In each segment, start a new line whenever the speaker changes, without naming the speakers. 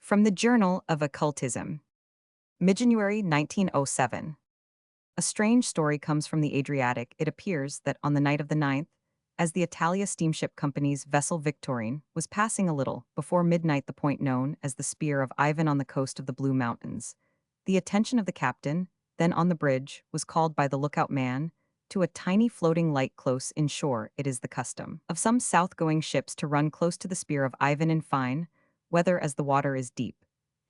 From the Journal of Occultism, mid-January 1907. A strange story comes from the Adriatic. It appears that on the night of the 9th, as the Italia Steamship Company's vessel Victorine was passing a little before midnight the point known as the Spear of Ivan on the coast of the Blue Mountains, the attention of the captain, then on the bridge, was called by the lookout man to a tiny floating light close inshore. It is the custom of some south-going ships to run close to the Spear of Ivan in fine weather as the water is deep,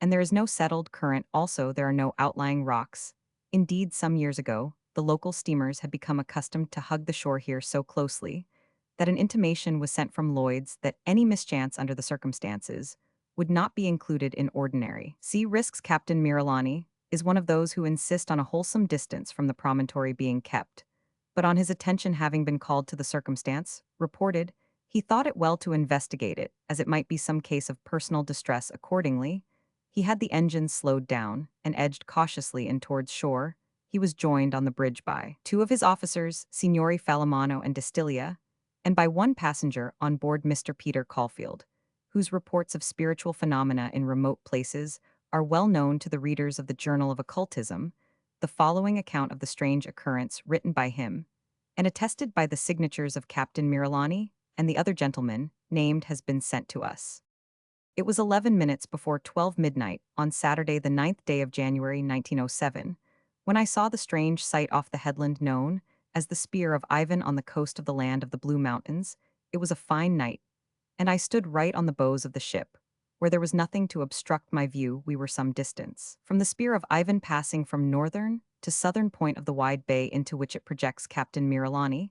and there is no settled current. Also, there are no outlying rocks. Indeed, some years ago, the local steamers had become accustomed to hug the shore here so closely that an intimation was sent from Lloyd's that any mischance under the circumstances would not be included in ordinary. Sea risks. Captain Miralani is one of those who insist on a wholesome distance from the promontory being kept, but on his attention having been called to the circumstance, reported, he thought it well to investigate it, as it might be some case of personal distress. Accordingly, he had the engines slowed down and edged cautiously in towards shore. He was joined on the bridge by two of his officers, Signori Falamano and Distilia, and by one passenger on board, Mr. Peter Caulfield, whose reports of spiritual phenomena in remote places are well known to the readers of the Journal of Occultism. The following account of the strange occurrence, written by him and attested by the signatures of Captain Miralani and the other gentleman named, has been sent to us. It was 11 minutes before 12 midnight on Saturday, the 9th day of January 1907, when I saw the strange sight off the headland known as the Spear of Ivan on the coast of the land of the Blue Mountains. It was a fine night, and I stood right on the bows of the ship, where there was nothing to obstruct my view. We were some distance from the Spear of Ivan, passing from northern to southern point of the wide bay into which it projects. Captain Miralani,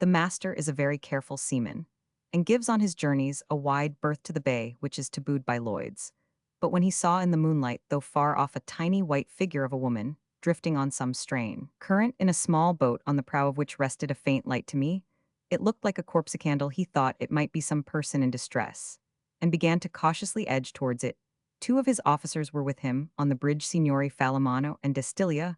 the master, is a very careful seaman, and gives on his journeys a wide berth to the bay which is tabooed by Lloyd's. But when he saw in the moonlight, though far off, a tiny white figure of a woman, drifting on some strain current in a small boat on the prow of which rested a faint light, to me, it looked like a corpse candle. He thought it might be some person in distress, and began to cautiously edge towards it. Two of his officers were with him on the bridge, Signori Falamano and Distilia.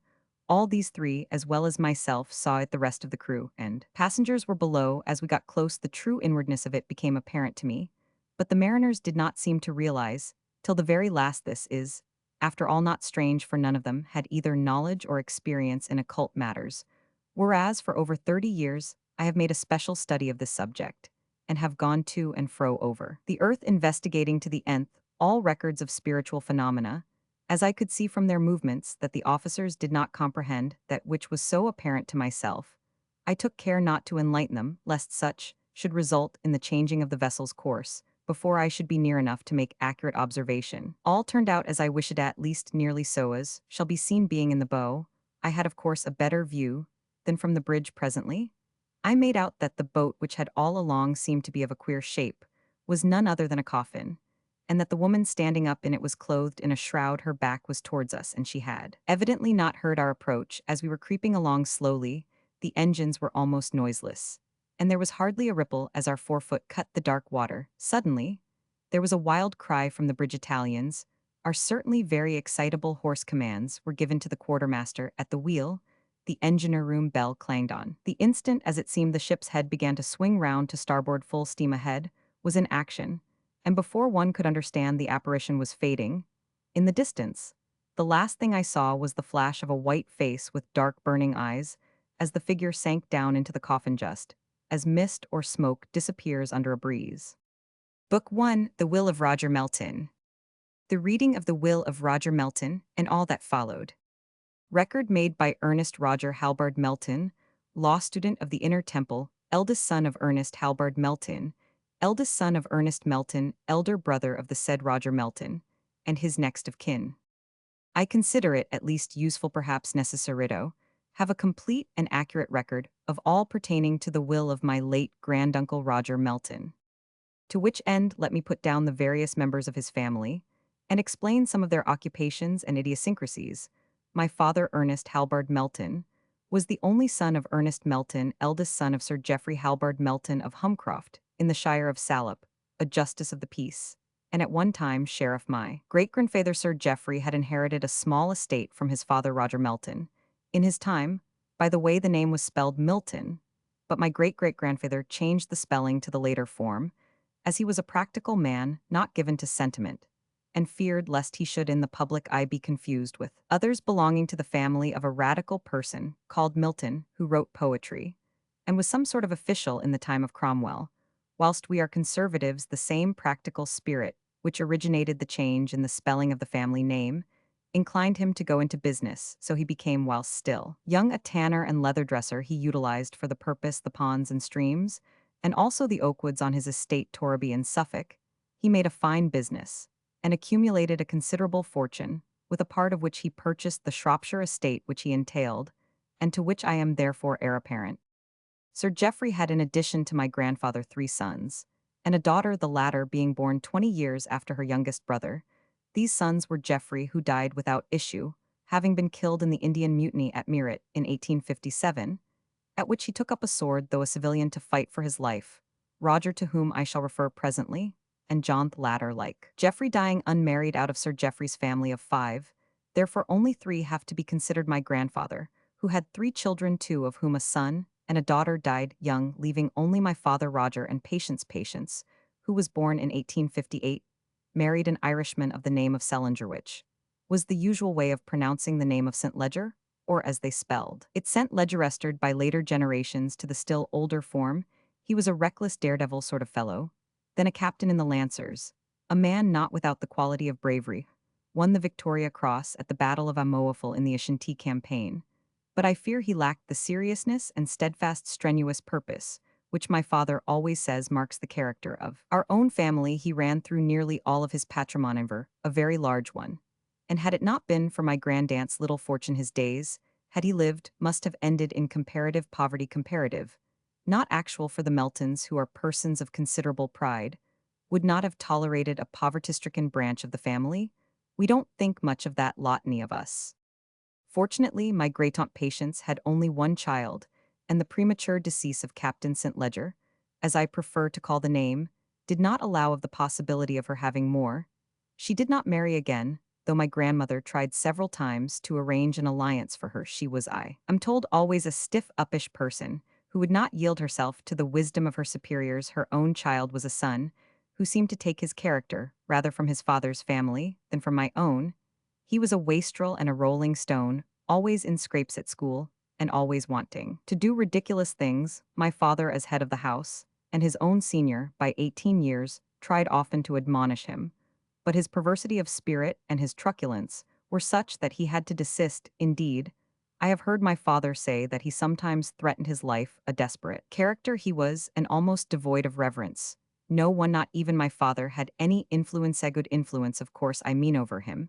All these three, as well as myself, saw it. The rest of the crew and passengers were below. As we got close, the true inwardness of it became apparent to me, but the mariners did not seem to realize, till the very last, this is, after all, not strange, for none of them had either knowledge or experience in occult matters, whereas for over 30 years I have made a special study of this subject, and have gone to and fro over the earth, investigating to the nth all records of spiritual phenomena, as I could see from their movements that the officers did not comprehend that which was so apparent to myself. I took care not to enlighten them, lest such should result in the changing of the vessel's course before I should be near enough to make accurate observation. All turned out as I wished it, at least nearly so as shall be seen. Being in the bow, I had of course a better view than from the bridge. Presently, I made out that the boat, which had all along seemed to be of a queer shape, was none other than a coffin, and that the woman standing up in it was clothed in a shroud. Her back was towards us, and she had evidently not heard our approach. As we were creeping along slowly, the engines were almost noiseless, and there was hardly a ripple as our forefoot cut the dark water. Suddenly, there was a wild cry from the bridge. Italians, our certainly very excitable hoarse commands were given to the quartermaster at the wheel. The engineer room bell clanged on. The instant, as it seemed, the ship's head began to swing round to starboard. Full steam ahead was in action, and before one could understand, the apparition was fading. In the distance, the last thing I saw was the flash of a white face with dark burning eyes, as the figure sank down into the coffin, just as mist or smoke disappears under a breeze. Book 1, The Will of Roger Melton. The reading of The Will of Roger Melton, and all that followed. Record made by Ernest Roger Halbard Melton, law student of the Inner Temple, eldest son of Ernest Halbard Melton, eldest son of Ernest Melton, elder brother of the said Roger Melton, and his next of kin. I consider it at least useful, perhaps necessarito, have a complete and accurate record of all pertaining to the will of my late granduncle Roger Melton. To which end let me put down the various members of his family, and explain some of their occupations and idiosyncrasies. My father, Ernest Halbard Melton, was the only son of Ernest Melton, eldest son of Sir Geoffrey Halbard Melton of Humcroft, in the shire of Salop, a justice of the peace, and at one time sheriff. My great-grandfather Sir Geoffrey had inherited a small estate from his father Roger Melton. In his time, by the way, the name was spelled Milton, but my great-great-grandfather changed the spelling to the later form, as he was a practical man, not given to sentiment, and feared lest he should in the public eye be confused with others belonging to the family of a radical person called Milton who wrote poetry, and was some sort of official in the time of Cromwell, whilst we are conservatives the same practical spirit, which originated the change in the spelling of the family name, inclined him to go into business, so he became whilst still young a tanner and leather dresser he utilized for the purpose the ponds and streams, and also the oakwoods on his estate Torreby in Suffolk. He made a fine business, and accumulated a considerable fortune, with a part of which he purchased the Shropshire estate which he entailed, and to which I am therefore heir apparent. Sir Geoffrey had in addition to my grandfather 3 sons, and a daughter, the latter being born 20 years after her youngest brother. These sons were Geoffrey, who died without issue, having been killed in the Indian Mutiny at Meerut in 1857, at which he took up a sword though a civilian to fight for his life, Roger to whom I shall refer presently, and John the latter like. Geoffrey dying unmarried out of Sir Geoffrey's family of 5, therefore only 3 have to be considered my grandfather, who had 3 children, 2 of whom a son and a daughter died young, leaving only my father Roger and Patience, who was born in 1858, married an Irishman of the name of Sellinger, which was the usual way of pronouncing the name of St. Ledger, or as they spelled it St. Ledgerested by later generations to the still older form. He was a reckless daredevil sort of fellow, then a captain in the Lancers, a man not without the quality of bravery, won the Victoria Cross at the Battle of Amoaful in the Ashanti campaign, but I fear he lacked the seriousness and steadfast strenuous purpose, which my father always says marks the character of our own family. He ran through nearly all of his patrimony, a very large one, and had it not been for my grandaunt's little fortune his days, had he lived, must have ended in comparative poverty comparative, not actual for the Meltons who are persons of considerable pride, would not have tolerated a poverty-stricken branch of the family. We don't think much of that lot any of us. Fortunately, my great-aunt Patience had only one child, and the premature decease of Captain St. Ledger, as I prefer to call the name, did not allow of the possibility of her having more. She did not marry again, though my grandmother tried several times to arrange an alliance for her. She was, I am told, always a stiff, uppish person, who would not yield herself to the wisdom of her superiors. Her own child was a son, who seemed to take his character rather from his father's family than from my own. He was a wastrel and a rolling stone, always in scrapes at school, and always wanting to do ridiculous things. My father, as head of the house, and his own senior by 18 years, tried often to admonish him, but his perversity of spirit and his truculence were such that he had to desist. Indeed, I have heard my father say that he sometimes threatened his life. A desperate character he was, and almost devoid of reverence. No one, not even my father, had any influence, a good influence of course I mean, over him,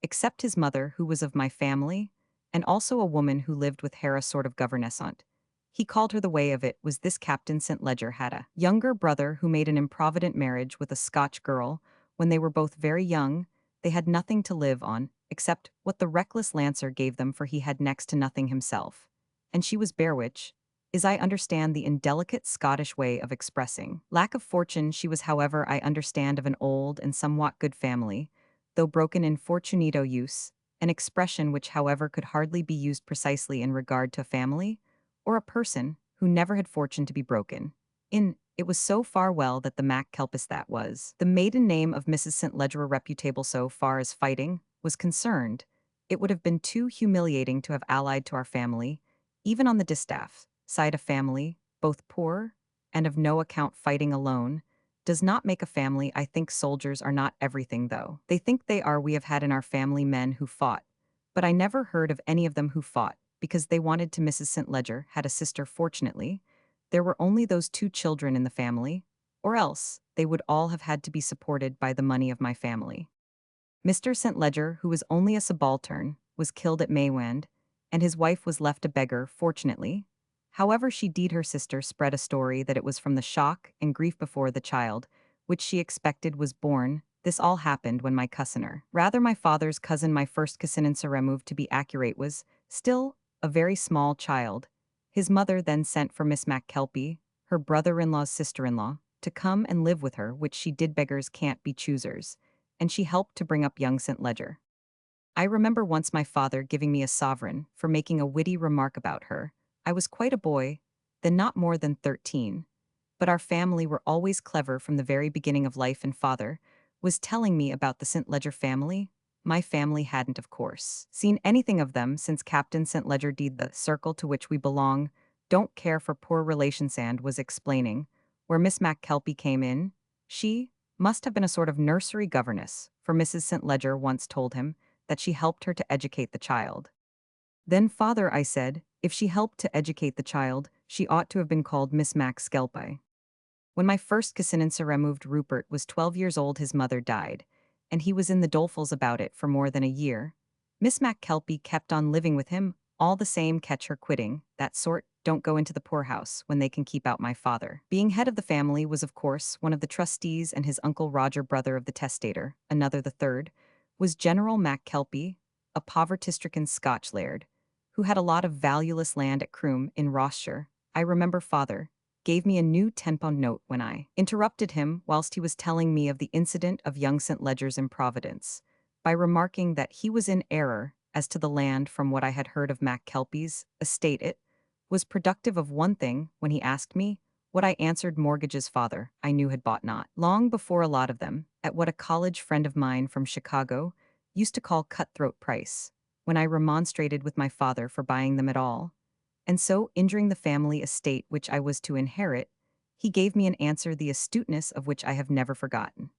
except his mother, who was of my family, and also a woman who lived with her, a sort of governess aunt. He called her. The way of it was this: Captain St. Ledger had a younger brother who made an improvident marriage with a Scotch girl. When they were both very young, they had nothing to live on, except what the reckless Lancer gave them, for he had next to nothing himself. And she was bare, which is, I understand, the indelicate Scottish way of expressing lack of fortune. She was, however, I understand, of an old and somewhat good family, though broken in fortunito use, an expression which, however, could hardly be used precisely in regard to a family, or a person, who never had fortune to be broken in. It was so far well that the Mac Kelpis, that was the maiden name of Mrs. St. Ledger, reputable so far as fighting was concerned. It would have been too humiliating to have allied to our family, even on the distaff side. A family, both poor and of no account, fighting alone, does not make a family. I think soldiers are not everything, though they think they are. We have had in our family men who fought, but I never heard of any of them who fought because they wanted to. Mrs. St. Ledger had a sister. Fortunately, there were only those 2 children in the family, or else they would all have had to be supported by the money of my family. Mr. St. Ledger, who was only a subaltern, was killed at Maywand, and his wife was left a beggar. Fortunately, however, she did. Her sister spread a story that it was from the shock and grief before the child, which she expected, was born. This all happened when my cousin, rather my father's cousin, my first cousin in Surrey, to be accurate, was still a very small child. His mother then sent for Miss MacKelpie, her brother-in-law's sister-in-law, to come and live with her, which she did. Beggars can't be choosers, and she helped to bring up young St. Ledger. I remember once my father giving me a sovereign for making a witty remark about her. I was quite a boy, then not more than 13. But our family were always clever from the very beginning of life, and father, was telling me about the St. Ledger family. My family hadn't, of course, seen anything of them since Captain St. Ledger deed the circle to which we belong, don't care for poor relations and was explaining, where Miss McKelpie came in. She must have been a sort of nursery governess, for Mrs. St. Ledger once told him that she helped her to educate the child. Then, father, I said, if she helped to educate the child, she ought to have been called Miss McSkelpie. When my first cousin removed Rupert was 12 years old, his mother died, and he was in the dolefuls about it for more than a year. Miss McKelpie kept on living with him, all the same, catch her quitting, that sort, don't go into the poorhouse when they can keep out my father. Being head of the family was, of course, one of the trustees, and his uncle Roger, brother of the testator, another the third, was General McKelpie, a poverty-stricken Scotch laird, who had a lot of valueless land at Croom in Rossshire. I remember father gave me a new £10 note when I interrupted him whilst he was telling me of the incident of young St. Ledger's improvidence, by remarking that he was in error as to the land from what I had heard of McKelpie's estate. It was productive of one thing when he asked me what I answered: mortgages father, I knew, had bought not long before a lot of them, at what a college friend of mine from Chicago used to call cutthroat price, when I remonstrated with my father for buying them at all, and so injuring the family estate which I was to inherit. He gave me an answer the astuteness of which I have never forgotten.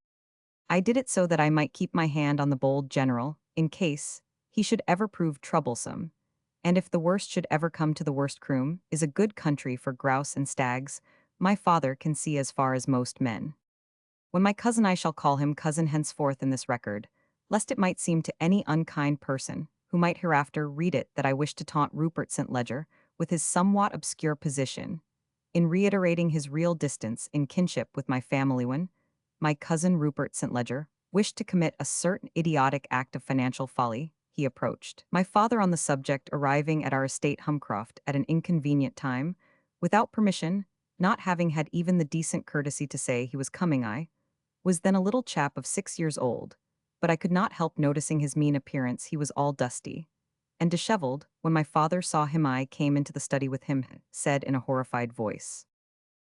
I did it so that I might keep my hand on the bold general, in case he should ever prove troublesome, and if the worst should ever come to the worst, Croom is a good country for grouse and stags. My father can see as far as most men. When my cousin, I shall call him cousin henceforth in this record, lest it might seem to any unkind person who might hereafter read it that I wish to taunt Rupert St. Ledger with his somewhat obscure position, in reiterating his real distance in kinship with my family. When my cousin Rupert St. Ledger wished to commit a certain idiotic act of financial folly, he approached my father on the subject, arriving at our estate Humcroft at an inconvenient time, without permission, not having had even the decent courtesy to say he was coming. I was then a little chap of 6 years old, but I could not help noticing his mean appearance. He was all dusty and disheveled. When my father saw him, I came into the study with him, said in a horrified voice.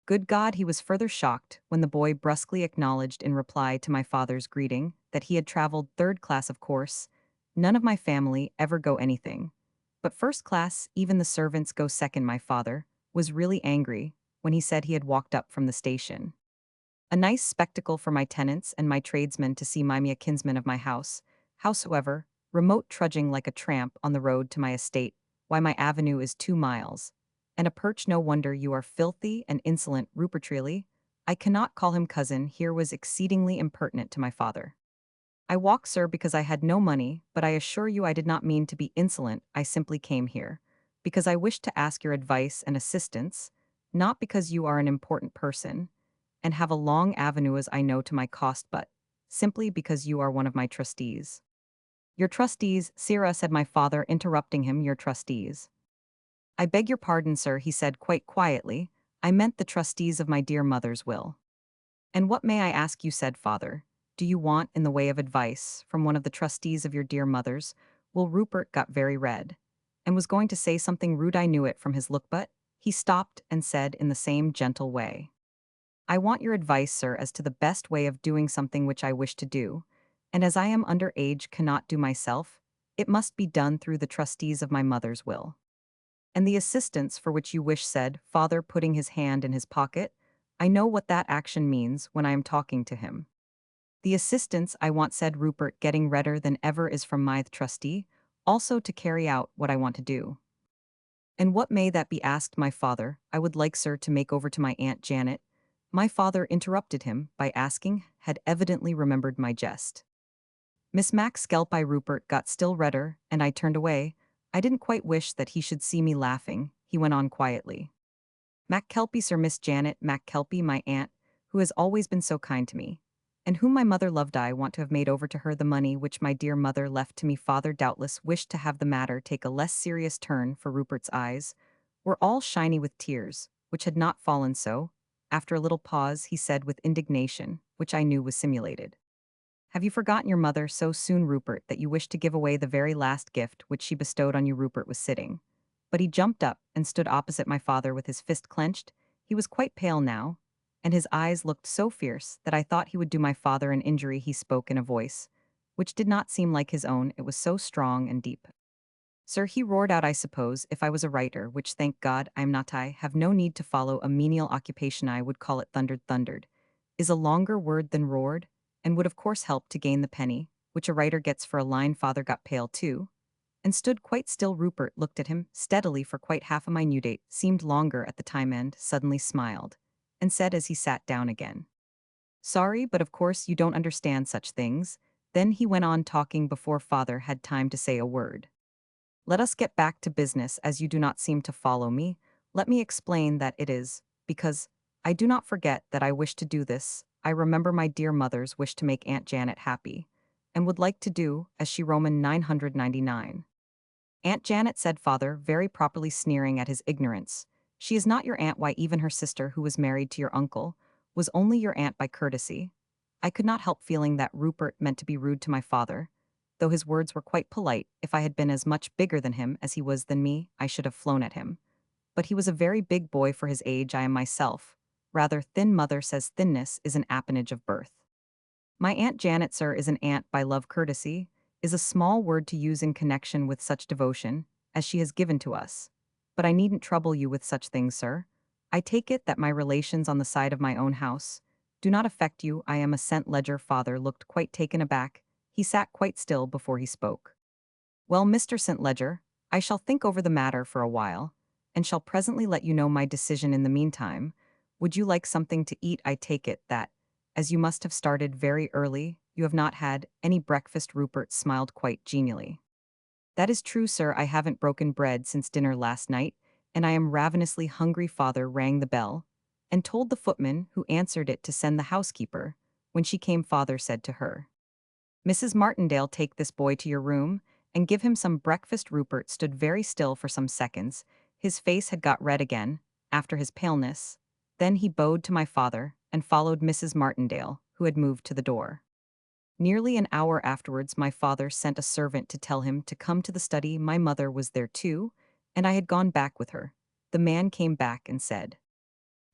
Good God! He was further shocked when the boy brusquely acknowledged in reply to my father's greeting that he had traveled third class. Of course, none of my family ever go anything but first class, even the servants go second. My father was really angry when he said he had walked up from the station. A nice spectacle for my tenants and my tradesmen to see me, a kinsman of my house, howsoever, remote, trudging like a tramp on the road to my estate. Why, my avenue is 2 miles. And a perch. No wonder you are filthy and insolent, Rupert. Really, I cannot call him cousin here, was exceedingly impertinent to my father. I walk, sir, because I had no money, but I assure you I did not mean to be insolent. I simply came here because I wished to ask your advice and assistance, not because you are an important person and have a long avenue as I know to my cost, but simply because you are one of my trustees. Your trustees, Sirrah, said my father, interrupting him. Your trustees. I beg your pardon, sir, he said quite quietly. I meant the trustees of my dear mother's will. And what, may I ask you, said father, do you want in the way of advice from one of the trustees of your dear mother's? Well, Rupert got very red and was going to say something rude. I knew it from his look, but he stopped and said in the same gentle way, I want your advice, sir, as to the best way of doing something which I wish to do, and as I am under age cannot do myself, it must be done through the trustees of my mother's will. And the assistance for which you wish, said father, putting his hand in his pocket, I know what that action means when I am talking to him. The assistance I want, said Rupert, getting redder than ever, is from my trustee, also to carry out what I want to do. And what may that be, asked my father. I would like, sir, to make over to my Aunt Janet. My father interrupted him by asking, had evidently remembered my jest. Miss McSkelpie. Rupert got still redder, and I turned away. I didn't quite wish that he should see me laughing. He went on quietly. McKelpie, sir, Miss Janet McKelpie, my aunt, who has always been so kind to me, and whom my mother loved. I want to have made over to her the money which my dear mother left to me. Father doubtless wished to have the matter take a less serious turn, for Rupert's eyes were all shiny with tears, which had not fallen. So, after a little pause, he said with indignation, which I knew was simulated, have you forgotten your mother so soon, Rupert, that you wish to give away the very last gift which she bestowed on you? Rupert was sitting, but he jumped up and stood opposite my father with his fist clenched. He was quite pale now, and his eyes looked so fierce that I thought he would do my father an injury. He spoke in a voice, which did not seem like his own, it was so strong and deep. Sir, he roared out, I suppose, if I was a writer, which thank God I am not, I have no need to follow a menial occupation, I would call it thundered, is a longer word than roared, and would of course help to gain the penny, which a writer gets for a line. Father got pale too, and stood quite still. Rupert looked at him steadily for quite half a minute, seemed longer at the time, and suddenly smiled, and said as he sat down again, "Sorry, but of course you don't understand such things." Then he went on talking before father had time to say a word. "Let us get back to business, as you do not seem to follow me. Let me explain that it is because I do not forget that I wish to do this. I remember my dear mother's wish to make Aunt Janet happy, and would like to do as she Roman 999. Aunt Janet, said father, very properly sneering at his ignorance. She is not your aunt. Why, even her sister, who was married to your uncle, was only your aunt by courtesy. I could not help feeling that Rupert meant to be rude to my father, though his words were quite polite. If I had been as much bigger than him as he was than me, I should have flown at him. But he was a very big boy for his age. I am myself rather thin. Mother says thinness is an appanage of birth. My Aunt Janet, sir, is an aunt by love. Courtesy is a small word to use in connection with such devotion as she has given to us. But I needn't trouble you with such things, sir. I take it that my relations on the side of my own house do not affect you. I am a St. Ledger. Father looked quite taken aback. He sat quite still before he spoke. Well, Mr. St. Ledger, I shall think over the matter for a while, and shall presently let you know my decision. In the meantime, would you like something to eat? I take it that, as you must have started very early, you have not had any breakfast. Rupert smiled quite genially. That is true, sir. I haven't broken bread since dinner last night, and I am ravenously hungry. Father rang the bell, and told the footman who answered it to send the housekeeper. When she came, father said to her, "Mrs. Martindale, take this boy to your room, and give him some breakfast." Rupert stood very still for some seconds. His face had got red again, after his paleness. Then he bowed to my father, and followed Mrs. Martindale, who had moved to the door. Nearly an hour afterwards, my father sent a servant to tell him to come to the study. My mother was there too, and I had gone back with her. The man came back and said,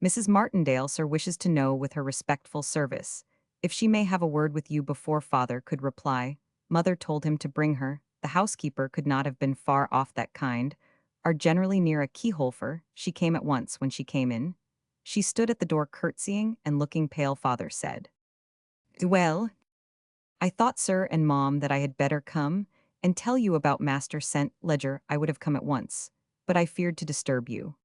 "Mrs. Martindale, sir, wishes to know, with her respectful service, if she may have a word with you." Before father could reply, mother told him to bring her. The housekeeper could not have been far off. That kind are generally near a keyhole. For she came at once. When she came in, she stood at the door curtsying and looking pale. Father said, "Well, I thought, sir and mom, that I had better come and tell you about Master St. Ledger. I would have come at once, but I feared to disturb you."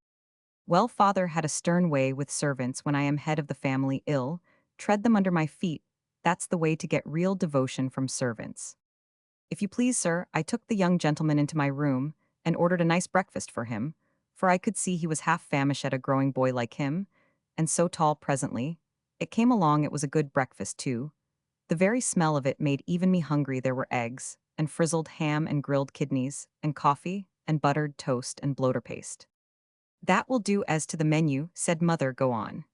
Well, father had a stern way with servants. When I am head of the family, ill, tread them under my feet. That's the way to get real devotion from servants. If you please, sir, I took the young gentleman into my room and ordered a nice breakfast for him, for I could see he was half famished at a growing boy like him, and so tall. Presently it came along. It was a good breakfast too. The very smell of it made even me hungry. There were eggs, and frizzled ham, and grilled kidneys, and coffee, and buttered toast, and bloater paste. "That will do as to the menu," said mother. "Go on."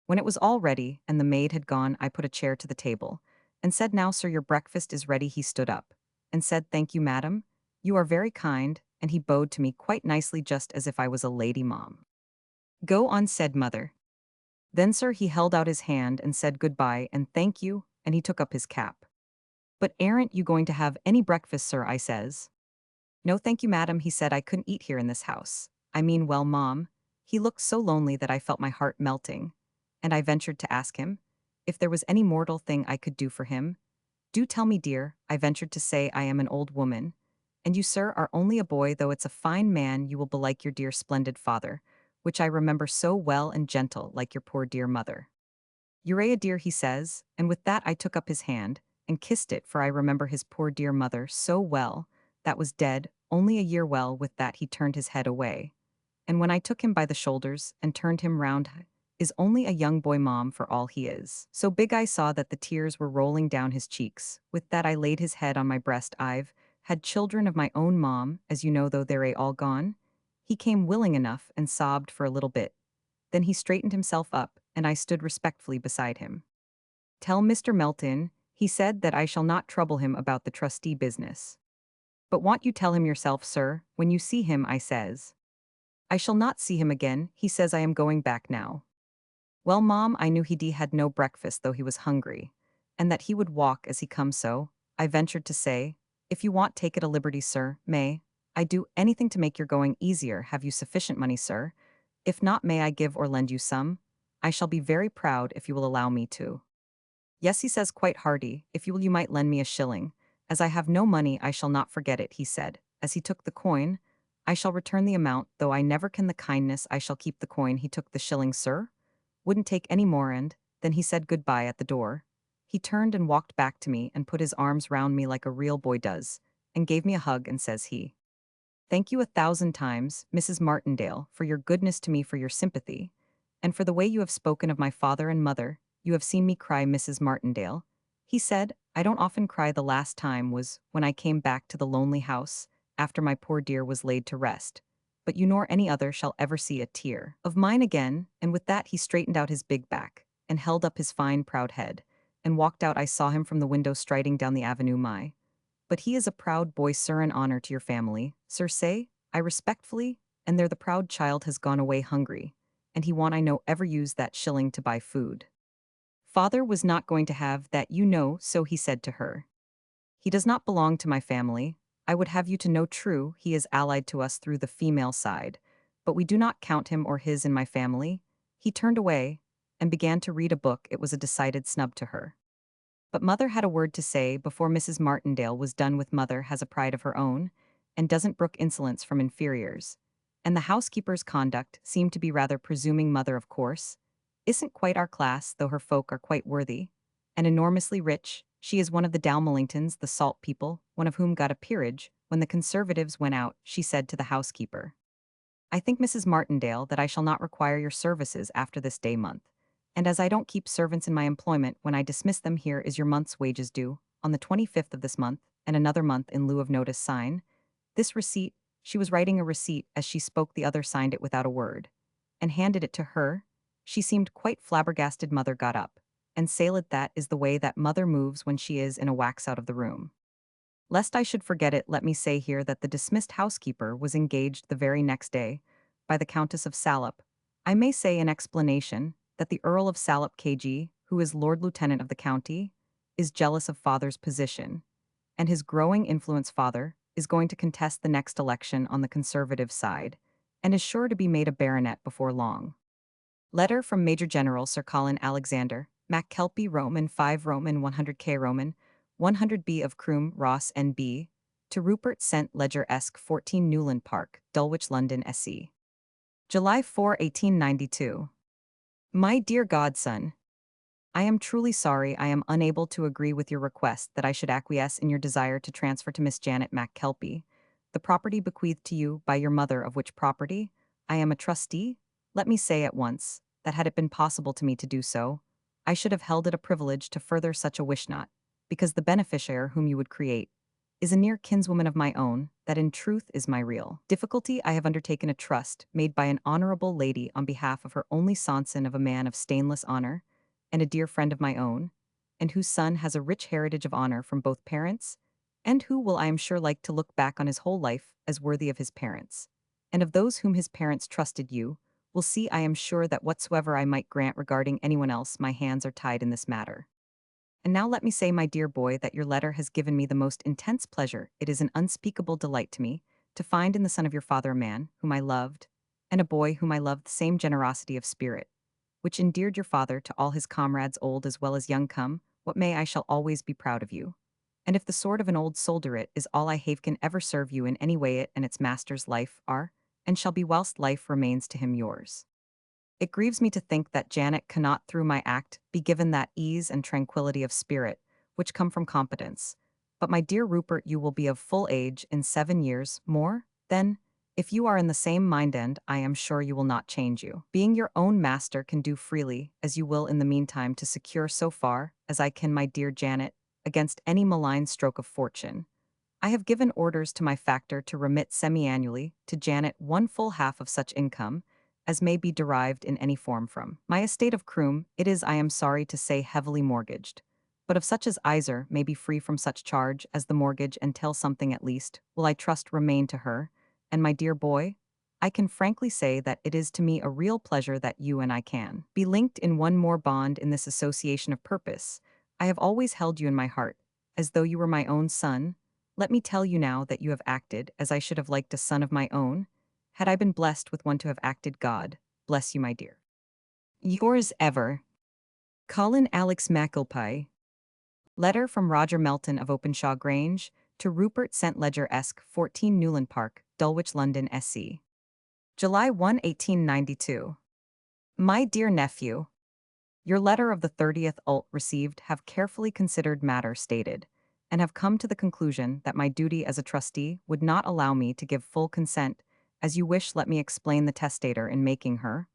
When it was all ready, and the maid had gone, I put a chair to the table, and said, "Now, sir, your breakfast is ready." He stood up, and said, "Thank you, madam. You are very kind," and he bowed to me quite nicely, just as if I was a lady. Mom. "Go on," said mother. Then, sir, he held out his hand and said goodbye and thank you, and he took up his cap. "But aren't you going to have any breakfast, sir?" I says. "No, thank you, madam," he said. "I couldn't eat here in this house. I mean, well, mom." He looked so lonely that I felt my heart melting, and I ventured to ask him if there was any mortal thing I could do for him. "Do tell me, dear," I ventured to say. "I am an old woman, and you, sir, are only a boy, though it's a fine man you will be, like your dear splendid father, which I remember so well, and gentle like your poor dear mother." "Uriah dear," he says, and with that I took up his hand and kissed it, for I remember his poor dear mother so well, that was dead only a year. Well, with that he turned his head away, and when I took him by the shoulders and turned him round, is only a young boy, mom, for all he is so big. I saw that the tears were rolling down his cheeks. With that I laid his head on my breast. "I've had children of my own, mom, as you know, though they're all gone." He came willing enough and sobbed for a little bit. Then he straightened himself up, and I stood respectfully beside him. "Tell Mr. Melton," he said, "that I shall not trouble him about the trustee business." "But won't you tell him yourself, sir, when you see him?" I says. "I shall not see him again," he says. "I am going back now." Well, Mom, I knew he had no breakfast though he was hungry, and that he would walk as he come so, I ventured to say, if you want take it a liberty, sir, may I do anything to make your going easier, have you sufficient money, sir? If not, may I give or lend you some? I shall be very proud if you will allow me to. Yes, he says quite hearty, if you will you might lend me a shilling. As I have no money I shall not forget it, he said, as he took the coin. I shall return the amount, though I never can the kindness I shall keep the coin. He took the shilling, sir? Wouldn't take any more and, then he said goodbye at the door. He turned and walked back to me and put his arms round me like a real boy does, and gave me a hug and says he, thank you 1,000 times, Mrs. Martindale, for your goodness to me, for your sympathy, and for the way you have spoken of my father and mother. You have seen me cry, Mrs. Martindale. He said, I don't often cry. The last time was when I came back to the lonely house, after my poor dear was laid to rest. But you nor any other shall ever see a tear of mine again, and with that he straightened out his big back, and held up his fine proud head, and walked out. I saw him from the window striding down the avenue. My but he is a proud boy, sir, an honor to your family, sir, say, I respectfully, and there the proud child has gone away hungry, and he won't I know ever use that shilling to buy food. Father was not going to have that, you know, so he said to her. He does not belong to my family. I would have you to know true, he is allied to us through the female side, but we do not count him or his in my family. He turned away, and began to read a book. It was a decided snub to her. But Mother had a word to say before Mrs. Martindale was done with. Mother has a pride of her own, and doesn't brook insolence from inferiors. And the housekeeper's conduct seemed to be rather presuming. Mother, of course, isn't quite our class, though her folk are quite worthy, and enormously rich. She is one of the Dalmalingtons, the salt people, one of whom got a peerage. When the Conservatives went out, she said to the housekeeper, I think, Mrs. Martindale, that I shall not require your services after this day month. And as I don't keep servants in my employment, when I dismiss them, here is your month's wages due, on the 25th of this month, and another month in lieu of notice. Sign this receipt. She was writing a receipt as she spoke. The other signed it without a word, and handed it to her. She seemed quite flabbergasted. Mother got up, and sailed. That is the way that Mother moves when she is in a wax out of the room. Lest I should forget it, let me say here that the dismissed housekeeper was engaged the very next day by the Countess of Salop. I may say in explanation that the Earl of Salop KG, who is Lord Lieutenant of the county, is jealous of Father's position, and his growing influence. Father is going to contest the next election on the Conservative side, and is sure to be made a baronet before long. Letter from Major General Sir Colin Alexander, Mac Kelpie Roman 5 Roman 100K Roman 100B of Croom Ross N.B. to Rupert St. Ledger-esque 14 Newland Park, Dulwich, London, SE. July 4, 1892. My dear godson, I am truly sorry I am unable to agree with your request that I should acquiesce in your desire to transfer to Miss Janet Mac Kelpie the property bequeathed to you by your mother, of which property I am a trustee. Let me say at once that had it been possible to me to do so, I should have held it a privilege to further such a wish, not because the beneficiary whom you would create is a near kinswoman of my own, that in truth is my real difficulty. I have undertaken a trust made by an honorable lady on behalf of her only son of a man of stainless honor, and a dear friend of my own, and whose son has a rich heritage of honor from both parents, and who will, I am sure, like to look back on his whole life as worthy of his parents, and of those whom his parents trusted. You will see, I am sure, that whatsoever I might grant regarding anyone else, my hands are tied in this matter. And now let me say, my dear boy, that your letter has given me the most intense pleasure. It is an unspeakable delight to me to find in the son of your father a man whom I loved, and a boy whom I loved, the same generosity of spirit which endeared your father to all his comrades, old as well as young. Come what may, I shall always be proud of you. And if the sword of an old soldier it is all I have can ever serve you in any way, it and its master's life are, and shall be whilst life remains to him, yours. It grieves me to think that Janet cannot through my act be given that ease and tranquillity of spirit which come from competence. But my dear Rupert, you will be of full age in 7 years more, then, if you are in the same mind, and I am sure you will not change. You, being your own master, can do freely as you will in the meantime to secure so far as I can, my dear Janet, against any malign stroke of fortune. I have given orders to my factor to remit semi-annually to Janet 1/2 of such income as may be derived in any form from my estate of Croom. It is, I am sorry to say, heavily mortgaged, but of such as either may be free from such charge as the mortgage, until something at least will, I trust, remain to her. And my dear boy, I can frankly say that it is to me a real pleasure that you and I can be linked in one more bond in this association of purpose. I have always held you in my heart, as though you were my own son. Let me tell you now that you have acted as I should have liked a son of my own, had I been blessed with one to have acted. God bless you, my dear. Yours ever, Colin Alex McIlpie. Letter from Roger Melton of Openshaw Grange to Rupert St. Ledger-esque 14 Newland Park, Dulwich, London, SC. July 1, 1892. My dear nephew, your letter of the 30th ult. Received have carefully considered matter stated, and have come to the conclusion that my duty as a trustee would not allow me to give full consent, as you wish. Let me explain. The testator in making her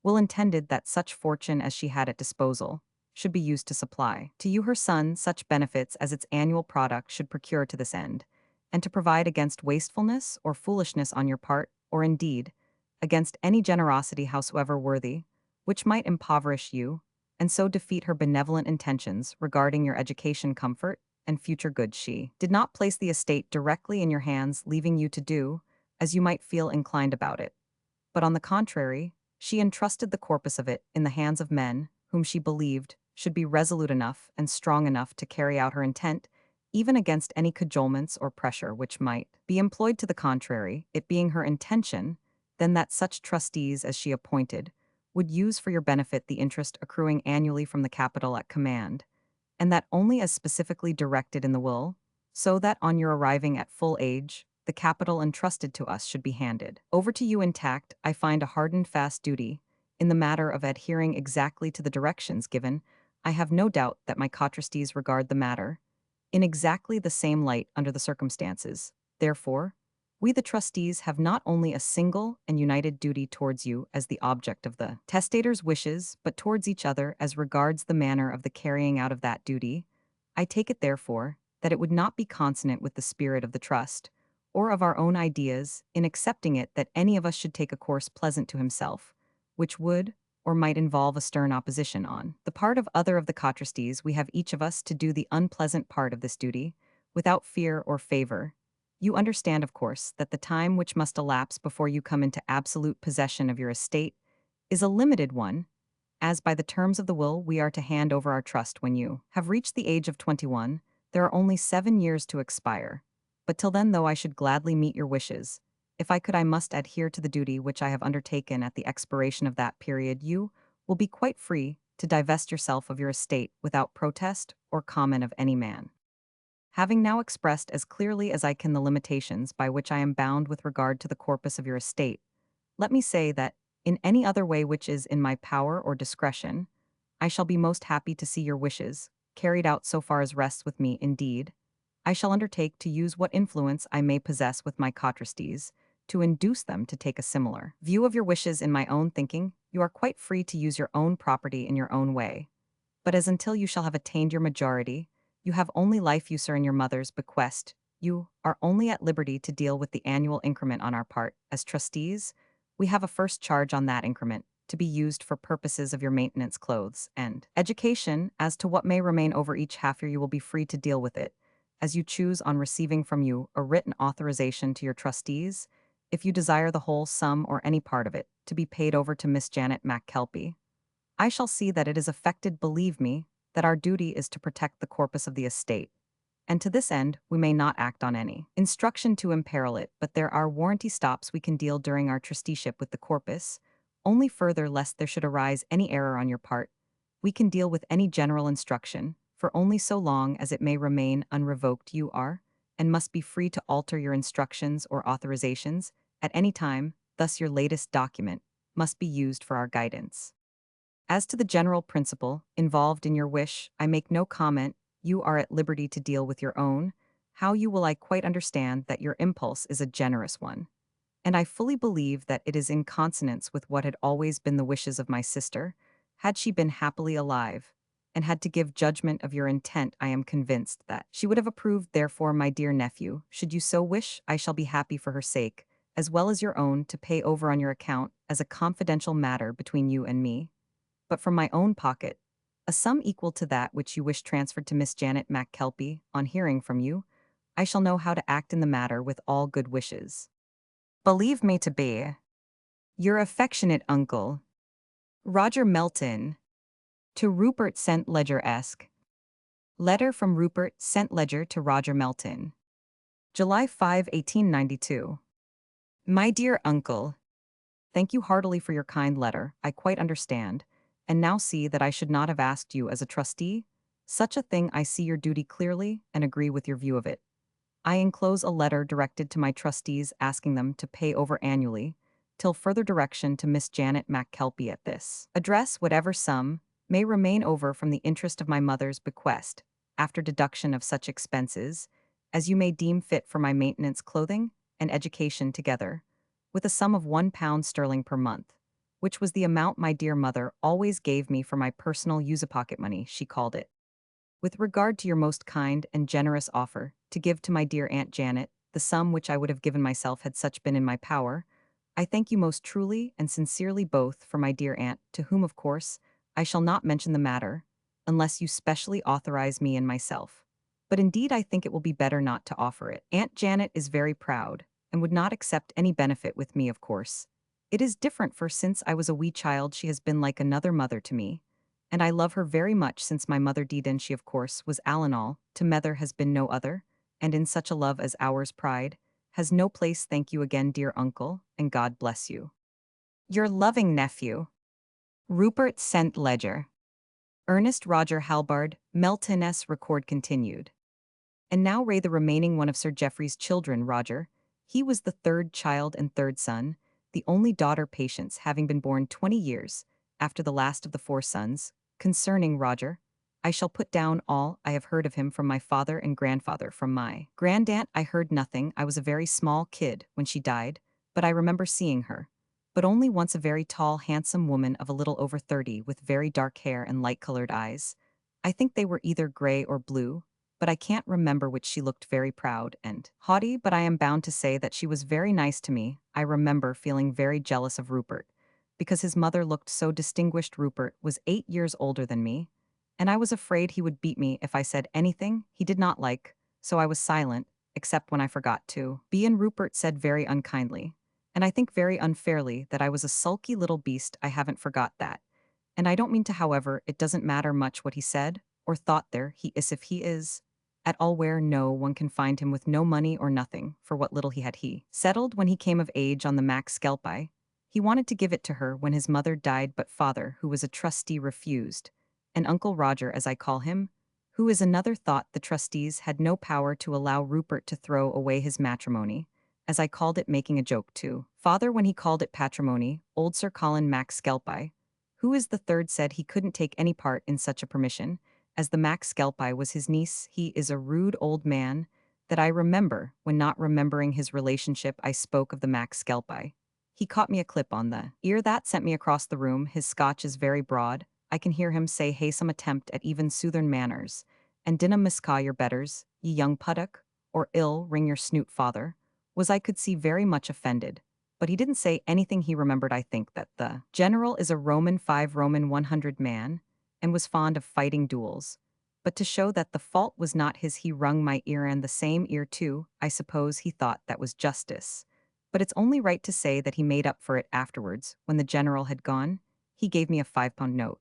will intended that such fortune as she had at disposal should be used to supply to you her son such benefits as its annual product should procure to this end, and to provide against wastefulness or foolishness on your part, or indeed, against any generosity howsoever worthy, which might impoverish you, and so defeat her benevolent intentions regarding your education, comfort, and future good. She did not place the estate directly in your hands, leaving you to do as you might feel inclined about it, but on the contrary, she entrusted the corpus of it in the hands of men whom she believed should be resolute enough and strong enough to carry out her intent, even against any cajolements or pressure which might be employed to the contrary, it being her intention, then that such trustees as she appointed would use for your benefit the interest accruing annually from the capital at command, and that only as specifically directed in the will, so that on your arriving at full age, the capital entrusted to us should be handed over to you intact. I find a hard and fast duty in the matter of adhering exactly to the directions given. I have no doubt that my co-trustees regard the matter in exactly the same light under the circumstances. Therefore, we the trustees have not only a single and united duty towards you as the object of the testator's wishes, but towards each other as regards the manner of the carrying out of that duty. I take it, therefore, that it would not be consonant with the spirit of the trust, or of our own ideas, in accepting it that any of us should take a course pleasant to himself, which would or might involve a stern opposition on the part of other of the co-trustees. We have each of us to do the unpleasant part of this duty, without fear or favor. You understand, of course, that the time which must elapse before you come into absolute possession of your estate is a limited one, as by the terms of the will we are to hand over our trust when you have reached the age of 21. There are only 7 years to expire. But till then, though I should gladly meet your wishes, if I could, I must adhere to the duty which I have undertaken at the expiration of that period. You will be quite free to divest yourself of your estate without protest or comment of any man. Having now expressed as clearly as I can the limitations by which I am bound with regard to the corpus of your estate, let me say that, in any other way which is in my power or discretion, I shall be most happy to see your wishes carried out so far as rests with me. Indeed, I shall undertake to use what influence I may possess with my co-trustees to induce them to take a similar view of your wishes. In my own thinking, you are quite free to use your own property in your own way, but as until you shall have attained your majority, you have only life use in your mother's bequest, you are only at liberty to deal with the annual increment on our part. As trustees, we have a first charge on that increment, to be used for purposes of your maintenance, clothes, and education. As to what may remain over each half year, you will be free to deal with it as you choose on receiving from you a written authorization to your trustees, if you desire the whole sum or any part of it to be paid over to Miss Janet McKelpie. I shall see that it is effected. Believe me, that our duty is to protect the corpus of the estate, and to this end we may not act on any instruction to imperil it, but there are warranty stops we can deal during our trusteeship with the corpus. Only further, lest there should arise any error on your part, we can deal with any general instruction, for only so long as it may remain unrevoked. You are, and must be free to alter your instructions or authorizations at any time. Thus your latest document must be used for our guidance. As to the general principle involved in your wish, I make no comment. You are at liberty to deal with your own. How you will, I quite understand that your impulse is a generous one, and I fully believe that it is in consonance with what had always been the wishes of my sister, had she been happily alive, and had to give judgment of your intent. I am convinced that she would have approved. Therefore, my dear nephew, should you so wish, I shall be happy for her sake, as well as your own, to pay over on your account, as a confidential matter between you and me, but from my own pocket, a sum equal to that which you wish transferred to Miss Janet McKelpie. On hearing from you, I shall know how to act in the matter with all good wishes. Believe me to be, Your affectionate uncle, Roger Melton. To Rupert St. Ledger-esque. Letter from Rupert St. Ledger to Roger Melton. July 5, 1892. My dear uncle, thank you heartily for your kind letter, I quite understand, and now see that I should not have asked you as a trustee. Such a thing I see your duty clearly and agree with your view of it. I enclose a letter directed to my trustees asking them to pay over annually, till further direction to Miss Janet McKelpie at this address whatever sum may remain over from the interest of my mother's bequest, after deduction of such expenses, as you may deem fit for my maintenance, clothing, and education together, with a sum of £1 per month, which was the amount my dear mother always gave me for my personal use-a-pocket money, she called it. With regard to your most kind and generous offer to give to my dear Aunt Janet the sum which I would have given myself had such been in my power, I thank you most truly and sincerely both for my dear aunt, to whom, of course, I shall not mention the matter, unless you specially authorize me and myself. But indeed I think it will be better not to offer it. Aunt Janet is very proud, and would not accept any benefit with me, of course. It is different, for since I was a wee child she has been like another mother to me, and I love her very much since my mother died, and she, of course, was Alanall, to Mether has been no other, and in such a love as ours pride has no place. Thank you again, dear uncle, and God bless you. Your loving nephew, Rupert St. Ledger. Ernest Roger Halbard, Melton S. Record continued. And now Ray, the remaining one of Sir Geoffrey's children, Roger. He was the third child and third son, the only daughter, Patience, having been born 20 years after the last of the four sons. Concerning Roger, I shall put down all I have heard of him from my father and grandfather. From my grandaunt I heard nothing. I was a very small kid when she died, but I remember seeing her. But only once, a very tall, handsome woman of a little over 30, with very dark hair and light-colored eyes. I think they were either gray or blue, but I can't remember which. She looked very proud and haughty, but I am bound to say that she was very nice to me. I remember feeling very jealous of Rupert, because his mother looked so distinguished. Rupert was 8 years older than me, and I was afraid he would beat me if I said anything he did not like, so I was silent, except when I forgot to be. And Rupert said very unkindly, and I think very unfairly, that I was a sulky little beast. I haven't forgot that. And I don't mean to, however, it doesn't matter much what he said or thought. There he is, if he is at all where no one can find him, with no money or nothing, for what little he had he settled when he came of age on the Mac Skelpie. He wanted to give it to her when his mother died, but father, who was a trustee, refused, and Uncle Roger, as I call him, who is another, thought the trustees had no power to allow Rupert to throw away his matrimony, as I called it, making a joke to father when he called it patrimony. Old Sir Colin Mac Skelpie, who is the third, said he couldn't take any part in such a permission, as the Mac Skelpie was his niece. He is a rude old man, that I remember, when not remembering his relationship, I spoke of the Mac Skelpie. He caught me a clip on the ear that sent me across the room. His Scotch is very broad. I can hear him say, "Hey, some attempt at even Southern manners, and dinna misca your betters, ye young puddock, or ill ring your snoot, father." Was, I could see, very much offended, but he didn't say anything. He remembered, I think, that the general is a Roman 5 Roman 100 man, and was fond of fighting duels. But to show that the fault was not his, he wrung my ear, and the same ear too. I suppose he thought that was justice. But it's only right to say that he made up for it afterwards. When the general had gone, he gave me a £5 note.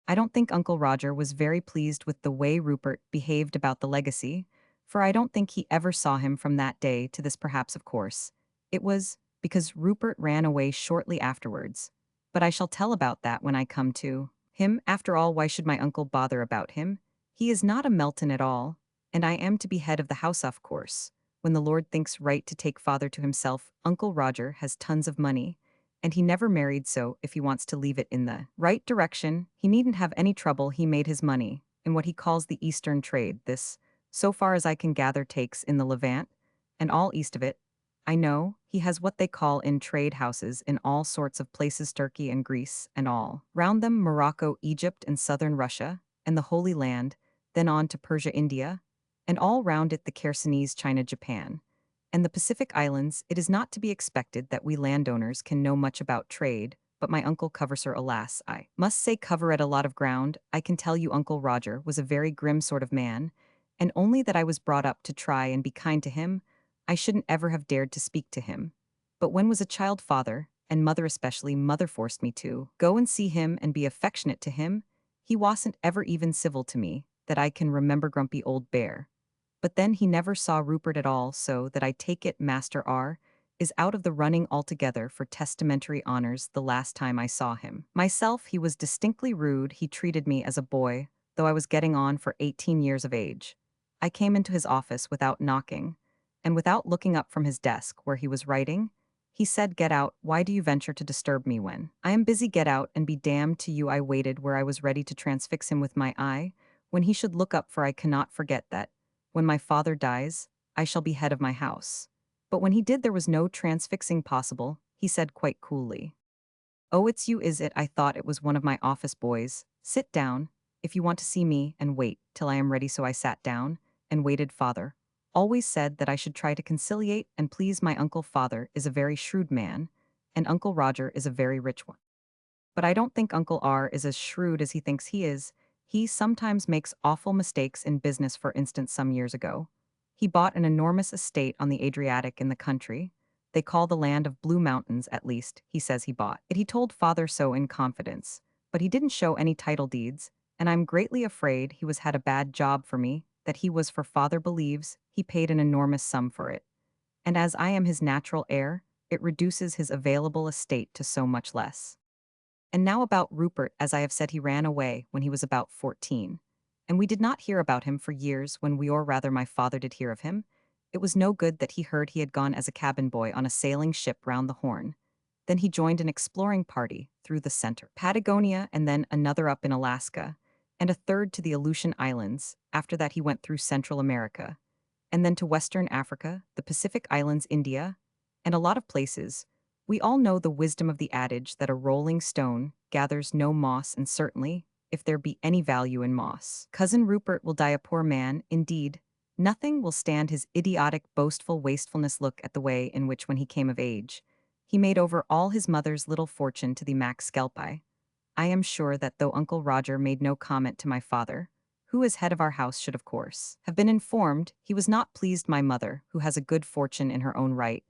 I don't think Uncle Roger was very pleased with the way Rupert behaved about the legacy, for I don't think he ever saw him from that day to this. Perhaps, of course, it was because Rupert ran away shortly afterwards. But I shall tell about that when I come to him. After all, why should my uncle bother about him? He is not a Melton at all, and I am to be head of the house, of course. When the Lord thinks right to take father to himself, Uncle Roger has tons of money, and he never married, so if he wants to leave it in the right direction, he needn't have any trouble. He made his money in what he calls the Eastern trade. This, so far as I can gather, takes in the Levant, and all east of it. I know he has what they call in trade houses in all sorts of places, Turkey and Greece, and all round them Morocco, Egypt, and southern Russia, and the Holy Land, then on to Persia, India, and all round it the Chersonese, China, Japan, and the Pacific Islands. It is not to be expected that we landowners can know much about trade, but my uncle covers her. Alas, I must say, cover it a lot of ground. I can tell you Uncle Roger was a very grim sort of man, and only that I was brought up to try and be kind to him, I shouldn't ever have dared to speak to him. But when was a child, father, and mother especially, mother forced me to go and see him and be affectionate to him. He wasn't ever even civil to me, that I can remember, grumpy old bear. But then he never saw Rupert at all, so that I take it Master R is out of the running altogether for testamentary honors the last time I saw him. Myself, he was distinctly rude. He treated me as a boy, though I was getting on for 18 years of age. I came into his office without knocking, and without looking up from his desk where he was writing. He said, "Get out, why do you venture to disturb me when I am busy? Get out and be damned to you." I waited where I was ready to transfix him with my eye, when he should look up, for I cannot forget that, when my father dies, I shall be head of my house. But when he did, there was no transfixing possible. He said quite coolly, "Oh, it's you, is it? I thought it was one of my office boys. Sit down, if you want to see me, and wait till I am ready." So I sat down and waited. Father always said that I should try to conciliate and please my uncle. Father is a very shrewd man, and Uncle Roger is a very rich one. But I don't think Uncle R is as shrewd as he thinks he is. He sometimes makes awful mistakes in business. For instance, some years ago, he bought an enormous estate on the Adriatic in the country. They call the land of Blue Mountains, at least, he says he bought it. He told father so in confidence, but he didn't show any title deeds, and I'm greatly afraid he was had a bad job for me, that he was, for father believes he paid an enormous sum for it. And as I am his natural heir, it reduces his available estate to so much less. And now about Rupert. As I have said, he ran away when he was about 14. And we did not hear about him for years. When we, or rather my father, did hear of him, it was no good. That he heard he had gone as a cabin boy on a sailing ship round the Horn. Then he joined an exploring party through the center Patagonia, and then another up in Alaska, and a third to the Aleutian Islands. After that he went through Central America, and then to Western Africa, the Pacific Islands, India, and a lot of places. We all know the wisdom of the adage that a rolling stone gathers no moss, and certainly, if there be any value in moss, Cousin Rupert will die a poor man. Indeed, nothing will stand his idiotic, boastful wastefulness. Look at the way in which, when he came of age, he made over all his mother's little fortune to the Max Skelpi. I am sure that though Uncle Roger made no comment to my father, who as head of our house should of course have been informed, he was not pleased. My mother, who has a good fortune in her own right,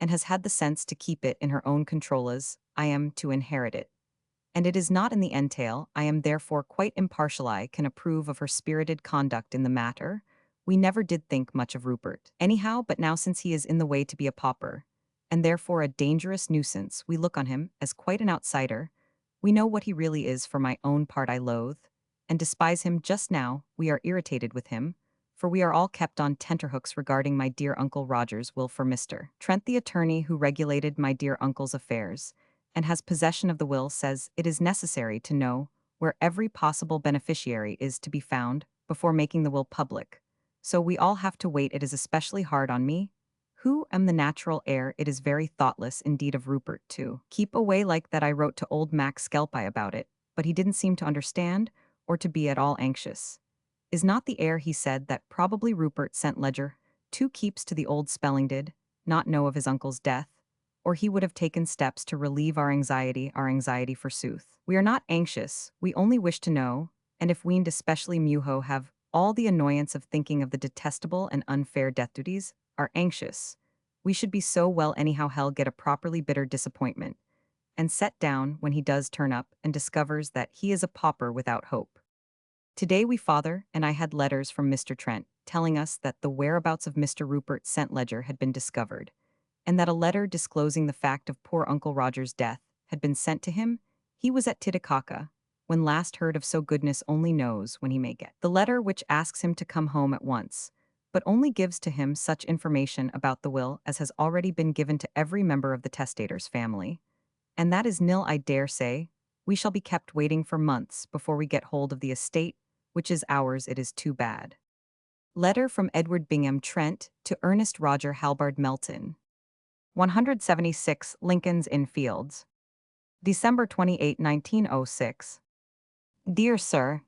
and has had the sense to keep it in her own control, as I am to inherit it, and it is not in the entail. I am therefore quite impartial. I can approve of her spirited conduct in the matter. We never did think much of Rupert, anyhow, but now, since he is in the way to be a pauper, and therefore a dangerous nuisance, we look on him as quite an outsider. We know what he really is. For my own part, I loathe and despise him. Just now, we are irritated with him, for we are all kept on tenterhooks regarding my dear Uncle Roger's will. For Mr. Trent, the attorney who regulated my dear uncle's affairs, and has possession of the will, says it is necessary to know where every possible beneficiary is to be found before making the will public. So we all have to wait. It is especially hard on me, who am the natural heir. It is very thoughtless indeed of Rupert to keep away like that. I wrote to old Max Skelpi about it, but he didn't seem to understand or to be at all anxious. Is not the heir, he said, that probably Rupert sent Ledger two keeps to the old Spelling did not know of his uncle's death, or he would have taken steps to relieve our anxiety forsooth. We are not anxious, we only wish to know, and if weaned, especially Muho, have all the annoyance of thinking of the detestable and unfair death duties, are anxious. We should be so well anyhow. Hell, get a properly bitter disappointment, and set down when he does turn up and discovers that he is a pauper without hope. Today we, father and I, had letters from Mr. Trent telling us that the whereabouts of Mr. Rupert St. Ledger had been discovered, and that a letter disclosing the fact of poor Uncle Roger's death had been sent to him. He was at Titicaca when last heard of, so goodness only knows when he may get the letter, which asks him to come home at once, but only gives to him such information about the will as has already been given to every member of the testator's family. And that is nil, I dare say. We shall be kept waiting for months before we get hold of the estate, which is ours. It is too bad. Letter from Edward Bingham Trent to Ernest Roger Halbard Melton. 176 Lincoln's Inn Fields. December 28, 1906. Dear Sir,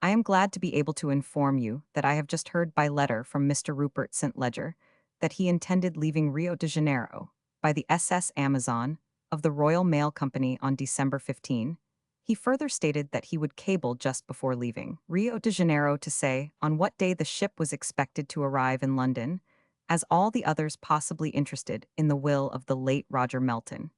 I am glad to be able to inform you that I have just heard by letter from Mr. Rupert St. Ledger that he intended leaving Rio de Janeiro by the SS Amazon of the Royal Mail Company on December 15. He further stated that he would cable just before leaving Rio de Janeiro to say on what day the ship was expected to arrive in London, as all the others possibly interested in the will of the late Roger Melton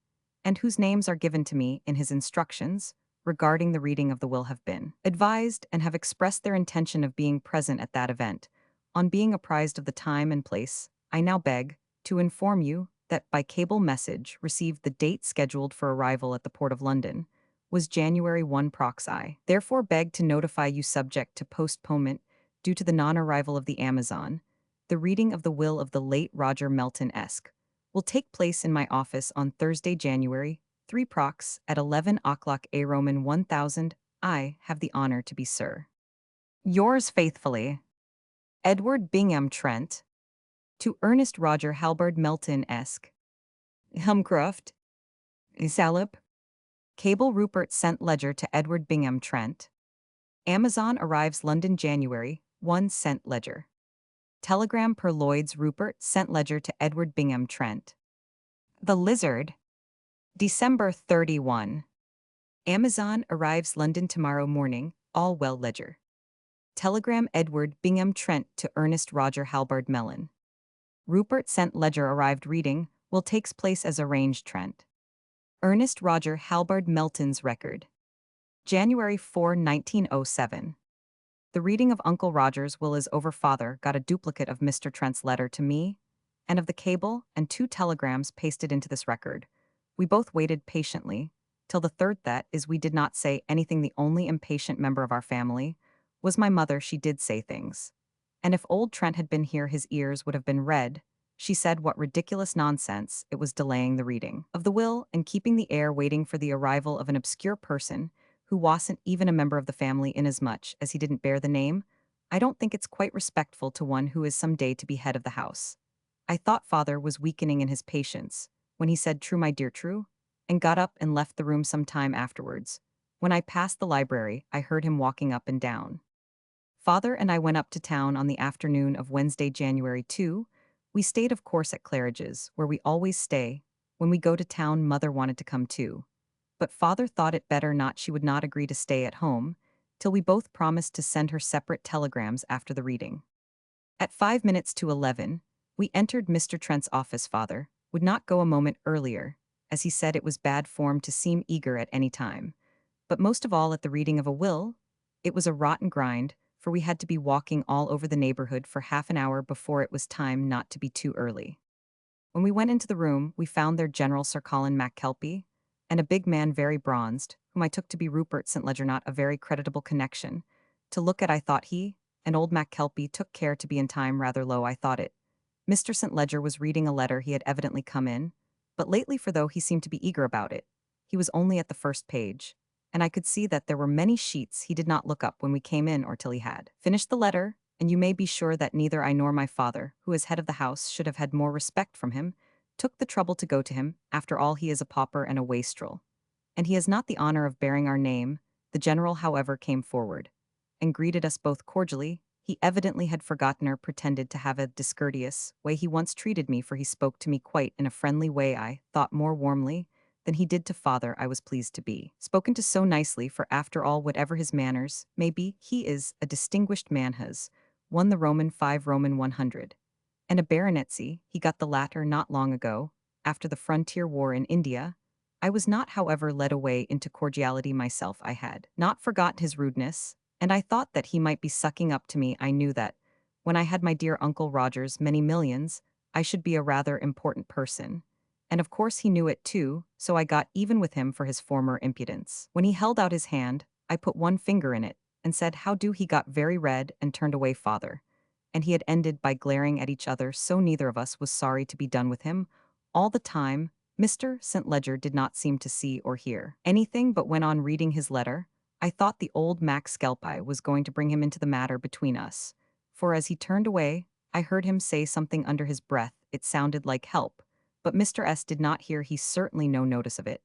and whose names are given to me in his instructions regarding the reading of the will have been advised and have expressed their intention of being present at that event. On being apprised of the time and place, I now beg to inform you that by cable message received the date scheduled for arrival at the Port of London was January 1 prox I. Therefore beg to notify you subject to postponement due to the non-arrival of the Amazon. The reading of the will of the late Roger Melton-esque will take place in my office on Thursday, January 3 prox at 11 o'clock A Roman 1000. I have the honor to be, sir, yours faithfully, Edward Bingham Trent. To Ernest Roger Halberd Melton-esque. Humcroft. Salop. Cable Rupert sent ledger to Edward Bingham Trent. Amazon arrives London January 1 sent ledger. Telegram per Lloyd's Rupert sent ledger to Edward Bingham Trent. The Lizard. December 31. Amazon arrives London tomorrow morning, all well ledger. Telegram Edward Bingham Trent to Ernest Roger Halberd Mellon. Rupert sent ledger arrived reading will takes place as arranged Trent. Ernest Roger Halberd Melton's record. January 4, 1907. The reading of Uncle Roger's will is over. Father got a duplicate of Mr. Trent's letter to me, and of the cable and 2 telegrams pasted into this record. We both waited patiently, till the third, that is, we did not say anything. The only impatient member of our family was my mother. She did say things. And if old Trent had been here, his ears would have been red. She said what ridiculous nonsense it was delaying the reading of the will and keeping the heir waiting for the arrival of an obscure person who wasn't even a member of the family, inasmuch as he didn't bear the name. I don't think it's quite respectful to one who is some day to be head of the house. I thought father was weakening in his patience when he said, "True, my dear, true," and got up and left the room some time afterwards. When I passed the library, I heard him walking up and down. Father and I went up to town on the afternoon of Wednesday, January 2. We stayed, of course, at Claridge's, where we always stay. When we go to town, mother wanted to come too. But father thought it better not. She would not agree to stay at home, till we both promised to send her separate telegrams after the reading. At 5 minutes to 11, we entered Mr. Trent's office. Father would not go a moment earlier, as he said it was bad form to seem eager at any time. But most of all at the reading of a will, it was a rotten grind, for we had to be walking all over the neighborhood for half an hour before it was time not to be too early. When we went into the room, we found there General Sir Colin MacKelpie, and a big man very bronzed, whom I took to be Rupert St. Ledger, not a very creditable connection. To look at, I thought he, and old MacKelpie took care to be in time rather low, I thought it. Mr. St. Ledger was reading a letter he had evidently come in, but lately, for though he seemed to be eager about it, he was only at the first page, and I could see that there were many sheets he did not look up when we came in or till he had finished the letter, and you may be sure that neither I nor my father, who is head of the house, should have had more respect from him, took the trouble to go to him. After all, he is a pauper and a wastrel, and he has not the honor of bearing our name. The general, however, came forward and greeted us both cordially. He evidently had forgotten or pretended to have a discourteous way he once treated me, for he spoke to me quite in a friendly way, I thought more warmly than he did to father. I was pleased to be spoken to so nicely, for after all, whatever his manners may be, he is a distinguished man, has won the Roman 5 Roman 100, and a baronetcy. He got the latter not long ago, after the frontier war in India. I was not, however, led away into cordiality myself. I had not forgotten his rudeness, and I thought that he might be sucking up to me. I knew that, when I had my dear Uncle Roger's many millions, I should be a rather important person. And of course he knew it too, so I got even with him for his former impudence. When he held out his hand, I put one finger in it, and said, "How do?" He got very red and turned away, father, and he had ended by glaring at each other, so neither of us was sorry to be done with him. All the time, Mr. St. Ledger did not seem to see or hear anything, but went on reading his letter. I thought the old MacKelpie was going to bring him into the matter between us, for as he turned away, I heard him say something under his breath. It sounded like help, but Mr. S. did not hear. He certainly no notice of it.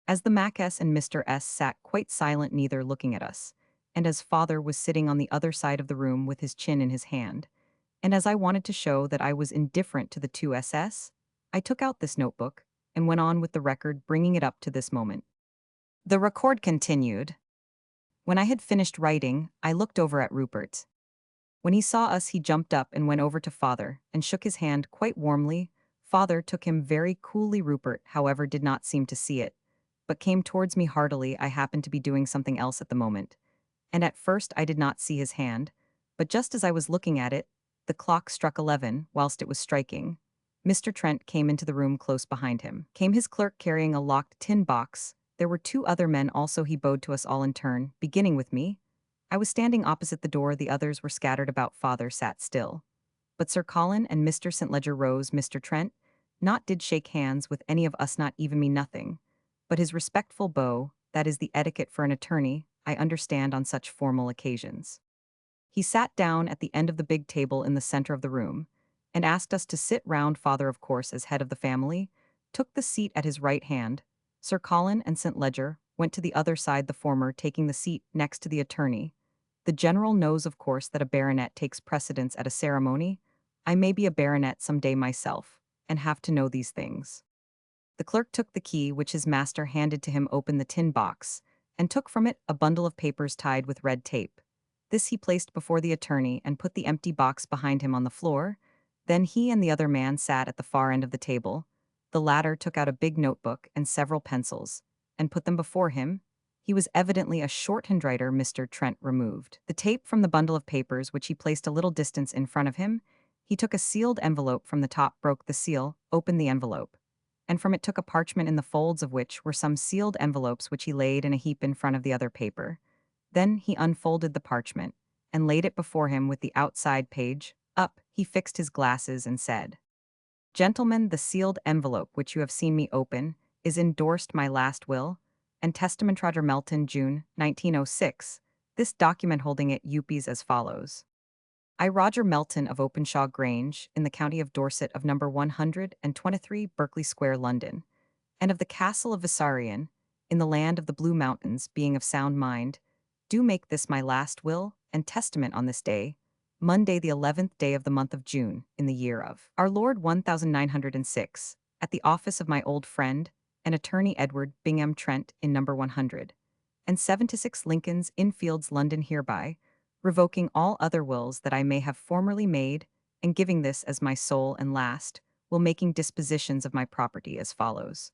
As the Mac S. and Mr. S. sat quite silent, neither looking at us, and as father was sitting on the other side of the room with his chin in his hand, and as I wanted to show that I was indifferent to the two SS, I took out this notebook and went on with the record, bringing it up to this moment. The record continued. When I had finished writing, I looked over at Rupert. When he saw us, he jumped up and went over to father and shook his hand quite warmly. Father took him very coolly. Rupert, however, did not seem to see it, but came towards me heartily. I happened to be doing something else at the moment, and at first I did not see his hand, but just as I was looking at it, the clock struck 11. Whilst it was striking, Mr. Trent came into the room. Close behind him came his clerk carrying a locked tin box. There were two other men also. He bowed to us all in turn, beginning with me. I was standing opposite the door. The others were scattered about. Father sat still, but Sir Colin and Mr. St. Ledger rose. Mr. Trent not did shake hands with any of us, not even me, nothing, but his respectful bow. That is the etiquette for an attorney, I understand, on such formal occasions. He sat down at the end of the big table in the center of the room, and asked us to sit round. Father, of course, as head of the family, took the seat at his right hand. Sir Colin and St. Ledger went to the other side, the former taking the seat next to the attorney. The general knows, of course, that a baronet takes precedence at a ceremony. I may be a baronet some day myself, and have to know these things. The clerk took the key which his master handed to him, opened the tin box, and took from it a bundle of papers tied with red tape. This he placed before the attorney and put the empty box behind him on the floor. Then he and the other man sat at the far end of the table. The latter took out a big notebook and several pencils, and put them before him. He was evidently a shorthand writer. Mr. Trent removed the tape from the bundle of papers, which he placed a little distance in front of him. He took a sealed envelope from the top, broke the seal, opened the envelope, and from it took a parchment in the folds of which were some sealed envelopes, which he laid in a heap in front of the other paper. Then he unfolded the parchment, and laid it before him with the outside page up. He fixed his glasses and said, "Gentlemen, the sealed envelope which you have seen me open is endorsed my last will and testament, Roger Melton, June 1906. This document holding it uppies as follows. I, Roger Melton of Openshaw Grange, in the county of Dorset, of number 123 Berkeley Square, London, and of the castle of Vissarion, in the land of the Blue Mountains, being of sound mind, do make this my last will and testament on this day, Monday the 11th day of the month of June, in the year of our Lord 1906, at the office of my old friend and attorney Edward Bingham Trent, in number 100, and 76 Lincoln's Inn Fields, London, hereby revoking all other wills that I may have formerly made, and giving this as my sole and last, will, making dispositions of my property as follows.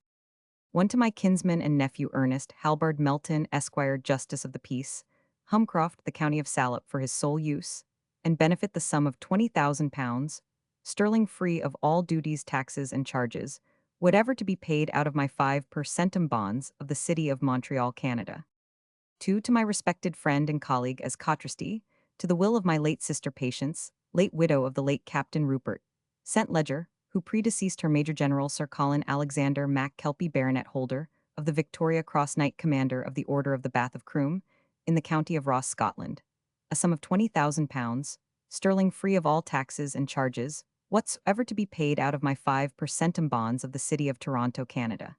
One, to my kinsman and nephew Ernest Halbard Melton, Esquire, Justice of the Peace, Humcroft, the county of Salop, for his sole use, and benefit, the sum of £20,000, sterling, free of all duties, taxes, and charges, whatever to be paid out of my 5 per centum bonds of the city of Montreal, Canada. 2, to my respected friend and colleague as Cotrusty, to the will of my late sister Patience, late widow of the late Captain Rupert St. Ledger, who predeceased her Major General Sir Colin Alexander Mac Kelpie, Baronet, holder of the Victoria Cross, Knight Commander of the Order of the Bath of Croom, in the county of Ross, Scotland, a sum of £20,000, sterling, free of all taxes and charges, whatsoever to be paid out of my 5 per centum bonds of the city of Toronto, Canada.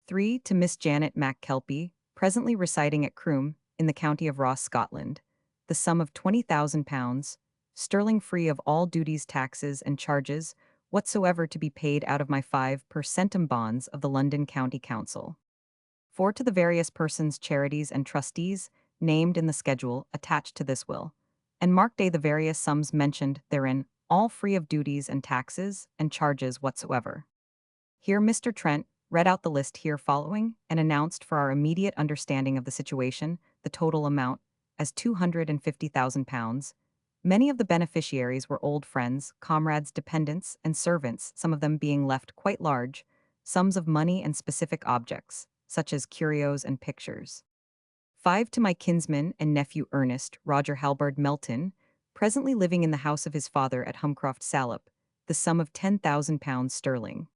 3, to Miss Janet Mac Kelpie, presently residing at Croom, in the county of Ross, Scotland, the sum of £20,000, sterling, free of all duties, taxes, and charges, whatsoever to be paid out of my 5 per centum bonds of the London County Council. 4, to the various persons, charities, and trustees named in the schedule attached to this will, and marked the various sums mentioned therein, all free of duties and taxes and charges whatsoever. Here Mr. Trent read out the list here following, and announced, for our immediate understanding of the situation, the total amount as £250,000. Many of the beneficiaries were old friends, comrades, dependents, and servants, some of them being left quite large sums of money and specific objects, such as curios and pictures. 5, to my kinsman and nephew Ernest Roger Halbard Melton, presently living in the house of his father at Humcroft, Salop, the sum of £10,000 sterling.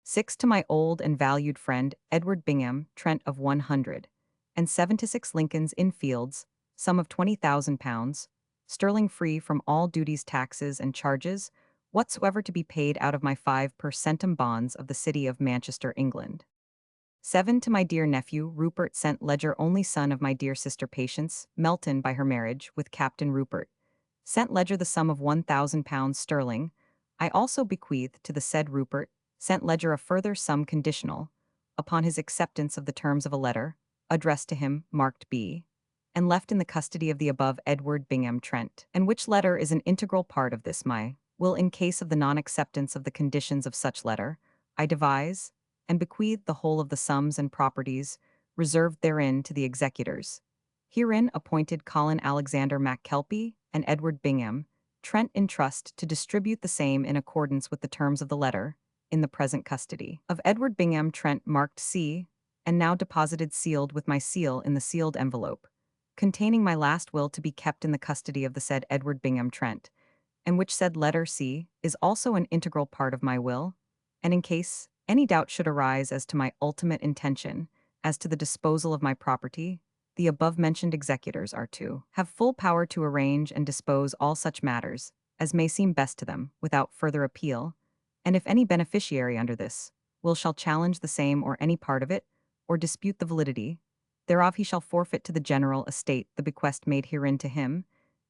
6, to my old and valued friend Edward Bingham Trent of 100, and 76 Lincoln's Inn Fields, sum of £20,000, sterling, free from all duties, taxes, and charges, whatsoever to be paid out of my 5 per centum bonds of the city of Manchester, England. 7, to my dear nephew Rupert St. Ledger, only son of my dear sister Patience Melton by her marriage with Captain Rupert St. Ledger, the sum of £1,000 sterling. I also bequeath to the said Rupert St. Ledger a further sum conditional upon his acceptance of the terms of a letter addressed to him, marked B, and left in the custody of the above Edward Bingham Trent, and which letter is an integral part of this my will, in case of the non-acceptance of the conditions of such letter, I devise and bequeath the whole of the sums and properties reserved therein to the executors. Herein appointed Colin Alexander MacKelpie and Edward Bingham, Trent in trust to distribute the same in accordance with the terms of the letter, in the present custody of Edward Bingham Trent marked C, and now deposited sealed with my seal in the sealed envelope, containing my last will to be kept in the custody of the said Edward Bingham Trent, and which said letter C is also an integral part of my will, and in case any doubt should arise as to my ultimate intention, as to the disposal of my property, the above-mentioned executors are to have full power to arrange and dispose all such matters, as may seem best to them, without further appeal, and if any beneficiary under this will shall challenge the same or any part of it, or dispute the validity, thereof he shall forfeit to the general estate the bequest made herein to him,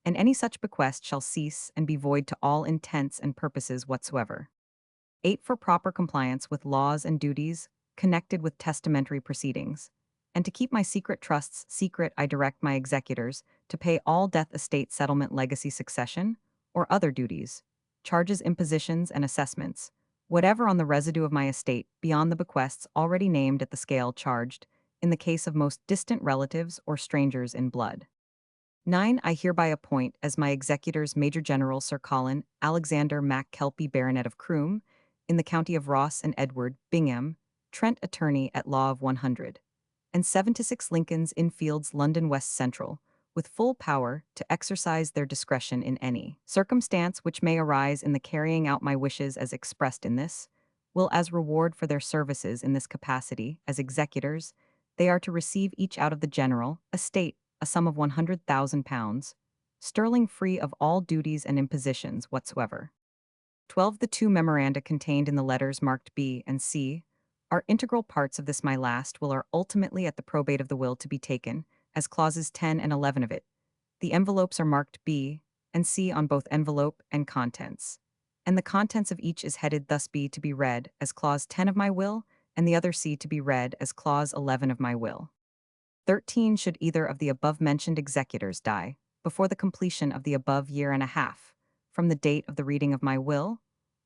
and any such bequest shall cease and be void to all intents and purposes whatsoever. 8. For proper compliance with laws and duties connected with testamentary proceedings, and to keep my secret trusts secret, I direct my executors to pay all death estate settlement legacy succession, or other duties, charges impositions and assessments, whatever on the residue of my estate beyond the bequests already named at the scale charged, in the case of most distant relatives or strangers in blood. 9. I hereby appoint as my executors Major General Sir Colin Alexander MacKelpie Baronet of Croom, in the county of Ross, and Edward Bingham, Trent Attorney at Law of 100, and 76 Lincoln's Inn Fields, London West Central, with full power to exercise their discretion in any circumstance which may arise in the carrying out my wishes as expressed in this, will as reward for their services in this capacity as executors, they are to receive each out of the general estate a sum of £100,000, sterling free of all duties and impositions whatsoever. 12. The two memoranda contained in the letters marked B and C are integral parts of this my last will, are ultimately at the probate of the will to be taken, as clauses 10 and 11 of it. The envelopes are marked B and C on both envelope and contents, and the contents of each is headed thus: B to be read as clause 10 of my will, and the other C to be read as clause 11 of my will. 13. Should either of the above-mentioned executors die before the completion of the above year and a half, from the date of the reading of my will,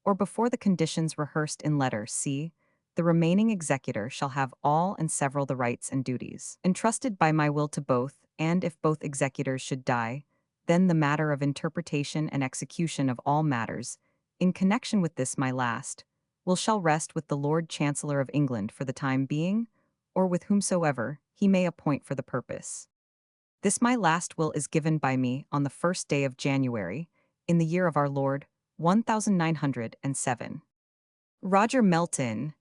or before the conditions rehearsed in letter C, the remaining executor shall have all and several the rights and duties entrusted by my will to both, and if both executors should die, then the matter of interpretation and execution of all matters, in connection with this my last, will shall rest with the Lord Chancellor of England for the time being, or with whomsoever he may appoint for the purpose. This my last will is given by me on the 1st day of January, in the year of our Lord, 1907. Roger Melton.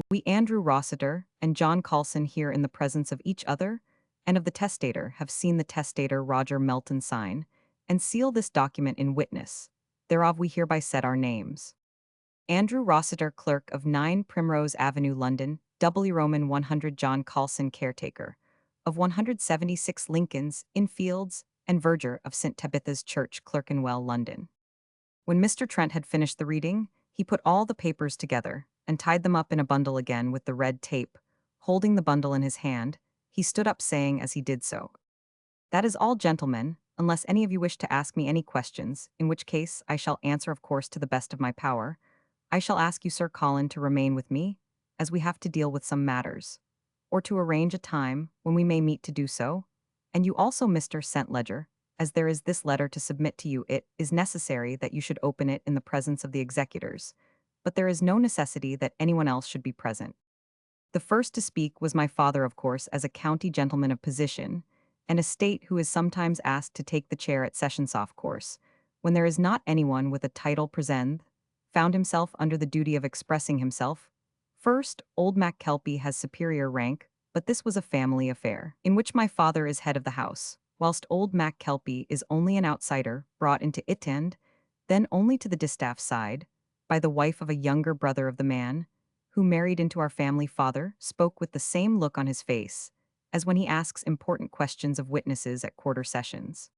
We Andrew Rossiter and John Coulson here in the presence of each other and of the testator have seen the testator Roger Melton sign and seal this document in witness, thereof we hereby set our names. Andrew Rossiter, clerk of 9 Primrose Avenue, London, W. Roman 100. John Coulson, caretaker of 176 Lincoln's Inn Fields, and verger of St. Tabitha's Church, Clerkenwell, London. When Mr. Trent had finished the reading, he put all the papers together and tied them up in a bundle again with the red tape. Holding the bundle in his hand, he stood up, saying as he did so, "That is all, gentlemen, unless any of you wish to ask me any questions, in which case I shall answer, of course, to the best of my power. I shall ask you, Sir Colin, to remain with me, as we have to deal with some matters, or to arrange a time when we may meet to do so, and you also, Mr. St. Ledger, as there is this letter to submit to you. It is necessary that you should open it in the presence of the executors, but there is no necessity that anyone else should be present." The first to speak was my father, of course, as a county gentleman of position, and estate, who is sometimes asked to take the chair at sessions off course, when there is not anyone with a title present, found himself under the duty of expressing himself. First, old MacKelpie has superior rank, but this was a family affair, in which my father is head of the house, whilst old MacKelpie is only an outsider, brought into it, and then only to the distaff side, by the wife of a younger brother of the man, who married into our family. Father spoke with the same look on his face, as when he asks important questions of witnesses at quarter sessions.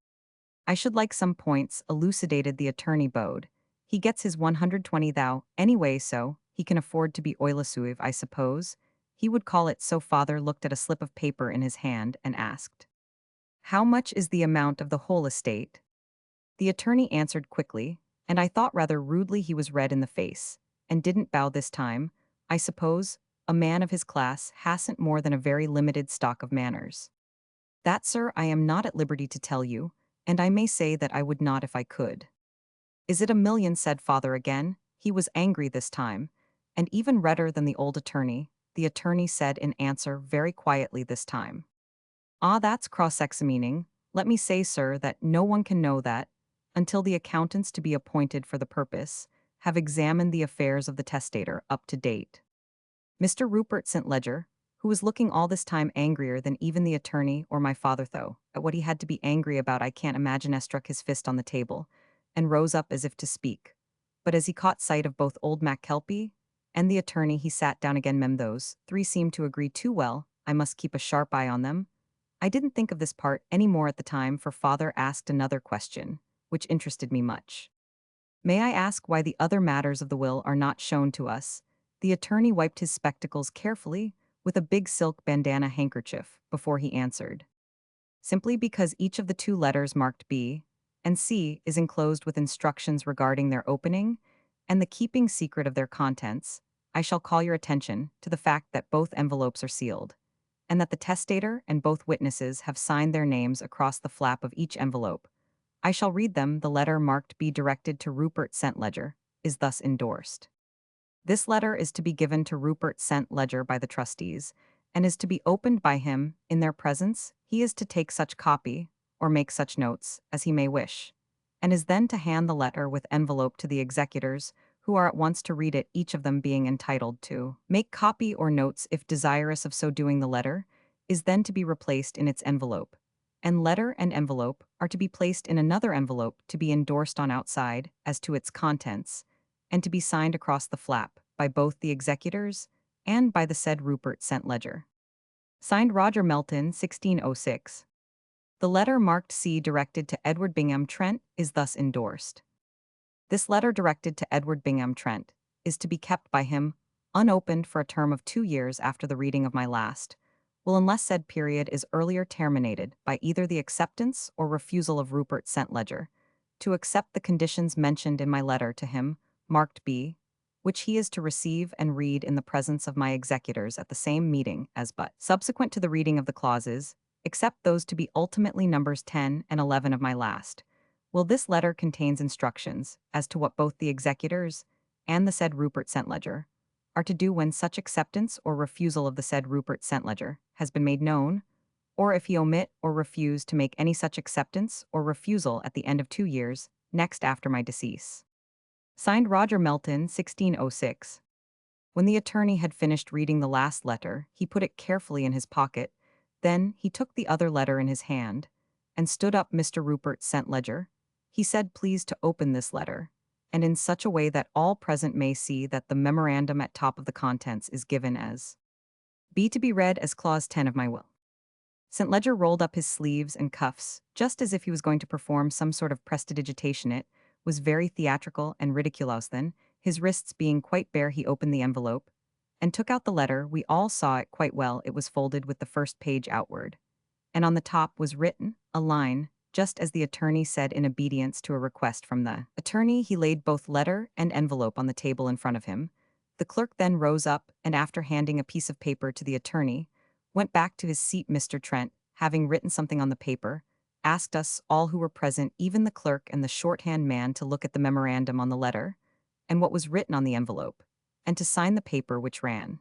"I should like some points elucidated," the attorney bowed. "He gets his 120 thou, anyway, so he can afford to be oilasuive, I suppose. He would call it so." Father looked at a slip of paper in his hand and asked, "How much is the amount of the whole estate?" The attorney answered quickly, and I thought rather rudely he was red in the face, and didn't bow this time. I suppose a man of his class hasn't more than a very limited stock of manners. That, sir, I am not at liberty to tell you, and I may say that I would not if I could. Is it a million? Said father again. He was angry this time, and even redder than the old attorney. The attorney said in answer very quietly this time. Ah, that's cross-examining. Let me say, sir, that no one can know that, until the accountants to be appointed for the purpose have examined the affairs of the testator up to date. Mr. Rupert St. Ledger, who was looking all this time angrier than even the attorney or my father, though, at what he had to be angry about I can't imagine, struck his fist on the table, and rose up as if to speak. But as he caught sight of both old MacKelpie and the attorney, he sat down again. Those three seemed to agree too well. I must keep a sharp eye on them. I didn't think of this part any more at the time, for father asked another question, which interested me much. May I ask why the other matters of the will are not shown to us? The attorney wiped his spectacles carefully with a big silk bandana handkerchief before he answered. Simply because each of the two letters marked B and C is enclosed with instructions regarding their opening and the keeping secret of their contents. I shall call your attention to the fact that both envelopes are sealed, and that the testator and both witnesses have signed their names across the flap of each envelope. I shall read them. The letter marked B, directed to Rupert St. Ledger, is thus endorsed. This letter is to be given to Rupert St. Ledger by the trustees, and is to be opened by him in their presence. He is to take such copy, or make such notes, as he may wish, and is then to hand the letter with envelope to the executors, who are at once to read it, each of them being entitled to make copy or notes if desirous of so doing. The letter is then to be replaced in its envelope, and letter and envelope are to be placed in another envelope to be endorsed on outside as to its contents, and to be signed across the flap by both the executors and by the said Rupert St. Ledger. Signed Roger Melton, 1606. The letter marked C, directed to Edward Bingham Trent, is thus endorsed. This letter, directed to Edward Bingham Trent, is to be kept by him unopened for a term of 2 years after the reading of my last will, unless said period is earlier terminated by either the acceptance or refusal of Rupert St. Ledger to accept the conditions mentioned in my letter to him, marked B, which he is to receive and read in the presence of my executors at the same meeting as but subsequent to the reading of the clauses, except those to be ultimately numbers 10 and 11 of my last. Will this letter contains instructions as to what both the executors and the said Rupert St. Ledger are to do when such acceptance or refusal of the said Rupert St. Ledger has been made known, or if he omit or refuse to make any such acceptance or refusal at the end of 2 years, next after my decease. Signed Roger Melton, 1606. When the attorney had finished reading the last letter, he put it carefully in his pocket. Then he took the other letter in his hand, and stood up. Mr. Rupert St. Ledger, he said, please to open this letter, and in such a way that all present may see that the memorandum at top of the contents is given as B, to be read as Clause 10 of my will. St. Ledger rolled up his sleeves and cuffs, just as if he was going to perform some sort of prestidigitation. It was very theatrical and ridiculous. Then, his wrists being quite bare, he opened the envelope and took out the letter. We all saw it quite well. It was folded with the first page outward, and on the top was written a line, just as the attorney said in obedience to a request from the attorney. He laid both letter and envelope on the table in front of him. The clerk then rose up, and after handing a piece of paper to the attorney, went back to his seat. Mr. Trent, having written something on the paper, asked us all who were present, even the clerk and the shorthand man, to look at the memorandum on the letter and what was written on the envelope, and to sign the paper, which ran: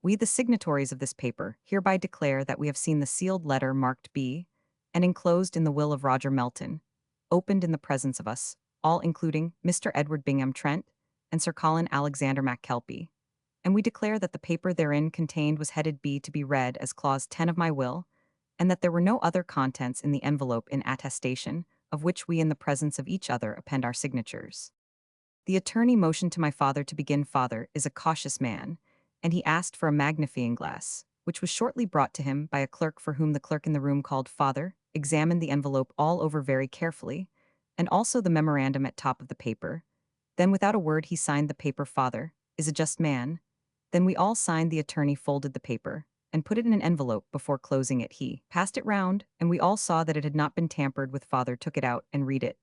we, the signatories of this paper, hereby declare that we have seen the sealed letter marked B and enclosed in the will of Roger Melton, opened in the presence of us, all including Mr. Edward Bingham Trent and Sir Colin Alexander MacKelpie, and we declare that the paper therein contained was headed B, to be read as Clause 10 of my will, and that there were no other contents in the envelope in attestation of which we in the presence of each other append our signatures. The attorney motioned to my father to begin. Father is a cautious man, and he asked for a magnifying glass, which was shortly brought to him by a clerk, for whom the clerk in the room called. Father examined the envelope all over very carefully, and also the memorandum at top of the paper. Then without a word he signed the paper. Father is a just man. Then we all signed. The attorney folded the paper and put it in an envelope. Before closing it, he passed it round, and we all saw that it had not been tampered with. Father took it out and read it,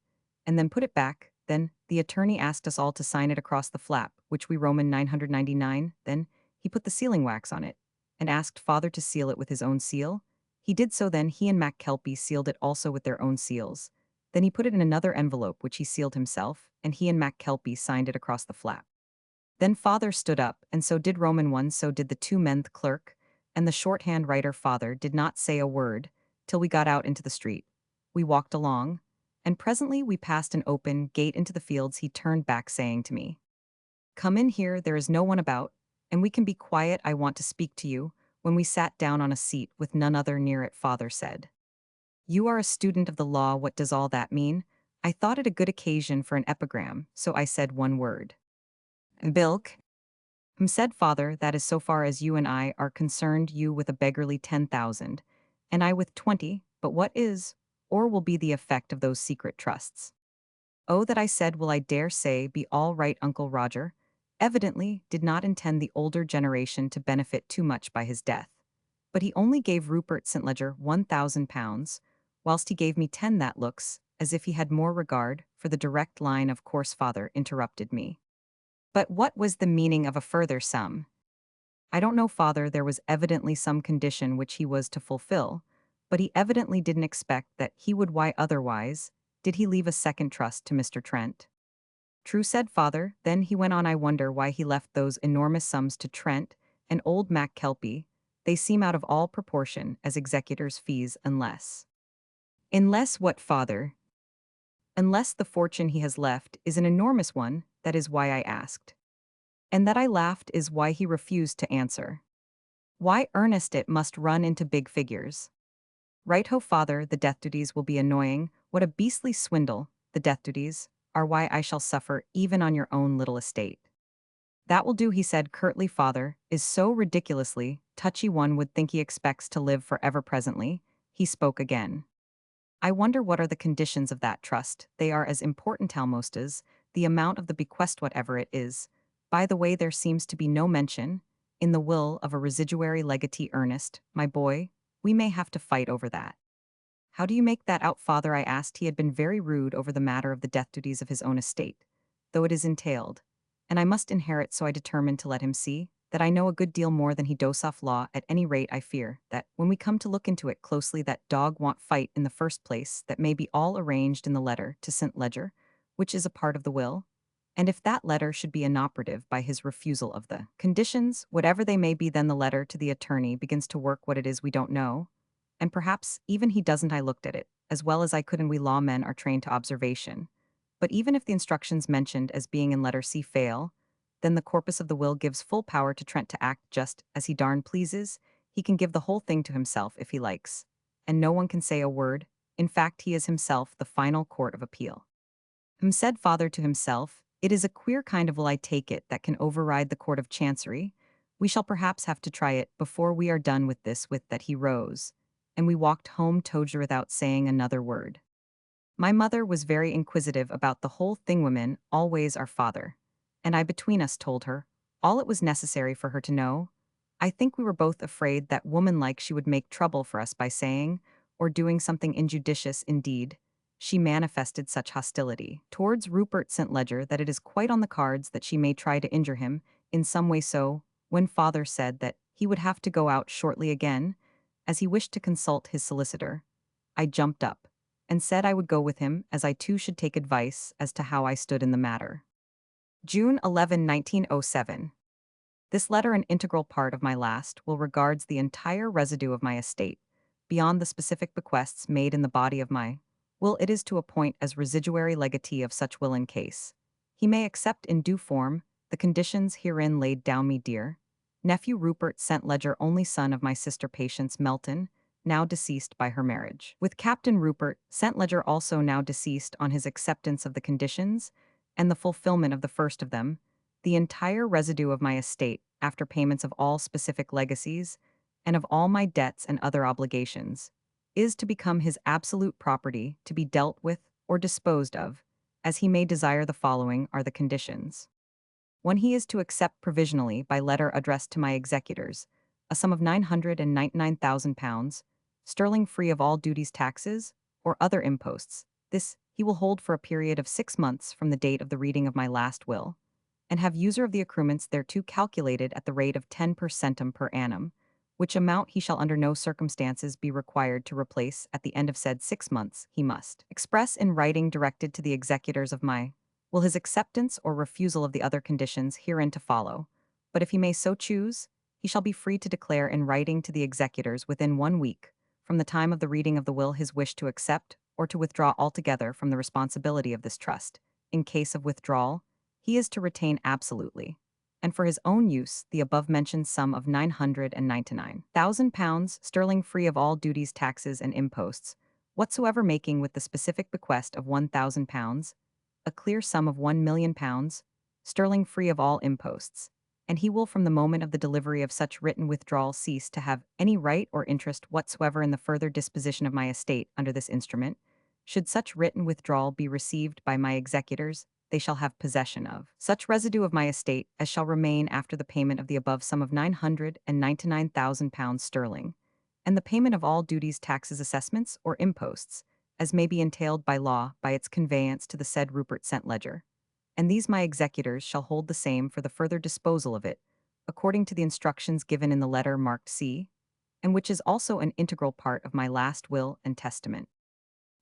and then put it back. Then the attorney asked us all to sign it across the flap, which we Roman 999. Then he put the sealing wax on it and asked father to seal it with his own seal. He did so. Then he and Mac Kelpie sealed it also with their own seals. Then he put it in another envelope which he sealed himself, and he and Mac Kelpie signed it across the flap. Then father stood up, and so did Roman 1, so did the two men, the clerk, and the shorthand writer. Father did not say a word till we got out into the street. We walked along, and presently we passed an open gate into the fields. He turned back, saying to me, "Come in here, there is no one about, and we can be quiet. I want to speak to you." When we sat down on a seat with none other near it, father said, "You are a student of the law. What does all that mean?" I thought it a good occasion for an epigram, so I said one word. "Bilk." Said father, "That is so far as you and I are concerned, you with a beggarly 10,000, and I with 20, but what is, or will be the effect of those secret trusts?" "Oh, that," I said, "will, I dare say, be all right." Uncle Roger evidently did not intend the older generation to benefit too much by his death, but he only gave Rupert St. Ledger £1,000, whilst he gave me 10. That looks as if he had more regard for the direct line. Of course, father interrupted me. But what was the meaning of a further sum? "I don't know, father. There was evidently some condition which he was to fulfill, but he evidently didn't expect that he would. Why otherwise did he leave a second trust to Mr. Trent?" "True," said father. Then he went on, "I wonder why he left those enormous sums to Trent and old Mac Kelpie. They seem out of all proportion as executors' fees, unless what, father?" "Unless the fortune he has left is an enormous one. That is why I asked." And that I laughed is why he refused to answer. "Why, Ernest, it must run into big figures." "Right ho, father, the death duties will be annoying. What a beastly swindle the death duties are. Why, I shall suffer even on your own little estate." "That will do," he said curtly. "Father is so ridiculously touchy, one would think he expects to live forever." Presently he spoke again. "I wonder what are the conditions of that trust. They are as important almost as the amount of the bequest, whatever it is. By the way, there seems to be no mention in the will of a residuary legatee. Ernest, my boy, we may have to fight over that." "How do you make that out, father?" I asked. He had been very rude over the matter of the death duties of his own estate, though it is entailed, and I must inherit, so I determined to let him see that I know a good deal more than he does off law. At any rate, I fear that, when we come to look into it closely, that dog won't fight in the first place. That may be all arranged in the letter to St. Ledger, which is a part of the will, and if that letter should be inoperative by his refusal of the conditions, whatever they may be, then the letter to the attorney begins to work. What it is we don't know, and perhaps even he doesn't. I looked at it as well as I could, and we lawmen are trained to observation. But even if the instructions mentioned as being in letter C fail, then the corpus of the will gives full power to Trent to act just as he darn pleases. He can give the whole thing to himself if he likes, and no one can say a word. In fact, he is himself the final court of appeal. Said father to himself, "It is a queer kind of will, I take it, that can override the court of chancery. We shall perhaps have to try it before we are done with this." With that he rose, and we walked home together without saying another word. My mother was very inquisitive about the whole thing. Women always are, father, and I between us told her all it was necessary for her to know. I think we were both afraid that, woman-like, she would make trouble for us by saying or doing something injudicious. Indeed, she manifested such hostility towards Rupert St. Ledger that it is quite on the cards that she may try to injure him in some way. So, when father said that he would have to go out shortly again, as he wished to consult his solicitor, I jumped up and said I would go with him, as I too should take advice as to how I stood in the matter. June 11, 1907. This letter, an integral part of my last, will regards the entire residue of my estate, beyond the specific bequests made in the body of my will. It is to appoint as residuary legatee of such will, in case he may accept in due form the conditions herein laid down, me dear nephew Rupert St. Ledger, only son of my sister Patience Melton, now deceased by her marriage with Captain Rupert St. Ledger, also now deceased, on his acceptance of the conditions and the fulfillment of the first of them, the entire residue of my estate, after payments of all specific legacies and of all my debts and other obligations, is to become his absolute property, to be dealt with or disposed of as he may desire. The following are the conditions. 1. He is to accept provisionally, by letter addressed to my executors, a sum of £999,000 sterling, free of all duties, taxes, or other imposts. This he will hold for a period of 6 months from the date of the reading of my last will, and have user of the accruements thereto calculated at the rate of 10% per annum, which amount he shall under no circumstances be required to replace at the end of said 6 months. He must express in writing directed to the executors of my will his acceptance or refusal of the other conditions herein to follow, but if he may so choose, he shall be free to declare in writing to the executors within 1 week from the time of the reading of the will his wish to accept or to withdraw altogether from the responsibility of this trust. In case of withdrawal, he is to retain absolutely, and for his own use, the above-mentioned sum of £999,000 sterling free of all duties, taxes, and imposts, whatsoever, making with the specific bequest of £1,000, a clear sum of £1,000,000 sterling free of all imposts, and he will from the moment of the delivery of such written withdrawal cease to have any right or interest whatsoever in the further disposition of my estate under this instrument. Should such written withdrawal be received by my executors, they shall have possession of such residue of my estate as shall remain after the payment of the above sum of £999,000 sterling, and the payment of all duties, taxes, assessments, or imposts, as may be entailed by law by its conveyance to the said Rupert Cent Ledger. And these my executors shall hold the same for the further disposal of it, according to the instructions given in the letter marked C, and which is also an integral part of my last will and testament.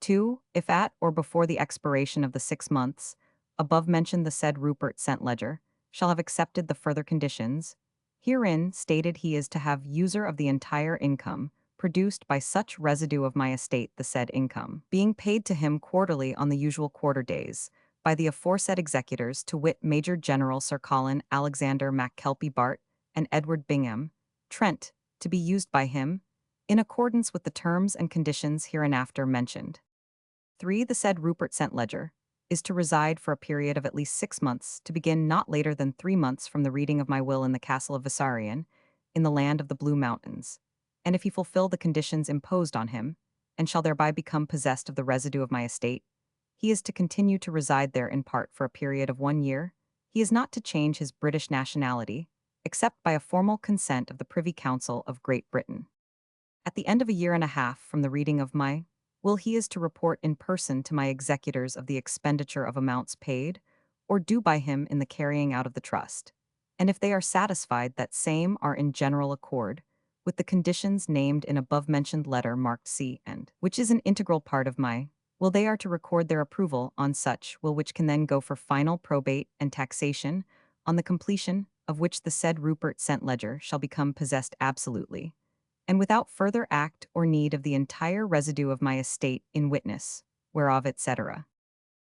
2. If at or before the expiration of the 6 months, above mentioned the said Rupert Cent Ledger, shall have accepted the further conditions, herein stated, he is to have user of the entire income produced by such residue of my estate, the said income being paid to him quarterly on the usual quarter days, by the aforesaid executors, to wit, Major General Sir Colin Alexander MacKelpie Bart and Edward Bingham, Trent, to be used by him, in accordance with the terms and conditions hereinafter mentioned. 3. The said Rupert Cent Ledger is to reside for a period of at least 6 months, to begin not later than 3 months from the reading of my will in the castle of Vissarion, in the land of the Blue Mountains, and if he fulfill the conditions imposed on him, and shall thereby become possessed of the residue of my estate, he is to continue to reside there in part for a period of 1 year. He is not to change his British nationality, except by a formal consent of the Privy Council of Great Britain. At the end of a year and a half from the reading of my will, he is to report in person to my executors of the expenditure of amounts paid or due by him in the carrying out of the trust, and if they are satisfied that same are in general accord with the conditions named in above-mentioned letter marked C, and which is an integral part of my will, they are to record their approval on such will, which can then go for final probate and taxation, on the completion of which the said Rupert Cent Ledger shall become possessed absolutely, and without further act or need of the entire residue of my estate, in witness whereof, etc.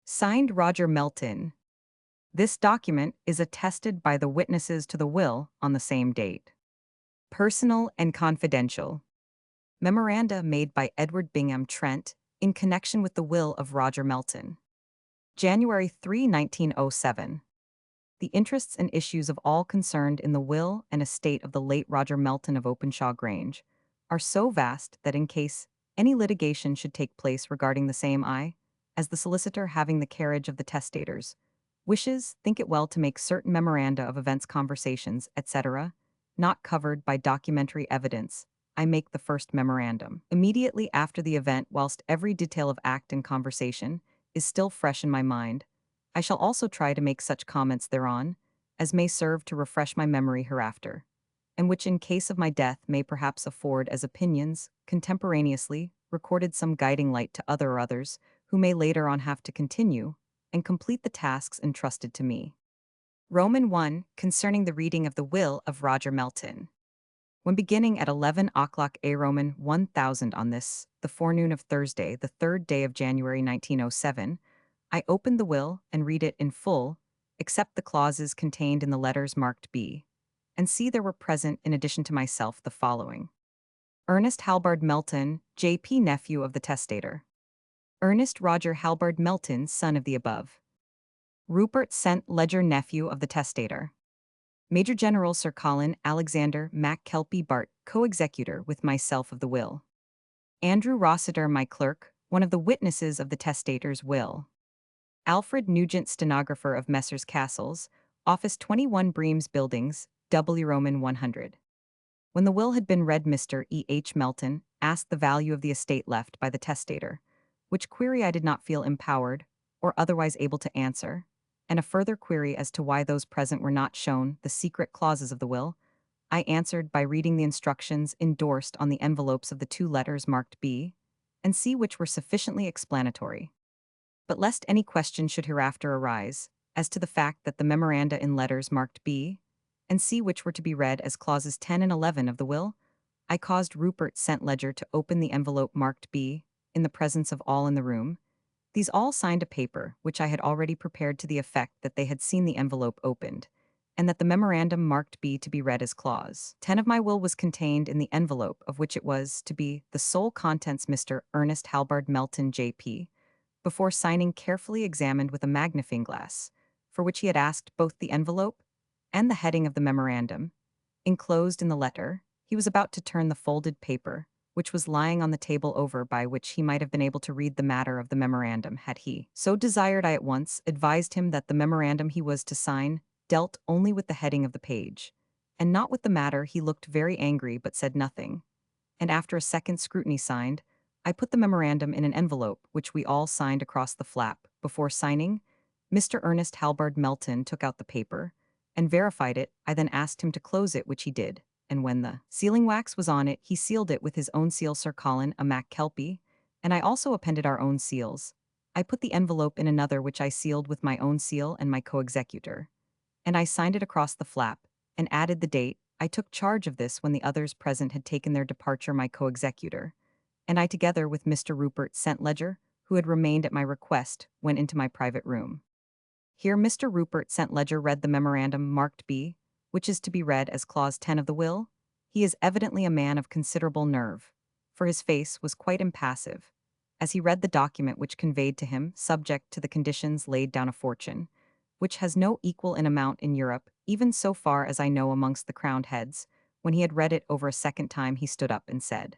Signed, Roger Melton. This document is attested by the witnesses to the will on the same date. Personal and confidential. Memoranda made by Edward Bingham Trent in connection with the will of Roger Melton. January 3, 1907. The interests and issues of all concerned in the will and estate of the late Roger Melton of Openshaw Grange are so vast that in case any litigation should take place regarding the same, I, as the solicitor having the carriage of the testators, think it well to make certain memoranda of events, conversations, etc., not covered by documentary evidence. I make the first memorandum immediately after the event, whilst every detail of act and conversation is still fresh in my mind. I shall also try to make such comments thereon as may serve to refresh my memory hereafter, and which in case of my death may perhaps afford as opinions contemporaneously recorded some guiding light to other or others who may later on have to continue and complete the tasks entrusted to me. Roman 1. Concerning the reading of the will of Roger Melton. When beginning at 11 o'clock a Roman 1000 on this, the forenoon of Thursday, the 3rd day of January 1907, I opened the will and read it in full, except the clauses contained in the letters marked B, and see there were present, in addition to myself, the following: Ernest Halbard Melton, J.P. nephew of the testator. Ernest Roger Halbard Melton, son of the above. Rupert Cent Ledger, nephew of the testator. Major General Sir Colin Alexander MacKelpie Bart, co-executor with myself of the will. Andrew Rossiter, my clerk, one of the witnesses of the testator's will. Alfred Nugent, stenographer of Messrs. Castles, Office 21, Bream's Buildings, W. Roman 100. When the will had been read, Mr. E. H. Melton asked the value of the estate left by the testator, which query I did not feel empowered or otherwise able to answer, and a further query as to why those present were not shown the secret clauses of the will, I answered by reading the instructions endorsed on the envelopes of the two letters marked B and C, which were sufficiently explanatory. But lest any question should hereafter arise as to the fact that the memoranda in letters marked B and C, which were to be read as clauses 10 and 11 of the will, I caused Rupert St. Ledger to open the envelope marked B in the presence of all in the room. These all signed a paper which I had already prepared to the effect that they had seen the envelope opened, and that the memorandum marked B to be read as clause 10 of my will was contained in the envelope of which it was to be the sole contents. Mr. Ernest Halbard Melton, J.P., before signing carefully examined with a magnifying glass, for which he had asked both the envelope and the heading of the memorandum. Enclosed in the letter, he was about to turn the folded paper, which was lying on the table over by which he might have been able to read the matter of the memorandum had he so desired. I at once advised him that the memorandum he was to sign dealt only with the heading of the page, and not with the matter. He looked very angry but said nothing, and after a second scrutiny signed, I put the memorandum in an envelope which we all signed across the flap. Before signing, Mr. Ernest Halbard Melton took out the paper and verified it. I then asked him to close it, which he did, and when the sealing wax was on it, he sealed it with his own seal, Sir Colin, a Mac Kelpie, and I also appended our own seals. I put the envelope in another which I sealed with my own seal and my co-executor, and I signed it across the flap, and added the date. I took charge of this when the others present had taken their departure. My co-executor and I, together with Mr. Rupert St. Ledger, who had remained at my request, went into my private room. Here Mr. Rupert St. Ledger read the memorandum marked B, which is to be read as clause 10 of the will. He is evidently a man of considerable nerve, for his face was quite impassive, as he read the document which conveyed to him, subject to the conditions laid down, a fortune, which has no equal in amount in Europe, even so far as I know amongst the crowned heads. When he had read it over a second time, he stood up and said,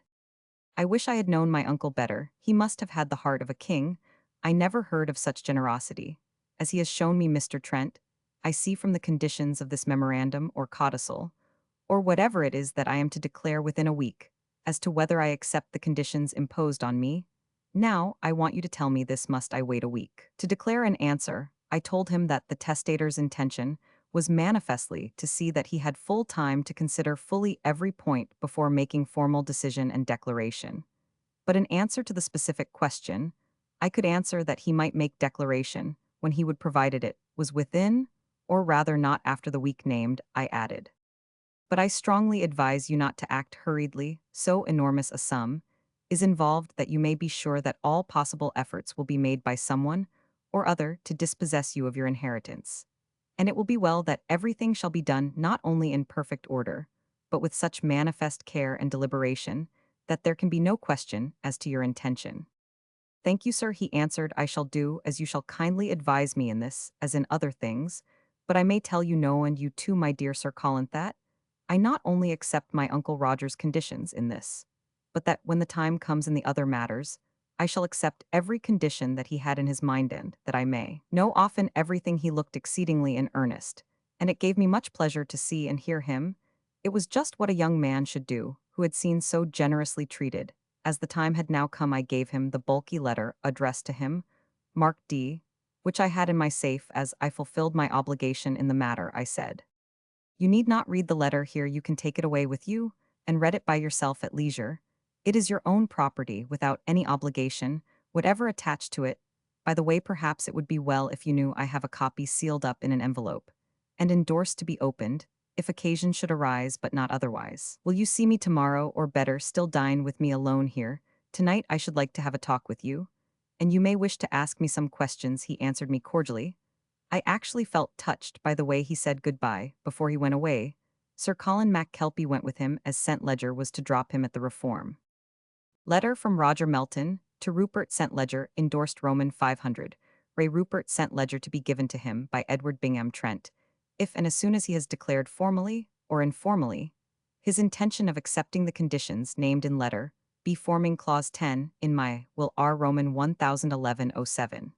I wish I had known my uncle better. He must have had the heart of a king. I never heard of such generosity as he has shown me. Mr. Trent, I see from the conditions of this memorandum or codicil, or whatever it is that I am to declare within a week, as to whether I accept the conditions imposed on me. Now, I want you to tell me this. Must I wait a week to declare an answer? I told him that the testator's intention was manifestly to see that he had full time to consider fully every point before making formal decision and declaration. But in answer to the specific question, I could answer that he might make declaration when he would provided it was within, or rather not after the week named. I added, but I strongly advise you not to act hurriedly. So enormous a sum is involved that you may be sure that all possible efforts will be made by someone or other to dispossess you of your inheritance. And it will be well that everything shall be done not only in perfect order, but with such manifest care and deliberation that there can be no question as to your intention. Thank you, sir, he answered. I shall do as you shall kindly advise me in this, as in other things, but I may tell you no, and you too, my dear Sir Colin, that I not only accept my Uncle Roger's conditions in this, but that when the time comes in the other matters, I shall accept every condition that he had in his mind, and that I may know often everything. He looked exceedingly in earnest, and it gave me much pleasure to see and hear him. It was just what a young man should do, who had seen so generously treated. As the time had now come, I gave him the bulky letter addressed to him, marked D, which I had in my safe. As I fulfilled my obligation in the matter, I said, you need not read the letter here. You can take it away with you, and read it by yourself at leisure. It is your own property, without any obligation, whatever attached to it. By the way, perhaps it would be well if you knew I have a copy sealed up in an envelope, and endorsed to be opened, if occasion should arise, but not otherwise. Will you see me tomorrow, or better still dine with me alone here? Tonight I should like to have a talk with you, and you may wish to ask me some questions. He answered me cordially. I actually felt touched by the way he said goodbye before he went away. Sir Colin MacKelpie went with him, as St. Ledger was to drop him at the Reform. Letter from Roger Melton to Rupert St. Ledger, endorsed Roman 500. Ray Rupert St. Ledger, to be given to him by Edward Bingham Trent, if and as soon as he has declared formally or informally his intention of accepting the conditions named in letter B forming clause 10 in my will R Roman 1011-07.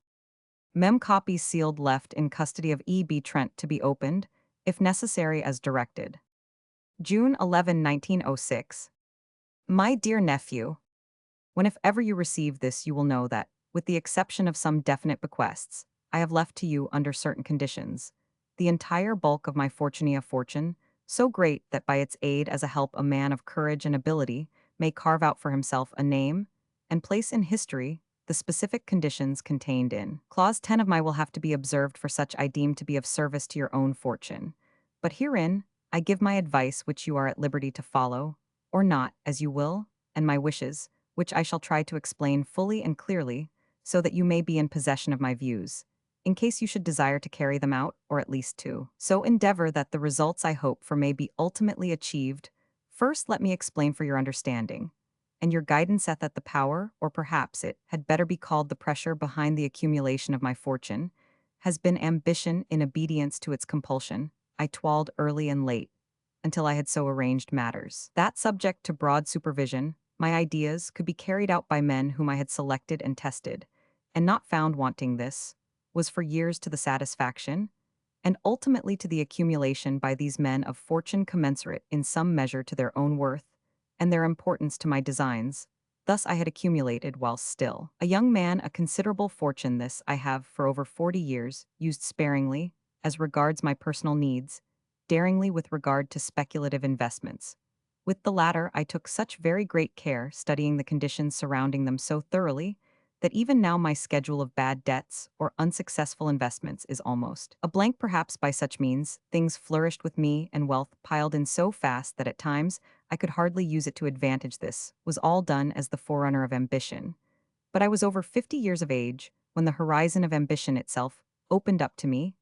Mem copies sealed left in custody of E. B. Trent to be opened, if necessary, as directed. June 11, 1906. My dear nephew, when if ever you receive this, you will know that, With the exception of some definite bequests, I have left to you under certain conditions. The entire bulk of my fortunia fortune, so great that by its aid as a help a man of courage and ability may carve out for himself a name and place in history the specific conditions contained in Clause 10 of my will have to be observed for such I deem to be of service to your own fortune. But herein I give my advice which you are at liberty to follow, or not, as you will, and my wishes, which I shall try to explain fully and clearly, so that you may be in possession of my views, in case you should desire to carry them out, or at least to so endeavor that the results I hope for may be ultimately achieved. First let me explain for your understanding, and your guidance at that the power, or perhaps it had better be called the pressure behind the accumulation of my fortune, has been ambition in obedience to its compulsion. I toiled early and late, until I had so arranged matters that, subject to broad supervision, my ideas could be carried out by men whom I had selected and tested, and not found wanting this, was for years to the satisfaction, and ultimately to the accumulation by these men of fortune commensurate in some measure to their own worth, and their importance to my designs. Thus I had accumulated, while still a young man, a considerable fortune. This I have, for over 40 years, used sparingly, as regards my personal needs, daringly with regard to speculative investments. With the latter, I took such very great care, studying the conditions surrounding them so thoroughly, that even now my schedule of bad debts or unsuccessful investments is almost a blank. Perhaps by such means, things flourished with me, and wealth piled in so fast that at times I could hardly use it to advantage. This was all done as the forerunner of ambition. But I was over 50 years of age when the horizon of ambition itself opened up to me.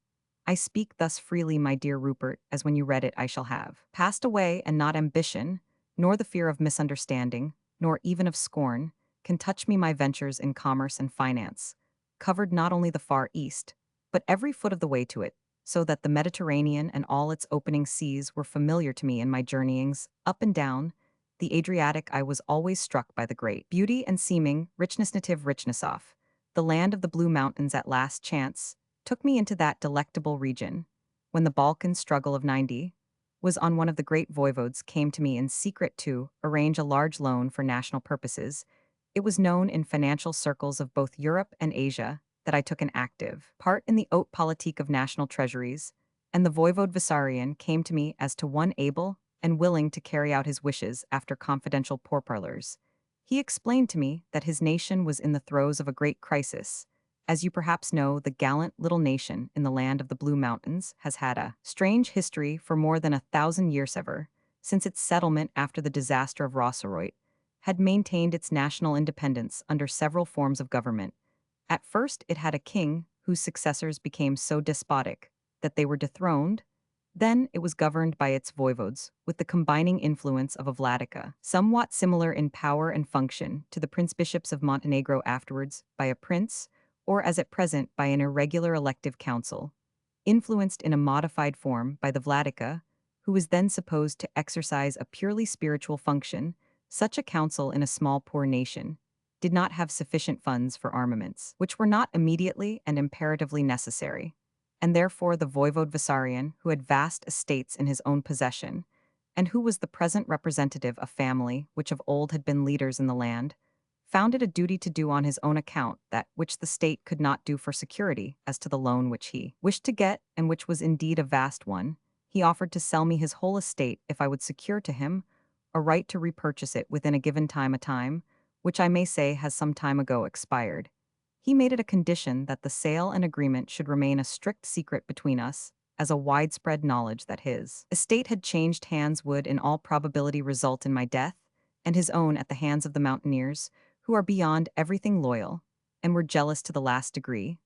I speak thus freely, my dear Rupert, as when you read it I shall have passed away, and not ambition, nor the fear of misunderstanding, nor even of scorn, can touch me. My ventures in commerce and finance covered not only the far east, but every foot of the way to it, so that the Mediterranean and all its opening seas were familiar to me in my journeyings up and down the Adriatic. I was always struck by the great beauty and seeming richness native richness of the land of the Blue Mountains. At last chance took me into that delectable region, when the Balkan struggle of '90 was on. One of the great voivodes came to me in secret to arrange a large loan for national purposes. It was known in financial circles of both Europe and Asia that I took an active part in the haute politique of national treasuries, and the voivode Vissarion came to me as to one able and willing to carry out his wishes after confidential pourparlers. He explained to me that his nation was in the throes of a great crisis. As you perhaps know, the gallant little nation in the land of the Blue Mountains has had a strange history for more than 1,000 years ever, since its settlement after the disaster of Rosseroit, had maintained its national independence under several forms of government. At first it had a king whose successors became so despotic that they were dethroned. Then it was governed by its voivodes, with the combining influence of a Vladica, somewhat similar in power and function to the prince-bishops of Montenegro, afterwards by a prince, or as at present by an irregular elective council, influenced in a modified form by the Vladica, who was then supposed to exercise a purely spiritual function. Such a council in a small poor nation did not have sufficient funds for armaments, which were not immediately and imperatively necessary, and therefore the voivode Vissarion, who had vast estates in his own possession, and who was the present representative of family which of old had been leaders in the land, found it a duty to do on his own account that which the state could not do for security. As to the loan which he wished to get, and which was indeed a vast one, he offered to sell me his whole estate if I would secure to him a right to repurchase it within a given time, a time which I may say has some time ago expired. He made it a condition that the sale and agreement should remain a strict secret between us, as a widespread knowledge that his estate had changed hands would in all probability result in my death, and his own at the hands of the mountaineers, who are beyond everything loyal, and were jealous to the last degree.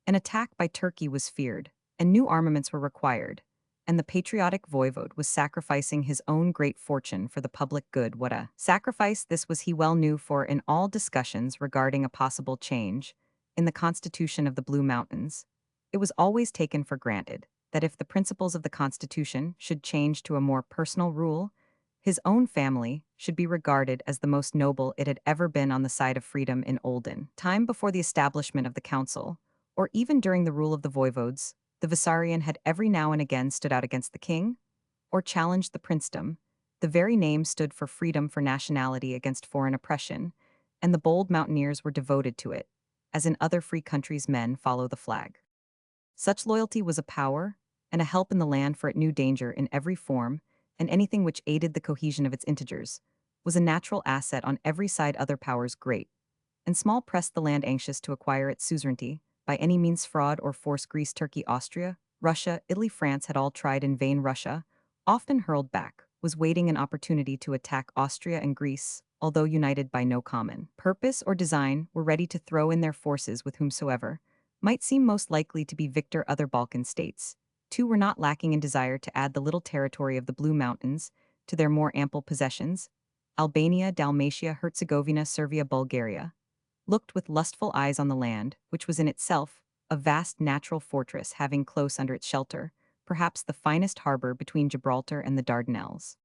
An attack by Turkey was feared, and new armaments were required, and the patriotic voivode was sacrificing his own great fortune for the public good. What a sacrifice this was he well knew, for in all discussions regarding a possible change in the constitution of the Blue Mountains, it was always taken for granted that if the principles of the constitution should change to a more personal rule, his own family should be regarded as the most noble it had ever been on the side of freedom in olden time. Before the establishment of the council, or even during the rule of the voivodes, the Vissarion had every now and again stood out against the king, or challenged the princedom. The very name stood for freedom, for nationality against foreign oppression, and the bold mountaineers were devoted to it, as in other free countries men follow the flag. Such loyalty was a power and a help in the land, for it knew danger in every form, and anything which aided the cohesion of its integers was a natural asset on every side. Other powers, great and small, pressed the land, anxious to acquire its suzerainty by any means, fraud or force. Greece, Turkey, Austria, Russia, Italy, France had all tried in vain. Russia, often hurled back, was waiting an opportunity to attack Austria, and Greece, although united by no common purpose or design, were ready to throw in their forces with whomsoever might seem most likely to be victor. Other Balkan states, too, were not lacking in desire to add the little territory of the Blue Mountains to their more ample possessions. Albania, Dalmatia, Herzegovina, Servia, Bulgaria looked with lustful eyes on the land, which was in itself a vast natural fortress, having close under its shelter perhaps the finest harbor between Gibraltar and the Dardanelles.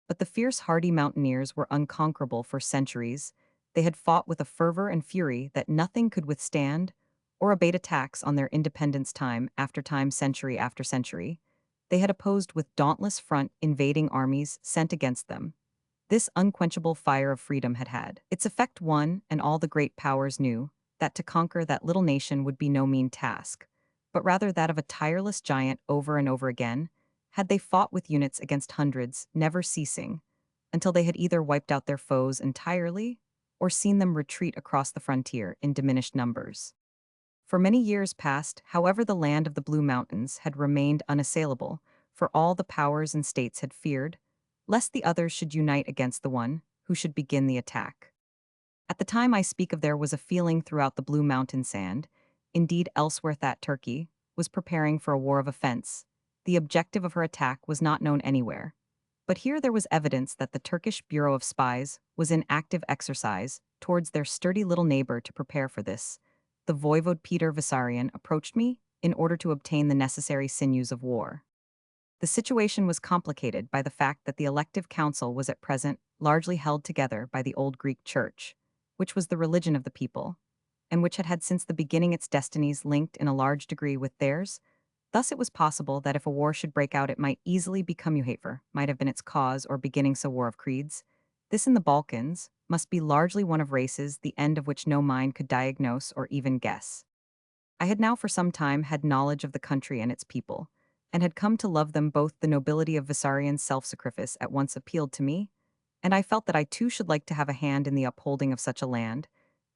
But the fierce, hardy mountaineers were unconquerable for centuries. They had fought with a fervor and fury that nothing could withstand or abate attacks on their independence. Time after time, century after century, they had opposed with dauntless front invading armies sent against them. This unquenchable fire of freedom had had its effect. One and all the great powers knew that to conquer that little nation would be no mean task, but rather that of a tireless giant. Over and over again had they fought with units against hundreds, never ceasing, until they had either wiped out their foes entirely or seen them retreat across the frontier in diminished numbers. For many years past, however, the land of the Blue Mountains had remained unassailable, for all the powers and states had feared lest the others should unite against the one who should begin the attack. At the time I speak of, there was a feeling throughout the Blue Mountain sand, indeed elsewhere, that Turkey was preparing for a war of offense. The objective of her attack was not known anywhere, but here there was evidence that the Turkish Bureau of Spies was in active exercise towards their sturdy little neighbor. To prepare for this, the voivode Peter Vissarion approached me in order to obtain the necessary sinews of war. The situation was complicated by the fact that the elective council was at present largely held together by the old Greek Church, which was the religion of the people, and which had had since the beginning its destinies linked in a large degree with theirs. Thus it was possible that if a war should break out, it might easily become Uhafer, might have been its cause or beginning. So war of creeds, this in the Balkans, must be largely one of races, the end of which no mind could diagnose or even guess. I had now for some time had knowledge of the country and its people, and had come to love them both. The nobility of Vissarion's self-sacrifice at once appealed to me, and I felt that I too should like to have a hand in the upholding of such a land,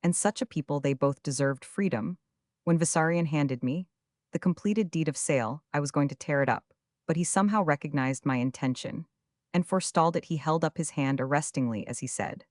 and such a people. They both deserved freedom. When Vissarion handed me the completed deed of sale, I was going to tear it up, but he somehow recognized my intention, and forestalled it. He held up his hand arrestingly as he said,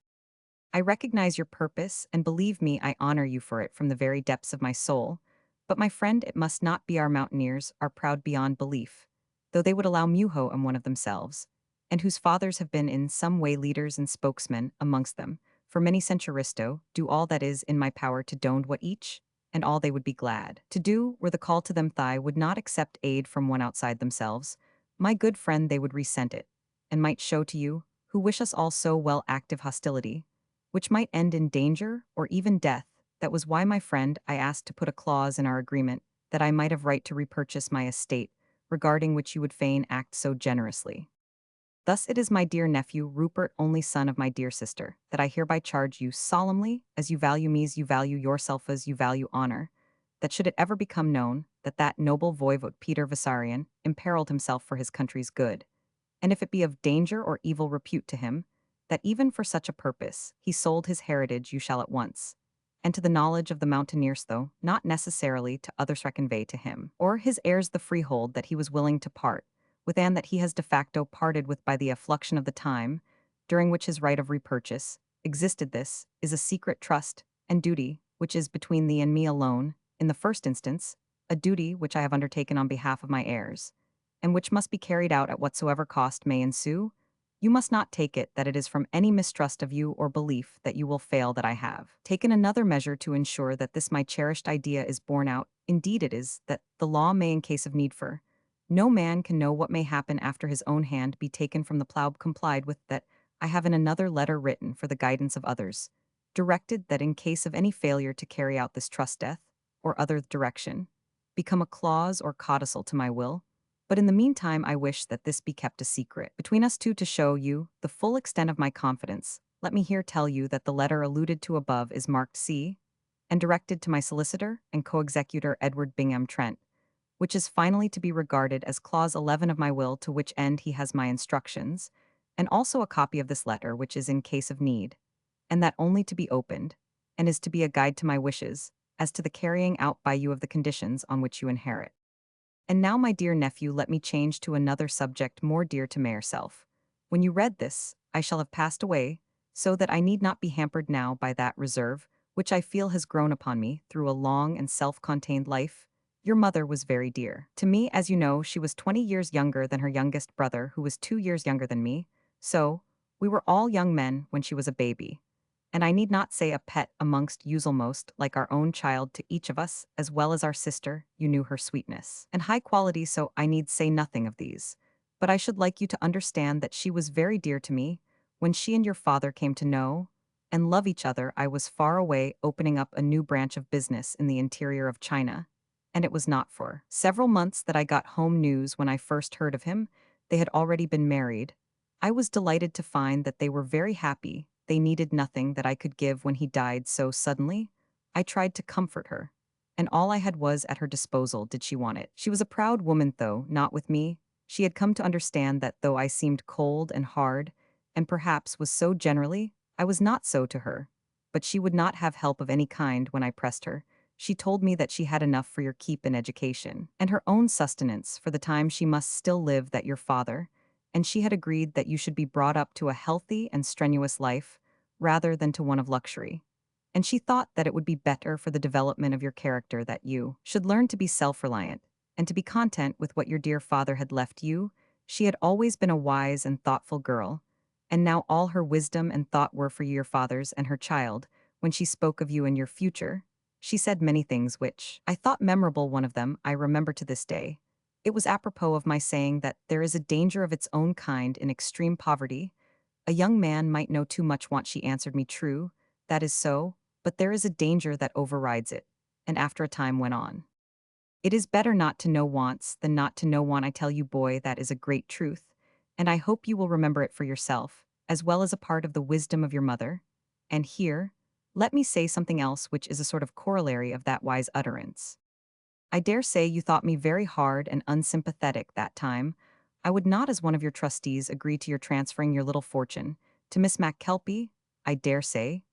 "I recognize your purpose, and believe me, I honor you for it from the very depths of my soul. But my friend, it must not be. Our mountaineers are proud beyond belief, though they would allow Muho and one of themselves, and whose fathers have been in some way leaders and spokesmen amongst them, for many centuristo, do all that is in my power to doned what each, and all they would be glad to do, were the call to them. Thigh would not accept aid from one outside themselves. My good friend, they would resent it, and might show to you, who wish us all so well, active hostility, which might end in danger or even death. That was why, my friend, I asked to put a clause in our agreement that I might have right to repurchase my estate, regarding which you would fain act so generously. Thus it is, my dear nephew Rupert, only son of my dear sister, that I hereby charge you solemnly, as you value me, as you value yourself, as you value honor, that should it ever become known that that noble voivode Peter Vissarion imperiled himself for his country's good, and if it be of danger or evil repute to him, that even for such a purpose he sold his heritage, you shall at once, and to the knowledge of the mountaineers, though not necessarily to others, reconvey to him or his heirs the freehold that he was willing to part with, and that he has de facto parted with by the affluction of the time during which his right of repurchase existed. This is a secret trust and duty which is between thee and me alone, in the first instance, a duty which I have undertaken on behalf of my heirs, and which must be carried out at whatsoever cost may ensue. You must not take it that it is from any mistrust of you or belief that you will fail, that I have taken another measure to ensure that this my cherished idea is borne out. Indeed it is, that the law may, in case of need, for no man can know what may happen after his own hand be taken from the plough, complied with, that I have in another letter written for the guidance of others, directed that in case of any failure to carry out this trust, death, or other direction, become a clause or codicil to my will. But in the meantime I wish that this be kept a secret between us two. To show you the full extent of my confidence, let me here tell you that the letter alluded to above is marked C, and directed to my solicitor and co-executor Edward Bingham Trent, which is finally to be regarded as Clause 11 of my will, to which end he has my instructions, and also a copy of this letter, which is in case of need, and that only to be opened, and is to be a guide to my wishes, as to the carrying out by you of the conditions on which you inherit. And now, my dear nephew, let me change to another subject more dear to myself. When you read this, I shall have passed away, so that I need not be hampered now by that reserve, which I feel has grown upon me through a long and self-contained life. Your mother was very dear to me. As you know, she was 20 years younger than her youngest brother, who was 2 years younger than me, so we were all young men when she was a baby. And I need not say a pet amongst yous, almost like our own child to each of us, as well as our sister. You knew her sweetness and high quality, so I need say nothing of these. But I should like you to understand that she was very dear to me. When she and your father came to know and love each other, I was far away opening up a new branch of business in the interior of China, and it was not for several months that I got home news. When I first heard of him, they had already been married. I was delighted to find that they were very happy. They needed nothing that I could give when he died so suddenly. I tried to comfort her, and all I had was at her disposal did she want it. She was a proud woman, though not with me. She had come to understand that though I seemed cold and hard, and perhaps was so generally, I was not so to her. But she would not have help of any kind when I pressed her. She told me that she had enough for your keep and education, and her own sustenance for the time she must still live, that your father, and she had agreed that you should be brought up to a healthy and strenuous life, rather than to one of luxury. And she thought that it would be better for the development of your character that you should learn to be self-reliant, and to be content with what your dear father had left you. She had always been a wise and thoughtful girl, and now all her wisdom and thought were for your father's and her child. When she spoke of you and your future, she said many things which I thought memorable. One of them I remember to this day. It was apropos of my saying that there is a danger of its own kind in extreme poverty. A young man might know too much want. She answered me, true, that is so, but there is a danger that overrides it, and after a time went on. It is better not to know wants than not to know want. I tell you, boy, that is a great truth, and I hope you will remember it for yourself, as well as a part of the wisdom of your mother. And here, let me say something else which is a sort of corollary of that wise utterance. I dare say you thought me very hard and unsympathetic that time. I would not, as one of your trustees, agree to your transferring your little fortune to Miss MacKelpie. I dare say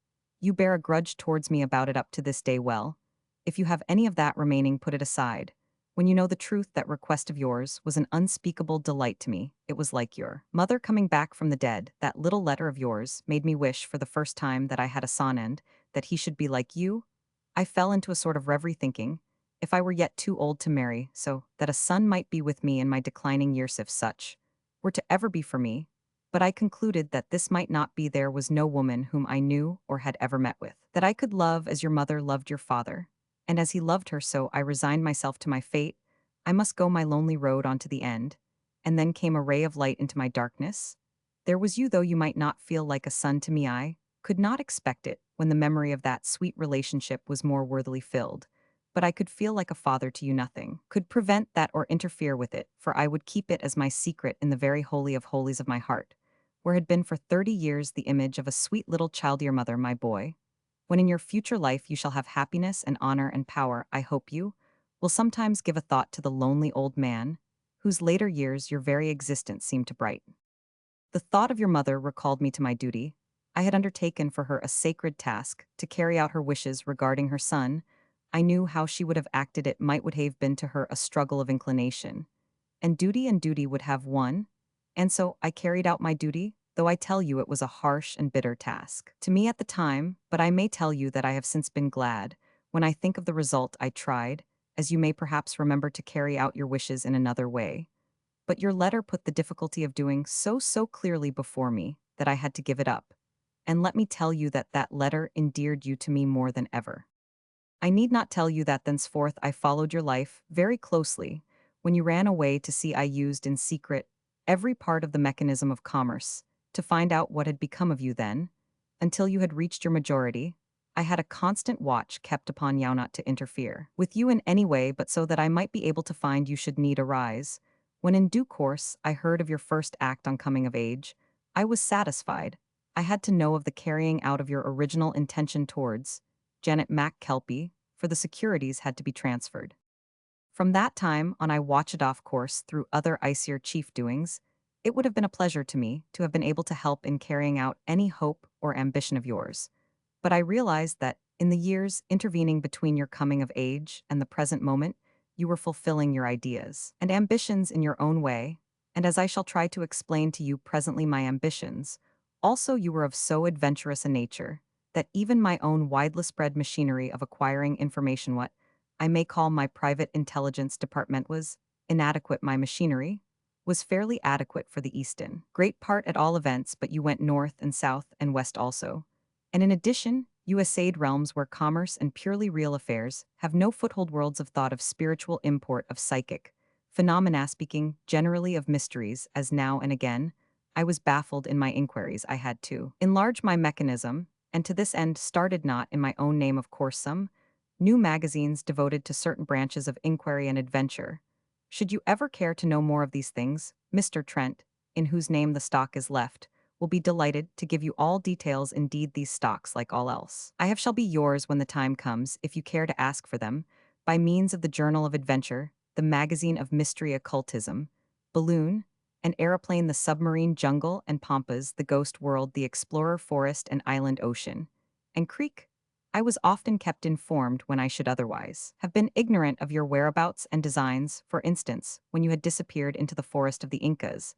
you bear a grudge towards me about it up to this day. Well, if you have any of that remaining, put it aside. When you know the truth, that request of yours was an unspeakable delight to me. It was like your mother coming back from the dead. That little letter of yours made me wish for the first time that I had a son, and that he should be like you. I fell into a sort of reverie, thinking, if I were yet too old to marry, so that a son might be with me in my declining years, if such were to ever be for me. But I concluded that this might not be. There was no woman whom I knew or had ever met with that I could love as your mother loved your father, and as he loved her, so I resigned myself to my fate. I must go my lonely road on to the end. And then came a ray of light into my darkness. There was you, though you might not feel like a son to me. I could not expect it, when the memory of that sweet relationship was more worthily filled. But I could feel like a father to you. Nothing could prevent that or interfere with it, for I would keep it as my secret in the very holy of holies of my heart, where had been for 30 years the image of a sweet little child. Your mother, my boy. When in your future life you shall have happiness and honor and power, I hope you will sometimes give a thought to the lonely old man, whose later years your very existence seemed to brighten. The thought of your mother recalled me to my duty. I had undertaken for her a sacred task, to carry out her wishes regarding her son. I knew how she would have acted. It might would have been to her a struggle of inclination, and duty would have won. And so I carried out my duty, though I tell you it was a harsh and bitter task to me at the time. But I may tell you that I have since been glad, when I think of the result. I tried, as you may perhaps remember, to carry out your wishes in another way. But your letter put the difficulty of doing so clearly before me that I had to give it up. And let me tell you that that letter endeared you to me more than ever. I need not tell you that thenceforth I followed your life very closely. When you ran away to sea, I used in secret every part of the mechanism of commerce to find out what had become of you then. Until you had reached your majority, I had a constant watch kept upon you, not to interfere with you in any way, but so that I might be able to find you should need arise. When in due course I heard of your first act on coming of age, I was satisfied. I had to know of the carrying out of your original intention towards Janet McKelpie, for the securities had to be transferred. From that time on, I watched off course through other icier chief doings. It would have been a pleasure to me to have been able to help in carrying out any hope or ambition of yours. But I realized that, in the years intervening between your coming of age and the present moment, you were fulfilling your ideas and ambitions in your own way, and as I shall try to explain to you presently my ambitions, also you were of so adventurous a nature that even my own widely spread machinery of acquiring information, what I may call my private intelligence department, was inadequate. My machinery was fairly adequate for the Easton great part at all events, but you went north and south and west also. And in addition, you essayed realms where commerce and purely real affairs have no foothold, worlds of thought, of spiritual import, of psychic phenomena, speaking generally of mysteries, as now and again I was baffled in my inquiries. I had to enlarge my mechanism, and to this end started, not in my own name of course, some new magazines devoted to certain branches of inquiry and adventure. Should you ever care to know more of these things, Mr. Trent, in whose name the stock is left, will be delighted to give you all details. Indeed, these stocks, like all else I have, shall be yours when the time comes, if you care to ask for them, by means of the Journal of Adventure, the Magazine of Mystery Occultism, Balloon, an Aeroplane, the Submarine Jungle and Pampas, the Ghost World, the Explorer Forest and Island Ocean, and Creek. I was often kept informed when I should otherwise have been ignorant of your whereabouts and designs. For instance, when you had disappeared into the forest of the Incas,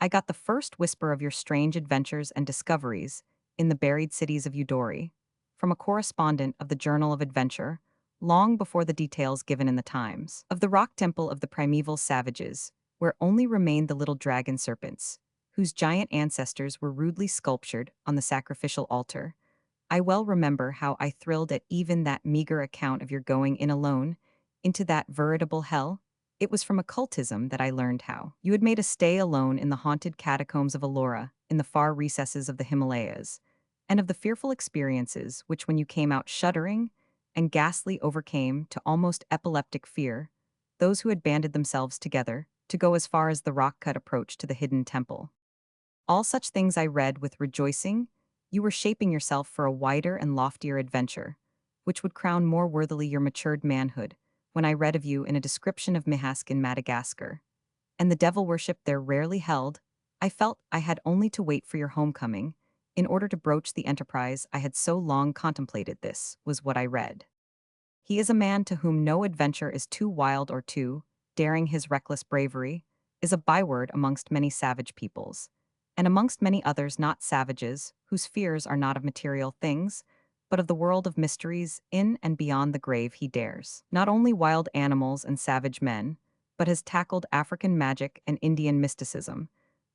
I got the first whisper of your strange adventures and discoveries in the buried cities of Udori, from a correspondent of the Journal of Adventure, long before the details given in the Times, of the rock temple of the primeval savages, where only remained the little dragon serpents, whose giant ancestors were rudely sculptured on the sacrificial altar. I well remember how I thrilled at even that meager account of your going in alone into that veritable hell. It was from occultism that I learned how you had made a stay alone in the haunted catacombs of Ellora, in the far recesses of the Himalayas, and of the fearful experiences which, when you came out shuddering and ghastly, overcame to almost epileptic fear those who had banded themselves together to go as far as the rock-cut approach to the hidden temple. All such things I read with rejoicing. You were shaping yourself for a wider and loftier adventure, which would crown more worthily your matured manhood, when I read of you in a description of Mihask in Madagascar, and the devil worship there rarely held. I felt I had only to wait for your homecoming in order to broach the enterprise I had so long contemplated. This was what I read. He is a man to whom no adventure is too wild or too daring. His reckless bravery is a byword amongst many savage peoples, and amongst many others not savages, whose fears are not of material things, but of the world of mysteries in and beyond the grave. He dares not only wild animals and savage men, but has tackled African magic and Indian mysticism.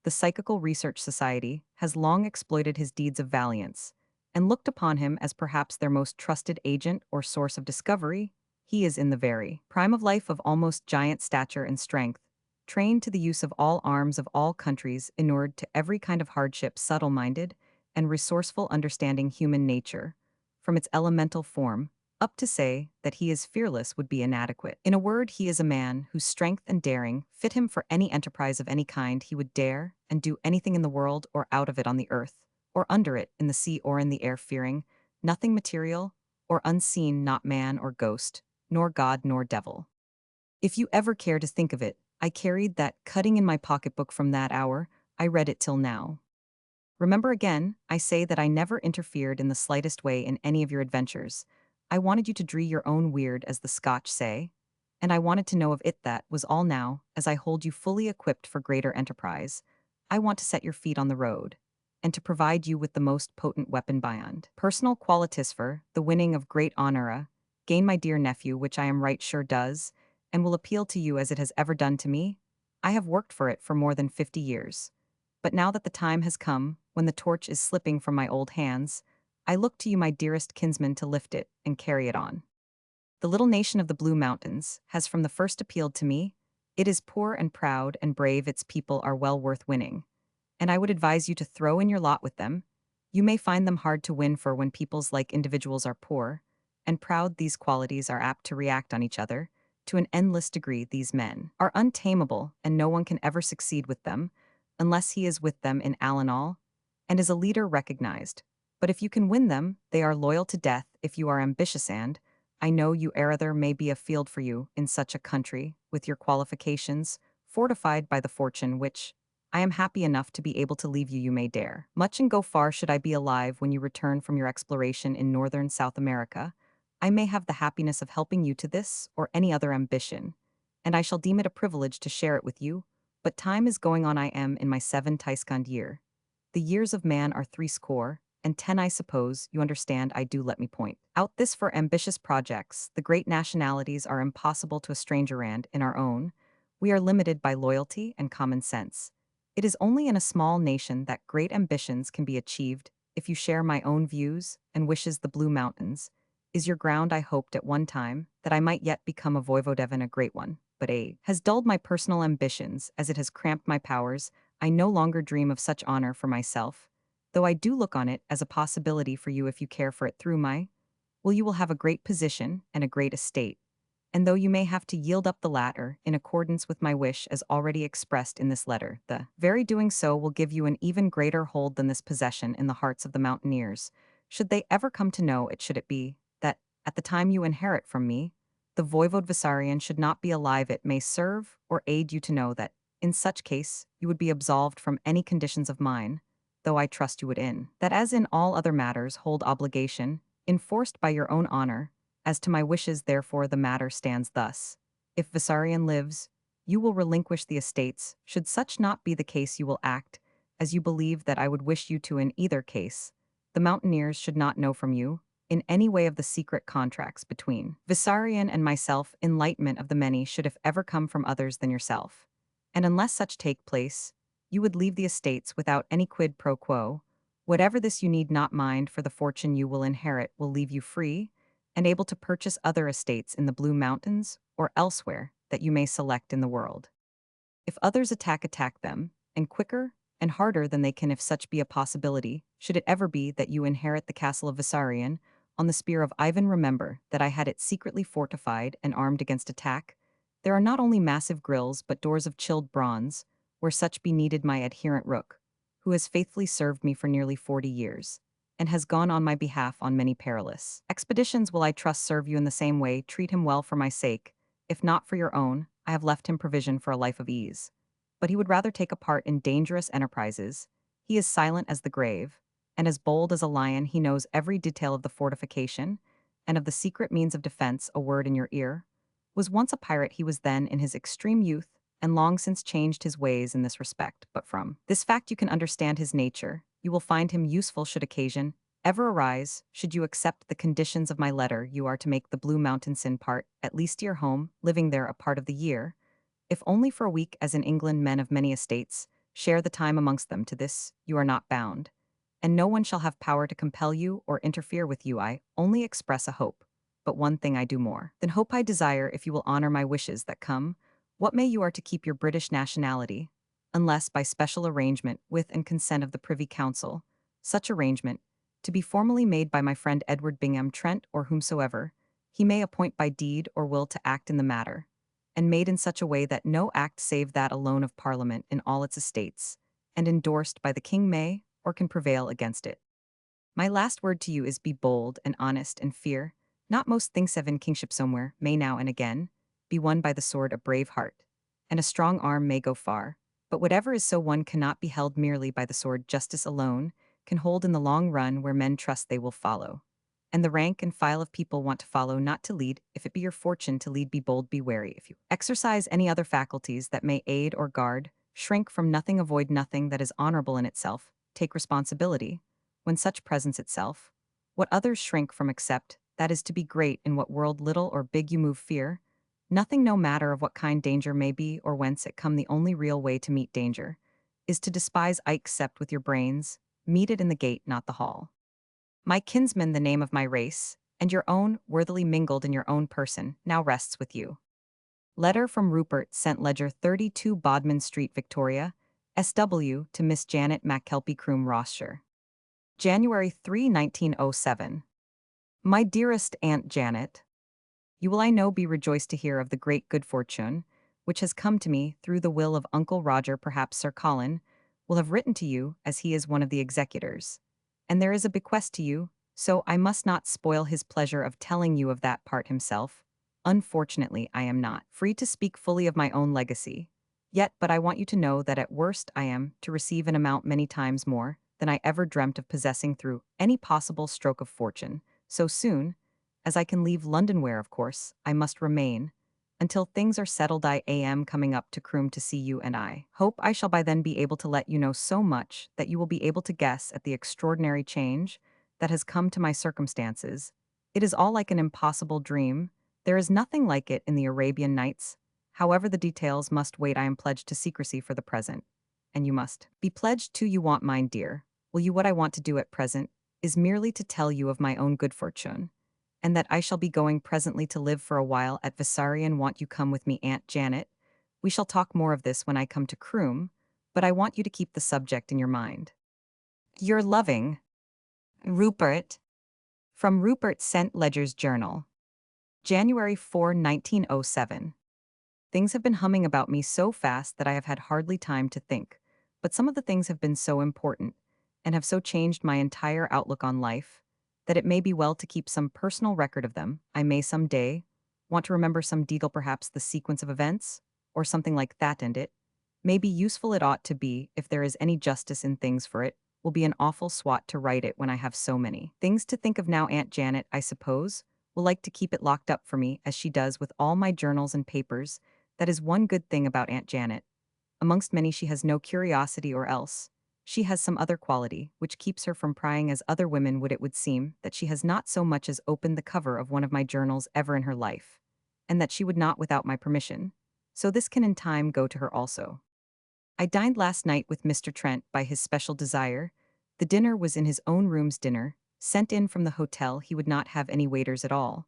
The Psychical Research Society has long exploited his deeds of valiance, and looked upon him as perhaps their most trusted agent or source of discovery. He is in the very prime of life, of almost giant stature and strength, trained to the use of all arms of all countries, inured to every kind of hardship, subtle-minded and resourceful, understanding human nature from its elemental form. Up to say that he is fearless would be inadequate. In a word, he is a man whose strength and daring fit him for any enterprise of any kind. He would dare and do anything in the world or out of it, on the earth or under it, in the sea or in the air, fearing nothing material or unseen, not man or ghost, nor god nor devil. If you ever care to think of it, I carried that cutting in my pocketbook from that hour. I read it till now. Remember, again, I say that I never interfered in the slightest way in any of your adventures. I wanted you to dree your own weird, as the Scotch say, and I wanted to know of it. That was all. Now, as I hold you fully equipped for greater enterprise, I want to set your feet on the road, and to provide you with the most potent weapon beyond personal qualities for the winning of great honor, gain, my dear nephew, which I am right sure does, and will appeal to you as it has ever done to me. I have worked for it for more than 50 years. But now that the time has come, when the torch is slipping from my old hands, I look to you, my dearest kinsman, to lift it and carry it on. The little nation of the Blue Mountains has from the first appealed to me. It is poor and proud and brave. Its people are well worth winning, and I would advise you to throw in your lot with them. You may find them hard to win, for when peoples like individuals are poor and proud, these qualities are apt to react on each other. To an endless degree, these men are untamable, and no one can ever succeed with them unless he is with them in Alanal and is a leader recognized. But if you can win them, they are loyal to death if you are ambitious and, I know you ere there may be a field for you in such a country, with your qualifications, fortified by the fortune which, I am happy enough to be able to leave you may dare. Much and go far should I be alive when you return from your exploration in northern South America, I may have the happiness of helping you to this or any other ambition, and I shall deem it a privilege to share it with you, but time is going on I am in my 7 year. The years of man are 60, and 10 I suppose, you understand I do let me point out this for ambitious projects, the great nationalities are impossible to a stranger and, in our own, we are limited by loyalty and common sense. It is only in a small nation that great ambitions can be achieved, if you share my own views and wishes the Blue Mountains, is your ground I hoped at one time, that I might yet become a voivodevin a great one, but age has dulled my personal ambitions as it has cramped my powers, I no longer dream of such honor for myself, though I do look on it as a possibility for you if you care for it through my, well you will have a great position and a great estate, and though you may have to yield up the latter, in accordance with my wish as already expressed in this letter, the very doing so will give you an even greater hold than this possession in the hearts of the mountaineers, should they ever come to know it should it be, that, at the time you inherit from me, the voivode Vissarion should not be alive it may serve or aid you to know that, in such case, you would be absolved from any conditions of mine, though I trust you would in that as in all other matters hold obligation, enforced by your own honor, as to my wishes therefore the matter stands thus. If Vissarion lives, you will relinquish the estates, should such not be the case you will act, as you believe that I would wish you to in either case. The mountaineers should not know from you, in any way of the secret contracts between Vissarion and myself enlightenment of the many should if ever come from others than yourself. And unless such take place, you would leave the estates without any quid pro quo. Whatever this you need not mind, for the fortune you will inherit will leave you free, and able to purchase other estates in the Blue Mountains or elsewhere that you may select in the world. If others attack them, and quicker and harder than they can if such be a possibility, should it ever be that you inherit the castle of Vissarion, on the spear of Ivan remember that I had it secretly fortified and armed against attack. There are not only massive grills but doors of chilled bronze, where such be needed my adherent Rook, who has faithfully served me for nearly 40 years, and has gone on my behalf on many perilous expeditions will I trust serve you in the same way, treat him well for my sake, if not for your own, I have left him provision for a life of ease. But he would rather take a part in dangerous enterprises, he is silent as the grave, and as bold as a lion he knows every detail of the fortification, and of the secret means of defense a word in your ear. Was once a pirate he was then in his extreme youth, and long since changed his ways in this respect, but from this fact you can understand his nature, you will find him useful should occasion ever arise, should you accept the conditions of my letter you are to make the Blue Mountains in part, at least your home, living there a part of the year, if only for a week as in England men of many estates, share the time amongst them to this, you are not bound, and no one shall have power to compel you or interfere with you I only express a hope, but one thing I do more than hope I desire if you will honor my wishes that come, what may you are to keep your British nationality, unless by special arrangement with and consent of the Privy Council, such arrangement, to be formally made by my friend Edward Bingham Trent or whomsoever, he may appoint by deed or will to act in the matter, and made in such a way that no act save that alone of Parliament in all its estates, and endorsed by the King may, or can prevail against it. My last word to you is be bold and honest and fear, not most things have in kingship somewhere, may now and again, be won by the sword a brave heart, and a strong arm may go far, but whatever is so won cannot be held merely by the sword justice alone, can hold in the long run where men trust they will follow. And the rank and file of people want to follow, not to lead. If it be your fortune to lead, be bold, be wary. If you exercise any other faculties that may aid or guard, shrink from nothing, avoid nothing that is honorable in itself, take responsibility, when such presents itself, what others shrink from accept, that is to be great in what world little or big you move fear, nothing no matter of what kind danger may be or whence it come the only real way to meet danger, is to despise except with your brains, meet it in the gate not the hall. My kinsman the name of my race, and your own, worthily mingled in your own person, now rests with you. Letter from Rupert St. Ledger 32 Bodmin Street, Victoria, SW to Miss Janet McKelpie Croom Rossshire. January 3, 1907. My dearest Aunt Janet, you will I know be rejoiced to hear of the great good fortune, which has come to me through the will of Uncle Roger. Perhaps Sir Colin will have written to you, as he is one of the executors. And there is a bequest to you, so I must not spoil his pleasure of telling you of that part himself. Unfortunately, I am not free to speak fully of my own legacy. Yet, but I want you to know that at worst I am to receive an amount many times more than I ever dreamt of possessing through any possible stroke of fortune, so soon as I can leave London where, of course, I must remain. Until things are settled, I am coming up to Croom to see you, and I hope I shall by then be able to let you know so much that you will be able to guess at the extraordinary change that has come to my circumstances. It is all like an impossible dream. There is nothing like it in the Arabian Nights. However, the details must wait. I am pledged to secrecy for the present. And you must be pledged too. You want mine, dear. Will you? What I want to do at present is merely to tell you of my own good fortune, and that I shall be going presently to live for a while at Vasarian. Want you come with me, Aunt Janet? We shall talk more of this when I come to Croom, but I want you to keep the subject in your mind. Your loving Rupert. From Rupert St. Ledger's Journal. January 4, 1907. Things have been humming about me so fast that I have had hardly time to think, but some of the things have been so important, and have so changed my entire outlook on life, that it may be well to keep some personal record of them. I may some day want to remember some detail, perhaps the sequence of events, or something like that, and it may be useful. It ought to be, if there is any justice in things, for it will be an awful swat to write it when I have so many things to think of now. Aunt Janet, I suppose, will like to keep it locked up for me, as she does with all my journals and papers. That is one good thing about Aunt Janet. Amongst many, she has no curiosity, or else she has some other quality which keeps her from prying as other women would. It would seem that she has not so much as opened the cover of one of my journals ever in her life, and that she would not without my permission. So this can in time go to her also. I dined last night with Mr. Trent by his special desire. The dinner was in his own room's dinner, sent in from the hotel. He would not have any waiters at all,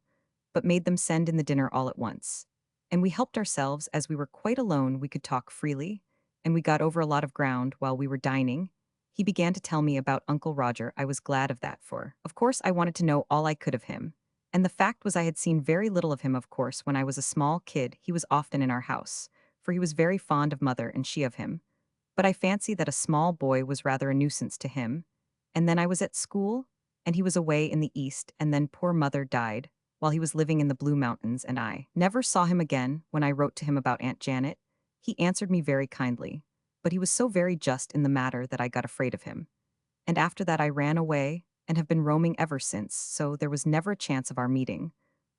but made them send in the dinner all at once. And we helped ourselves. As we were quite alone, we could talk freely, and we got over a lot of ground while we were dining. He began to tell me about Uncle Roger. I was glad of that, for, of course, I wanted to know all I could of him. And the fact was, I had seen very little of him. Of course, when I was a small kid, he was often in our house, for he was very fond of mother and she of him. But I fancy that a small boy was rather a nuisance to him. And then I was at school, and he was away in the East, and then poor mother died while he was living in the Blue Mountains, and I never saw him again. When I wrote to him about Aunt Janet, he answered me very kindly, but he was so very just in the matter that I got afraid of him. And after that I ran away, and have been roaming ever since, so there was never a chance of our meeting.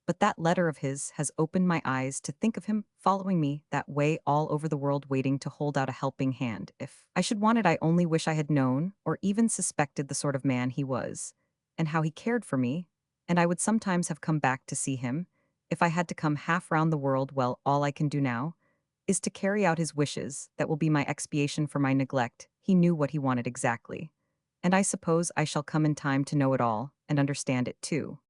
But that letter of his has opened my eyes to think of him following me that way all over the world, waiting to hold out a helping hand. If I should want it, I only wish I had known, or even suspected, the sort of man he was, and how he cared for me, and I would sometimes have come back to see him, if I had to come half round the world. Well, all I can do now is to carry out his wishes. That will be my expiation for my neglect. He knew what he wanted exactly, and I suppose I shall come in time to know it all, and understand it too.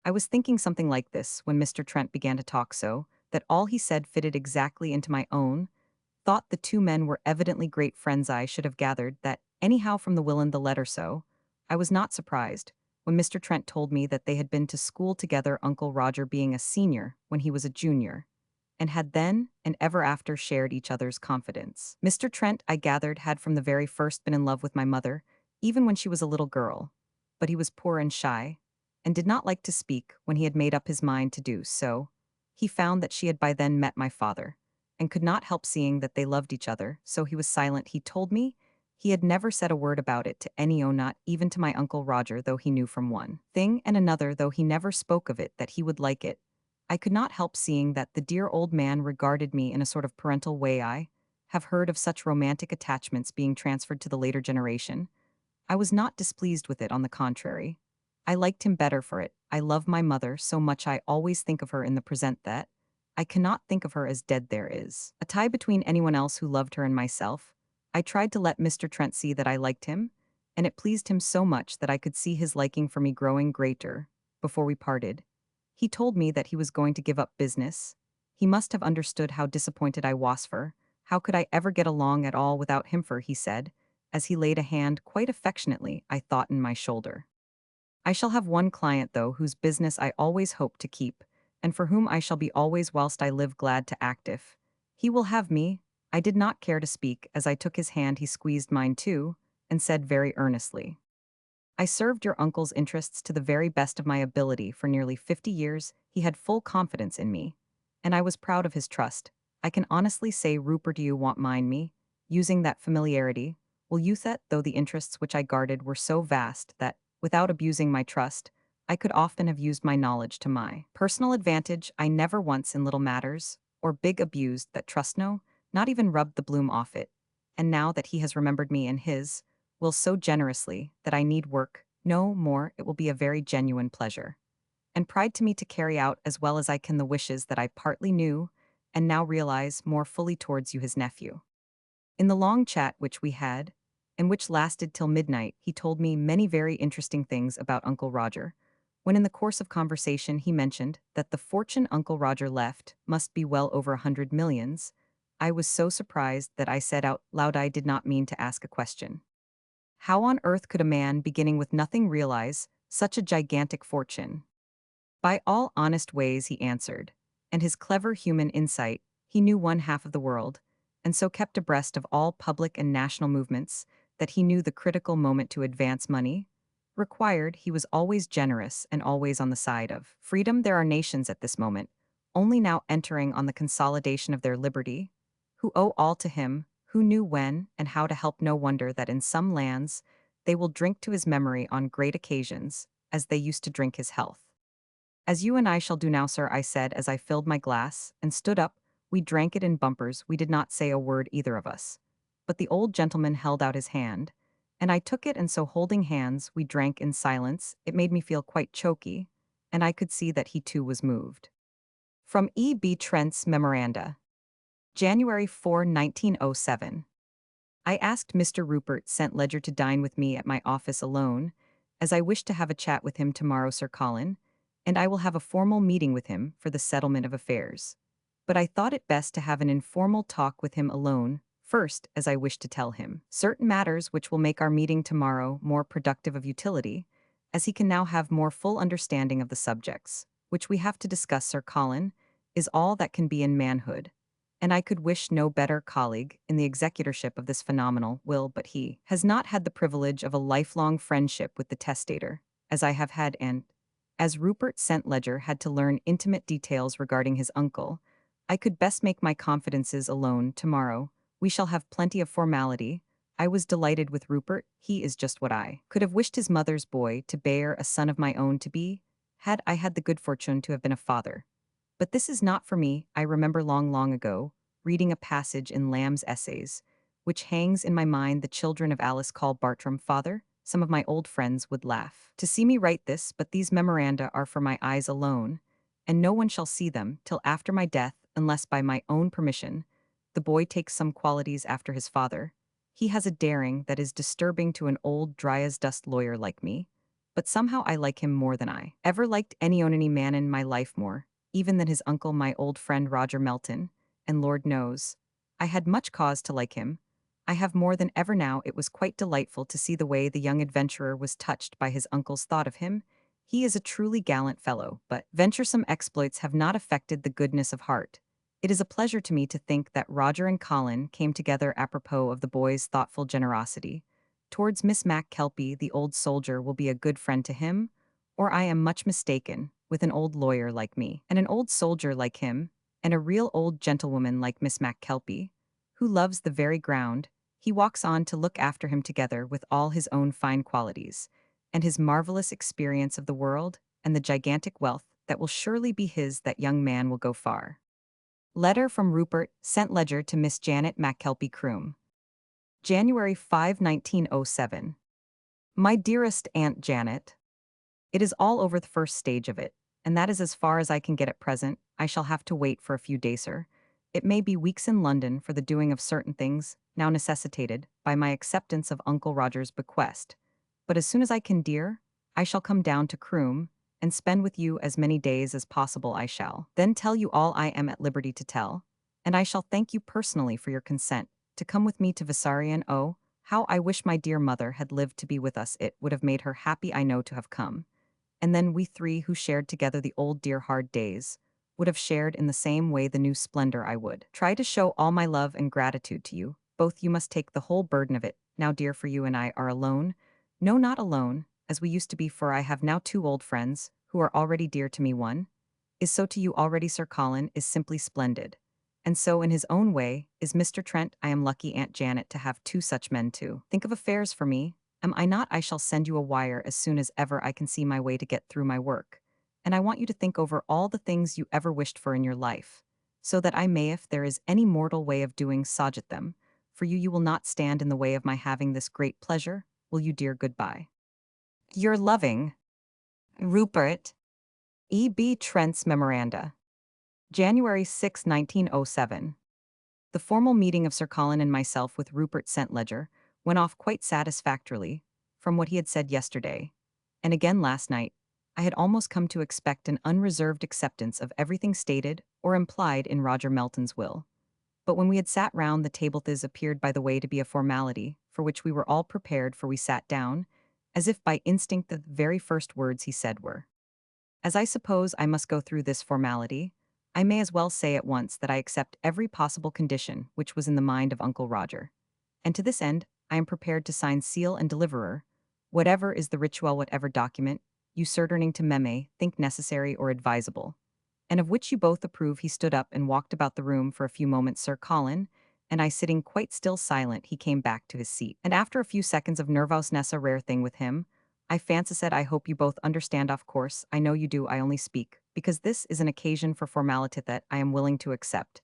I was thinking something like this when Mr. Trent began to talk, so that all he said fitted exactly into my own thought. The two men were evidently great friends. I should have gathered that anyhow from the will in the letter, so I was not surprised when Mr. Trent told me that they had been to school together, Uncle Roger being a senior when he was a junior, and had then and ever after shared each other's confidence. Mr. Trent, I gathered, had from the very first been in love with my mother, even when she was a little girl, but he was poor and shy, and did not like to speak. When he had made up his mind to do so, he found that she had by then met my father, and could not help seeing that they loved each other, so he was silent. He told me he had never said a word about it to any, not even to my Uncle Roger, though he knew from one thing and another, though he never spoke of it, that he would like it. I could not help seeing that the dear old man regarded me in a sort of parental way. I have heard of such romantic attachments being transferred to the later generation. I was not displeased with it, on the contrary. I liked him better for it. I love my mother so much. I always think of her in the present, that I cannot think of her as dead. There is a tie between anyone else who loved her and myself. I tried to let Mr. Trent see that I liked him, and it pleased him so much that I could see his liking for me growing greater. Before we parted, he told me that he was going to give up business. He must have understood how disappointed I was, for how could I ever get along at all without him, for he said, as he laid a hand quite affectionately, I thought, in my shoulder, I shall have one client, though, whose business I always hope to keep, and for whom I shall be always whilst I live glad to act. If he will have me. I did not care to speak. As I took his hand, he squeezed mine too, and said very earnestly, I served your uncle's interests to the very best of my ability for nearly 50 years. He had full confidence in me, and I was proud of his trust. I can honestly say, Rupert, you won't mind me using that familiarity. Will you that, though the interests which I guarded were so vast that, without abusing my trust, I could often have used my knowledge to my personal advantage. I never once in little matters, or big abused that trust no, not even rubbed the bloom off it. And now that he has remembered me and his, will so generously that I need work no more, it will be a very genuine pleasure and pride to me to carry out as well as I can the wishes that I partly knew and now realize more fully towards you, his nephew. In the long chat which we had, and which lasted till midnight, he told me many very interesting things about Uncle Roger. When in the course of conversation he mentioned that the fortune Uncle Roger left must be well over 100 millions, I was so surprised that I said out loud I did not mean to ask a question. How on earth could a man beginning with nothing realize such a gigantic fortune? By all honest ways, he answered, and his clever human insight, he knew one half of the world, and so kept abreast of all public and national movements that he knew the critical moment to advance money required. He was always generous and always on the side of freedom. There are nations at this moment, only now entering on the consolidation of their liberty, who owe all to him, who knew when and how to help. No wonder that in some lands they will drink to his memory on great occasions, as they used to drink his health. As you and I shall do now, sir, I said as I filled my glass and stood up. We drank it in bumpers. We did not say a word, either of us. But the old gentleman held out his hand, and I took it, and so holding hands, we drank in silence. It made me feel quite choky, and I could see that he too was moved. From E. B. Trent's Memoranda. January 4, 1907. I asked Mr. Rupert St. Ledger to dine with me at my office alone, as I wish to have a chat with him tomorrow, Sir Colin, and I will have a formal meeting with him for the settlement of affairs. But I thought it best to have an informal talk with him alone, first, as I wish to tell him certain matters which will make our meeting tomorrow more productive of utility, as he can now have more full understanding of the subjects, which we have to discuss. Sir Colin is all that can be in manhood, and I could wish no better colleague in the executorship of this phenomenal will, but he has not had the privilege of a lifelong friendship with the testator, as I have had, and as Rupert St. Ledger had to learn intimate details regarding his uncle, I could best make my confidences alone tomorrow. We shall have plenty of formality. I was delighted with Rupert. He is just what I could have wished his mother's boy to bear, a son of my own to be, had I had the good fortune to have been a father. But this is not for me. I remember long, long ago, reading a passage in Lamb's Essays, which hangs in my mind. The children of Alice call Bartram father. Some of my old friends would laugh to see me write this, but these memoranda are for my eyes alone, and no one shall see them till after my death, unless by my own permission. The boy takes some qualities after his father. He has a daring that is disturbing to an old dry-as-dust lawyer like me, but somehow I like him more than I ever liked any man in my life, more even than his uncle, my old friend Roger Melton, and Lord knows, I had much cause to like him. I have more than ever now. It was quite delightful to see the way the young adventurer was touched by his uncle's thought of him. He is a truly gallant fellow, but venturesome exploits have not affected the goodness of heart. It is a pleasure to me to think that Roger and Colin came together apropos of the boy's thoughtful generosity towards Miss Mac Kelpie. The old soldier will be a good friend to him, or I am much mistaken, with an old lawyer like me, and an old soldier like him, and a real old gentlewoman like Miss Mac Kelpie, who loves the very ground he walks on to look after him, together with all his own fine qualities, and his marvelous experience of the world, and the gigantic wealth that will surely be his. That young man will go far. Letter from Rupert St. Ledger to Miss Janet MacKelpie Croom. January 5, 1907. My dearest Aunt Janet, it is all over the first stage of it, and that is as far as I can get at present. I shall have to wait for a few days, sir. It may be weeks in London for the doing of certain things, now necessitated by my acceptance of Uncle Roger's bequest. But as soon as I can, dear, I shall come down to Croom, and spend with you as many days as possible. I shall then tell you all I am at liberty to tell, and I shall thank you personally for your consent to come with me to Vissarion. Oh, how I wish my dear mother had lived to be with us. It would have made her happy, I know, to have come. And then we three who shared together the old dear hard days would have shared in the same way the new splendor. I would try to show all my love and gratitude to you. Both you must take the whole burden of it. Now, dear, for you and I are alone. No, not alone. as we used to be, for I have now two old friends, who are already dear to me. One is so to you already, Sir Colin, is simply splendid. And so, in his own way, is Mr. Trent. I am lucky, Aunt Janet, to have two such men to think of affairs for me. Am I not? I shall send you a wire as soon as ever I can see my way to get through my work. And I want you to think over all the things you ever wished for in your life, so that I may, if there is any mortal way of doing, sojat them. For you will not stand in the way of my having this great pleasure, will you, dear? Goodbye. Your loving Rupert. E. B. Trent's Memoranda. January 6, 1907. The formal meeting of Sir Colin and myself with Rupert St. Ledger went off quite satisfactorily, from what he had said yesterday. And again last night, I had almost come to expect an unreserved acceptance of everything stated or implied in Roger Melton's will. But when we had sat round the table, this appeared by the way to be a formality, for which we were all prepared, for we sat down, as if by instinct. The very first words he said were, "As I suppose I must go through this formality, I may as well say at once that I accept every possible condition which was in the mind of Uncle Roger. And to this end, I am prepared to sign seal and deliverer, whatever is the ritual, whatever document you certain to meme think necessary or advisable, and of which you both approve." He stood up and walked about the room for a few moments. Sir Colin and I sitting quite still silent, he came back to his seat. And after a few seconds of nervousness, a rare thing with him, I fancy said, "I hope you both understand. Of course, I know you do. I only speak because this is an occasion for formality that I am willing to accept.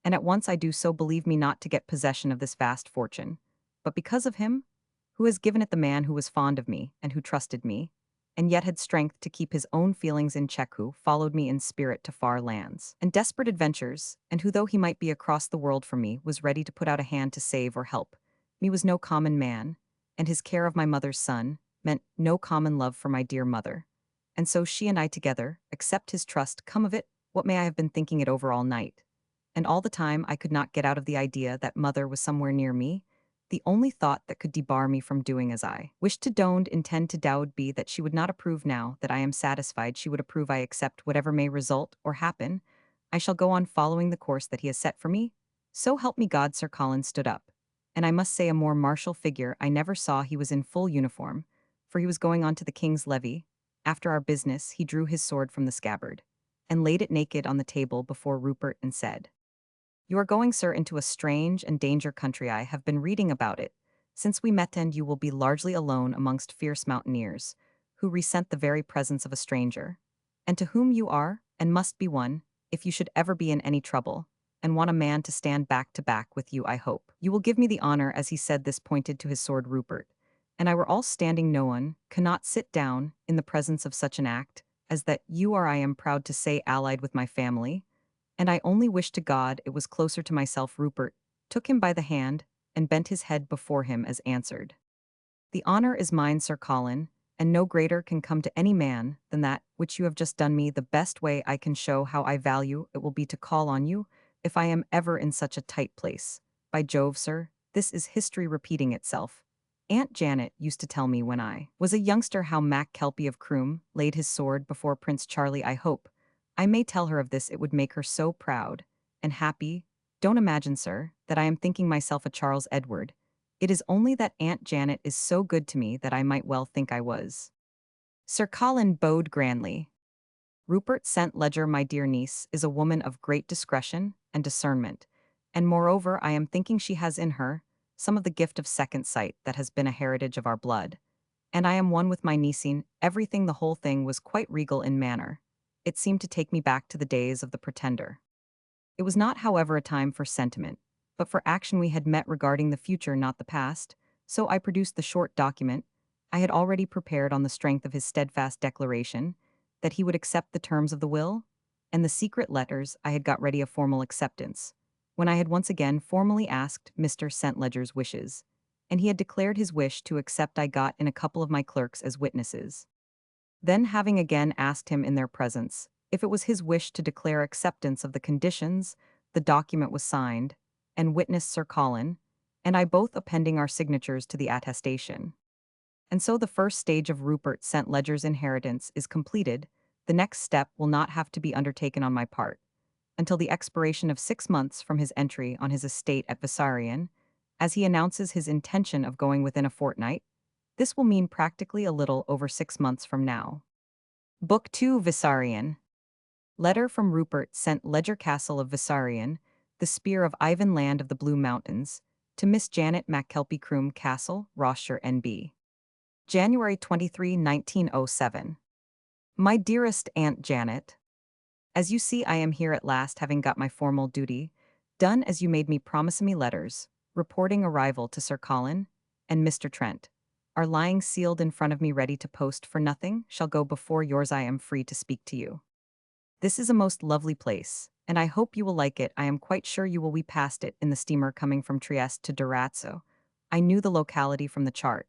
And at once I do so, believe me, not to get possession of this vast fortune, but because of him who has given it, the man who was fond of me and who trusted me, and yet had strength to keep his own feelings in check, who followed me in spirit to far lands and desperate adventures, and who, though he might be across the world from me, was ready to put out a hand to save or help me, was no common man, and his care of my mother's son meant no common love for my dear mother. And so she and I together accept his trust. Come of it, what may? I have been thinking it over all night, and all the time I could not get out of the idea that mother was somewhere near me. The only thought that could debar me from doing as I wished to, don't intend to doubt be that she would not approve. Now that I am satisfied she would approve, I accept whatever may result or happen. I shall go on following the course that he has set for me. So help me God." Sir Colin stood up, and I must say a more martial figure I never saw. He was in full uniform, for he was going on to the king's levee. After our business, he drew his sword from the scabbard and laid it naked on the table before Rupert and said, "You are going, sir, into a strange and danger country. I have been reading about it since we met, and you will be largely alone amongst fierce mountaineers, who resent the very presence of a stranger, and to whom you are, and must be one, if you should ever be in any trouble, and want a man to stand back to back with you. I hope you will give me the honor." As he said this, pointed to his sword. Rupert and I were all standing. No one cannot sit down in the presence of such an act as that. You are, I am proud to say, allied with my family, and I only wish to God it was closer to myself. Rupert took him by the hand and bent his head before him as answered, "The honor is mine, Sir Colin, and no greater can come to any man than that which you have just done me. The best way I can show how I value it will be to call on you if I am ever in such a tight place. By Jove, sir, this is history repeating itself. Aunt Janet used to tell me when I was a youngster how Mac Kelpie of Croom laid his sword before Prince Charlie. I hope I may tell her of this. It would make her so proud and happy. Don't imagine, sir, that I am thinking myself a Charles Edward. It is only that Aunt Janet is so good to me that I might well think I was." Sir Colin bowed grandly. "Rupert St. Ledger, my dear niece, is a woman of great discretion and discernment, and moreover I am thinking she has in her some of the gift of second sight that has been a heritage of our blood. And I am one with my niecing. Everything, the whole thing, was quite regal in manner. It seemed to take me back to the days of the Pretender. It was not, however, a time for sentiment, but for action. We had met regarding the future, not the past, so I produced the short document I had already prepared on the strength of his steadfast declaration that he would accept the terms of the will, and the secret letters. I had got ready a formal acceptance, when I had once again formally asked Mr. St. Ledger's wishes, and he had declared his wish to accept. I got in a couple of my clerks as witnesses. Then, having again asked him in their presence if it was his wish to declare acceptance of the conditions, the document was signed, and witnessed Sir Colin and I both appending our signatures to the attestation. And so the first stage of Rupert St. Ledger's inheritance is completed. The next step will not have to be undertaken on my part until the expiration of 6 months from his entry on his estate at Vassarion, as he announces his intention of going within a fortnight. This will mean practically a little over 6 months from now. Book 2 Vissarion. Letter from Rupert sent Ledger Castle of Vissarion, the Spear of Ivan Land of the Blue Mountains, to Miss Janet McKelpie Castle, Rossshire, NB. January 23, 1907. My dearest Aunt Janet, as you see, I am here at last, having got my formal duty done as you made me promise me letters, reporting arrival to Sir Colin and Mr. Trent, are lying sealed in front of me ready to post for nothing, shall go before yours. I am free to speak to you. This is a most lovely place, and I hope you will like it. I am quite sure you will. We passed it in the steamer coming from Trieste to Durazzo. I knew the locality from the chart,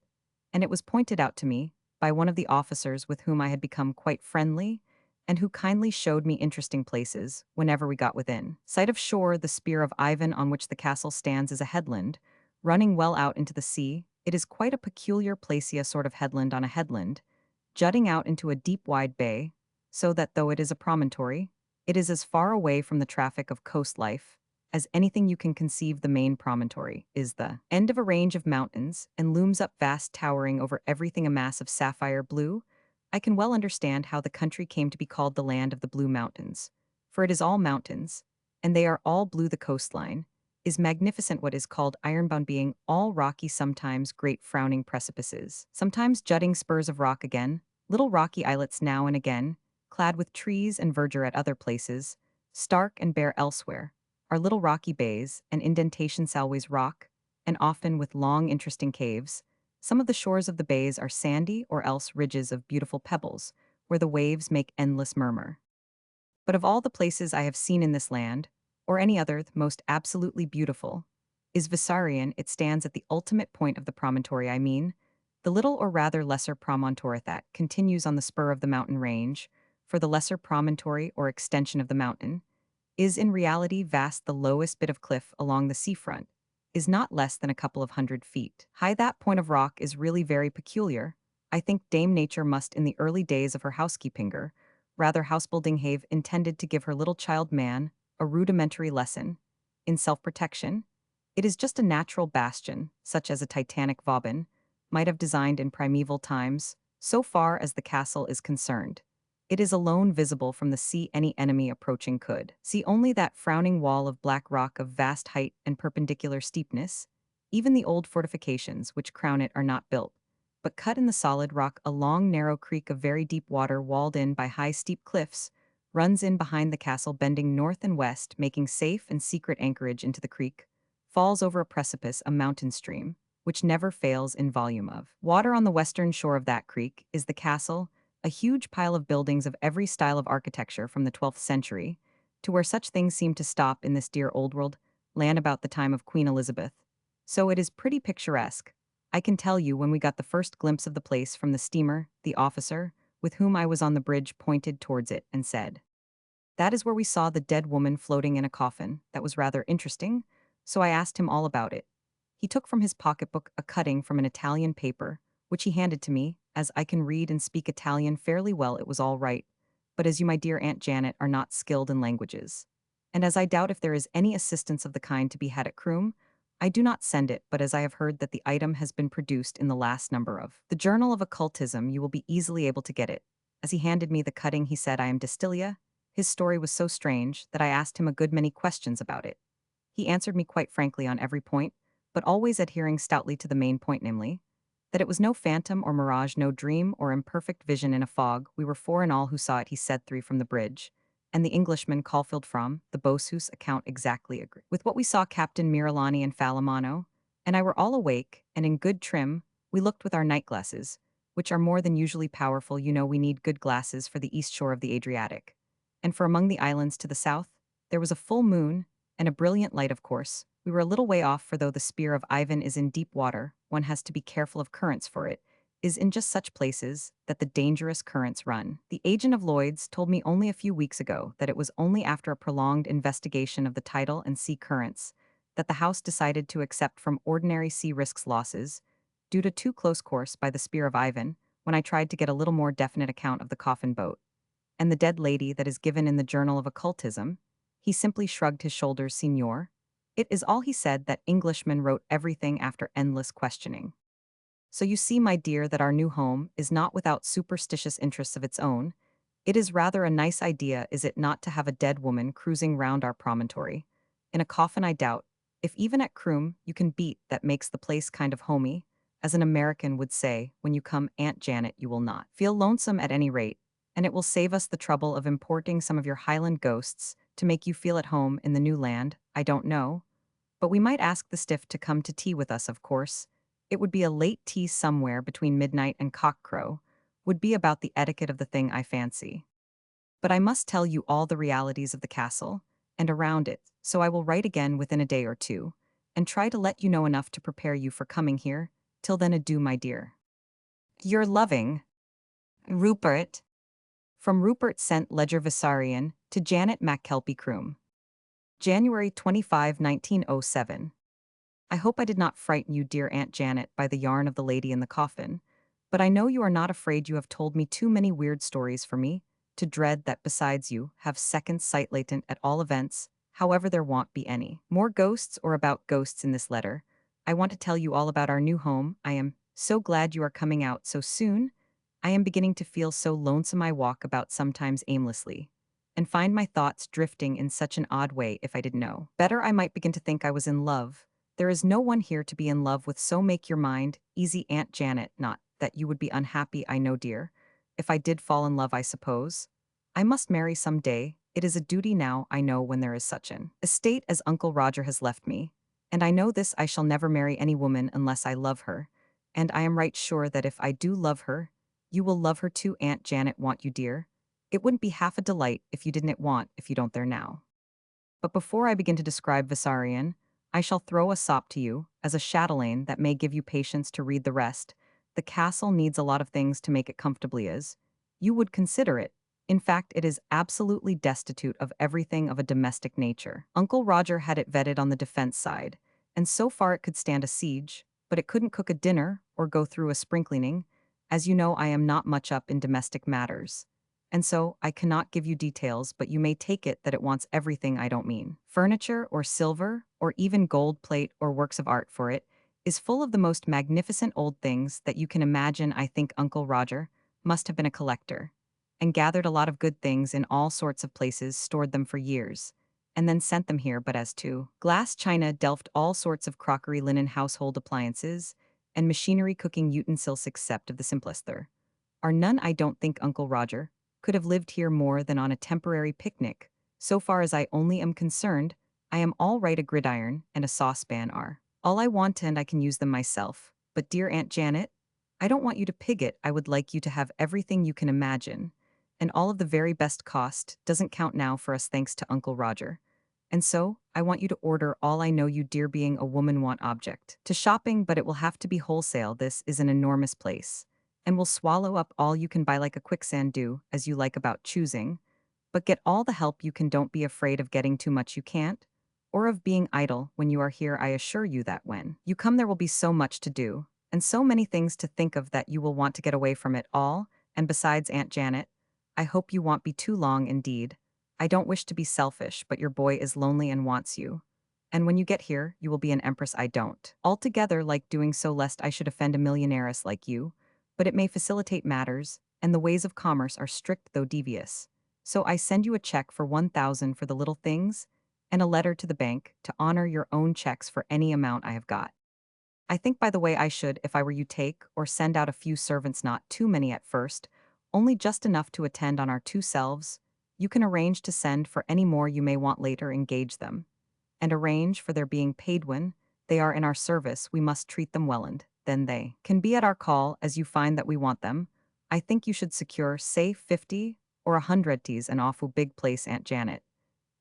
and it was pointed out to me by one of the officers with whom I had become quite friendly, and who kindly showed me interesting places whenever we got within sight of shore. The Spear of Ivan on which the castle stands is a headland, running well out into the sea. It is quite a peculiar place, a sort of headland on a headland, jutting out into a deep wide bay, so that though it is a promontory, it is as far away from the traffic of coast life as anything you can conceive. The main promontory is the end of a range of mountains and looms up vast, towering over everything, a mass of sapphire blue. I can well understand how the country came to be called the land of the Blue Mountains, for it is all mountains, and they are all blue. The coastline is magnificent, what is called ironbound, being all rocky, sometimes great frowning precipices, sometimes jutting spurs of rock, again little rocky islets now and again, clad with trees and verdure at other places, stark and bare elsewhere, are little rocky bays and indentations, always rock, and often with long interesting caves. Some of the shores of the bays are sandy or else ridges of beautiful pebbles, where the waves make endless murmur. But of all the places I have seen in this land, or any other, the most absolutely beautiful is Vissarion. It stands at the ultimate point of the promontory, I mean, the little or rather lesser promontory that continues on the spur of the mountain range, for the lesser promontory or extension of the mountain is in reality vast. The lowest bit of cliff along the seafront is not less than a couple of 100 feet high. That point of rock is really very peculiar. I think Dame Nature must, in the early days of her housekeeping, rather housebuilding, have intended to give her little child man a rudimentary lesson in self-protection. It is just a natural bastion, such as a titanic Vauban might have designed in primeval times. So far as the castle is concerned, it is alone visible from the sea. Any enemy approaching could see only that frowning wall of black rock of vast height and perpendicular steepness. Even the old fortifications which crown it are not built, but cut in the solid rock. A long narrow creek of very deep water, walled in by high steep cliffs, runs in behind the castle, bending north and west, making safe and secret anchorage into the creek, falls over a precipice, a mountain stream, which never fails in volume of water. On the western shore of that creek is the castle, a huge pile of buildings of every style of architecture from the 12th century to where such things seem to stop in this dear old world land about the time of Queen Elizabeth. So it is pretty picturesque. I can tell you, when we got the first glimpse of the place from the steamer, the officer with whom I was on the bridge pointed towards it and said, "That is where we saw the dead woman floating in a coffin." That was rather interesting, so I asked him all about it. He took from his pocketbook a cutting from an Italian paper, which he handed to me. As I can read and speak Italian fairly well, it was all right, but as you, my dear Aunt Janet, are not skilled in languages, and as I doubt if there is any assistance of the kind to be had at Croom, I do not send it. But as I have heard that the item has been produced in the last number of the Journal of Occultism, you will be easily able to get it. As he handed me the cutting, he said, "I am Distilia." His story was so strange that I asked him a good many questions about it. He answered me quite frankly on every point, but always adhering stoutly to the main point, namely, that it was no phantom or mirage, no dream or imperfect vision in a fog. We were four in all who saw it, he said, three from the bridge, and the Englishman Caulfield from the Bosu's account exactly agreed with what we saw. Captain Miralani and Falamano and I were all awake and in good trim. We looked with our night glasses, which are more than usually powerful. You know, we need good glasses for the east shore of the Adriatic. And for among the islands to the south, there was a full moon and a brilliant light, of course. We were a little way off, for though the Spear of Ivan is in deep water, one has to be careful of currents, for it is in just such places that the dangerous currents run. The agent of Lloyd's told me only a few weeks ago that it was only after a prolonged investigation of the tidal and sea currents that the House decided to accept from ordinary sea risks losses due to too close course by the Spear of Ivan. When I tried to get a little more definite account of the coffin boat and the dead lady that is given in the Journal of Occultism, he simply shrugged his shoulders. "Signor," it is all he said. That Englishman wrote everything after endless questioning. So you see, my dear, that our new home is not without superstitious interests of its own. It is rather a nice idea, is it not, to have a dead woman cruising round our promontory? In a coffin, I doubt. If even at Croom you can beat that makes the place kind of homey, as an American would say, when you come, Aunt Janet, you will not feel lonesome at any rate, and it will save us the trouble of importing some of your Highland ghosts to make you feel at home in the new land. I don't know. But we might ask the stiff to come to tea with us, of course. It would be a late tea somewhere between midnight and cockcrow. Would be about the etiquette of the thing, I fancy. But I must tell you all the realities of the castle, and around it, so I will write again within a day or two, and try to let you know enough to prepare you for coming here. Till then, adieu, my dear. Your loving Rupert. From Rupert St. Ledger Visarion to Janet McKelpie Croom. January 25, 1907. I hope I did not frighten you, dear Aunt Janet, by the yarn of the lady in the coffin, but I know you are not afraid. You have told me too many weird stories for me to dread that, besides, you have second sight latent at all events, however there won't be any more ghosts or about ghosts in this letter. I want to tell you all about our new home. I am so glad you are coming out so soon. I am beginning to feel so lonesome. I walk about sometimes aimlessly and find my thoughts drifting in such an odd way. If I did know better, I might begin to think I was in love. There is no one here to be in love with, so make your mind easy, Aunt Janet. Not that you would be unhappy, I know, dear. If I did fall in love, I suppose I must marry some day. It is a duty now, I know, when there is such an estate as Uncle Roger has left me. And I know this: I shall never marry any woman unless I love her. And I am right sure that if I do love her, you will love her too, Aunt Janet. Want you, dear? It wouldn't be half a delight if you didn't want, if you don't there now. But before I begin to describe Visarion, I shall throw a sop to you, as a chatelaine that may give you patience to read the rest. The castle needs a lot of things to make it comfortably as you would consider it. In fact, it is absolutely destitute of everything of a domestic nature. Uncle Roger had it vetted on the defense side, and so far it could stand a siege, but it couldn't cook a dinner or go through a sprinkling. As you know, I am not much up in domestic matters, and so I cannot give you details, but you may take it that it wants everything. I don't mean furniture or silver or even gold plate or works of art, for it is full of the most magnificent old things that you can imagine. I think Uncle Roger must have been a collector and gathered a lot of good things in all sorts of places, stored them for years, and then sent them here. But as to glass, china, delft, all sorts of crockery, linen, household appliances, and machinery, cooking utensils, except of the simplest, there are none. I don't think Uncle Roger could have lived here more than on a temporary picnic. So far as I only am concerned, I am all right. A gridiron and a saucepan are all I want, and I can use them myself. But dear Aunt Janet, I don't want you to pig it. I would like you to have everything you can imagine, and all of the very best. Cost doesn't count now for us, thanks to Uncle Roger. And so, I want you to order all. I know you, dear, being a woman, want object to shopping, but it will have to be wholesale. This is an enormous place, and will swallow up all you can buy like a quicksand. Do as you like about choosing, but get all the help you can. Don't be afraid of getting too much you can't, or of being idle when you are here. I assure you that when you come there will be so much to do, and so many things to think of, that you will want to get away from it all. And besides, Aunt Janet, I hope you won't be too long. Indeed, I don't wish to be selfish, but your boy is lonely and wants you. And when you get here, you will be an empress. I don't altogether like doing so, lest I should offend a millionairess like you, but it may facilitate matters, and the ways of commerce are strict though devious. So I send you a check for 1,000 for the little things, and a letter to the bank to honor your own checks for any amount I have got. I think, by the way, I should, if I were you, take or send out a few servants, not too many at first, only just enough to attend on our two selves. You can arrange to send for any more you may want later. Engage them, and arrange for their being paid when they are in our service. We must treat them well, and then they can be at our call as you find that we want them. I think you should secure, say, 50 or 100 teas, an awful big place, Aunt Janet.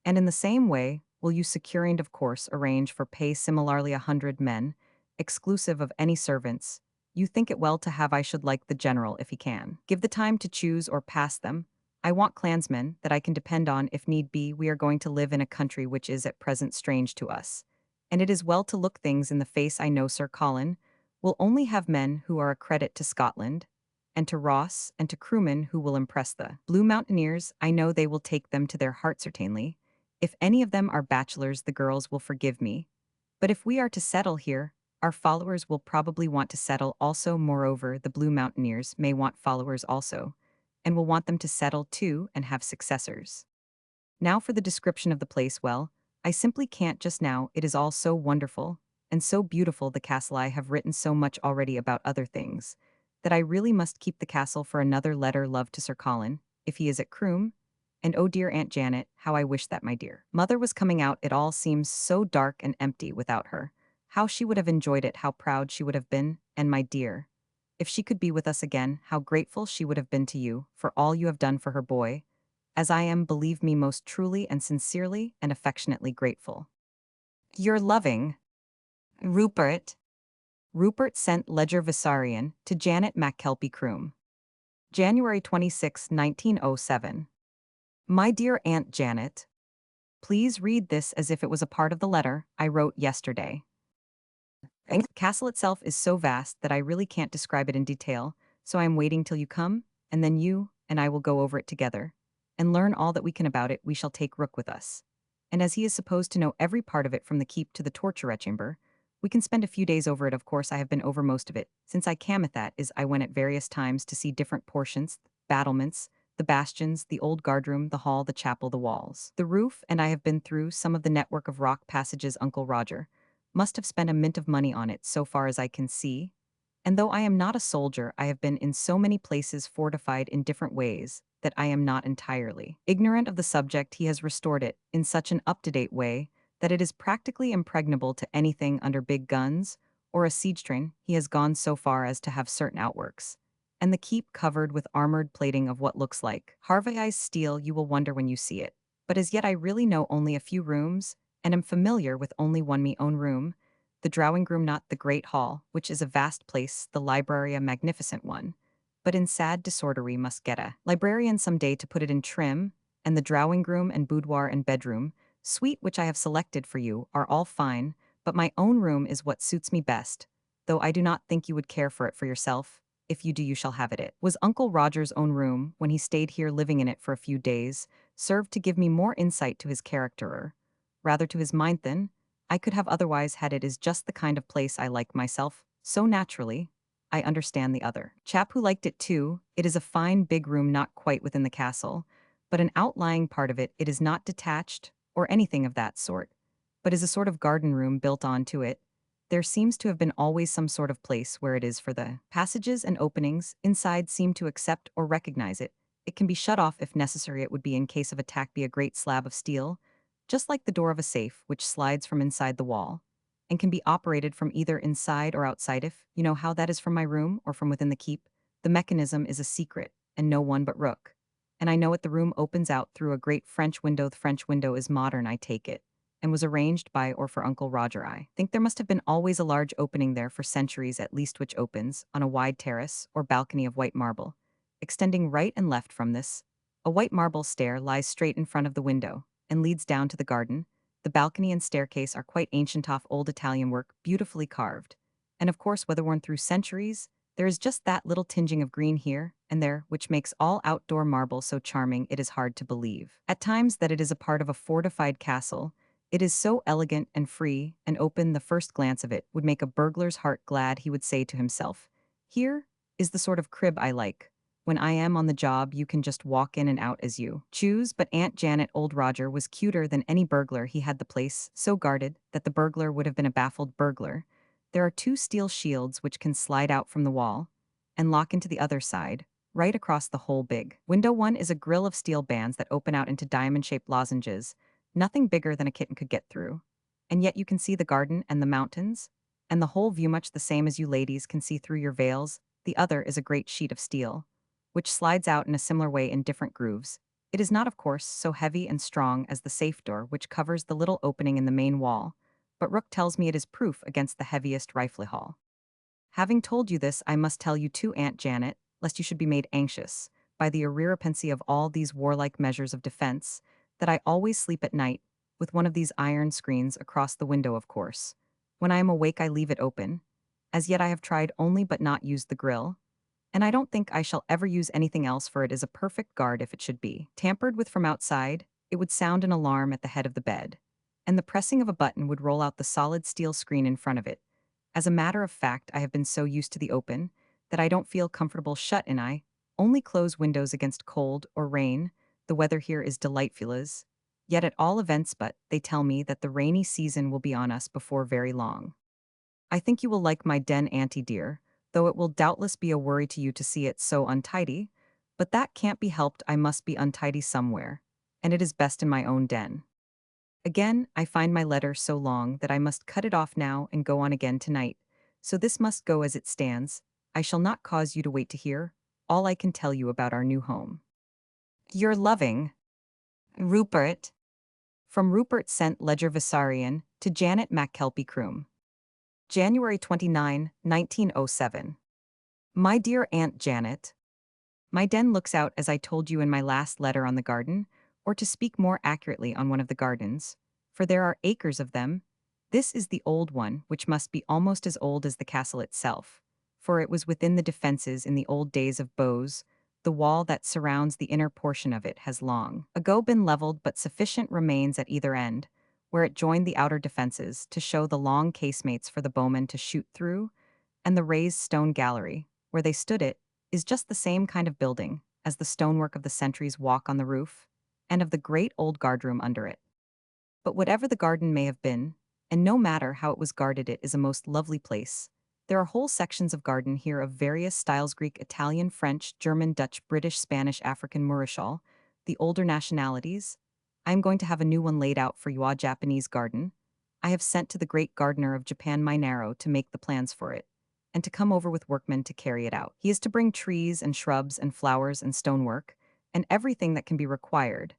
And in the same way, will you secure and of course arrange for pay similarly 100 men, exclusive of any servants you think it well to have. I should like the general, if he can give the time to choose or pass them. I want clansmen that I can depend on if need be. We are going to live in a country which is at present strange to us, and it is well to look things in the face. I know Sir Colin will only have men who are a credit to Scotland, and to Ross and to crewmen who will impress the Blue Mountaineers. I know they will take them to their heart, certainly. If any of them are bachelors, the girls will forgive me. But if we are to settle here, Our followers will probably want to settle also. Moreover, the Blue Mountaineers may want followers also, and will want them to settle too and have successors. Now for the description of the place. Well, I simply can't just now. It is all so wonderful and so beautiful. The castle, I have written so much already about other things that I really must keep the castle for another letter. Love to Sir Colin, if he is at Croom. And oh dear Aunt Janet, how I wish that my dear mother was coming out. It all seems so dark and empty without her. How she would have enjoyed it, how proud she would have been, and my dear, if she could be with us again, how grateful she would have been to you for all you have done for her boy, as I am, believe me, most truly and sincerely and affectionately grateful. Your loving Rupert. Rupert sent Ledger Visarion to Janet McKelpie Croom. January 26, 1907. My dear Aunt Janet, please read this as if it was a part of the letter I wrote yesterday. The castle itself is so vast that I really can't describe it in detail, so I am waiting till you come, and then you and I will go over it together and learn all that we can about it. We shall take Rook with us. And as he is supposed to know every part of it from the keep to the torture chamber, we can spend a few days over it. Of course, I have been over most of it, since I came at that is I went at various times to see different portions, battlements, the bastions, the old guardroom, the hall, the chapel, the walls, the roof, and I have been through some of the network of rock passages. Uncle Roger must have spent a mint of money on it so far as I can see. And though I am not a soldier, I have been in so many places fortified in different ways that I am not entirely ignorant of the subject. He has restored it in such an up-to-date way that it is practically impregnable to anything under big guns or a siege train. He has gone so far as to have certain outworks, and the keep covered with armored plating of what looks like Harveyized steel. You will wonder when you see it. But as yet I really know only a few rooms, and am familiar with only one me own room, the drawing room, not the great hall, which is a vast place, the library a magnificent one, but in sad disorder. We must get a librarian some day to put it in trim, and the drawing room and boudoir and bedroom, suite which I have selected for you, are all fine, but my own room is what suits me best, though I do not think you would care for it for yourself. If you do, you shall have it. It was Uncle Roger's own room, when he stayed here living in it for a few days, served to give me more insight to his character, rather to his mind than I could have otherwise had. It is just the kind of place I like myself, so naturally. I understand the other chap who liked it too. It is a fine big room, not quite within the castle, but an outlying part of it. It is not detached, or anything of that sort, but is a sort of garden room built onto it. There seems to have been always some sort of place where it is, for the passages and openings inside seem to accept or recognize it. It can be shut off if necessary. It would be, in case of attack, be a great slab of steel, just like the door of a safe, which slides from inside the wall, and can be operated from either inside or outside. If you know how that is from my room or from within the keep, the mechanism is a secret, and no one but Rook. And I know it. The room opens out through a great French window. The French window is modern, I take it, and was arranged by or for Uncle Roger. I think there must have been always a large opening there for centuries at least, which opens on a wide terrace or balcony of white marble. Extending right and left from this, a white marble stair lies straight in front of the window and leads down to the garden. The balcony and staircase are quite ancient, off old Italian work, beautifully carved. And of course, weather worn through centuries, there is just that little tinging of green here and there, which makes all outdoor marble so charming it is hard to believe at times that it is a part of a fortified castle. It is so elegant and free and open. The first glance of it would make a burglar's heart glad. He would say to himself, "Here is the sort of crib I like. When I am on the job, you can just walk in and out as you choose." But Aunt Janet, old Roger was cuter than any burglar. He had the place so guarded that the burglar would have been a baffled burglar. There are two steel shields which can slide out from the wall and lock into the other side, right across the whole big window. One is a grill of steel bands that open out into diamond-shaped lozenges, nothing bigger than a kitten could get through. And yet you can see the garden and the mountains, and the whole view much the same as you ladies can see through your veils. The other is a great sheet of steel, which slides out in a similar way in different grooves. It is not, of course, so heavy and strong as the safe door which covers the little opening in the main wall, but Rook tells me it is proof against the heaviest rifle haul. Having told you this, I must tell you too, Aunt Janet, lest you should be made anxious by the irrepentancy of all these warlike measures of defense, that I always sleep at night with one of these iron screens across the window. Of course, when I am awake I leave it open. As yet I have tried only but not used the grill, and I don't think I shall ever use anything else, for it is a perfect guard. If it should be tampered with from outside, it would sound an alarm at the head of the bed, and the pressing of a button would roll out the solid steel screen in front of it, As a matter of fact, I have been so used to the open that I don't feel comfortable shut in. I only close windows against cold or rain. The weather here is delightful. Yet at all events, but they tell me that the rainy season will be on us before very long. I think you will like my den, auntie dear, though it will doubtless be a worry to you to see it so untidy. But that can't be helped, I must be untidy somewhere, and it is best in my own den. Again, I find my letter so long that I must cut it off now and go on again tonight. So this must go as it stands. I shall not cause you to wait to hear all I can tell you about our new home. Your loving Rupert. From Rupert St. Ledger Visarion to Janet McKelpie Croom. January 29, 1907. My dear Aunt Janet, my den looks out as I told you in my last letter on the garden, or to speak more accurately on one of the gardens, for there are acres of them. This is the old one, which must be almost as old as the castle itself, for it was within the defenses in the old days of Bose. The wall that surrounds the inner portion of it has long ago been leveled, but sufficient remains at either end, where it joined the outer defenses, to show the long casemates for the bowmen to shoot through, and the raised stone gallery, where they stood it, is just the same kind of building as the stonework of the sentry's walk on the roof, and of the great old guardroom under it. But whatever the garden may have been, and no matter how it was guarded, it is a most lovely place. There are whole sections of garden here of various styles: Greek, Italian, French, German, Dutch, British, Spanish, African, Mauritial, the older nationalities. I am going to have a new one laid out for you, a Japanese garden. I have sent to the great gardener of Japan Minaro to make the plans for it, and to come over with workmen to carry it out. He is to bring trees and shrubs and flowers and stonework, and everything that can be required,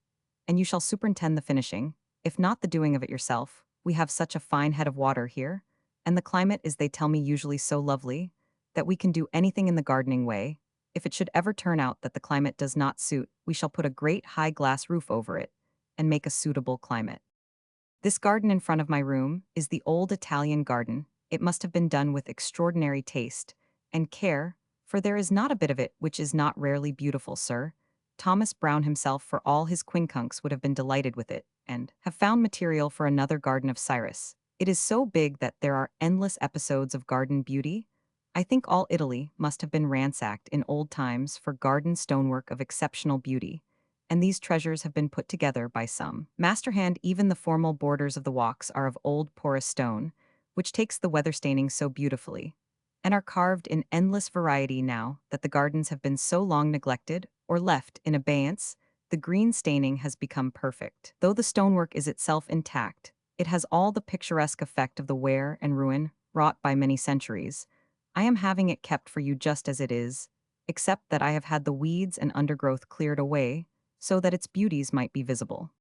and you shall superintend the finishing, if not the doing of it yourself. We have such a fine head of water here, and the climate is, they tell me, usually so lovely, that we can do anything in the gardening way. If it should ever turn out that the climate does not suit, we shall put a great high glass roof over it, and make a suitable climate. This garden in front of my room is the old Italian garden. It must have been done with extraordinary taste and care, for there is not a bit of it which is not rarely beautiful, sir. Thomas Brown himself, for all his quincunx, would have been delighted with it, and have found material for another garden of Cyrus. It is so big that there are endless episodes of garden beauty. I think all Italy must have been ransacked in old times for garden stonework of exceptional beauty, and these treasures have been put together by some master hand. Even the formal borders of the walks are of old porous stone, which takes the weather staining so beautifully, and are carved in endless variety. Now that the gardens have been so long neglected or left in abeyance, the green staining has become perfect. Though the stonework is itself intact, it has all the picturesque effect of the wear and ruin wrought by many centuries. I am having it kept for you just as it is, except that I have had the weeds and undergrowth cleared away, so that its beauties might be visible.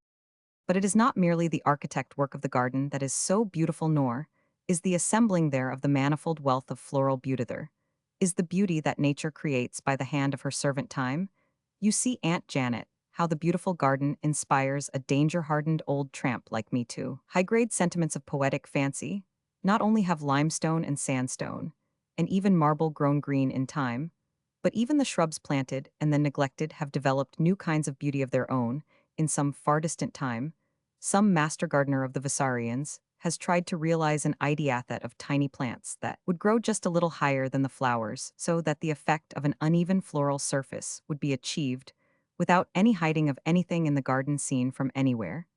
But it is not merely the architect work of the garden that is so beautiful, nor is the assembling there of the manifold wealth of floral beauty. There is the beauty that nature creates by the hand of her servant time. You see, Aunt Janet, how the beautiful garden inspires a danger-hardened old tramp like me to high-grade sentiments of poetic fancy. Not only have limestone and sandstone, and even marble grown green in time, but even the shrubs planted and then neglected have developed new kinds of beauty of their own in some far distant time. Some master gardener of the Visarions has tried to realize an ideathet of tiny plants that would grow just a little higher than the flowers, so that the effect of an uneven floral surface would be achieved without any hiding of anything in the garden seen from anywhere.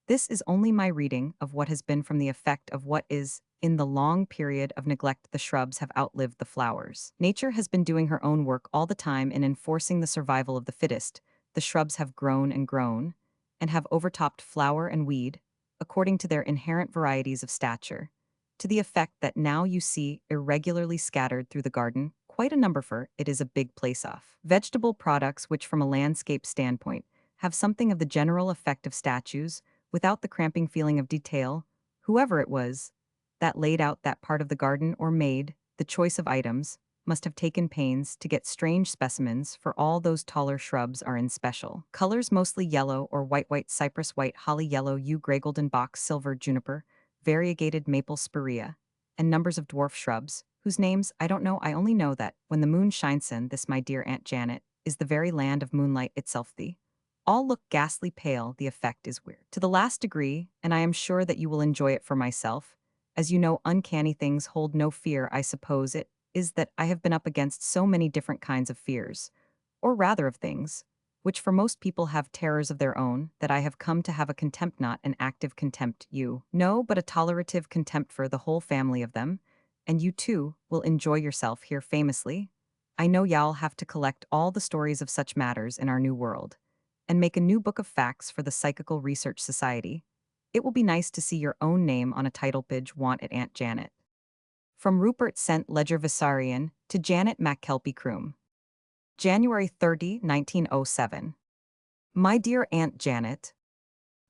This is only my reading of what has been from the effect of what is. In the long period of neglect, the shrubs have outlived the flowers. Nature has been doing her own work all the time in enforcing the survival of the fittest. The shrubs have grown and have overtopped flower and weed, according to their inherent varieties of stature, to the effect that now you see irregularly scattered through the garden quite a number, for it is a big place off vegetable products which, from a landscape standpoint, have something of the general effect of statues, without the cramping feeling of detail. Whoever it was that laid out that part of the garden or made the choice of items must have taken pains to get strange specimens, for all those taller shrubs are in special colors, mostly yellow or white cypress, white holly, yellow yew, gray golden box, silver juniper, variegated maple, spirea, and numbers of dwarf shrubs, whose names I don't know. I only know that when the moon shines in, this, my dear Aunt Janet, is the very land of moonlight itself. The all look ghastly pale. The effect is weird to the last degree, and I am sure that you will enjoy it. For myself, As you know, uncanny things hold no fear, I suppose it is that I have been up against so many different kinds of fears, or rather of things, which for most people have terrors of their own, that I have come to have a contempt, not an active contempt, you know, but a tolerative contempt for the whole family of them, and you too will enjoy yourself here famously. I know y'all have to collect all the stories of such matters in our new world, and make a new book of facts for the Psychical Research Society. It will be nice to see your own name on a title page. Want it, Aunt Janet. From Rupert St. Ledger Visarion to Janet McKelpie Croom. January 30, 1907. My dear Aunt Janet,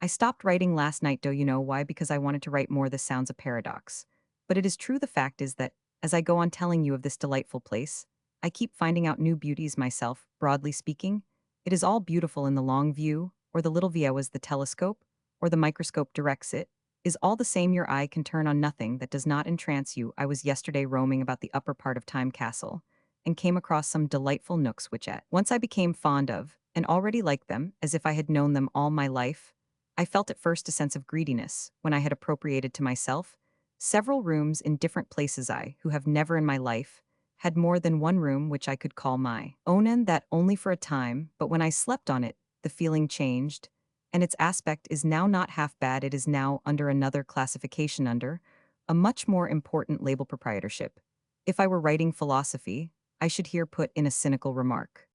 I stopped writing last night. Do you know why? Because I wanted to write more. This sounds a paradox. But it is true. The fact is that, as I go on telling you of this delightful place, I keep finding out new beauties myself. Broadly speaking, it is all beautiful in the long view, or the little view as the telescope, or the microscope directs it, is all the same. Your eye can turn on nothing that does not entrance you. I was yesterday roaming about the upper part of Time Castle, and came across some delightful nooks which at once I became fond of, and already liked them, as if I had known them all my life. I felt at first a sense of greediness, when I had appropriated to myself several rooms in different places. I, who have never in my life had more than one room which I could call my own, and that only for a time, but when I slept on it, the feeling changed, and its aspect is now not half bad. It is now under another classification, under a much more important label, proprietorship. If I were writing philosophy, I should here put in a cynical remark.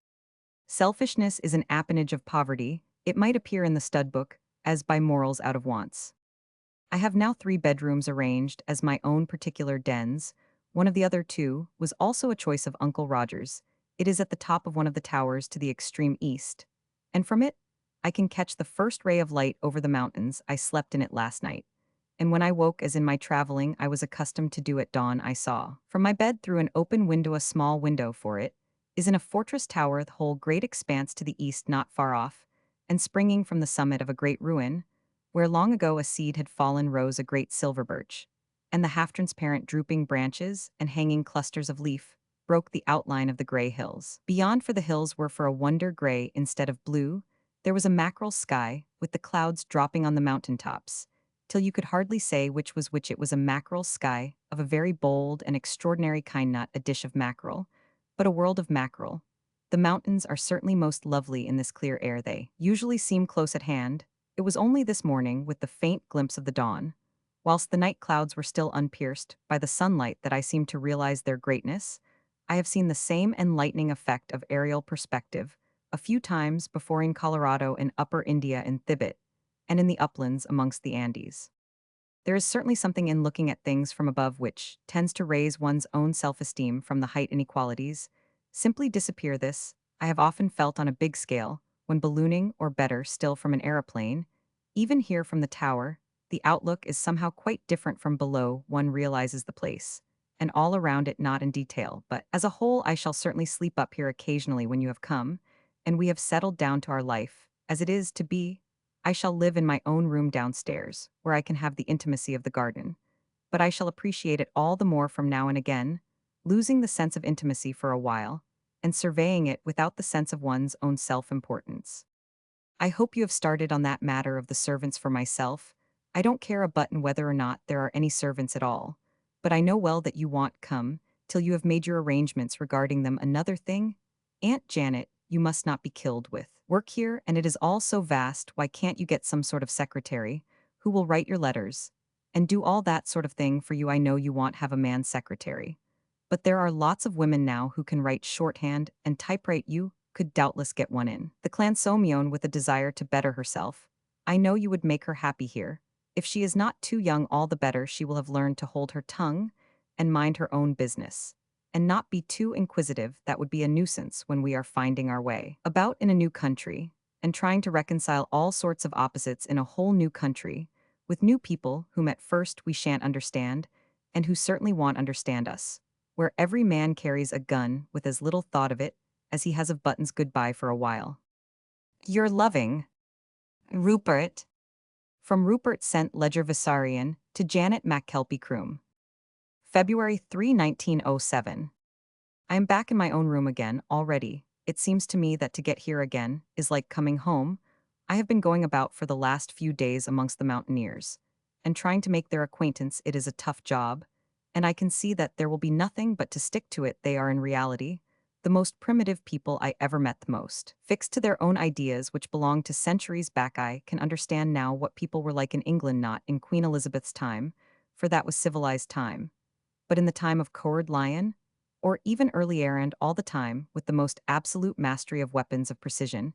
Selfishness is an appanage of poverty. It might appear in the stud book as by morals out of wants. I have now 3 bedrooms arranged as my own particular dens. One of the other 2 was also a choice of Uncle Roger's. It is at the top of one of the towers to the extreme east, and from it I can catch the first ray of light over the mountains. I slept in it last night, and when I woke, as in my traveling I was accustomed to do at dawn, I saw from my bed through an open window, a small window, for it is in a fortress tower, the whole great expanse to the east not far off, and springing from the summit of a great ruin, where long ago a seed had fallen, rose a great silver birch, and the half-transparent drooping branches and hanging clusters of leaf broke the outline of the gray hills. Beyond, for the hills were for a wonder gray instead of blue, there was a mackerel sky, with the clouds dropping on the mountain tops, till you could hardly say which was which. It was a mackerel sky of a very bold and extraordinary kind, not a dish of mackerel, but a world of mackerel. The mountains are certainly most lovely in this clear air. They usually seem close at hand. It was only this morning, with the faint glimpse of the dawn, whilst the night clouds were still unpierced by the sunlight, that I seemed to realize their greatness. I have seen the same enlightening effect of aerial perspective a few times before, in Colorado, in Upper India, in Thibet, and in the uplands amongst the Andes. There is certainly something in looking at things from above which tends to raise one's own self-esteem from the height. Inequalities simply disappear. This I have often felt on a big scale, when ballooning, or better still from an aeroplane. Even here from the tower, the outlook is somehow quite different from below. One realizes the place, and all around it, not in detail, but as a whole. I shall certainly sleep up here occasionally when you have come, and we have settled down to our life, as it is to be. I shall live in my own room downstairs, where I can have the intimacy of the garden, but I shall appreciate it all the more from now and again, losing the sense of intimacy for a while, and surveying it without the sense of one's own self-importance. I hope you have started on that matter of the servants. For myself, I don't care a button whether or not there are any servants at all, but I know well that you won't come till you have made your arrangements regarding them. Another thing, Aunt Janet, you must not be killed with work here, and it is all so vast. Why can't you get some sort of secretary who will write your letters and do all that sort of thing for you? I know you won't have a man secretary, but there are lots of women now who can write shorthand and typewrite. You could doubtless get one in the clan Somion with a desire to better herself. I know you would make her happy here. If she is not too young, all the better. She will have learned to hold her tongue and mind her own business, and not be too inquisitive. That would be a nuisance when we are finding our way about in a new country, and trying to reconcile all sorts of opposites in a whole new country, with new people whom at first we shan't understand, and who certainly won't understand us, where every man carries a gun with as little thought of it as he has of buttons. Goodbye for a while. Your loving Rupert. From Rupert St. Ledger Visarion to Janet McKelpie Croom. February 3, 1907. I am back in my own room again, already. It seems to me that to get here again is like coming home. I have been going about for the last few days amongst the mountaineers, and trying to make their acquaintance it is a tough job, and I can see that there will be nothing but to stick to it they are in reality, the most primitive people I ever met the most. Fixed to their own ideas which belonged to centuries back I can understand now what people were like in England not in Queen Elizabeth's time, for that was civilized time, but in the time of Coerd Lion, or even early Errand all the time with the most absolute mastery of weapons of precision,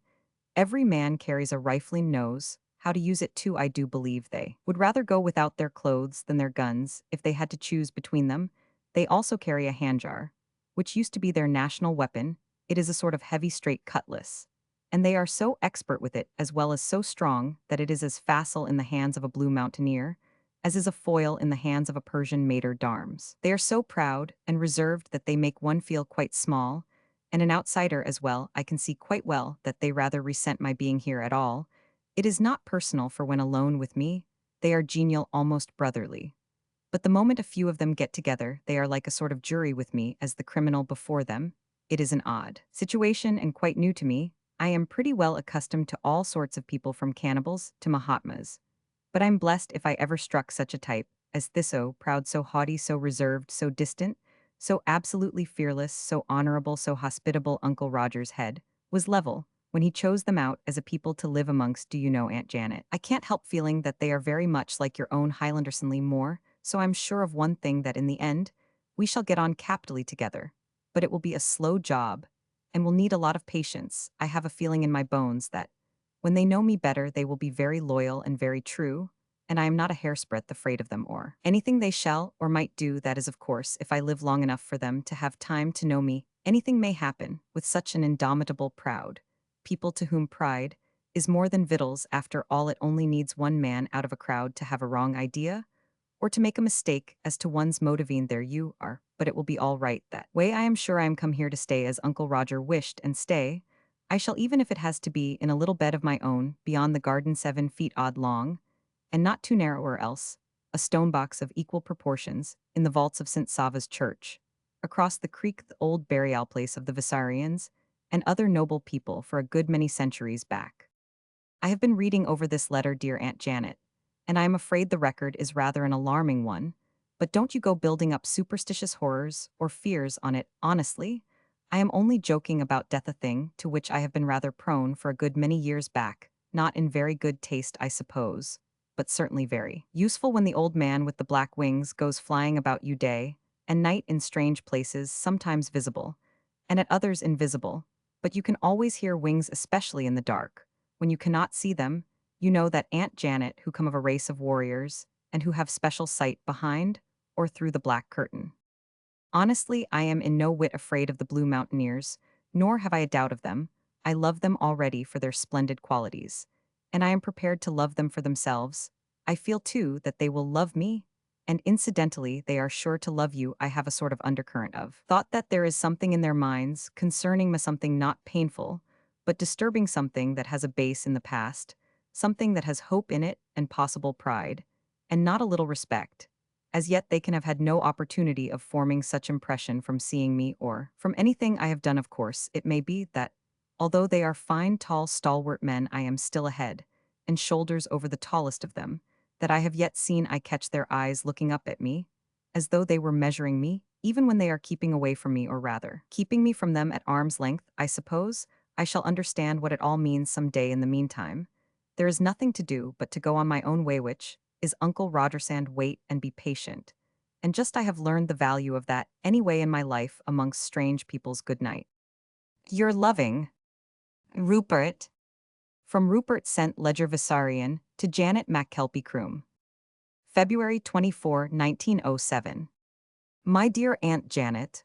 every man carries a rifling knows how to use it too. I do believe they would rather go without their clothes than their guns if they had to choose between them. They also carry a handjar, which used to be their national weapon. It is a sort of heavy straight cutlass. And they are so expert with it as well as so strong that it is as facile in the hands of a blue mountaineer as is a foil in the hands of a Persian maître d'armes. They are so proud and reserved that they make one feel quite small, and an outsider as well. I can see quite well that they rather resent my being here at all. It is not personal, for when alone with me, they are genial, almost brotherly. But the moment a few of them get together, they are like a sort of jury with me as the criminal before them. It is an odd situation and quite new to me. I am pretty well accustomed to all sorts of people from cannibals to Mahatmas. But I'm blessed if I ever struck such a type, as this so proud, so haughty, so reserved, so distant, so absolutely fearless, so honorable, so hospitable. Uncle Roger's head was level when he chose them out as a people to live amongst. Do you know, Aunt Janet? I can't help feeling that they are very much like your own Highlandersonly Moore, so I'm sure of one thing, that in the end, we shall get on capitally together. But it will be a slow job, and will need a lot of patience. I have a feeling in my bones that, when they know me better, they will be very loyal and very true, and I am not a hairsbreadth afraid of them or anything they shall or might do. That is, of course, if I live long enough for them to have time to know me. Anything may happen with such an indomitable, proud people to whom pride is more than victuals. After all, it only needs one man out of a crowd to have a wrong idea or to make a mistake as to one's motiving. There you are, but it will be all right that way. I am sure I am come here to stay as Uncle Roger wished, and stay I shall, even if it has to be in a little bed of my own, beyond the garden 7 feet odd long, and not too narrow, or else a stone box of equal proportions in the vaults of St. Sava's Church, across the creek, the old burial place of the Visarians and other noble people for a good many centuries back. I have been reading over this letter, dear Aunt Janet, and I am afraid the record is rather an alarming one, but don't you go building up superstitious horrors or fears on it. Honestly, I am only joking about death, a thing to which I have been rather prone for a good many years back, not in very good taste, I suppose, but certainly very useful when the old man with the black wings goes flying about you day and night in strange places, sometimes visible, and at others invisible, but you can always hear wings, especially in the dark. When you cannot see them, you know that Aunt Janet, who come of a race of warriors and who have special sight behind or through the black curtain. Honestly, I am in no whit afraid of the Blue Mountaineers, nor have I a doubt of them. I love them already for their splendid qualities, and I am prepared to love them for themselves. I feel, too, that they will love me, and incidentally they are sure to love you. I have a sort of undercurrent of thought that there is something in their minds concerning me, something not painful, but disturbing, something that has a base in the past, something that has hope in it and possible pride, and not a little respect. As yet they can have had no opportunity of forming such impression from seeing me or from anything I have done. Of course, it may be that, although they are fine, tall, stalwart men, I am still a head and shoulders over the tallest of them, that I have yet seen. I catch their eyes looking up at me, as though they were measuring me, even when they are keeping away from me, or rather, keeping me from them at arm's length. I suppose I shall understand what it all means some day. In the meantime, there is nothing to do but to go on my own way, which is Uncle Rogersand. Wait and be patient. And just I have learned the value of that anyway in my life amongst strange peoples. Good night. Your loving Rupert. From Rupert St. Ledger Visarion to Janet McKelpie Croom. February 24, 1907. My dear Aunt Janet,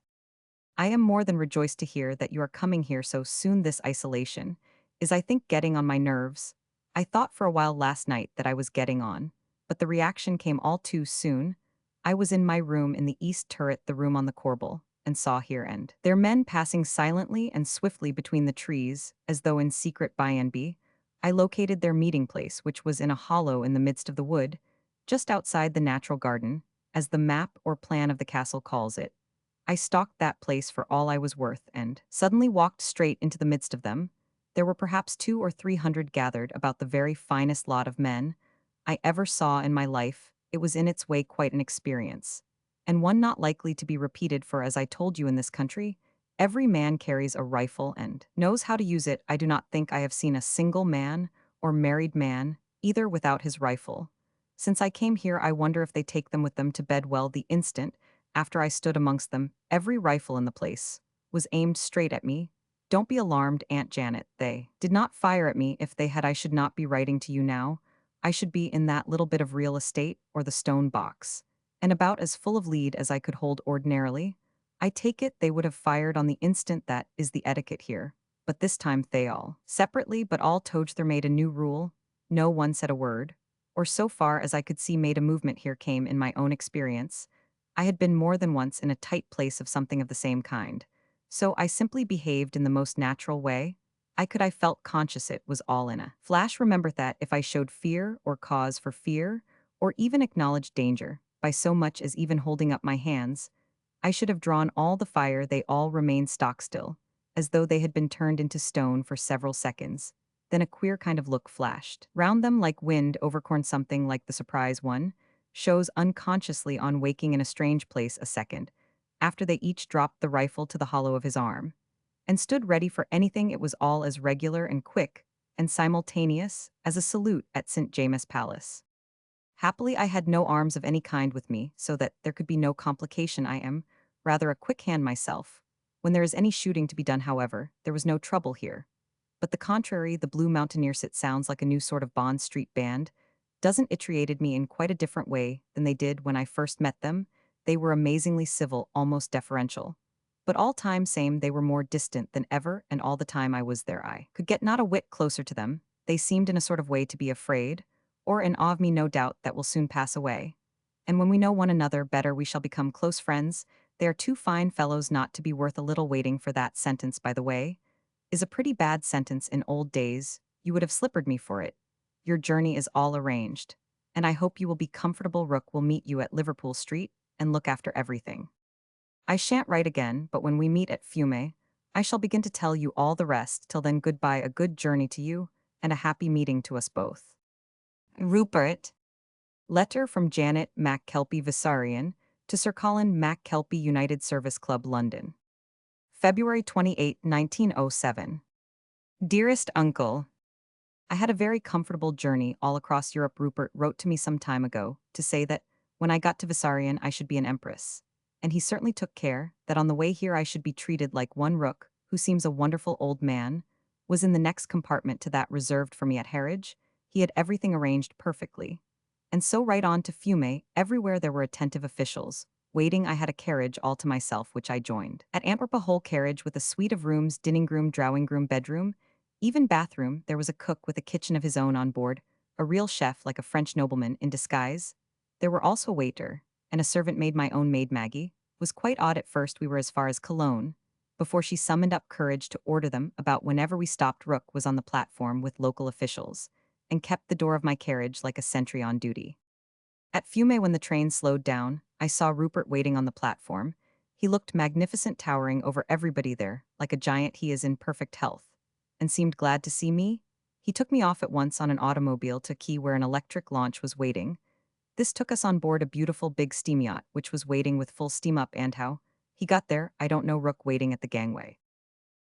I am more than rejoiced to hear that you are coming here so soon. This isolation is, I think, getting on my nerves. I thought for a while last night that I was getting on, but the reaction came all too soon. I was in my room in the east turret, the room on the corbel, and saw here and there men passing silently and swiftly between the trees, as though in secret by-and-by. I located their meeting place, which was in a hollow in the midst of the wood, just outside the natural garden, as the map or plan of the castle calls it. I stalked that place for all I was worth, and suddenly walked straight into the midst of them. There were perhaps 200 or 300 gathered, about the very finest lot of men I ever saw in my life, it was in its way quite an experience, and one not likely to be repeated, for as I told you, in this country, every man carries a rifle and knows how to use it. I do not think I have seen a single man or married man either without his rifle. Since I came here, I wonder if they take them with them to bed. Well, the instant after I stood amongst them, every rifle in the place was aimed straight at me. Don't be alarmed, Aunt Janet. They did not fire at me. If they had, I should not be writing to you now. I should be in that little bit of real estate or the stone box, and about as full of lead as I could hold ordinarily. I take it they would have fired on the instant. That is the etiquette here. But this time they all, separately but all together, made a new rule. No one said a word, or so far as I could see made a movement. Here came in my own experience. I had been more than once in a tight place of something of the same kind. So I simply behaved in the most natural way. I felt conscious it was all in a flash. Remember that if I showed fear or cause for fear, or even acknowledged danger, by so much as even holding up my hands, I should have drawn all the fire. They all remained stock still, as though they had been turned into stone for several seconds. Then a queer kind of look flashed round them like wind over corn, something like the surprise one shows unconsciously on waking in a strange place a second after they each dropped the rifle to the hollow of his arm and stood ready for anything. It was all as regular and quick and simultaneous as a salute at St. James's Palace. Happily, I had no arms of any kind with me, so that there could be no complication. I am rather a quick hand myself. When there is any shooting to be done, however, there was no trouble here. But the contrary, the Blue Mountaineers, it sounds like a new sort of Bond Street band, doesn't it treated me in quite a different way than they did when I first met them. They were amazingly civil, almost deferential. But all time same, they were more distant than ever, and all the time I was there I could get not a whit closer to them. They seemed in a sort of way to be afraid, or in awe of me. No doubt that will soon pass away. And when we know one another better, we shall become close friends. They are two fine fellows not to be worth a little waiting for. That sentence, by the way, is a pretty bad sentence. In old days, you would have slippered me for it. Your journey is all arranged, and I hope you will be comfortable. Rook will meet you at Liverpool Street and look after everything. I shan't write again, but when we meet at Fiume, I shall begin to tell you all the rest. Till then, goodbye, a good journey to you, and a happy meeting to us both. Rupert. Letter from Janet MacKelpie Vissarion to Sir Colin MacKelpie, United Service Club, London. February 28, 1907. Dearest Uncle, I had a very comfortable journey all across Europe. Rupert wrote to me some time ago to say that when I got to Vissarion I should be an empress, and he certainly took care that on the way here I should be treated like one. Rook, who seems a wonderful old man, was in the next compartment to that reserved for me at Harwich. He had everything arranged perfectly. And so right on to Fiume. Everywhere there were attentive officials waiting. I had a carriage all to myself, which I joined. At Antwerp, a whole carriage with a suite of rooms, dining room, drawing room, bedroom, even bathroom. There was a cook with a kitchen of his own on board, a real chef like a French nobleman in disguise. There were also a waiter, and a servant maid. My own maid Maggie was quite odd at first. We were as far as Cologne, before she summoned up courage to order them about whenever we stopped. Rook was on the platform with local officials, and kept the door of my carriage like a sentry on duty. At Fiume, when the train slowed down, I saw Rupert waiting on the platform. He looked magnificent, towering over everybody there, like a giant. He is in perfect health, and seemed glad to see me. He took me off at once on an automobile to quay, where an electric launch was waiting. This took us on board a beautiful big steam yacht, which was waiting with full steam up. And how he got there, I don't know. Rook waiting at the gangway.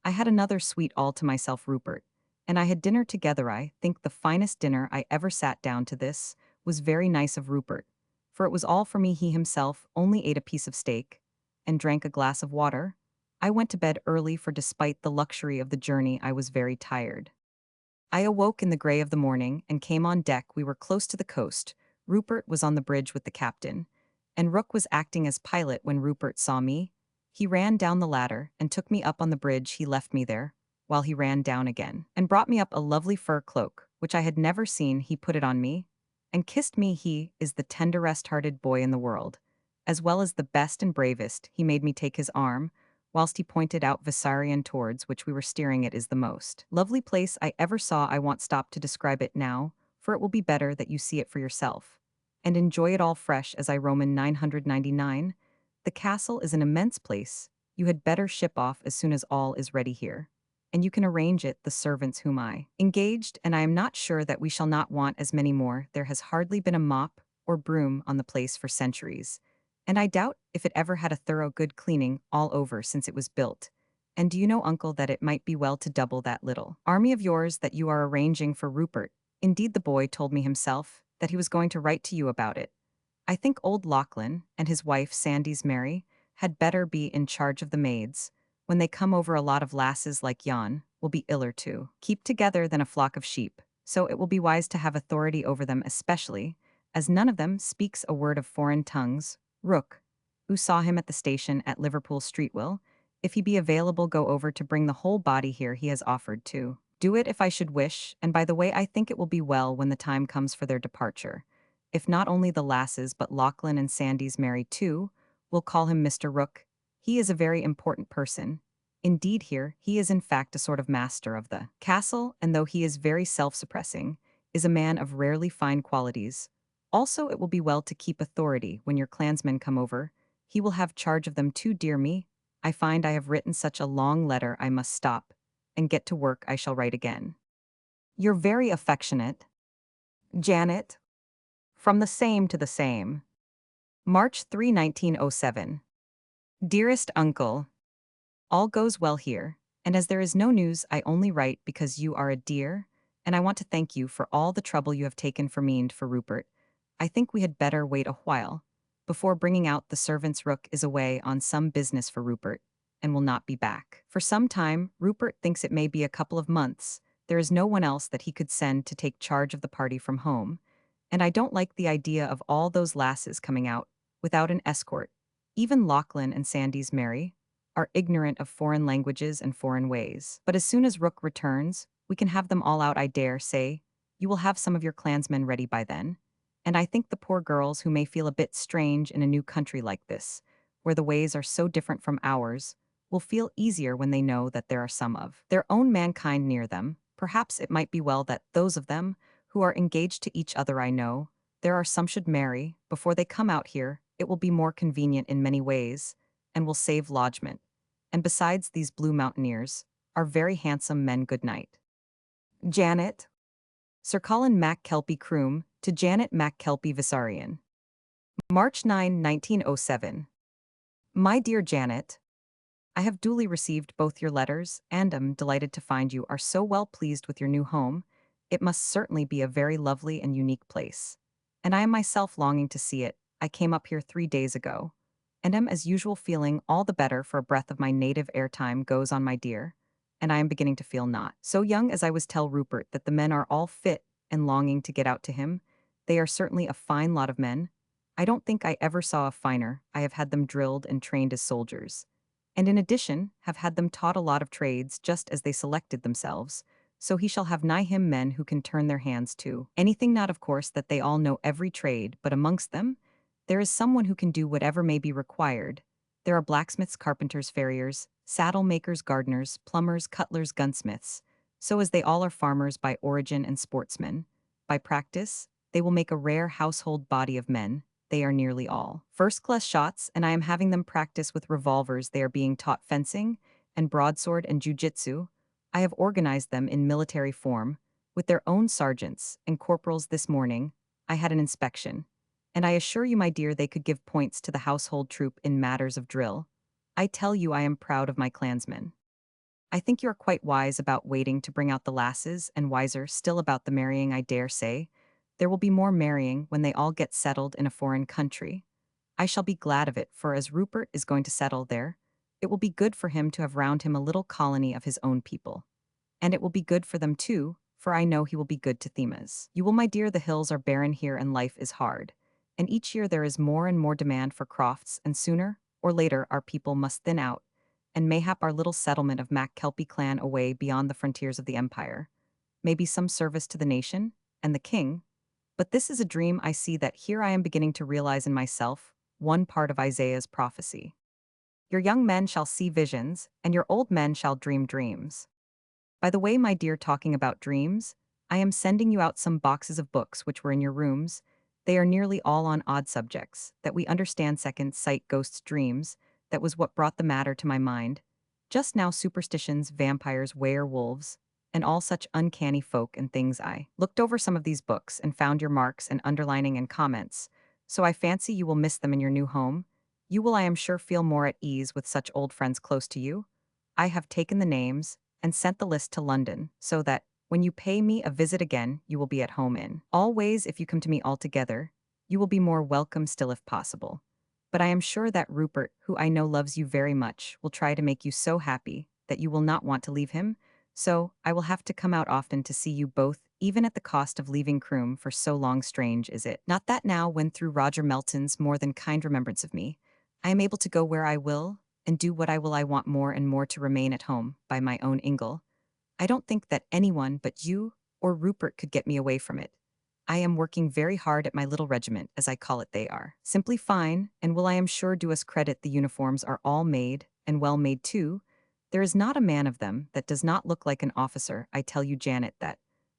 I had another suite all to myself, Rupert, and I had dinner together. I think the finest dinner I ever sat down to. This was very nice of Rupert, for it was all for me. He himself only ate a piece of steak and drank a glass of water. I went to bed early, for despite the luxury of the journey I was very tired. I awoke in the grey of the morning and came on deck. We were close to the coast. Rupert was on the bridge with the captain, and Rook was acting as pilot. When Rupert saw me, he ran down the ladder and took me up on the bridge. He left me there, while he ran down again, and brought me up a lovely fur cloak, which I had never seen. He put it on me, and kissed me. He is the tenderest-hearted boy in the world, as well as the best and bravest. He made me take his arm, whilst he pointed out Vissarion, towards which we were steering. It is the most lovely place I ever saw. I won't stop to describe it now, for it will be better that you see it for yourself, and enjoy it all fresh as I. Roman 999. The castle is an immense place. You had better ship off as soon as all is ready here, and you can arrange it. The servants whom I engaged, and I am not sure that we shall not want as many more. There has hardly been a mop or broom on the place for centuries. And I doubt if it ever had a thorough good cleaning all over since it was built. And do you know, uncle, that it might be well to double that little army of yours that you are arranging for Rupert? Indeed, the boy told me himself that he was going to write to you about it. I think old Lachlan and his wife Sandy's Mary had better be in charge of the maids. When they come over, a lot of lasses like yon will be iller to keep together than a flock of sheep, so it will be wise to have authority over them, especially as none of them speaks a word of foreign tongues. Rook, who saw him at the station at Liverpool Street, will, if he be available, go over to bring the whole body here. He has offered to do it if I should wish, and by the way, I think it will be well when the time comes for their departure. If not only the lasses but Lachlan and Sandy's Mary too, we'll call him Mr. Rook. He is a very important person. Indeed, here, he is in fact a sort of master of the castle, and though he is very self-suppressing, is a man of rarely fine qualities. Also, it will be well to keep authority when your clansmen come over. He will have charge of them too, dear me. I find I have written such a long letter I must stop and get to work. I shall write again. You're very affectionate, Janet. From the same to the same. March 3, 1907. Dearest uncle, all goes well here, and as there is no news, I only write because you are a dear, and I want to thank you for all the trouble you have taken for me and for Rupert. I think we had better wait a while before bringing out the servants. Rook is away on some business for Rupert and will not be back for some time. Rupert thinks it may be a couple of months. There is no one else that he could send to take charge of the party from home, and I don't like the idea of all those lasses coming out without an escort. Even Lachlan and Sandy's Mary are ignorant of foreign languages and foreign ways. But as soon as Rook returns, we can have them all out. I dare say you will have some of your clansmen ready by then. And I think the poor girls who may feel a bit strange in a new country like this, where the ways are so different from ours, will feel easier when they know that there are some of their own mankind near them. Perhaps it might be well that those of them who are engaged to each other, I know there are some, should marry before they come out here. It will be more convenient in many ways and will save lodgment. And besides, these blue mountaineers are very handsome men. Good night. Janet. Sir Colin Mac Kelpie Croom to Janet Mac Kelpie Visarion. March 9, 1907. My dear Janet, I have duly received both your letters and am delighted to find you are so well pleased with your new home. It must certainly be a very lovely and unique place. And I am myself longing to see it. I came up here 3 days ago, and am as usual feeling all the better for a breath of my native air. Time goes on, my dear, and I am beginning to feel not so young as I was. Tell Rupert that the men are all fit and longing to get out to him. They are certainly a fine lot of men. I don't think I ever saw a finer. I have had them drilled and trained as soldiers, and in addition have had them taught a lot of trades just as they selected themselves. So he shall have nigh him men who can turn their hands to anything, not of course that they all know every trade, but amongst them there is someone who can do whatever may be required. There are blacksmiths, carpenters, farriers, saddle makers, gardeners, plumbers, cutlers, gunsmiths. So as they all are farmers by origin and sportsmen, by practice, they will make a rare household body of men. They are nearly all first-class shots, and I am having them practice with revolvers. They are being taught fencing and broadsword and jiu-jitsu. I have organized them in military form, with their own sergeants and corporals. This morning I had an inspection, and I assure you, my dear, they could give points to the household troop in matters of drill. I tell you, I am proud of my clansmen. I think you are quite wise about waiting to bring out the lasses, and wiser still about the marrying. I dare say there will be more marrying when they all get settled in a foreign country. I shall be glad of it, for as Rupert is going to settle there, it will be good for him to have round him a little colony of his own people. And it will be good for them too, for I know he will be good to Themas. You will, my dear, the hills are barren here and life is hard, and each year there is more and more demand for crofts, and sooner or later our people must thin out, and mayhap our little settlement of Mac Kelpie clan away beyond the frontiers of the empire may be some service to the nation and the king. But this is a dream. I see that here I am beginning to realize in myself one part of Isaiah's prophecy. Your young men shall see visions, and your old men shall dream dreams. By the way, my dear, talking about dreams, I am sending you out some boxes of books which were in your rooms. They are nearly all on odd subjects, that we understand. Second sight, ghosts, dreams, that was what brought the matter to my mind. Just now, superstitions, vampires, werewolves, and all such uncanny folk and things. I looked over some of these books and found your marks and underlining and comments, so I fancy you will miss them in your new home. You will, I am sure, feel more at ease with such old friends close to you. I have taken the names and sent the list to London so that when you pay me a visit again, you will be at home in all ways. If you come to me altogether, you will be more welcome still if possible. But I am sure that Rupert, who I know loves you very much, will try to make you so happy that you will not want to leave him. So I will have to come out often to see you both, even at the cost of leaving Croom for so long. Strange is it not that now, when through Roger Melton's more than kind remembrance of me, I am able to go where I will and do what I will, I want more and more to remain at home by my own ingle. I don't think that anyone but you or Rupert could get me away from it. I am working very hard at my little regiment, as I call it. They are simply fine, and will, I am sure, do us credit. The uniforms are all made, and well made too. There is not a man of them that does not look like an officer. I tell you, Janet, that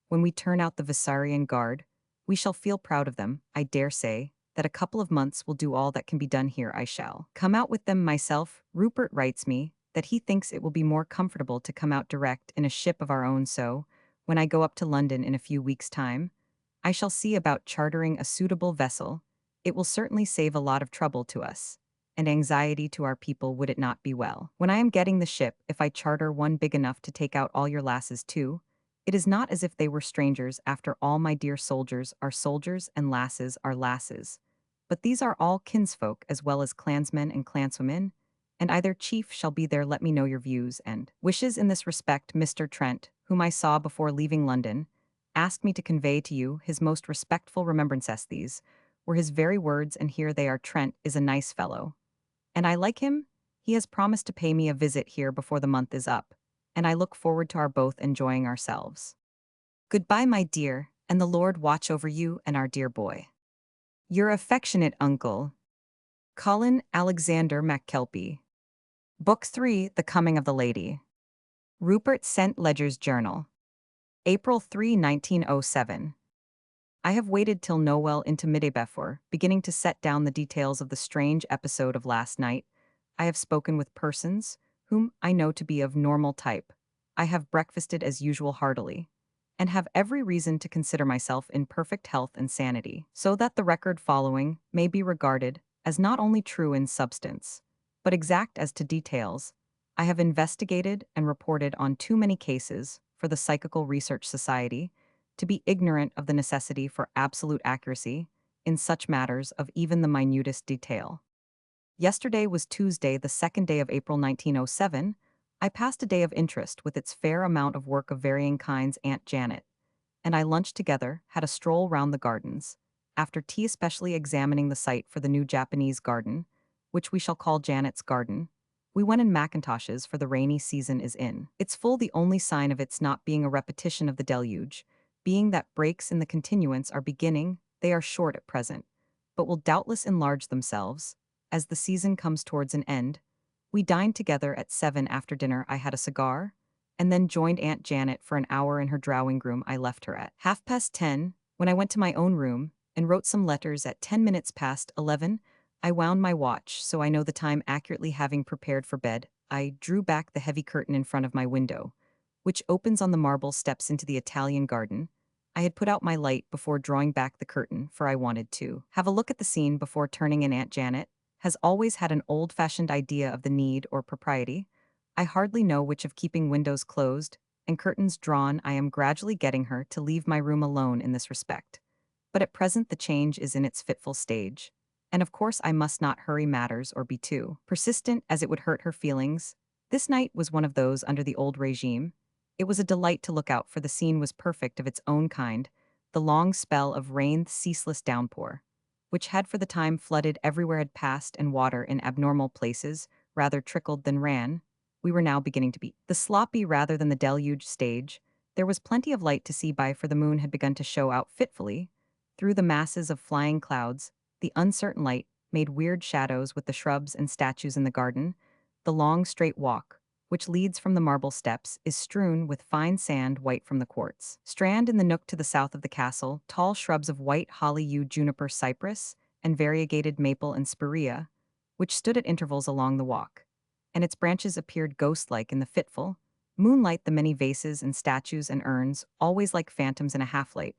when we turn out the Visarian Guard, we shall feel proud of them. I dare say that a couple of months will do all that can be done here. I shall come out with them myself. Rupert writes me that he thinks it will be more comfortable to come out direct in a ship of our own, so when I go up to London in a few weeks' time, I shall see about chartering a suitable vessel. It will certainly save a lot of trouble to us and anxiety to our people, would it not be well? When I am getting the ship, if I charter one big enough to take out all your lasses too, it is not as if they were strangers. After all, my dear soldiers are soldiers and lasses are lasses. But these are all kinsfolk as well as clansmen and clanswomen, and either chief shall be there. Let me know your views and wishes in this respect. Mr. Trent, whom I saw before leaving London, asked me to convey to you his most respectful remembrances. These were his very words, and here they are. Trent is a nice fellow, and I like him. He has promised to pay me a visit here before the month is up, and I look forward to our both enjoying ourselves. Goodbye, my dear, and the Lord watch over you and our dear boy. Your affectionate uncle, Colin Alexander MacKelpie. Book 3, The Coming of the Lady. Rupert St. Ledger's Journal. April 3, 1907. I have waited till Noel into midday before beginning to set down the details of the strange episode of last night. I have spoken with persons whom I know to be of normal type. I have breakfasted as usual heartily, and have every reason to consider myself in perfect health and sanity, so that the record following may be regarded as not only true in substance, but exact as to details. I have investigated and reported on too many cases for the Psychical Research Society to be ignorant of the necessity for absolute accuracy in such matters of even the minutest detail. Yesterday was Tuesday, the 2nd day of April 1907. I passed a day of interest with its fair amount of work of varying kinds. Aunt Janet and I lunched together, had a stroll round the gardens, after tea especially examining the site for the new Japanese garden, which we shall call Janet's Garden. We went in mackintoshes, for the rainy season is in its full, the only sign of its not being a repetition of the deluge, being that breaks in the continuance are beginning. They are short at present, but will doubtless enlarge themselves as the season comes towards an end. We dined together at 7. After dinner I had a cigar, and then joined Aunt Janet for an hour in her drawing room. I left her at 10:30, when I went to my own room and wrote some letters. At 10 minutes past 11, I wound my watch so I know the time accurately. Having prepared for bed, I drew back the heavy curtain in front of my window, which opens on the marble steps into the Italian garden. I had put out my light before drawing back the curtain, for I wanted to have a look at the scene before turning in. Aunt Janet has always had an old-fashioned idea of the need or propriety, I hardly know which, of keeping windows closed and curtains drawn. I am gradually getting her to leave my room alone in this respect, but at present the change is in its fitful stage, and of course I must not hurry matters or be too persistent, as it would hurt her feelings. This night was one of those under the old regime. It was a delight to look out, for the scene was perfect of its own kind. The long spell of rain, the ceaseless downpour, which had for the time flooded everywhere, had passed, and water in abnormal places rather trickled than ran. We were now beginning to be the sloppy rather than the deluge stage. There was plenty of light to see by, for the moon had begun to show out fitfully through the masses of flying clouds. The uncertain light made weird shadows with the shrubs and statues in the garden. The long straight walk, which leads from the marble steps, is strewn with fine sand white from the quartz strand. In the nook to the south of the castle, tall shrubs of white holly, yew, juniper, cypress, and variegated maple and spirea, which stood at intervals along the walk, and its branches appeared ghost-like in the fitful moonlight. The many vases and statues and urns, always like phantoms in a half-light,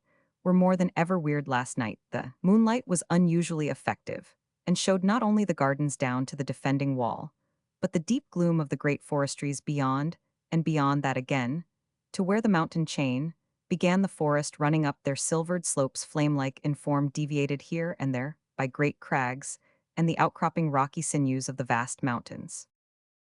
were more than ever weird last night. The moonlight was unusually effective and showed not only the gardens down to the defending wall, but the deep gloom of the great forestries beyond, and beyond that again, to where the mountain chain began, the forest running up their silvered slopes, flame-like in form, deviated here and there by great crags and the outcropping rocky sinews of the vast mountains.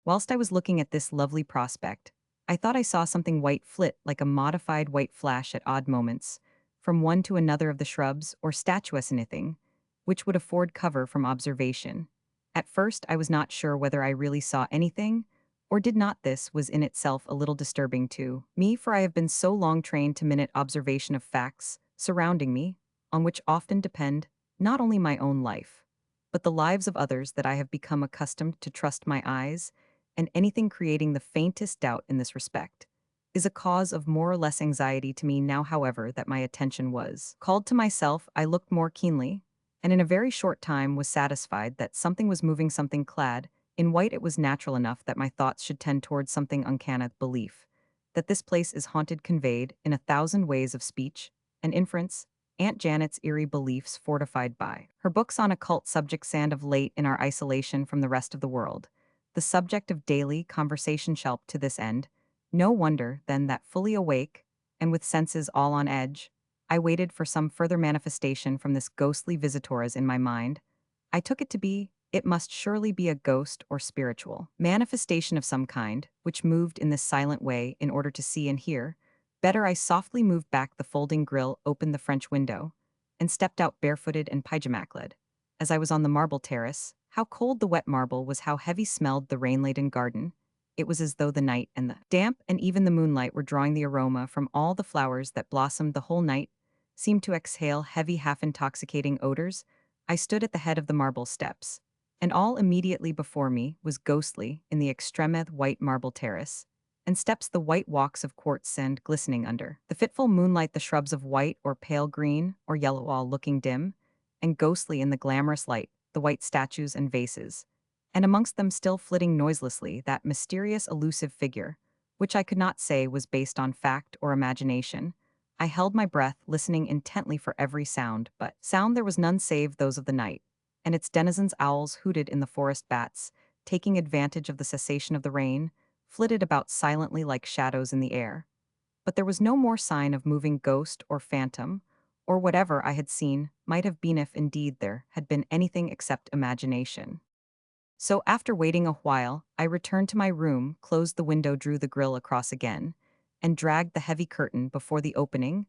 Whilst I was looking at this lovely prospect, I thought I saw something white flit like a modified white flash at odd moments, from one to another of the shrubs or statuesque anything, which would afford cover from observation. At first I was not sure whether I really saw anything, or did not. This was in itself a little disturbing to me, for I have been so long trained to minute observation of facts surrounding me, on which often depend not only my own life, but the lives of others, that I have become accustomed to trust my eyes, and anything creating the faintest doubt in this respect is a cause of more or less anxiety to me. Now, however, that my attention was called to myself, I looked more keenly, and in a very short time was satisfied that something was moving, something clad in white. It was natural enough that my thoughts should tend towards something uncanny. Belief that this place is haunted conveyed in a thousand ways of speech and inference. Aunt Janet's eerie beliefs, fortified by her books on occult subjects, and of late in our isolation from the rest of the world, the subject of daily conversation, shelped to this end. No wonder, then, that fully awake, and with senses all on edge, I waited for some further manifestation from this ghostly visitor. As in my mind I took it to be, it must surely be a ghost or spiritual manifestation of some kind, which moved in this silent way in order to see and hear better. I softly moved back the folding grill, opened the French window, and stepped out barefooted and pyjama-clad. As I was on the marble terrace, how cold the wet marble was, how heavy smelled the rain-laden garden. It was as though the night and the damp and even the moonlight were drawing the aroma from all the flowers that blossomed the whole night, seemed to exhale heavy, half-intoxicating odors. I stood at the head of the marble steps, and all immediately before me was ghostly in the extremeth white marble terrace, and steps the white walks of quartz sand glistening under the fitful moonlight, the shrubs of white or pale green or yellow, all looking dim and ghostly in the glamorous light, the white statues and vases, and amongst them still flitting noiselessly that mysterious elusive figure, which I could not say was based on fact or imagination. I held my breath, listening intently for every sound, but sound there was none save those of the night, and its denizens. Owls hooted in the forest, bats, taking advantage of the cessation of the rain, flitted about silently like shadows in the air. But there was no more sign of moving ghost or phantom, or whatever I had seen might have been, if indeed there had been anything, except imagination. So after waiting a while, I returned to my room, closed the window, drew the grill across again, and dragged the heavy curtain before the opening.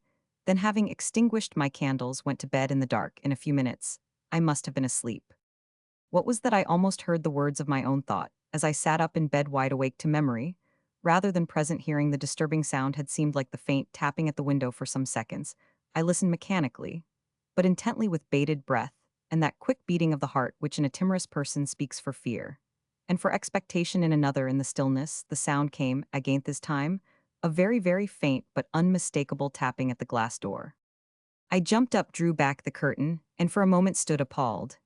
Then, having extinguished my candles, went to bed in the dark. In a few minutes, I must have been asleep. What was that? I almost heard the words of my own thought, as I sat up in bed, wide awake to memory, rather than present hearing. The disturbing sound had seemed like the faint tapping at the window. For some seconds I listened mechanically, but intently, with bated breath, and that quick beating of the heart which in a timorous person speaks for fear and for expectation in another. In the stillness, the sound came, again this time, a very, very faint but unmistakable tapping at the glass door. I jumped up, drew back the curtain, and for a moment stood appalled.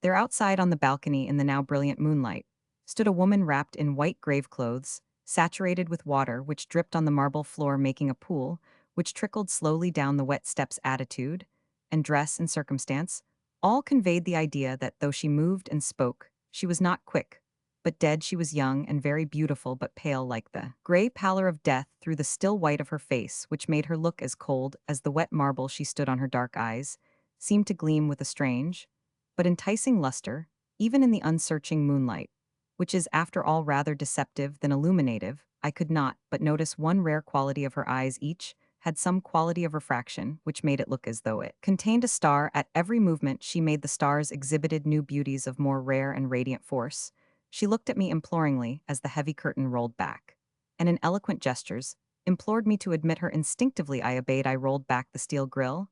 There, outside on the balcony in the now brilliant moonlight, stood a woman wrapped in white grave clothes, saturated with water which dripped on the marble floor, making a pool which trickled slowly down the wet steps. Attitude and dress and circumstance all conveyed the idea that, though she moved and spoke, she was not quick, but dead. She was young and very beautiful, but pale, like the gray pallor of death through the still white of her face, which made her look as cold as the wet marble. She stood on, her dark eyes seemed to gleam with a strange but enticing luster, even in the unsearching moonlight, which is, after all, rather deceptive than illuminative. I could not but notice one rare quality of her eyes. Each had some quality of refraction which made it look as though it contained a star. At every movement she made, the stars exhibited new beauties of more rare and radiant force. She looked at me imploringly as the heavy curtain rolled back, and in eloquent gestures implored me to admit her. Instinctively I obeyed. I rolled back the steel grille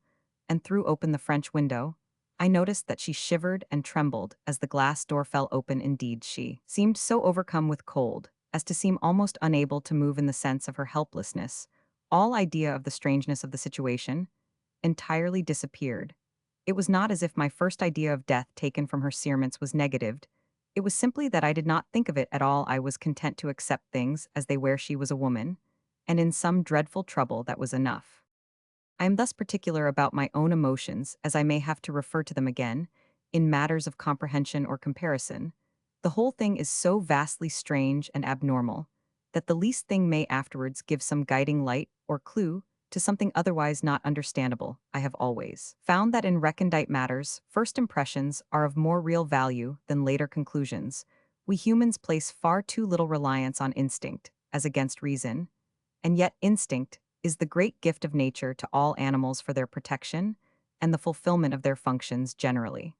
and threw open the French window. I noticed that she shivered and trembled as the glass door fell open. Indeed, she seemed so overcome with cold as to seem almost unable to move. In the sense of her helplessness, all idea of the strangeness of the situation entirely disappeared. It was not as if my first idea of death taken from her cerements was negatived. It was simply that I did not think of it at all. I was content to accept things as they were. She was a woman, and in some dreadful trouble. That was enough. I am thus particular about my own emotions, as I may have to refer to them again, in matters of comprehension or comparison. The whole thing is so vastly strange and abnormal that the least thing may afterwards give some guiding light or clue to something otherwise not understandable. I have always found that in recondite matters, first impressions are of more real value than later conclusions. We humans place far too little reliance on instinct, as against reason, and yet instinct is the great gift of nature to all animals for their protection and the fulfillment of their functions generally.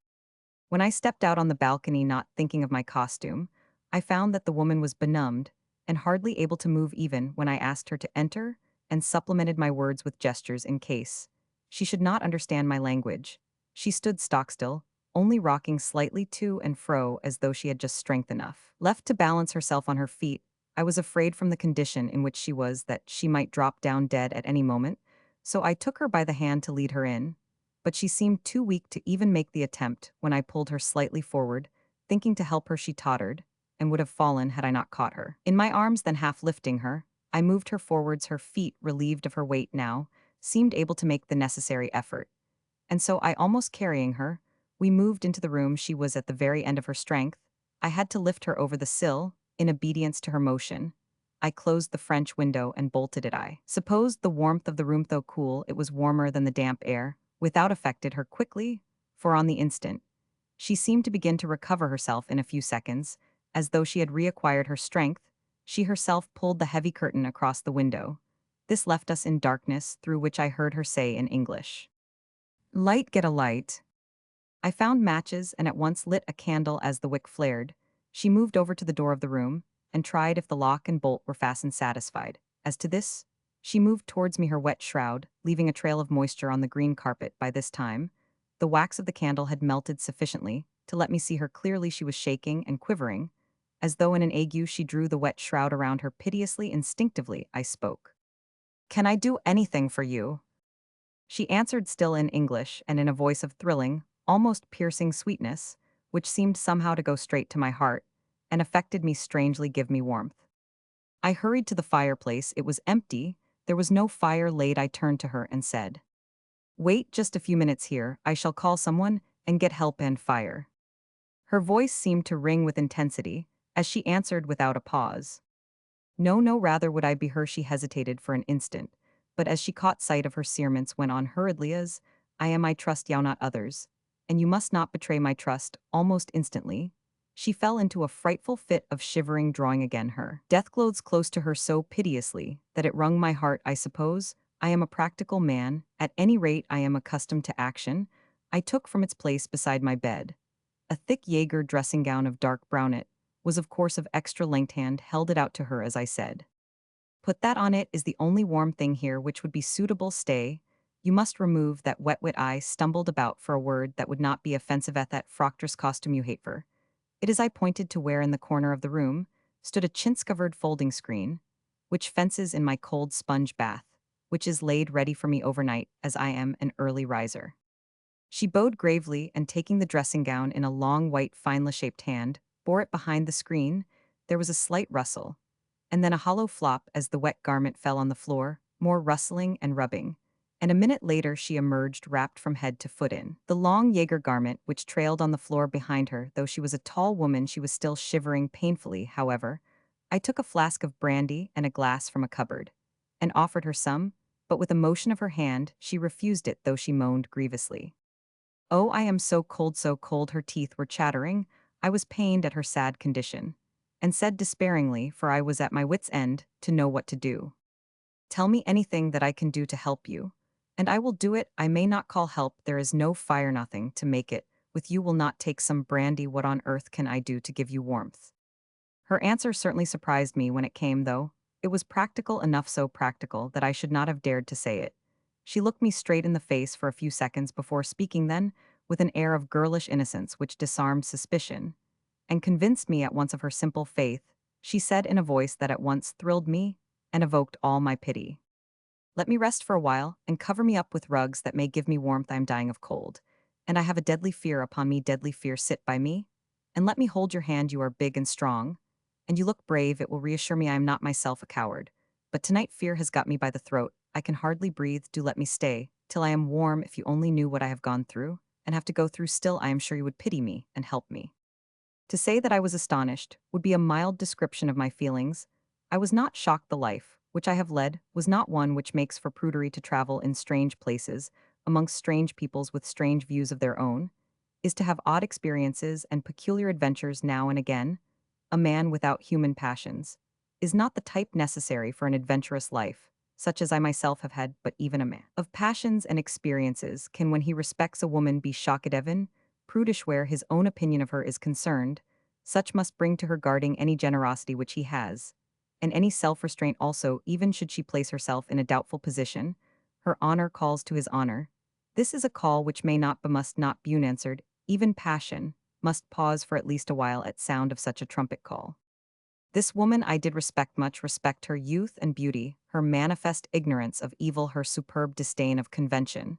When I stepped out on the balcony not thinking of my costume, I found that the woman was benumbed and hardly able to move even when I asked her to enter and supplemented my words with gestures in case she should not understand my language. She stood stock-still, only rocking slightly to and fro as though she had just strength enough left to balance herself on her feet. I was afraid from the condition in which she was that she might drop down dead at any moment, so I took her by the hand to lead her in, but she seemed too weak to even make the attempt when I pulled her slightly forward, thinking to help her she tottered, and would have fallen had I not caught her. In my arms, then half lifting her, I moved her forwards. Her feet, relieved of her weight now, seemed able to make the necessary effort. And so I, almost carrying her, we moved into the room. She was at the very end of her strength. I had to lift her over the sill, in obedience to her motion. I closed the French window and bolted it. I supposed the warmth of the room, though cool, it was warmer than the damp air, without affected her quickly, for on the instant, she seemed to begin to recover herself in a few seconds, as though she had reacquired her strength. She herself pulled the heavy curtain across the window. This left us in darkness, through which I heard her say in English, "Light, get a light." I found matches and at once lit a candle. As the wick flared, she moved over to the door of the room and tried if the lock and bolt were fastened. Satisfied as to this, she moved towards me her wet shroud, leaving a trail of moisture on the green carpet. By this time, the wax of the candle had melted sufficiently to let me see her clearly. She was shaking and quivering. As though in an ague, she drew the wet shroud around her piteously. Instinctively, I spoke. "Can I do anything for you?" She answered still in English and in a voice of thrilling, almost piercing sweetness, which seemed somehow to go straight to my heart and affected me strangely, give me warmth. I hurried to the fireplace. It was empty. There was no fire laid. I turned to her and said, "Wait just a few minutes here. I shall call someone and get help and fire." Her voice seemed to ring with intensity as she answered without a pause, "No, no, rather would I be her." She hesitated for an instant, but as she caught sight of her cerements went on hurriedly as, "I am, I trust you not others, and you must not betray my trust." Almost instantly, she fell into a frightful fit of shivering, drawing again her deathclothes close to her so piteously that it wrung my heart. I suppose I am a practical man, at any rate I am accustomed to action. I took from its place beside my bed a thick Jaeger dressing gown of dark brown. It was of course of extra length. Hand held it out to her as I said, "Put that on. It is the only warm thing here which would be suitable. Stay, you must remove that wet wit." I stumbled about for a word that would not be offensive. At that frockters costume you hate for, it is I pointed to where in the corner of the room stood a chintz-covered folding screen, which fences in my cold sponge bath, which is laid ready for me overnight, as I am an early riser. She bowed gravely and taking the dressing gown in a long white finely-shaped hand, bore it behind the screen. There was a slight rustle, and then a hollow flop as the wet garment fell on the floor, more rustling and rubbing, and a minute later she emerged wrapped from head to foot in the long Jaeger garment which trailed on the floor behind her. Though she was a tall woman, she was still shivering painfully. However, I took a flask of brandy and a glass from a cupboard, and offered her some, but with a motion of her hand she refused it, though she moaned grievously. "Oh, I am so cold, so cold." Her teeth were chattering. I was pained at her sad condition, and said despairingly, for I was at my wit's end to know what to do, "Tell me anything that I can do to help you, and I will do it. I may not call help. There is no fire, nothing to make it. With you will not take some brandy. What on earth can I do to give you warmth?" Her answer certainly surprised me when it came, though it was practical enough, so practical that I should not have dared to say it. She looked me straight in the face for a few seconds before speaking, then, with an air of girlish innocence which disarmed suspicion, and convinced me at once of her simple faith, she said in a voice that at once thrilled me and evoked all my pity, "Let me rest for a while, and cover me up with rugs that may give me warmth. I am dying of cold, and I have a deadly fear upon me. Deadly fear. Sit by me, and let me hold your hand. You are big and strong, and you look brave. It will reassure me. I am not myself a coward, but tonight fear has got me by the throat. I can hardly breathe, do let me stay, till I am warm if you only knew what I have gone through, and have to go through still I am sure you would pity me and help me. To say that I was astonished would be a mild description of my feelings. I was not shocked. The life, which I have led, was not one which makes for prudery. To travel in strange places, amongst strange peoples with strange views of their own, is to have odd experiences and peculiar adventures now and again. A man without human passions is not the type necessary for an adventurous life, such as I myself have had, but even a man of passions and experiences can, when he respects a woman, be shocked even prudish where his own opinion of her is concerned. Such must bring to her guarding any generosity which he has, and any self-restraint also, even should she place herself in a doubtful position. Her honor calls to his honor. This is a call which may not but must not be unanswered. Even passion must pause for at least a while at sound of such a trumpet call. This woman I did respect much, respect her youth and beauty, her manifest ignorance of evil, her superb disdain of convention,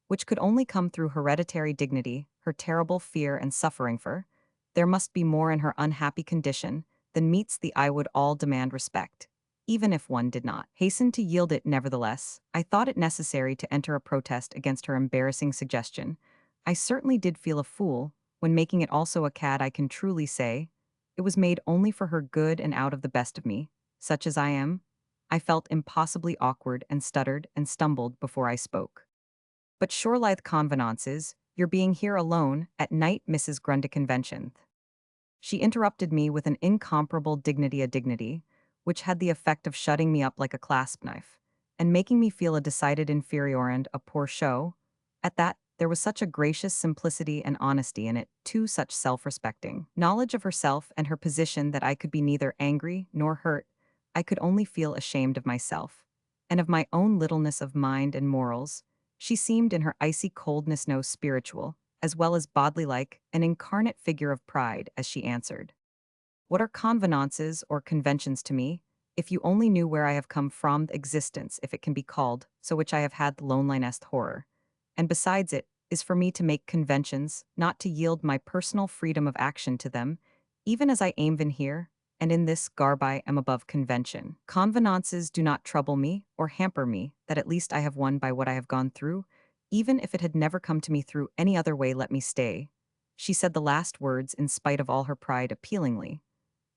which could only come through hereditary dignity, her terrible fear and suffering for. There must be more in her unhappy condition than meets the eye would all demand respect, even if one did not hasten to yield it. Nevertheless, I thought it necessary to enter a protest against her embarrassing suggestion. I certainly did feel a fool when making it, also a cad, I can truly say. It was made only for her good and out of the best of me, such as I am. I felt impossibly awkward and stuttered and stumbled before I spoke. But sure lithe convenances, your being here alone at night, Mrs. Grundy convention. She interrupted me with an incomparable dignity, a dignity which had the effect of shutting me up like a clasp knife, and making me feel a decided inferior and a poor show. At that, there was such a gracious simplicity and honesty in it, too, such self-respecting knowledge of herself and her position, that I could be neither angry nor hurt. I could only feel ashamed of myself, and of my own littleness of mind and morals. She seemed in her icy coldness no spiritual, as well as bodily, like an incarnate figure of pride, as she answered. What are convenances or conventions to me? If you only knew where I have come from, existence, if it can be called, so which I have had the loneliness horror. And besides, it is for me to make conventions, not to yield my personal freedom of action to them, even as I aim in here, and in this garb I am above convention. Convenances do not trouble me or hamper me, that at least I have won by what I have gone through. Even if it had never come to me through any other way, let me stay. She said the last words in spite of all her pride appealingly.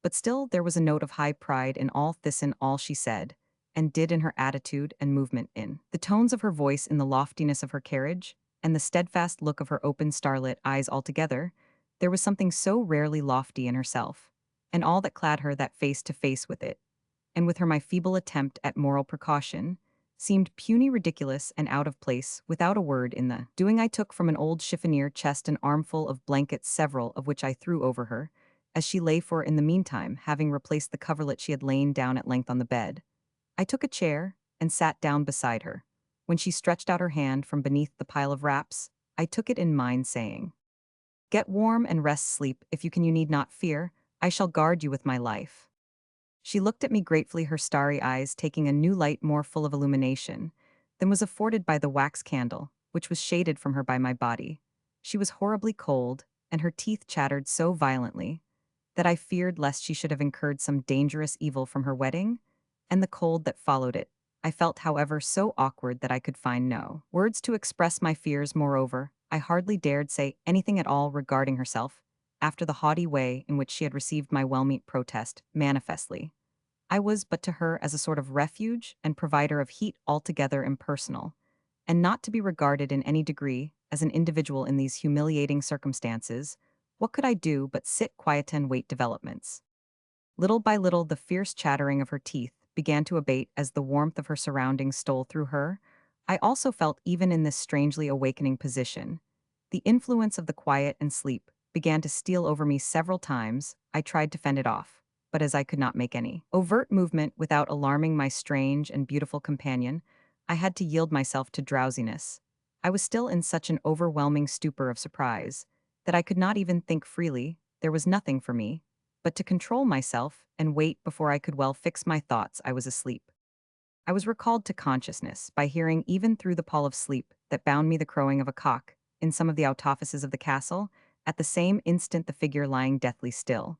But still there was a note of high pride in all this, in all she said and did, in her attitude and movement, in the tones of her voice, in the loftiness of her carriage, and the steadfast look of her open starlit eyes. Altogether, there was something so rarely lofty in herself, and all that clad her that face to face with it, and with her my feeble attempt at moral precaution, seemed puny, ridiculous, and out of place. Without a word in the doing, I took from an old chiffonier chest an armful of blankets, several of which I threw over her, as she lay, for in the meantime, having replaced the coverlet, she had lain down at length on the bed. I took a chair and sat down beside her. When she stretched out her hand from beneath the pile of wraps, I took it in mine, saying, "Get warm and rest, sleep, if you can, you need not fear, I shall guard you with my life." She looked at me gratefully, her starry eyes taking a new light more full of illumination than was afforded by the wax candle, which was shaded from her by my body. She was horribly cold, and her teeth chattered so violently that I feared lest she should have incurred some dangerous evil from her wedding, and the cold that followed it. I felt, however, so awkward that I could find no words to express my fears. Moreover, I hardly dared say anything at all regarding herself, after the haughty way in which she had received my well-meant protest. Manifestly, I was but to her as a sort of refuge and provider of heat, altogether impersonal, and not to be regarded in any degree as an individual in these humiliating circumstances. What could I do but sit quiet and wait developments? Little by little, the fierce chattering of her teeth began to abate as the warmth of her surroundings stole through her. I also felt, even in this strangely awakening position, the influence of the quiet, and sleep began to steal over me. Several times I tried to fend it off, but as I could not make any overt movement without alarming my strange and beautiful companion, I had to yield myself to drowsiness. I was still in such an overwhelming stupor of surprise that I could not even think freely. There was nothing for me but to control myself and wait. Before I could well fix my thoughts, I was asleep. I was recalled to consciousness by hearing, even through the pall of sleep that bound me, the crowing of a cock in some of the outoffices of the castle. At the same instant the figure lying deathly still,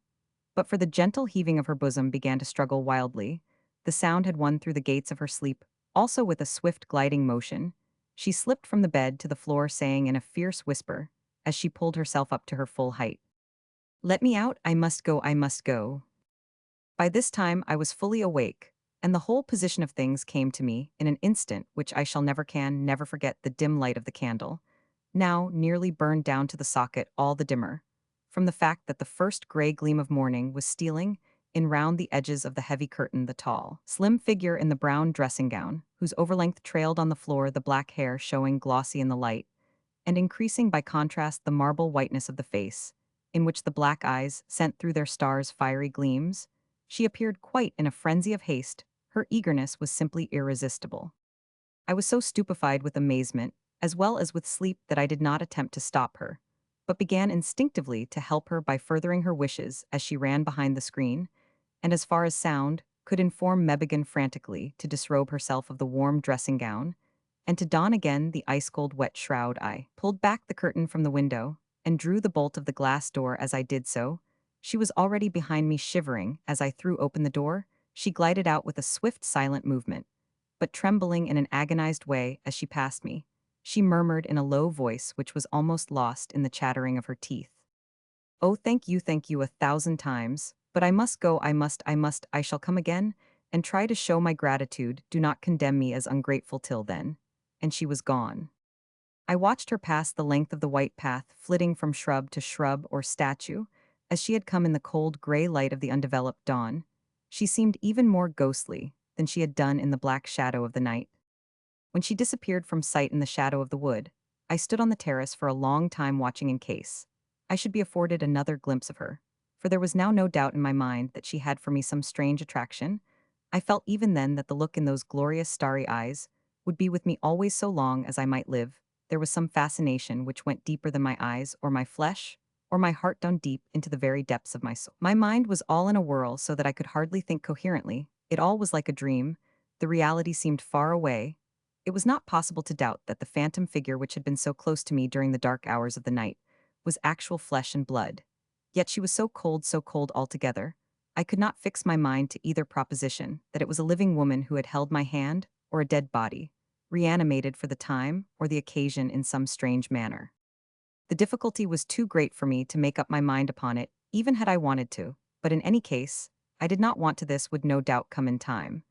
but for the gentle heaving of her bosom, began to struggle wildly. The sound had won through the gates of her sleep. Also with a swift gliding motion, she slipped from the bed to the floor saying in a fierce whisper, as she pulled herself up to her full height, "Let me out, I must go, I must go." By this time I was fully awake, and the whole position of things came to me in an instant which I shall never forget. The dim light of the candle, now nearly burned down to the socket all the dimmer, from the fact that the first gray gleam of morning was stealing in round the edges of the heavy curtain. The tall, slim figure in the brown dressing gown, whose overlength trailed on the floor, the black hair showing glossy in the light, and increasing by contrast the marble whiteness of the face, in which the black eyes sent through their stars fiery gleams. She appeared quite in a frenzy of haste. Her eagerness was simply irresistible. I was so stupefied with amazement, as well as with sleep, that I did not attempt to stop her, but began instinctively to help her by furthering her wishes as she ran behind the screen, and as far as sound could inform me began frantically to disrobe herself of the warm dressing gown, and to don again the ice-cold wet shroud. I pulled back the curtain from the window, and drew the bolt of the glass door. As I did so, she was already behind me, shivering. As I threw open the door, she glided out with a swift, silent movement, but trembling in an agonized way as she passed me. She murmured in a low voice which was almost lost in the chattering of her teeth, "Oh, thank you 1,000 times, but I must go, I shall come again, and try to show my gratitude. Do not condemn me as ungrateful till then." And she was gone. I watched her pass the length of the white path, flitting from shrub to shrub or statue, as she had come in the cold gray light of the undeveloped dawn. She seemed even more ghostly than she had done in the black shadow of the night. When she disappeared from sight in the shadow of the wood, I stood on the terrace for a long time, watching in case I should be afforded another glimpse of her, for there was now no doubt in my mind that she had for me some strange attraction. I felt even then that the look in those glorious starry eyes would be with me always so long as I might live. There was some fascination which went deeper than my eyes or my flesh, or my heart down deep into the very depths of my soul. My mind was all in a whirl so that I could hardly think coherently. It all was like a dream. The reality seemed far away. It was not possible to doubt that the phantom figure which had been so close to me during the dark hours of the night was actual flesh and blood. Yet she was so cold altogether. I could not fix my mind to either proposition, that it was a living woman who had held my hand, or a dead body, reanimated for the time or the occasion in some strange manner. The difficulty was too great for me to make up my mind upon it, even had I wanted to, but in any case, I did not want to. This would no doubt come in time.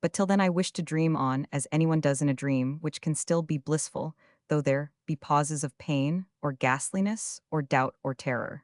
But till then I wished to dream on, as anyone does in a dream, which can still be blissful, though there be pauses of pain, or ghastliness, or doubt, or terror.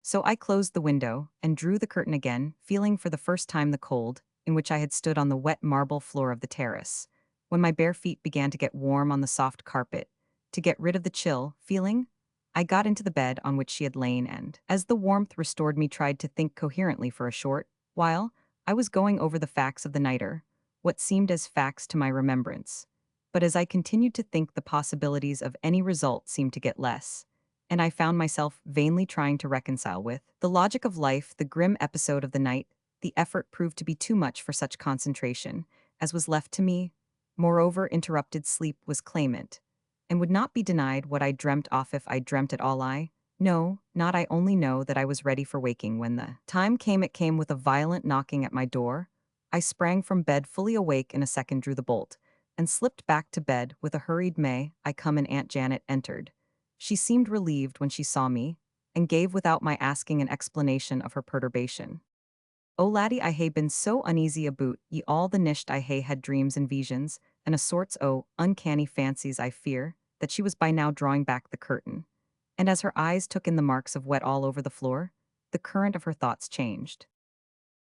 So I closed the window, and drew the curtain again, feeling for the first time the cold, in which I had stood on the wet marble floor of the terrace, when my bare feet began to get warm on the soft carpet. To get rid of the chill feeling, I got into the bed on which she had lain, and, as the warmth restored me, tried to think coherently for a short while. I was going over the facts of the nighter, what seemed as facts to my remembrance. But as I continued to think, the possibilities of any result seemed to get less, and I found myself vainly trying to reconcile with the logic of life the grim episode of the night. The effort proved to be too much for such concentration as was left to me. Moreover, interrupted sleep was clamant, and would not be denied. What I dreamt of, if I dreamt at all, I only know that I was ready for waking when the time came. It came with a violent knocking at my door. I sprang from bed fully awake in a second, drew the bolt, and slipped back to bed with a hurried "May I come in?" Aunt Janet entered. She seemed relieved when she saw me, and gave without my asking an explanation of her perturbation. "Oh laddie, I hae been so uneasy aboot ye all the nicht. I hae had dreams and visions, and a sorts o' uncanny fancies. I fear," that she was by now drawing back the curtain, and as her eyes took in the marks of wet all over the floor, the current of her thoughts changed.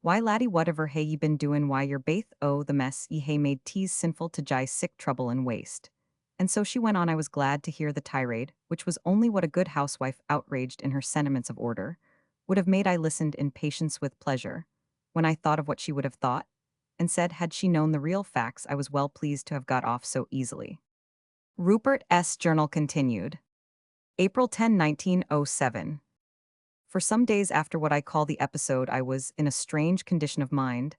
"Why laddie, whatever hae ye been doin'? Why your baith o' the mess ye hae made 'tis sinful to jie sick trouble and waste." And so she went on. I was glad to hear the tirade, which was only what a good housewife, outraged in her sentiments of order, would have made. I listened in patience with pleasure, when I thought of what she would have thought, and said had she known the real facts I was well pleased to have got off so easily. Rupert S. Journal continued. April 10, 1907. For some days after what I call the episode, I was in a strange condition of mind.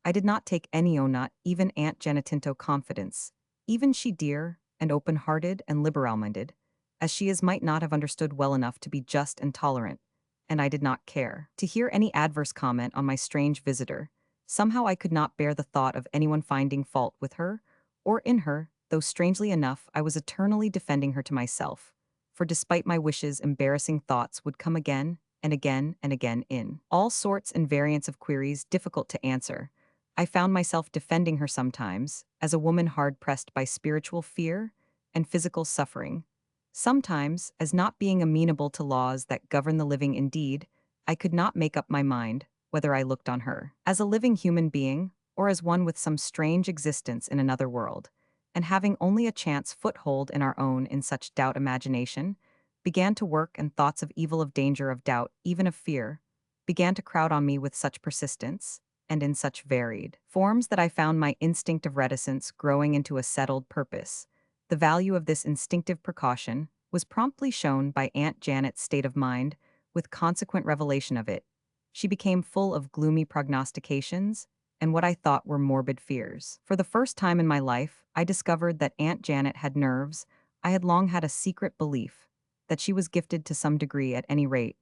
I did not take any, not even Aunt Janetinto, confidence. Even she, dear and open-hearted and liberal-minded, as she is, might not have understood well enough to be just and tolerant, and I did not care to hear any adverse comment on my strange visitor. Somehow I could not bear the thought of anyone finding fault with her, or in her, though strangely enough, I was eternally defending her to myself. For despite my wishes, embarrassing thoughts would come again and again and again in all sorts and variants of queries difficult to answer. I found myself defending her sometimes, as a woman hard-pressed by spiritual fear and physical suffering. Sometimes, as not being amenable to laws that govern the living indeed, I could not make up my mind whether I looked on her as a living human being or as one with some strange existence in another world, and having only a chance foothold in our own in such doubt imagination, began to work and thoughts of evil, of danger, of doubt, even of fear, began to crowd on me with such persistence, and in such varied forms that I found my instinct of reticence growing into a settled purpose. The value of this instinctive precaution was promptly shown by Aunt Janet's state of mind, with consequent revelation of it. She became full of gloomy prognostications and what I thought were morbid fears. For the first time in my life, I discovered that Aunt Janet had nerves. I had long had a secret belief that she was gifted to some degree, at any rate,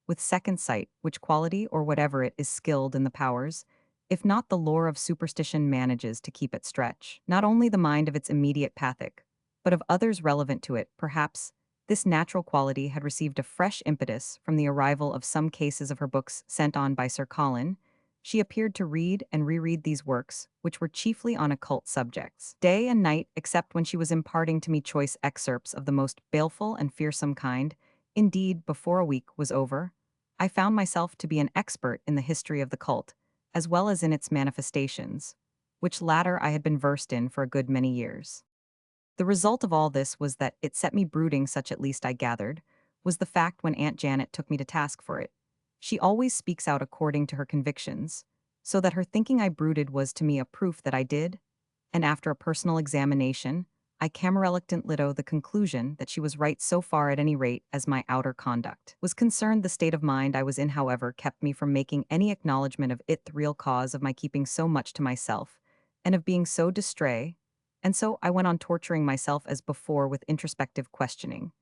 with second sight, which quality or whatever it is skilled in the powers, if not the lore of superstition manages to keep at stretch, not only the mind of its immediate pathic, but of others relevant to it. Perhaps this natural quality had received a fresh impetus from the arrival of some cases of her books sent on by Sir Colin. She appeared to read and reread these works, which were chiefly on occult subjects, day and night, except when she was imparting to me choice excerpts of the most baleful and fearsome kind. Indeed, before a week was over, I found myself to be an expert in the history of the cult, as well as in its manifestations, which latter I had been versed in for a good many years. The result of all this was that it set me brooding, such at least I gathered, was the fact when Aunt Janet took me to task for it. She always speaks out according to her convictions, so that her thinking I brooded was to me a proof that I did, and after a personal examination, I camerelictant litto the conclusion that she was right so far, at any rate, as my outer conduct was concerned. The state of mind I was in, however, kept me from making any acknowledgement of it the real cause of my keeping so much to myself, and of being so distrait, and so I went on torturing myself as before with introspective questioning,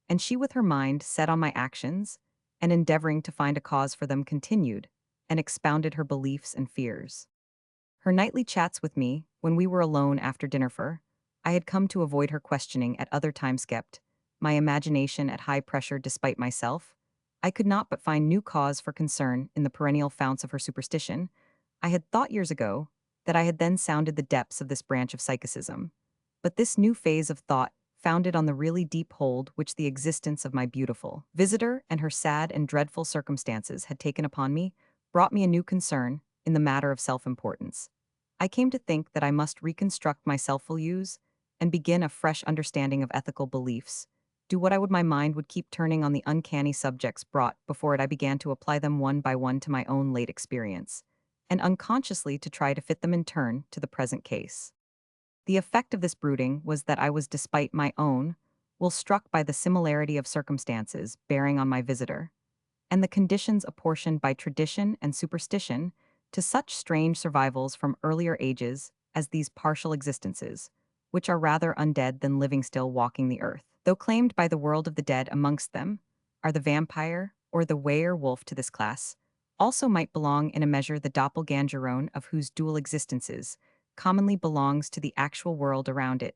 and she with her mind set on my actions, and endeavoring to find a cause for them continued, and expounded her beliefs and fears. Her nightly chats with me, when we were alone after dinner, for I had come to avoid her questioning at other times, kept my imagination at high pressure despite myself. I could not but find new cause for concern in the perennial founts of her superstition. I had thought years ago that I had then sounded the depths of this branch of psychicism, but this new phase of thought, founded on the really deep hold which the existence of my beautiful visitor and her sad and dreadful circumstances had taken upon me, brought me a new concern in the matter of self-importance. I came to think that I must reconstruct my self-values and begin a fresh understanding of ethical beliefs. Do what I would, my mind would keep turning on the uncanny subjects brought before it. I began to apply them one by one to my own late experience, and unconsciously to try to fit them in turn to the present case. The effect of this brooding was that I was, despite my own will, struck by the similarity of circumstances bearing on my visitor, and the conditions apportioned by tradition and superstition to such strange survivals from earlier ages as these partial existences, which are rather undead than living, still walking the earth, though claimed by the world of the dead. Amongst them are the vampire or the were-wolf. To this class also might belong in a measure the doppelgangerone, of whose dual existences commonly belongs to the actual world around it.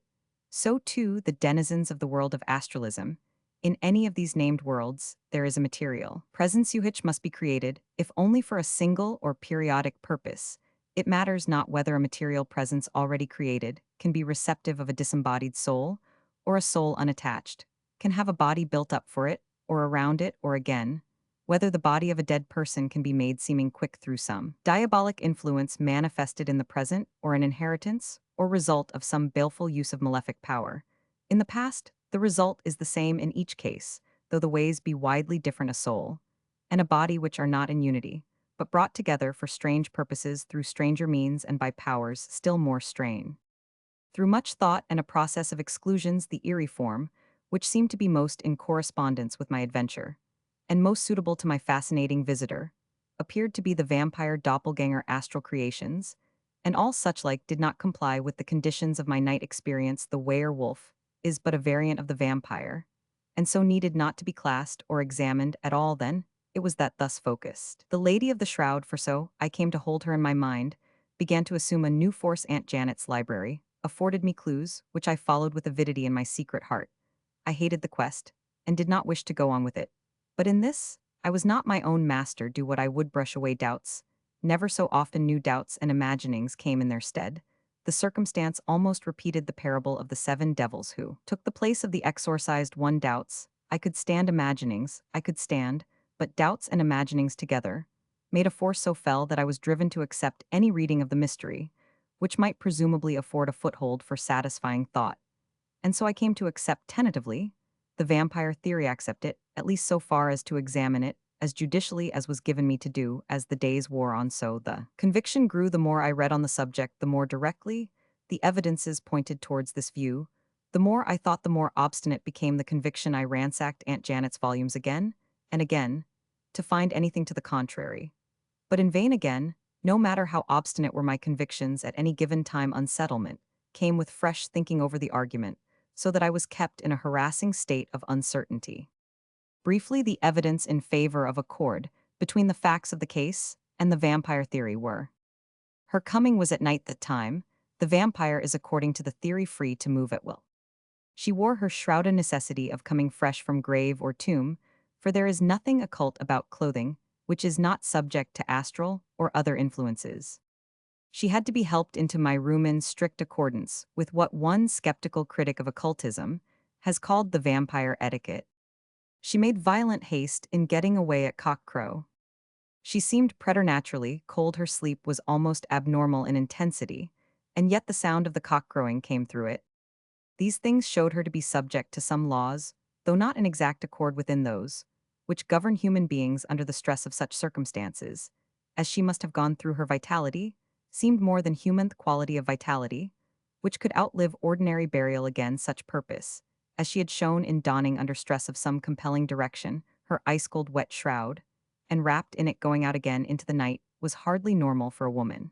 So too the denizens of the world of astralism. In any of these named worlds, there is a material presence which must be created, if only for a single or periodic purpose. It matters not whether a material presence already created can be receptive of a disembodied soul, or a soul unattached can have a body built up for it, or around it, or again, whether the body of a dead person can be made seeming quick through some diabolic influence manifested in the present, or an inheritance or result of some baleful use of malefic power. In the past, the result is the same in each case, though the ways be widely different. A soul and a body which are not in unity, but brought together for strange purposes through stranger means and by powers still more strange. Through much thought and a process of exclusions, the eerie form, which seemed to be most in correspondence with my adventure, and most suitable to my fascinating visitor, appeared to be the vampire doppelganger astral creations, and all such like did not comply with the conditions of my night experience. The were-wolf is but a variant of the vampire, and so needed not to be classed or examined at all. Then it was that thus focused, the lady of the shroud, for so I came to hold her in my mind, began to assume a new force. Aunt Janet's library afforded me clues, which I followed with avidity in my secret heart. I hated the quest, and did not wish to go on with it. But in this, I was not my own master, do what I would brush away doubts. Never so often new doubts and imaginings came in their stead. The circumstance almost repeated the parable of the seven devils who took the place of the exorcised one doubts. I could stand imaginings, I could stand, but doubts and imaginings together made a force so fell that I was driven to accept any reading of the mystery, which might presumably afford a foothold for satisfying thought. And so I came to accept tentatively the vampire theory, accept it, at least so far as to examine it, as judicially as was given me to do, as the days wore on. So the conviction grew the more I read on the subject, the more directly the evidences pointed towards this view. The more I thought, the more obstinate became the conviction. I ransacked Aunt Janet's volumes again and again to find anything to the contrary. But in vain again, no matter how obstinate were my convictions at any given time, unsettlement came with fresh thinking over the argument, so that I was kept in a harassing state of uncertainty. Briefly, the evidence in favor of accord between the facts of the case and the vampire theory were: her coming was at night. That time, the vampire is, according to the theory, free to move at will. She wore her shroud, a necessity of coming fresh from grave or tomb, for there is nothing occult about clothing which is not subject to astral or other influences. She had to be helped into my room in strict accordance with what one skeptical critic of occultism has called the vampire etiquette. She made violent haste in getting away at cockcrow. She seemed preternaturally cold, her sleep was almost abnormal in intensity, and yet the sound of the cock crowing came through it. These things showed her to be subject to some laws, though not in exact accord within those which govern human beings under the stress of such circumstances, as she must have gone through. Her vitality seemed more than human, the quality of vitality, which could outlive ordinary burial. Again, such purpose, as she had shown in donning under stress of some compelling direction her ice-cold wet shroud, and wrapped in it going out again into the night, was hardly normal for a woman.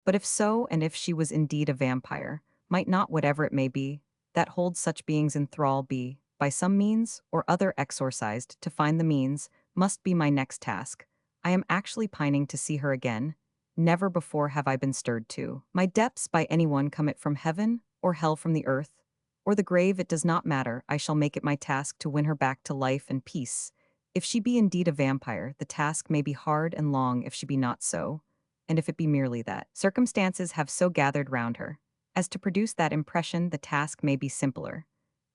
But if so, and if she was indeed a vampire, might not, whatever it may be, that holds such beings in thrall be, by some means or other, exorcised? To find the means must be my next task. I am actually pining to see her again. Never before have I been stirred to my depths by anyone, come it from heaven, or hell, from the earth, or the grave. It does not matter, I shall make it my task to win her back to life and peace. If she be indeed a vampire, the task may be hard and long. If she be not so, and if it be merely that circumstances have so gathered round her as to produce that impression, the task may be simpler,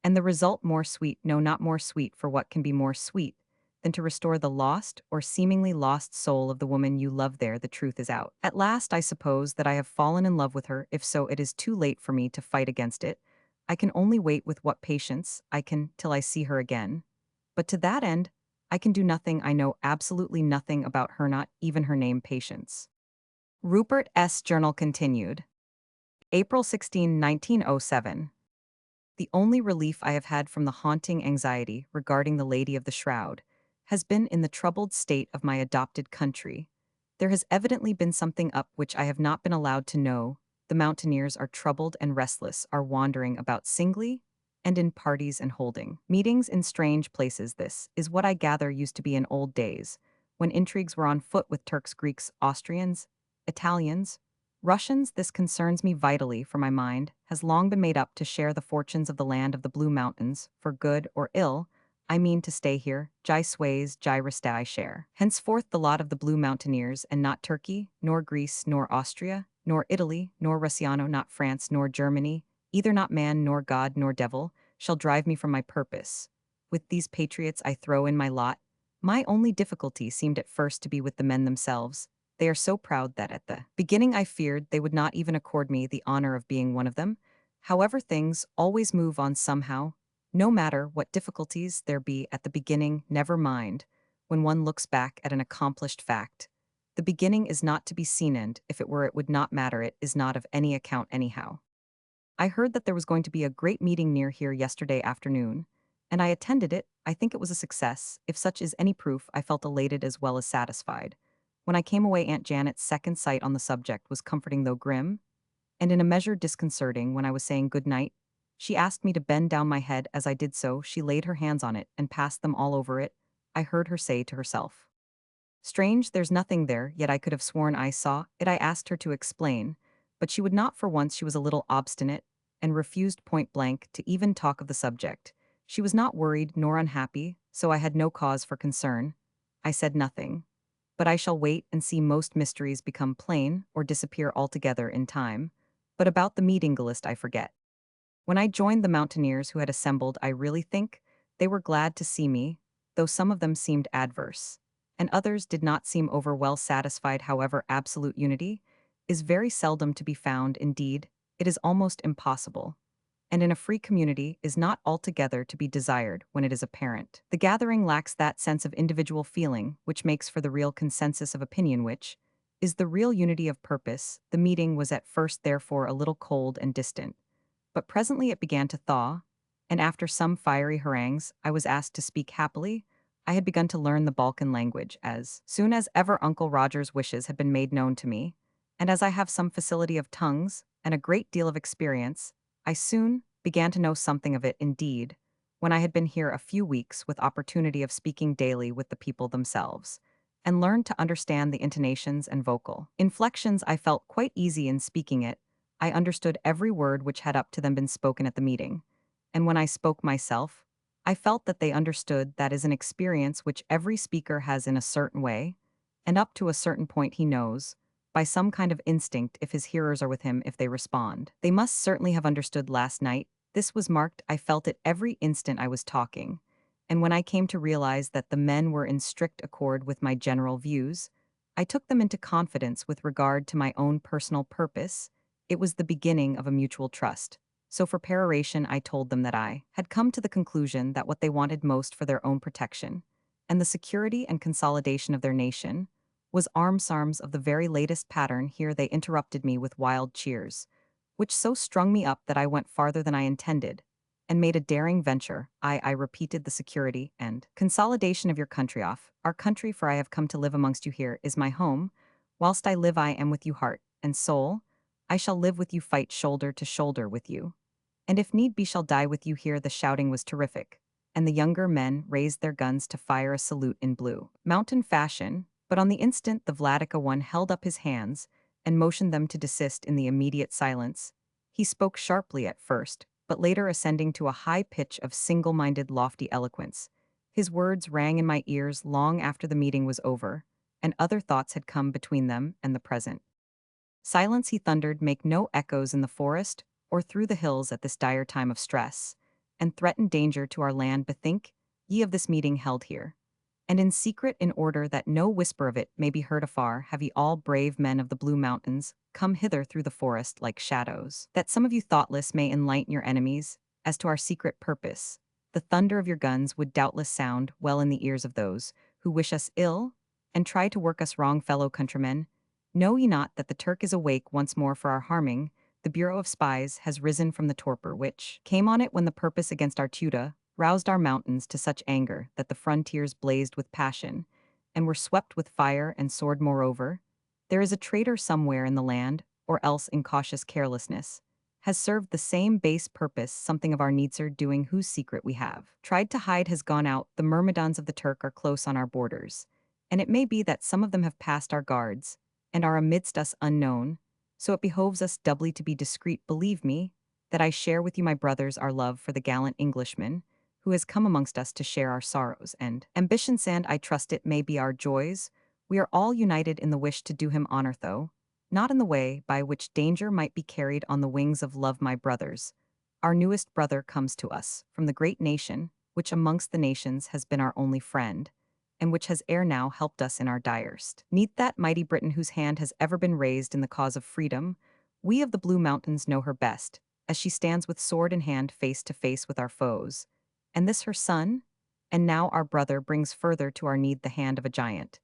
and the result more sweet. No, not more sweet, for what can be more sweet than to restore the lost or seemingly lost soul of the woman you love? There the truth is out. At last I suppose that I have fallen in love with her. If so, it is too late for me to fight against it. I can only wait with what patience I can till I see her again. But to that end, I can do nothing. I know absolutely nothing about her, not even her name, Patience. Rupert S. Journal continued. April 16, 1907. The only relief I have had from the haunting anxiety regarding the Lady of the Shroud has been in the troubled state of my adopted country. There has evidently been something up which I have not been allowed to know. The mountaineers are troubled and restless, are wandering about singly and in parties and holding meetings in strange places. This is what I gather used to be in old days, when intrigues were on foot with Turks, Greeks, Austrians, Italians, Russians. This concerns me vitally, for my mind has long been made up to share the fortunes of the land of the Blue Mountains, for good or ill. I mean to stay here, jai sways, jai resta, I share henceforth the lot of the Blue Mountaineers, and not Turkey, nor Greece, nor Austria, nor Italy, nor Russiano, not France, nor Germany, either not man, nor God, nor devil, shall drive me from my purpose. With these patriots I throw in my lot. My only difficulty seemed at first to be with the men themselves. They are so proud that at the beginning I feared they would not even accord me the honor of being one of them. However, things always move on somehow. No matter what difficulties there be at the beginning, never mind when one looks back at an accomplished fact. The beginning is not to be seen, and if it were, it would not matter. It is not of any account anyhow. I heard that there was going to be a great meeting near here yesterday afternoon, and I attended it. I think it was a success. If such is any proof, I felt elated as well as satisfied. When I came away, Aunt Janet's second sight on the subject was comforting though grim, and in a measure disconcerting. When I was saying good night, she asked me to bend down my head. As I did so, she laid her hands on it and passed them all over it. I heard her say to herself, "Strange, there's nothing there," yet I could have sworn I saw it. I asked her to explain, but she would not for once. She was a little obstinate and refused point blank to even talk of the subject. She was not worried nor unhappy, so I had no cause for concern. I said nothing. But I shall wait and see most mysteries become plain or disappear altogether in time. But about the meeting list I forget. When I joined the mountaineers who had assembled, I really think they were glad to see me, though some of them seemed adverse, and others did not seem over well satisfied. However, absolute unity is very seldom to be found. Indeed, it is almost impossible, and in a free community is not altogether to be desired when it is apparent. The gathering lacks that sense of individual feeling which makes for the real consensus of opinion, which is the real unity of purpose. The meeting was at first therefore a little cold and distant, but presently it began to thaw, and after some fiery harangues, I was asked to speak happily. I had begun to learn the Balkan language as soon as ever Uncle Roger's wishes had been made known to me, and as I have some facility of tongues and a great deal of experience, I soon began to know something of it. Indeed, when I had been here a few weeks with opportunity of speaking daily with the people themselves, and learned to understand the intonations and vocal inflections, I felt quite easy in speaking it. I understood every word which had up to then been spoken at the meeting, and when I spoke myself, I felt that they understood. That is an experience which every speaker has in a certain way, and up to a certain point he knows, by some kind of instinct, if his hearers are with him, if they respond. They must certainly have understood last night. This was marked, I felt it every instant I was talking, and when I came to realize that the men were in strict accord with my general views, I took them into confidence with regard to my own personal purpose. It was the beginning of a mutual trust. So for peroration I told them that I had come to the conclusion that what they wanted most for their own protection, and the security and consolidation of their nation, was arms of the very latest pattern. Here they interrupted me with wild cheers, which so strung me up that I went farther than I intended, and made a daring venture. I repeated, the security and consolidation of your country. Off our country, for I have come to live amongst you. Here is my home. Whilst I live I am with you heart and soul. I shall live with you, fight shoulder to shoulder with you, and if need be shall die with you. Here the shouting was terrific, and the younger men raised their guns to fire a salute in blue mountain fashion, but on the instant the Vladika one held up his hands and motioned them to desist. In the immediate silence, he spoke sharply at first, but later ascending to a high pitch of single-minded lofty eloquence. His words rang in my ears long after the meeting was over, and other thoughts had come between them and the present. Silence, he thundered, make no echoes in the forest or through the hills at this dire time of stress, and threatened danger to our land. Bethink ye of this meeting held here, and in secret, in order that no whisper of it may be heard afar, have ye all brave men of the Blue Mountains come hither through the forest like shadows, that some of you thoughtless may enlighten your enemies as to our secret purpose. The thunder of your guns would doubtless sound well in the ears of those who wish us ill and try to work us wrong. Fellow countrymen, know ye not that the Turk is awake once more for our harming? The Bureau of Spies has risen from the torpor which came on it when the purpose against our Tuda roused our mountains to such anger that the frontiers blazed with passion, and were swept with fire and sword. Moreover, there is a traitor somewhere in the land, or else incautious carelessness has served the same base purpose. Something of our Neitzer doing, whose secret we have tried to hide, has gone out. The myrmidons of the Turk are close on our borders, and it may be that some of them have passed our guards, and are amidst us unknown, so it behoves us doubly to be discreet. Believe me, that I share with you, my brothers, our love for the gallant Englishman, who has come amongst us to share our sorrows and ambitions, and I trust it may be our joys. We are all united in the wish to do him honor, though not in the way by which danger might be carried on the wings of love. My brothers, our newest brother comes to us from the great nation, which amongst the nations has been our only friend, and which has ere now helped us in our direst need. That mighty Britain, whose hand has ever been raised in the cause of freedom. We of the Blue Mountains know her best, as she stands with sword in hand face to face with our foes. And this her son? And now our brother brings further to our need the hand of a giant,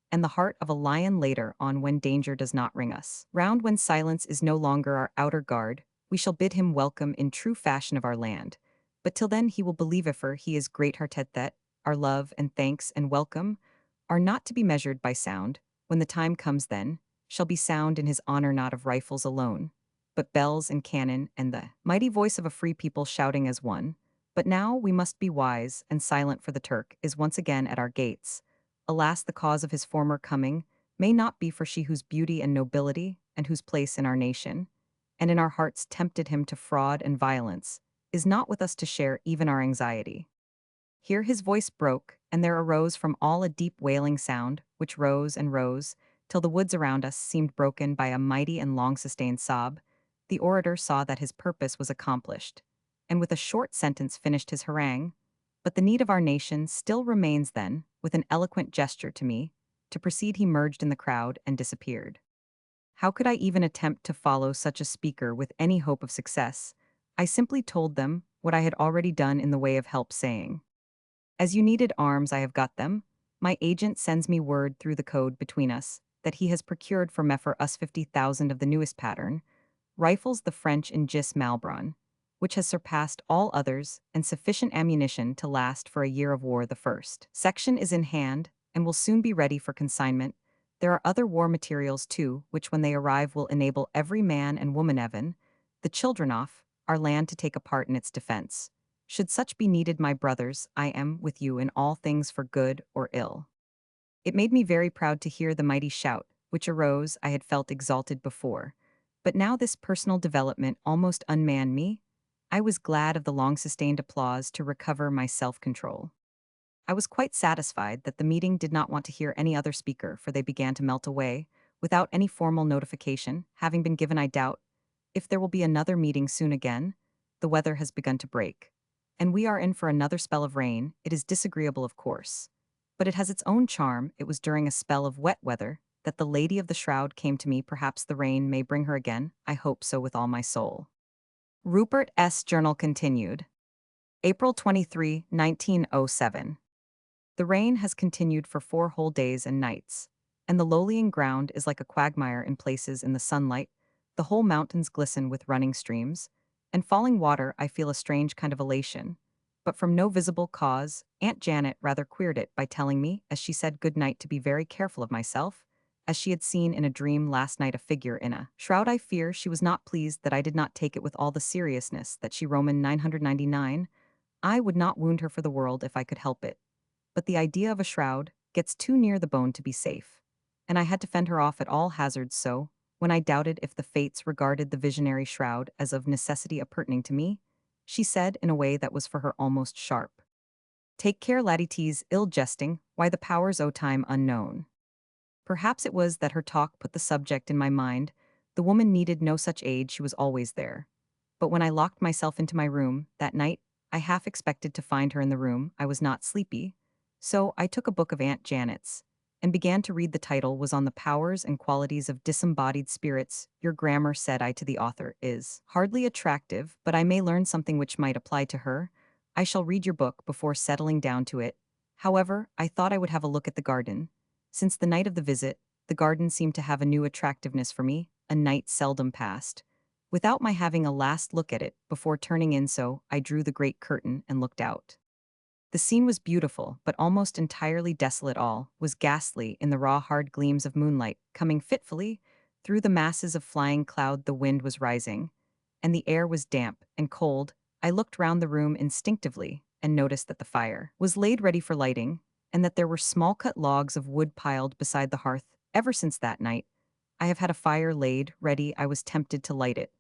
and the heart of a lion later on, when danger does not ring us round, when silence is no longer our outer guard. We shall bid him welcome in true fashion of our land. But till then he will believe, if he is great-hearted, that our love and thanks and welcome are not to be measured by sound. When the time comes, then shall be sound in his honor, not of rifles alone, but bells and cannon, and the mighty voice of a free people shouting as one. But now we must be wise and silent, for the Turk is once again at our gates. Alas, the cause of his former coming may not be for she whose beauty and nobility and whose place in our nation, and in our hearts tempted him to fraud and violence, is not with us to share even our anxiety. Here his voice broke, and there arose from all a deep wailing sound, which rose and rose, till the woods around us seemed broken by a mighty and long-sustained sob. The orator saw that his purpose was accomplished, and with a short sentence finished his harangue. But the need of our nation still remains then, with an eloquent gesture to me. To proceed he merged in the crowd and disappeared. How could I even attempt to follow such a speaker with any hope of success? I simply told them what I had already done in the way of help, saying, "As you needed arms, I have got them. My agent sends me word through the code between us that he has procured for us 50,000 of the newest pattern, rifles the French in Gis Malbron, which has surpassed all others, and sufficient ammunition to last for a year of war. The first section is in hand, and will soon be ready for consignment. There are other war materials too, which when they arrive will enable every man and woman even, the children off, our land to take a part in its defense. Should such be needed, my brothers, I am with you in all things for good or ill." It made me very proud to hear the mighty shout, which arose. I had felt exalted before, but now this personal development almost unmanned me. I was glad of the long-sustained applause to recover my self-control. I was quite satisfied that the meeting did not want to hear any other speaker, for they began to melt away, without any formal notification having been given. I doubt if there will be another meeting soon again. The weather has begun to break, and we are in for another spell of rain. It is disagreeable, of course, but it has its own charm. It was during a spell of wet weather that the lady of the Shroud came to me. Perhaps the rain may bring her again. I hope so with all my soul. Rupert S. Journal continued. April 23, 1907. The rain has continued for 4 whole days and nights, and the lowlying ground is like a quagmire in places in the sunlight. The whole mountains glisten with running streams, and falling water. I feel a strange kind of elation, but from no visible cause. Aunt Janet rather queered it by telling me, as she said good night, to be very careful of myself, as she had seen in a dream last night a figure in a shroud. I fear she was not pleased that I did not take it with all the seriousness that she. Roman 999. I would not wound her for the world if I could help it, but the idea of a shroud gets too near the bone to be safe, and I had to fend her off at all hazards. So, when I doubted if the fates regarded the visionary shroud as of necessity appurtening to me, she said in a way that was for her almost sharp, "Take care, laddie, 'tis ill jesting, why the powers o' time unknown." Perhaps it was that her talk put the subject in my mind. The woman needed no such aid, she was always there. But when I locked myself into my room that night, I half expected to find her in the room. I was not sleepy, so I took a book of Aunt Janet's and began to read. The title was on the powers and qualities of disembodied spirits. "Your grammar," said I to the author, "is hardly attractive, but I may learn something which might apply to her. I shall read your book before settling down to it." However, I thought I would have a look at the garden. Since the night of the visit, the garden seemed to have a new attractiveness for me. A night seldom passed without my having a last look at it before turning in, so I drew the great curtain and looked out. The scene was beautiful, but almost entirely desolate. All was ghastly in the raw, hard gleams of moonlight, coming fitfully through the masses of flying cloud. The wind was rising, and the air was damp and cold. I looked round the room instinctively and noticed that the fire was laid ready for lighting, and that there were small cut logs of wood piled beside the hearth. Ever since that night, I have had a fire laid ready. I was tempted to light it,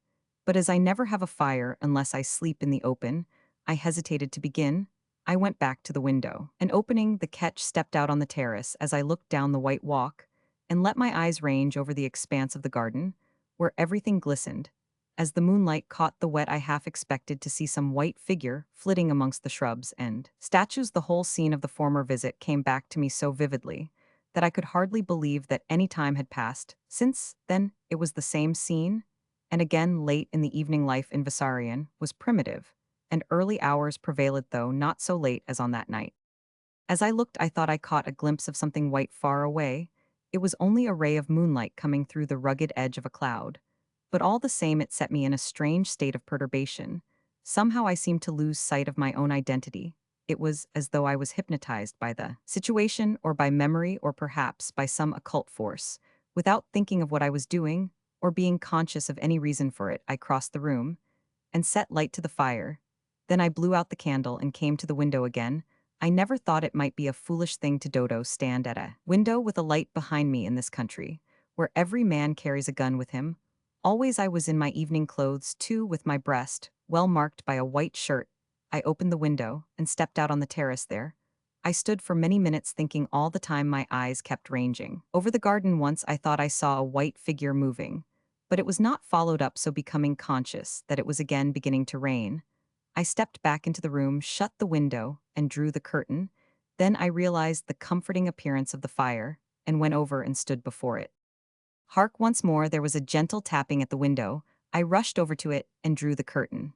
but as I never have a fire unless I sleep in the open, I hesitated to begin. I went back to the window, and opening the catch, stepped out on the terrace. As I looked down the white walk and let my eyes range over the expanse of the garden, where everything glistened, as the moonlight caught the wet, I half expected to see some white figure flitting amongst the shrubs and statues. The whole scene of the former visit came back to me so vividly that I could hardly believe that any time had passed since then. It was the same scene, and again late in the evening. Life in Vissarion was primitive, and early hours prevailed, though not so late as on that night. As I looked, I thought I caught a glimpse of something white far away. It was only a ray of moonlight coming through the rugged edge of a cloud, but all the same it set me in a strange state of perturbation. Somehow I seemed to lose sight of my own identity. It was as though I was hypnotized by the situation, or by memory, or perhaps by some occult force. Without thinking of what I was doing, or being conscious of any reason for it, I crossed the room and set light to the fire. Then I blew out the candle and came to the window again. I never thought it might be a foolish thing to stand at a window with a light behind me in this country, where every man carries a gun with him. Always I was in my evening clothes too, with my breast, well marked by a white shirt. I opened the window and stepped out on the terrace there. I stood for many minutes thinking all the time my eyes kept ranging. Over the garden once I thought I saw a white figure moving, but it was not followed up, so becoming conscious that it was again beginning to rain, I stepped back into the room, shut the window, and drew the curtain. Then I realized the comforting appearance of the fire, and went over and stood before it. Hark, once more there was a gentle tapping at the window. I rushed over to it and drew the curtain.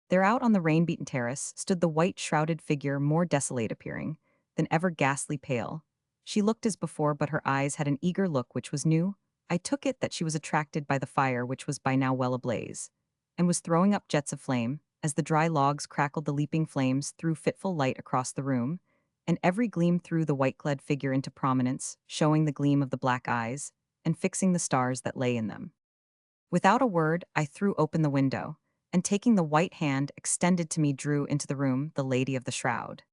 There, out on the rain-beaten terrace, stood the white shrouded figure, more desolate appearing than ever, ghastly pale. She looked as before, but her eyes had an eager look which was new. I took it that she was attracted by the fire, which was by now well ablaze, and was throwing up jets of flame. As the dry logs crackled, the leaping flames threw fitful light across the room, and every gleam threw the white-clad figure into prominence, showing the gleam of the black eyes, and fixing the stars that lay in them. Without a word, I threw open the window, and taking the white hand extended to me, drew into the room the lady of the shroud.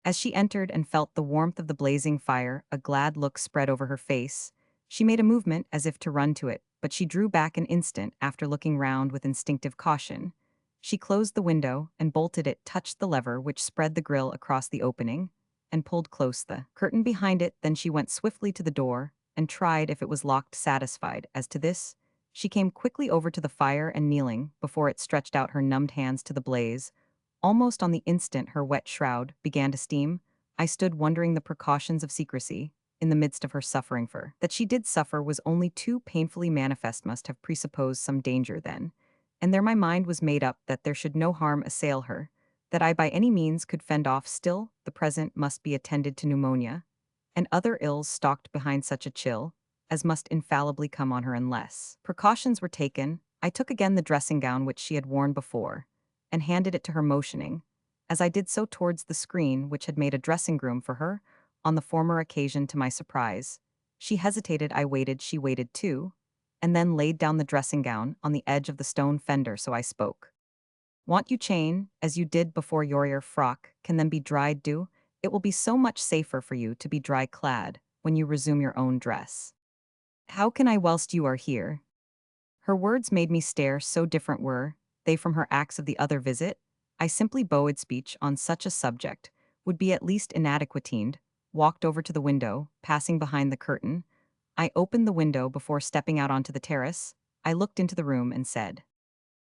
As she entered and felt the warmth of the blazing fire, a glad look spread over her face. She made a movement as if to run to it, but she drew back an instant after looking round with instinctive caution. She closed the window and bolted it, touched the lever which spread the grill across the opening, and pulled close the curtain behind it. Then she went swiftly to the door and tried if it was locked. Satisfied as to this, she came quickly over to the fire and, kneeling before it, stretched out her numbed hands to the blaze. Almost on the instant her wet shroud began to steam. I stood wondering the precautions of secrecy in the midst of her suffering, for that she did suffer was only too painfully manifest, must have presupposed some danger then, and there my mind was made up that there should no harm assail her, that I by any means could fend off. Still, the present must be attended to pneumonia, and other ills stalked behind such a chill as must infallibly come on her unless precautions were taken. I took again the dressing gown which she had worn before, and handed it to her, motioning, as I did so, towards the screen which had made a dressing room for her on the former occasion. To my surprise, she hesitated. I waited, she waited too, and then laid down the dressing gown on the edge of the stone fender. So I spoke. "Want you chain, as you did before? Your frock can then be dried, do? It will be so much safer for you to be dry clad when you resume your own dress. How can I whilst you are here?" Her words made me stare, so different were they from her acts of the other visit. I simply bowed. Speech on such a subject would be at least inadequate, walked over to the window, passing behind the curtain. I opened the window before stepping out onto the terrace. I looked into the room and said,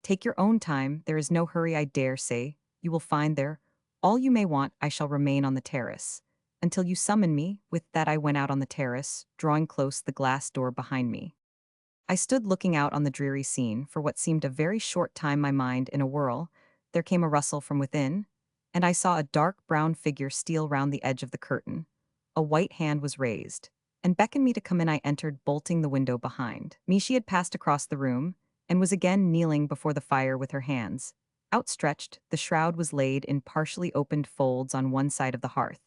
"Take your own time, there is no hurry. I dare say you will find there all you may want. I shall remain on the terrace until you summon me." With that I went out on the terrace, drawing close the glass door behind me. I stood looking out on the dreary scene for what seemed a very short time, my mind in a whirl. There came a rustle from within, and I saw a dark brown figure steal round the edge of the curtain. A white hand was raised, and beckoned me to come in. I entered, bolting the window behind me. She had passed across the room, and was again kneeling before the fire with her hands outstretched. The shroud was laid in partially opened folds on one side of the hearth,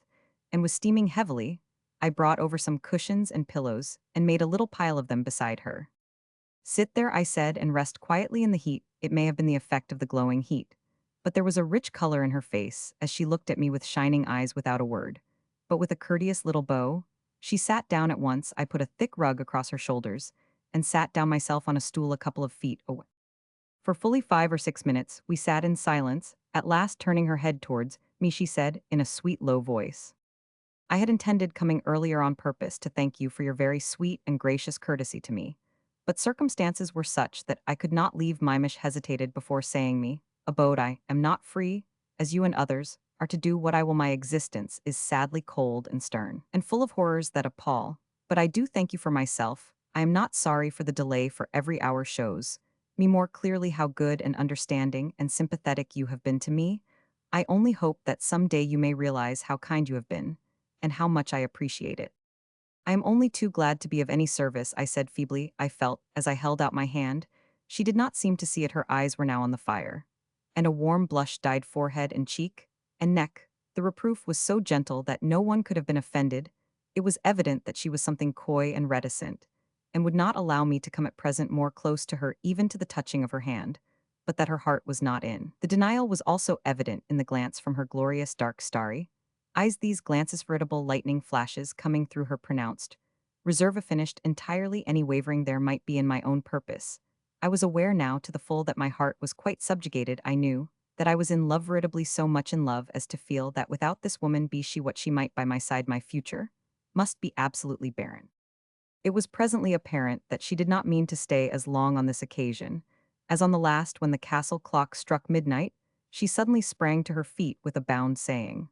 and was steaming heavily. I brought over some cushions and pillows, and made a little pile of them beside her. "Sit there," I said, "and rest quietly in the heat." It may have been the effect of the glowing heat, but there was a rich color in her face as she looked at me with shining eyes. Without a word, but with a courteous little bow, she sat down at once. I put a thick rug across her shoulders, and sat down myself on a stool a couple of feet away. For fully 5 or 6 minutes we sat in silence. At last, turning her head towards me, she said, in a sweet low voice, "I had intended coming earlier on purpose to thank you for your very sweet and gracious courtesy to me, but circumstances were such that I could not leave." Mimish hesitated before saying, "Me abode I am not free, as you and others are to do what I will. My existence is sadly cold and stern, and full of horrors that appall. But I do thank you for myself. I am not sorry for the delay, for every hour shows me more clearly how good and understanding and sympathetic you have been to me. I only hope that some day you may realize how kind you have been, and how much I appreciate it." "I am only too glad to be of any service," I said feebly. I felt, as I held out my hand, she did not seem to see it. Her eyes were now on the fire, and a warm blush dyed forehead and cheek and neck. The reproof was so gentle that no one could have been offended. It was evident that she was something coy and reticent, and would not allow me to come at present more close to her, even to the touching of her hand, but that her heart was not in. The denial was also evident in the glance from her glorious dark starry eyes. These glances, veritable lightning flashes coming through her pronounced reserve finished entirely any wavering there might be in my own purpose. I was aware now to the full that my heart was quite subjugated. I knew that I was in love, veritably so much in love as to feel that without this woman, be she what she might by my side, my future must be absolutely barren. It was presently apparent that she did not mean to stay as long on this occasion, as on the last when the castle clock struck midnight, she suddenly sprang to her feet with a bound, saying,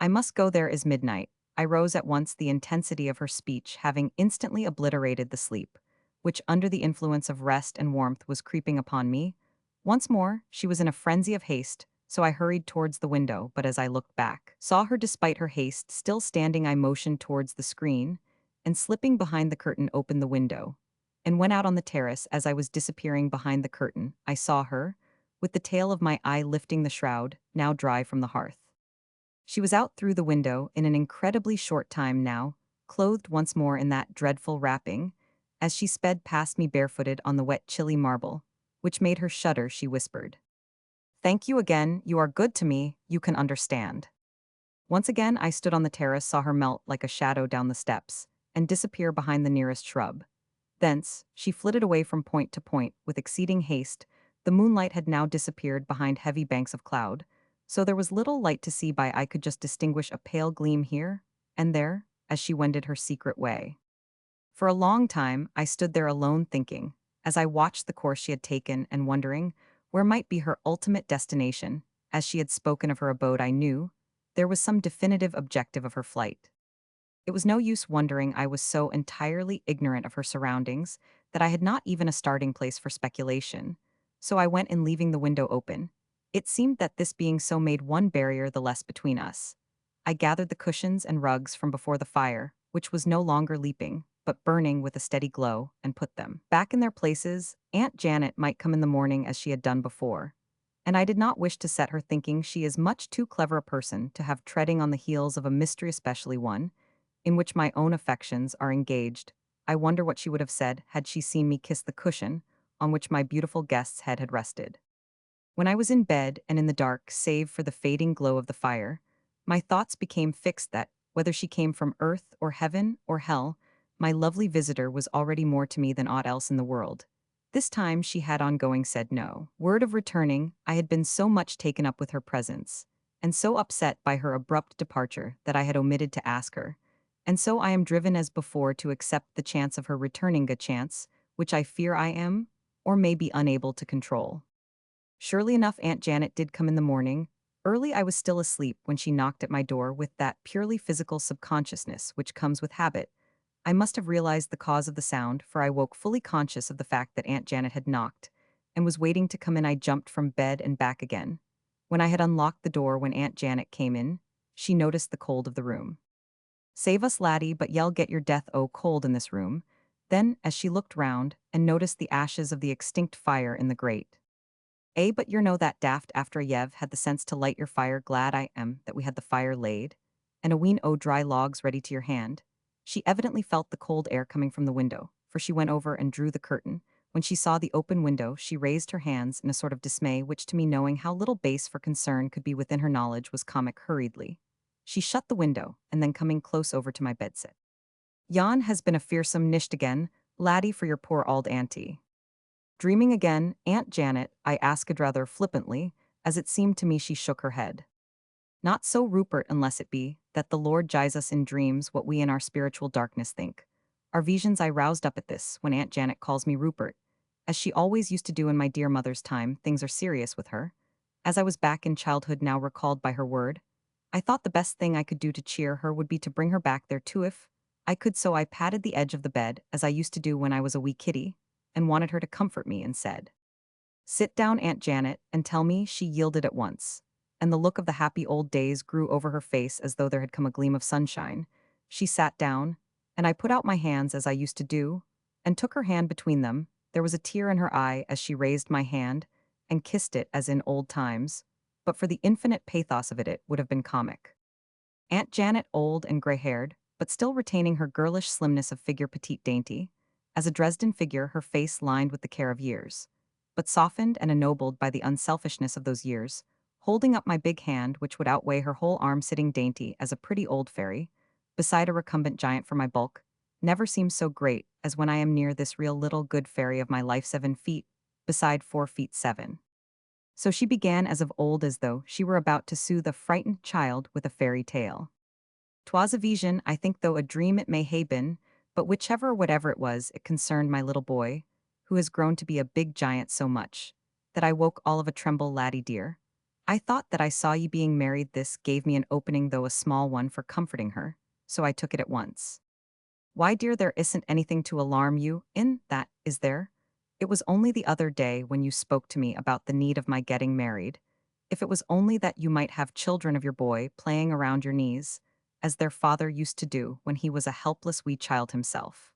"I must go, there is midnight." I rose at once, the intensity of her speech having instantly obliterated the sleep, which under the influence of rest and warmth was creeping upon me. Once more, she was in a frenzy of haste, so I hurried towards the window, but as I looked back, saw her despite her haste still standing. I motioned towards the screen, and slipping behind the curtain opened the window, and went out on the terrace. As I was disappearing behind the curtain, I saw her, with the tail of my eye lifting the shroud, now dry from the hearth. She was out through the window in an incredibly short time now, clothed once more in that dreadful wrapping. As she sped past me barefooted on the wet chilly marble, which made her shudder, she whispered, "Thank you again, you are good to me, you can understand." Once again I stood on the terrace, saw her melt like a shadow down the steps, and disappear behind the nearest shrub. Thence, she flitted away from point to point with exceeding haste. The moonlight had now disappeared behind heavy banks of cloud, so there was little light to see by. I could just distinguish a pale gleam here and there as she wended her secret way. For a long time, I stood there alone thinking, as I watched the course she had taken and wondering where might be her ultimate destination. As she had spoken of her abode, I knew there was some definitive objective of her flight. It was no use wondering. I was so entirely ignorant of her surroundings that I had not even a starting place for speculation. So I went in, leaving the window open. It seemed that this being so made one barrier the less between us. I gathered the cushions and rugs from before the fire, which was no longer leaping, but burning with a steady glow, and put them back in their places. Aunt Janet might come in the morning as she had done before, and I did not wish to set her thinking. She is much too clever a person to have treading on the heels of a mystery, especially one in which my own affections are engaged. I wonder what she would have said had she seen me kiss the cushion on which my beautiful guest's head had rested. When I was in bed and in the dark, save for the fading glow of the fire, my thoughts became fixed that, whether she came from earth or heaven or hell, my lovely visitor was already more to me than aught else in the world. This time she had ongoing said no word of returning. I had been so much taken up with her presence, and so upset by her abrupt departure, that I had omitted to ask her. And so I am driven as before to accept the chance of her returning, a chance which I fear I am, or may be, unable to control. Surely enough, Aunt Janet did come in the morning. Early. I was still asleep when she knocked at my door with that purely physical subconsciousness which comes with habit. I must have realized the cause of the sound, for I woke fully conscious of the fact that Aunt Janet had knocked, and was waiting to come in. I jumped from bed and back again. When I had unlocked the door, when Aunt Janet came in, she noticed the cold of the room. "Save us, laddie, but ye'll get your death o' cold in this room." Then, as she looked round, and noticed the ashes of the extinct fire in the grate. But you're no that daft after ye've had the sense to light your fire. Glad I am that we had the fire laid, and a ween o' dry logs ready to your hand." She evidently felt the cold air coming from the window, for she went over and drew the curtain. When she saw the open window, she raised her hands in a sort of dismay, which to me, knowing how little base for concern could be within her knowledge, was comic. Hurriedly she shut the window, and then coming close over to my bedsit. "Yon has been a fearsome nisht again, laddie, for your poor auld auntie." "Dreaming again, Aunt Janet?" I asked rather flippantly, as it seemed to me she shook her head. "Not so, Rupert, unless it be that the Lord gies us in dreams what we in our spiritual darkness think our visions." I roused up at this. When Aunt Janet calls me Rupert, as she always used to do in my dear mother's time, things are serious with her. As I was back in childhood now, recalled by her word, I thought the best thing I could do to cheer her would be to bring her back there too, if I could. So I patted the edge of the bed, as I used to do when I was a wee kitty, and wanted her to comfort me, and said, "Sit down, Aunt Janet, and tell me." She yielded at once, and the look of the happy old days grew over her face as though there had come a gleam of sunshine. She sat down, and I put out my hands as I used to do, and took her hand between them. There was a tear in her eye as she raised my hand and kissed it as in old times, but for the infinite pathos of it, it would have been comic. Aunt Janet, old and gray-haired, but still retaining her girlish slimness of figure, petite, dainty, as a Dresden figure, her face lined with the care of years, but softened and ennobled by the unselfishness of those years, holding up my big hand, which would outweigh her whole arm, sitting dainty as a pretty old fairy, beside a recumbent giant for my bulk, never seems so great as when I am near this real little good fairy of my life 7 feet, beside 4 feet 7. So she began as of old as though she were about to soothe a frightened child with a fairy tale. 'Twas a vision, I think, though a dream it may hae been, but whichever whatever it was, it concerned my little boy, who has grown to be a big giant so much, that I woke all of a tremble, laddie dear. I thought that I saw ye being married. This gave me an opening, though a small one, for comforting her, so I took it at once. Why, dear, there isn't anything to alarm you in that, is there? It was only the other day when you spoke to me about the need of my getting married. If it was only that you might have children of your boy playing around your knees, as their father used to do when he was a helpless wee child himself.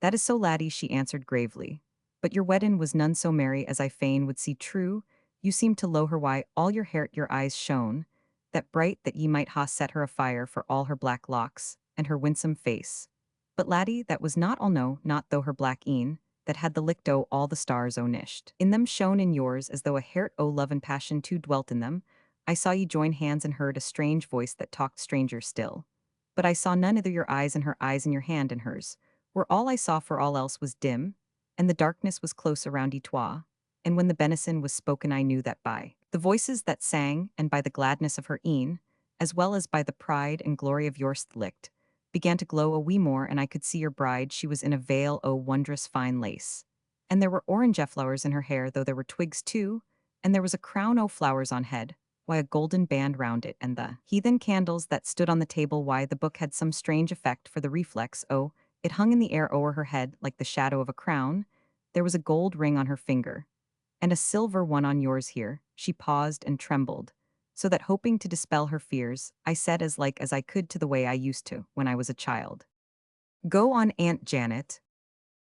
That is so, laddie, she answered gravely. But your weddin was none so merry as I fain would see true. You seemed to low her why all your hair at your eyes shone, that bright that ye might ha set her afire for all her black locks, and her winsome face. But laddie, that was not all, no, not though her black een, that had the licht o' all the stars o' nisht. In them shone in yours as though a heart o' love and passion too dwelt in them. I saw ye join hands and heard a strange voice that talked stranger still. But I saw none other your eyes and her eyes and your hand in hers, were all I saw, for all else was dim, and the darkness was close around ye twa. And when the benison was spoken, I knew that by the voices that sang, and by the gladness of her een, as well as by the pride and glory of yours licht, began to glow a wee more, and I could see your bride. She was in a veil o' wondrous fine lace. And there were orange flowers in her hair, though there were twigs too, and there was a crown o' flowers on head, why a golden band round it, and the heathen candles that stood on the table, why the book had some strange effect, for the reflex o' it hung in the air o'er her head like the shadow of a crown. There was a gold ring on her finger, and a silver one on yours here. She paused and trembled, so that, hoping to dispel her fears, I said as like as I could to the way I used to when I was a child. Go on, Aunt Janet.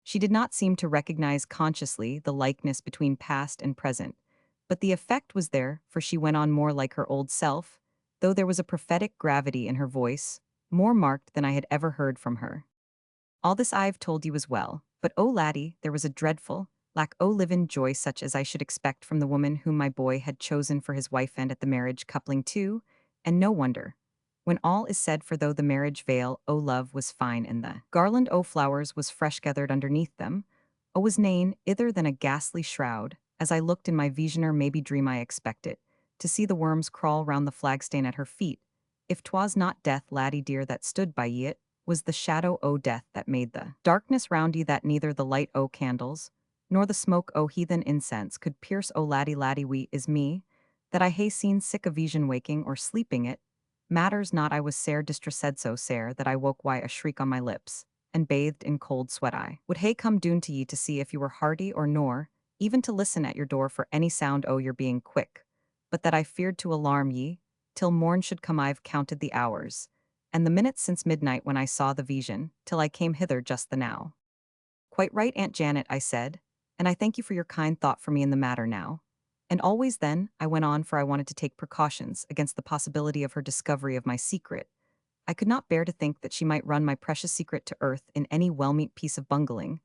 She did not seem to recognize consciously the likeness between past and present, but the effect was there, for she went on more like her old self, though there was a prophetic gravity in her voice, more marked than I had ever heard from her. All this I've told you as well, but oh laddie, there was a dreadful lack o' livin' joy such as I should expect from the woman whom my boy had chosen for his wife, and at the marriage coupling too, and no wonder. When all is said, for though the marriage veil o' love was fine, and the garland o' flowers was fresh gathered underneath them, o was nane ither than a ghastly shroud. As I looked in my visioner, maybe dream I expected to see the worms crawl round the flagstane at her feet. If 'twas not death, laddie dear, that stood by ye, it was the shadow o' death that made the darkness round ye, that neither the light o' candles, nor the smoke o' heathen incense could pierce. O laddie, laddie, we is me, that I hae seen sick a vision waking or sleeping it, matters not. I was sair distressed, so sair that I woke why a shriek on my lips, and bathed in cold sweat I would hae come doon to ye to see if you were hearty or nor, even to listen at your door for any sound o' your being quick, but that I feared to alarm ye, till morn should come. I've counted the hours, and the minutes since midnight when I saw the vision, till I came hither just the now. Quite right, Aunt Janet, I said, and I thank you for your kind thought for me in the matter now. And always then, I went on, for I wanted to take precautions against the possibility of her discovery of my secret. I could not bear to think that she might run my precious secret to earth in any well-meant piece of bungling.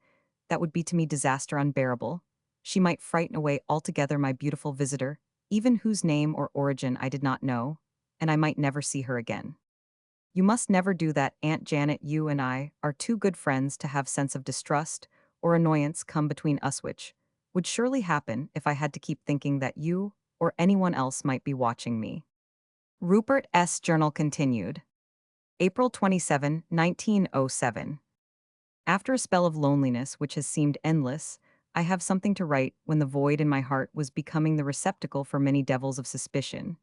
That would be to me disaster unbearable. She might frighten away altogether my beautiful visitor, even whose name or origin I did not know, and I might never see her again. You must never do that, Aunt Janet. You and I are too good friends to have sense of distrust or annoyance come between us, which would surely happen if I had to keep thinking that you or anyone else might be watching me. Rupert S. Journal continued. April 27, 1907. After a spell of loneliness which has seemed endless, I have something to write when the void in my heart was becoming the receptacle for many devils of suspicion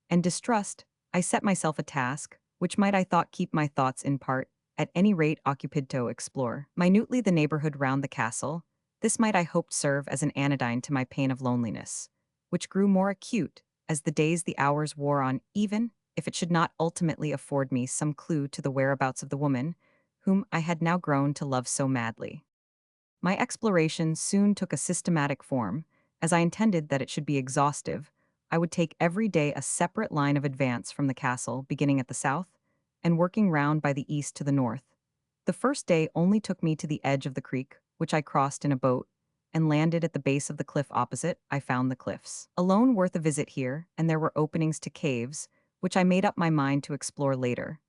and distrust. I set myself a task, which might, I thought, keep my thoughts in part, at any rate, occupied to explore minutely the neighborhood round the castle. This might, I hoped, serve as an anodyne to my pain of loneliness, which grew more acute as the days, the hours wore on, even if it should not ultimately afford me some clue to the whereabouts of the woman whom I had now grown to love so madly. My exploration soon took a systematic form, as I intended that it should be exhaustive. I would take every day a separate line of advance from the castle, beginning at the south, and working round by the east to the north. The first day only took me to the edge of the creek, which I crossed in a boat, and landed at the base of the cliff opposite. I found the cliffs alone worth a visit here, and there were openings to caves, which I made up my mind to explore later.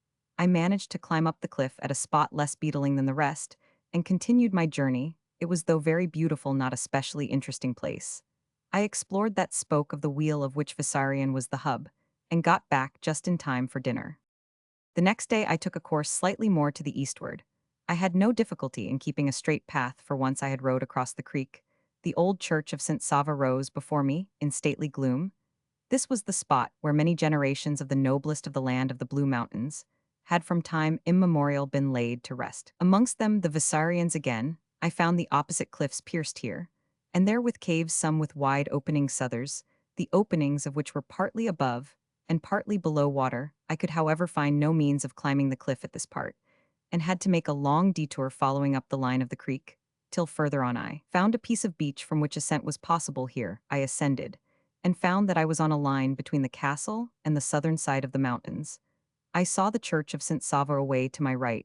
I managed to climb up the cliff at a spot less beetling than the rest, and continued my journey. It was, though very beautiful, not especially interesting place. I explored that spoke of the wheel of which Visarion was the hub, and got back just in time for dinner. The next day I took a course slightly more to the eastward. I had no difficulty in keeping a straight path, for once I had rowed across the creek. The old church of St. Sava rose before me, in stately gloom. This was the spot where many generations of the noblest of the land of the Blue Mountains had from time immemorial been laid to rest. Amongst them the Visarians again, I found the opposite cliffs pierced here, and there with caves some with wide openings others, the openings of which were partly above and partly below water. I could however find no means of climbing the cliff at this part, and had to make a long detour following up the line of the creek, till further on I found a piece of beach from which ascent was possible. Here I ascended, and found that I was on a line between the castle and the southern side of the mountains. I saw the church of St. Sava away to my right,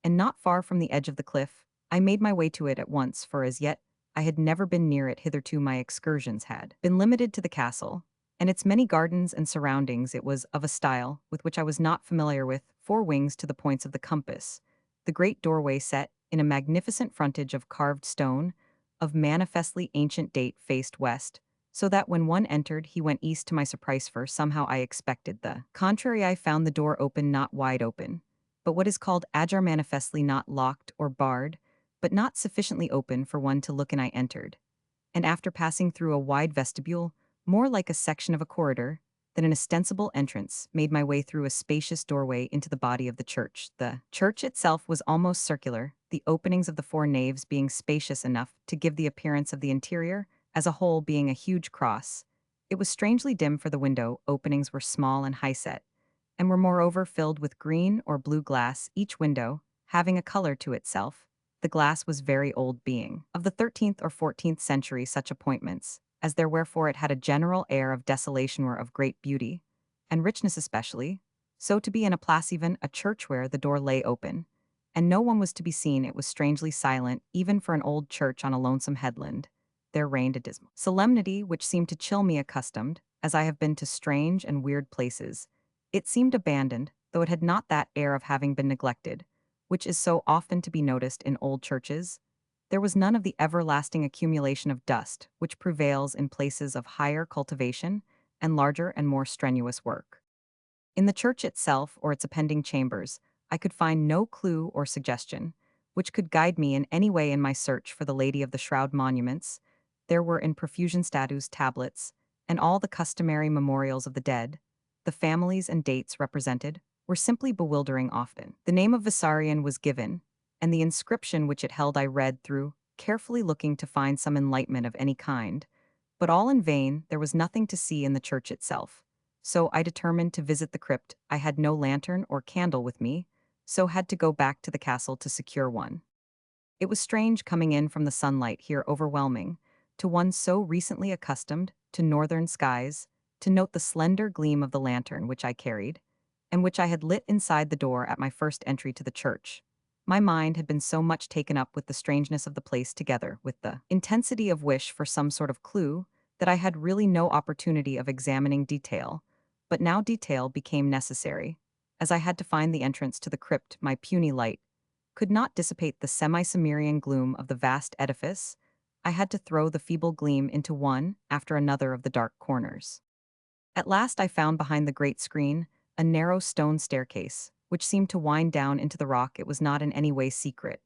and not far from the edge of the cliff. I made my way to it at once, for as yet I had never been near it hitherto. My excursions had been limited to the castle, and its many gardens and surroundings. It was of a style with which I was not familiar with, 4 wings to the points of the compass, the great doorway set in a magnificent frontage of carved stone, of manifestly ancient date, faced west, so that when one entered he went east. To my surprise, for somehow I expected the contrary, I found the door open, not wide open, but what is called ajar, manifestly not locked or barred, but not sufficiently open for one to look in. I entered, and after passing through a wide vestibule, more like a section of a corridor than an ostensible entrance, made my way through a spacious doorway into the body of the church. The church itself was almost circular, the openings of the 4 naves being spacious enough to give the appearance of the interior as a whole being a huge cross. It was strangely dim, for the window openings were small and high-set, and were moreover filled with green or blue glass, each window having a color to itself. The glass was very old, being of the 13th or 14th century. Such appointments, as there wherefore it had a general air of desolation, were of great beauty and richness, especially so to be in a place, even a church, where the door lay open, and no one was to be seen. It was strangely silent, even for an old church on a lonesome headland. There reigned a dismal solemnity which seemed to chill me, accustomed as I have been to strange and weird places. It seemed abandoned, though it had not that air of having been neglected, which is so often to be noticed in old churches. There was none of the everlasting accumulation of dust which prevails in places of higher cultivation and larger and more strenuous work. In the church itself or its appending chambers, I could find no clue or suggestion which could guide me in any way in my search for the Lady of the Shroud. Monuments there were in profusion, statues, tablets, and all the customary memorials of the dead. The families and dates represented were simply bewildering. Often the name of Visarion was given, and the inscription which it held I read through, carefully looking to find some enlightenment of any kind, but all in vain. There was nothing to see in the church itself, so I determined to visit the crypt. I had no lantern or candle with me, so had to go back to the castle to secure one. It was strange coming in from the sunlight here, overwhelming, to one so recently accustomed to northern skies, to note the slender gleam of the lantern which I carried, and which I had lit inside the door at my first entry to the church. My mind had been so much taken up with the strangeness of the place, together with the intensity of wish for some sort of clue, that I had really no opportunity of examining detail. But now detail became necessary, as I had to find the entrance to the crypt. My puny light could not dissipate the semi-Cimmerian gloom of the vast edifice. I had to throw the feeble gleam into one after another of the dark corners. At last I found behind the great screen a narrow stone staircase, which seemed to wind down into the rock. It was not in any way secret,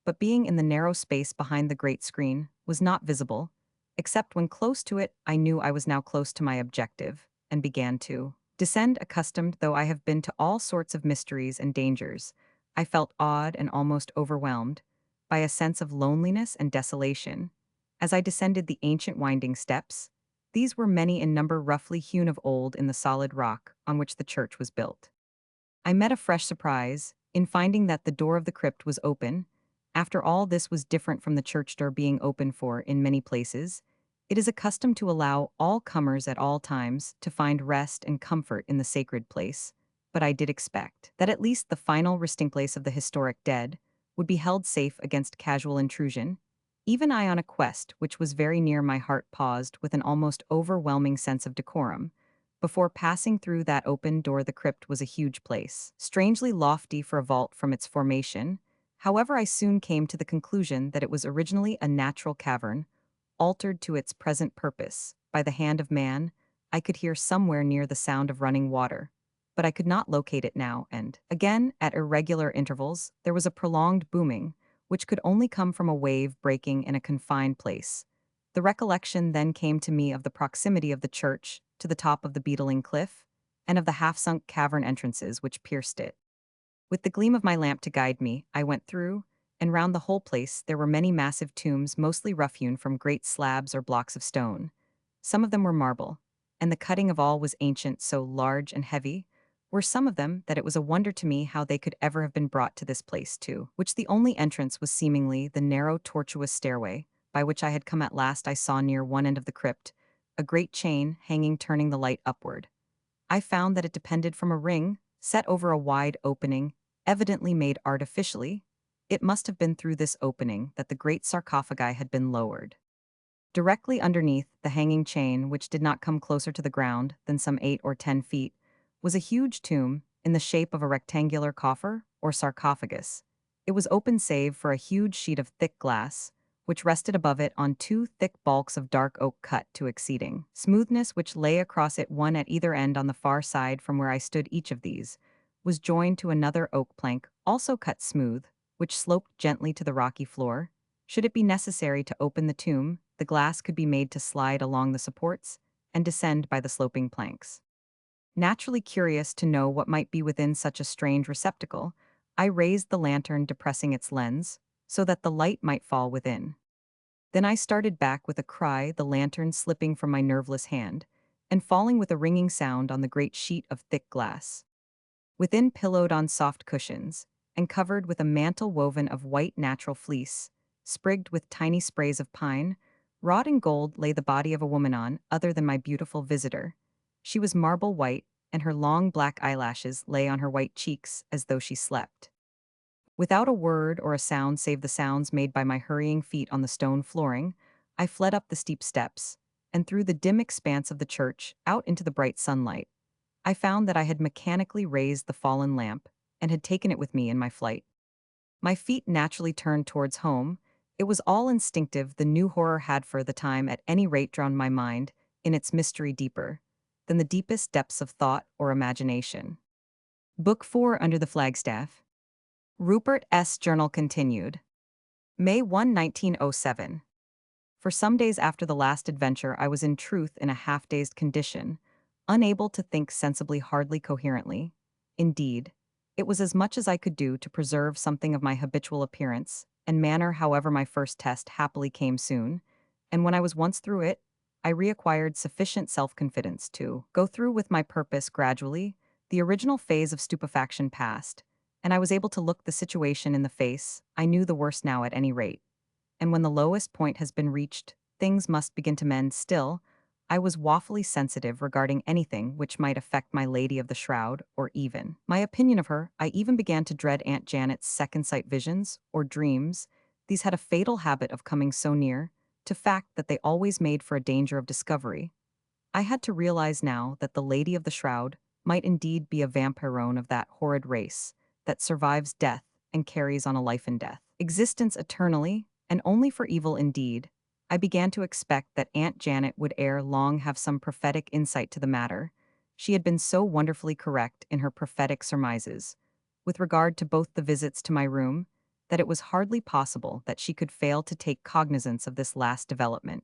but being in the narrow space behind the great screen, was not visible, except when close to it. I knew I was now close to my objective, and began to descend. Accustomed though I have been to all sorts of mysteries and dangers, I felt awed and almost overwhelmed by a sense of loneliness and desolation as I descended the ancient winding steps. These were many in number, roughly hewn of old in the solid rock on which the church was built. I met a fresh surprise in finding that the door of the crypt was open. After all, this was different from the church door being open, for, in many places, it is accustomed to allow all comers at all times to find rest and comfort in the sacred place. But I did expect that at least the final resting place of the historic dead would be held safe against casual intrusion. Even I, on a quest which was very near my heart, paused with an almost overwhelming sense of decorum, Before passing through that open door, the crypt was a huge place, strangely lofty for a vault from its formation. However, I soon came to the conclusion that it was originally a natural cavern, altered to its present purpose by the hand of man. I could hear somewhere near the sound of running water, but I could not locate it now, and, again, at irregular intervals, there was a prolonged booming, which could only come from a wave breaking in a confined place. The recollection then came to me of the proximity of the church to the top of the beetling cliff, and of the half-sunk cavern entrances which pierced it. With the gleam of my lamp to guide me, I went through, and round the whole place there were many massive tombs, mostly rough-hewn from great slabs or blocks of stone. Some of them were marble, and the cutting of all was ancient, so large and heavy were some of them that it was a wonder to me how they could ever have been brought to this place too, which the only entrance was seemingly the narrow tortuous stairway, by which I had come. At last I saw near one end of the crypt a great chain hanging, turning the light upward. I found that it depended from a ring set over a wide opening, evidently made artificially. It must have been through this opening that the great sarcophagi had been lowered. Directly underneath the hanging chain, which did not come closer to the ground than some 8 or 10 feet, was a huge tomb in the shape of a rectangular coffer or sarcophagus. It was open save for a huge sheet of thick glass, which rested above it on two thick balks of dark oak cut to exceeding smoothness, which lay across it, one at either end. On the far side from where I stood, each of these was joined to another oak plank, also cut smooth, which sloped gently to the rocky floor. Should it be necessary to open the tomb, the glass could be made to slide along the supports and descend by the sloping planks. Naturally curious to know what might be within such a strange receptacle, I raised the lantern, depressing its lens, so that the light might fall within. Then I started back with a cry, the lantern slipping from my nerveless hand, and falling with a ringing sound on the great sheet of thick glass. Within, pillowed on soft cushions, and covered with a mantle woven of white natural fleece, sprigged with tiny sprays of pine, wrought in gold, lay the body of a woman on, other than my beautiful visitor. She was marble white, and her long black eyelashes lay on her white cheeks as though she slept. Without a word or a sound save the sounds made by my hurrying feet on the stone flooring, I fled up the steep steps, and through the dim expanse of the church, out into the bright sunlight. I found that I had mechanically raised the fallen lamp, and had taken it with me in my flight. My feet naturally turned towards home. It was all instinctive. The new horror had for the time at any rate drowned my mind in its mystery deeper than the deepest depths of thought or imagination. Book 4, Under the Flagstaff. Rupert S. Journal continued. May 1, 1907. For some days after the last adventure I was in truth in a half-dazed condition, unable to think sensibly, hardly coherently. Indeed, it was as much as I could do to preserve something of my habitual appearance and manner. However, my first test happily came soon, and when I was once through it, I reacquired sufficient self-confidence to go through with my purpose gradually. The original phase of stupefaction passed, and I was able to look the situation in the face. I knew the worst now at any rate, and when the lowest point has been reached, things must begin to mend. Still, I was woefully sensitive regarding anything which might affect my lady of the Shroud, or even my opinion of her. I even began to dread Aunt Janet's second sight visions, or dreams. These had a fatal habit of coming so near to fact that they always made for a danger of discovery. I had to realize now that the lady of the Shroud might indeed be a vampirone of that horrid race that survives death and carries on a life and death existence eternally, and only for evil indeed. I began to expect that Aunt Janet would ere long have some prophetic insight to the matter. She had been so wonderfully correct in her prophetic surmises, with regard to both the visits to my room, that it was hardly possible that she could fail to take cognizance of this last development.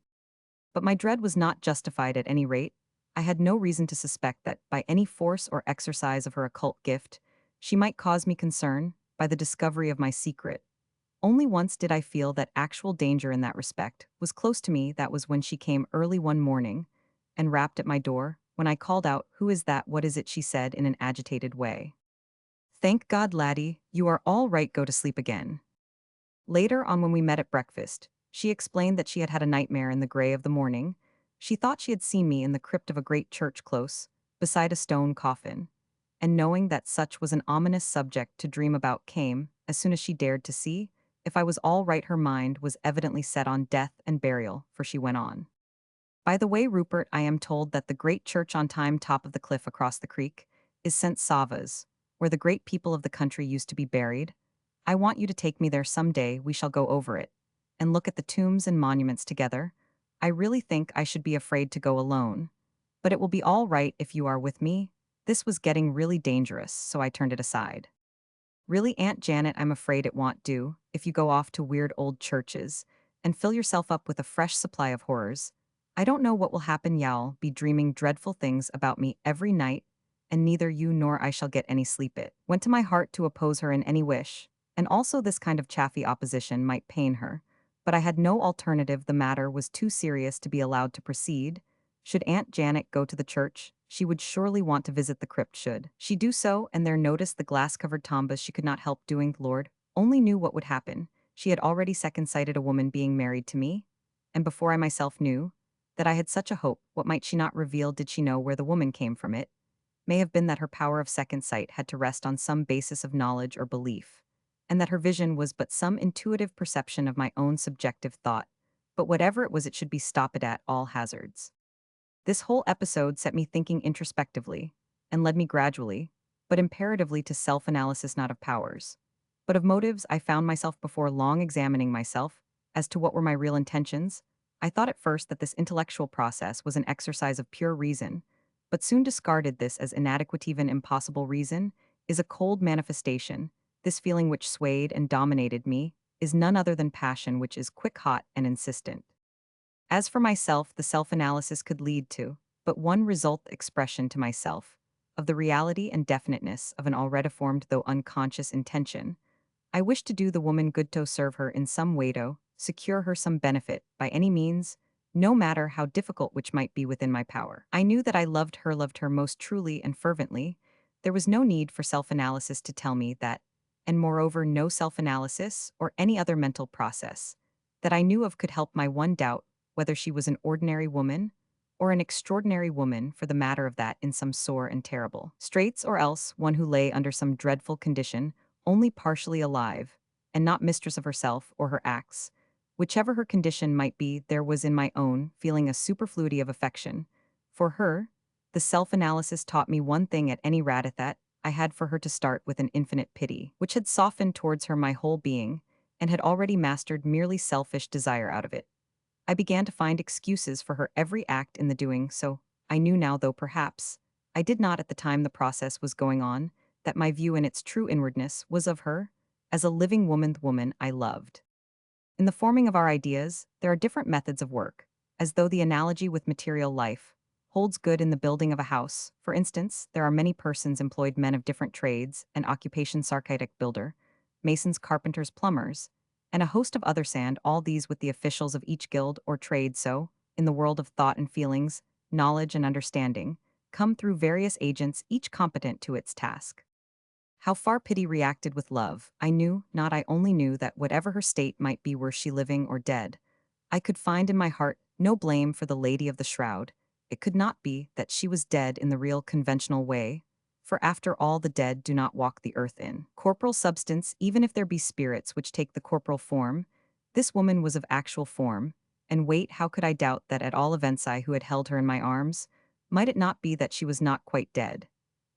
But my dread was not justified. At any rate, I had no reason to suspect that, by any force or exercise of her occult gift, she might cause me concern by the discovery of my secret. Only once did I feel that actual danger in that respect was close to me. That was when she came early one morning and rapped at my door. When I called out, "Who is that? What is it?" she said in an agitated way. "Thank God, laddie, you are all right. Go to sleep again." Later on, when we met at breakfast, she explained that she had had a nightmare in the grey of the morning. She thought she had seen me in the crypt of a great church close beside a stone coffin, and knowing that such was an ominous subject to dream about, came, as soon as she dared, to see if I was all right. Her mind was evidently set on death and burial, for she went on. By the way, Rupert, I am told that the great church on time top of the cliff across the creek is St. Sava's, where the great people of the country used to be buried. I want you to take me there someday. We shall go over it and look at the tombs and monuments together. I really think I should be afraid to go alone. But it will be all right if you are with me. This was getting really dangerous, so I turned it aside. Really, Aunt Janet, I'm afraid it won't do if you go off to weird old churches and fill yourself up with a fresh supply of horrors. I don't know what will happen. Y'all be dreaming dreadful things about me every night, and neither you nor I shall get any sleep. It went to my heart to oppose her in any wish, and also this kind of chaffy opposition might pain her, but I had no alternative. The matter was too serious to be allowed to proceed. Should Aunt Janet go to the church, she would surely want to visit the crypt. Should she do so and there notice the glass-covered tombas, she could not help doing. Lord only knew what would happen. She had already second-sighted a woman being married to me, and before I myself knew that I had such a hope, what might she not reveal? Did she know where the woman came from? It may have been that her power of second sight had to rest on some basis of knowledge or belief, and that her vision was but some intuitive perception of my own subjective thought. But whatever it was, it should be stopped at all hazards. This whole episode set me thinking introspectively, and led me gradually, but imperatively, to self-analysis, not of powers, but of motives. I found myself before long examining myself as to what were my real intentions. I thought at first that this intellectual process was an exercise of pure reason, but soon discarded this as inadequate. Even impossible reason is a cold manifestation. This feeling which swayed and dominated me is none other than passion, which is quick, hot, and insistent. As for myself, the self-analysis could lead to but one result: expression to myself of the reality and definiteness of an already formed though unconscious intention. I wished to do the woman good, to serve her in some way, to secure her some benefit by any means, no matter how difficult, which might be within my power. I knew that I loved her most truly and fervently. There was no need for self-analysis to tell me that, and moreover no self-analysis or any other mental process that I knew of could help my one doubt, whether she was an ordinary woman or an extraordinary woman, for the matter of that, in some sore and terrible straits, or else one who lay under some dreadful condition, only partially alive, and not mistress of herself or her acts. Whichever her condition might be, there was in my own feeling a superfluity of affection for her. The self-analysis taught me one thing at any rate, that I had for her to start with an infinite pity, which had softened towards her my whole being, and had already mastered merely selfish desire out of it. I began to find excuses for her every act in the doing so. I knew now, though perhaps I did not at the time the process was going on, that my view in its true inwardness was of her as a living woman, the woman I loved. In the forming of our ideas, there are different methods of work, as though the analogy with material life holds good in the building of a house. For instance, there are many persons employed, men of different trades and occupations: architect, builder, masons, carpenters, plumbers, and a host of other sand, all these with the officials of each guild or trade. So, in the world of thought and feelings, knowledge and understanding come through various agents, each competent to its task. How far pity reacted with love, I knew not. I only knew that whatever her state might be, were she living or dead, I could find in my heart no blame for the lady of the shroud. It could not be that she was dead in the real conventional way, for after all the dead do not walk the earth in corporal substance, even if there be spirits which take the corporal form. This woman was of actual form, and wait, how could I doubt that? At all events, I who had held her in my arms, might it not be that she was not quite dead,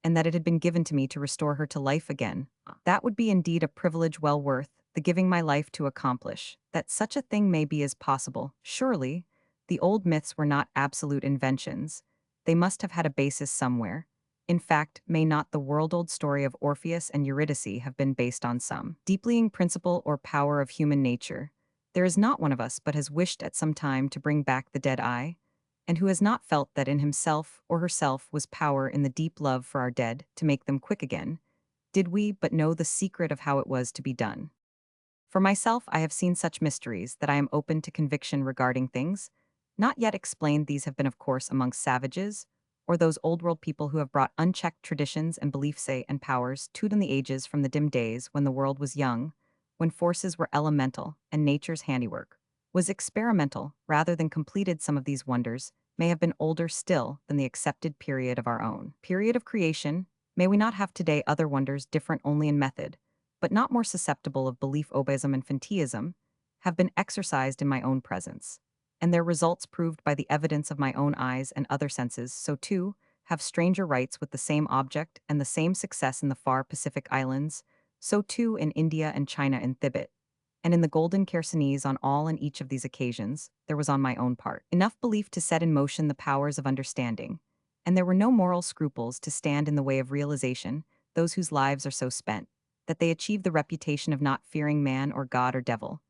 and that it had been given to me to restore her to life again? That would be indeed a privilege well worth the giving my life to accomplish. That such a thing may be is possible. Surely, the old myths were not absolute inventions. They must have had a basis somewhere. In fact, may not the world-old story of Orpheus and Eurydice have been based on some deeplying principle or power of human nature? There is not one of us but has wished at some time to bring back the dead eye, and who has not felt that in himself or herself was power in the deep love for our dead to make them quick again, did we but know the secret of how it was to be done. For myself, I have seen such mysteries that I am open to conviction regarding things not yet explained. These have been, of course, amongst savages, or those old-world people who have brought unchecked traditions and beliefs and powers to in the ages from the dim days when the world was young, when forces were elemental and nature's handiwork was experimental rather than completed. Some of these wonders may have been older still than the accepted period of our own period of creation. May we not have today other wonders, different only in method, but not more susceptible of belief? Obism and fanteism have been exercised in my own presence. and their results proved by the evidence of my own eyes and other senses, so too, have stranger rights with the same object and the same success in the far Pacific Islands, so too in India and China and Thibet. And in the golden Chersonese on all and each of these occasions, there was on my own part enough belief to set in motion the powers of understanding, and there were no moral scruples to stand in the way of realization, those whose lives are so spent, that they achieve the reputation of not fearing man or God or devil,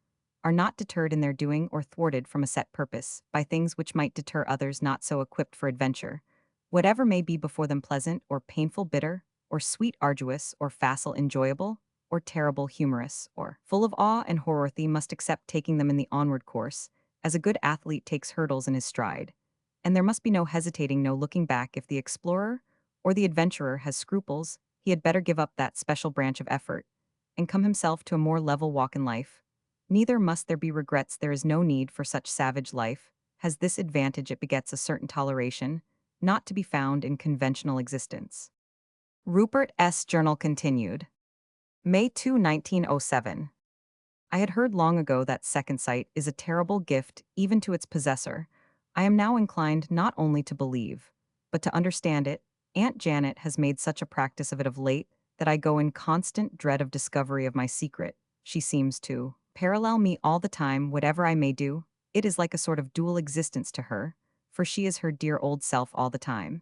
are not deterred in their doing or thwarted from a set purpose by things which might deter others not so equipped for adventure, whatever may be before them pleasant or painful bitter, or sweet arduous or facile enjoyable, or terrible humorous, or full of awe and horror, they must accept taking them in the onward course, as a good athlete takes hurdles in his stride. And there must be no hesitating, no looking back. If the explorer or the adventurer has scruples, he had better give up that special branch of effort and come himself to a more level walk in life. Neither must there be regrets. There is no need for such savage life. Has this advantage, it begets a certain toleration, not to be found in conventional existence. Rupert S. Journal continued. May 2, 1907. I had heard long ago that second sight is a terrible gift even to its possessor. I am now inclined not only to believe, but to understand it. Aunt Janet has made such a practice of it of late that I go in constant dread of discovery of my secret. She seems to parallel me all the time, whatever I may do. It is like a sort of dual existence to her, for she is her dear old self all the time,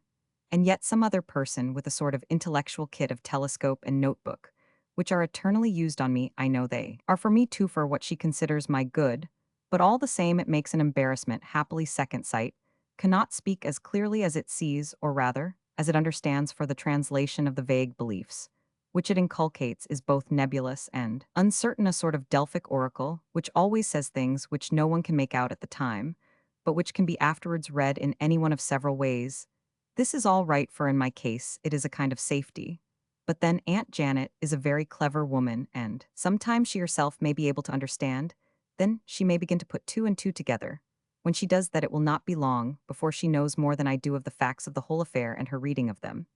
and yet some other person with a sort of intellectual kit of telescope and notebook, which are eternally used on me. I know they are for me too, for what she considers my good, but all the same it makes an embarrassment. Happily second sight cannot speak as clearly as it sees, or rather, as it understands, for the translation of the vague beliefs which it inculcates is both nebulous and uncertain, a sort of Delphic oracle, which always says things which no one can make out at the time, but which can be afterwards read in any one of several ways. This is all right, for in my case it is a kind of safety. But then Aunt Janet is a very clever woman, and sometimes she herself may be able to understand. Then she may begin to put two and two together. When she does that, it will not be long before she knows more than I do of the facts of the whole affair, and her reading of them,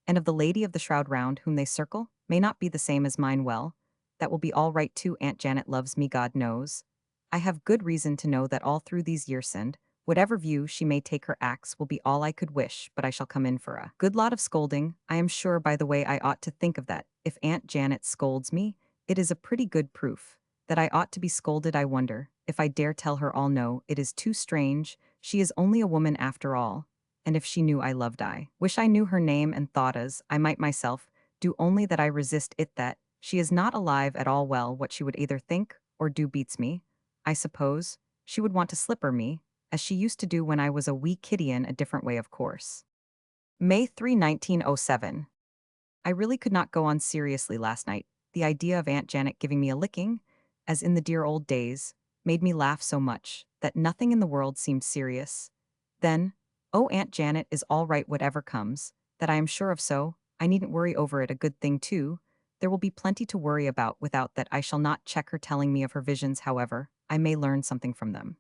and of the lady of the shroud round whom they circle, may not be the same as mine. Well, that will be all right too. Aunt Janet loves me, God knows. I have good reason to know that all through these years, and whatever view she may take, her acts will be all I could wish, but I shall come in for a good lot of scolding. I am sure, by the way, I ought to think of that. If Aunt Janet scolds me, it is a pretty good proof that I ought to be scolded. I wonder if I dare tell her all. No, it is too strange. She is only a woman after all, and if she knew I loved, I wish I knew her name and thought as I might myself, do only that I resist it. That she is not alive at all. Well, what she would either think or do beats me. I suppose she would want to slipper me, as she used to do when I was a wee kiddie, in a different way, of course. May 3, 1907. I really could not go on seriously last night. The idea of Aunt Janet giving me a licking, as in the dear old days, made me laugh so much that nothing in the world seemed serious. Then, oh, Aunt Janet is all right whatever comes, that I am sure of. So I needn't worry over it. A good thing too. There will be plenty to worry about without that. I shall not check her telling me of her visions, however I may learn something from them.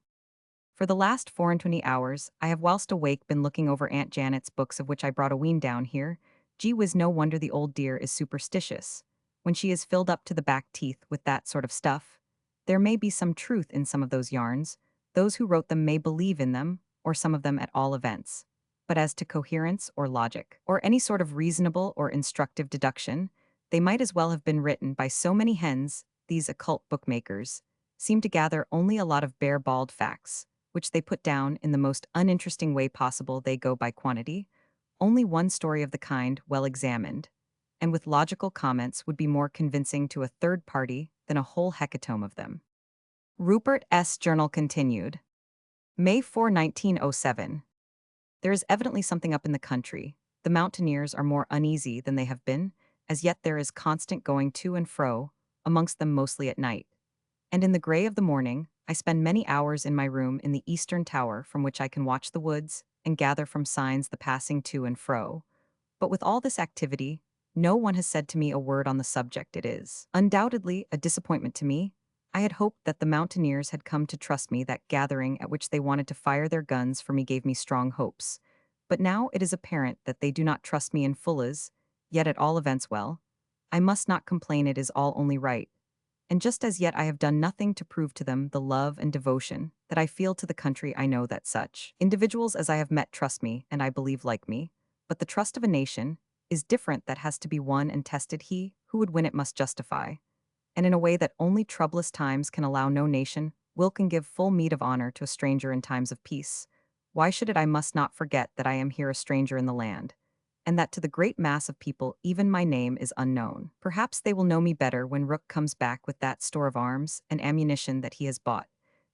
For the last 24 hours, I have whilst awake been looking over Aunt Janet's books, of which I brought a ween down here. Gee whiz, no wonder the old dear is superstitious, when she is filled up to the back teeth with that sort of stuff. There may be some truth in some of those yarns. Those who wrote them may believe in them, or some of them at all events. But as to coherence or logic, or any sort of reasonable or instructive deduction, they might as well have been written by so many hens. These occult bookmakers seem to gather only a lot of bare bald facts, which they put down in the most uninteresting way possible. They go by quantity. Only one story of the kind, well examined, and with logical comments, would be more convincing to a third party than a whole hecatomb of them. Rupert S. Journal continued. May 4, 1907. There is evidently something up in the country. The mountaineers are more uneasy than they have been. As yet there is constant going to and fro, amongst them mostly at night. And in the grey of the morning, I spend many hours in my room in the eastern tower, from which I can watch the woods and gather from signs the passing to and fro. But with all this activity, no one has said to me a word on the subject. It is undoubtedly a disappointment to me. I had hoped that the mountaineers had come to trust me. That gathering at which they wanted to fire their guns for me gave me strong hopes. But now it is apparent that they do not trust me in full. Yet at all events, well, I must not complain. It is all only right. and just as yet I have done nothing to prove to them the love and devotion that I feel to the country. I know that such individuals as I have met trust me, and I believe like me, but the trust of a nation is different. That has to be won and tested. He who would win it must justify, and in a way that only troublous times can allow. No nation will can give full meed of honor to a stranger in times of peace. Why should it? I must not forget that I am here a stranger in the land, and that to the great mass of people even my name is unknown. Perhaps they will know me better when Rook comes back with that store of arms and ammunition that he has bought,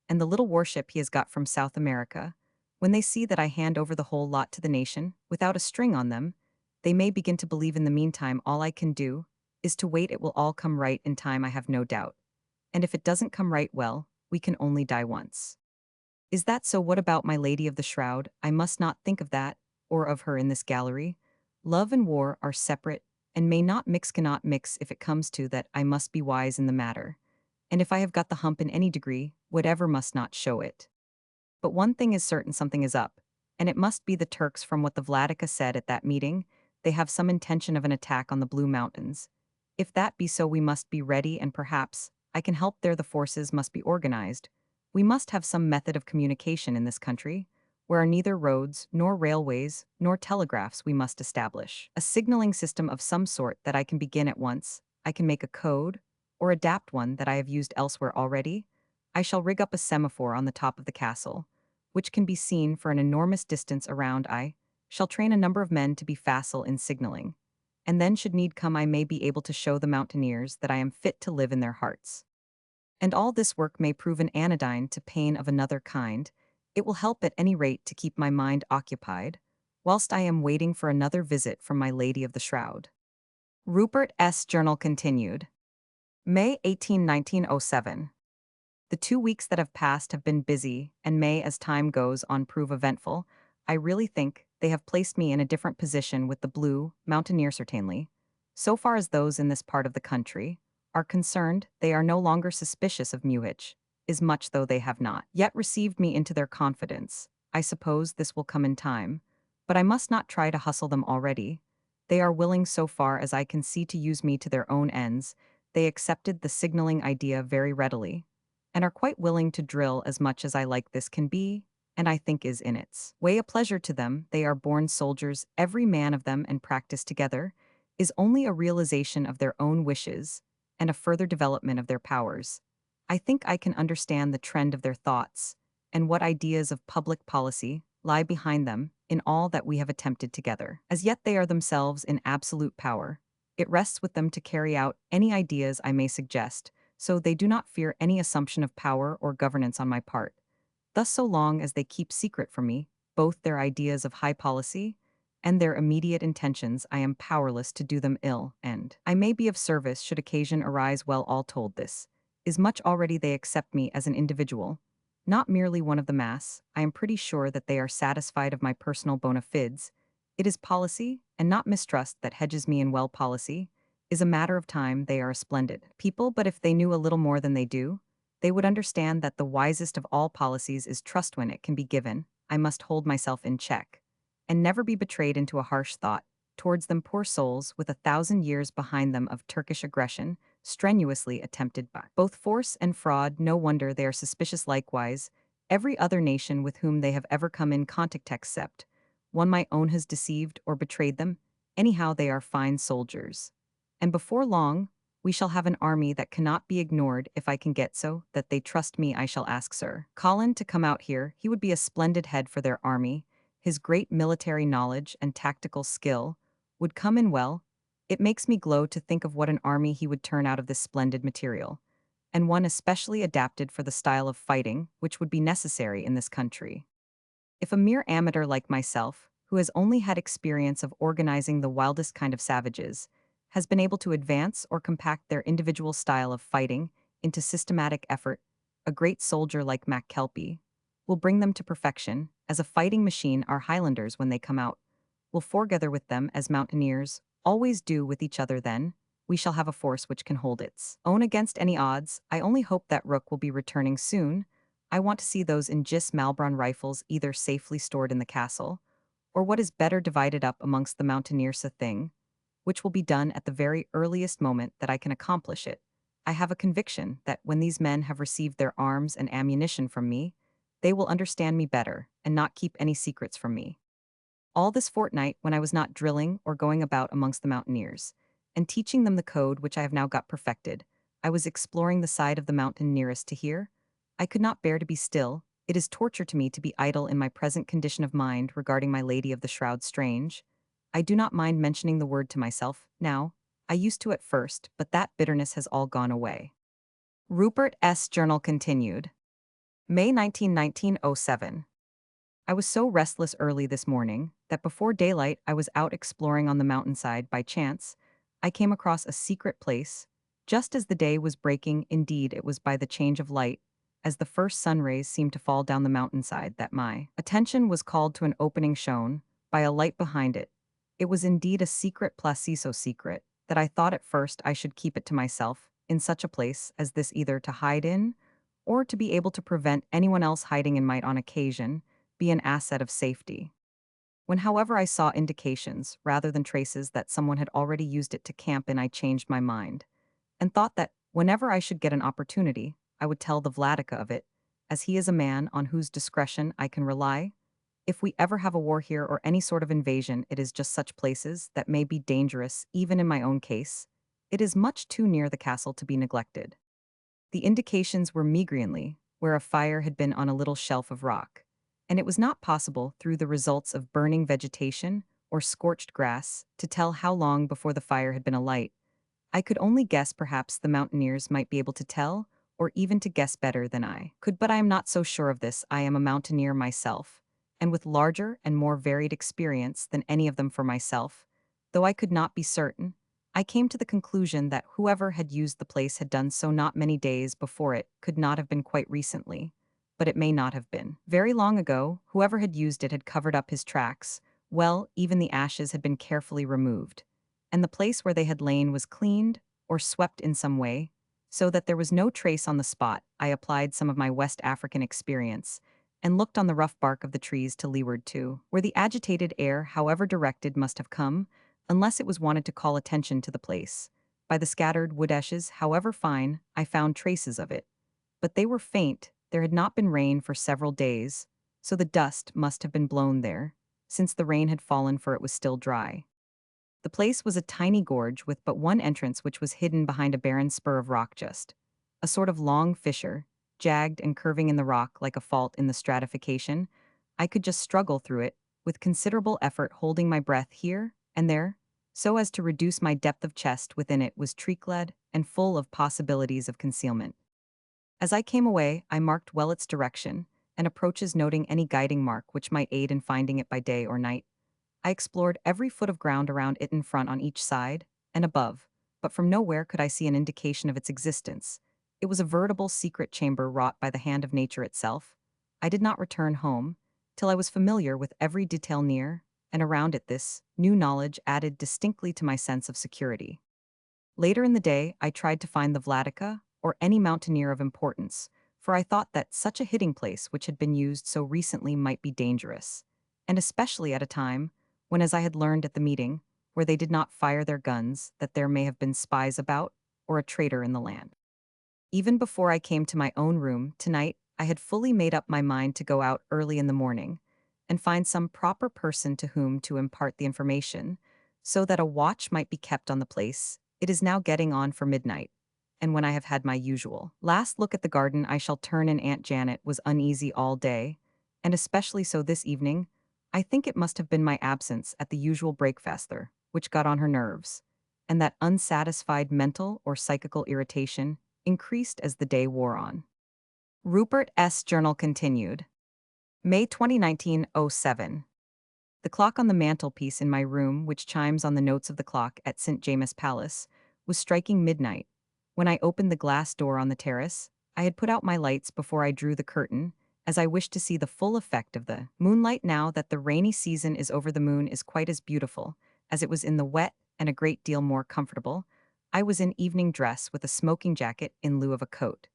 and the little warship he has got from South America. When they see that I hand over the whole lot to the nation, without a string on them, they may begin to believe. In the meantime, all I can do is to wait. It will all come right in time, I have no doubt. And if it doesn't come right, well, we can only die once. Is that so? What about my lady of the Shroud? I must not think of that, or of her in this gallery. Love and war are separate, and may not mix, cannot mix. If it comes to that, I must be wise in the matter. And if I have got the hump in any degree, whatever must not show it. But one thing is certain, something is up, and it must be the Turks. From what the Vladika said at that meeting, they have some intention of an attack on the Blue Mountains. If that be so, we must be ready, and perhaps I can help there. The forces must be organized. We must have some method of communication in this country, where are neither roads, nor railways, nor telegraphs. We must establish a signaling system of some sort that I can begin at once. I can make a code, or adapt one that I have used elsewhere already. I shall rig up a semaphore on the top of the castle, which can be seen for an enormous distance around. I shall train a number of men to be facile in signaling, and then should need come I may be able to show the mountaineers that I am fit to live in their hearts. And all this work may prove an anodyne to pain of another kind. It will help at any rate to keep my mind occupied, whilst I am waiting for another visit from my lady of the Shroud. Rupert S. Journal continued. May 18, 1907. The 2 weeks that have passed have been busy, and may, as time goes on, prove eventful. I really think they have placed me in a different position with the Blue Mountaineer. Certainly, so far as those in this part of the country are concerned, they are no longer suspicious of Muhich, as much though they have not yet received me into their confidence. I suppose this will come in time, but I must not try to hustle them already. They are willing, so far as I can see, to use me to their own ends. They accepted the signaling idea very readily, and are quite willing to drill as much as I like. This can be, and I think is in its way, a pleasure to them. They are born soldiers, every man of them, and practice together is only a realization of their own wishes and a further development of their powers. I think I can understand the trend of their thoughts and what ideas of public policy lie behind them in all that we have attempted together. As yet they are themselves in absolute power. It rests with them to carry out any ideas I may suggest, so they do not fear any assumption of power or governance on my part. Thus, so long as they keep secret from me both their ideas of high policy and their immediate intentions, I am powerless to do them ill, and I may be of service should occasion arise. Well, all told, this is much already. They accept me as an individual, not merely one of the mass. I am pretty sure that they are satisfied of my personal bona fides. It is policy, and not mistrust, that hedges me in. Well, policy is a matter of time. They are a splendid people, but if they knew a little more than they do, they would understand that the wisest of all policies is trust when it can be given. I must hold myself in check, and never be betrayed into a harsh thought towards them, poor souls with 1,000 years behind them of Turkish aggression, strenuously attempted by both force and fraud. No wonder they are suspicious. Likewise, every other nation with whom they have ever come in contact, except one my own, has deceived or betrayed them. Anyhow, they are fine soldiers, and before long we shall have an army that cannot be ignored. If I can get so that they trust me, I shall ask Sir Colin to come out here. He would be a splendid head for their army. His great military knowledge and tactical skill would come in well. It makes me glow to think of what an army he would turn out of this splendid material, and one especially adapted for the style of fighting which would be necessary in this country. If a mere amateur like myself, who has only had experience of organizing the wildest kind of savages, has been able to advance or compact their individual style of fighting into systematic effort, a great soldier like MacKelpie will bring them to perfection. As a fighting machine, our Highlanders, when they come out, will foregather with them as mountaineers always do with each other. Then we shall have a force which can hold its own against any odds. I only hope that Rook will be returning soon. I want to see those Ingis Malbron rifles either safely stored in the castle, or what is better, divided up amongst the mountaineers, a thing which will be done at the very earliest moment that I can accomplish it. I have a conviction that when these men have received their arms and ammunition from me, they will understand me better and not keep any secrets from me. All this fortnight, when I was not drilling or going about amongst the mountaineers, and teaching them the code which I have now got perfected, I was exploring the side of the mountain nearest to here. I could not bear to be still. It is torture to me to be idle in my present condition of mind regarding my lady of the shroud strange. I do not mind mentioning the word to myself, now. I used to at first, but that bitterness has all gone away. Rupert S. Journal continued. May 19, 1907. I was so restless early this morning that before daylight I was out exploring on the mountainside by chance. I came across a secret place. Just as the day was breaking, indeed it was by the change of light, as the first sun rays seemed to fall down the mountainside, that my attention was called to an opening shown by a light behind it. It was indeed a secret place so secret that I thought at first I should keep it to myself, in such a place as this either to hide in, or to be able to prevent anyone else hiding in might on occasion be an asset of safety. When, however, I saw indications, rather than traces, that someone had already used it to camp in, I changed my mind, and thought that, whenever I should get an opportunity, I would tell the Vladika of it, as he is a man on whose discretion I can rely. If we ever have a war here or any sort of invasion, it is just such places that may be dangerous, even in my own case. It is much too near the castle to be neglected. The indications were meagrely, where a fire had been on a little shelf of rock, and it was not possible, through the results of burning vegetation or scorched grass, to tell how long before the fire had been alight. I could only guess. Perhaps the mountaineers might be able to tell, or even to guess better than I could, but I am not so sure of this. I am a mountaineer myself, and with larger and more varied experience than any of them for myself. Though I could not be certain, I came to the conclusion that whoever had used the place had done so not many days before. It could not have been quite recently, but it may not have been very long ago. Whoever had used it had covered up his tracks. Well, even the ashes had been carefully removed, and the place where they had lain was cleaned or swept in some way, so that there was no trace on the spot. I applied some of my West African experience and looked on the rough bark of the trees to leeward too, where the agitated air, however directed, must have come, unless it was wanted to call attention to the place. By the scattered wood ashes, however fine, I found traces of it, but they were faint. There had not been rain for several days, so the dust must have been blown there, since the rain had fallen, for it was still dry. The place was a tiny gorge with but one entrance, which was hidden behind a barren spur of rock, just a sort of long fissure, jagged and curving in the rock like a fault in the stratification. I could just struggle through it, with considerable effort, holding my breath here and there, so as to reduce my depth of chest. Within it was tree-clad and full of possibilities of concealment. As I came away, I marked well its direction and approaches, noting any guiding mark which might aid in finding it by day or night. I explored every foot of ground around it, in front, on each side, and above, but from nowhere could I see an indication of its existence. It was a veritable secret chamber wrought by the hand of nature itself. I did not return home till I was familiar with every detail near and around it. This new knowledge added distinctly to my sense of security. Later in the day, I tried to find the Vladika, or any mountaineer of importance, for I thought that such a hiding place which had been used so recently might be dangerous, and especially at a time when, as I had learned at the meeting, where they did not fire their guns, that there may have been spies about, or a traitor in the land. Even before I came to my own room tonight, I had fully made up my mind to go out early in the morning and find some proper person to whom to impart the information, so that a watch might be kept on the place. It is now getting on for midnight, and when I have had my usual last look at the garden, I shall turn in. Aunt Janet was uneasy all day, and especially so this evening. I think it must have been my absence at the usual breakfast there, which got on her nerves, and that unsatisfied mental or psychical irritation increased as the day wore on. Rupert S. Journal continued. May 20, 1907. The clock on the mantelpiece in my room, which chimes on the notes of the clock at St. James's Palace, was striking midnight. When I opened the glass door on the terrace, I had put out my lights before I drew the curtain, as I wished to see the full effect of the moonlight. Now that the rainy season is over, the moon is quite as beautiful as it was in the wet, and a great deal more comfortable. I was in evening dress with a smoking jacket in lieu of a coat,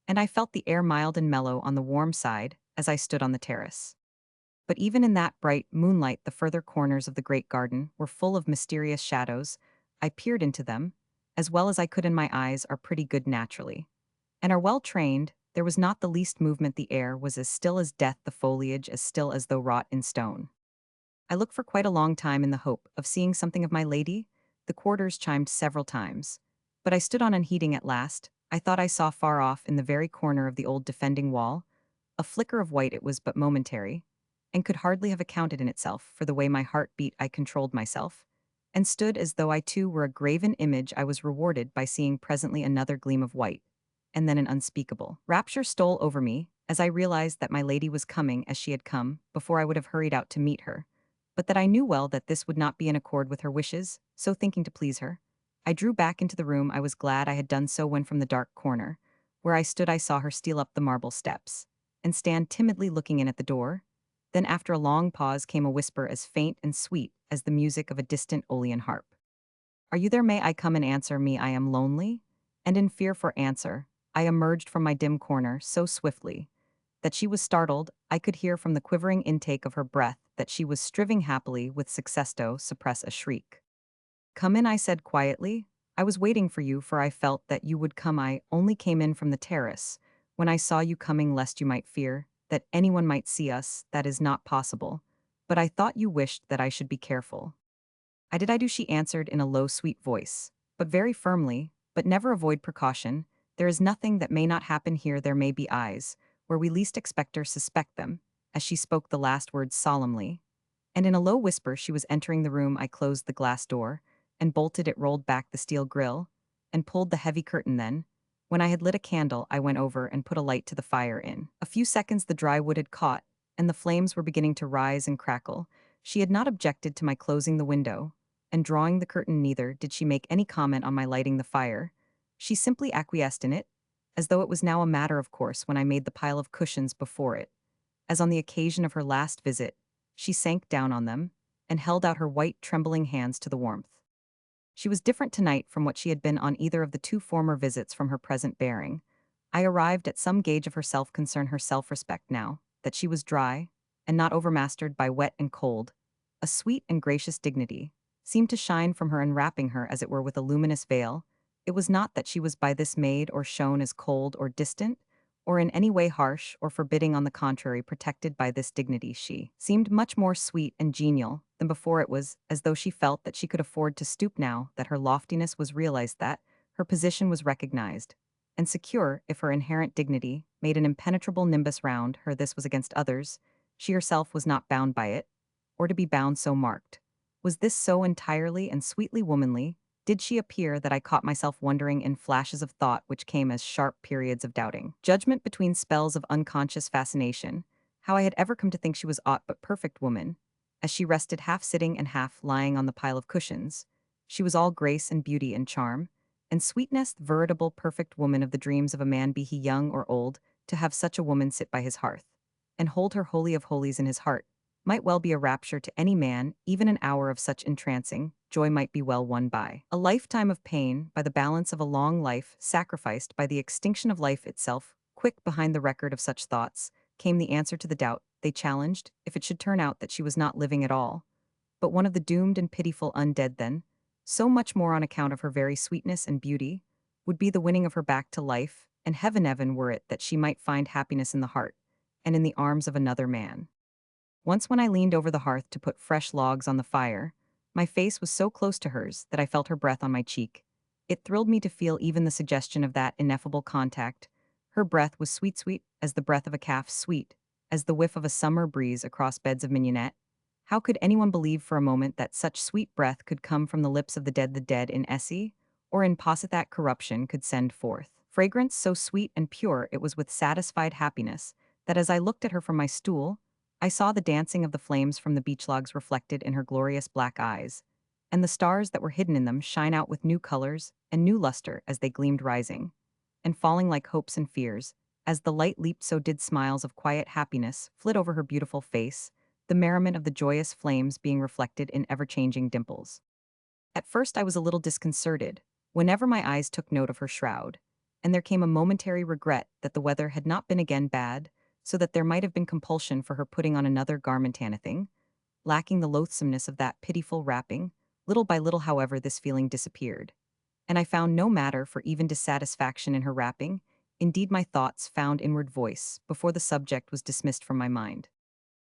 and I felt the air mild and mellow on the warm side as I stood on the terrace. But even in that bright moonlight, the further corners of the great garden were full of mysterious shadows. I peered into them, as well as I could in my eyes are pretty good naturally, and are well trained. There was not the least movement, the air was as still as death, the foliage as still as though wrought in stone. I looked for quite a long time in the hope of seeing something of my lady. The quarters chimed several times, but I stood on unheeding at last. I thought I saw far off in the very corner of the old defending wall a flicker of white. It was but momentary, and could hardly have accounted in itself for the way my heart beat. I controlled myself, and stood as though I too were a graven image. I was rewarded by seeing presently another gleam of white, and then an unspeakable rapture stole over me as I realized that my lady was coming as she had come before I would have hurried out to meet her, but that I knew well that this would not be in accord with her wishes. So thinking to please her, I drew back into the room. I was glad I had done so when from the dark corner, where I stood, I saw her steal up the marble steps and stand timidly looking in at the door. Then after a long pause came a whisper as faint and sweet as the music of a distant Aeolian harp. Are you there? May I come and answer me? I am lonely. And in fear for answer, I emerged from my dim corner so swiftly that she was startled. I could hear from the quivering intake of her breath that she was striving happily with success to suppress a shriek. Come in, I said quietly. I was waiting for you, for I felt that you would come. I only came in from the terrace when I saw you coming, lest you might fear that anyone might see us. That is not possible. But I thought you wished that I should be careful. I do, she answered in a low, sweet voice, but very firmly. But never avoid precaution. There is nothing that may not happen here. There may be eyes, where we least expect or suspect them, as she spoke the last words solemnly. And in a low whisper she was entering the room. I closed the glass door, and bolted it, rolled back the steel grille, and pulled the heavy curtain. Then, when I had lit a candle, I went over and put a light to the fire. In a few seconds the dry wood had caught, and the flames were beginning to rise and crackle. She had not objected to my closing the window and drawing the curtain, neither did she make any comment on my lighting the fire. She simply acquiesced in it, as though it was now a matter of course. When I made the pile of cushions before it, as on the occasion of her last visit, she sank down on them and held out her white, trembling hands to the warmth. She was different tonight from what she had been on either of the two former visits. From her present bearing, I arrived at some gauge of her self-concern, her self-respect, now that she was dry and not overmastered by wet and cold. A sweet and gracious dignity seemed to shine from her, enwrapping her as it were with a luminous veil. It was not that she was by this made or shown as cold or distant, or in any way harsh or forbidding. On the contrary, protected by this dignity, she seemed much more sweet and genial than before. It was as though she felt that she could afford to stoop now that her loftiness was realized, that her position was recognized, and secure. If her inherent dignity made an impenetrable nimbus round her, this was against others. She herself was not bound by it, or to be bound so marked. Was this so entirely and sweetly womanly? Did she appear that I caught myself wondering in flashes of thought which came as sharp periods of doubting judgment between spells of unconscious fascination, how I had ever come to think she was aught but perfect woman, as she rested half sitting and half lying on the pile of cushions. She was all grace and beauty and charm and sweetness, the veritable perfect woman of the dreams of a man, be he young or old. To have such a woman sit by his hearth and hold her holy of holies in his heart might well be a rapture to any man. Even an hour of such entrancing joy might be well won by a lifetime of pain, by the balance of a long life sacrificed by the extinction of life itself. Quick behind the record of such thoughts came the answer to the doubt they challenged. If it should turn out that she was not living at all, but one of the doomed and pitiful undead, then so much more on account of her very sweetness and beauty would be the winning of her back to life, and heaven were it that she might find happiness in the heart and in the arms of another man. Once when I leaned over the hearth to put fresh logs on the fire, my face was so close to hers that I felt her breath on my cheek. It thrilled me to feel even the suggestion of that ineffable contact. Her breath was sweet as the breath of a calf, sweet as the whiff of a summer breeze across beds of mignonette. How could anyone believe for a moment that such sweet breath could come from the lips of the dead in Essie, or in Posithat corruption could send forth fragrance so sweet and pure? It was with satisfied happiness that as I looked at her from my stool, I saw the dancing of the flames from the beech logs reflected in her glorious black eyes, and the stars that were hidden in them shine out with new colors and new luster as they gleamed, rising and falling like hopes and fears. As the light leaped, so did smiles of quiet happiness flit over her beautiful face, the merriment of the joyous flames being reflected in ever-changing dimples. At first I was a little disconcerted whenever my eyes took note of her shroud, and there came a momentary regret that the weather had not been again bad, so that there might have been compulsion for her putting on another garment, anything lacking the loathsomeness of that pitiful wrapping. Little by little, however, this feeling disappeared, and I found no matter for even dissatisfaction in her rapping. Indeed, my thoughts found inward voice before the subject was dismissed from my mind.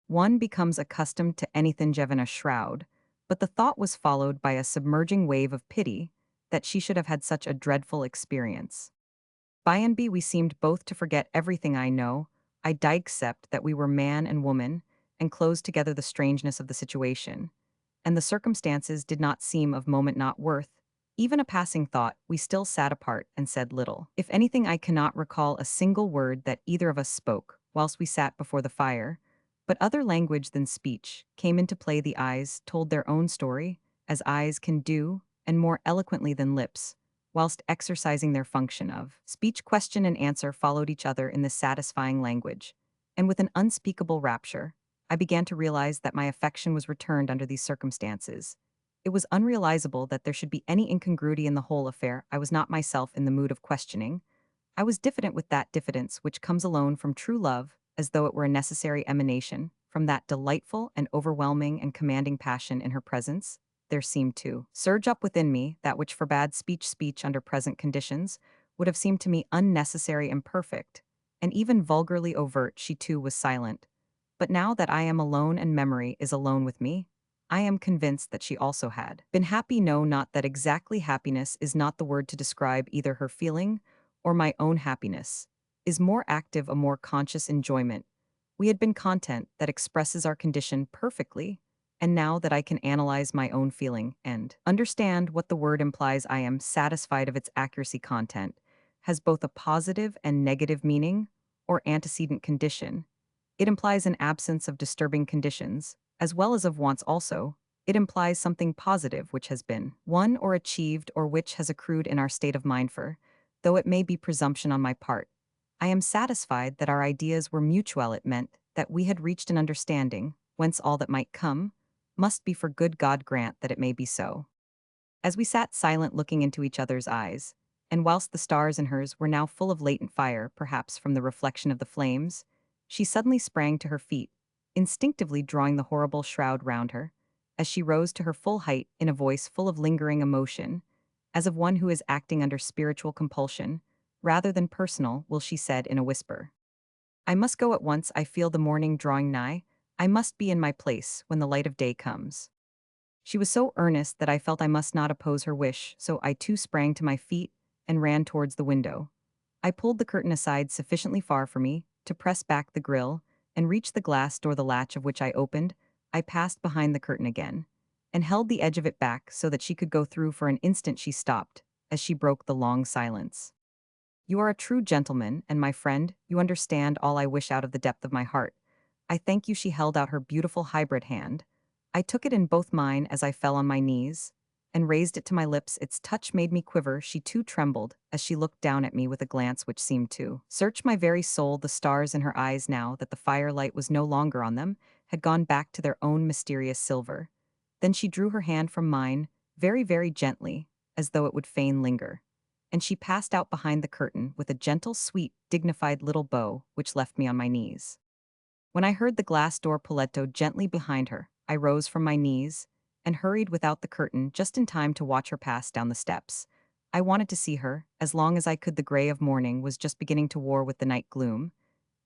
One becomes accustomed to anything given a shroud, but the thought was followed by a submerging wave of pity that she should have had such a dreadful experience. By and by we seemed both to forget everything I know. I except that we were man and woman, and closed together the strangeness of the situation. And the circumstances did not seem of moment not worth. Even a passing thought, we still sat apart and said little. If anything, I cannot recall a single word that either of us spoke, whilst we sat before the fire. But other language than speech came into play. The eyes told their own story, as eyes can do, and more eloquently than lips, whilst exercising their function of speech. Question and answer followed each other in this satisfying language, and with an unspeakable rapture, I began to realize that my affection was returned under these circumstances. It was unrealizable that there should be any incongruity in the whole affair. I was not myself in the mood of questioning. I was diffident with that diffidence which comes alone from true love, as though it were a necessary emanation from that delightful and overwhelming and commanding passion in her presence. There seemed to surge up within me that which forbade speech under present conditions would have seemed to me unnecessary and perfect, and even vulgarly overt. She too was silent. But now that I am alone and memory is alone with me, I am convinced that she also had been happy. No, not that exactly. Happiness is not the word to describe either her feeling or my own happiness, is more active, a more conscious enjoyment. We had been content that expresses our condition perfectly, and now that I can analyze my own feeling and understand what the word implies, I am satisfied of its accuracy. Content has both a positive and negative meaning or antecedent condition. It implies an absence of disturbing conditions, as well as of wants also. It implies something positive which has been won or achieved or which has accrued in our state of mind for, though it may be presumption on my part. I am satisfied that our ideas were mutual. It meant that we had reached an understanding, whence all that might come must be for good. God grant that it may be so. As we sat silent looking into each other's eyes, and whilst the stars in hers were now full of latent fire, perhaps from the reflection of the flames, she suddenly sprang to her feet, instinctively drawing the horrible shroud round her, as she rose to her full height in a voice full of lingering emotion, as of one who is acting under spiritual compulsion, rather than personal. Will, she said in a whisper, I must go at once. I feel the morning drawing nigh. I must be in my place when the light of day comes. She was so earnest that I felt I must not oppose her wish, so I too sprang to my feet and ran towards the window. I pulled the curtain aside sufficiently far for me to press back the grill and reach the glass door, the latch of which I opened. I passed behind the curtain again and held the edge of it back so that she could go through. For an instant she stopped, as she broke the long silence. You are a true gentleman and my friend. You understand all I wish out of the depth of my heart. I thank you. She held out her beautiful hybrid hand. I took it in both mine as I fell on my knees and raised it to my lips. Its touch made me quiver. She too trembled as she looked down at me with a glance which seemed to search my very soul. The stars in her eyes, now that the firelight was no longer on them, had gone back to their own mysterious silver. Then she drew her hand from mine, very, very gently, as though it would fain linger, and she passed out behind the curtain with a gentle, sweet, dignified little bow which left me on my knees. When I heard the glass door puletto gently behind her, I rose from my knees and hurried without the curtain just in time to watch her pass down the steps. I wanted to see her as long as I could. The gray of morning was just beginning to war with the night gloom,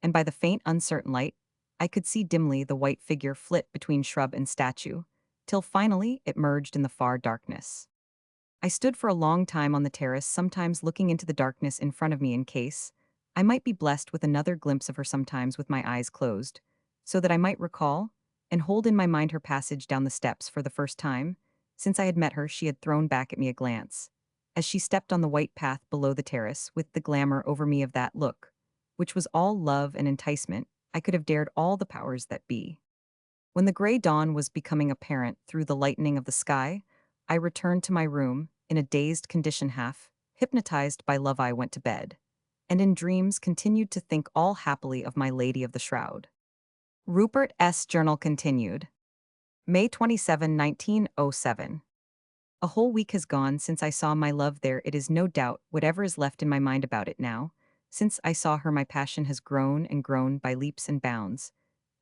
and by the faint, uncertain light, I could see dimly the white figure flit between shrub and statue, till finally it merged in the far darkness. I stood for a long time on the terrace, sometimes looking into the darkness in front of me in case I might be blessed with another glimpse of her, sometimes with my eyes closed, so that I might recall and hold in my mind her passage down the steps. For the first time since I had met her, she had thrown back at me a glance, as she stepped on the white path below the terrace, with the glamour over me of that look, which was all love and enticement. I could have dared all the powers that be. When the gray dawn was becoming apparent through the lightening of the sky, I returned to my room in a dazed condition. Half hypnotized by love, I went to bed, and in dreams continued to think all happily of my Lady of the Shroud. Rupert S. Journal continued. May 27, 1907. A whole week has gone since I saw my love there. It is no doubt whatever is left in my mind about it now. Since I saw her, my passion has grown and grown by leaps and bounds.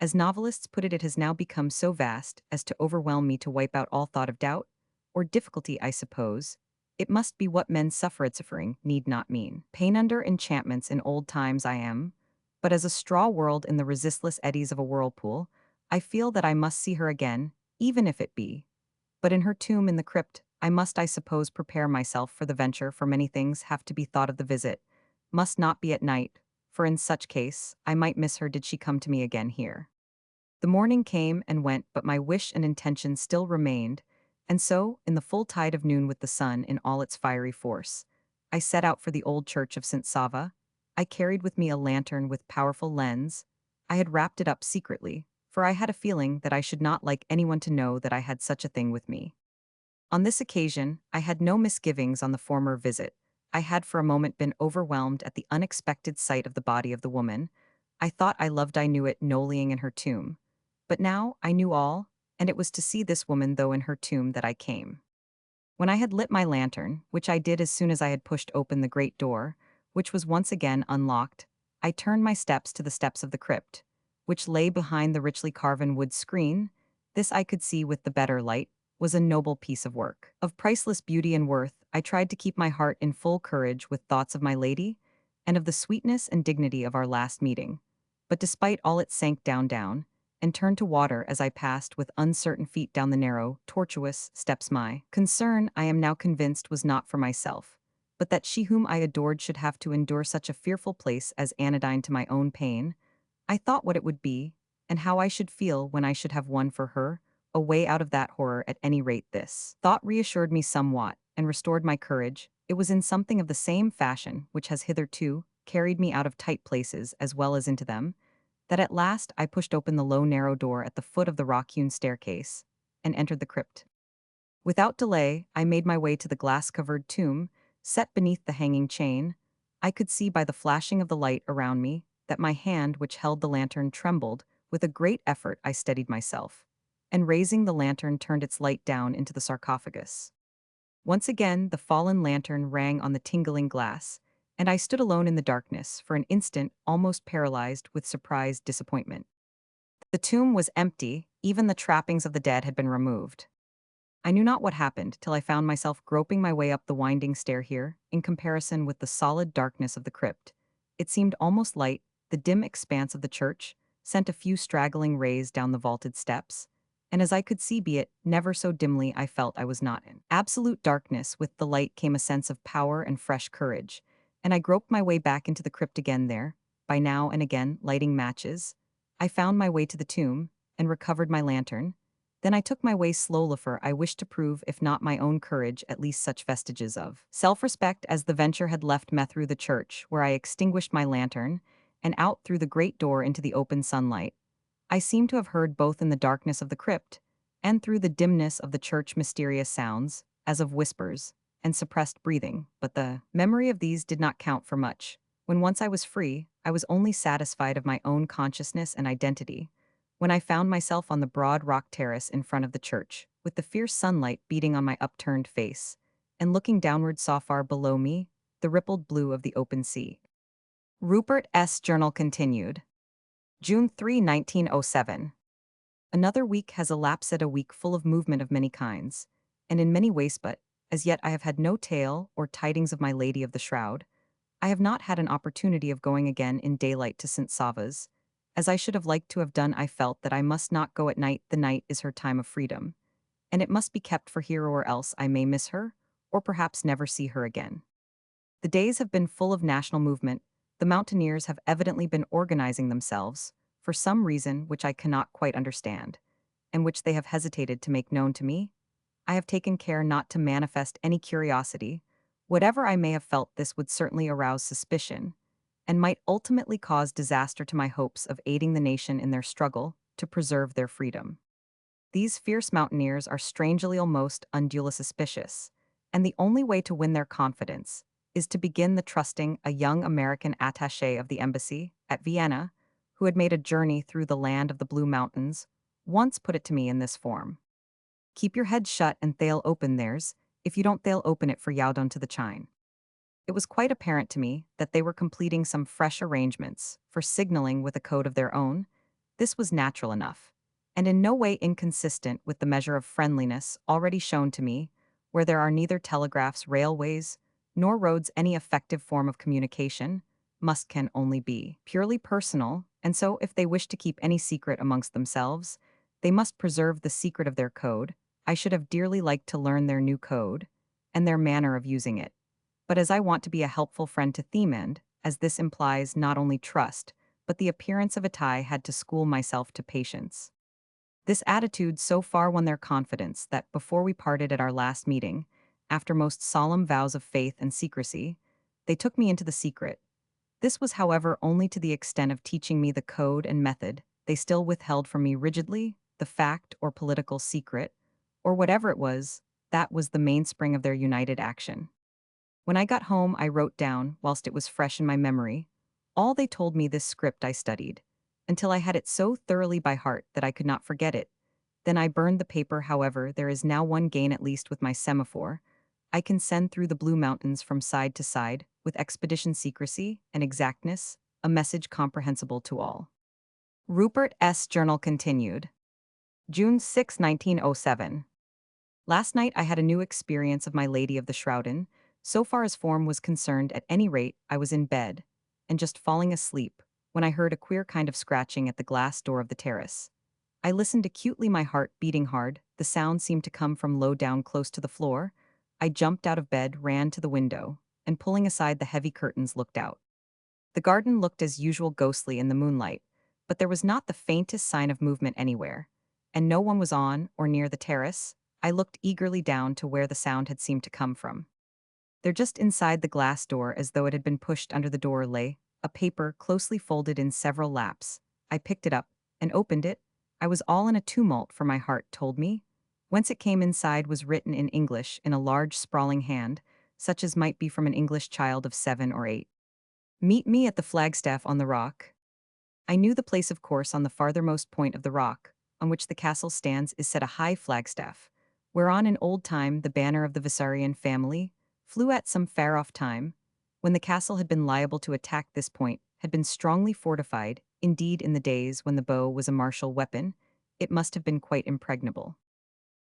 As novelists put it, it has now become so vast as to overwhelm me, to wipe out all thought of doubt or difficulty, I suppose. It must be what men suffering need not mean. Pain under enchantments in old times I am, but as a straw whirled in the resistless eddies of a whirlpool, I feel that I must see her again, even if it be. But in her tomb in the crypt, I must, I suppose, prepare myself for the venture, for many things have to be thought of the visit. Must not be at night, for in such case, I might miss her did she come to me again here. The morning came and went, but my wish and intention still remained, and so, in the full tide of noon with the sun in all its fiery force, I set out for the old church of St. Sava. I carried with me a lantern with powerful lens. I had wrapped it up secretly, for I had a feeling that I should not like anyone to know that I had such a thing with me. On this occasion, I had no misgivings on the former visit. I had for a moment been overwhelmed at the unexpected sight of the body of the woman. I thought I knew it nollying in her tomb. But now I knew all, and it was to see this woman though in her tomb that I came. When I had lit my lantern, which I did as soon as I had pushed open the great door, which was once again unlocked, I turned my steps to the steps of the crypt, which lay behind the richly carven wood screen. This I could see with the better light, was a noble piece of work. Of priceless beauty and worth, I tried to keep my heart in full courage with thoughts of my lady, and of the sweetness and dignity of our last meeting. But despite all it sank down, and turned to water as I passed with uncertain feet down the narrow, tortuous steps. My concern, I am now convinced, was not for myself, but that she whom I adored should have to endure such a fearful place as anodyne to my own pain. I thought what it would be, and how I should feel when I should have won for her a way out of that horror. At any rate, this thought reassured me somewhat, and restored my courage. It was in something of the same fashion which has hitherto carried me out of tight places as well as into them, that at last I pushed open the low narrow door at the foot of the rock-hewn staircase, and entered the crypt. Without delay, I made my way to the glass-covered tomb, set beneath the hanging chain. I could see by the flashing of the light around me that my hand which held the lantern trembled. With a great effort I steadied myself, and raising the lantern turned its light down into the sarcophagus. Once again the fallen lantern rang on the tingling glass, and I stood alone in the darkness, for an instant almost paralyzed with surprised disappointment. The tomb was empty, even the trappings of the dead had been removed. I knew not what happened till I found myself groping my way up the winding stair here, in comparison with the solid darkness of the crypt. It seemed almost light. The dim expanse of the church sent a few straggling rays down the vaulted steps, and as I could see, be it never so dimly, I felt I was not in absolute darkness. With the light came a sense of power and fresh courage, and I groped my way back into the crypt again there, by now and again lighting matches. I found my way to the tomb, and recovered my lantern. Then I took my way slowly, for I wished to prove, if not my own courage, at least such vestiges of self-respect as the venture had left me through the church, where I extinguished my lantern, and out through the great door into the open sunlight. I seemed to have heard both in the darkness of the crypt, and through the dimness of the church mysterious sounds, as of whispers, and suppressed breathing, but the memory of these did not count for much. When once I was free, I was only satisfied of my own consciousness and identity. When I found myself on the broad rock terrace in front of the church, with the fierce sunlight beating on my upturned face, and looking downward saw far below me the rippled blue of the open sea. Rupert S. Journal continued. June 3, 1907. Another week has elapsed, a week full of movement of many kinds, and in many ways, but as yet I have had no tale or tidings of my lady of the Shroud. I have not had an opportunity of going again in daylight to St. Sava's. As I should have liked to have done, I felt that I must not go at night. The night is her time of freedom, and it must be kept for here, or else I may miss her, or perhaps never see her again. The days have been full of national movement. The mountaineers have evidently been organizing themselves, for some reason which I cannot quite understand, and which they have hesitated to make known to me. I have taken care not to manifest any curiosity. Whatever I may have felt, this would certainly arouse suspicion, and might ultimately cause disaster to my hopes of aiding the nation in their struggle to preserve their freedom. These fierce mountaineers are strangely almost unduly suspicious, and the only way to win their confidence is to begin the trusting a young American attaché of the embassy at Vienna, who had made a journey through the land of the Blue Mountains, once put it to me in this form: "Keep your head shut and they'll open theirs. If you don't, they'll open it for you down to the chine." It was quite apparent to me that they were completing some fresh arrangements for signaling with a code of their own. This was natural enough, and in no way inconsistent with the measure of friendliness already shown to me where there are neither telegraphs, railways, nor roads any effective form of communication, must can only be purely personal, and so if they wish to keep any secret amongst themselves, they must preserve the secret of their code. I should have dearly liked to learn their new code, and their manner of using it. But as I want to be a helpful friend to Themend, as this implies not only trust, but the appearance of a tie, had to school myself to patience. This attitude so far won their confidence that before we parted at our last meeting, after most solemn vows of faith and secrecy, they took me into the secret. This was, however, only to the extent of teaching me the code and method. They still withheld from me rigidly the fact or political secret, or whatever it was, that was the mainspring of their united action. When I got home, I wrote down, whilst it was fresh in my memory, all they told me. This script I studied, until I had it so thoroughly by heart that I could not forget it. Then I burned the paper. However, there is now one gain at least with my semaphore. I can send through the Blue Mountains from side to side, with expedition secrecy and exactness, a message comprehensible to all. Rupert S. Journal continued. June 6, 1907. Last night I had a new experience of my Lady of the Shroud. So far as form was concerned, at any rate, I was in bed, and just falling asleep, when I heard a queer kind of scratching at the glass door of the terrace. I listened acutely, my heart beating hard. The sound seemed to come from low down close to the floor. I jumped out of bed, ran to the window, and pulling aside the heavy curtains, looked out. The garden looked as usual ghostly in the moonlight, but there was not the faintest sign of movement anywhere, and no one was on or near the terrace. I looked eagerly down to where the sound had seemed to come from. There, just inside the glass door, as though it had been pushed under the door, lay a paper closely folded in several laps. I picked it up and opened it. I was all in a tumult, for my heart told me. Whence it came, inside was written in English in a large sprawling hand, such as might be from an English child of 7 or 8. Meet me at the flagstaff on the rock. I knew the place, of course. On the farthermost point of the rock, on which the castle stands, is set a high flagstaff, whereon in old time the banner of the Visarian family flew at some far-off time, when the castle had been liable to attack. This point had been strongly fortified. Indeed, in the days when the bow was a martial weapon, it must have been quite impregnable.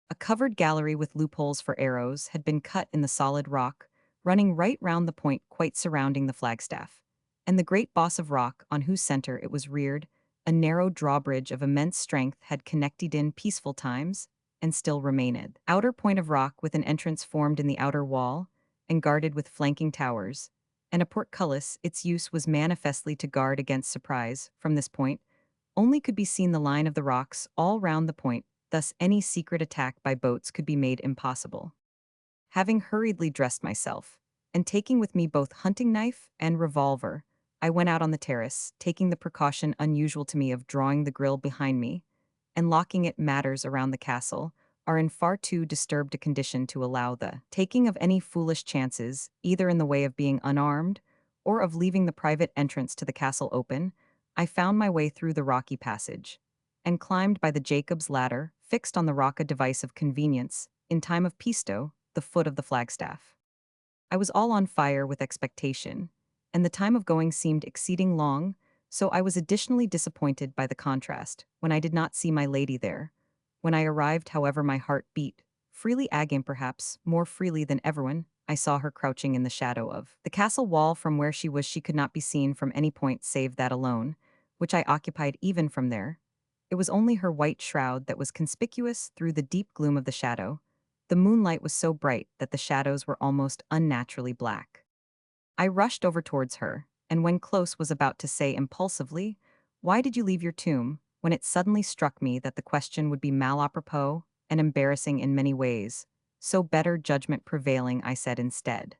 A covered gallery with loopholes for arrows had been cut in the solid rock, running right round the point, quite surrounding the flagstaff. And the great boss of rock, on whose center it was reared, a narrow drawbridge of immense strength, had connected in peaceful times, and still remained. Outer point of rock, with an entrance formed in the outer wall, and guarded with flanking towers, and a portcullis. Its use was manifestly to guard against surprise. From this point only could be seen the line of the rocks all round the point, thus any secret attack by boats could be made impossible. Having hurriedly dressed myself, and taking with me both hunting knife and revolver, I went out on the terrace, taking the precaution unusual to me of drawing the grille behind me, and locking it. Matters around the castle are in far too disturbed a condition to allow the taking of any foolish chances, either in the way of being unarmed, or of leaving the private entrance to the castle open. I found my way through the rocky passage, and climbed by the Jacob's ladder, fixed on the rock, a device of convenience, in time of pesto, the foot of the flagstaff. I was all on fire with expectation, and the time of going seemed exceeding long, so I was additionally disappointed by the contrast, when I did not see my lady there. When I arrived, however, my heart beat freely, again perhaps, more freely than everyone. I saw her crouching in the shadow of the castle wall. From where she was, she could not be seen from any point save that alone, which I occupied. Even from there, it was only her white shroud that was conspicuous through the deep gloom of the shadow. The moonlight was so bright that the shadows were almost unnaturally black. I rushed over towards her, and when close was about to say impulsively, "Why did you leave your tomb?" when it suddenly struck me that the question would be malapropos and embarrassing in many ways. So better judgment prevailing, I said instead,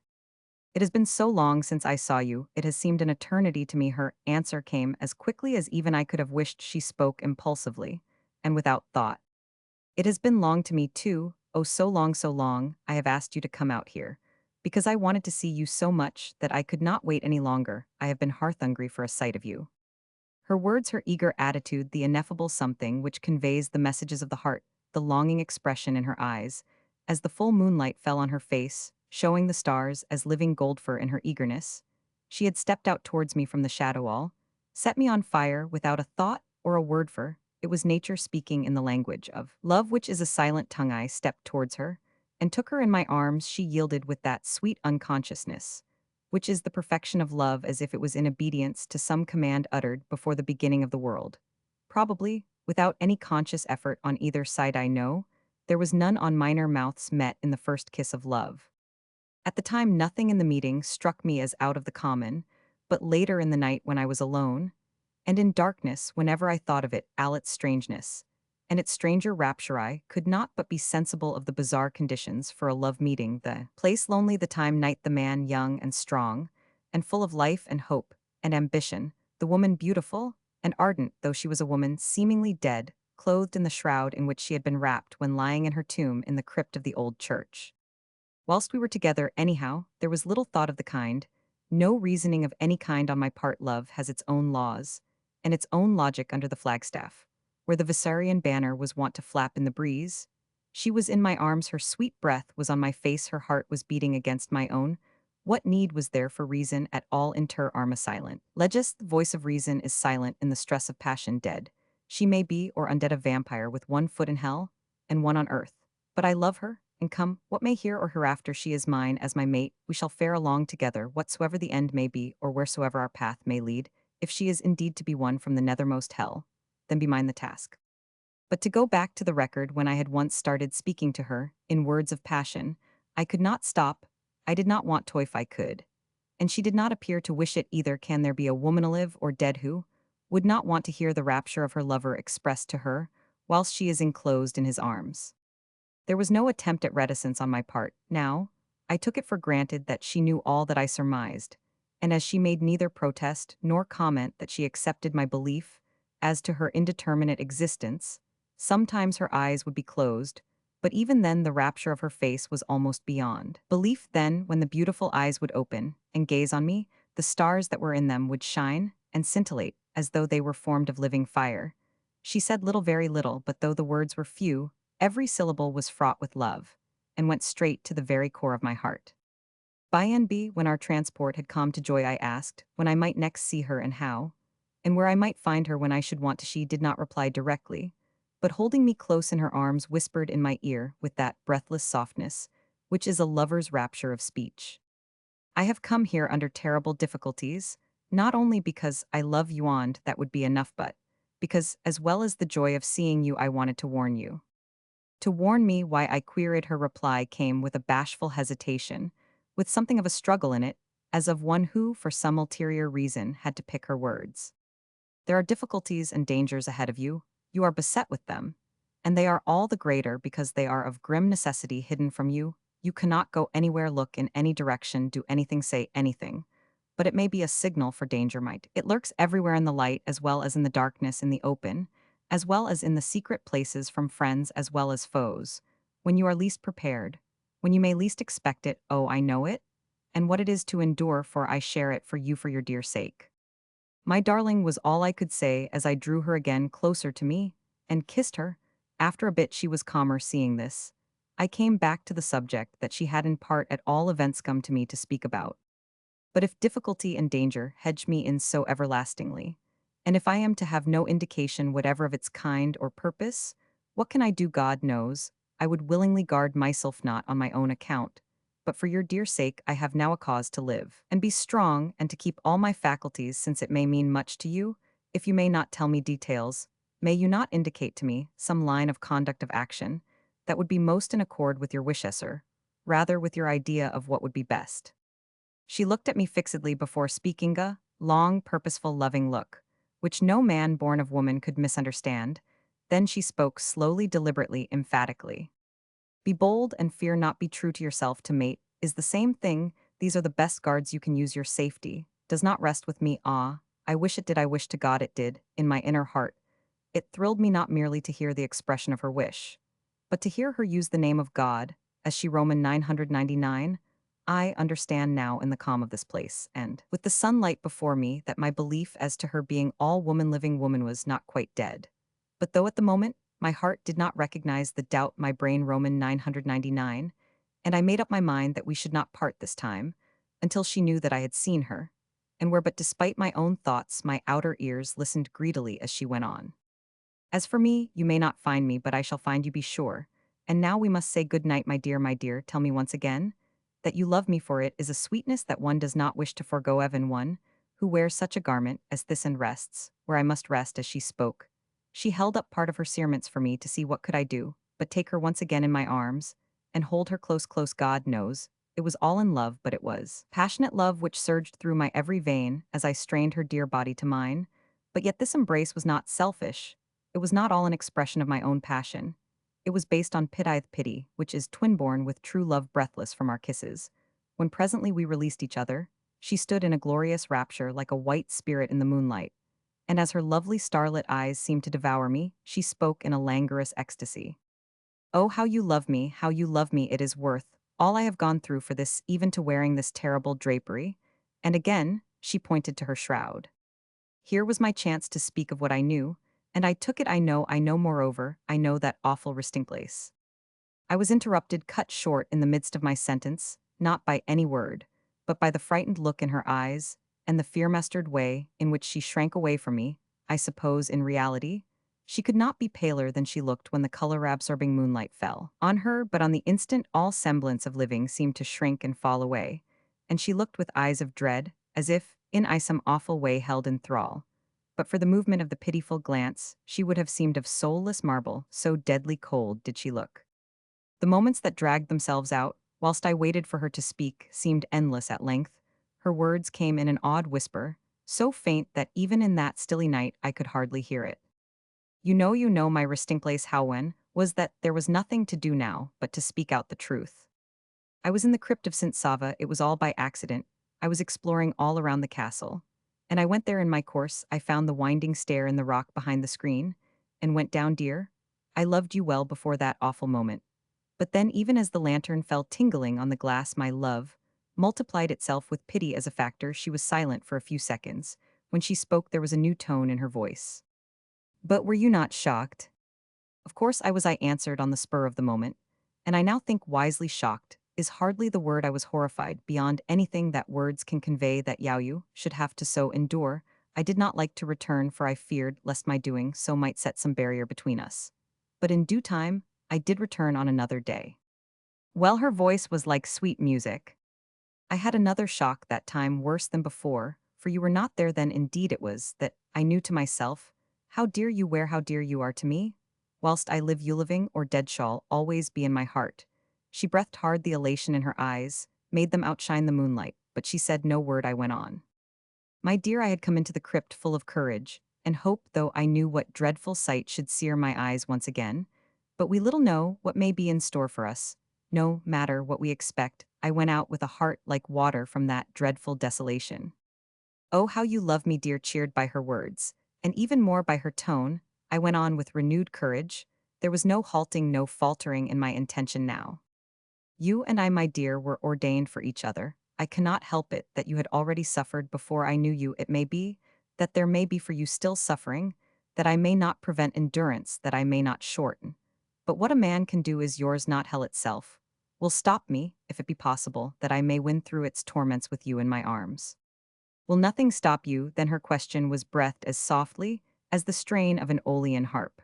"It has been so long since I saw you, it has seemed an eternity to me." Her answer came as quickly as even I could have wished. She spoke impulsively, and without thought. "It has been long to me too, oh so long, so long. I have asked you to come out here, because I wanted to see you so much that I could not wait any longer. I have been hearth-hungry for a sight of you." Her words, her eager attitude, the ineffable something which conveys the messages of the heart, the longing expression in her eyes, as the full moonlight fell on her face, showing the stars as living gold for in her eagerness. She had stepped out towards me from the shadow wall, set me on fire without a thought or a word. For it was nature speaking in the language of love, which is a silent tongue. I stepped towards her, and took her in my arms, she yielded with that sweet unconsciousness, which is the perfection of love, as if it was in obedience to some command uttered before the beginning of the world. Probably, without any conscious effort on either side, I know, there was none on minor mouths met in the first kiss of love. At the time, nothing in the meeting struck me as out of the common, but later in the night when I was alone, and in darkness, whenever I thought of it, all its strangeness, and its stranger rapture, I could not but be sensible of the bizarre conditions for a love meeting, the place lonely, the time night, the man young and strong, and full of life and hope and ambition, the woman beautiful and ardent, though she was a woman seemingly dead, clothed in the shroud in which she had been wrapped when lying in her tomb in the crypt of the old church. Whilst we were together, anyhow, there was little thought of the kind, no reasoning of any kind on my part. Love has its own laws, and its own logic under the flagstaff, where the Visarian banner was wont to flap in the breeze. She was in my arms, her sweet breath was on my face, her heart was beating against my own. What need was there for reason at all? Inter arma silent. Legis, the voice of reason, is silent in the stress of passion, dead. She may be, or undead, a vampire with one foot in hell and one on earth. But I love her, and come, what may here or hereafter, she is mine as my mate. We shall fare along together, whatsoever the end may be, or wheresoever our path may lead. If she is indeed to be won from the nethermost hell, then be mine the task. But to go back to the record, when I had once started speaking to her, in words of passion, I could not stop. I did not want to if I could. And she did not appear to wish it either. Can there be a woman alive or dead who would not want to hear the rapture of her lover expressed to her, whilst she is enclosed in his arms? There was no attempt at reticence on my part. Now, I took it for granted that she knew all that I surmised, and as she made neither protest nor comment that she accepted my belief as to her indeterminate existence, sometimes her eyes would be closed, but even then the rapture of her face was almost beyond belief. Then, when the beautiful eyes would open and gaze on me, the stars that were in them would shine and scintillate as though they were formed of living fire. She said little, very little, but though the words were few, every syllable was fraught with love, and went straight to the very core of my heart. By and by, when our transport had come to joy, I asked when I might next see her and how, and where I might find her when I should want to. She did not reply directly, but holding me close in her arms, whispered in my ear with that breathless softness which is a lover's rapture of speech. I have come here under terrible difficulties, not only because I love you, and that would be enough, but because, as well as the joy of seeing you, I wanted to warn you. To warn me why? I queried. Her reply came with a bashful hesitation, with something of a struggle in it, as of one who, for some ulterior reason, had to pick her words. There are difficulties and dangers ahead of you. You are beset with them, and they are all the greater because they are of grim necessity hidden from you. You cannot go anywhere, look in any direction, do anything, say anything. But it may be a signal for danger. Might it lurks everywhere, in the light as well as in the darkness, in the open as well as in the secret places, from friends as well as foes, when you are least prepared, when you may least expect it. Oh, I know it, and what it is to endure, for I share it for you, for your dear sake. My darling, was all I could say as I drew her again closer to me and kissed her. After a bit she was calmer. Seeing this, I came back to the subject that she had in part at all events come to me to speak about. But if difficulty and danger hedge me in so everlastingly, and if I am to have no indication whatever of its kind or purpose, what can I do? God knows, I would willingly guard myself, not on my own account, but for your dear sake. I have now a cause to live, and be strong, and to keep all my faculties, since it may mean much to you. If you may not tell me details, may you not indicate to me some line of conduct, of action, that would be most in accord with your wishes, or rather with your idea of what would be best? She looked at me fixedly before speaking, a long, purposeful, loving look, which no man born of woman could misunderstand. Then she spoke slowly, deliberately, emphatically. Be bold and fear not. Be true to yourself. To mate is the same thing. These are the best guards you can use. Your safety does not rest with me. Ah, I wish it did. I wish to God it did. In my inner heart, it thrilled me not merely to hear the expression of her wish, but to hear her use the name of God, as she Roman 999. I understand now, in the calm of this place, and with the sunlight before me, that my belief as to her being all woman, living woman, was not quite dead. But though at the moment my heart did not recognize the doubt, my brain Roman 999, and I made up my mind that we should not part this time, until she knew that I had seen her, and where. But despite my own thoughts, my outer ears listened greedily as she went on. As for me, you may not find me, but I shall find you, be sure. And now we must say good night, my dear, tell me once again that you love me, for it is a sweetness that one does not wish to forego, even one who wears such a garment as this and rests, where I must rest. As she spoke, she held up part of her cerements for me to see what could I do, but take her once again in my arms, and hold her close, close. God knows, it was all in love, but it was passionate love which surged through my every vein as I strained her dear body to mine. But yet this embrace was not selfish. It was not all an expression of my own passion. It was based on pity, which is twin-born with true love breathless from our kisses. When presently we released each other, she stood in a glorious rapture like a white spirit in the moonlight, and as her lovely starlit eyes seemed to devour me, she spoke in a languorous ecstasy. Oh, how you love me, it is worth all I have gone through for this, even to wearing this terrible drapery. And again, she pointed to her shroud. Here was my chance to speak of what I knew, and I took it. I know moreover, I know that awful resting place. I was interrupted, cut short in the midst of my sentence, not by any word, but by the frightened look in her eyes, and the fear-mastered way in which she shrank away from me. I suppose, in reality, she could not be paler than she looked when the color-absorbing moonlight fell on her, but on the instant all semblance of living seemed to shrink and fall away, and she looked with eyes of dread, as if, in some awful way held in thrall. But for the movement of the pitiful glance, she would have seemed of soulless marble, so deadly cold did she look. The moments that dragged themselves out, whilst I waited for her to speak, seemed endless. At length, her words came in an odd whisper, so faint that even in that stilly night I could hardly hear it. You know, my resting place how when was that there was nothing to do now but to speak out the truth. I was in the crypt of St. Sava, it was all by accident. I was exploring all around the castle. And I went there in my course, I found the winding stair in the rock behind the screen, and went down, dear. I loved you well before that awful moment. But then, even as the lantern fell tingling on the glass, my love multiplied itself with pity as a factor. She was silent for a few seconds. When she spoke, there was a new tone in her voice. But were you not shocked? Of course I answered on the spur of the moment, and I now think wisely shocked is hardly the word. I was horrified beyond anything that words can convey that Yaoyu should have to so endure. I did not like to return, for I feared lest my doing so might set some barrier between us. But in due time, I did return on another day. Well, her voice was like sweet music. I had another shock that time, worse than before, for you were not there then. Indeed it was that I knew to myself, how dear you were, how dear you are to me. Whilst I live, you living or dead shall always be in my heart. She breathed hard, the elation in her eyes made them outshine the moonlight, but she said no word. I went on. My dear, I had come into the crypt full of courage and hope, though I knew what dreadful sight should sear my eyes once again. But we little know what may be in store for us. No matter what we expect, I went out with a heart like water from that dreadful desolation. Oh, how you love me, dear, cheered by her words, and even more by her tone, I went on with renewed courage. There was no halting, no faltering in my intention now. You and I, my dear, were ordained for each other. I cannot help it that you had already suffered before I knew you. It may be that there may be for you still suffering, that I may not prevent endurance, that I may not shorten. But what a man can do is yours, not hell itself. Will stop me, if it be possible, that I may win through its torments with you in my arms. Will nothing stop you? Then her question was breathed as softly as the strain of an Aeolian harp.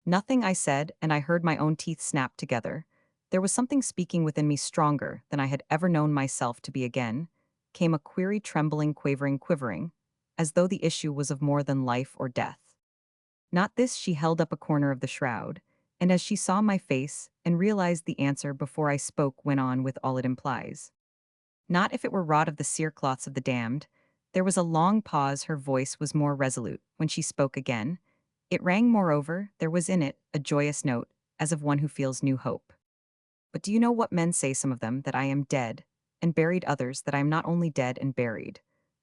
Nothing, I said, and I heard my own teeth snap together. There was something speaking within me stronger than I had ever known myself to be. Again came a query, trembling, quivering, as though the issue was of more than life or death. Not this. She held up a corner of the shroud, and as she saw my face and realized the answer before I spoke, went on with all it implies. Not if it were wrought of the cerecloths of the damned. There was a long pause. Her voice was more resolute when she spoke again. It rang, moreover, there was in it a joyous note, as of one who feels new hope. But do you know what men say, some of them, that I am dead and buried, others that I am not only dead and buried,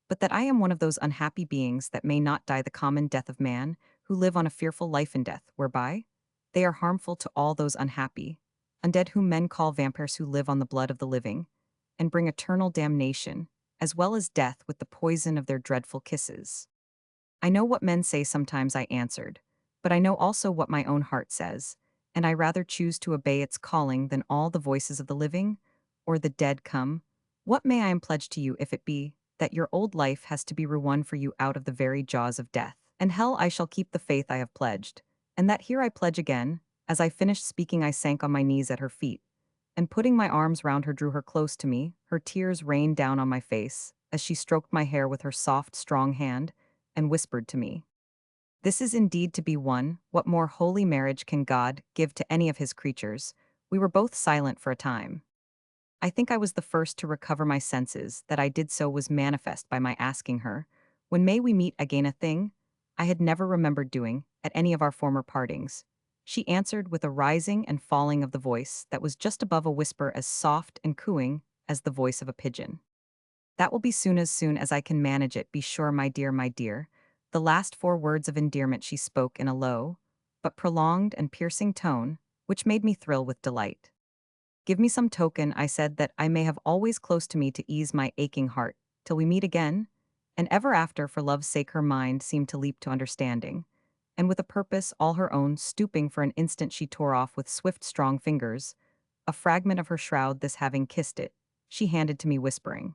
but that I am one of those unhappy beings that may not die the common death of man, who live on a fearful life and death, whereby they are harmful to all those unhappy, undead, whom men call vampires, who live on the blood of the living, and bring eternal damnation, as well as death, with the poison of their dreadful kisses. I know what men say sometimes, I answered, but I know also what my own heart says, and I rather choose to obey its calling than all the voices of the living or the dead. Come, what may I am pledged to you, if it be that your old life has to be re-won for you out of the very jaws of death and hell? I shall keep the faith I have pledged, and that here I pledge again, As I finished speaking, I sank on my knees at her feet, and putting my arms round her, drew her close to me. Her tears rained down on my face as she stroked my hair with her soft, strong hand and whispered to me, "This is indeed to be one. What more holy marriage can God give to any of his creatures?" We were both silent for a time. I think I was the first to recover my senses. That I did so was manifest by my asking her, "When may we meet again?" A thing I had never remembered doing at any of our former partings. She answered with a rising and falling of the voice that was just above a whisper, as soft and cooing as the voice of a pigeon. "That will be soon as I can manage it, be sure, my dear, my dear." The last four words of endearment she spoke in a low, but prolonged and piercing tone, which made me thrill with delight. "Give me some token," I said, "that I may have always close to me to ease my aching heart, till we meet again?" And ever after, for love's sake. Her mind seemed to leap to understanding, and with a purpose all her own, stooping for an instant, she tore off with swift, strong fingers a fragment of her shroud. This having kissed it, she handed to me, whispering,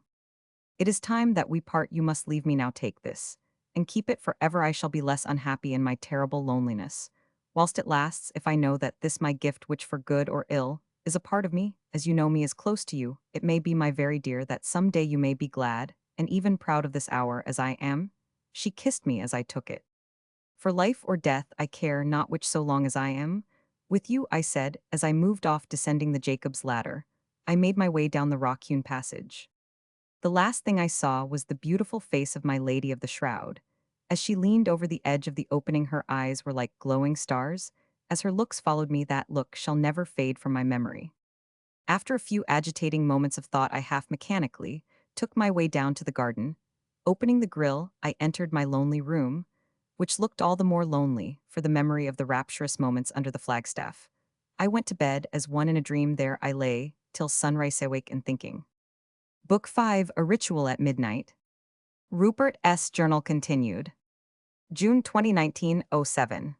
"It is time that we part. You must leave me now. Take this, and keep it forever. I shall be less unhappy in my terrible loneliness, whilst it lasts, if I know that this my gift, which for good or ill is a part of me, as you know me, is close to you. It may be, my very dear, that some day you may be glad and even proud of this hour, as I am." She kissed me as I took it. "For life or death, I care not which, so long as I am with you," I said, as I moved off, descending the Jacob's ladder. I made my way down the rock-hewn passage. The last thing I saw was the beautiful face of my lady of the shroud. As she leaned over the edge of the opening, her eyes were like glowing stars. As her looks followed me, that look shall never fade from my memory. After a few agitating moments of thought, I half mechanically took my way down to the garden. Opening the grill, I entered my lonely room, which looked all the more lonely for the memory of the rapturous moments under the flagstaff. I went to bed as one in a dream. There I lay till sunrise, awake and thinking. Book 5, A Ritual at Midnight. Rupert S. Journal continued. June 2019, 07.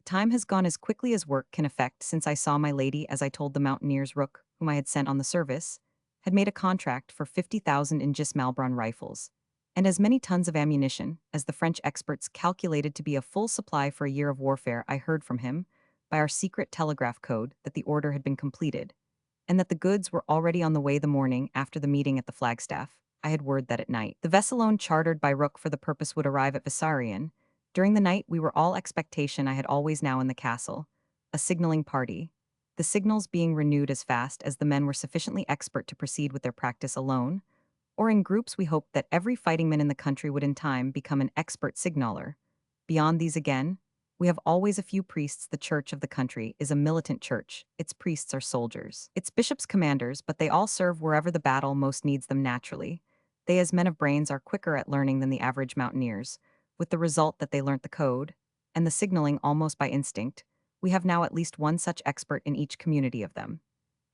Time has gone as quickly as work can effect since I saw my lady. As I told the mountaineers, Rook, whom I had sent on the service, had made a contract for 50,000 Ingis Malbron rifles, and as many tons of ammunition as the French experts calculated to be a full supply for a year of warfare. I heard from him, by our secret telegraph code, that the order had been completed, and that the goods were already on the way. The morning after the meeting at the Flagstaff, I had word that at night the vessel owned chartered by Rook for the purpose would arrive at Vissarion. During the night we were all expectation. I had always now in the castle a signaling party, the signals being renewed as fast as the men were sufficiently expert to proceed with their practice alone, or in groups. We hoped that every fighting man in the country would in time become an expert signaler. Beyond these again, we have always a few priests. The church of the country is a militant church. Its priests are soldiers, its bishops commanders, but they all serve wherever the battle most needs them. Naturally, they as men of brains are quicker at learning than the average mountaineers, with the result that they learnt the code and the signaling almost by instinct. We have now at least one such expert in each community of them,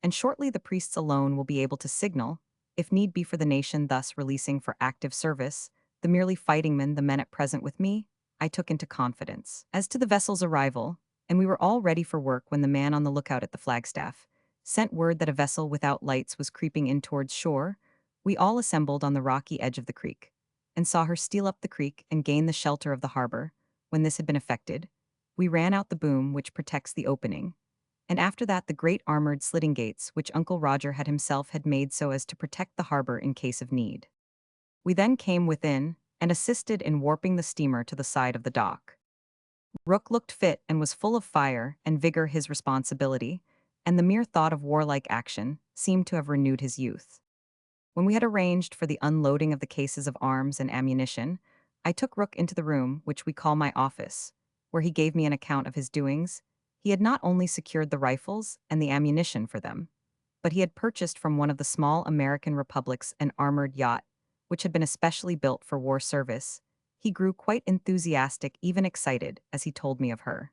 and shortly the priests alone will be able to signal, if need be, for the nation, thus releasing for active service the merely fighting men. The men at present with me I took into confidence. As to the vessel's arrival, and we were all ready for work, when the man on the lookout at the Flagstaff sent word that a vessel without lights was creeping in towards shore. We all assembled on the rocky edge of the creek, and saw her steal up the creek and gain the shelter of the harbor. When this had been effected, we ran out the boom which protects the opening, and after that the great armored sliding gates which Uncle Roger had himself had made so as to protect the harbor in case of need. We then came within and assisted in warping the steamer to the side of the dock. Rook looked fit and was full of fire and vigor. His responsibility, and the mere thought of warlike action, seemed to have renewed his youth. When we had arranged for the unloading of the cases of arms and ammunition, I took Rook into the room which we call my office, where he gave me an account of his doings. He had not only secured the rifles and the ammunition for them, but he had purchased from one of the small American republics an armored yacht, which had been especially built for war service. He grew quite enthusiastic, even excited, as he told me of her.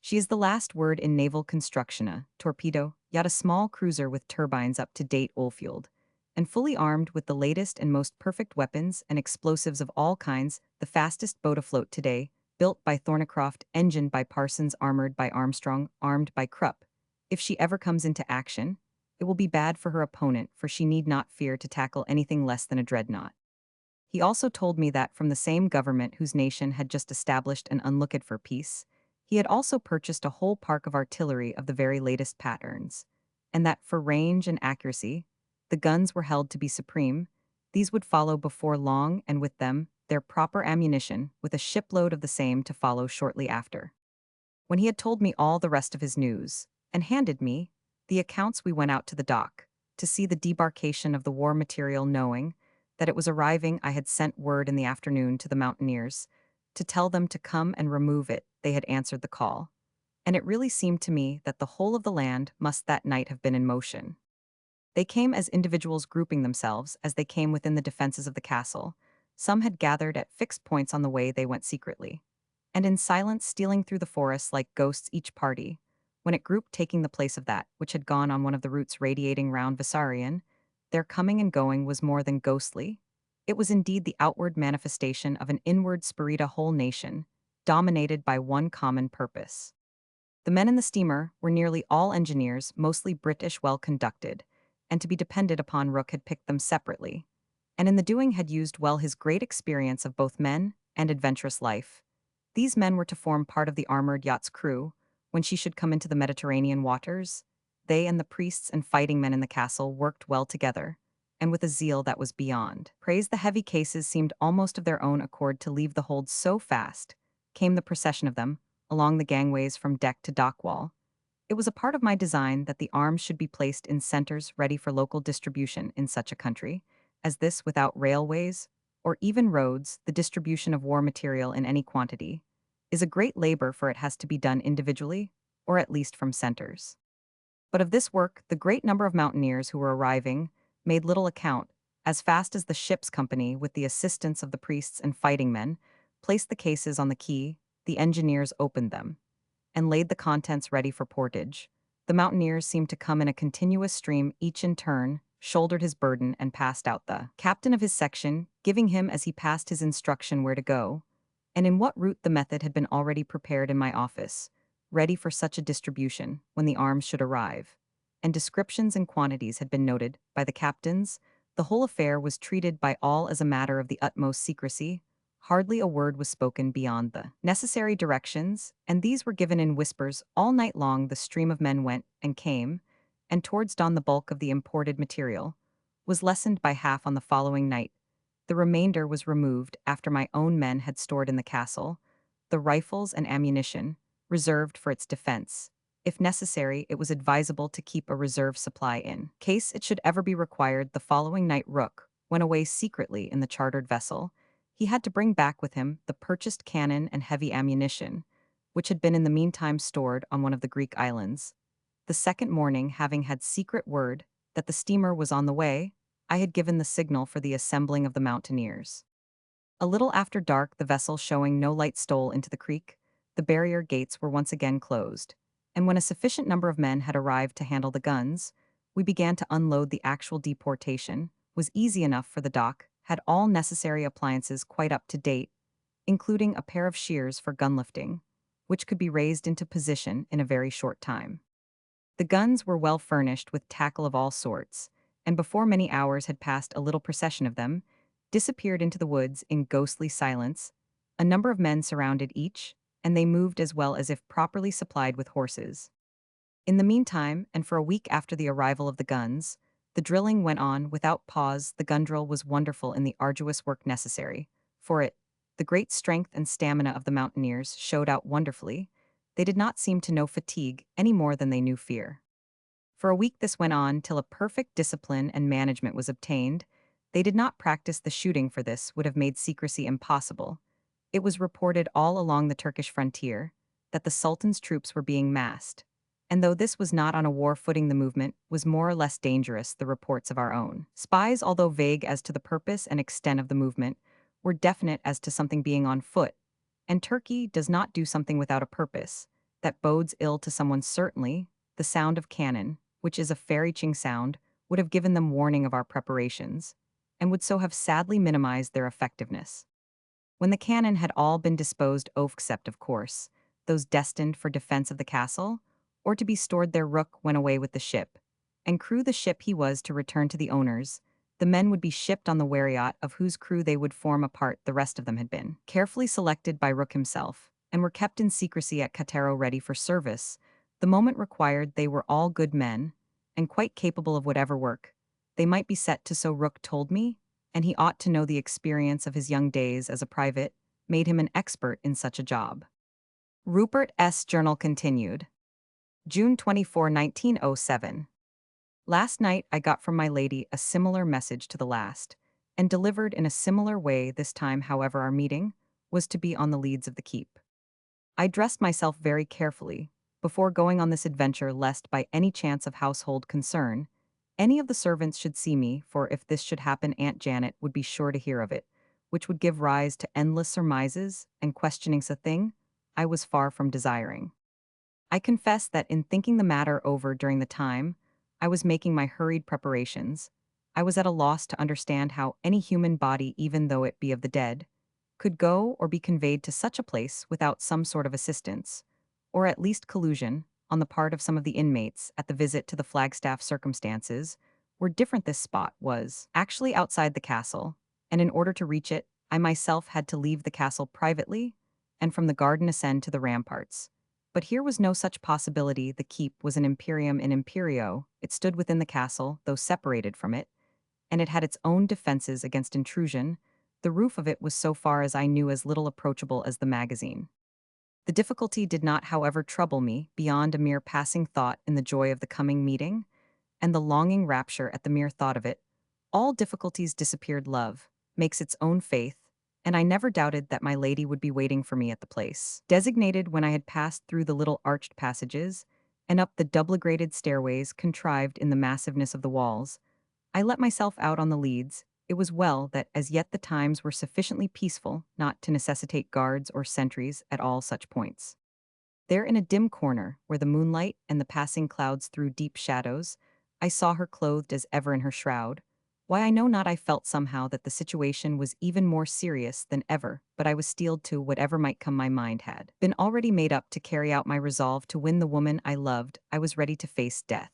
She is the last word in naval construction, a torpedo yacht, a small cruiser with turbines up to date, oil-fueled, and fully armed with the latest and most perfect weapons and explosives of all kinds, the fastest boat afloat today, built by Thornycroft, engined by Parsons, armored by Armstrong, armed by Krupp. If she ever comes into action, it will be bad for her opponent, for she need not fear to tackle anything less than a dreadnought. He also told me that from the same government whose nation had just established an unlooked-for peace, He had also purchased a whole park of artillery of the very latest patterns, and that for range and accuracy, the guns were held to be supreme. These would follow before long, and with them, their proper ammunition, with a shipload of the same to follow shortly after. When he had told me all the rest of his news, and handed me the accounts, we went out to the dock to see the debarkation of the war material, knowing that it was arriving. I had sent word in the afternoon to the mountaineers to tell them to come and remove it. They had answered the call, and it really seemed to me that the whole of the land must that night have been in motion. They came as individuals, grouping themselves as they came within the defenses of the castle. Some had gathered at fixed points on the way. They went secretly, and in silence, stealing through the forest like ghosts, each party, when it grouped, taking the place of that which had gone on one of the routes radiating round Vissarion. Their coming and going was more than ghostly. It was indeed the outward manifestation of an inward spirit, a whole nation, dominated by one common purpose. The men in the steamer were nearly all engineers, mostly British, well conducted, and to be depended upon. Rook had picked them separately, and in the doing had used well his great experience of both men and adventurous life. These men were to form part of the armored yacht's crew when she should come into the Mediterranean waters. They and the priests and fighting men in the castle worked well together, and with a zeal that was beyond praise. The heavy cases seemed almost of their own accord to leave the hold. So fast came the procession of them along the gangways from deck to dock wall. It was a part of my design that the arms should be placed in centers ready for local distribution in such a country as this, without railways or even roads. The distribution of war material in any quantity is a great labor, for it has to be done individually, or at least from centers. But of this work, the great number of mountaineers who were arriving made little account. As fast as the ship's company, with the assistance of the priests and fighting men, placed the cases on the quay, the engineers opened them and laid the contents ready for portage. The mountaineers seemed to come in a continuous stream, each in turn shouldered his burden and passed out, the captain of his section giving him as he passed his instruction where to go, and in what route. The method had been already prepared in my office, ready for such a distribution when the arms should arrive, and descriptions and quantities had been noted by the captains. The whole affair was treated by all as a matter of the utmost secrecy. Hardly a word was spoken beyond the necessary directions, and these were given in whispers. All night long the stream of men went and came, and towards dawn the bulk of the imported material was lessened by half on the following night. The remainder was removed after my own men had stored in the castle the rifles and ammunition reserved for its defense. If necessary, it was advisable to keep a reserve supply in case it should ever be required. The following night Rook went away secretly in the chartered vessel. He had to bring back with him the purchased cannon and heavy ammunition, which had been in the meantime stored on one of the Greek islands. The second morning, having had secret word that the steamer was on the way, I had given the signal for the assembling of the mountaineers. A little after dark, the vessel showing no light stole into the creek. The barrier gates were once again closed, and when a sufficient number of men had arrived to handle the guns, we began to unload. The actual deportation was easy enough, for the dock had all necessary appliances quite up to date, including a pair of shears for gun lifting, which could be raised into position in a very short time. The guns were well furnished with tackle of all sorts, and before many hours had passed, a little procession of them disappeared into the woods in ghostly silence. A number of men surrounded each, and they moved as well as if properly supplied with horses. In the meantime, and for a week after the arrival of the guns, the drilling went on without pause. The gun drill was wonderful in the arduous work necessary for it. The great strength and stamina of the mountaineers showed out wonderfully. They did not seem to know fatigue any more than they knew fear. For a week this went on, till a perfect discipline and management was obtained. They did not practice the shooting, for this would have made secrecy impossible. It was reported all along the Turkish frontier that the Sultan's troops were being massed, and though this was not on a war footing, the movement was more or less dangerous. The reports of our own spies, although vague as to the purpose and extent of the movement, were definite as to something being on foot, and Turkey does not do something without a purpose that bodes ill to someone. Certainly, the sound of cannon, which is a far-reaching sound, would have given them warning of our preparations, and would so have sadly minimized their effectiveness. When the cannon had all been disposed of, except, of course, those destined for defense of the castle, or to be stored there, Rook went away with the ship, and crew the ship he was to return to the owners. The men would be shipped on the wariot, of whose crew they would form a part. The rest of them had been carefully selected by Rook himself, and were kept in secrecy at Catero ready for service. The moment required they were all good men, and quite capable of whatever work they might be set to, so Rook told me, and he ought to know the experience of his young days as a private made him an expert in such a job. Rupert's journal continued. June 24, 1907. Last night I got from my lady a similar message to the last, and delivered in a similar way this time. However, our meeting was to be on the leads of the keep. I dressed myself very carefully before going on this adventure, lest by any chance of household concern any of the servants should see me, for if this should happen Aunt Janet would be sure to hear of it, which would give rise to endless surmises and questionings, a thing I was far from desiring. I confess that in thinking the matter over during the time I was making my hurried preparations, I was at a loss to understand how any human body, even though it be of the dead, could go or be conveyed to such a place without some sort of assistance, or at least collusion, on the part of some of the inmates. At the visit to the Flagstaff, circumstances were different. This spot was actually outside the castle, and in order to reach it, I myself had to leave the castle privately, and from the garden ascend to the ramparts. But here was no such possibility. The keep was an imperium in imperio. It stood within the castle, though separated from it, and it had its own defenses against intrusion. The roof of it was, so far as I knew, as little approachable as the magazine. The difficulty did not, however, trouble me beyond a mere passing thought in the joy of the coming meeting, and the longing rapture at the mere thought of it. All difficulties disappeared. Love makes its own faith, and I never doubted that my lady would be waiting for me at the place designated. When I had passed through the little arched passages and up the double-grated stairways contrived in the massiveness of the walls, I let myself out on the leads. It was well that as yet the times were sufficiently peaceful not to necessitate guards or sentries at all such points. There, in a dim corner, where the moonlight and the passing clouds threw deep shadows, I saw her clothed as ever in her shroud. Why I know not, I felt somehow that the situation was even more serious than ever, but I was steeled to whatever might come. My mind had been already made up to carry out my resolve to win the woman I loved. I was ready to face death.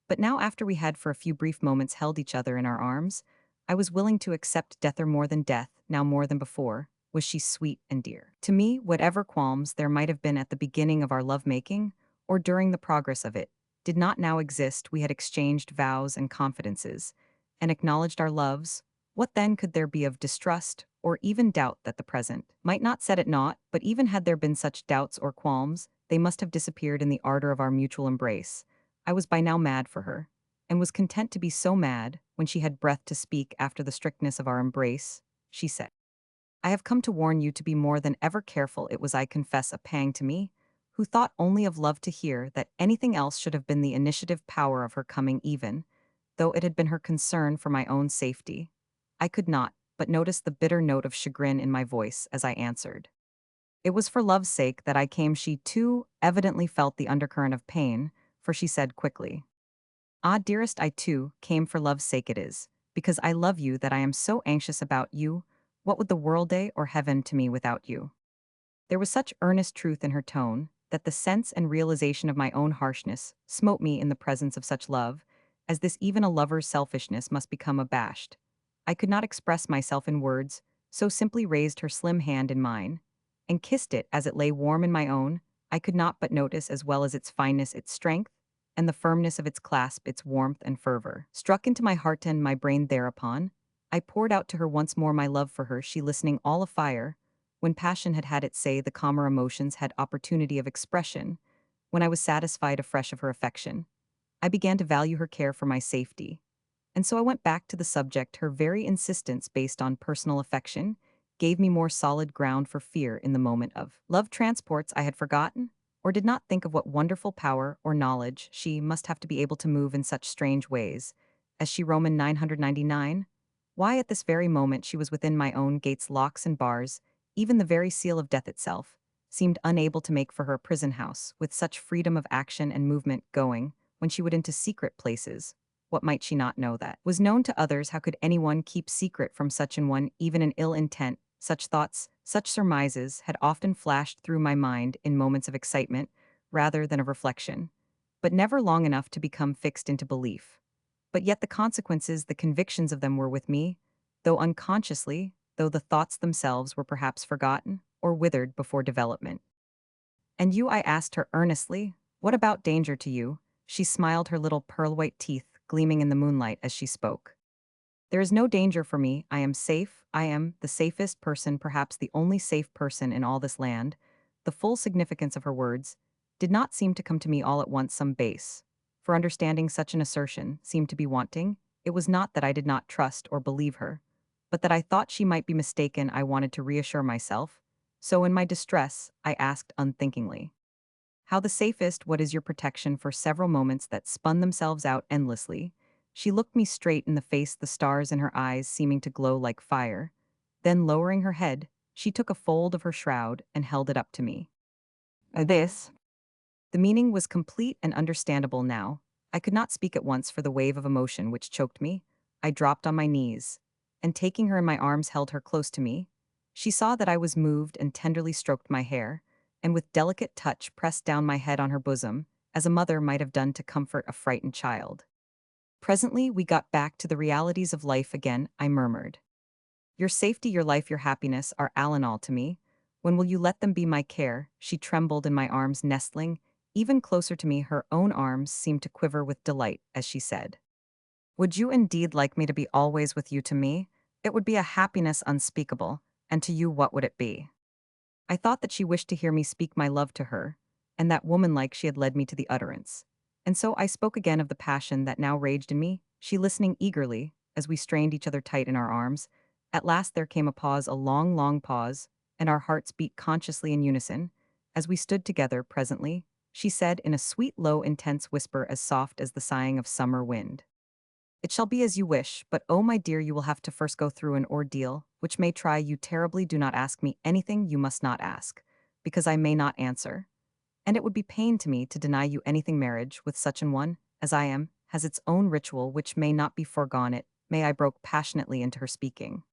But now, after we had for a few brief moments held each other in our arms, I was willing to accept death, or more than death, now more than before. Was she sweet and dear to me? Whatever qualms there might have been at the beginning of our love-making, or during the progress of it, did not now exist. We had exchanged vows and confidences, and acknowledged our loves. What then could there be of distrust, or even doubt that the present might not set at naught? But even had there been such doubts or qualms, they must have disappeared in the ardor of our mutual embrace. I was by now mad for her, and was content to be so mad. When she had breath to speak after the strictness of our embrace, she said, I have come to warn you to be more than ever careful. It was, I confess, a pang to me, who thought only of love, to hear that anything else should have been the initiative power of her coming, even though it had been her concern for my own safety. I could not but notice the bitter note of chagrin in my voice as I answered, it was for love's sake that I came. She, too, evidently felt the undercurrent of pain, for she said quickly, Ah, dearest, I too came for love's sake. It is because I love you that I am so anxious about you. What would the world day or heaven to me without you? There was such earnest truth in her tone that the sense and realization of my own harshness smote me. In the presence of such love as this, even a lover's selfishness must become abashed. I could not express myself in words, so simply raised her slim hand in mine and kissed it as it lay warm in my own. I could not but notice, as well as its fineness, its strength, and the firmness of its clasp, its warmth and fervor, struck into my heart and my brain. Thereupon, I poured out to her once more my love for her, she listening all afire. When passion had had its say, the calmer emotions had opportunity of expression. When I was satisfied afresh of her affection, I began to value her care for my safety. And so I went back to the subject. Her very insistence, based on personal affection, gave me more solid ground for fear. In the moment of love transports, I had forgotten, or did not think of what wonderful power or knowledge she must have to be able to move in such strange ways as she. Roman 999. Why, at this very moment she was within my own gates, locks and bars. Even the very seal of death itself seemed unable to make for her a prison house, with such freedom of action and movement. Going, when she would, into secret places, what might she not know that was known to others? How could anyone keep secret from such an one, even an ill intent? Such thoughts, such surmises had often flashed through my mind in moments of excitement rather than of reflection, but never long enough to become fixed into belief. But yet the consequences, the convictions of them were with me, though unconsciously, though the thoughts themselves were perhaps forgotten or withered before development. And you, I asked her earnestly, what about danger to you? She smiled, her little pearl-white teeth gleaming in the moonlight as she spoke. There is no danger for me. I am safe. I am the safest person, perhaps the only safe person in all this land. The full significance of her words did not seem to come to me all at once. Some base for understanding such an assertion seemed to be wanting. It was not that I did not trust or believe her, but that I thought she might be mistaken. I wanted to reassure myself. So in my distress, I asked unthinkingly, how the safest, what is your protection? For several moments that spun themselves out endlessly, she looked me straight in the face, the stars in her eyes seeming to glow like fire. Then, lowering her head, she took a fold of her shroud and held it up to me. This. The meaning was complete and understandable now. I could not speak at once for the wave of emotion which choked me. I dropped on my knees, and taking her in my arms, held her close to me. She saw that I was moved and tenderly stroked my hair, and with delicate touch pressed down my head on her bosom, as a mother might have done to comfort a frightened child. Presently, we got back to the realities of life again. I murmured. Your safety, your life, your happiness are all in all to me. When will you let them be my care? She trembled in my arms, nestling even closer to me. Her own arms seemed to quiver with delight as she said, would you indeed like me to be always with you? To me, it would be a happiness unspeakable, and to you what would it be? I thought that she wished to hear me speak my love to her, and that woman-like she had led me to the utterance. And so I spoke again of the passion that now raged in me, she listening eagerly, as we strained each other tight in our arms. At last there came a pause, a long, long pause, and our hearts beat consciously in unison. As we stood together presently, she said in a sweet, low, intense whisper as soft as the sighing of summer wind, it shall be as you wish, but oh my dear, you will have to first go through an ordeal, which may try you terribly. Do not ask me anything you must not ask, because I may not answer. And it would be pain to me to deny you anything. Marriage, with such an one as I am, has its own ritual which may not be foregone. It may, I broke passionately into her speaking.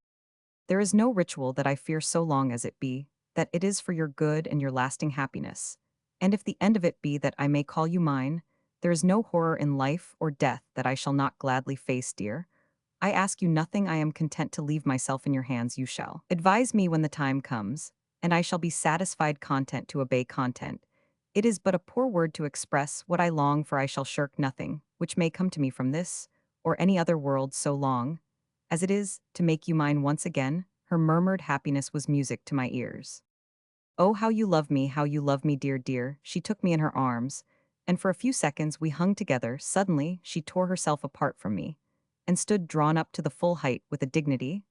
There is no ritual that I fear so long as it be, that it is for your good and your lasting happiness. And if the end of it be that I may call you mine, there is no horror in life or death that I shall not gladly face, dear. I ask you nothing. I am content to leave myself in your hands. You shall advise me when the time comes, and I shall be satisfied, content to obey. Content, it is but a poor word to express what I long for. I shall shirk nothing which may come to me from this or any other world, so long as it is to make you mine once again. Her murmured happiness was music to my ears. Oh, how you love me, how you love me, dear, dear. She took me in her arms, and for a few seconds we hung together. Suddenly, she tore herself apart from me and stood drawn up to the full height with a dignity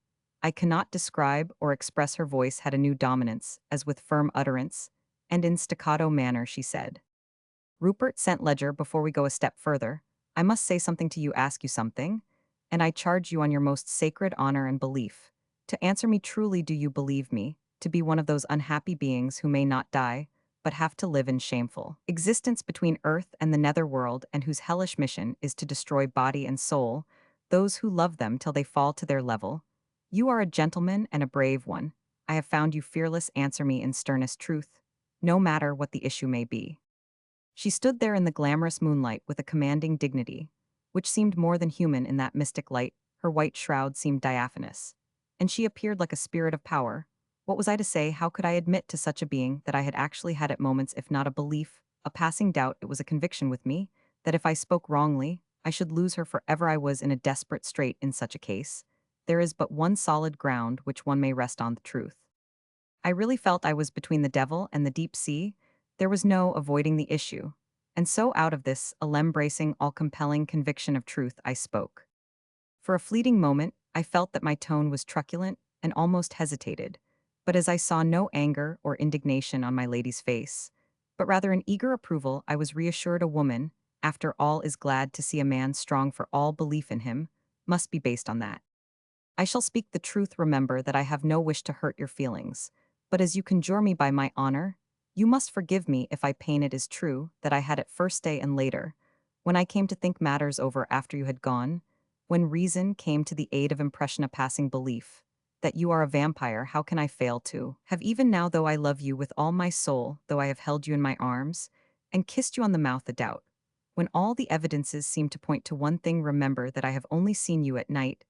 I cannot describe or express. Her voice had a new dominance, as with firm utterance and in staccato manner she said, Rupert St. Ledger, before we go a step further, I must say something to you, ask you something, and I charge you on your most sacred honor and belief to answer me truly. Do you believe me to be one of those unhappy beings who may not die, but have to live in shameful existence between earth and the nether world, and whose hellish mission is to destroy body and soul those who love them till they fall to their level? You are a gentleman and a brave one. I have found you fearless. Answer me in sternest truth, no matter what the issue may be. She stood there in the glamorous moonlight with a commanding dignity, which seemed more than human in that mystic light. Her white shroud seemed diaphanous, and she appeared like a spirit of power. What was I to say? How could I admit to such a being that I had actually had at moments, if not a belief, a passing doubt? It was a conviction with me that if I spoke wrongly, I should lose her forever. I was in a desperate strait in such a case. There is but one solid ground which one may rest on, the truth. I really felt I was between the devil and the deep sea. There was no avoiding the issue. And so out of this all-embracing, all-compelling conviction of truth I spoke. For a fleeting moment, I felt that my tone was truculent and almost hesitated, but as I saw no anger or indignation on my lady's face, but rather an eager approval, I was reassured. A woman, after all, is glad to see a man strong, for all belief in him must be based on that. I shall speak the truth. Remember that I have no wish to hurt your feelings, but as you conjure me by my honor, you must forgive me if I pain. It is true that I had at first day and later, when I came to think matters over after you had gone, when reason came to the aid of impression, a passing belief that you are a vampire. How can I fail to have, even now, though I love you with all my soul, though I have held you in my arms and kissed you on the mouth, a doubt, when all the evidences seem to point to one thing? Remember that I have only seen you at night,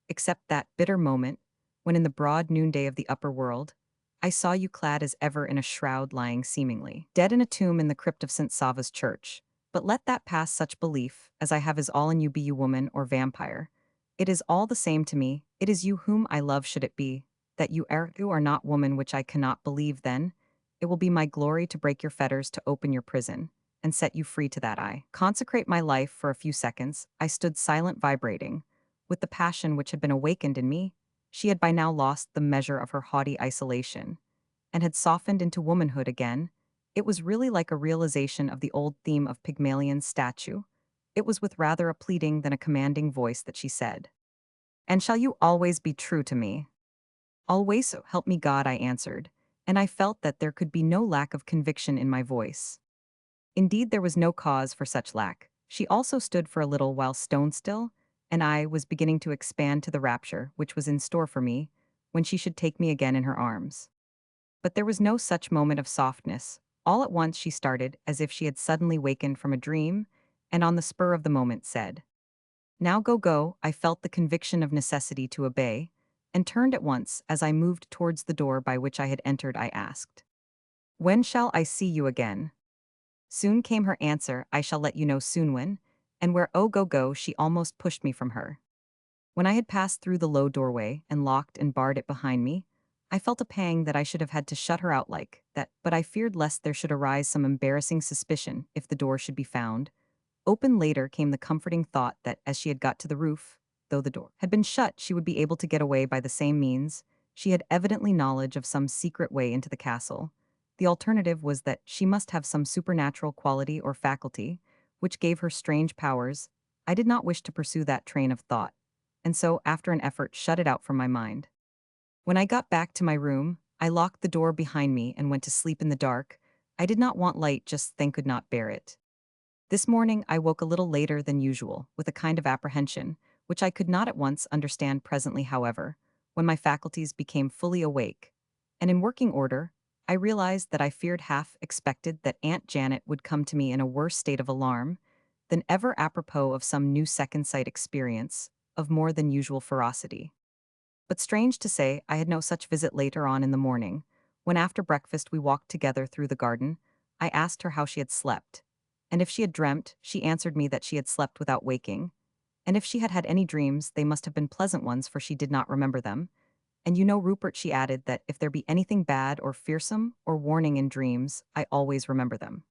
except that bitter moment when in the broad noonday of the upper world I saw you clad as ever in a shroud lying seemingly dead in a tomb in the crypt of St. Sava's church. But let that pass such belief, as I have is all in you be you woman or vampire. It is all the same to me, it is you whom I love should it be, that you are not woman which I cannot believe then. It will be my glory to break your fetters to open your prison, and set you free to that I consecrate my life for a few seconds. I stood silent vibrating, with the passion which had been awakened in me. She had by now lost the measure of her haughty isolation, and had softened into womanhood again. It was really like a realization of the old theme of Pygmalion's statue. It was with rather a pleading than a commanding voice that she said, "And shall you always be true to me?" "Always, so help me God," I answered, and I felt that there could be no lack of conviction in my voice. Indeed, there was no cause for such lack. She also stood for a little while stone still, and I was beginning to expand to the rapture which was in store for me, when she should take me again in her arms. But there was no such moment of softness. All at once she started, as if she had suddenly wakened from a dream, and on the spur of the moment said, "Now go, go." I felt the conviction of necessity to obey, and turned at once. As I moved towards the door by which I had entered, I asked, "When shall I see you again?" Soon came her answer, "I shall let you know soon when." And where, oh go, go, she almost pushed me from her. When I had passed through the low doorway and locked and barred it behind me, I felt a pang that I should have had to shut her out like that, but I feared lest there should arise some embarrassing suspicion if the door should be found. Open later came the comforting thought that, as she had got to the roof, though the door had been shut, she would be able to get away by the same means. She had evidently knowledge of some secret way into the castle. The alternative was that she must have some supernatural quality or faculty, which gave her strange powers. I did not wish to pursue that train of thought, and so, after an effort, shut it out from my mind. When I got back to my room, I locked the door behind me and went to sleep in the dark. I did not want light, just then could not bear it. This morning I woke a little later than usual, with a kind of apprehension, which I could not at once understand presently, however, when my faculties became fully awake, and in working order, I realized that I feared half expected that Aunt Janet would come to me in a worse state of alarm than ever apropos of some new second sight experience of more than usual ferocity. But strange to say, I had no such visit later on in the morning. When after breakfast we walked together through the garden, I asked her how she had slept. And if she had dreamt, she answered me that she had slept without waking. And if she had had any dreams, they must have been pleasant ones, for she did not remember them. And you know, Rupert, she added, that if there be anything bad or fearsome or warning in dreams, I always remember them.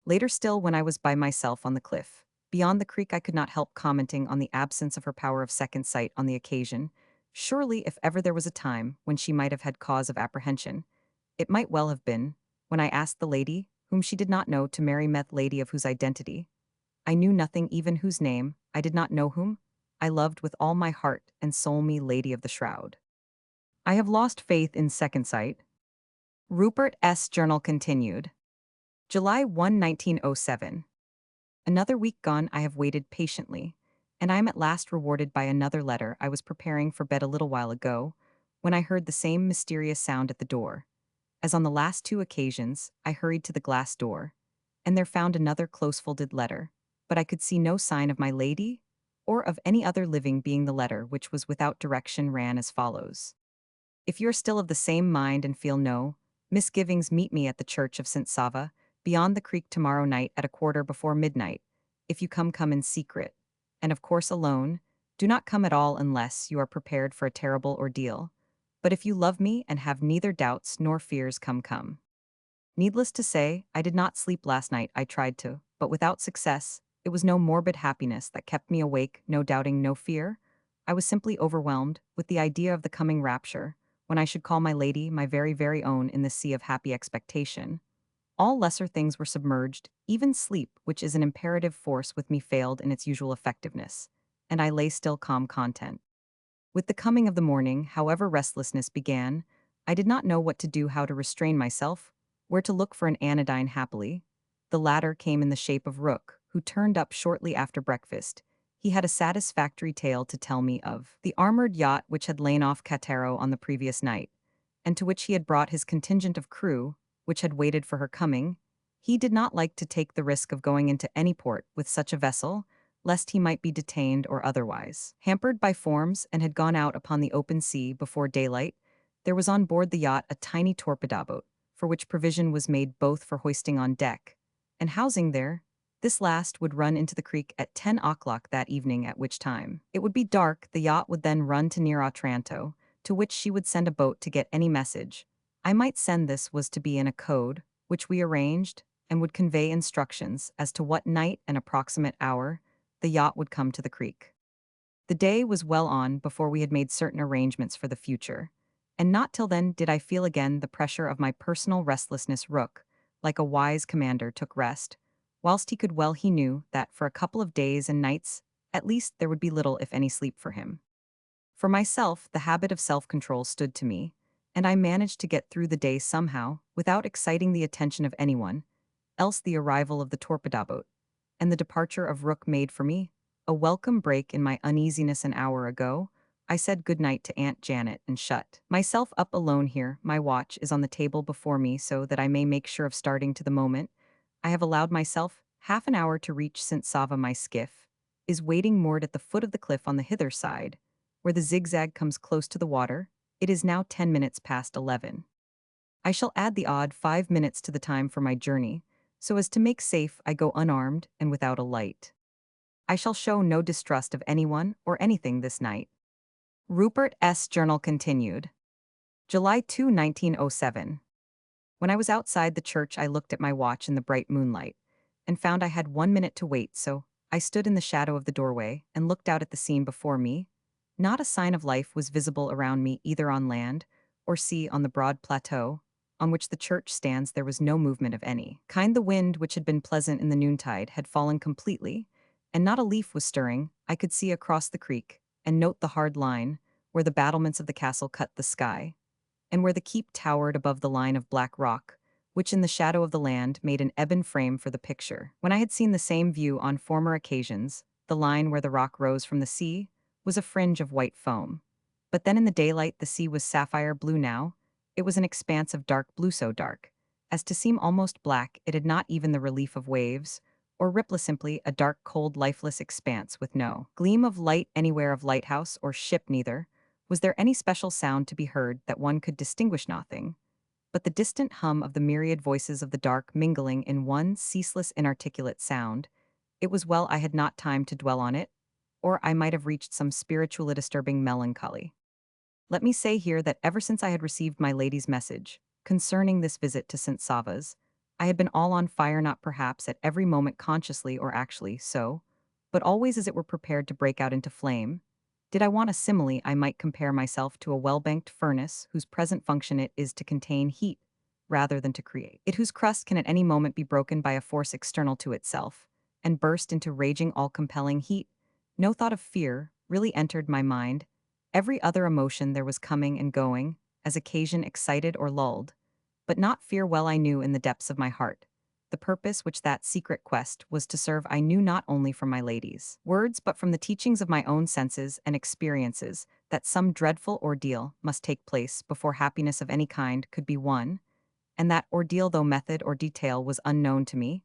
Later still, when I was by myself on the cliff, beyond the creek, I could not help commenting on the absence of her power of second sight on the occasion. Surely, if ever there was a time when she might have had cause of apprehension, it might well have been when I asked the lady, whom she did not know, to marry me, lady of whose identity I knew nothing, even whose name I did not know, whom I loved with all my heart and soul, me, lady of the Shroud. I have lost faith in second sight. Rupert's journal continued. July 1, 1907. Another week gone, I have waited patiently, and I am at last rewarded by another letter. I was preparing for bed a little while ago, when I heard the same mysterious sound at the door. As on the last two occasions, I hurried to the glass door, and there found another close-folded letter, but I could see no sign of my lady, or of any other living being. The letter, which was without direction, ran as follows. If you are still of the same mind and feel no misgivings, meet me at the church of St. Sava, beyond the creek, tomorrow night at 1:15 midnight. If you come, come in secret, and of course alone. Do not come at all unless you are prepared for a terrible ordeal. But if you love me and have neither doubts nor fears, come, come. Needless to say, I did not sleep last night. I tried to, but without success. It was no morbid happiness that kept me awake, no doubting, no fear. I was simply overwhelmed with the idea of the coming rapture, when I should call my lady my very, very own in the sea of happy expectation. All lesser things were submerged, even sleep, which is an imperative force with me, failed in its usual effectiveness, and I lay still, calm, content. With the coming of the morning, however, restlessness began. I did not know what to do, how to restrain myself, where to look for an anodyne. Happily, the latter came in the shape of Rook, who turned up shortly after breakfast. He had a satisfactory tale to tell me of the armored yacht which had lain off Cataro on the previous night, and to which he had brought his contingent of crew, which had waited for her coming. He did not like to take the risk of going into any port with such a vessel, lest he might be detained or otherwise hampered by forms, and had gone out upon the open sea before daylight. There was on board the yacht a tiny torpedo boat, for which provision was made both for hoisting on deck and housing there. This last would run into the creek at 10 o'clock that evening, at which time it would be dark. The yacht would then run to near Otranto, to which she would send a boat to get any message I might send. This was to be in a code, which we arranged, and would convey instructions as to what night and approximate hour the yacht would come to the creek. The day was well on before we had made certain arrangements for the future, and not till then did I feel again the pressure of my personal restlessness. Rook, like a wise commander, took rest, whilst he could well he knew that for a couple of days and nights, at least, there would be little if any sleep for him. For myself, the habit of self-control stood to me, and I managed to get through the day somehow, without exciting the attention of anyone else. The arrival of the torpedo boat and the departure of Rook made for me a welcome break in my uneasiness. An hour ago, I said good night to Aunt Janet and shut myself up alone here. My watch is on the table before me so that I may make sure of starting to the moment. I have allowed myself half an hour to reach St. Sava. My skiff is waiting moored at the foot of the cliff on the hither side, where the zigzag comes close to the water. It is now 10 minutes past 11. I shall add the odd 5 minutes to the time for my journey, so as to make safe I go unarmed and without a light. I shall show no distrust of anyone or anything this night. Rupert's journal continued. July 2, 1907. When I was outside the church, I looked at my watch in the bright moonlight and found I had 1 minute to wait, so I stood in the shadow of the doorway and looked out at the scene before me. Not a sign of life was visible around me, either on land or sea. On the broad plateau on which the church stands, there was no movement of any kind. The wind, which had been pleasant in the noontide, had fallen completely, and not a leaf was stirring. I could see across the creek and note the hard line where the battlements of the castle cut the sky, and where the keep towered above the line of black rock, which in the shadow of the land made an ebon frame for the picture. When I had seen the same view on former occasions, the line where the rock rose from the sea was a fringe of white foam. But then in the daylight the sea was sapphire blue. Now it was an expanse of dark blue, so dark as to seem almost black. It had not even the relief of waves or ripple, simply a dark, cold, lifeless expanse with no gleam of light anywhere, of lighthouse or ship. Neither was there any special sound to be heard that one could distinguish. Nothing but the distant hum of the myriad voices of the dark mingling in one ceaseless inarticulate sound. It was well I had not time to dwell on it, or I might have reached some spiritually disturbing melancholy. Let me say here that ever since I had received my lady's message concerning this visit to St. Sava's, I had been all on fire, not perhaps at every moment consciously or actually so, but always as it were prepared to break out into flame. Did I want a simile, I might compare myself to a well-banked furnace whose present function it is to contain heat rather than to create it, whose crust can at any moment be broken by a force external to itself, and burst into raging all-compelling heat. No thought of fear really entered my mind. Every other emotion there was coming and going, as occasion excited or lulled, but not fear. Well I knew in the depths of my heart the purpose which that secret quest was to serve. I knew not only from my lady's words but from the teachings of my own senses and experiences that some dreadful ordeal must take place before happiness of any kind could be won, and that ordeal, though method or detail was unknown to me,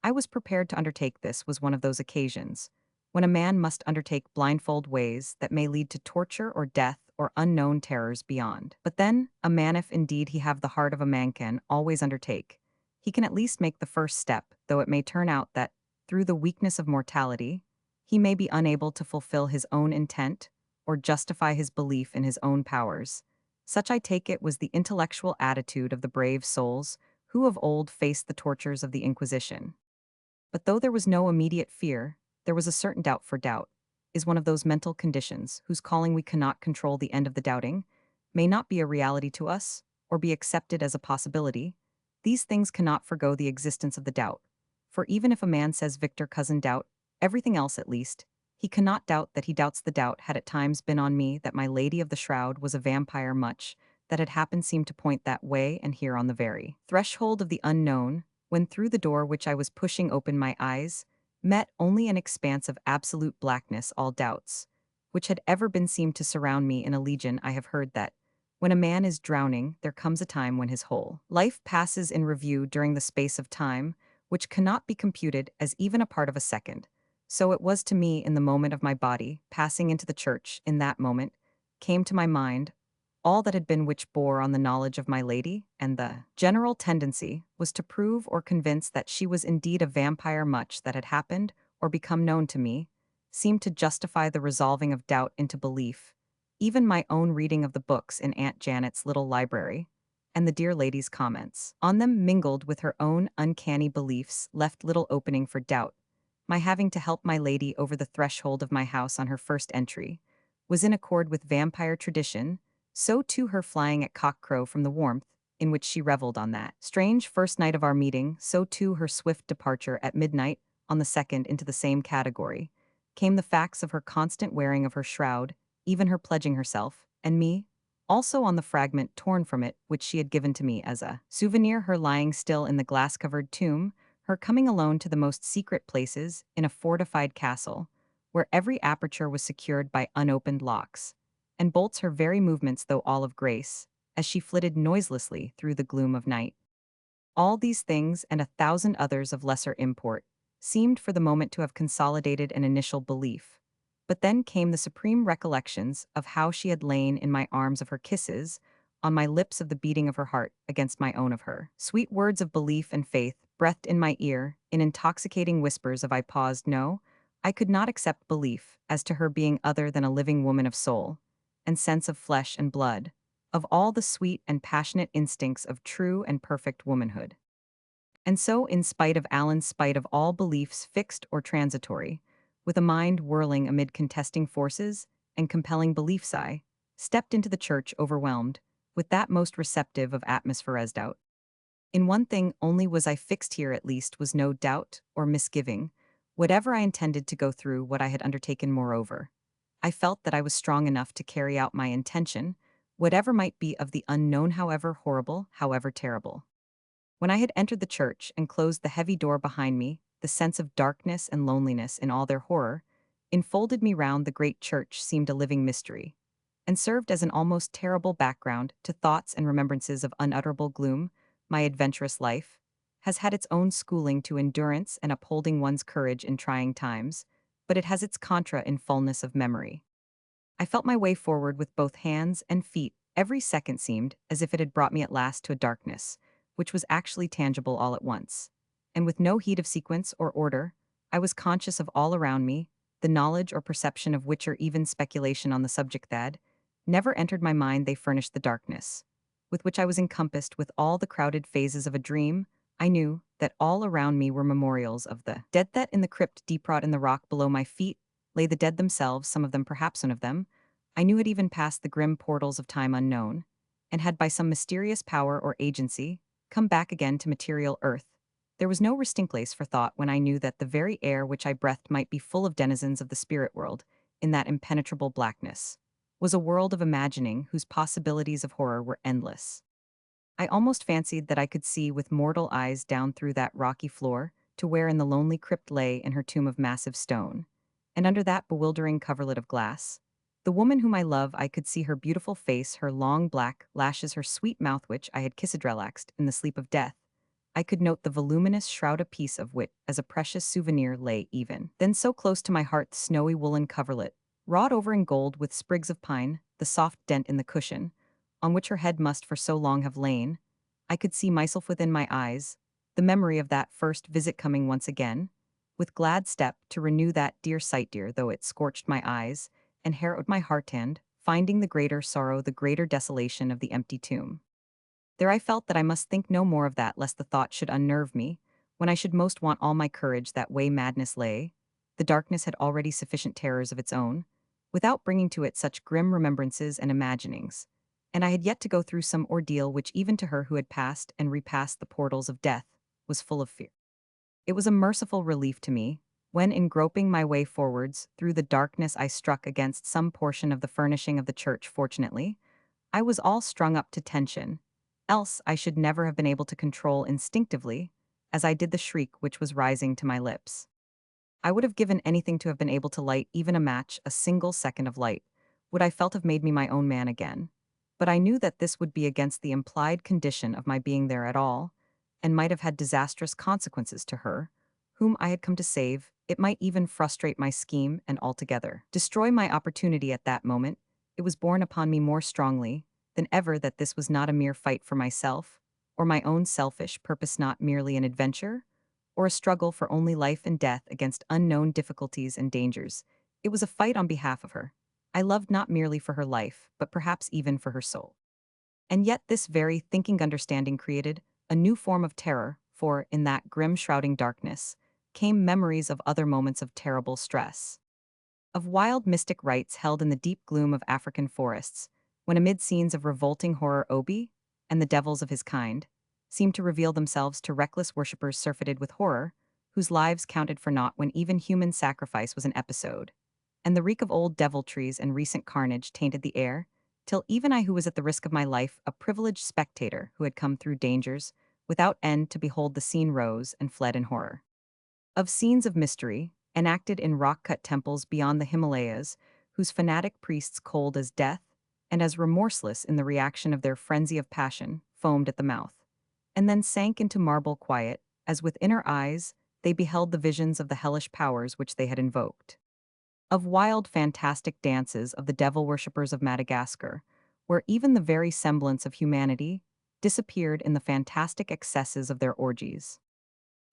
I was prepared to undertake. This was one of those occasions when a man must undertake blindfold ways that may lead to torture or death or unknown terrors beyond. But then, a man, if indeed he have the heart of a man, can always undertake. He can at least make the first step, though it may turn out that, through the weakness of mortality, he may be unable to fulfill his own intent or justify his belief in his own powers. Such, I take it, was the intellectual attitude of the brave souls who of old faced the tortures of the Inquisition. But though there was no immediate fear, there was a certain doubt. For doubt is one of those mental conditions whose calling we cannot control. The end of the doubting may not be a reality to us, or be accepted as a possibility. These things cannot forego the existence of the doubt. For even if a man says, Victor, cousin, doubt everything else, at least he cannot doubt that he doubts. The doubt had at times been on me that my lady of the Shroud was a vampire. Much that had happened seemed to point that way, and here on the very threshold of the unknown, when through the door which I was pushing open my eyes met only an expanse of absolute blackness, all doubts which had ever been seemed to surround me in a legion. I have heard that when a man is drowning, there comes a time when his whole life passes in review during the space of time which cannot be computed as even a part of a second. So it was to me in the moment of my body passing into the church. In that moment came to my mind all that had been which bore on the knowledge of my lady, and the general tendency was to prove or convince that she was indeed a vampire. Much that had happened or become known to me seemed to justify the resolving of doubt into belief. Even my own reading of the books in Aunt Janet's little library, and the dear lady's comments on them mingled with her own uncanny beliefs left little opening for doubt. My having to help my lady over the threshold of my house on her first entry was in accord with vampire tradition, so too her flying at cockcrow from the warmth in which she reveled on that strange first night of our meeting, so too her swift departure at midnight on the second into the same category, came the facts of her constant wearing of her shroud, even her pledging herself, and me, also on the fragment torn from it which she had given to me as a souvenir, her lying still in the glass-covered tomb, her coming alone to the most secret places in a fortified castle, where every aperture was secured by unopened locks, and bolts her very movements though all of grace, as she flitted noiselessly through the gloom of night. All these things and a thousand others of lesser import seemed for the moment to have consolidated an initial belief. But then came the supreme recollections of how she had lain in my arms, of her kisses, on my lips, of the beating of her heart against my own, of her sweet words of belief and faith, breathed in my ear, in intoxicating whispers of I paused. No, I could not accept belief as to her being other than a living woman of soul, and sense of flesh and blood, of all the sweet and passionate instincts of true and perfect womanhood. And so, in spite of Alan's spite of all beliefs fixed or transitory, with a mind whirling amid contesting forces and compelling beliefs, I stepped into the church overwhelmed with that most receptive of atmospheres doubt. In one thing only was I fixed: here at least was no doubt or misgiving, whatever I intended to go through what I had undertaken. Moreover, I felt that I was strong enough to carry out my intention, whatever might be of the unknown, however horrible, however terrible. When I had entered the church and closed the heavy door behind me, the sense of darkness and loneliness in all their horror enfolded me round. The great church seemed a living mystery, and served as an almost terrible background to thoughts and remembrances of unutterable gloom. My adventurous life has had its own schooling to endurance and upholding one's courage in trying times, but it has its contra in fullness of memory. I felt my way forward with both hands and feet. Every second seemed as if it had brought me at last to a darkness, which was actually tangible all at once. And with no heed of sequence or order, I was conscious of all around me, the knowledge or perception of which, or even speculation on the subject that never entered my mind. They furnished the darkness, with which I was encompassed with all the crowded phases of a dream. I knew that all around me were memorials of the dead, that in the crypt deep wrought in the rock below my feet lay the dead themselves, some of them, perhaps one of them, I knew had even passed the grim portals of time unknown, and had by some mysterious power or agency come back again to material earth. There was no resting place for thought when I knew that the very air which I breathed might be full of denizens of the spirit world. In that impenetrable blackness was a world of imagining whose possibilities of horror were endless. I almost fancied that I could see with mortal eyes down through that rocky floor to where in the lonely crypt lay in her tomb of massive stone, and under that bewildering coverlet of glass, the woman whom I love. I could see her beautiful face, her long black lashes, her sweet mouth which I had kissed relaxed in the sleep of death. I could note the voluminous shroud, a piece of which, as a precious souvenir, lay even then so close to my heart, the snowy woolen coverlet, wrought over in gold with sprigs of pine, the soft dent in the cushion, on which her head must for so long have lain. I could see myself within my eyes, the memory of that first visit coming once again, with glad step, to renew that dear sight, dear though it scorched my eyes and harrowed my heart, and, finding the greater sorrow, the greater desolation of the empty tomb. There I felt that I must think no more of that, lest the thought should unnerve me, when I should most want all my courage. That way madness lay. The darkness had already sufficient terrors of its own, without bringing to it such grim remembrances and imaginings, and I had yet to go through some ordeal which even to her who had passed and repassed the portals of death was full of fear. It was a merciful relief to me, when in groping my way forwards through the darkness I struck against some portion of the furnishing of the church. Fortunately, I was all strung up to tension, else I should never have been able to control instinctively, as I did, the shriek which was rising to my lips. I would have given anything to have been able to light even a match. A single second of light would, I felt, have made me my own man again. But I knew that this would be against the implied condition of my being there at all, and might have had disastrous consequences to her, whom I had come to save. It might even frustrate my scheme and altogether destroy my opportunity. At that moment, it was borne upon me more strongly than ever that this was not a mere fight for myself, or my own selfish purpose, not merely an adventure, or a struggle for only life and death against unknown difficulties and dangers. It was a fight on behalf of her. I loved not merely for her life, but perhaps even for her soul. And yet this very thinking understanding created a new form of terror, for, in that grim shrouding darkness, came memories of other moments of terrible stress. Of wild mystic rites held in the deep gloom of African forests, when amid scenes of revolting horror Obi, and the devils of his kind, seemed to reveal themselves to reckless worshippers surfeited with horror, whose lives counted for naught when even human sacrifice was an episode. And the reek of old deviltries and recent carnage tainted the air, till even I, who was at the risk of my life, a privileged spectator who had come through dangers without end to behold the scene, rose and fled in horror. Of scenes of mystery, enacted in rock-cut temples beyond the Himalayas, whose fanatic priests, cold as death, and as remorseless in the reaction of their frenzy of passion, foamed at the mouth, and then sank into marble quiet, as with inner eyes they beheld the visions of the hellish powers which they had invoked. Of wild fantastic dances of the devil worshippers of Madagascar, where even the very semblance of humanity disappeared in the fantastic excesses of their orgies.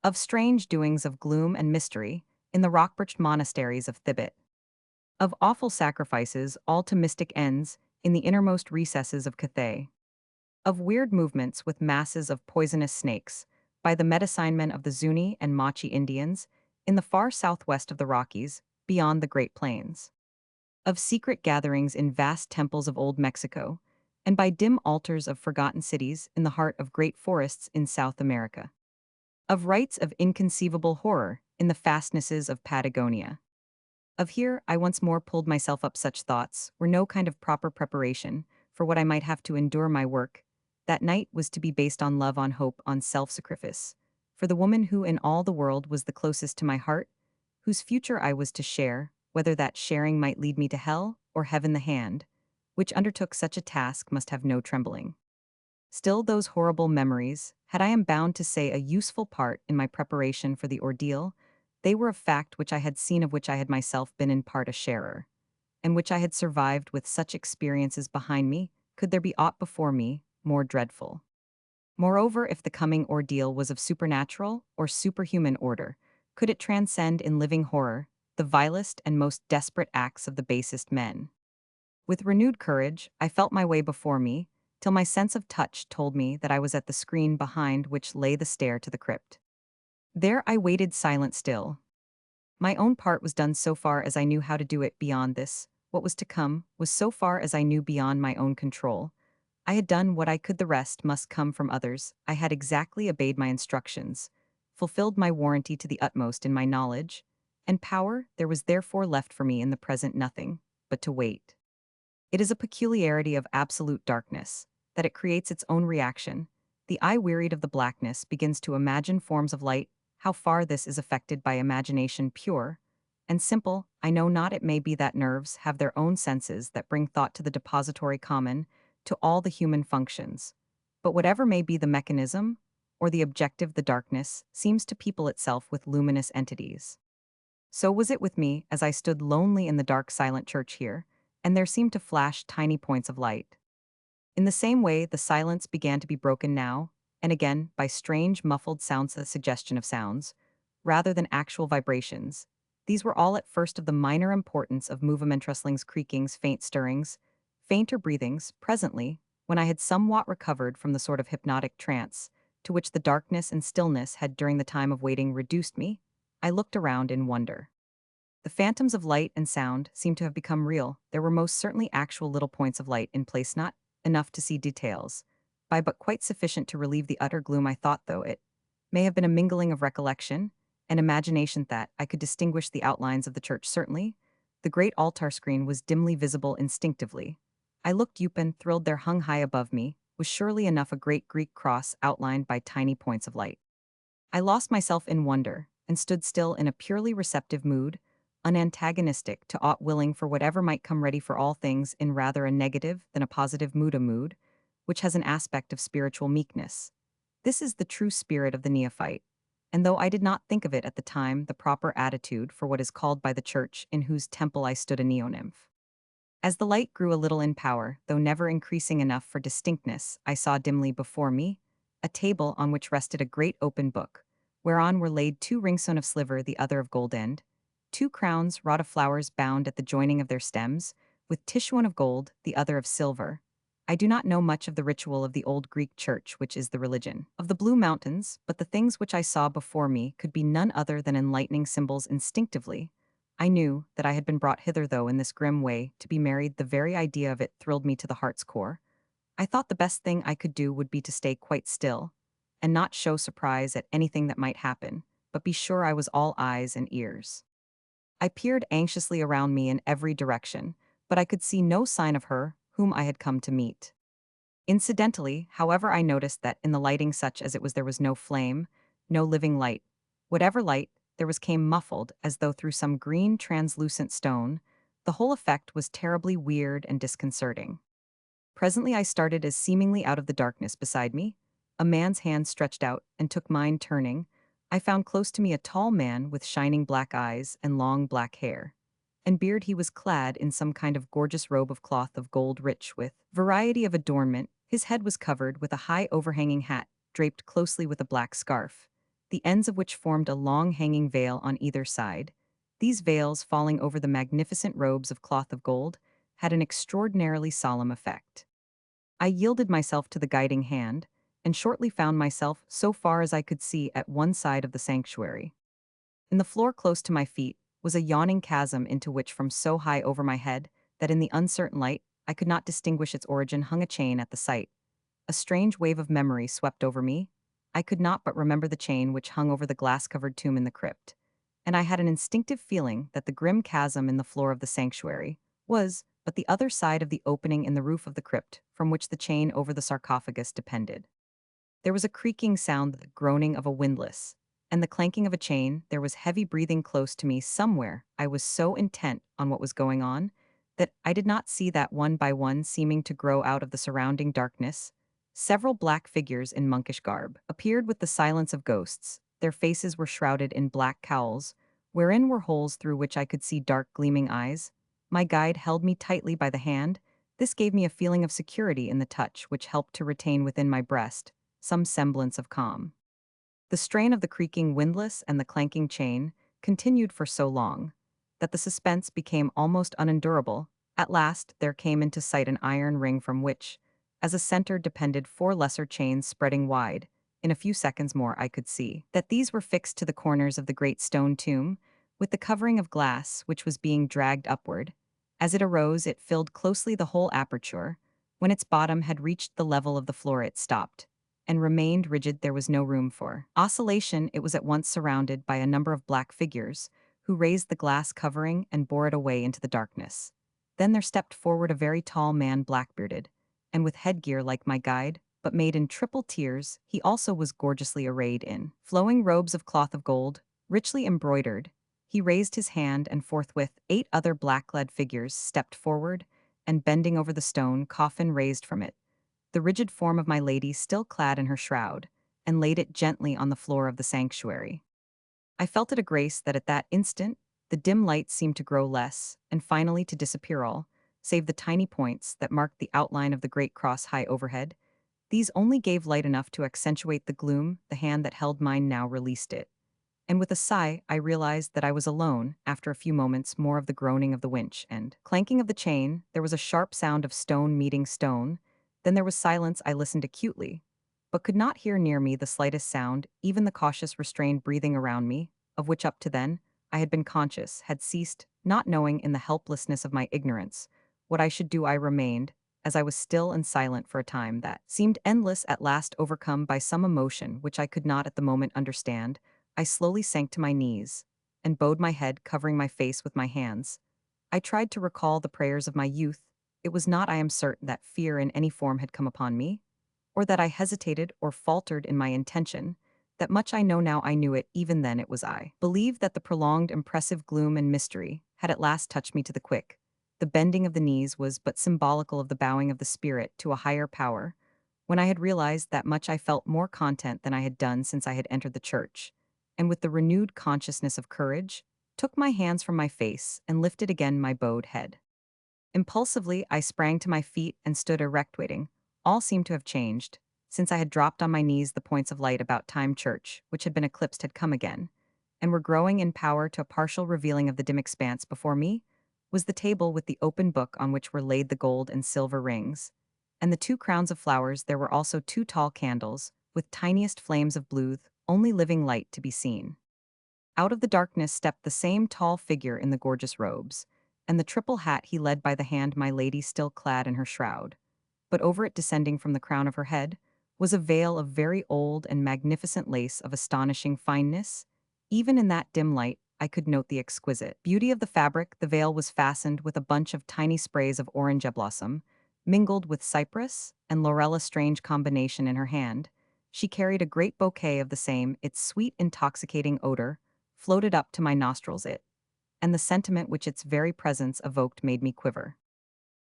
Of strange doings of gloom and mystery in the rock-birched monasteries of Thibet. Of awful sacrifices, all to mystic ends, in the innermost recesses of Cathay. Of weird movements with masses of poisonous snakes, by the medicinemen of the Zuni and Machi Indians, in the far southwest of the Rockies, beyond the Great Plains. Of secret gatherings in vast temples of old Mexico, and by dim altars of forgotten cities in the heart of great forests in South America. Of rites of inconceivable horror in the fastnesses of Patagonia. Of here I once more pulled myself up. Such thoughts were no kind of proper preparation for what I might have to endure. My work that night was to be based on love, on hope, on self-sacrifice, for the woman who in all the world was the closest to my heart, whose future I was to share, whether that sharing might lead me to hell or heaven. The hand which undertook such a task must have no trembling. Still, those horrible memories, had, I am bound to say, a useful part in my preparation for the ordeal. They were a fact which I had seen, of which I had myself been in part a sharer, and which I had survived. With such experiences behind me, could there be aught before me more dreadful? Moreover, if the coming ordeal was of supernatural or superhuman order, could it transcend in living horror the vilest and most desperate acts of the basest men? With renewed courage, I felt my way before me, till my sense of touch told me that I was at the screen behind which lay the stair to the crypt. There I waited, silent still. My own part was done so far as I knew how to do it. Beyond this, what was to come was so far as I knew beyond my own control. I had done what I could, the rest must come from others. I had exactly obeyed my instructions, fulfilled my warranty to the utmost in my knowledge and power. There was therefore left for me in the present nothing but to wait. It is a peculiarity of absolute darkness that it creates its own reaction. The eye, wearied of the blackness, begins to imagine forms of light. How far this is affected by imagination pure and simple, I know not. It may be that nerves have their own senses that bring thought to the depository common to all the human functions. But whatever may be the mechanism or the objective, the darkness seems to people itself with luminous entities. So was it with me as I stood lonely in the dark, silent church here, and there seemed to flash tiny points of light. In the same way, the silence began to be broken now and again by strange, muffled sounds, the suggestion of sounds, rather than actual vibrations. These were all at first of the minor importance of movement, rustlings, creakings, faint stirrings, fainter breathings. Presently, when I had somewhat recovered from the sort of hypnotic trance to which the darkness and stillness had during the time of waiting reduced me, I looked around in wonder. The phantoms of light and sound seemed to have become real. There were most certainly actual little points of light in place, not enough to see details, but quite sufficient to relieve the utter gloom. I thought, though it may have been a mingling of recollection and imagination, that I could distinguish the outlines of the church. Certainly, the great altar screen was dimly visible instinctively. I looked up, and thrilled. There, hung high above me, was surely enough a great Greek cross outlined by tiny points of light. I lost myself in wonder, and stood still in a purely receptive mood, unantagonistic to aught, willing for whatever might come, ready for all things, in rather a negative than a positive mood, a mood which has an aspect of spiritual meekness. This is the true spirit of the neophyte, and though I did not think of it at the time, the proper attitude for what is called by the church in whose temple I stood, a neonymph. As the light grew a little in power, though never increasing enough for distinctness, I saw dimly before me a table on which rested a great open book, whereon were laid two ringstone of sliver, the other of gold end, two crowns wrought of flowers bound at the joining of their stems, with tissue one of gold, the other of silver. I do not know much of the ritual of the old Greek church, which is the religion of the Blue Mountains, but the things which I saw before me could be none other than enlightening symbols instinctively. I knew that I had been brought hither, though, in this grim way, to be married. The very idea of it thrilled me to the heart's core. I thought the best thing I could do would be to stay quite still, and not show surprise at anything that might happen, but be sure I was all eyes and ears. I peered anxiously around me in every direction, but I could see no sign of her whom I had come to meet. Incidentally, however, I noticed that in the lighting such as it was there was no flame, no living light. Whatever light there was came muffled, as though through some green translucent stone. The whole effect was terribly weird and disconcerting. Presently I started as seemingly out of the darkness beside me. A man's hand stretched out and took mine. Turning, I found close to me a tall man with shining black eyes and long black hair and beard. He was clad in some kind of gorgeous robe of cloth of gold, rich with variety of adornment. His head was covered with a high overhanging hat, draped closely with a black scarf, the ends of which formed a long hanging veil on either side. These veils, falling over the magnificent robes of cloth of gold, had an extraordinarily solemn effect. I yielded myself to the guiding hand, and shortly found myself, so far as I could see, at one side of the sanctuary. In the floor close to my feet was a yawning chasm into which, from so high over my head that in the uncertain light I could not distinguish its origin, hung a chain. At the sight, a strange wave of memory swept over me. I could not but remember the chain which hung over the glass-covered tomb in the crypt, and I had an instinctive feeling that the grim chasm in the floor of the sanctuary was but the other side of the opening in the roof of the crypt from which the chain over the sarcophagus depended. There was a creaking sound, the groaning of a windlass, and the clanking of a chain. There was heavy breathing close to me somewhere. I was so intent on what was going on that I did not see that, one by one, seeming to grow out of the surrounding darkness, several black figures in monkish garb appeared with the silence of ghosts. Their faces were shrouded in black cowls, wherein were holes through which I could see dark gleaming eyes. My guide held me tightly by the hand. This gave me a feeling of security in the touch which helped to retain within my breast some semblance of calm. The strain of the creaking windlass and the clanking chain continued for so long that the suspense became almost unendurable. At last there came into sight an iron ring from which, as a center, depended four lesser chains spreading wide. In a few seconds more I could see that these were fixed to the corners of the great stone tomb, with the covering of glass which was being dragged upward. As it arose, it filled closely the whole aperture. When its bottom had reached the level of the floor, it stopped and remained rigid. There was no room for oscillation. It was at once surrounded by a number of black figures, who raised the glass covering and bore it away into the darkness. Then there stepped forward a very tall man, black-bearded, and with headgear like my guide, but made in triple tiers. He also was gorgeously arrayed in flowing robes of cloth of gold, richly embroidered. He raised his hand, and forthwith 8 other black-clad figures stepped forward, and bending over the stone coffin raised from it the rigid form of my lady, still clad in her shroud, and laid it gently on the floor of the sanctuary. I felt it a grace that at that instant the dim light seemed to grow less, and finally to disappear all, save the tiny points that marked the outline of the great cross high overhead. These only gave light enough to accentuate the gloom. The hand that held mine now released it, and with a sigh I realized that I was alone. After a few moments more of the groaning of the winch and clanking of the chain, there was a sharp sound of stone meeting stone. Then there was silence. I listened acutely, but could not hear near me the slightest sound. Even the cautious, restrained breathing around me, of which up to then I had been conscious, had ceased. Not knowing, in the helplessness of my ignorance, what I should do, I remained, as I was, still and silent for a time that seemed endless. At last, overcome by some emotion which I could not at the moment understand, I slowly sank to my knees and bowed my head, covering my face with my hands. I tried to recall the prayers of my youth. It was not, I am certain, that fear in any form had come upon me, or that I hesitated or faltered in my intention. That much I know now. I knew it even then. It was, I believed, that the prolonged impressive gloom and mystery had at last touched me to the quick. The bending of the knees was but symbolical of the bowing of the spirit to a higher power. When I had realized that much, I felt more content than I had done since I had entered the church, and with the renewed consciousness of courage, took my hands from my face and lifted again my bowed head. Impulsively, I sprang to my feet and stood erect waiting. All seemed to have changed. Since I had dropped on my knees, the points of light about time church, which had been eclipsed, had come again, and were growing in power to a partial revealing of the dim expanse before me, was the table with the open book on which were laid the gold and silver rings. And the two crowns of flowers. There were also two tall candles, with tiniest flames of blue, only living light to be seen. Out of the darkness stepped the same tall figure in the gorgeous robes, and the triple hat he led by the hand my lady still clad in her shroud. But over it, descending from the crown of her head, was a veil of very old and magnificent lace of astonishing fineness. Even in that dim light, I could note the exquisite beauty of the fabric. The veil was fastened with a bunch of tiny sprays of orange blossom, mingled with cypress and laurel, a strange combination in her hand. She carried a great bouquet of the same, its sweet, intoxicating odor floated up to my nostrils, and the sentiment which its very presence evoked made me quiver.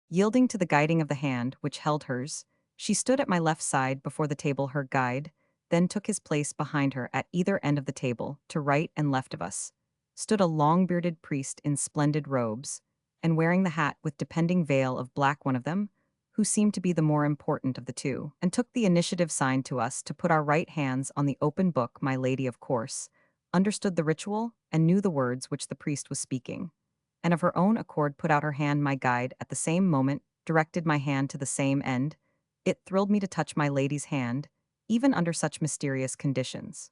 Yielding to the guiding of the hand which held hers, she stood at my left side before the table. Her guide then took his place behind her. At either end of the table, to right and left of us, stood a long-bearded priest in splendid robes, and wearing the hat with depending veil of black, one of them, who seemed to be the more important of the two, and took the initiative sign to us to put our right hands on the open book. My lady, of course, understood the ritual and knew the words which the priest was speaking, and of her own accord put out her hand. My guide, at the same moment, directed my hand to the same end. It thrilled me to touch my lady's hand, even under such mysterious conditions.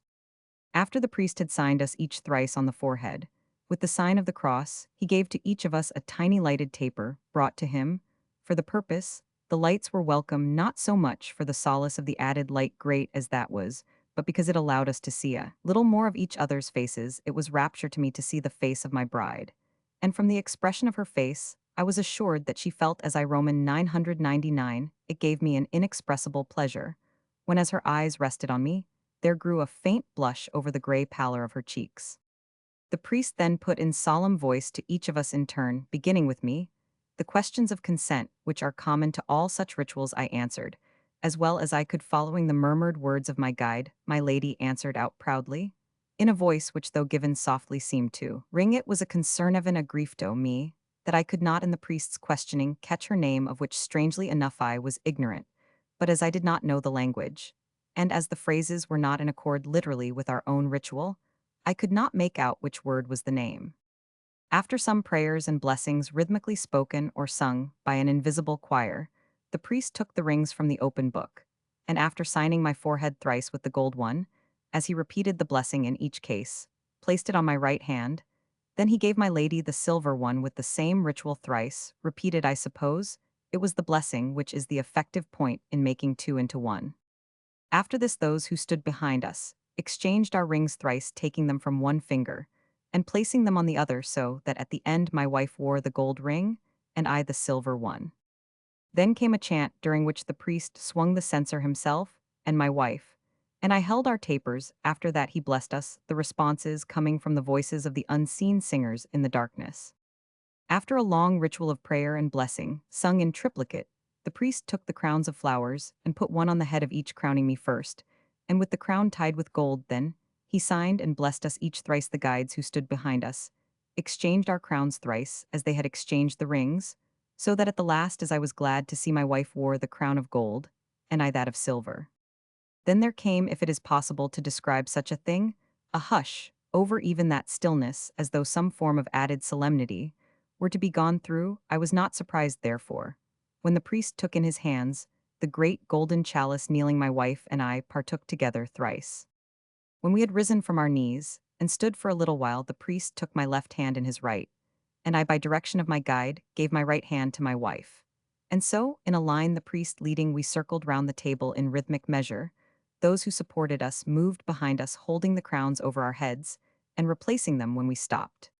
After the priest had signed us each thrice on the forehead, with the sign of the cross, he gave to each of us a tiny lighted taper, brought to him. For the purpose, the lights were welcome not so much for the solace of the added light, great as that was, but because it allowed us to see a little more of each other's faces. It was rapture to me to see the face of my bride, and from the expression of her face, I was assured that she felt as I. Roman 999. It gave me an inexpressible pleasure, when as her eyes rested on me, there grew a faint blush over the gray pallor of her cheeks. The priest then put in solemn voice to each of us in turn, beginning with me, the questions of consent which are common to all such rituals. I answered, as well as I could, following the murmured words of my guide. My lady answered out proudly, in a voice which, though given softly, seemed to ring. It was a concern of an agrifto me, that I could not in the priest's questioning catch her name, of which strangely enough I was ignorant, but as I did not know the language, and as the phrases were not in accord literally with our own ritual, I could not make out which word was the name. After some prayers and blessings rhythmically spoken or sung by an invisible choir, the priest took the rings from the open book, and after signing my forehead thrice with the gold one, as he repeated the blessing in each case, placed it on my right hand. Then he gave my lady the silver one with the same ritual thrice, repeated. I suppose it was the blessing which is the effective point in making two into one. After this, those who stood behind us exchanged our rings thrice, taking them from one finger and placing them on the other, so that at the end my wife wore the gold ring and I the silver one. Then came a chant, during which the priest swung the censer himself and my wife, and I held our tapers. After that he blessed us, the responses coming from the voices of the unseen singers in the darkness. After a long ritual of prayer and blessing, sung in triplicate, the priest took the crowns of flowers and put one on the head of each, crowning me first, and with the crown tied with gold. Then he signed and blessed us each thrice. The guides who stood behind us exchanged our crowns thrice, as they had exchanged the rings, so that at the last, as I was glad to see, my wife wore the crown of gold, and I that of silver. Then there came, if it is possible to describe such a thing, a hush over even that stillness, as though some form of added solemnity were to be gone through. I was not surprised, therefore, when the priest took in his hands the great golden chalice. Kneeling, my wife and I partook together thrice. When we had risen from our knees and stood for a little while, the priest took my left hand in his right, and I, by direction of my guide, gave my right hand to my wife. And so, in a line, the priest leading, we circled round the table in rhythmic measure. Those who supported us moved behind us, holding the crowns over our heads and replacing them when we stopped.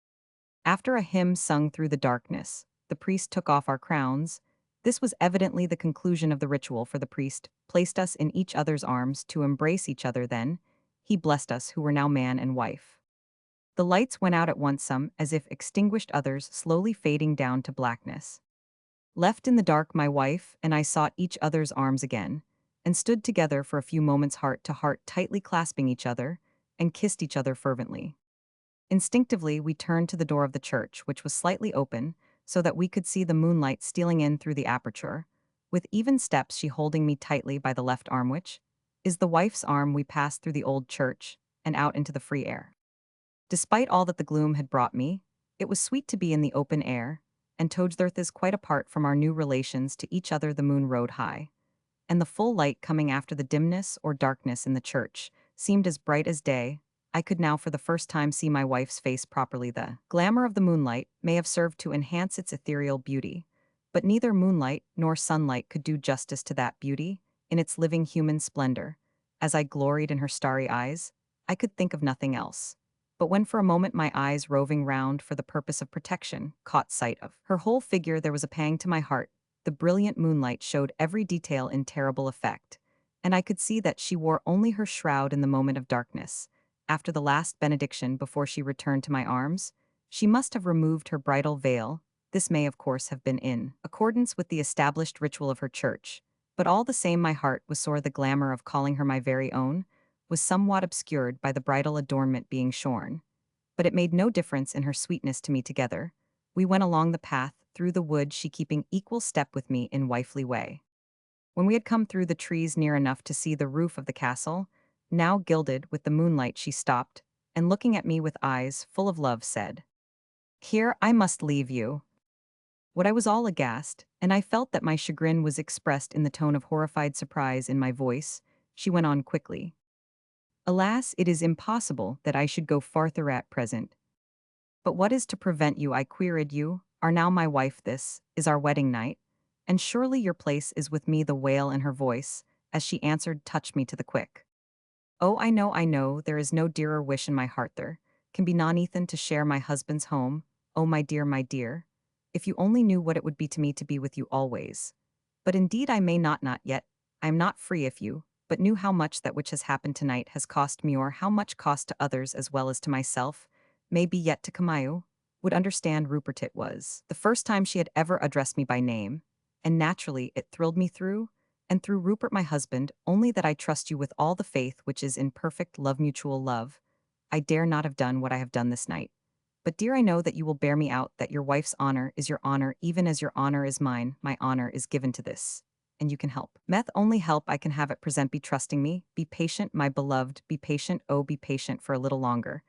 After a hymn sung through the darkness, the priest took off our crowns. This was evidently the conclusion of the ritual, for the priest placed us in each other's arms to embrace each other. Then he blessed us, who were now man and wife. The lights went out at once, some as if extinguished, others slowly fading down to blackness. Left in the dark, my wife and I sought each other's arms again, and stood together for a few moments, heart to heart, tightly clasping each other, and kissed each other fervently. Instinctively, we turned to the door of the church, which was slightly open, so that we could see the moonlight stealing in through the aperture. With even steps, she holding me tightly by the left arm, which is the wife's arm. We passed through the old church and out into the free air. Despite all that the gloom had brought me, it was sweet to be in the open air, and Toadsworth is quite apart from our new relations to each other. The moon rode high, and the full light coming after the dimness or darkness in the church seemed as bright as day. I could now for the first time see my wife's face properly. The glamour of the moonlight may have served to enhance its ethereal beauty, but neither moonlight nor sunlight could do justice to that beauty in its living human splendor. As I gloried in her starry eyes, I could think of nothing else. But when for a moment my eyes, roving round for the purpose of protection, caught sight of her whole figure, there was a pang to my heart. The brilliant moonlight showed every detail in terrible effect, and I could see that she wore only her shroud in the moment of darkness. After the last benediction before she returned to my arms, she must have removed her bridal veil. This may, of course, have been in accordance with the established ritual of her church, but all the same my heart was sore. The glamour of calling her my very own was somewhat obscured by the bridal adornment being shorn, but it made no difference in her sweetness to me. Together we went along the path through the wood, she keeping equal step with me in wifely way. When we had come through the trees near enough to see the roof of the castle, now gilded with the moonlight, she stopped, and looking at me with eyes full of love, said, "Here I must leave you." What I was all aghast, and I felt that my chagrin was expressed in the tone of horrified surprise in my voice. She went on quickly. "Alas, it is impossible that I should go farther at present. But what is to prevent you? I queried. You are now my wife, this is our wedding night, and surely your place is with me." The wail in her voice, as she answered, touched me to the quick. "Oh, I know, there is no dearer wish in my heart there can be none Ethan to share my husband's home. Oh, my dear, if you only knew what it would be to me to be with you always. But indeed I may not yet, I am not free. If you but knew how much that which has happened tonight has cost me, or how much cost to others as well as to myself, may be yet to come, you would understand." Rupert, it was the first time she had ever addressed me by name, and naturally it thrilled me through and through. "Rupert, my husband, only that I trust you with all the faith which is in perfect love, mutual love. I dare not have done what I have done this night. But dear, I know that you will bear me out, that your wife's honor is your honor, even as your honor is mine. My honor is given to this, and you can help. Meth, only help I can have at present. Be trusting me, be patient, my beloved, be patient, oh, be patient for a little longer.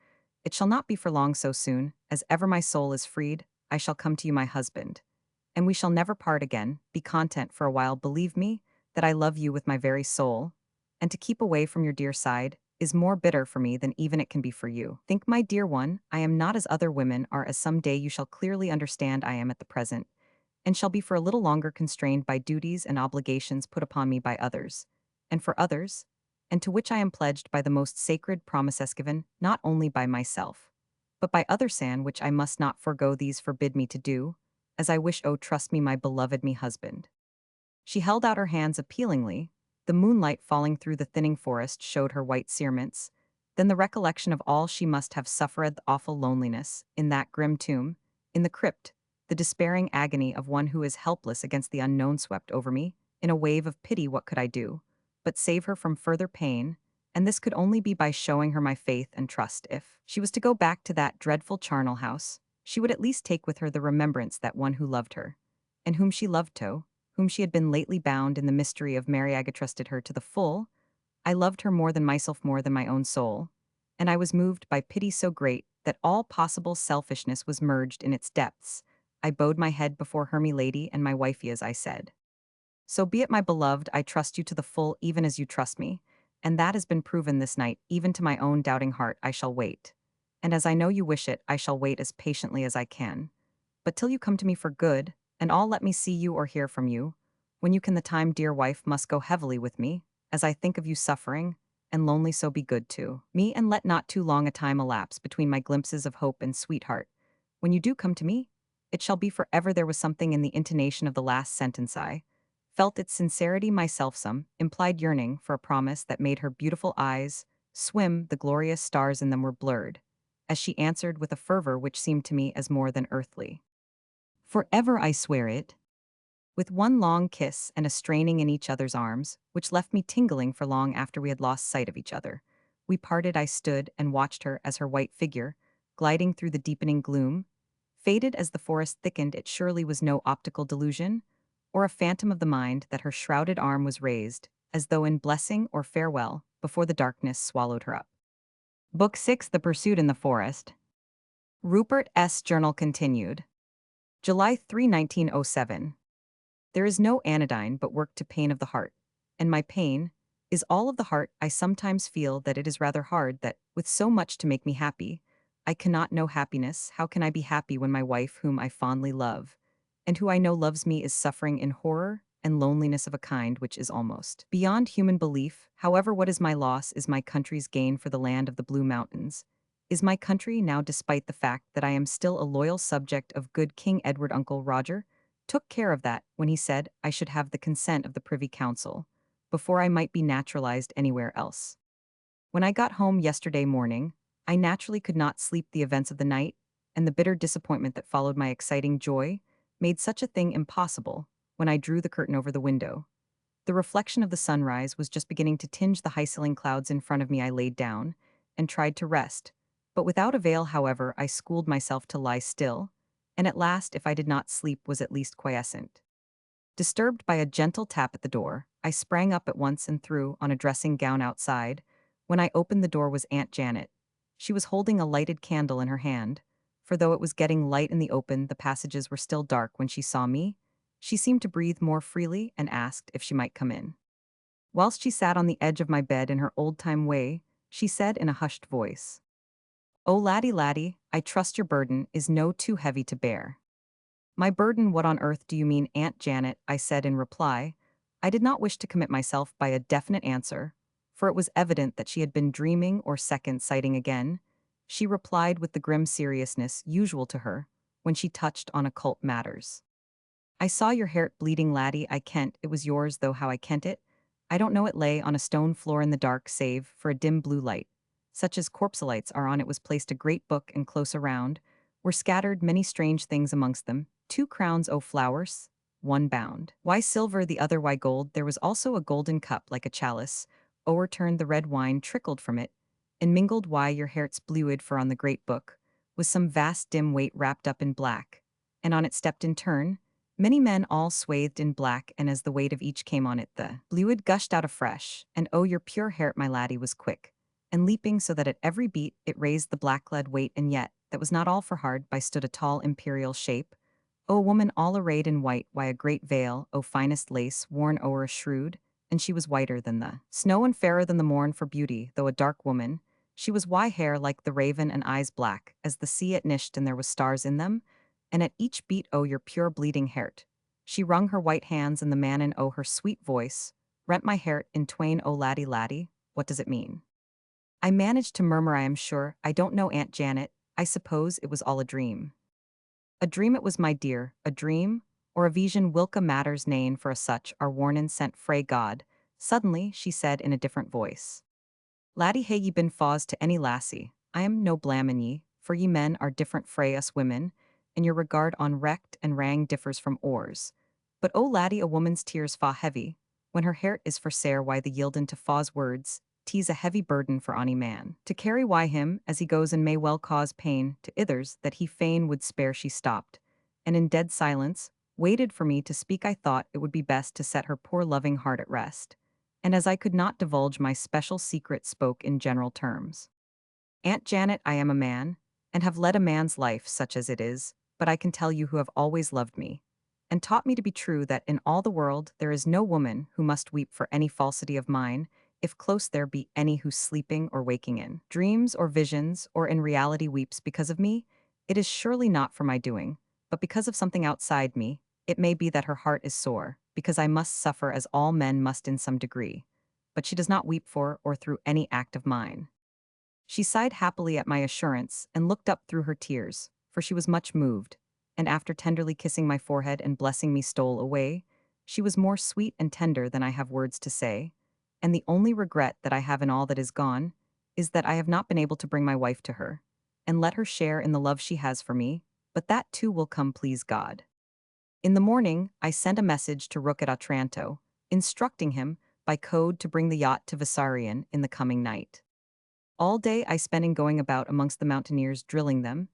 It shall not be for long. So soon as ever my soul is freed, I shall come to you, my husband, and we shall never part again. Be content for a while. Believe me that I love you with my very soul, and to keep away from your dear side is more bitter for me than even it can be for you. Think, my dear one, I am not as other women are, as some day you shall clearly understand I am at the present, and shall be for a little longer constrained by duties and obligations put upon me by others, and for others, and to which I am pledged by the most sacred promises given, not only by myself, but by others, and which I must not forego. These forbid me to do, as I wish. Oh, trust me, my beloved, me husband." She held out her hands appealingly. The moonlight falling through the thinning forest showed her white cerements. Then the recollection of all she must have suffered, the awful loneliness in that grim tomb, in the crypt, the despairing agony of one who is helpless against the unknown, swept over me. In a wave of pity, what could I do but save her from further pain? And this could only be by showing her my faith and trust. If she was to go back to that dreadful charnel house, she would at least take with her the remembrance that one who loved her, and whom she loved to, whom she had been lately bound in the mystery of Mary. I trusted her to the full. I loved her more than myself, more than my own soul, and I was moved by pity so great that all possible selfishness was merged in its depths. I bowed my head before her, my lady and my wifey, as I said, "So be it, my beloved, I trust you to the full, even as you trust me, and that has been proven this night. Even to my own doubting heart I shall wait, and as I know you wish it, I shall wait as patiently as I can. But till you come to me for good, and all, let me see you or hear from you. When you can, the time, dear wife, must go heavily with me, as I think of you suffering and lonely. So be good to me, and let not too long a time elapse between my glimpses of hope and sweetheart. When you do come to me, it shall be forever." There was something in the intonation of the last sentence. I felt its sincerity myself, some implied yearning for a promise that made her beautiful eyes swim. The glorious stars in them were blurred, as she answered with a fervor which seemed to me as more than earthly. "Forever, I swear it." With one long kiss and a straining in each other's arms, which left me tingling for long after we had lost sight of each other, we parted. I stood and watched her as her white figure, gliding through the deepening gloom, Faded as the forest thickened, it surely was no optical delusion, or a phantom of the mind that her shrouded arm was raised, as though in blessing or farewell, before the darkness swallowed her up. Book 6, The Pursuit in the Forest. Rupert S. Journal continued. July 3, 1907. There is no anodyne but work to pain of the heart, and my pain is all of the heart. I sometimes feel that it is rather hard that, with so much to make me happy, I cannot know happiness. How can I be happy when my wife, whom I fondly love, and who I know loves me, is suffering in horror and loneliness of a kind which is almost beyond human belief? However, what is my loss is my country's gain, for the land of the Blue Mountains is my country now, despite the fact that I am still a loyal subject of good King Edward. Uncle Roger took care of that when he said I should have the consent of the Privy Council before I might be naturalized anywhere else. When I got home yesterday morning, I naturally could not sleep. The events of the night, and the bitter disappointment that followed my exciting joy, made such a thing impossible. When I drew the curtain over the window, the reflection of the sunrise was just beginning to tinge the high-ceiling clouds in front of me. I laid down and tried to rest, but without avail. However, I schooled myself to lie still, and at last, if I did not sleep, was at least quiescent. Disturbed by a gentle tap at the door, I sprang up at once and threw on a dressing gown outside. When I opened the door was Aunt Janet. She was holding a lighted candle in her hand, for though it was getting light in the open, the passages were still dark. When she saw me, she seemed to breathe more freely and asked if she might come in. Whilst she sat on the edge of my bed in her old-time way, she said in a hushed voice, "Oh, laddie, laddie, I trust your burden is no too heavy to bear." "My burden? What on earth do you mean, Aunt Janet?" I said in reply. I did not wish to commit myself by a definite answer, for it was evident that she had been dreaming or second sighting again. She replied with the grim seriousness usual to her when she touched on occult matters. "I saw your hair bleeding, laddie. I kent it was yours, though how I kent it, I don't know. It lay on a stone floor in the dark, save for a dim blue light, such as corpselights are on. It was placed a great book, and close around were scattered many strange things, amongst them 2 crowns o' flowers, one bound. Why silver, the other why gold. There was also a golden cup like a chalice, o'erturned the red wine trickled from it, and mingled why your heart's bluid, for on the great book was some vast dim weight wrapped up in black, and on it stepped in turn many men all swathed in black, and as the weight of each came on it, the bluid gushed out afresh, and oh, your pure heart, my laddie, was quick and leaping, so that at every beat it raised the black lead weight. And yet, that was not all, for hard by stood a tall imperial shape, O a woman all arrayed in white, why a great veil, O finest lace, worn o'er a shroud, and she was whiter than the snow and fairer than the morn for beauty, though a dark woman. She was why hair like the raven and eyes black as the sea at nisht, and there was stars in them, and at each beat, O your pure bleeding heart. She wrung her white hands, and the man, and O her sweet voice rent my heart in twain. O laddie, laddie, what does it mean? I managed to murmur, I am sure, I don't know, Aunt Janet, I suppose it was all a dream. A dream it was, my dear, a dream, or a vision, whilka matters nane, for a such are warnin' sent frae God. Suddenly, she said in a different voice, "Laddie, hae ye been fause to any lassie? I am no blamin' ye, for ye men are different frae us women, and your regard on recht and rang differs from ours. But oh laddie, a woman's tears fa heavy, when her heart is for sair, why the yieldin' to fa's words, tease a heavy burden for ony man to carry, why him, as he goes, and may well cause pain to ithers that he fain would spare." She stopped, and in dead silence, waited for me to speak. I thought it would be best to set her poor loving heart at rest, and as I could not divulge my special secret, spoke in general terms. "Aunt Janet, I am a man, and have led a man's life, such as it is, but I can tell you, who have always loved me, and taught me to be true, that in all the world there is no woman who must weep for any falsity of mine, if close there be any who's sleeping or waking in dreams or visions, or in reality weeps because of me, it is surely not for my doing, but because of something outside me. It may be that her heart is sore, because I must suffer as all men must in some degree, but she does not weep for or through any act of mine." She sighed happily at my assurance, and looked up through her tears, for she was much moved, and after tenderly kissing my forehead and blessing me, stole away. She was more sweet and tender than I have words to say, and the only regret that I have in all that is gone is that I have not been able to bring my wife to her, and let her share in the love she has for me, but that too will come, please God. In the morning, I sent a message to Rook at Otranto, instructing him, by code, to bring the yacht to Vissarion in the coming night. All day I spent in going about amongst the mountaineers, drilling them,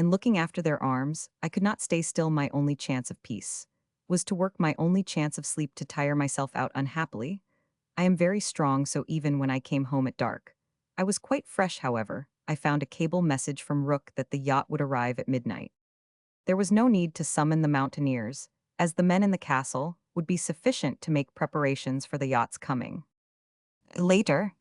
and looking after their arms, I could not stay still. My only chance of peace was to work, my only chance of sleep to tire myself out unhappily. I am very strong, so even when I came home at dark, I was quite fresh. However, I found a cable message from Rook that the yacht would arrive at midnight. There was no need to summon the mountaineers, as the men in the castle would be sufficient to make preparations for the yacht's coming. Later,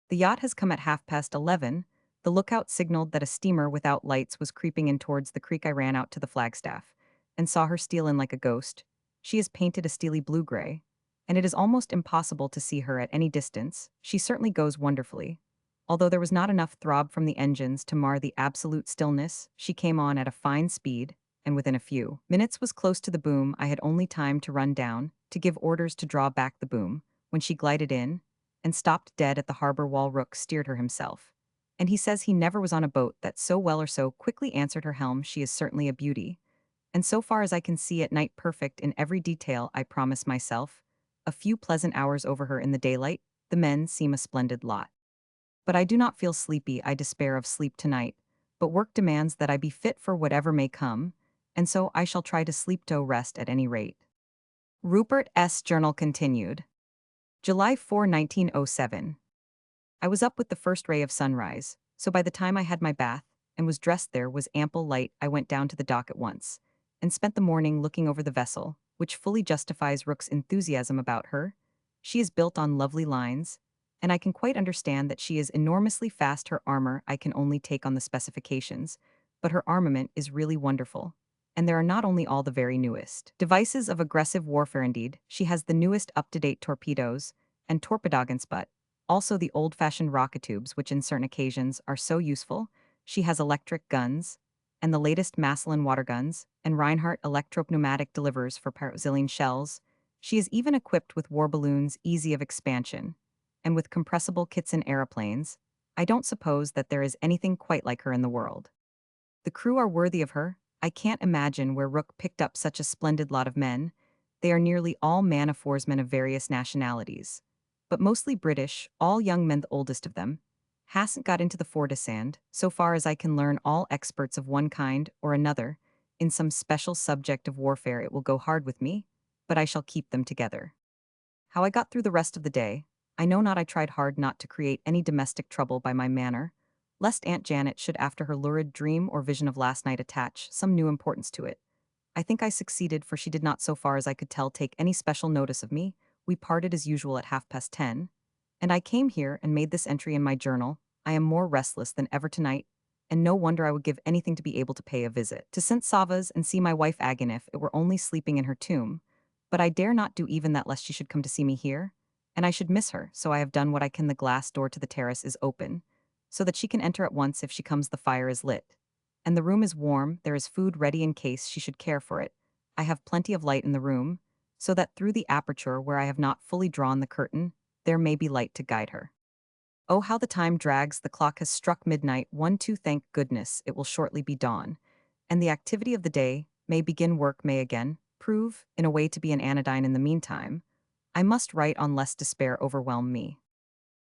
the yacht has come at 11:30. The lookout signaled that a steamer without lights was creeping in towards the creek. I ran out to the flagstaff and saw her steal in like a ghost. She is painted a steely blue-gray, and it is almost impossible to see her at any distance. She certainly goes wonderfully. Although there was not enough throb from the engines to mar the absolute stillness, she came on at a fine speed, and within a few minutes was close to the boom. I had only time to run down to give orders to draw back the boom when she glided in and stopped dead at the harbor wall. Rook steered her himself, and he says he never was on a boat that so well or so quickly answered her helm. She is certainly a beauty, and so far as I can see at night, perfect in every detail. I promise myself a few pleasant hours over her in the daylight. The men seem a splendid lot. But I do not feel sleepy. I despair of sleep tonight, but work demands that I be fit for whatever may come, and so I shall try to sleep to rest at any rate. Rupert's journal continued. July 4, 1907. I was up with the first ray of sunrise, so by the time I had my bath and was dressed there was ample light. I went down to the dock at once and spent the morning looking over the vessel, which fully justifies Rook's enthusiasm about her. She is built on lovely lines, and I can quite understand that she is enormously fast. Her armor I can only take on the specifications, but her armament is really wonderful. And there are not only all the very newest devices of aggressive warfare, indeed, she has the newest up-to-date torpedoes and torpedogons, but also the old-fashioned rocket tubes, which in certain occasions are so useful. She has electric guns, and the latest Maslin water guns, and Reinhardt electropneumatic delivers for Brazilian shells. She is even equipped with war balloons easy of expansion, and with compressible kits in aeroplanes. I don't suppose that there is anything quite like her in the world. The crew are worthy of her. I can't imagine where Rook picked up such a splendid lot of men. They are nearly all man-of-warsmen of various nationalities, but mostly British, all young men. The oldest of them hasn't got into the Fordisand, so far as I can learn, all experts of one kind or another in some special subject of warfare. It will go hard with me, but I shall keep them together. How I got through the rest of the day, I know not. I tried hard not to create any domestic trouble by my manner, lest Aunt Janet should, after her lurid dream or vision of last night, attach some new importance to it. I think I succeeded, for she did not, so far as I could tell, take any special notice of me. We parted as usual at 10:30, and I came here and made this entry in my journal. I am more restless than ever tonight, and no wonder. I would give anything to be able to pay a visit to St. Sava's and see my wife Agin if it were only sleeping in her tomb, but I dare not do even that, lest she should come to see me here, and I should miss her. So I have done what I can. The glass door to the terrace is open, so that she can enter at once if she comes. The fire is lit, and the room is warm. There is food ready in case she should care for it. I have plenty of light in the room, so that through the aperture where I have not fully drawn the curtain, there may be light to guide her. Oh, how the time drags! The clock has struck midnight. 1, 2, thank goodness, it will shortly be dawn, and the activity of the day may begin. Work may again prove, in a way, to be an anodyne. In the meantime, I must write on lest despair overwhelm me.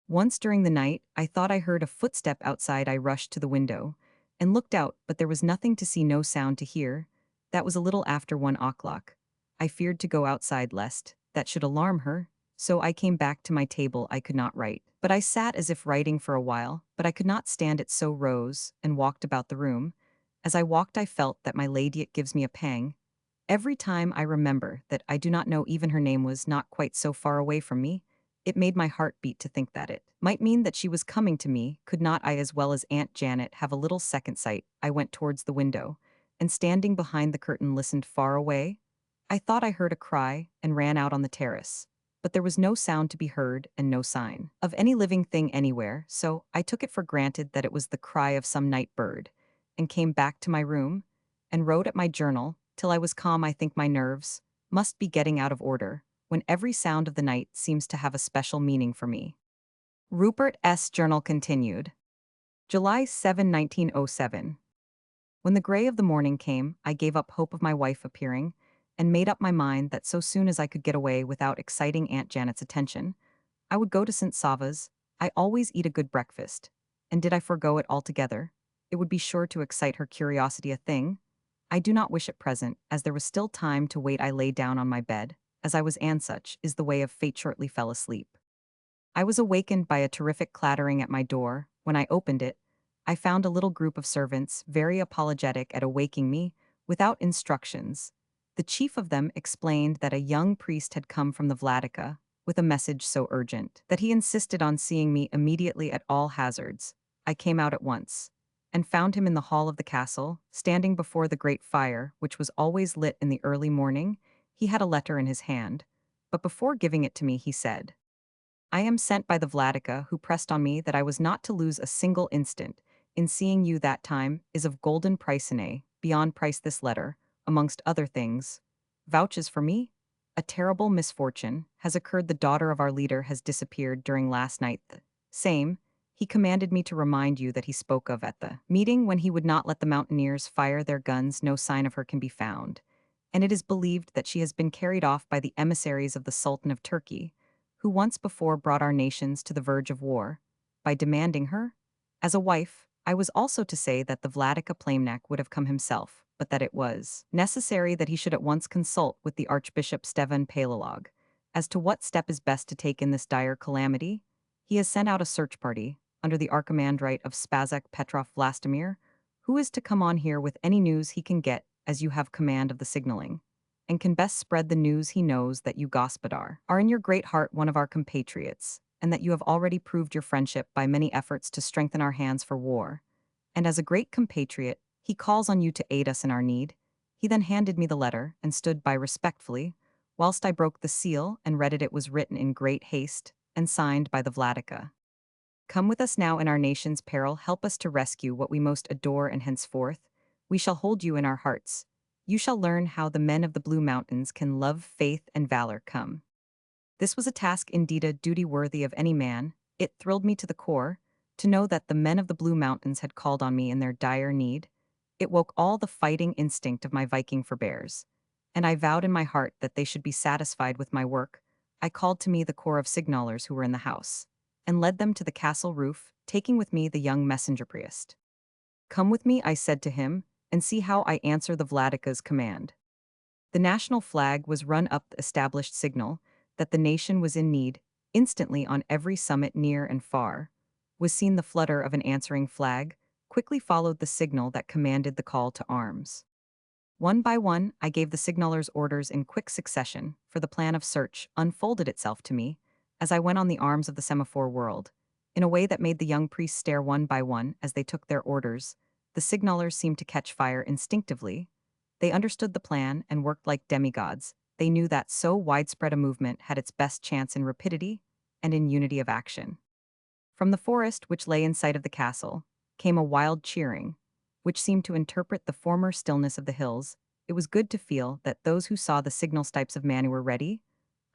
Once during the night, I thought I heard a footstep outside. I rushed to the window and looked out, but there was nothing to see, no sound to hear. That was a little after 1 o'clock. I feared to go outside lest that should alarm her, so I came back to my table. I could not write, but I sat as if writing for a while, but I could not stand it, so rose and walked about the room. As I walked, I felt that my lady, it gives me a pang every time I remember that I do not know even her name, was not quite so far away from me. It made my heart beat to think that it might mean that she was coming to me. Could not I, as well as Aunt Janet, have a little second sight? I went towards the window, and standing behind the curtain listened. Far away, I thought I heard a cry, and ran out on the terrace, but there was no sound to be heard and no sign of any living thing anywhere, so I took it for granted that it was the cry of some night bird, and came back to my room and wrote at my journal till I was calm. I think my nerves must be getting out of order when every sound of the night seems to have a special meaning for me. Rupert's journal continued. July 7, 1907. When the gray of the morning came, I gave up hope of my wife appearing, and made up my mind that so soon as I could get away without exciting Aunt Janet's attention, I would go to St. Sava's. I always eat a good breakfast, and did I forego it altogether, it would be sure to excite her curiosity a thing I do not wish at present, as there was still time to wait. I lay down on my bed, as I was and such is the way of fate shortly fell asleep. I was awakened by a terrific clattering at my door. When I opened it, I found a little group of servants, very apologetic at awaking me, without instructions. The chief of them explained that a young priest had come from the Vladika, with a message so urgent that he insisted on seeing me immediately at all hazards. I came out at once, and found him in the hall of the castle, standing before the great fire, which was always lit in the early morning. He had a letter in his hand, but before giving it to me he said, I am sent by the Vladika, who pressed on me that I was not to lose a single instant in seeing you that time is of golden price beyond price this letter, amongst other things, vouches for me. A terrible misfortune has occurred. The daughter of our leader has disappeared during last night. The same, he commanded me to remind you that he spoke of at the meeting when he would not let the mountaineers fire their guns. No sign of her can be found, and it is believed that she has been carried off by the emissaries of the Sultan of Turkey, who once before brought our nations to the verge of war, by demanding her as a wife. I was also to say that the Vladika Plamnak would have come himself, but that it was necessary that he should at once consult with the Archbishop Stefan Palilog as to what step is best to take in this dire calamity. He has sent out a search party, under the archimandrite of Spazak Petrov Vlastimir, who is to come on here with any news he can get, as you have command of the signaling, and can best spread the news. He knows that you, Gospodar, are in your great heart one of our compatriots, and that you have already proved your friendship by many efforts to strengthen our hands for war. And as a great compatriot, he calls on you to aid us in our need. He then handed me the letter and stood by respectfully, whilst I broke the seal and read it. It was written in great haste and signed by the Vladika. Come with us now in our nation's peril. Help us to rescue what we most adore, and henceforth we shall hold you in our hearts. You shall learn how the men of the Blue Mountains can love, faith, and valor. Come. This was a task indeed, a duty worthy of any man. It thrilled me to the core to know that the men of the Blue Mountains had called on me in their dire need. It woke all the fighting instinct of my Viking forebears, and I vowed in my heart that they should be satisfied with my work. I called to me the corps of signalers who were in the house, and led them to the castle roof, taking with me the young messenger priest. Come with me, I said to him, and see how I answer the Vladika's command. The national flag was run up, the established signal that the nation was in need. Instantly on every summit near and far was seen the flutter of an answering flag. Quickly followed the signal that commanded the call to arms. One by one, I gave the signalers orders in quick succession, for the plan of search unfolded itself to me as I went on the arms of the semaphore world, in a way that made the young priests stare one by one as they took their orders. The signalers seemed to catch fire instinctively. They understood the plan and worked like demigods. They knew that so widespread a movement had its best chance in rapidity and in unity of action. From the forest which lay in sight of the castle came a wild cheering, which seemed to interpret the former stillness of the hills. It was good to feel that those who saw the signal stipes of man were ready.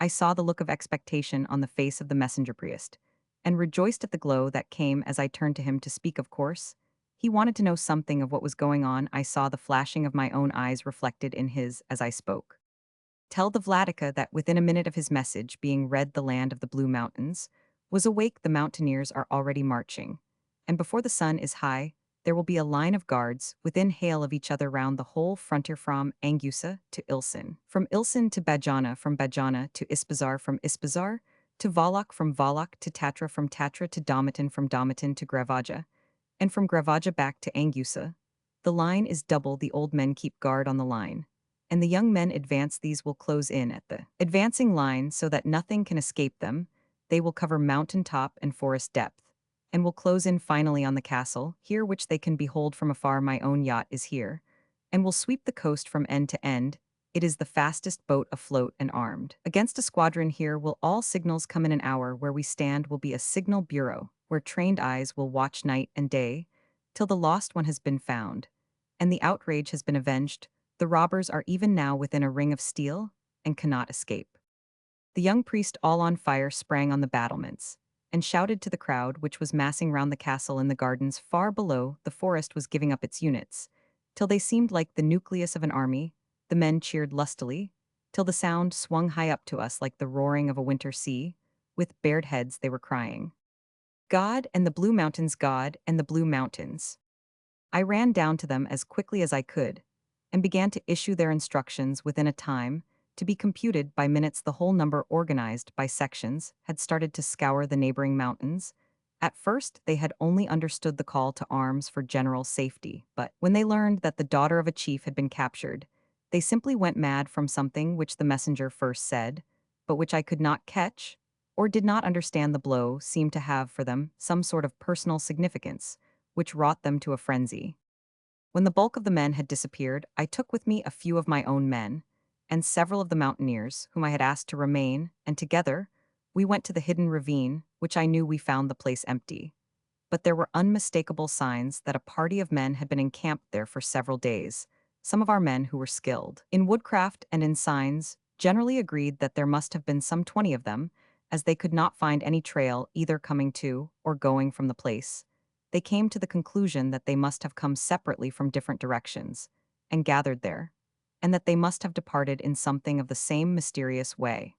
I saw the look of expectation on the face of the messenger priest, and rejoiced at the glow that came as I turned to him to speak. Of course, he wanted to know something of what was going on. I saw the flashing of my own eyes reflected in his as I spoke. Tell the Vladika that within a minute of his message being read, the land of the Blue Mountains was awake. The mountaineers are already marching, and before the sun is high, there will be a line of guards within hail of each other round the whole frontier, from Angusa to Ilsen, from Ilsen to Bajana, from Bajana to Ispazar, from Ispazar to Valak, from Valak to Tatra, from Tatra to Damatin, from Damatin to Gravaja, and from Gravaja back to Angusa. The line is double. The old men keep guard on the line, and the young men advance. These will close in at the advancing line so that nothing can escape them. They will cover mountain top and forest depth, and will close in finally on the castle, here which they can behold from afar. My own yacht is here, and will sweep the coast from end to end. It is the fastest boat afloat and armed. Against a squadron here will all signals come. In an hour where we stand will be a signal bureau, where trained eyes will watch night and day, till the lost one has been found, and the outrage has been avenged. The robbers are even now within a ring of steel, and cannot escape. The young priest, all on fire, sprang on the battlements, and shouted to the crowd which was massing round the castle. In the gardens far below, the forest was giving up its units, till they seemed like the nucleus of an army. The men cheered lustily, till the sound swung high up to us like the roaring of a winter sea. With bared heads they were crying, God and the Blue Mountains, God and the Blue Mountains. I ran down to them as quickly as I could and began to issue their instructions within a time to be computed by minutes. The whole number, organized by sections, had started to scour the neighboring mountains. At first, they had only understood the call to arms for general safety, but when they learned that the daughter of a chief had been captured, they simply went mad from something which the messenger first said, but which I could not catch, or did not understand. The blow seemed to have for them some sort of personal significance, which wrought them to a frenzy. When the bulk of the men had disappeared, I took with me a few of my own men, and several of the mountaineers whom I had asked to remain, and together we went to the hidden ravine, which I knew we found the place empty. But there were unmistakable signs that a party of men had been encamped there for several days. Some of our men who were skilled in woodcraft and in signs generally agreed that there must have been some 20 of them, as they could not find any trail either coming to or going from the place. They came to the conclusion that they must have come separately from different directions and gathered there, and that they must have departed in something of the same mysterious way.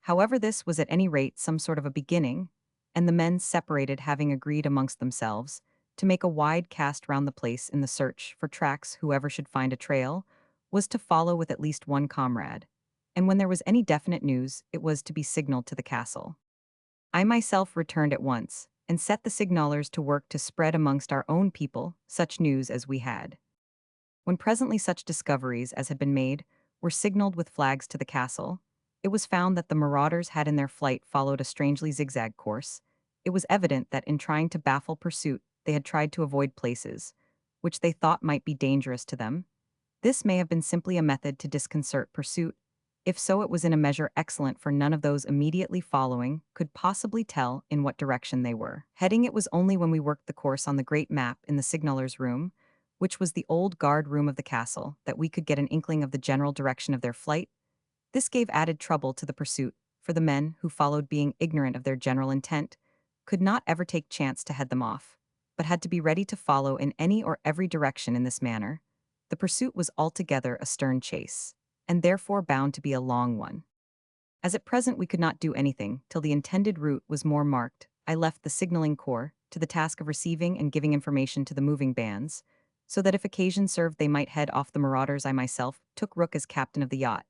However, this was at any rate some sort of a beginning, and the men separated, having agreed amongst themselves to make a wide cast round the place in the search for tracks. Whoever should find a trail was to follow with at least one comrade, and when there was any definite news, it was to be signaled to the castle. I myself returned at once, and set the signalers to work to spread amongst our own people such news as we had. When presently such discoveries as had been made were signaled with flags to the castle, it was found that the marauders had in their flight followed a strangely zigzag course. It was evident that in trying to baffle pursuit, they had tried to avoid places which they thought might be dangerous to them. This may have been simply a method to disconcert pursuit. If so, it was in a measure excellent, for none of those immediately following could possibly tell in what direction they were heading. It was only when we worked the course on the great map in the signaler's room, which was the old guard room of the castle, that we could get an inkling of the general direction of their flight. This gave added trouble to the pursuit, for the men who followed, being ignorant of their general intent, could not ever take chance to head them off, but had to be ready to follow in any or every direction. In this manner, the pursuit was altogether a stern chase, and therefore bound to be a long one. As at present we could not do anything till the intended route was more marked, I left the signaling corps to the task of receiving and giving information to the moving bands, so that if occasion served they might head off the marauders. I myself took Rook as captain of the yacht,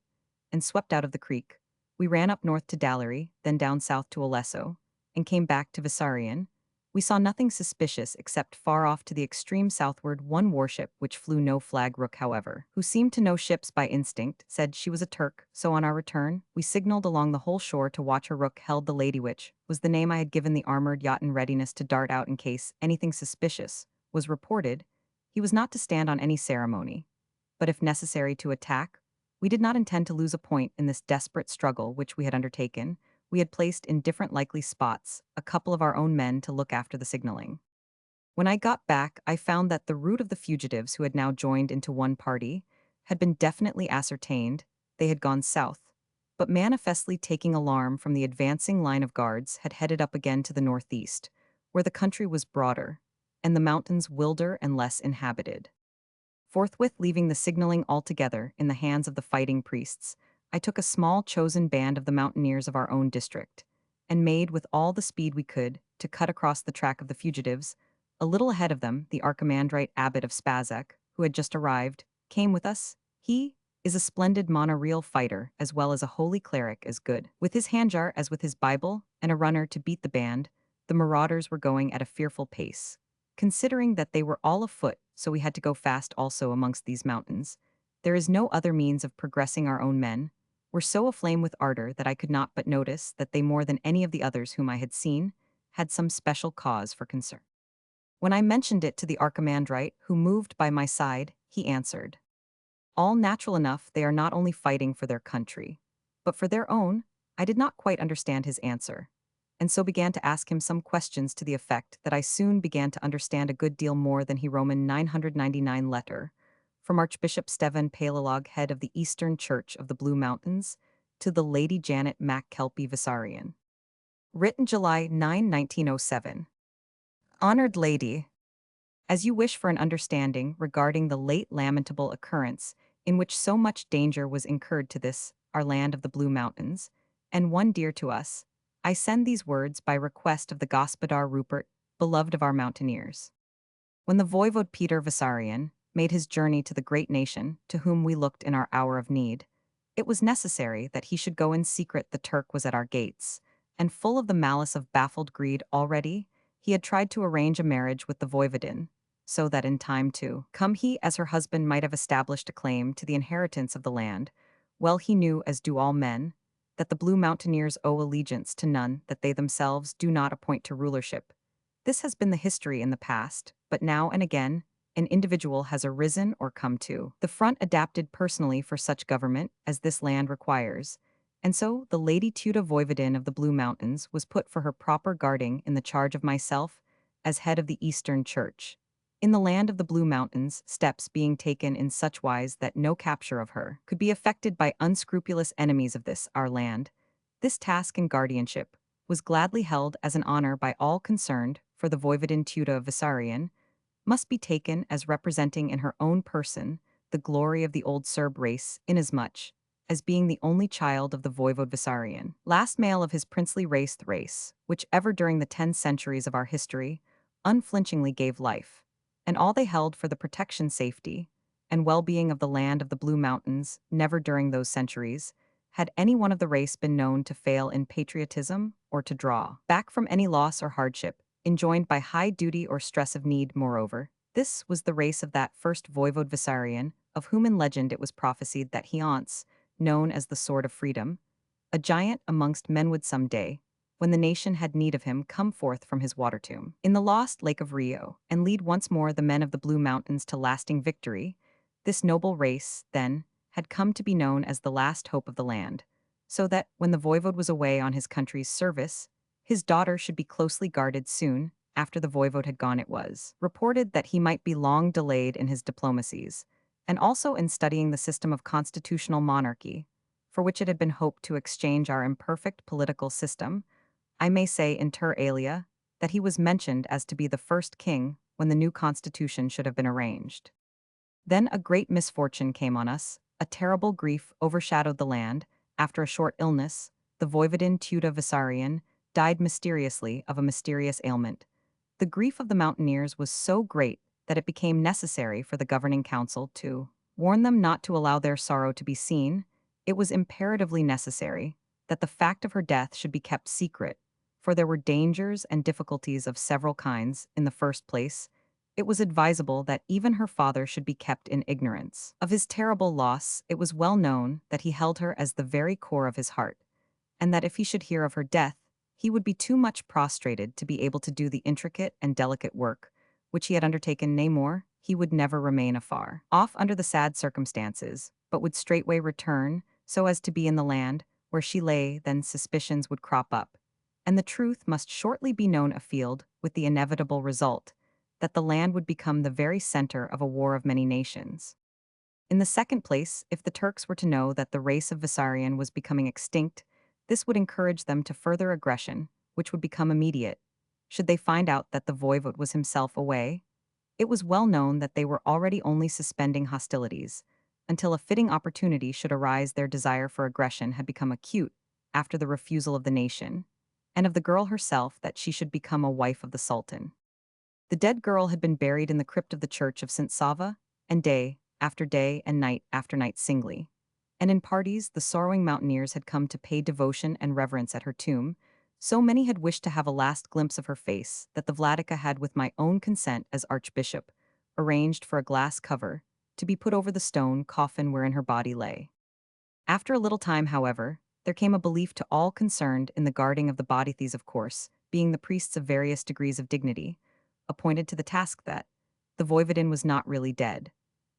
and swept out of the creek. We ran up north to Dallery, then down south to Olesso, and came back to Vissarion. We saw nothing suspicious except far off to the extreme southward one warship which flew no flag. Rook, however, who seemed to know ships by instinct, said she was a Turk, so on our return, we signaled along the whole shore to watch her. Rook held the Lady, which was the name I had given the armored yacht, in readiness to dart out in case anything suspicious was reported. He was not to stand on any ceremony, but if necessary to attack. We did not intend to lose a point in this desperate struggle which we had undertaken. We had placed in different likely spots a couple of our own men to look after the signaling. When I got back, I found that the route of the fugitives, who had now joined into one party, had been definitely ascertained. They had gone south, but manifestly taking alarm from the advancing line of guards, had headed up again to the northeast, where the country was broader, and the mountains wilder and less inhabited. Forthwith leaving the signaling altogether in the hands of the fighting priests, I took a small chosen band of the mountaineers of our own district, and made with all the speed we could to cut across the track of the fugitives. A little ahead of them, the archimandrite abbot of Spazek, who had just arrived, came with us. He is a splendid monoreal fighter, as well as a holy cleric as good, with his handjar as with his Bible, and a runner to beat the band. The marauders were going at a fearful pace, considering that they were all afoot, so we had to go fast also amongst these mountains. There is no other means of progressing. Our own men were so aflame with ardor that I could not but notice that they, more than any of the others whom I had seen, had some special cause for concern. When I mentioned it to the archimandrite, who moved by my side, he answered, "All natural enough, they are not only fighting for their country, but for their own." I did not quite understand his answer, and so began to ask him some questions to the effect that I soon began to understand a good deal more than he. Roman 999 letter from Archbishop Stephen Palelog, head of the Eastern Church of the Blue Mountains, to the Lady Janet MacKelpie Vissarion. Written July 9, 1907. Honored Lady, as you wish for an understanding regarding the late lamentable occurrence in which so much danger was incurred to this, our land of the Blue Mountains, and one dear to us, I send these words by request of the Gospodar Rupert, beloved of our mountaineers. When the voivode Peter Vissarion made his journey to the great nation to whom we looked in our hour of need, it was necessary that he should go in secret. The Turk was at our gates, and full of the malice of baffled greed already, he had tried to arrange a marriage with the voivodin, so that in time to come he as her husband might have established a claim to the inheritance of the land. Well he knew, as do all men, that the Blue Mountaineers owe allegiance to none that they themselves do not appoint to rulership. This has been the history in the past, but now and again, an individual has arisen or come to the front adapted personally for such government as this land requires, and so the Lady Tuda Voivodin of the Blue Mountains was put for her proper guarding in the charge of myself as head of the Eastern Church. In the land of the Blue Mountains, steps being taken in such wise that no capture of her could be effected by unscrupulous enemies of this our land. This task and guardianship was gladly held as an honor by all concerned, for the Voivodin Tuda Vissarion must be taken as representing in her own person the glory of the old Serb race, inasmuch as being the only child of the Voivode Vissarion, last male of his princely race, the race, which ever during the 10 centuries of our history unflinchingly gave life, and all they held for the protection, safety, and well-being of the land of the Blue Mountains. Never during those centuries had any one of the race been known to fail in patriotism or to draw back from any loss or hardship enjoined by high duty or stress of need. Moreover, this was the race of that first voivode Vissarion, of whom in legend it was prophesied that he once, known as the Sword of Freedom, a giant amongst men, would some day, when the nation had need of him, come forth from his water tomb in the lost lake of Rio, and lead once more the men of the Blue Mountains to lasting victory. This noble race, then, had come to be known as the last hope of the land, so that, when the voivode was away on his country's service, his daughter should be closely guarded. Soon after the voivode had gone, it was reported that he might be long delayed in his diplomacies, and also in studying the system of constitutional monarchy, for which it had been hoped to exchange our imperfect political system. I may say inter alia that he was mentioned as to be the first king when the new constitution should have been arranged. Then a great misfortune came on us, a terrible grief overshadowed the land. After a short illness, the Voivodin Tuda Vissarion died mysteriously of a mysterious ailment. The grief of the mountaineers was so great that it became necessary for the governing council to warn them not to allow their sorrow to be seen. It was imperatively necessary that the fact of her death should be kept secret, for there were dangers and difficulties of several kinds. In the first place, it was advisable that even her father should be kept in ignorance of his terrible loss. It was well known that he held her as the very core of his heart, and that if he should hear of her death, he would be too much prostrated to be able to do the intricate and delicate work which he had undertaken. Nay more, he would never remain afar off under the sad circumstances, but would straightway return, so as to be in the land where she lay. Then suspicions would crop up, and the truth must shortly be known afield, with the inevitable result that the land would become the very center of a war of many nations. In the second place, if the Turks were to know that the race of Vissarion was becoming extinct, this would encourage them to further aggression, which would become immediate. Should they find out that the voivode was himself away, it was well known that they were already only suspending hostilities, until a fitting opportunity should arise. Their desire for aggression had become acute after the refusal of the nation, and of the girl herself, that she should become a wife of the Sultan. The dead girl had been buried in the crypt of the church of St. Sava, and day after day and night after night singly, and in parties, the sorrowing mountaineers had come to pay devotion and reverence at her tomb. So many had wished to have a last glimpse of her face that the Vladika had, with my own consent as archbishop, arranged for a glass cover to be put over the stone coffin wherein her body lay. After a little time, however, there came a belief to all concerned in the guarding of the body, these, of course, being the priests of various degrees of dignity, appointed to the task, that the voivodin was not really dead,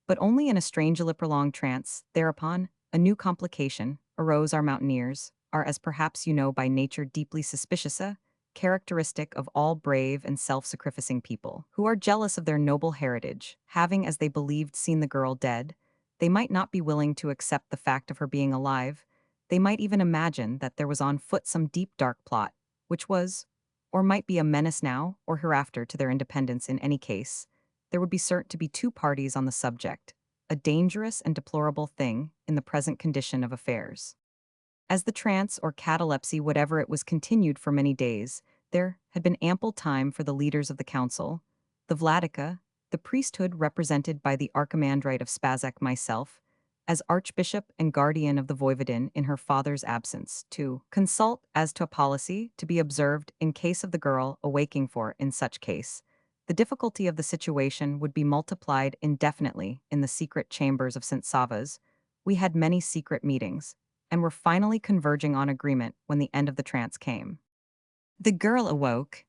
but only in a strangely prolonged trance. Thereupon, a new complication arose. Our mountaineers are, as perhaps you know, by nature deeply suspicious, a characteristic of all brave and self-sacrificing people, who are jealous of their noble heritage. Having, as they believed, seen the girl dead, they might not be willing to accept the fact of her being alive. They might even imagine that there was on foot some deep dark plot, which was, or might be, a menace now or hereafter to their independence. In any case, there would be certain to be two parties on the subject, a dangerous and deplorable thing in the present condition of affairs. As the trance or catalepsy, whatever it was, continued for many days, there had been ample time for the leaders of the council, the Vladika, the priesthood represented by the archimandrite of Spazak myself, as archbishop and guardian of the voivodin in her father's absence, to consult as to a policy to be observed in case of the girl awaking, for in such case the difficulty of the situation would be multiplied indefinitely in the secret chambers of St. Sava's. We had many secret meetings, and were finally converging on agreement when the end of the trance came. The girl awoke.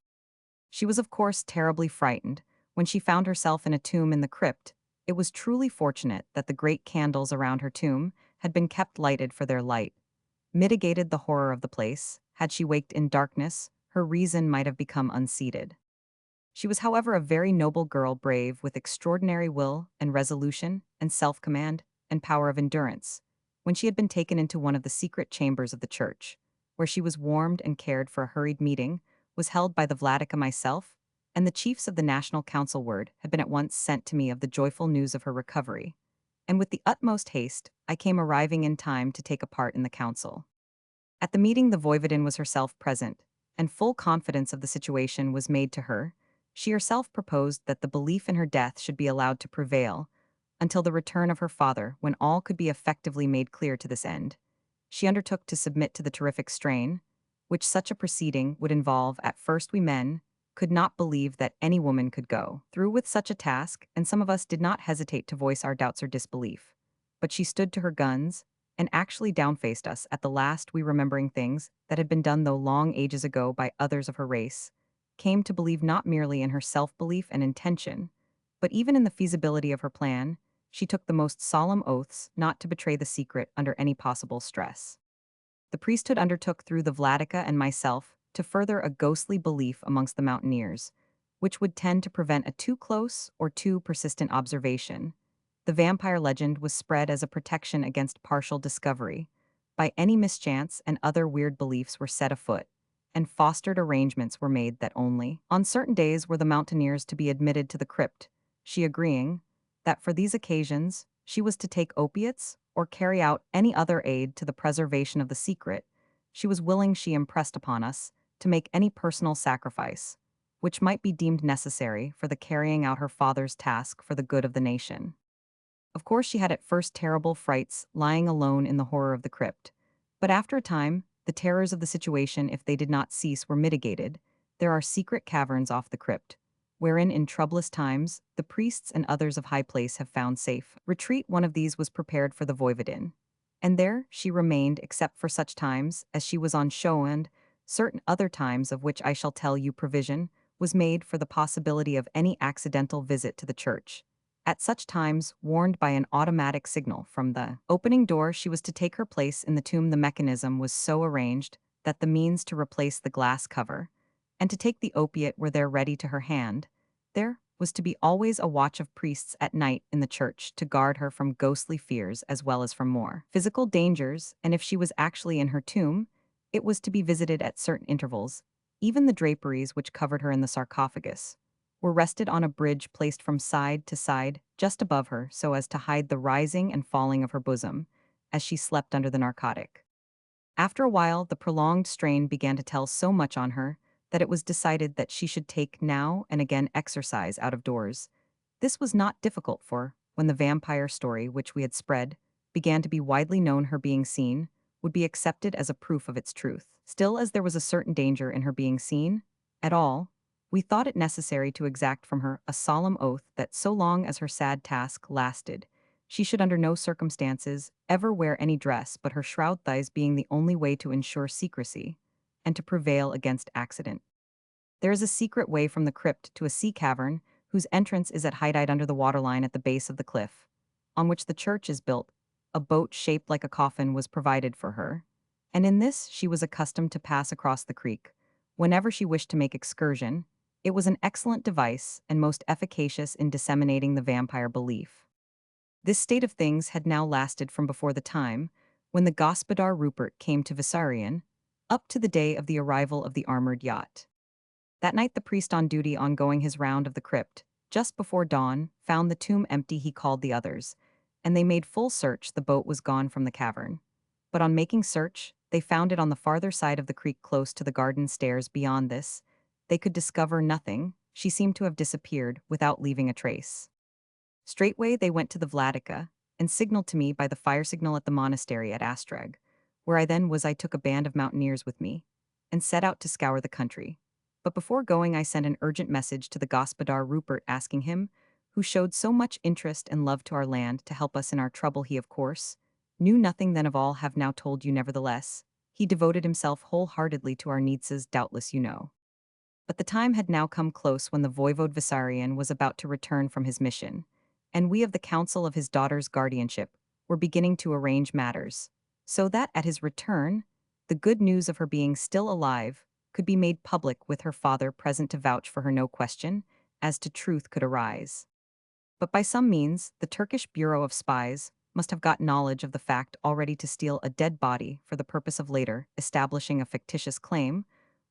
She was of course terribly frightened when she found herself in a tomb in the crypt. It was truly fortunate that the great candles around her tomb had been kept lighted, for their light mitigated the horror of the place. Had she waked in darkness, her reason might have become unseated. She was, however, a very noble girl, brave, with extraordinary will and resolution and self-command and power of endurance. When she had been taken into one of the secret chambers of the church, where she was warmed and cared for, a hurried meeting was held by the Vladika myself, and the chiefs of the National Council. Word had been at once sent to me of the joyful news of her recovery, and with the utmost haste I came, arriving in time to take a part in the council. At the meeting the voivodin was herself present, and full confidence of the situation was made to her. She herself proposed that the belief in her death should be allowed to prevail until the return of her father, when all could be effectively made clear. To this end, she undertook to submit to the terrific strain which such a proceeding would involve. At first we men could not believe that any woman could go through with such a task, and some of us did not hesitate to voice our doubts or disbelief. But she stood to her guns and actually downfaced us at the last. We, remembering things that had been done though long ages ago by others of her race, came to believe not merely in her self-belief and intention, but even in the feasibility of her plan. She took the most solemn oaths not to betray the secret under any possible stress. The priesthood undertook through the Vladika and myself to further a ghostly belief amongst the mountaineers, which would tend to prevent a too close or too persistent observation. The vampire legend was spread as a protection against partial discovery by any mischance, and other weird beliefs were set afoot, and fostered arrangements were made that only on certain days were the mountaineers to be admitted to the crypt, she agreeing that for these occasions she was to take opiates or carry out any other aid to the preservation of the secret. She was willing, she impressed upon us, to make any personal sacrifice which might be deemed necessary for the carrying out her father's task for the good of the nation. Of course she had at first terrible frights lying alone in the horror of the crypt, but after a time the terrors of the situation, if they did not cease, were mitigated. There are secret caverns off the crypt, wherein in troublous times the priests and others of high place have found safe retreat. One of these was prepared for the voivodin, and there she remained except for such times as she was on show, and certain other times, of which I shall tell you, provision was made for the possibility of any accidental visit to the church. At such times, warned by an automatic signal from the opening door, she was to take her place in the tomb. The mechanism was so arranged that the means to replace the glass cover and to take the opiate were there ready to her hand. There was to be always a watch of priests at night in the church to guard her from ghostly fears as well as from more physical dangers, and if she was actually in her tomb, it was to be visited at certain intervals. Even the draperies which covered her in the sarcophagus were rested on a bridge placed from side to side just above her, so as to hide the rising and falling of her bosom as she slept under the narcotic. After a while, the prolonged strain began to tell so much on her that it was decided that she should take now and again exercise out of doors. This was not difficult, for when the vampire story which we had spread began to be widely known, her being seen would be accepted as a proof of its truth. Still, as there was a certain danger in her being seen at all, we thought it necessary to exact from her a solemn oath that so long as her sad task lasted, she should under no circumstances ever wear any dress but her shroud, thighs being the only way to ensure secrecy and to prevail against accident. There is a secret way from the crypt to a sea cavern whose entrance is at height under the waterline at the base of the cliff, on which the church is built. A boat shaped like a coffin was provided for her, and in this she was accustomed to pass across the creek whenever she wished to make excursion. It was an excellent device and most efficacious in disseminating the vampire belief. This state of things had now lasted from before the time when the Gospodar Rupert came to Vissarion, up to the day of the arrival of the armored yacht. That night the priest on duty, on going his round of the crypt, just before dawn, found the tomb empty. He called the others, and they made full search. The boat was gone from the cavern, but on making search, they found it on the farther side of the creek close to the garden stairs. Beyond this, they could discover nothing. she seemed to have disappeared without leaving a trace. Straightway they went to the Vladica, and signaled to me by the fire signal at the monastery at Astrag, where I took a band of mountaineers with me, and set out to scour the country. But before going I sent an urgent message to the Gospodar Rupert asking him, who showed so much interest and love to our land, to help us in our trouble. He, of course, knew nothing then of all have now told you nevertheless. He devoted himself wholeheartedly to our needs, as doubtless you know. But the time had now come close when the Voivode Vissarion was about to return from his mission, and we of the council of his daughter's guardianship were beginning to arrange matters, so that at his return, the good news of her being still alive could be made public, with her father present to vouch for her. No question as to truth could arise. But by some means, the Turkish Bureau of Spies must have got knowledge of the fact already. To steal a dead body for the purpose of later establishing a fictitious claim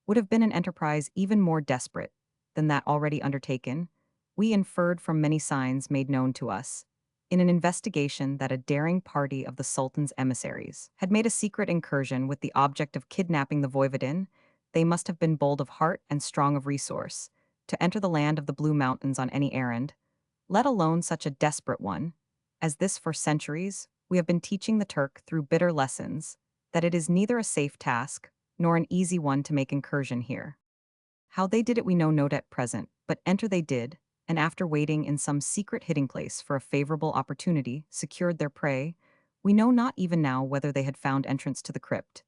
would have been an enterprise even more desperate than that already undertaken, we inferred from many signs made known to us, in an investigation, that a daring party of the Sultan's emissaries had made a secret incursion with the object of kidnapping the Voivodin. They must have been bold of heart and strong of resource to enter the land of the Blue Mountains on any errand, let alone such a desperate one as this. For centuries, we have been teaching the Turk through bitter lessons that it is neither a safe task nor an easy one to make incursion here. How they did it we know not at present, but enter they did, and after waiting in some secret hiding place for a favorable opportunity, secured their prey. We know not even now whether they had found entrance to the crypt,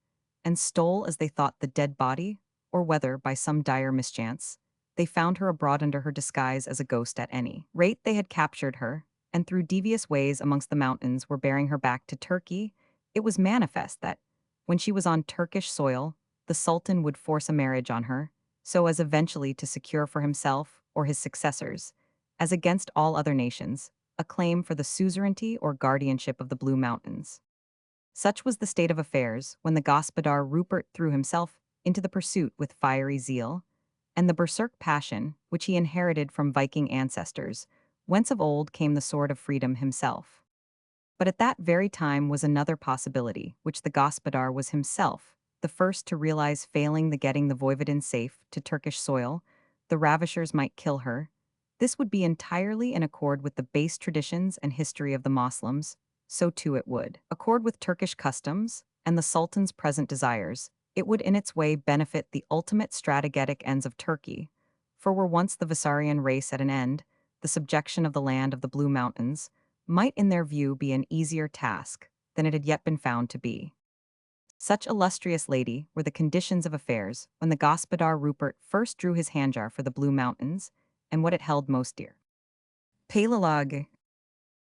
and stole as they thought the dead body, or whether, by some dire mischance, they found her abroad under her disguise as a ghost. At any rate they had captured her, and through devious ways amongst the mountains were bearing her back to Turkey. It was manifest that, when she was on Turkish soil, the Sultan would force a marriage on her, so as eventually to secure for himself or his successors, as against all other nations, a claim for the suzerainty or guardianship of the Blue Mountains. Such was the state of affairs when the Gospodar Rupert threw himself into the pursuit with fiery zeal, and the berserk passion which he inherited from Viking ancestors, whence of old came the sword of freedom himself. But at that very time was another possibility, which the Gospodar was himself the first to realize. Failing the getting the Voivodin safe to Turkish soil, the ravishers might kill her. This would be entirely in accord with the base traditions and history of the Moslems, so too it would accord with Turkish customs and the Sultan's present desires. It would in its way benefit the ultimate strategic ends of Turkey, for were once the Vissarion race at an end, the subjection of the land of the Blue Mountains might in their view be an easier task than it had yet been found to be. Such illustrious lady were the conditions of affairs when the Gospodar Rupert first drew his handjar for the Blue Mountains and what it held most dear. Palalag,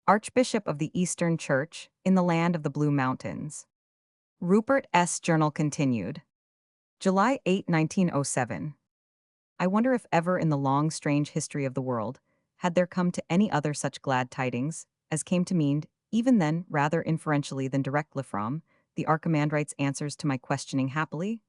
Archbishop of the Eastern Church in the land of the Blue Mountains. Rupert's journal continued. July 8, 1907. I wonder if ever in the long strange history of the world had there come to any other such glad tidings as came to me, even then rather inferentially than directly from the Archimandrite's answers to my questioning. Happily,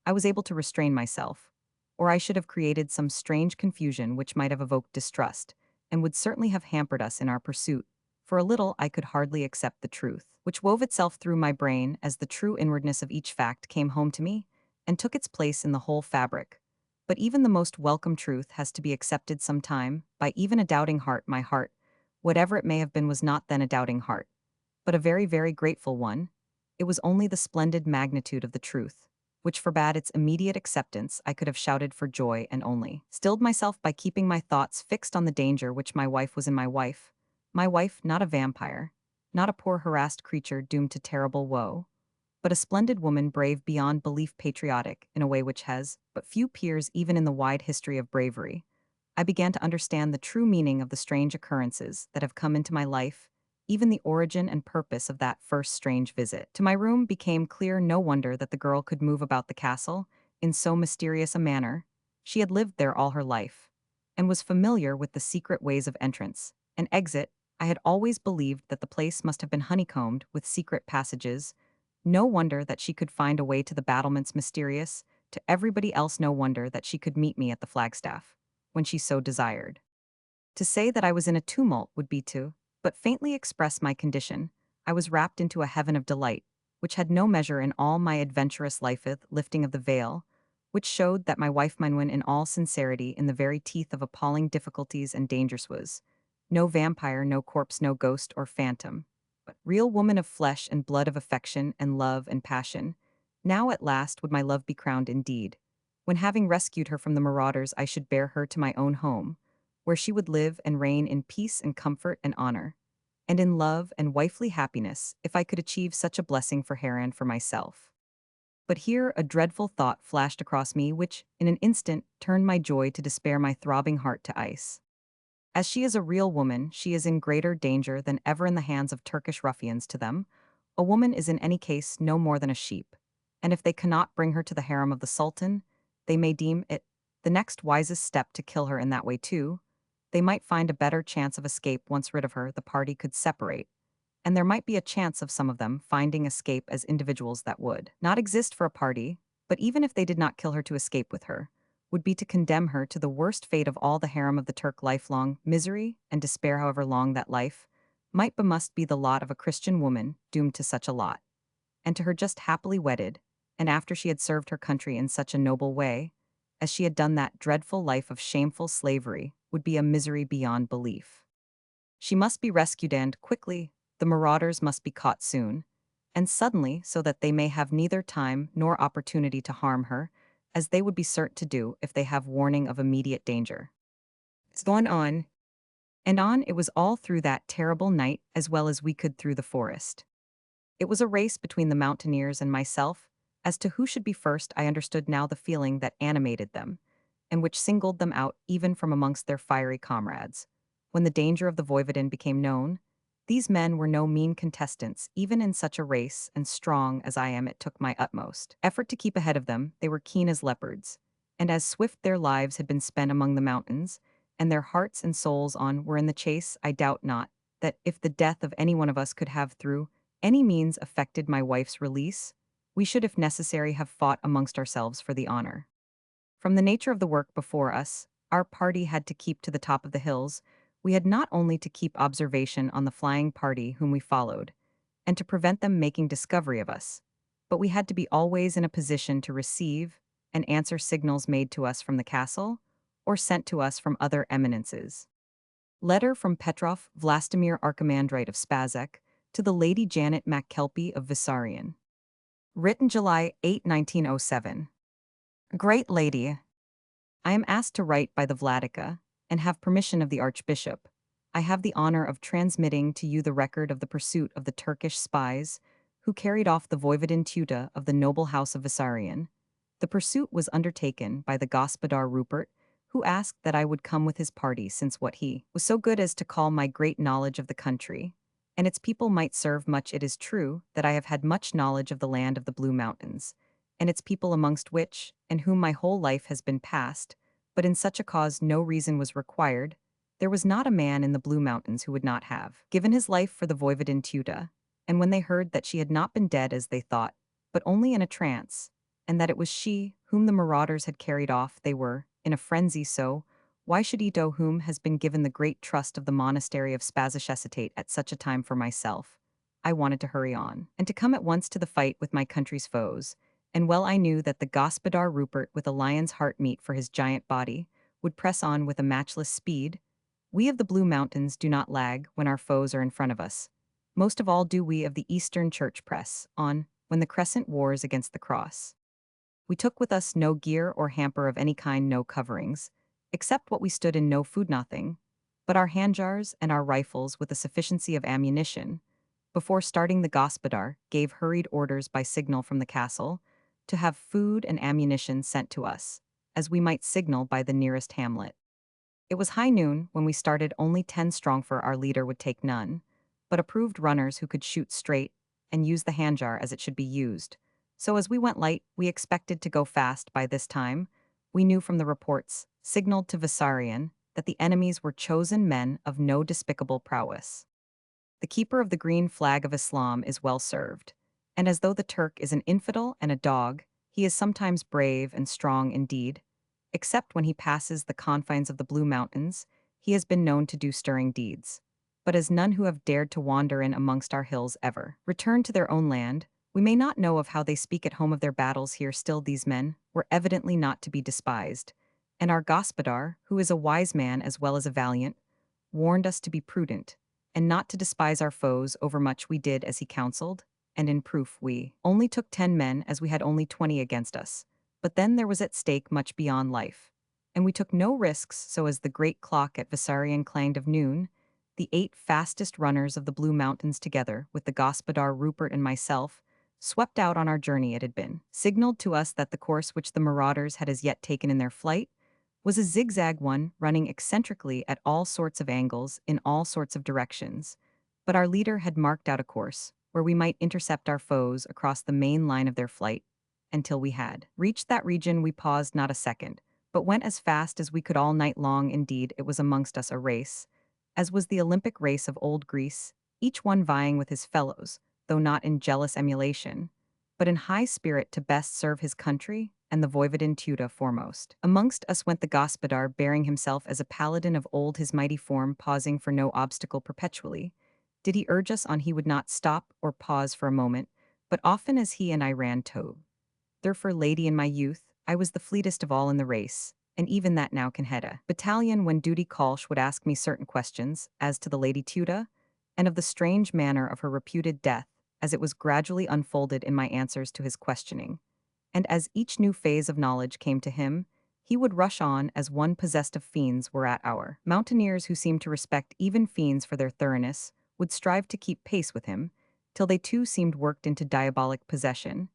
I was able to restrain myself, or I should have created some strange confusion which might have evoked distrust, and would certainly have hampered us in our pursuit. For a little I could hardly accept the truth, which wove itself through my brain as the true inwardness of each fact came home to me, and took its place in the whole fabric. But even the most welcome truth has to be accepted some time, by even a doubting heart. My heart, whatever it may have been, was not then a doubting heart, but a very, very grateful one. It was only the splendid magnitude of the truth, which forbade its immediate acceptance. I could have shouted for joy and only stilled myself by keeping my thoughts fixed on the danger which my wife was in. My wife, not a vampire, not a poor harassed creature doomed to terrible woe, but a splendid woman, brave beyond belief, patriotic in a way which has but few peers even in the wide history of bravery. I began to understand the true meaning of the strange occurrences that have come into my life. Even the origin and purpose of that first strange visit to my room became clear. No wonder that the girl could move about the castle in so mysterious a manner. She had lived there all her life, and was familiar with the secret ways of entrance and exit. I had always believed that the place must have been honeycombed with secret passages. No wonder that she could find a way to the battlements mysterious to everybody else. No wonder that she could meet me at the flagstaff when she so desired. To say that I was in a tumult would be to but faintly express my condition. I was wrapped into a heaven of delight, which had no measure in all my adventurous life. Lifting of the veil, which showed that my wife Mynwyn in all sincerity in the very teeth of appalling difficulties and dangers was no vampire, no corpse, no ghost or phantom, but real woman of flesh and blood, of affection and love and passion. Now at last would my love be crowned indeed, when having rescued her from the marauders I should bear her to my own home, where she would live and reign in peace and comfort and honor, and in love and wifely happiness, if I could achieve such a blessing for her and for myself. But here a dreadful thought flashed across me which, in an instant, turned my joy to despair, my throbbing heart to ice. As she is a real woman, she is in greater danger than ever in the hands of Turkish ruffians. To them, a woman is in any case no more than a sheep, and if they cannot bring her to the harem of the Sultan, they may deem it the next wisest step to kill her in that way too. They might find a better chance of escape once rid of her, the party could separate, and there might be a chance of some of them finding escape as individuals that would not exist for a party, but even if they did not kill her to escape with her, would be to condemn her to the worst fate of all, the harem of the Turk, lifelong misery and despair, however long that life might but must be the lot of a Christian woman doomed to such a lot. And to her just happily wedded, and after she had served her country in such a noble way, as she had done, that dreadful life of shameful slavery would be a misery beyond belief. She must be rescued and, quickly, the marauders must be caught soon, and suddenly, so that they may have neither time nor opportunity to harm her, as they would be certain to do if they have warning of immediate danger. It's gone on, and on it was all through that terrible night as well as we could through the forest. It was a race between the mountaineers and myself. As to who should be first, I understood now the feeling that animated them, and which singled them out even from amongst their fiery comrades. When the danger of the Voivodin became known, these men were no mean contestants, even in such a race, and strong as I am, it took my utmost effort to keep ahead of them. They were keen as leopards, and as swift. Their lives had been spent among the mountains, and their hearts and souls on were in the chase. I doubt not that if the death of any one of us could have through any means affected my wife's release, we should, if necessary, have fought amongst ourselves for the honor. From the nature of the work before us, our party had to keep to the top of the hills. We had not only to keep observation on the flying party whom we followed, and to prevent them making discovery of us, but we had to be always in a position to receive and answer signals made to us from the castle, or sent to us from other eminences. Letter from Petrov Vlastimir Archimandrite of Spazek to the Lady Janet MacKelpie of Vissarion. Written July 8, 1907. Great Lady, I am asked to write by the Vladika, and have permission of the Archbishop. I have the honor of transmitting to you the record of the pursuit of the Turkish spies who carried off the Voivodin Tuta of the noble house of Vissarion. The pursuit was undertaken by the Gospodar Rupert, who asked that I would come with his party, since what he was so good as to call my great knowledge of the country and its people might serve much. It is true that I have had much knowledge of the land of the Blue Mountains, and its people, amongst which and whom my whole life has been passed, but in such a cause no reason was required. There was not a man in the Blue Mountains who would not have given his life for the Voivodin Tuta, and when they heard that she had not been dead as they thought, but only in a trance, and that it was she whom the marauders had carried off, they were in a frenzy. So, why should Ito, whom has been given the great trust of the monastery of Spazich, hesitate at such a time for myself? I wanted to hurry on, and to come at once to the fight with my country's foes, and well I knew that the Gospodar Rupert, with a lion's heart meet for his giant body, would press on with a matchless speed. We of the Blue Mountains do not lag when our foes are in front of us. Most of all do we of the Eastern Church press on when the crescent wars against the cross. We took with us no gear or hamper of any kind, no coverings, except what we stood in, no food, nothing, but our handjars and our rifles with a sufficiency of ammunition. Before starting, the Gospodar gave hurried orders by signal from the castle to have food and ammunition sent to us, as we might signal by the nearest hamlet. It was high noon when we started, only 10 strong, for our leader would take none, but approved runners who could shoot straight and use the handjar as it should be used. So as we went light, we expected to go fast. By this time, we knew from the reports, signaled to Vissarion, that the enemies were chosen men of no despicable prowess. The keeper of the green flag of Islam is well served, and as though the Turk is an infidel and a dog, he is sometimes brave and strong indeed. Except when he passes the confines of the Blue Mountains, he has been known to do stirring deeds. But as none who have dared to wander in amongst our hills ever return to their own land, We may not know of how they speak at home of their battles here, still these men were evidently not to be despised, and our gospodar, who is a wise man as well as a valiant, warned us to be prudent, and not to despise our foes overmuch. We did as he counseled, and in proof we only took 10 men as we had only 20 against us. But then there was at stake much beyond life, and we took no risks. So as the great clock at Visarion clanged of noon, the 8 fastest runners of the Blue Mountains, together with the gospodar Rupert and myself, swept out on our journey. It had been signaled to us that the course which the marauders had as yet taken in their flight was a zigzag one, running eccentrically at all sorts of angles in all sorts of directions. But our leader had marked out a course where we might intercept our foes across the main line of their flight. Until we had reached that region, we paused not a second, but went as fast as we could all night long. Indeed, it was amongst us a race, as was the Olympic race of old Greece, each one vying with his fellows, though not in jealous emulation, but in high spirit to best serve his country, and the Voivodin Teuta foremost. Amongst us went the gospodar, bearing himself as a paladin of old, his mighty form pausing for no obstacle perpetually. Did he urge us on, he would not stop or pause for a moment, but often as he and I ran toe. Therefore, lady, in my youth, I was the fleetest of all in the race, and even that now can head a battalion when duty calls. Would ask me certain questions as to the Lady Teuta, and of the strange manner of her reputed death, as it was gradually unfolded in my answers to his questioning. And as each new phase of knowledge came to him, he would rush on as one possessed of fiends. Were at our mountaineers, who seemed to respect even fiends for their thoroughness, would strive to keep pace with him, till they too seemed worked into diabolic possession,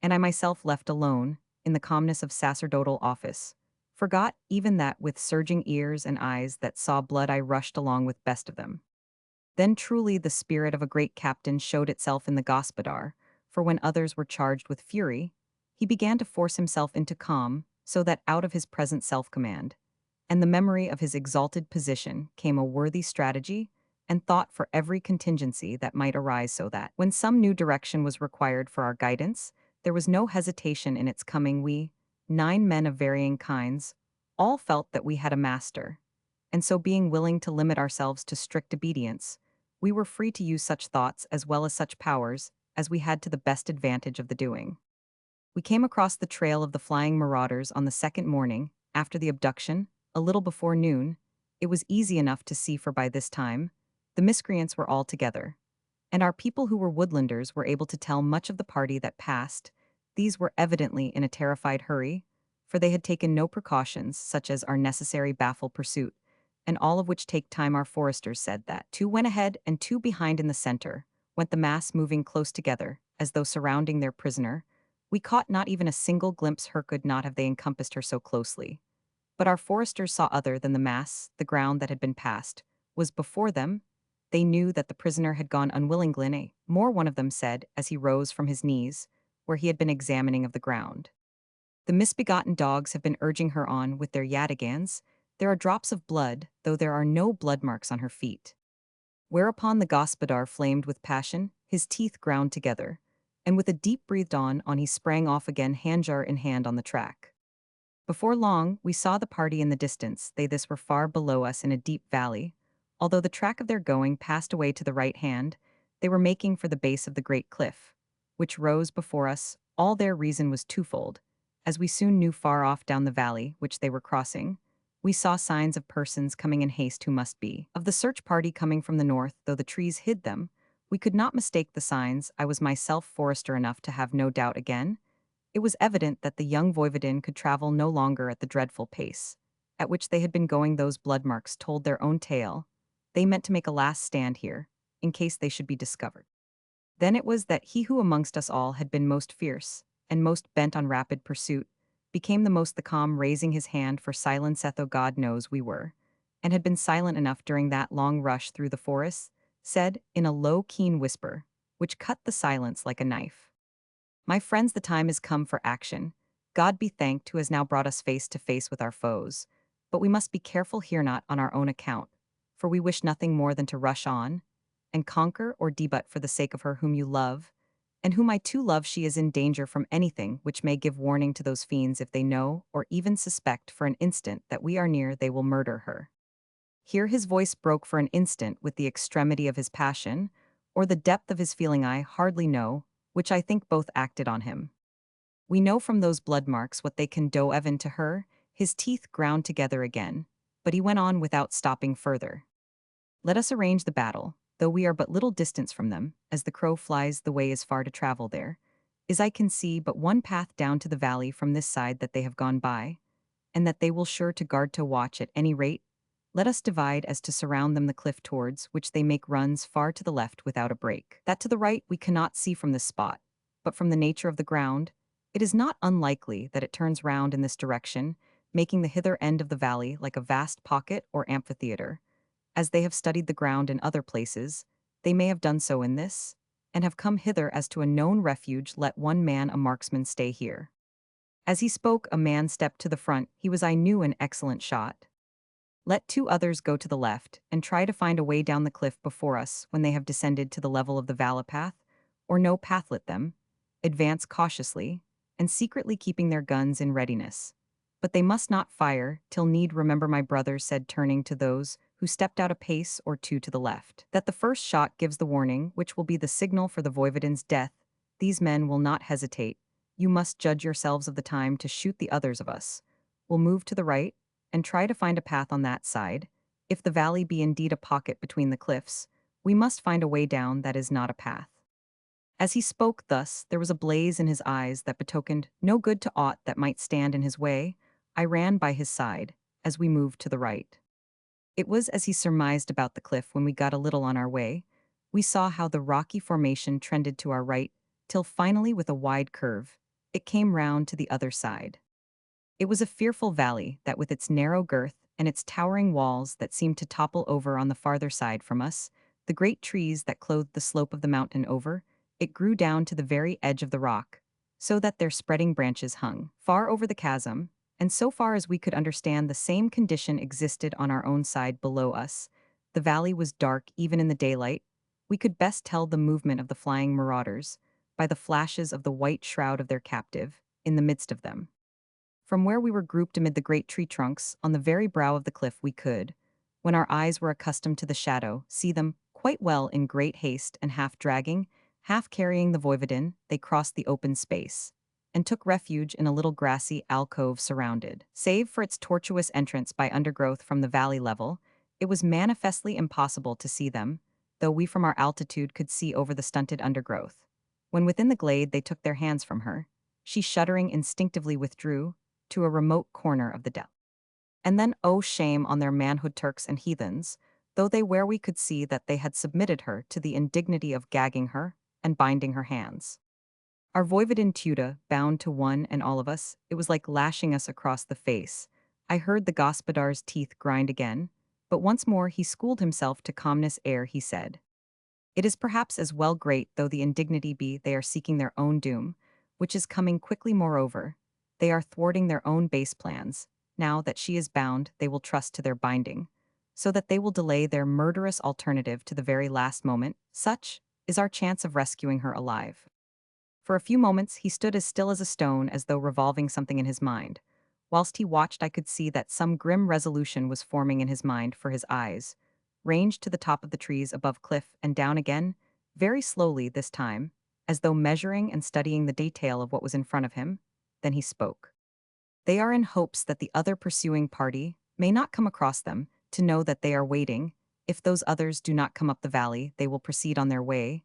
and I myself, left alone, in the calmness of sacerdotal office, forgot even that with surging ears and eyes that saw blood I rushed along with best of them. Then truly the spirit of a great captain showed itself in the gospodar, for when others were charged with fury, he began to force himself into calm, so that out of his present self-command, and the memory of his exalted position, came a worthy strategy and thought for every contingency that might arise, so that, when some new direction was required for our guidance, there was no hesitation in its coming. We, 9 men of varying kinds, all felt that we had a master, and so being willing to limit ourselves to strict obedience, we were free to use such thoughts as well as such powers as we had to the best advantage of the doing. We came across the trail of the flying marauders on the second morning, after the abduction, a little before noon. It was easy enough to see, for by this time, the miscreants were all together, and our people who were woodlanders were able to tell much of the party that passed. These were evidently in a terrified hurry, for they had taken no precautions such as are necessary baffle pursuit, and all of which take time. Our foresters said that 2 went ahead and 2 behind. In the center went the mass, moving close together, as though surrounding their prisoner. We caught not even a single glimpse. Her could not have they encompassed her so closely. But our foresters saw other than the mass. The ground that had been passed was before them. They knew that the prisoner had gone unwillingly. More, one of them said, as he rose from his knees, where he had been examining of the ground. The misbegotten dogs have been urging her on with their yataghans. There are drops of blood, though there are no blood marks on her feet. Whereupon the gospodar flamed with passion, his teeth ground together, and with a deep breathed on he sprang off again, handjar in hand, on the track. Before long, we saw the party in the distance. This were far below us in a deep valley. Although the track of their going passed away to the right hand, they were making for the base of the great cliff, which rose before us. All their reason was twofold. As we soon knew, far off down the valley, which they were crossing, we saw signs of persons coming in haste who must be of the search party coming from the north. Though the trees hid them, we could not mistake the signs. I was myself forester enough to have no doubt again. It was evident that the young Voivodin could travel no longer at the dreadful pace at which they had been going. Those blood marks told their own tale. They meant to make a last stand here, in case they should be discovered. Then it was that he who amongst us all had been most fierce, and most bent on rapid pursuit, became the calm, raising his hand for silence. Though God knows we were, and had been silent enough during that long rush through the forests, said, in a low, keen whisper, which cut the silence like a knife: "My friends, the time is come for action. God be thanked, who has now brought us face to face with our foes. But we must be careful here, not on our own account, for we wish nothing more than to rush on and conquer or debut for the sake of her whom you love, and whom I too love. She is in danger from anything which may give warning to those fiends. If they know or even suspect for an instant that we are near, they will murder her." Here his voice broke for an instant with the extremity of his passion, or the depth of his feeling, I hardly know, which I think both acted on him. We know from those blood marks what they can do even to her, his teeth ground together again, but he went on without stopping further. Let us arrange the battle, though we are but little distance from them, as the crow flies the way is far to travel there, is I can see but one path down to the valley from this side that they have gone by, and that they will sure to guard to watch at any rate. Let us divide as to surround them the cliff towards which they make runs far to the left without a break. That to the right we cannot see from this spot, but from the nature of the ground, it is not unlikely that it turns round in this direction, making the hither end of the valley like a vast pocket or amphitheater. As they have studied the ground in other places, they may have done so in this, and have come hither as to a known refuge. Let one man a marksman stay here. As he spoke, a man stepped to the front. He was, I knew, an excellent shot. Let two others go to the left, and try to find a way down the cliff before us when they have descended to the level of the valley path, or no path. Let them advance cautiously, and secretly keeping their guns in readiness. But they must not fire till need. Remember, my brother said, turning to those who stepped out a pace or two to the left, that the first shot gives the warning which will be the signal for the voivodin's death. These men will not hesitate. You must judge yourselves of the time to shoot the others of us. We'll move to the right, and try to find a path on that side. If the valley be indeed a pocket between the cliffs, we must find a way down that is not a path. As he spoke thus, there was a blaze in his eyes that betokened no good to aught that might stand in his way. I ran by his side, as we moved to the right. It was as he surmised about the cliff. When we got a little on our way, we saw how the rocky formation trended to our right, till finally, with a wide curve, it came round to the other side. It was a fearful valley, that with its narrow girth and its towering walls that seemed to topple over on the farther side from us, the great trees that clothed the slope of the mountain over, it grew down to the very edge of the rock, so that their spreading branches hung far over the chasm, and so far as we could understand, the same condition existed on our own side below us. The valley was dark even in the daylight. We could best tell the movement of the flying marauders by the flashes of the white shroud of their captive in the midst of them. From where we were grouped amid the great tree trunks on the very brow of the cliff, we could, when our eyes were accustomed to the shadow, see them quite well. In great haste, and half dragging, half carrying the voivodin, they crossed the open space, and took refuge in a little grassy alcove surrounded, save for its tortuous entrance by undergrowth from the valley level. It was manifestly impossible to see them, though we from our altitude could see over the stunted undergrowth. When within the glade, they took their hands from her. She, shuddering, instinctively withdrew to a remote corner of the dell. And then, oh shame on their manhood, Turks and heathens, though they were, we could see that they had submitted her to the indignity of gagging her and binding her hands. Our voivodin Tuda bound to one and all of us. It was like lashing us across the face. I heard the gospodar's teeth grind again, but once more he schooled himself to calmness ere he said, "It is perhaps as well, great though the indignity be, they are seeking their own doom, which is coming quickly. Moreover, they are thwarting their own base plans. Now that she is bound, they will trust to their binding, so that they will delay their murderous alternative to the very last moment. Such is our chance of rescuing her alive." For a few moments he stood as still as a stone, as though revolving something in his mind. Whilst he watched, I could see that some grim resolution was forming in his mind, for his eyes ranged to the top of the trees above cliff and down again, very slowly this time, as though measuring and studying the detail of what was in front of him. Then he spoke. "They are in hopes that the other pursuing party may not come across them, to know that they are waiting. If those others do not come up the valley, they will proceed on their way.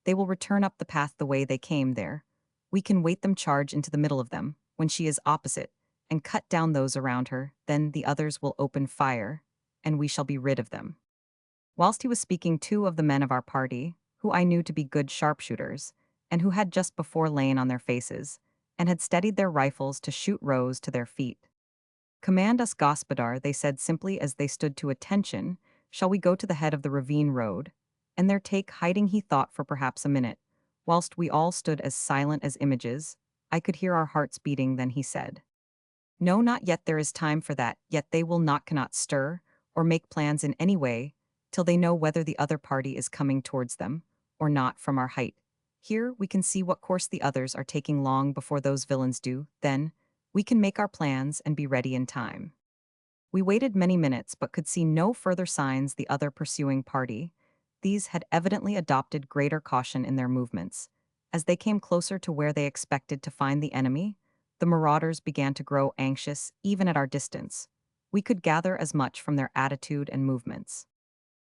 They will return up the path the way they came there. We can wait them charge into the middle of them, when she is opposite, and cut down those around her. Then the others will open fire, and we shall be rid of them." Whilst he was speaking, two of the men of our party, who I knew to be good sharpshooters, and who had just before lain on their faces, and had steadied their rifles to shoot, rose to their feet. "Command us, gospodar," they said simply as they stood to attention. "Shall we go to the head of the ravine road, and there take hiding?" He thought for perhaps a minute, whilst we all stood as silent as images. I could hear our hearts beating. Then he said, "No, not yet. There is time for that. Yet they will not, cannot stir, or make plans in any way, till they know whether the other party is coming towards them, or not. From our height here we can see what course the others are taking long before those villains do. Then we can make our plans and be ready in time." We waited many minutes, but could see no further signs the other pursuing party. These had evidently adopted greater caution in their movements. As they came closer to where they expected to find the enemy, the marauders began to grow anxious even at our distance. We could gather as much from their attitude and movements.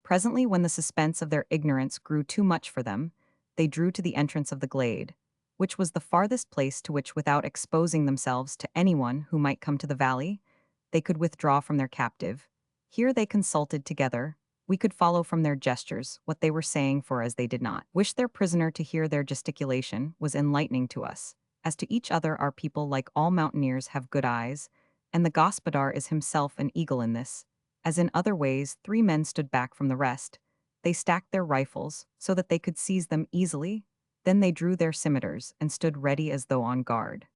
Presently, when the suspense of their ignorance grew too much for them, they drew to the entrance of the glade, which was the farthest place to which, without exposing themselves to anyone who might come to the valley, they could withdraw from their captive. Here they consulted together. We could follow from their gestures what they were saying, for as they did not wish their prisoner to hear their gesticulation was enlightening to us. As to each other, our people, like all mountaineers, have good eyes, and the Gospodar is himself an eagle in this. As in other ways, 3 men stood back from the rest. They stacked their rifles so that they could seize them easily. Then they drew their scimitars and stood ready as though on guard.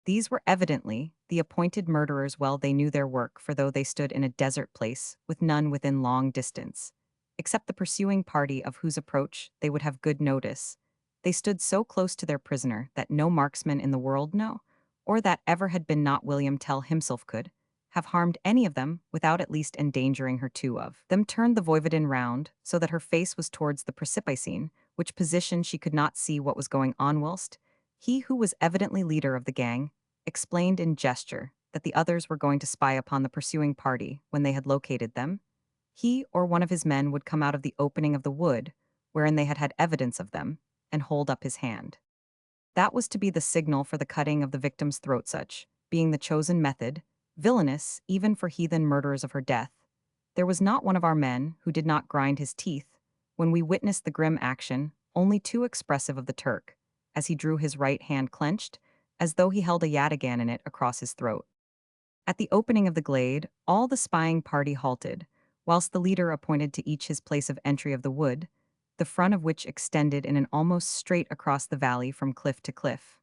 These were evidently the appointed murderers. Well, they knew their work, for though they stood in a desert place, with none within long distance, except the pursuing party of whose approach they would have good notice, they stood so close to their prisoner that no marksman in the world, no, or that ever had been not William Tell himself, could have harmed any of them without at least endangering her. Two of them turned the voivodin round so that her face was towards the precipicine, which position she could not see what was going on, whilst he, who was evidently leader of the gang, explained in gesture that the others were going to spy upon the pursuing party. When they had located them, he or one of his men would come out of the opening of the wood, wherein they had had evidence of them, and hold up his hand. That was to be the signal for the cutting of the victim's throat, such being the chosen method, villainous even for heathen murderers of her death. There was not one of our men who did not grind his teeth when we witnessed the grim action, only too expressive of the Turk, as he drew his right hand clenched, as though he held a yataghan in it, across his throat. At the opening of the glade, all the spying party halted, whilst the leader appointed to each his place of entry of the wood, the front of which extended in an almost straight across the valley from cliff to cliff.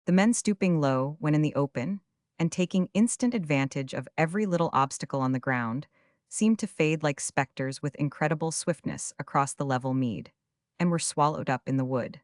The men, stooping low when in the open, and taking instant advantage of every little obstacle on the ground, seemed to fade like specters with incredible swiftness across the level mead, and were swallowed up in the wood.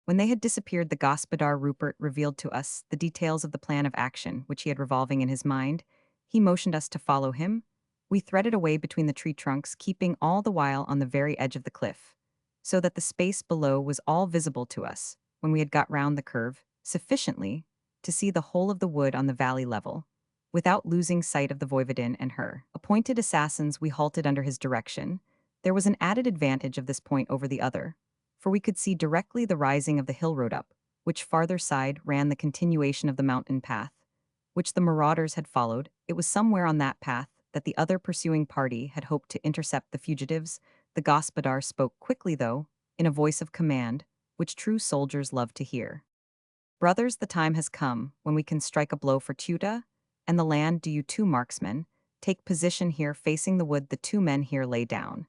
When they had disappeared, the Gospodar Rupert revealed to us the details of the plan of action which he had revolving in his mind. He motioned us to follow him. We threaded a way between the tree trunks, keeping all the while on the very edge of the cliff, so that the space below was all visible to us. When we had got round the curve sufficiently to see the whole of the wood on the valley level, without losing sight of the voivodin and her appointed assassins, we halted under his direction. There was an added advantage of this point over the other, for we could see directly the rising of the hill road up, which farther side ran the continuation of the mountain path, which the marauders had followed. It was somewhere on that path that the other pursuing party had hoped to intercept the fugitives. The Gospodar spoke quickly, though, in a voice of command, which true soldiers love to hear. Brothers, the time has come when we can strike a blow for Tuta and the land. Do you two marksmen take position here facing the wood? The 2 men here lay down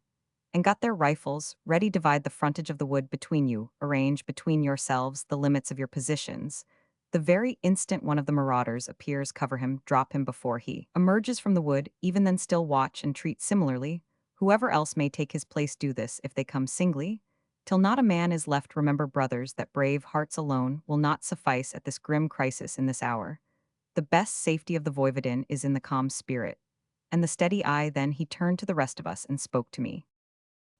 and got their rifles ready. Divide the frontage of the wood between you. Arrange between yourselves the limits of your positions. The very instant one of the marauders appears, cover him, drop him before he emerges from the wood. Even then still watch and treat similarly. Whoever else may take his place, do this if they come singly, till not a man is left. Remember, brothers, that brave hearts alone will not suffice at this grim crisis in this hour. The best safety of the voivodin is in the calm spirit and the steady eye. Then he turned to the rest of us and spoke to me.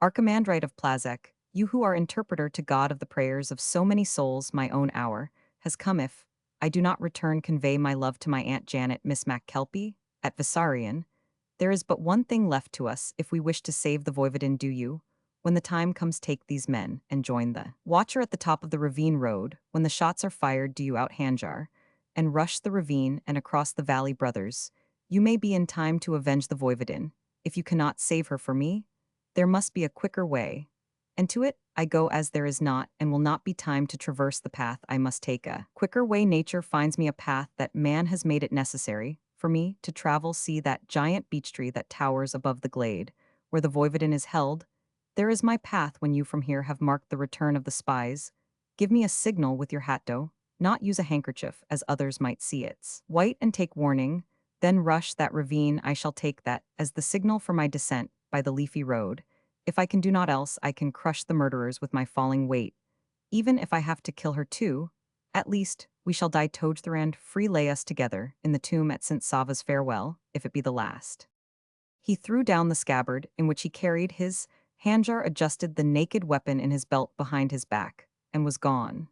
Archimandrite of Plazek, you who are interpreter to God of the prayers of so many souls, my own hour has come. If I do not return, convey my love to my Aunt Janet, Miss MacKelpie, at Vissarion. There is but one thing left to us if we wish to save the voivodin. Do you, when the time comes, take these men and join the watcher at the top of the ravine road. When the shots are fired, do you out Hanjar and rush the ravine and across the valley. Brothers, you may be in time to avenge the voivodin. If you cannot save her for me, there must be a quicker way, and to it I go, as there is not and will not be time to traverse the path I must take. A quicker way. Nature finds me a path that man has made it necessary for me to travel. See that giant beech tree that towers above the glade, where the voivodin is held? There is my path. When you from here have marked the return of the spies, give me a signal with your hat, do not use a handkerchief, as others might see it's white, and take warning. Then rush that ravine. I shall take that as the signal for my descent by the leafy road. If I can do naught else, I can crush the murderers with my falling weight. Even if I have to kill her too, at least we shall die Togthrand. Free lay us together in the tomb at St. Sava's. Farewell, if it be the last. He threw down the scabbard in which he carried his Hanjar, adjusted the naked weapon in his belt behind his back, and was gone.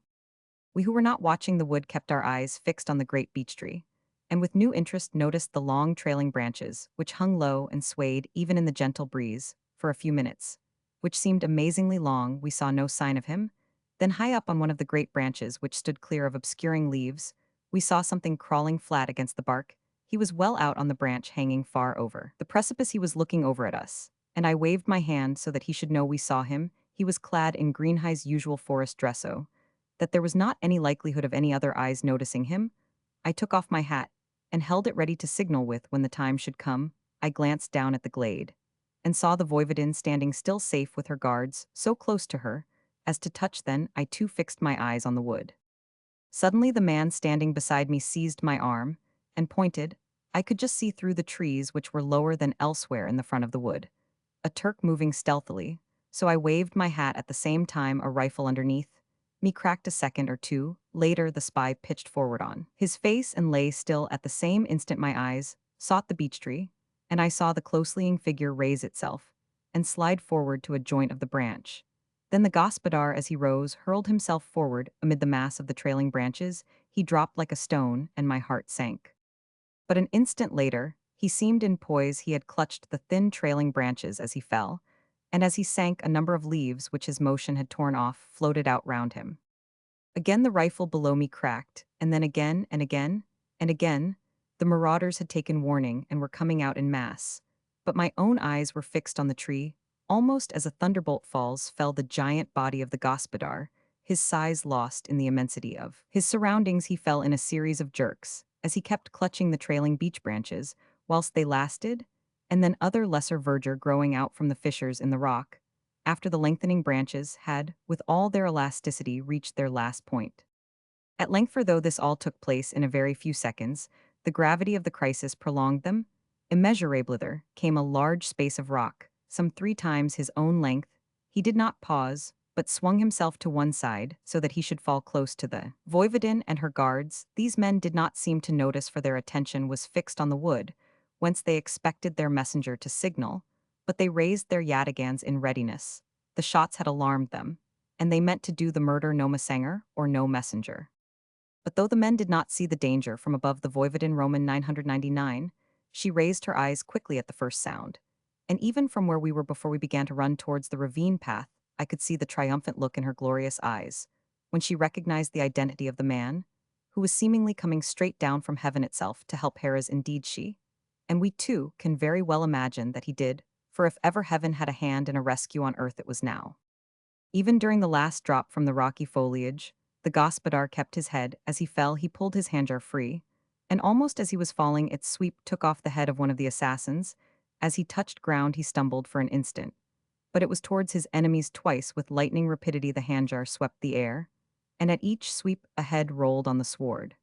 We who were not watching the wood kept our eyes fixed on the great beech tree, and with new interest noticed the long trailing branches, which hung low and swayed even in the gentle breeze, for a few minutes, which seemed amazingly long. We saw no sign of him. Then high up on one of the great branches which stood clear of obscuring leaves, we saw something crawling flat against the bark. He was well out on the branch hanging far over the precipice. He was looking over at us, and I waved my hand so that he should know we saw him. He was clad in Greenhigh's usual forest dresso, that there was not any likelihood of any other eyes noticing him. I took off my hat and held it ready to signal with when the time should come. I glanced down at the glade and saw the voivodin standing still safe with her guards so close to her as to touch. Then I too fixed my eyes on the wood. Suddenly the man standing beside me seized my arm and pointed. I could just see through the trees, which were lower than elsewhere in the front of the wood. A Turk moving stealthily, so I waved my hat at the same time, a rifle underneath me cracked. A second or two later the spy pitched forward on his face and lay still. At the same instant my eyes sought the beech tree, and I saw the closelying figure raise itself and slide forward to a joint of the branch. Then the gospodar, as he rose, hurled himself forward amid the mass of the trailing branches. He dropped like a stone, and my heart sank. But an instant later, he seemed in poise. He had clutched the thin trailing branches as he fell, and as he sank, a number of leaves which his motion had torn off floated out round him. Again the rifle below me cracked, and then again and again and again. The marauders had taken warning and were coming out in mass. But my own eyes were fixed on the tree. Almost as a thunderbolt falls fell the giant body of the gospodar, his size lost in the immensity of his surroundings. He fell in a series of jerks, as he kept clutching the trailing beech branches, whilst they lasted, and then other lesser verdure growing out from the fissures in the rock, after the lengthening branches had, with all their elasticity, reached their last point. At length, for though this all took place in a very few seconds, the gravity of the crisis prolonged them. Immeasurably came a large space of rock, some 3 times his own length. He did not pause, but swung himself to one side so that he should fall close to the voivodin and her guards. These men did not seem to notice, for their attention was fixed on the wood, whence they expected their messenger to signal, but they raised their yataghans in readiness. The shots had alarmed them, and they meant to do the murder, no messenger or no messenger. But though the men did not see the danger from above, the voivodin Roman 999, she raised her eyes quickly at the first sound, and even from where we were before we began to run towards the ravine path, I could see the triumphant look in her glorious eyes, when she recognized the identity of the man, who was seemingly coming straight down from heaven itself to help Hera's. Indeed she, and we too, can very well imagine that he did, for if ever heaven had a hand in a rescue on earth, it was now. Even during the last drop from the rocky foliage, the gospodar kept his head. As he fell, he pulled his handjar free, and almost as he was falling, its sweep took off the head of one of the assassins. As he touched ground, he stumbled for an instant, but it was towards his enemies. Twice, with lightning rapidity, the handjar swept the air, and at each sweep a head rolled on the sward.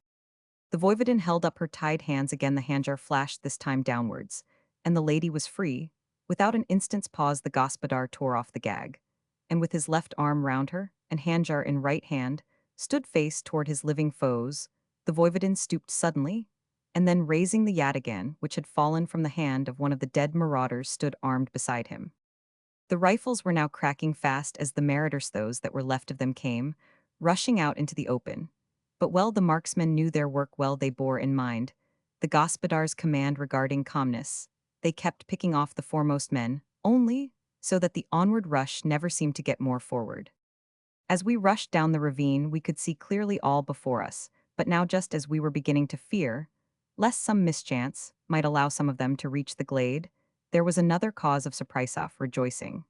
The voivodin held up her tied hands. Again the handjar flashed, this time downwards, and the lady was free. Without an instant's pause, the gospodar tore off the gag, and with his left arm round her, and handjar in right hand, stood face toward his living foes. The voivodin stooped suddenly, and then raising the yataghan, which had fallen from the hand of one of the dead marauders, stood armed beside him. The rifles were now cracking fast as the marauders, those that were left of them, came rushing out into the open. But well the marksmen knew their work well. They bore in mind the gospodar's command regarding calmness. They kept picking off the foremost men, only so that the onward rush never seemed to get more forward. As we rushed down the ravine, we could see clearly all before us, but now, just as we were beginning to fear lest some mischance might allow some of them to reach the glade, there was another cause of surprise of rejoicing.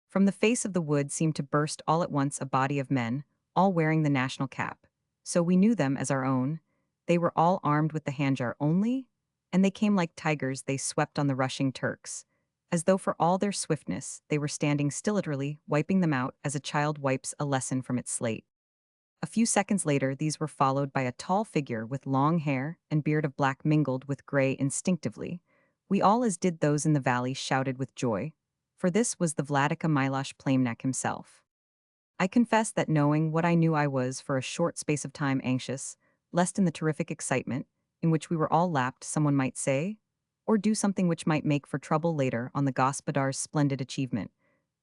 From the face of the wood seemed to burst all at once a body of men, all wearing the national cap. So we knew them as our own. They were all armed with the handjar only, and they came like tigers. They swept on the rushing Turks, as though for all their swiftness they were standing still, literally wiping them out as a child wipes a lesson from its slate. A few seconds later, these were followed by a tall figure with long hair and beard of black mingled with gray. Instinctively, we all, as did those in the valley, shouted with joy, for this was the Vladika Milosh Plamnak himself. I confess that, knowing what I knew, I was for a short space of time anxious, lest in the terrific excitement in which we were all lapped, someone might say or do something which might make for trouble later on the gospodar's splendid achievement,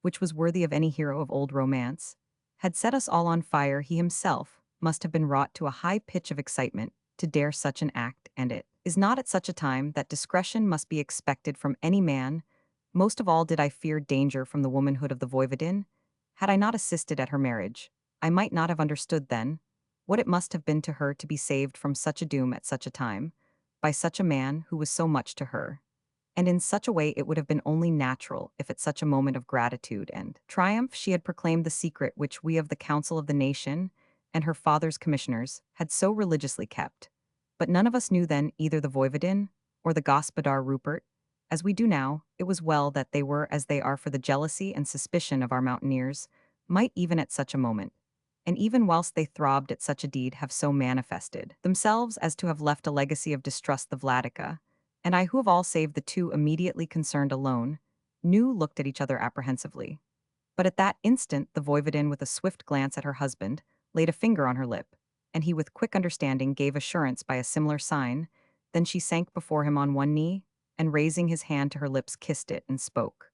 which was worthy of any hero of old romance, had set us all on fire, he himself must have been wrought to a high pitch of excitement to dare such an act, and it is not at such a time that discretion must be expected from any man. Most of all did I fear danger from the womanhood of the voivodin. Had I not assisted at her marriage, I might not have understood then what it must have been to her to be saved from such a doom at such a time, by such a man who was so much to her. And in such a way it would have been only natural if at such a moment of gratitude and triumph she had proclaimed the secret which we of the Council of the Nation and her father's commissioners had so religiously kept. But none of us knew then either the Voivodin or the Gospodar Rupert. As we do now, it was well that they were as they are, for the jealousy and suspicion of our mountaineers might even at such a moment, and even whilst they throbbed at such a deed, have so manifested themselves as to have left a legacy of distrust. The Vladica and I, who of all save the two immediately concerned alone, looked at each other apprehensively. But at that instant the Voivodin, with a swift glance at her husband, laid a finger on her lip, and he with quick understanding gave assurance by a similar sign. Then she sank before him on one knee, and raising his hand to her lips kissed it and spoke.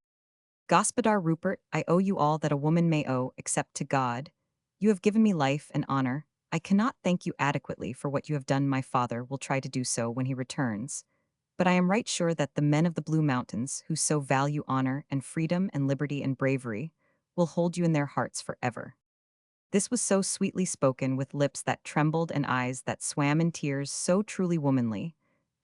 Gospodar Rupert, I owe you all that a woman may owe, except to God. You have given me life and honor. I cannot thank you adequately for what you have done. My father will try to do so when he returns. But I am right sure that the men of the Blue Mountains, who so value honor and freedom and liberty and bravery, will hold you in their hearts forever. This was so sweetly spoken, with lips that trembled and eyes that swam in tears, so truly womanly,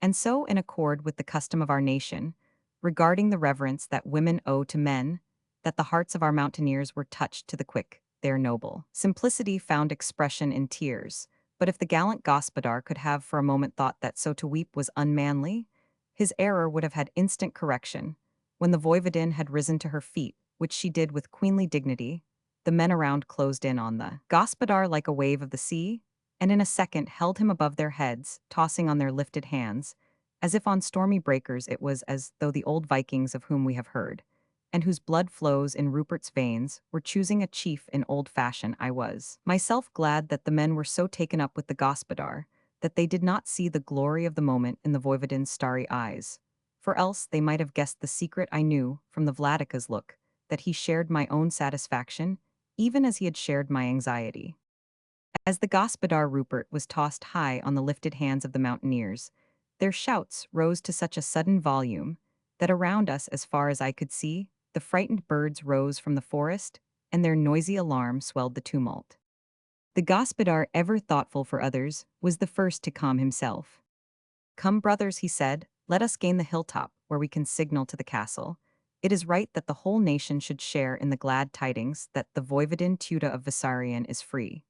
and so in accord with the custom of our nation, regarding the reverence that women owe to men, that the hearts of our mountaineers were touched to the quick. Their noble simplicity found expression in tears. But if the gallant Gospodar could have for a moment thought that so to weep was unmanly, his error would have had instant correction. When the Voivodin had risen to her feet, which she did with queenly dignity, the men around closed in on the Gospodar like a wave of the sea, and in a second held him above their heads, tossing on their lifted hands, as if on stormy breakers. It was as though the old Vikings of whom we have heard, and whose blood flows in Rupert's veins, were choosing a chief in old fashion. I was myself glad that the men were so taken up with the Gospodar, that they did not see the glory of the moment in the Voivodin's starry eyes, for else they might have guessed the secret. I knew, from the Vladika's look, that he shared my own satisfaction, even as he had shared my anxiety. As the Gospodar Rupert was tossed high on the lifted hands of the mountaineers, their shouts rose to such a sudden volume that around us, as far as I could see, the frightened birds rose from the forest, and their noisy alarm swelled the tumult. The Gospodar, ever thoughtful for others, was the first to calm himself. Come, brothers, he said, let us gain the hilltop, where we can signal to the castle. It is right that the whole nation should share in the glad tidings that the Voivodin Tuda of Vissarion is free.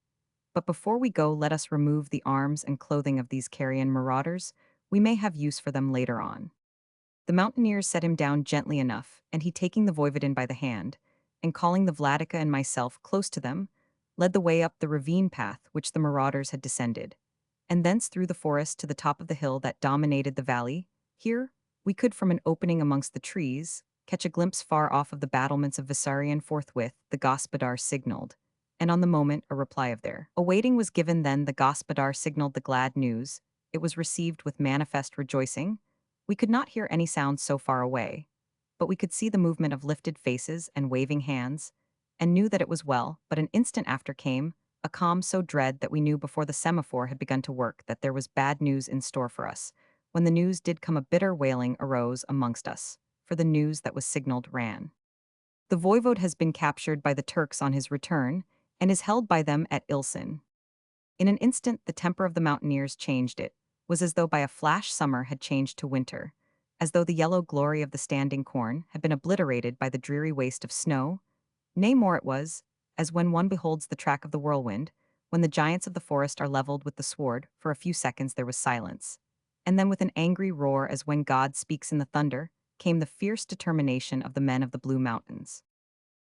But before we go, let us remove the arms and clothing of these carrion marauders. We may have use for them later on. The mountaineers set him down gently enough, and he, taking the Voivodin by the hand, and calling the Vladica and myself close to them, led the way up the ravine path which the marauders had descended, and thence through the forest to the top of the hill that dominated the valley. Here, we could, from an opening amongst the trees, catch a glimpse far off of the battlements of Vissarion. Forthwith, the Gospodar signaled, and on the moment a reply of their awaiting was given. Then the Gospodar signaled the glad news. It was received with manifest rejoicing. We could not hear any sound so far away, but we could see the movement of lifted faces and waving hands, and knew that it was well. But an instant after came a calm so dread that we knew before the semaphore had begun to work that there was bad news in store for us. When the news did come, a bitter wailing arose amongst us, for the news that was signaled ran: the voivode has been captured by the Turks on his return, and is held by them at Ilsen. In an instant the temper of the mountaineers changed. It was as though by a flash summer had changed to winter, as though the yellow glory of the standing corn had been obliterated by the dreary waste of snow. Nay, more, it was as when one beholds the track of the whirlwind, when the giants of the forest are leveled with the sword. For a few seconds there was silence, and then with an angry roar, as when God speaks in the thunder, came the fierce determination of the men of the Blue Mountains.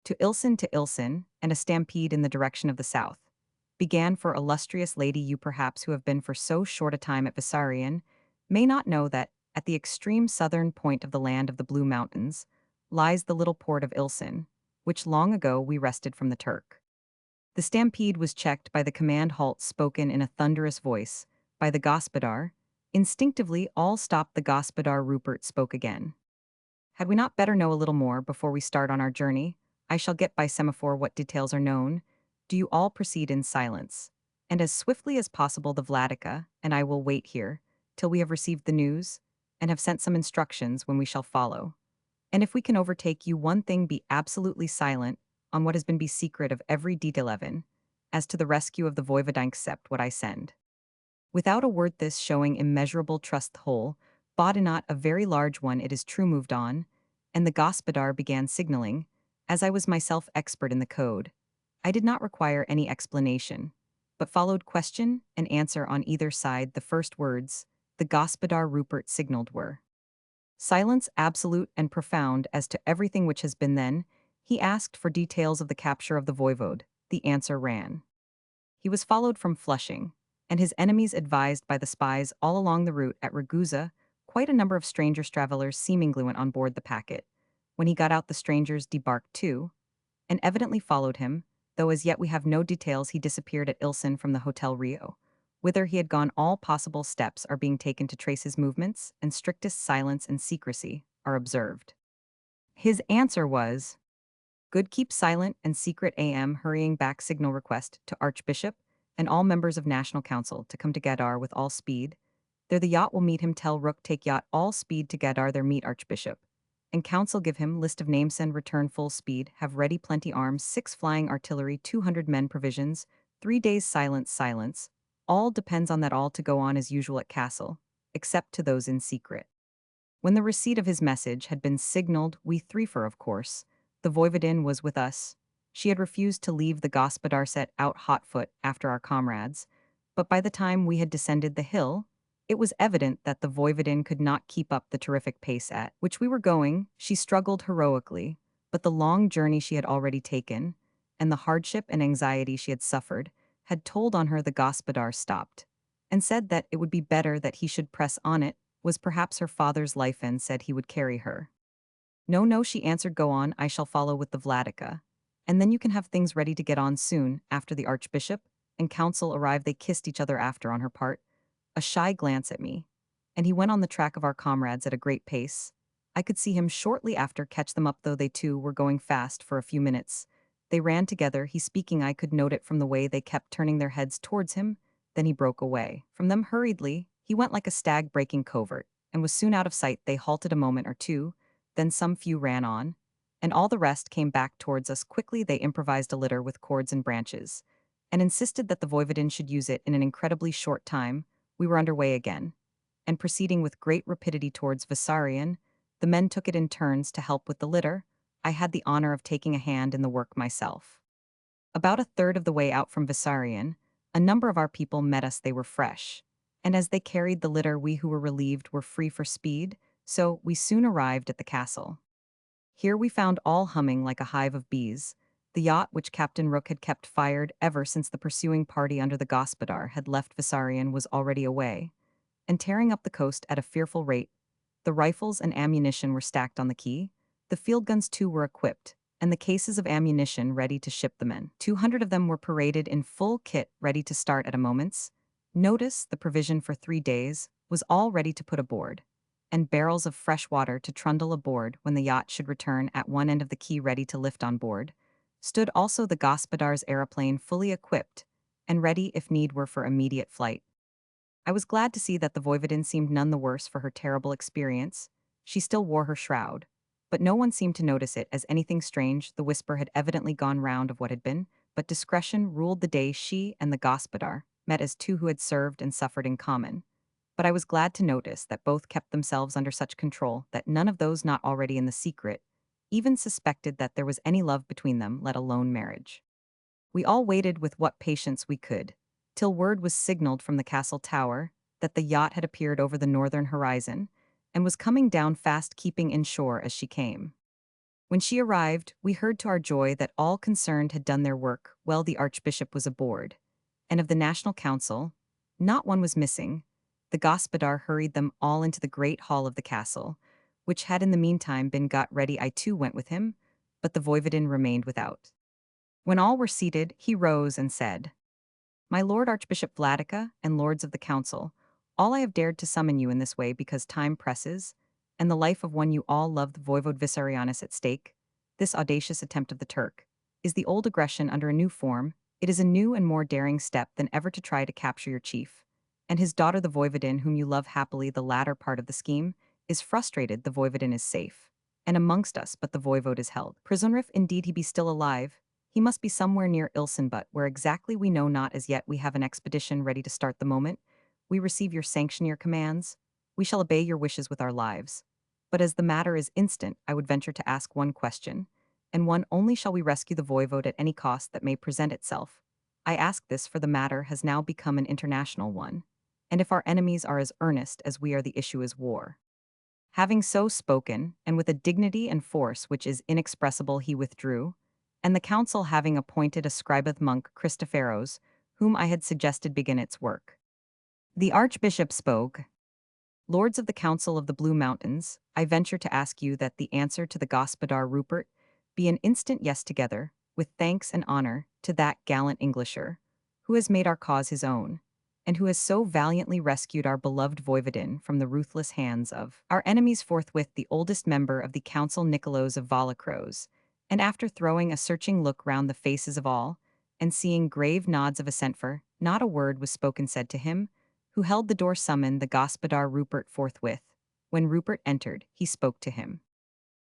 To Ilsen, and a stampede in the direction of the south began. For illustrious lady, you perhaps, who have been for so short a time at Vissarion, may not know that, at the extreme southern point of the land of the Blue Mountains, lies the little port of Ilsen, which long ago we wrested from the Turk. The stampede was checked by the command halt spoken in a thunderous voice by the Gospodar. Instinctively all stopped. The Gospodar Rupert spoke again. Had we not better know a little more before we start on our journey? I shall get by semaphore what details are known. do you all proceed in silence, and as swiftly as possible the Vladica and I will wait here till we have received the news and have sent some instructions when we shall follow. And if we can overtake you, one thing, be absolutely silent on what has been be secret of every detail even, as to the rescue of the voivodine except what I send. Without a word, this showing immeasurable trust whole, Bodinot a very large one it is true moved on, and the gospodar began signaling, as I was myself expert in the code. I did not require any explanation, but followed question and answer on either side. The first words the gospodar Rupert signaled were silence absolute and profound as to everything which has been. Then he asked for details of the capture of the voivode. The answer ran. He was followed from Flushing, and his enemies advised by the spies all along the route at Ragusa. Quite a number of stranger travelers seemingly went on board the packet. When he got out, the strangers debarked too, and evidently followed him, though as yet we have no details. He disappeared at Ilson from the Hotel Rio, whither he had gone. All possible steps are being taken to trace his movements, and strictest silence and secrecy are observed. His answer was, good, keep silent and secret. Am hurrying back signal request to Archbishop and all members of National Council to come to Gadar with all speed. There the yacht will meet him. Tell Rook take yacht all speed to Gadar. There meet Archbishop. And Council give him list of names. Send return full speed. Have ready plenty arms. 6 flying artillery. 200 men provisions. 3 days silence. All depends on that. All to go on as usual at Castle, except to those in secret. When the receipt of his message had been signaled, we three, for of course the voivodin was with us. She had refused to leave the gospodar, set out hot-foot after our comrades, but by the time we had descended the hill, it was evident that the voivodin could not keep up the terrific pace at which we were going. She struggled heroically, but the long journey she had already taken, and the hardship and anxiety she had suffered, had told on her. The gospodar stopped, and said that it would be better that he should press on. It was perhaps her father's life, and said he would carry her. No, she answered, go on, I shall follow with the Vladica. And then you can have things ready to get on soon. After the Archbishop and Council arrived, they kissed each other after on her part, a shy glance at me, and he went on the track of our comrades at a great pace. I could see him shortly after catch them up, though they too were going fast. For a few minutes they ran together, he speaking. I could note it from the way they kept turning their heads towards him. Then he broke away from them hurriedly. He went like a stag breaking covert, and was soon out of sight. They halted a moment or two, then some few ran on, and all the rest came back towards us quickly. They improvised a litter with cords and branches, and insisted that the voivodin should use it. In an incredibly short time, we were under way again, and proceeding with great rapidity towards Vissarion. The men took it in turns to help with the litter. I had the honor of taking a hand in the work myself. About a third of the way out from Vissarion, a number of our people met us. They were fresh, and as they carried the litter, we who were relieved were free for speed. So we soon arrived at the castle. Here we found all humming like a hive of bees. The yacht which Captain Rook had kept fired ever since the pursuing party under the gospodar had left Vissarion was already away, and tearing up the coast at a fearful rate. The rifles and ammunition were stacked on the quay. The field guns too were equipped, and the cases of ammunition ready to ship the men. 200 of them were paraded in full kit, ready to start at a moment's notice. The provision for 3 days was all ready to put aboard, and barrels of fresh water to trundle aboard when the yacht should return. At one end of the quay, ready to lift on board, stood also the gospodar's aeroplane, fully equipped, and ready if need were for immediate flight. I was glad to see that the voivodin seemed none the worse for her terrible experience. She still wore her shroud, but no one seemed to notice it as anything strange. The whisper had evidently gone round of what had been, but discretion ruled the day. She and the gospodar met as two who had served and suffered in common. But I was glad to notice that both kept themselves under such control that none of those not already in the secret even suspected that there was any love between them, let alone marriage. We all waited with what patience we could, till word was signaled from the castle tower that the yacht had appeared over the northern horizon, and was coming down fast, keeping inshore as she came. When she arrived, we heard to our joy that all concerned had done their work well. The Archbishop was aboard, and of the National Council, not one was missing. The gospodar hurried them all into the great hall of the castle, which had in the meantime been got ready. I too went with him, but the voivodin remained without. When all were seated, he rose and said, my Lord Archbishop Vladica and Lords of the Council, all I have dared to summon you in this way because time presses, and the life of one you all love, the Voivode Vissarianus, at stake. This audacious attempt of the Turk is the old aggression under a new form. It is a new and more daring step than ever to try to capture your chief. And his daughter the Voivodin, whom you love happily, the latter part of the scheme, is frustrated the Voivodin is safe. And amongst us but the Voivode is held. Prisoner if indeed he be still alive, he must be somewhere near Ilsen, but where exactly we know not as yet. We have an expedition ready to start the moment we receive your sanction, your commands. We shall obey your wishes with our lives. But as the matter is instant, I would venture to ask one question, and one only: shall we rescue the Voivode at any cost that may present itself? I ask this, for the matter has now become an international one, and if our enemies are as earnest as we are, the issue is war. Having so spoken, and with a dignity and force which is inexpressible, he withdrew, and the council, having appointed a scribeth monk, Christopheros, whom I had suggested, began its work. The archbishop spoke. Lords of the Council of the Blue Mountains, I venture to ask you that the answer to the Gospodar Rupert be an instant yes together, with thanks and honor, to that gallant Englisher, who has made our cause his own, and who has so valiantly rescued our beloved Voivodin from the ruthless hands of our enemies. Forthwith the oldest member of the council, Nicholas of Valacros, and after throwing a searching look round the faces of all, and seeing grave nods of assent, for not a word was spoken, said to him, who held the door, summoned the Gospodar Rupert forthwith. When Rupert entered, he spoke to him.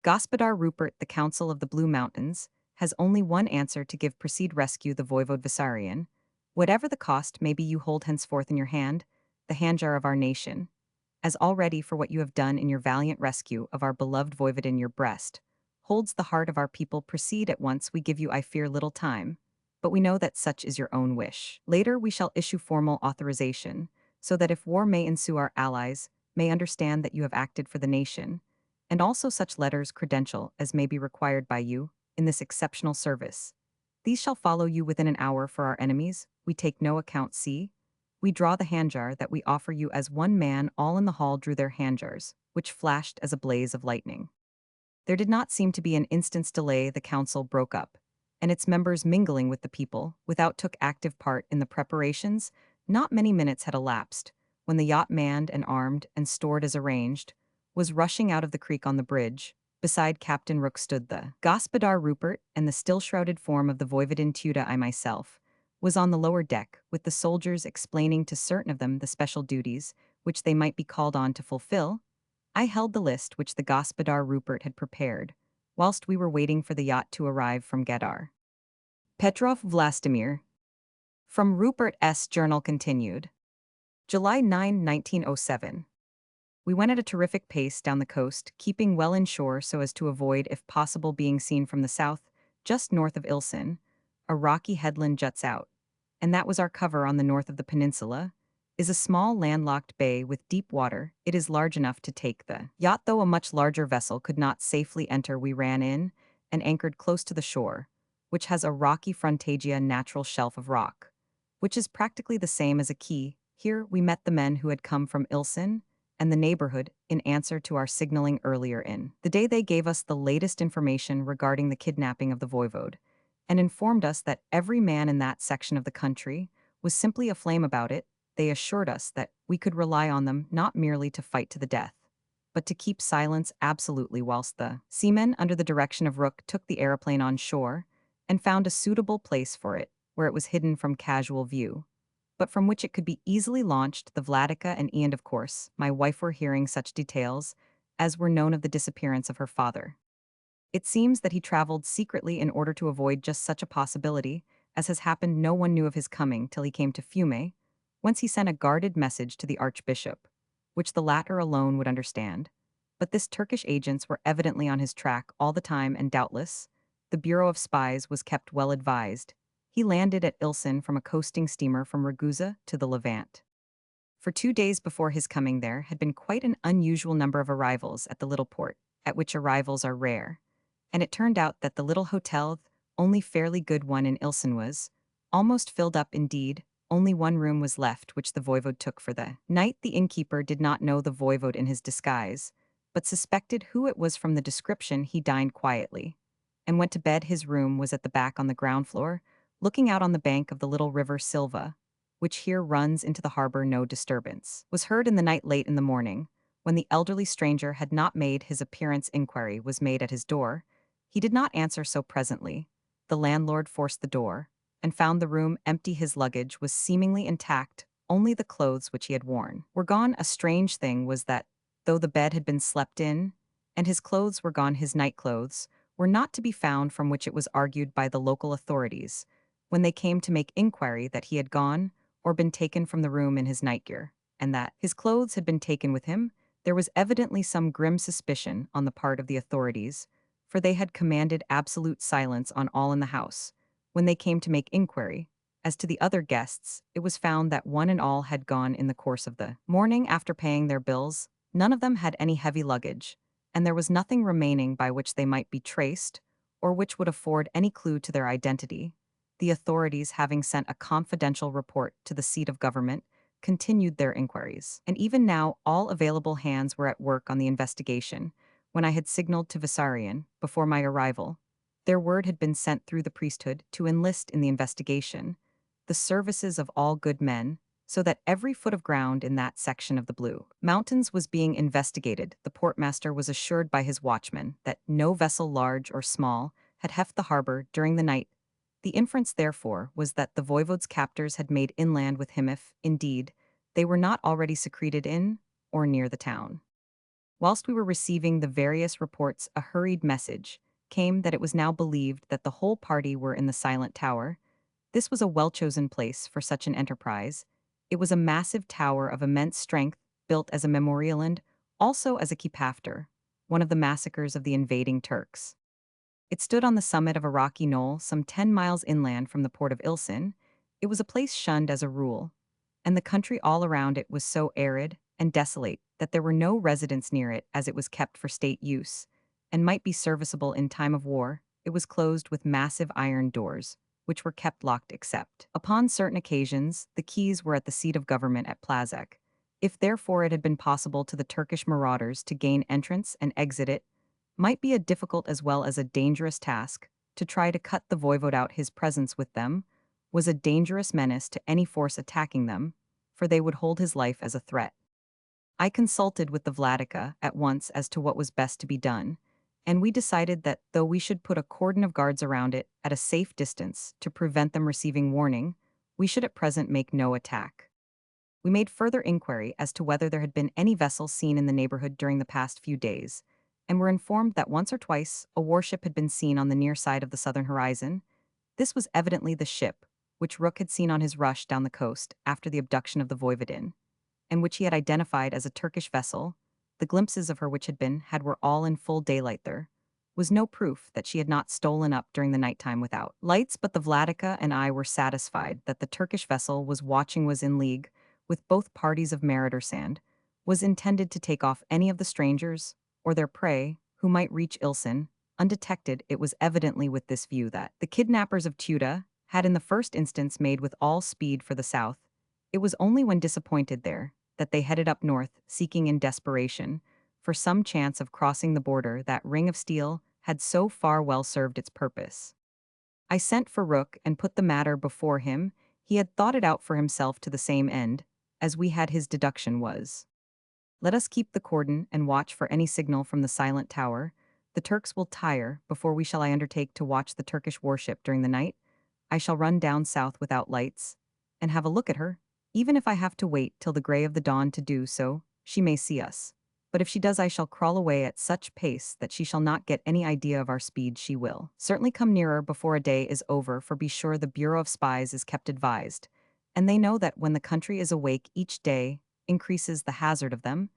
Gospodar Rupert, the Council of the Blue Mountains has only one answer to give: proceed, rescue the Voivode Vissarion. Whatever the cost may be, you hold henceforth in your hand the handjar of our nation, as already for what you have done in your valiant rescue of our beloved Voivodin, your breast holds the heart of our people. Proceed at once, we give you, I fear, little time, but we know that such is your own wish. Later we shall issue formal authorization, so that if war may ensue, our allies may understand that you have acted for the nation, and also such letters credential as may be required by you in this exceptional service. These shall follow you within an hour. For our enemies we take no account. See, we draw the handjar that we offer you as one man. All in the hall drew their handjars, which flashed as a blaze of lightning. There did not seem to be an instant's delay. The council broke up, and its members, mingling with the people, without took active part in the preparations. Not many minutes had elapsed, when the yacht, manned and armed and stored as arranged, was rushing out of the creek. On the bridge, beside Captain Rook, stood the Gospodar Rupert, and the still-shrouded form of the Voivodin Tuda. I myself was on the lower deck, with the soldiers, explaining to certain of them the special duties which they might be called on to fulfill. I held the list which the Gospodar Rupert had prepared, whilst we were waiting for the yacht to arrive from Gedar. Petrov Vlastimir. From Rupert's journal continued. July 9, 1907. We went at a terrific pace down the coast, keeping well inshore so as to avoid, if possible, being seen from the south. Just north of Ilsen, a rocky headland juts out, and that was our cover. On the north of the peninsula is a small landlocked bay with deep water. It is large enough to take the yacht, though a much larger vessel could not safely enter. We ran in and anchored close to the shore, which has a rocky frontagia, natural shelf of rock, which is practically the same as a quay. Here we met the men who had come from Ilsen and the neighborhood in answer to our signaling earlier in the day. They gave us the latest information regarding the kidnapping of the Voivode, and informed us that every man in that section of the country was simply aflame about it. They assured us that we could rely on them not merely to fight to the death, but to keep silence absolutely, whilst the seamen, under the direction of Rook, took the aeroplane on shore and found a suitable place for it, where it was hidden from casual view, but from which it could be easily launched. The Vladica and Ian, of course, my wife, were hearing such details as were known of the disappearance of her father. It seems that he traveled secretly in order to avoid just such a possibility. As has happened, no one knew of his coming till he came to Fiume, whence he sent a guarded message to the archbishop, which the latter alone would understand. But this Turkish agents were evidently on his track all the time, and doubtless the Bureau of Spies was kept well advised. He landed at Ilsen from a coasting steamer from Ragusa to the Levant. For 2 days before his coming there had been quite an unusual number of arrivals at the little port, at which arrivals are rare, and it turned out that the little hotel, only fairly good one in Ilsen, was almost filled up. Indeed, only one room was left, which the Voivode took for the night. The innkeeper did not know the Voivode in his disguise, but suspected who it was from the description. He dined quietly, and went to bed. His room was at the back on the ground floor, looking out on the bank of the little river Silva, which here runs into the harbor. No disturbance was heard in the night. Late in the morning, when the elderly stranger had not made his appearance, inquiry was made at his door. He did not answer, so presently the landlord forced the door, and found the room empty. His luggage was seemingly intact, only the clothes which he had worn were gone. A strange thing was that, though the bed had been slept in, and his clothes were gone, his nightclothes were not to be found, from which it was argued by the local authorities, when they came to make inquiry, that he had gone or been taken from the room in his nightgear, and that his clothes had been taken with him. There was evidently some grim suspicion on the part of the authorities, for they had commanded absolute silence on all in the house. When they came to make inquiry, as to the other guests, it was found that one and all had gone in the course of the morning after paying their bills. None of them had any heavy luggage, and there was nothing remaining by which they might be traced, or which would afford any clue to their identity. The authorities, having sent a confidential report to the seat of government, continued their inquiries. And even now, all available hands were at work on the investigation. When I had signaled to Vissarion, before my arrival, their word had been sent through the priesthood to enlist in the investigation the services of all good men, so that every foot of ground in that section of the Blue Mountains was being investigated. The portmaster was assured by his watchman that no vessel, large or small, had left the harbor during the night. The inference, therefore, was that the voivode's captors had made inland with him if, indeed, they were not already secreted in or near the town. Whilst we were receiving the various reports, a hurried message came that it was now believed that the whole party were in the Silent Tower. This was a well-chosen place for such an enterprise. It was a massive tower of immense strength, built as a memorial and also as a keep after one of the massacres of the invading Turks. It stood on the summit of a rocky knoll some 10 miles inland from the port of Ilsen. It was a place shunned as a rule, and the country all around it was so arid and desolate that there were no residents near it, as it was kept for state use, and might be serviceable in time of war. It was closed with massive iron doors, which were kept locked except upon certain occasions. The keys were at the seat of government at Plazek. If therefore it had been possible to the Turkish marauders to gain entrance and exit it, might be a difficult as well as a dangerous task. To try to cut the voivode out, his presence with them was a dangerous menace to any force attacking them, for they would hold his life as a threat. I consulted with the Vladika at once as to what was best to be done, and we decided that, though we should put a cordon of guards around it at a safe distance to prevent them receiving warning, we should at present make no attack. We made further inquiry as to whether there had been any vessels seen in the neighborhood during the past few days, and were informed that once or twice a warship had been seen on the near side of the southern horizon. This was evidently the ship which Rook had seen on his rush down the coast after the abduction of the Voivodin, and which he had identified as a Turkish vessel. The glimpses of her which had were all in full daylight. There was no proof that she had not stolen up during the nighttime without lights, but the Vladika and I were satisfied that the Turkish vessel was in league with both parties of Sand, was intended to take off any of the strangers or their prey who might reach Ilsen undetected. It was evidently with this view that the kidnappers of Tuda had in the first instance made with all speed for the south. It was only when disappointed there that they headed up north, seeking in desperation for some chance of crossing the border. That ring of steel had so far well served its purpose. I sent for Rook and put the matter before him. He had thought it out for himself to the same end, as we had. His deduction was, let us keep the cordon and watch for any signal from the Silent Tower. The Turks will tire before we shall. I undertake to watch the Turkish warship during the night. I shall run down south without lights and have a look at her. Even if I have to wait till the gray of the dawn to do so, she may see us. But if she does, I shall crawl away at such pace that she shall not get any idea of our speed. She will certainly come nearer before a day is over, for be sure the Bureau of Spies is kept advised, and they know that when the country is awake each day increases the hazard of them,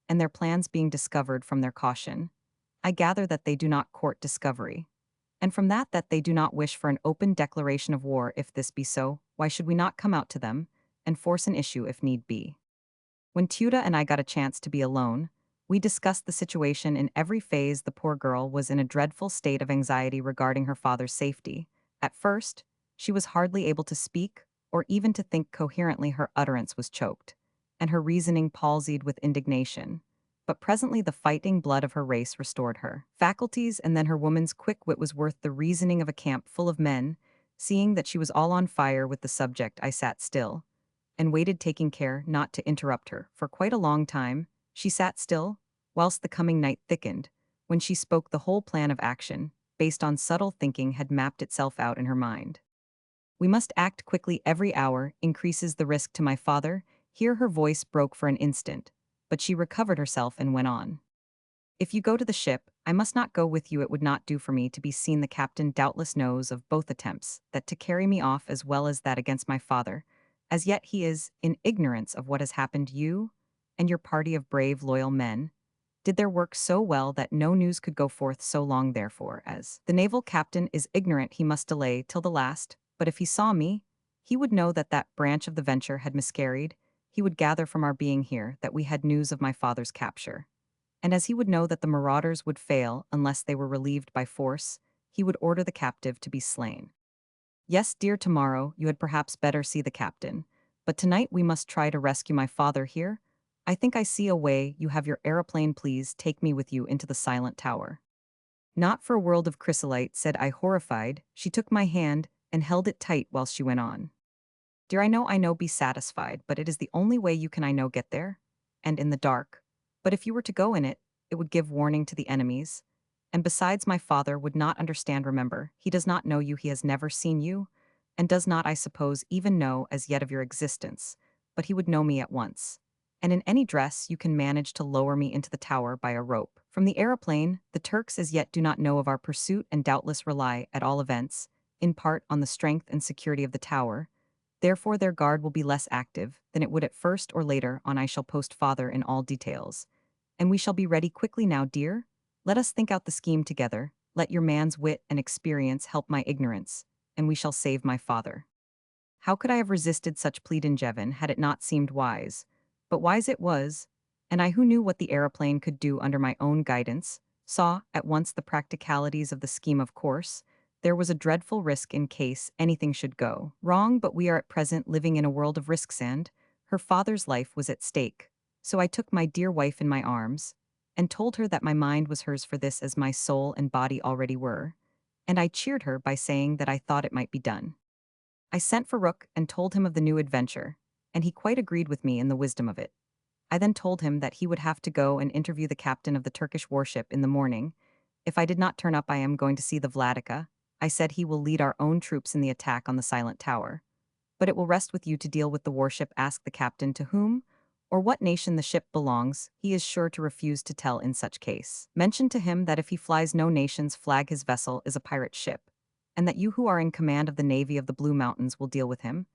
and their plans being discovered from their caution. I gather that they do not court discovery, and from that they do not wish for an open declaration of war. If this be so, why should we not come out to them and force an issue if need be? When Tuda and I got a chance to be alone, we discussed the situation in every phase. The poor girl was in a dreadful state of anxiety regarding her father's safety. At first, she was hardly able to speak or even to think coherently. Her utterance was choked, and her reasoning palsied with indignation. But presently the fighting blood of her race restored her faculties, and then her woman's quick wit was worth the reasoning of a camp full of men. Seeing that she was all on fire with the subject, I sat still and waited, taking care not to interrupt her. For quite a long time she sat still, whilst the coming night thickened. When she spoke, the whole plan of action, based on subtle thinking, had mapped itself out in her mind. We must act quickly every hour, increases the risk to my father. Here her voice broke for an instant, but she recovered herself and went on. If you go to the ship, I must not go with you. It would not do for me to be seen. The captain doubtless knows of both attempts, that to carry me off as well as that against my father. As yet he is in ignorance of what has happened. You and your party of brave, loyal men did their work so well that no news could go forth so long. Therefore, as the naval captain is ignorant, he must delay till the last. But if he saw me, he would know that that branch of the venture had miscarried. He would gather from our being here that we had news of my father's capture. And as he would know that the marauders would fail unless they were relieved by force, he would order the captive to be slain. Yes, dear, tomorrow you had perhaps better see the captain. But tonight we must try to rescue my father here. I think I see a way. You have your aeroplane. Please take me with you into the silent tower. Not for a world of chrysolite, said I, horrified. She took my hand and held it tight while she went on. Dear, I know, be satisfied, but it is the only way you can, I know, get there. And in the dark. But if you were to go in it, it would give warning to the enemies. And besides, my father would not understand. Remember, he does not know you, he has never seen you, and does not, I suppose, even know as yet of your existence. But he would know me at once. And in any dress you can manage to lower me into the tower by a rope. From the aeroplane, the Turks as yet do not know of our pursuit and doubtless rely, at all events, in part on the strength and security of the tower. Therefore their guard will be less active than it would at first or later on. I shall post father in all details. And we shall be ready quickly now, dear. Let us think out the scheme together. Let your man's wit and experience help my ignorance, and we shall save my father. How could I have resisted such plead in Jevon had it not seemed wise? But wise it was, and I, who knew what the aeroplane could do under my own guidance, saw at once the practicalities of the scheme. Of course, there was a dreadful risk in case anything should go wrong, but we are at present living in a world of risks, and her father's life was at stake. So I took my dear wife in my arms, and told her that my mind was hers for this as my soul and body already were, and I cheered her by saying that I thought it might be done. I sent for Rook and told him of the new adventure, and he quite agreed with me in the wisdom of it. I then told him that he would have to go and interview the captain of the Turkish warship in the morning. If I did not turn up, I am going to see the Vladika. I said he will lead our own troops in the attack on the silent tower. But it will rest with you to deal with the warship. Ask the captain to whom or what nation the ship belongs. He is sure to refuse to tell in such case. Mention to him that if he flies no nation's flag, his vessel is a pirate ship, and that you who are in command of the navy of the Blue Mountains will deal with him.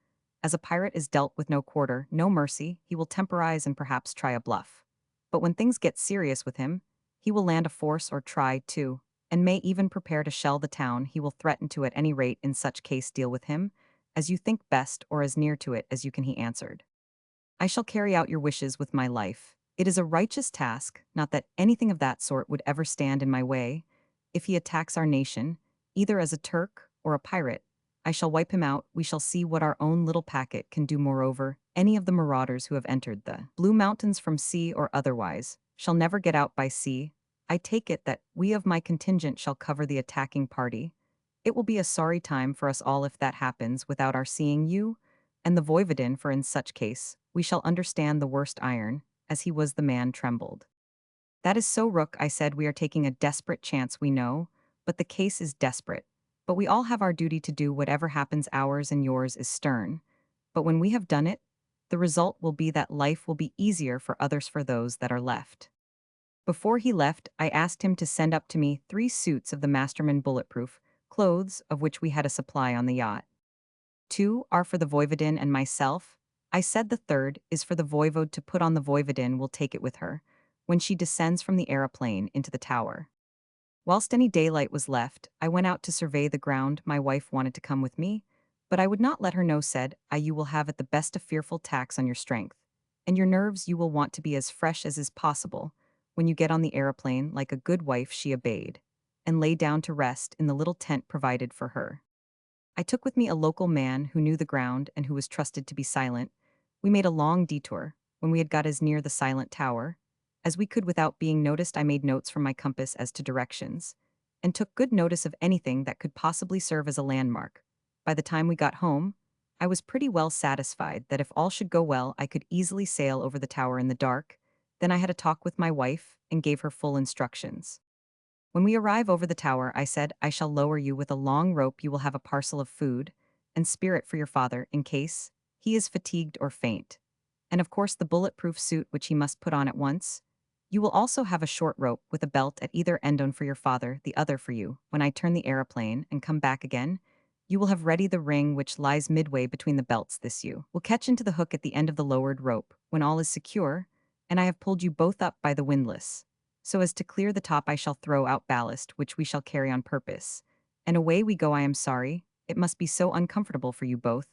As a pirate is dealt with no quarter, no mercy, he will temporize and perhaps try a bluff. But when things get serious with him, he will land a force or try to, and may even prepare to shell the town. He will threaten to, at any rate in such case, deal with him as you think best or as near to it as you can, he answered. I shall carry out your wishes with my life. It is a righteous task, not that anything of that sort would ever stand in my way. If he attacks our nation, either as a Turk or a pirate, I shall wipe him out. We shall see what our own little packet can do. Moreover, any of the marauders who have entered the Blue Mountains from sea or otherwise shall never get out by sea. I take it that we of my contingent shall cover the attacking party. It will be a sorry time for us all if that happens without our seeing you and the Voivodin, for in such case we shall understand the worst iron, as he was. The man trembled. That is so, Rook, I said. We are taking a desperate chance, we know, but the case is desperate. But we all have our duty to do. Whatever happens, ours and yours is stern. But when we have done it, the result will be that life will be easier for others, for those that are left. Before he left, I asked him to send up to me 3 suits of the Masterman bulletproof clothes, of which we had a supply on the yacht. 2 are for the Voivodin and myself. I said the third is for the Voivode to put on. The Voivodin will take it with her when she descends from the aeroplane into the tower. Whilst any daylight was left, I went out to survey the ground. My wife wanted to come with me, but I would not let her know. Said I, you will have at the best a fearful tax on your strength, and your nerves. You will want to be as fresh as is possible when you get on the aeroplane. Like a good wife, she obeyed, and lay down to rest in the little tent provided for her. I took with me a local man who knew the ground and who was trusted to be silent. We made a long detour. When we had got as near the silent tower as we could without being noticed, I made notes from my compass as to directions, and took good notice of anything that could possibly serve as a landmark. By the time we got home, I was pretty well satisfied that if all should go well, I could easily sail over the tower in the dark. Then I had a talk with my wife and gave her full instructions. When we arrive over the tower, I said, I shall lower you with a long rope. You will have a parcel of food, and spirit for your father in case he is fatigued or faint. And of course, the bulletproof suit which he must put on at once. You will also have a short rope with a belt at either end on for your father, the other for you. When I turn the aeroplane and come back again, you will have ready the ring which lies midway between the belts. This you will catch into the hook at the end of the lowered rope when all is secure, and I have pulled you both up by the windlass. So as to clear the top I shall throw out ballast which we shall carry on purpose. And away we go. I am sorry, it must be so uncomfortable for you both.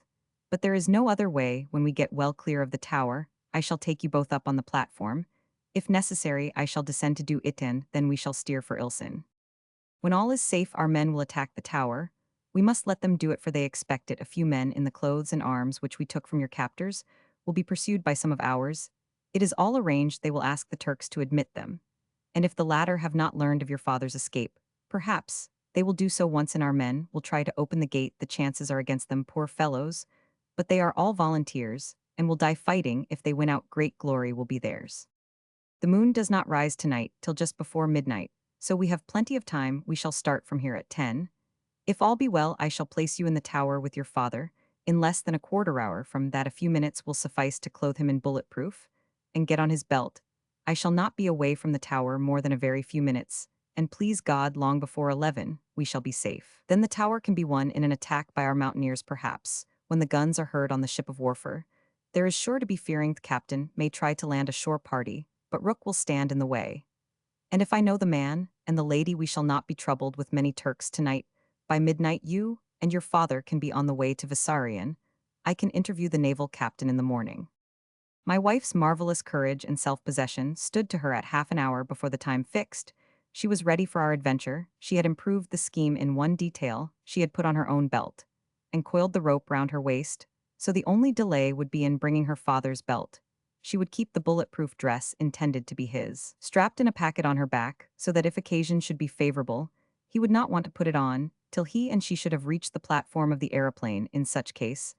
But there is no other way. When we get well clear of the tower, I shall take you both up on the platform. If necessary, I shall descend to do it, and then we shall steer for Ilsen. When all is safe, our men will attack the tower. We must let them do it, for they expect it. A few men in the clothes and arms which we took from your captors will be pursued by some of ours. It is all arranged. They will ask the Turks to admit them. And if the latter have not learned of your father's escape, perhaps they will do so once, and our men will try to open the gate. The chances are against them, poor fellows, but they are all volunteers, and will die fighting. If they win out, great glory will be theirs. The moon does not rise tonight till just before midnight, so we have plenty of time. We shall start from here at 10. If all be well, I shall place you in the tower with your father. In less than a quarter hour from that, a few minutes will suffice to clothe him in bulletproof and get on his belt. I shall not be away from the tower more than a very few minutes, and please God, long before 11, we shall be safe. Then the tower can be won in an attack by our mountaineers, perhaps, when the guns are heard on the ship of warfare. There is sure to be fearing the captain may try to land a shore party, but Rook will stand in the way. And if I know the man and the lady, we shall not be troubled with many Turks tonight. By midnight, you and your father can be on the way to Vissarion. I can interview the naval captain in the morning. My wife's marvelous courage and self-possession stood to her at half an hour before the time fixed. She was ready for our adventure. She had improved the scheme in one detail. She had put on her own belt and coiled the rope round her waist, so the only delay would be in bringing her father's belt. She would keep the bulletproof dress intended to be his, strapped in a packet on her back, so that if occasion should be favorable, he would not want to put it on till he and she should have reached the platform of the aeroplane. In such case,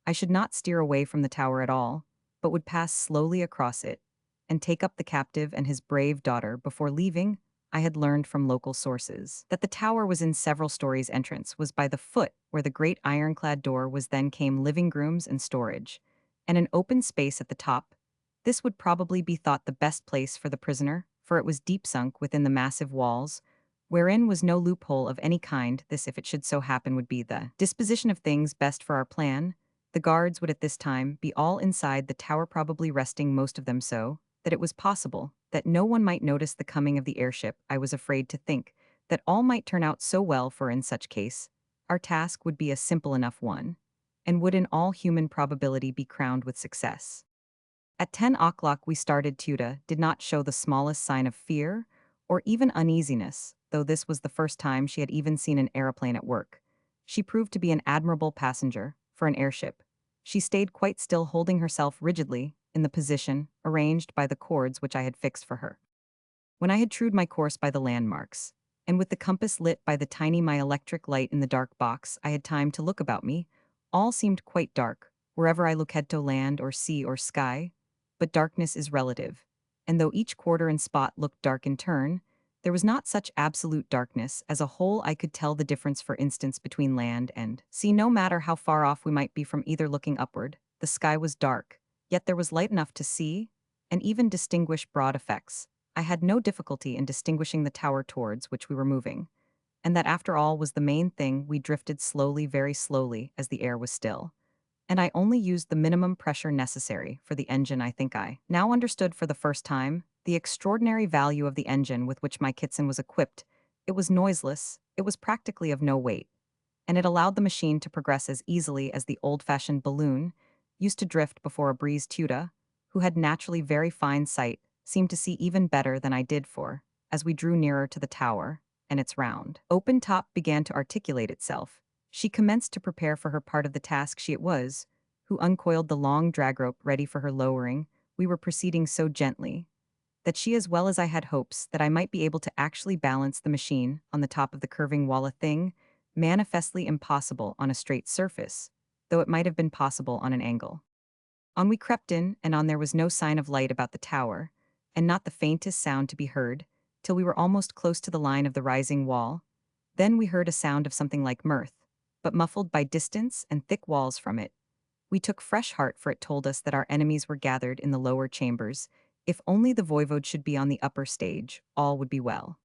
I should not steer away from the tower at all, but would pass slowly across it and take up the captive and his brave daughter. Before leaving, I had learned from local sources that the tower was in several stories. Entrance was by the foot where the great ironclad door was. Then came living rooms and storage, and an open space at the top. This would probably be thought the best place for the prisoner, for it was deep sunk within the massive walls, wherein was no loophole of any kind. This, if it should so happen, would be the disposition of things best for our plan. The guards would at this time be all inside the tower, probably resting, most of them, so that it was possible that no one might notice the coming of the airship. I was afraid to think that all might turn out so well, for in such case, our task would be a simple enough one, and would in all human probability be crowned with success. At 10 o'clock we started. Tuda did not show the smallest sign of fear or even uneasiness, though this was the first time she had even seen an aeroplane at work. She proved to be an admirable passenger for an airship. She stayed quite still, holding herself rigidly in the position arranged by the cords which I had fixed for her. When I had trued my course by the landmarks, and with the compass lit by the tiny my electric light in the dark box, I had time to look about me. All seemed quite dark, wherever I looked, to land or sea or sky. But darkness is relative, and though each quarter and spot looked dark in turn, there was not such absolute darkness. As a whole, I could tell the difference, for instance, between land and sea. No matter how far off we might be from either, looking upward, the sky was dark, yet there was light enough to see and even distinguish broad effects. I had no difficulty in distinguishing the tower towards which we were moving, and that, after all, was the main thing. We drifted slowly, very slowly, as the air was still, and I only used the minimum pressure necessary for the engine. I think I now understood for the first time the extraordinary value of the engine with which my Kitson was equipped. It was noiseless, it was practically of no weight, and it allowed the machine to progress as easily as the old-fashioned balloon used to drift before a breeze. Tuda, who had naturally very fine sight, seemed to see even better than I did, for, as we drew nearer to the tower, and its round, open top began to articulate itself, she commenced to prepare for her part of the task. She it was who uncoiled the long drag rope ready for her lowering. We were proceeding so gently that she, as well as I, had hopes that I might be able to actually balance the machine on the top of the curving wall, a thing manifestly impossible on a straight surface, though it might have been possible on an angle. On we crept in, and on there was no sign of light about the tower, and not the faintest sound to be heard, till we were almost close to the line of the rising wall. Then we heard a sound of something like mirth, but muffled by distance and thick walls from it. We took fresh heart, for it told us that our enemies were gathered in the lower chambers. If only the voivode should be on the upper stage, all would be well.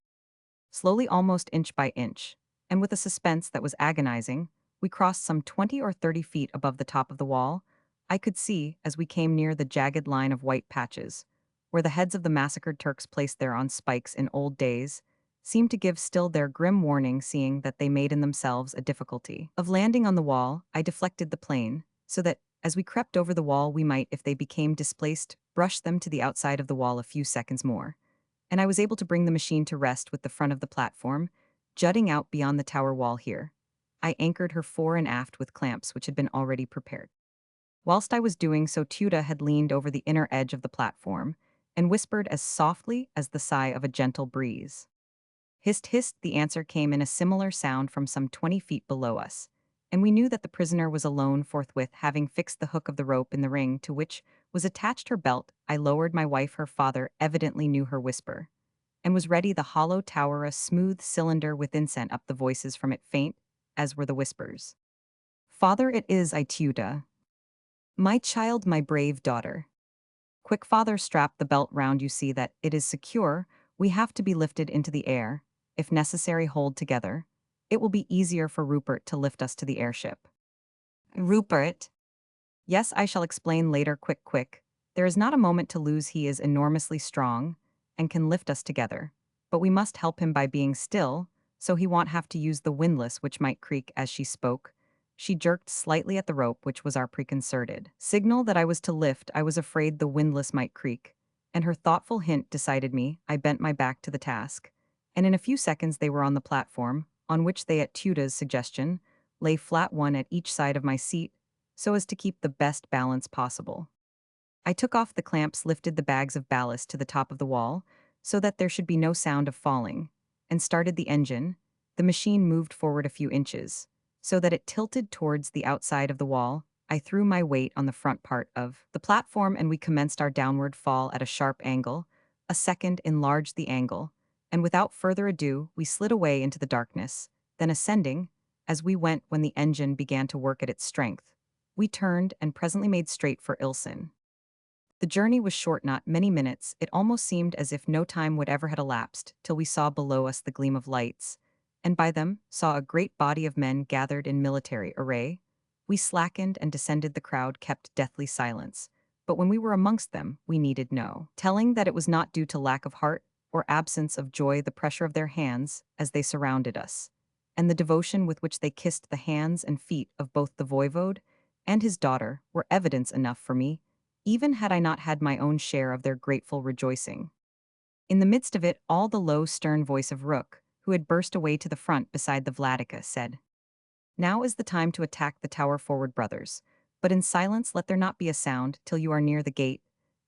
Slowly, almost inch by inch, and with a suspense that was agonizing, we crossed some 20 or 30 feet above the top of the wall. I could see, as we came near the jagged line of white patches, where the heads of the massacred Turks placed there on spikes in old days, seemed to give still their grim warning, seeing that they made in themselves a difficulty of landing on the wall. I deflected the plane, so that, as we crept over the wall, we might, if they became displaced, brush them to the outside of the wall a few seconds more. And I was able to bring the machine to rest with the front of the platform, jutting out beyond the tower wall here. I anchored her fore and aft with clamps which had been already prepared. Whilst I was doing so, Tuda had leaned over the inner edge of the platform and whispered as softly as the sigh of a gentle breeze. Hist, hist, the answer came in a similar sound from some 20 feet below us, and we knew that the prisoner was alone forthwith, having fixed the hook of the rope in the ring to which was attached her belt. I lowered my wife. Her father evidently knew her whisper, and was ready. The hollow tower, a smooth cylinder within, sent up the voices from it, faint as were the whispers. Father, it is I, Tuda. My child, my brave daughter. Quick, father, strap the belt round you, see that it is secure. We have to be lifted into the air. If necessary, hold together. It will be easier for Rupert to lift us to the airship. Rupert? Yes, I shall explain later. Quick, quick. There is not a moment to lose. He is enormously strong and can lift us together. But we must help him by being still, so he won't have to use the windlass, which might creak. As she spoke, she jerked slightly at the rope, which was our preconcerted signal that I was to lift. I was afraid the windlass might creak, and her thoughtful hint decided me. I bent my back to the task, and in a few seconds they were on the platform, on which they, at Tuda's suggestion, lay flat, one at each side of my seat, so as to keep the best balance possible. I took off the clamps, lifted the bags of ballast to the top of the wall, so that there should be no sound of falling, and started the engine. The machine moved forward a few inches, so that it tilted towards the outside of the wall. I threw my weight on the front part of the platform, and we commenced our downward fall at a sharp angle. A second enlarged the angle, and without further ado, we slid away into the darkness, then ascending, as we went. When the engine began to work at its strength, we turned and presently made straight for Ilsen. The journey was short, not many minutes. It almost seemed as if no time would ever had elapsed, till we saw below us the gleam of lights, and by them saw a great body of men gathered in military array. We slackened and descended. The crowd kept deathly silence, but when we were amongst them, we needed no telling that it was not due to lack of heart or absence of joy. The pressure of their hands as they surrounded us, and the devotion with which they kissed the hands and feet of both the voivode and his daughter, were evidence enough for me, even had I not had my own share of their grateful rejoicing. In the midst of it all, the low, stern voice of Rook, who had burst away to the front beside the Vladika, said, "Now is the time to attack the tower. Forward, brothers, but in silence. Let there not be a sound till you are near the gate.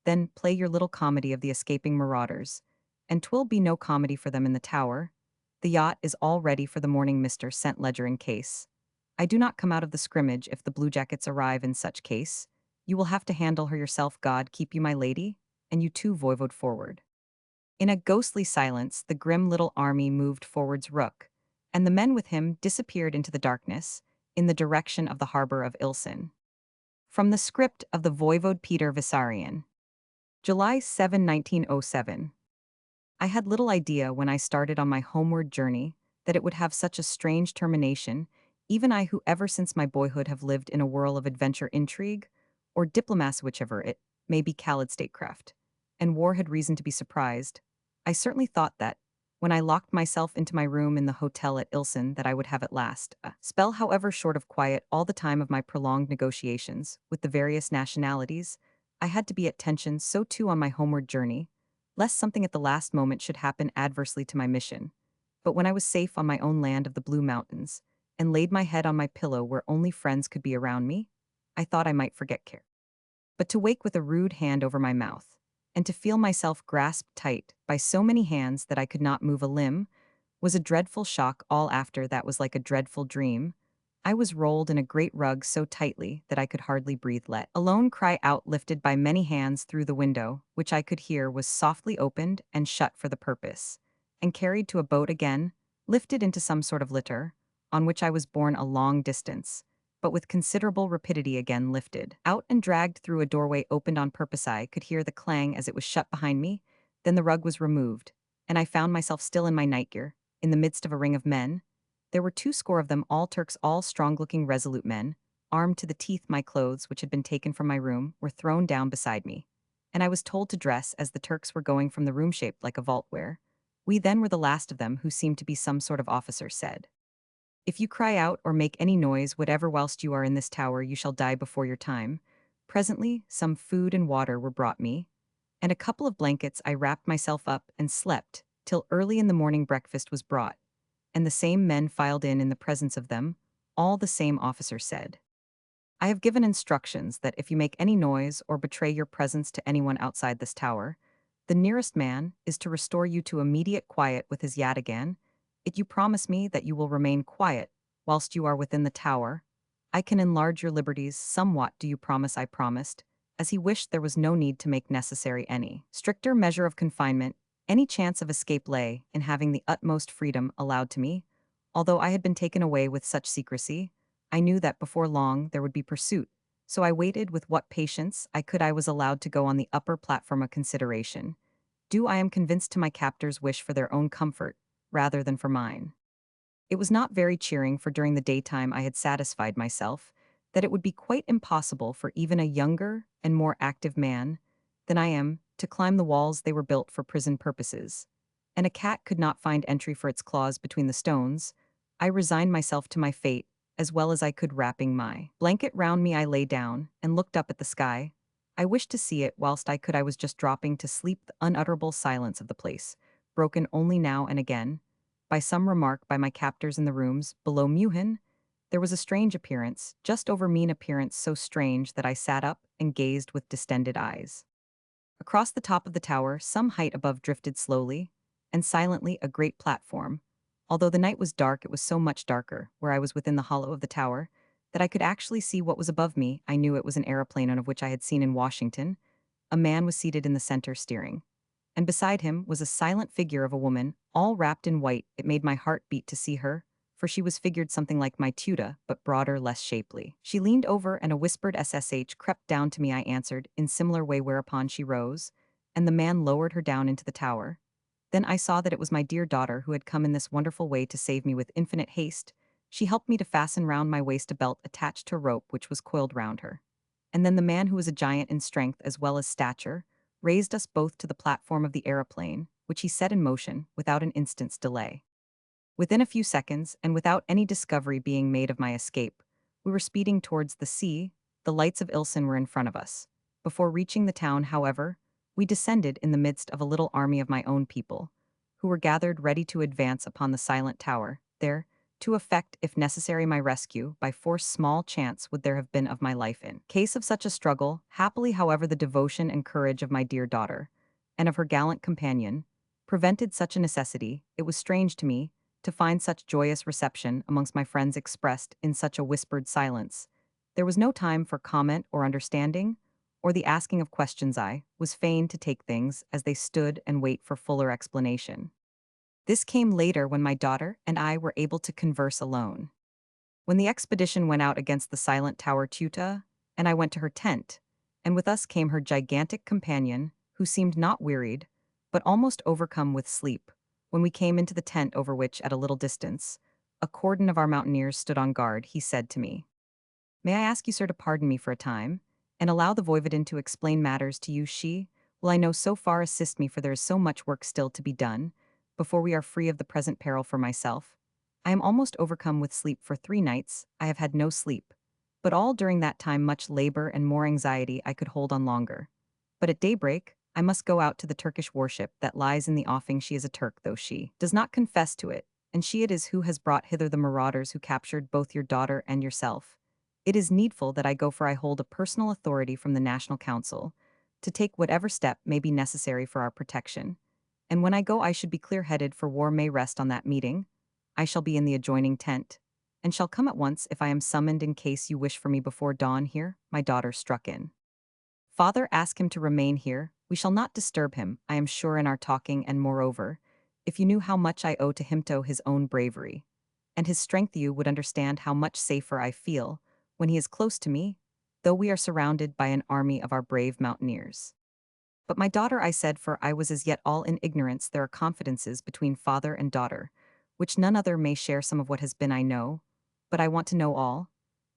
Then play your little comedy of the escaping marauders, and 'twill be no comedy for them in the tower. The yacht is all ready for the morning, Mr. St. Ledger, in case I do not come out of the scrimmage. If the bluejackets arrive in such case, you will have to handle her yourself. God keep you, my lady, and you too, voivode, forward." In a ghostly silence, the grim little army moved forwards. Rook, and the men with him, disappeared into the darkness, in the direction of the harbor of Ilsen. From the script of the Voivode Peter Vissarion. July 7, 1907. I had little idea when I started on my homeward journey that it would have such a strange termination. Even I, who ever since my boyhood have lived in a whirl of adventure, intrigue, or diplomacy, whichever it may be, called statecraft, and war, had reason to be surprised. I certainly thought that, when I locked myself into my room in the hotel at Ilsen, that I would have at last a spell, however short, of quiet. All the time of my prolonged negotiations with the various nationalities, I had to be at tension. So too on my homeward journey, lest something at the last moment should happen adversely to my mission. But when I was safe on my own land of the Blue Mountains, and laid my head on my pillow where only friends could be around me, I thought I might forget care. But to wake with a rude hand over my mouth, and to feel myself grasped tight by so many hands that I could not move a limb, was a dreadful shock. All after that was like a dreadful dream. I was rolled in a great rug so tightly that I could hardly breathe, let alone cry out, lifted by many hands through the window, which I could hear was softly opened and shut for the purpose, and carried to a boat again, lifted into some sort of litter, on which I was borne a long distance, but with considerable rapidity again lifted. Out and dragged through a doorway opened on purpose. I could hear the clang as it was shut behind me, then the rug was removed, and I found myself still in my nightgear, in the midst of a ring of men. There were 20 of them, all Turks, all strong-looking, resolute men, armed to the teeth. My clothes, which had been taken from my room, were thrown down beside me, and I was told to dress as the Turks were going from the room shaped like a vault where we then were the last of them, who seemed to be some sort of officer, said, "If you cry out or make any noise whatever whilst you are in this tower, you shall die before your time." Presently, some food and water were brought me, and a couple of blankets. I wrapped myself up and slept till early in the morning. Breakfast was brought, and the same men filed in the presence of them. All the same officer said, "I have given instructions that if you make any noise or betray your presence to anyone outside this tower, the nearest man is to restore you to immediate quiet with his yataghan. If you promise me that you will remain quiet whilst you are within the tower, I can enlarge your liberties somewhat." "Do you promise?" I promised, as he wished there was no need to make necessary any stricter measure of confinement. Any chance of escape lay in having the utmost freedom allowed to me. Although I had been taken away with such secrecy, I knew that before long there would be pursuit, so I waited with what patience I could. I was allowed to go on the upper platform. A consideration due, I am convinced, to my captors' wish for their own comfort, rather than for mine. It was not very cheering, for during the daytime I had satisfied myself that it would be quite impossible for even a younger and more active man than I am to climb the walls. They were built for prison purposes, and a cat could not find entry for its claws between the stones. I resigned myself to my fate as well as I could. Wrapping my blanket round me, I lay down and looked up at the sky. I wished to see it whilst I could. I was just dropping to sleep. The unutterable silence of the place, broken only now and again by some remark by my captors in the rooms below Muhin. There was a strange appearance, just over me, an appearance so strange that I sat up and gazed with distended eyes. Across the top of the tower, some height above, drifted slowly and silently a great platform. Although the night was dark, it was so much darker where I was within the hollow of the tower that I could actually see what was above me. I knew it was an aeroplane, of which I had seen in Washington. A man was seated in the center, steering, and beside him was a silent figure of a woman, all wrapped in white. It made my heart beat to see her, for she was figured something like my tuta, but broader, less shapely. She leaned over, and a whispered SSH crept down to me. I answered in similar way, whereupon she rose, and the man lowered her down into the tower. Then I saw that it was my dear daughter who had come in this wonderful way to save me. With infinite haste, she helped me to fasten round my waist a belt attached to a rope which was coiled round her. And then the man, who was a giant in strength as well as stature, raised us both to the platform of the aeroplane, which he set in motion without an instant's delay. Within a few seconds, and without any discovery being made of my escape, we were speeding towards the sea. The lights of Ilsen were in front of us. Before reaching the town, however, we descended in the midst of a little army of my own people, who were gathered ready to advance upon the silent tower, there, to effect, if necessary, my rescue. By force small chance would there have been of my life in case of such a struggle. Happily, however, the devotion and courage of my dear daughter, and of her gallant companion, prevented such a necessity. It was strange to me to find such joyous reception amongst my friends expressed in such a whispered silence. There was no time for comment or understanding, or the asking of questions. I was fain to take things as they stood and wait for fuller explanation. This came later, when my daughter and I were able to converse alone. When the expedition went out against the silent tower, Tuta and I went to her tent, and with us came her gigantic companion, who seemed not wearied, but almost overcome with sleep. When we came into the tent, over which, at a little distance, a cordon of our mountaineers stood on guard, he said to me, "May I ask you, sir, to pardon me for a time, and allow the voivodin to explain matters to you? She will, I know, so far assist me, for there is so much work still to be done before we are free of the present peril. For myself, I am almost overcome with sleep. For 3 nights I have had no sleep, but all during that time much labor and more anxiety. I could hold on longer. But at daybreak I must go out to the Turkish warship that lies in the offing. She is a Turk, though she does not confess to it, and she it is who has brought hither the marauders who captured both your daughter and yourself. It is needful that I go, for I hold a personal authority from the National Council to take whatever step may be necessary for our protection. And when I go, I should be clear-headed, for war may rest on that meeting. I shall be in the adjoining tent, and shall come at once if I am summoned. In case you wish for me before dawn here," my daughter struck in. "Father, ask him to remain here. We shall not disturb him, I am sure, in our talking, and moreover, if you knew how much I owe to him, to his own bravery, and his strength you would understand how much safer I feel when he is close to me, though we are surrounded by an army of our brave mountaineers. But my daughter, I said, for I was as yet all in ignorance, there are confidences between father and daughter, which none other may share. Some of what has been I know, but I want to know all,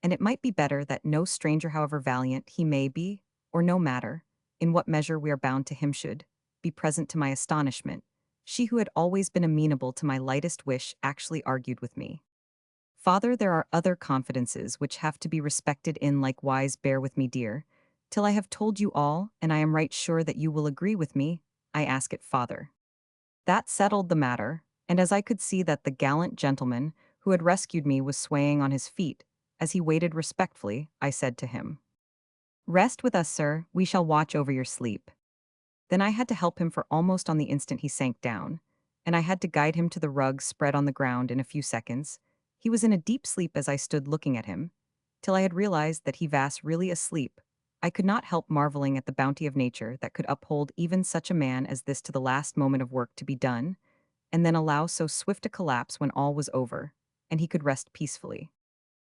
and it might be better that no stranger, however valiant he may be, or no matter, in what measure we are bound to him, should be present. To my astonishment, she who had always been amenable to my lightest wish actually argued with me. Father, there are other confidences which have to be respected in like wise. Bear with me, dear, till I have told you all, and I am right sure that you will agree with me. I ask it, father. That settled the matter, and as I could see that the gallant gentleman who had rescued me was swaying on his feet, as he waited respectfully, I said to him, "Rest with us, sir, we shall watch over your sleep." Then I had to help him, for almost on the instant he sank down, and I had to guide him to the rug spread on the ground. In a few seconds he was in a deep sleep as I stood looking at him, till I had realized that he was really asleep. I could not help marveling at the bounty of nature that could uphold even such a man as this to the last moment of work to be done, and then allow so swift a collapse when all was over, and he could rest peacefully.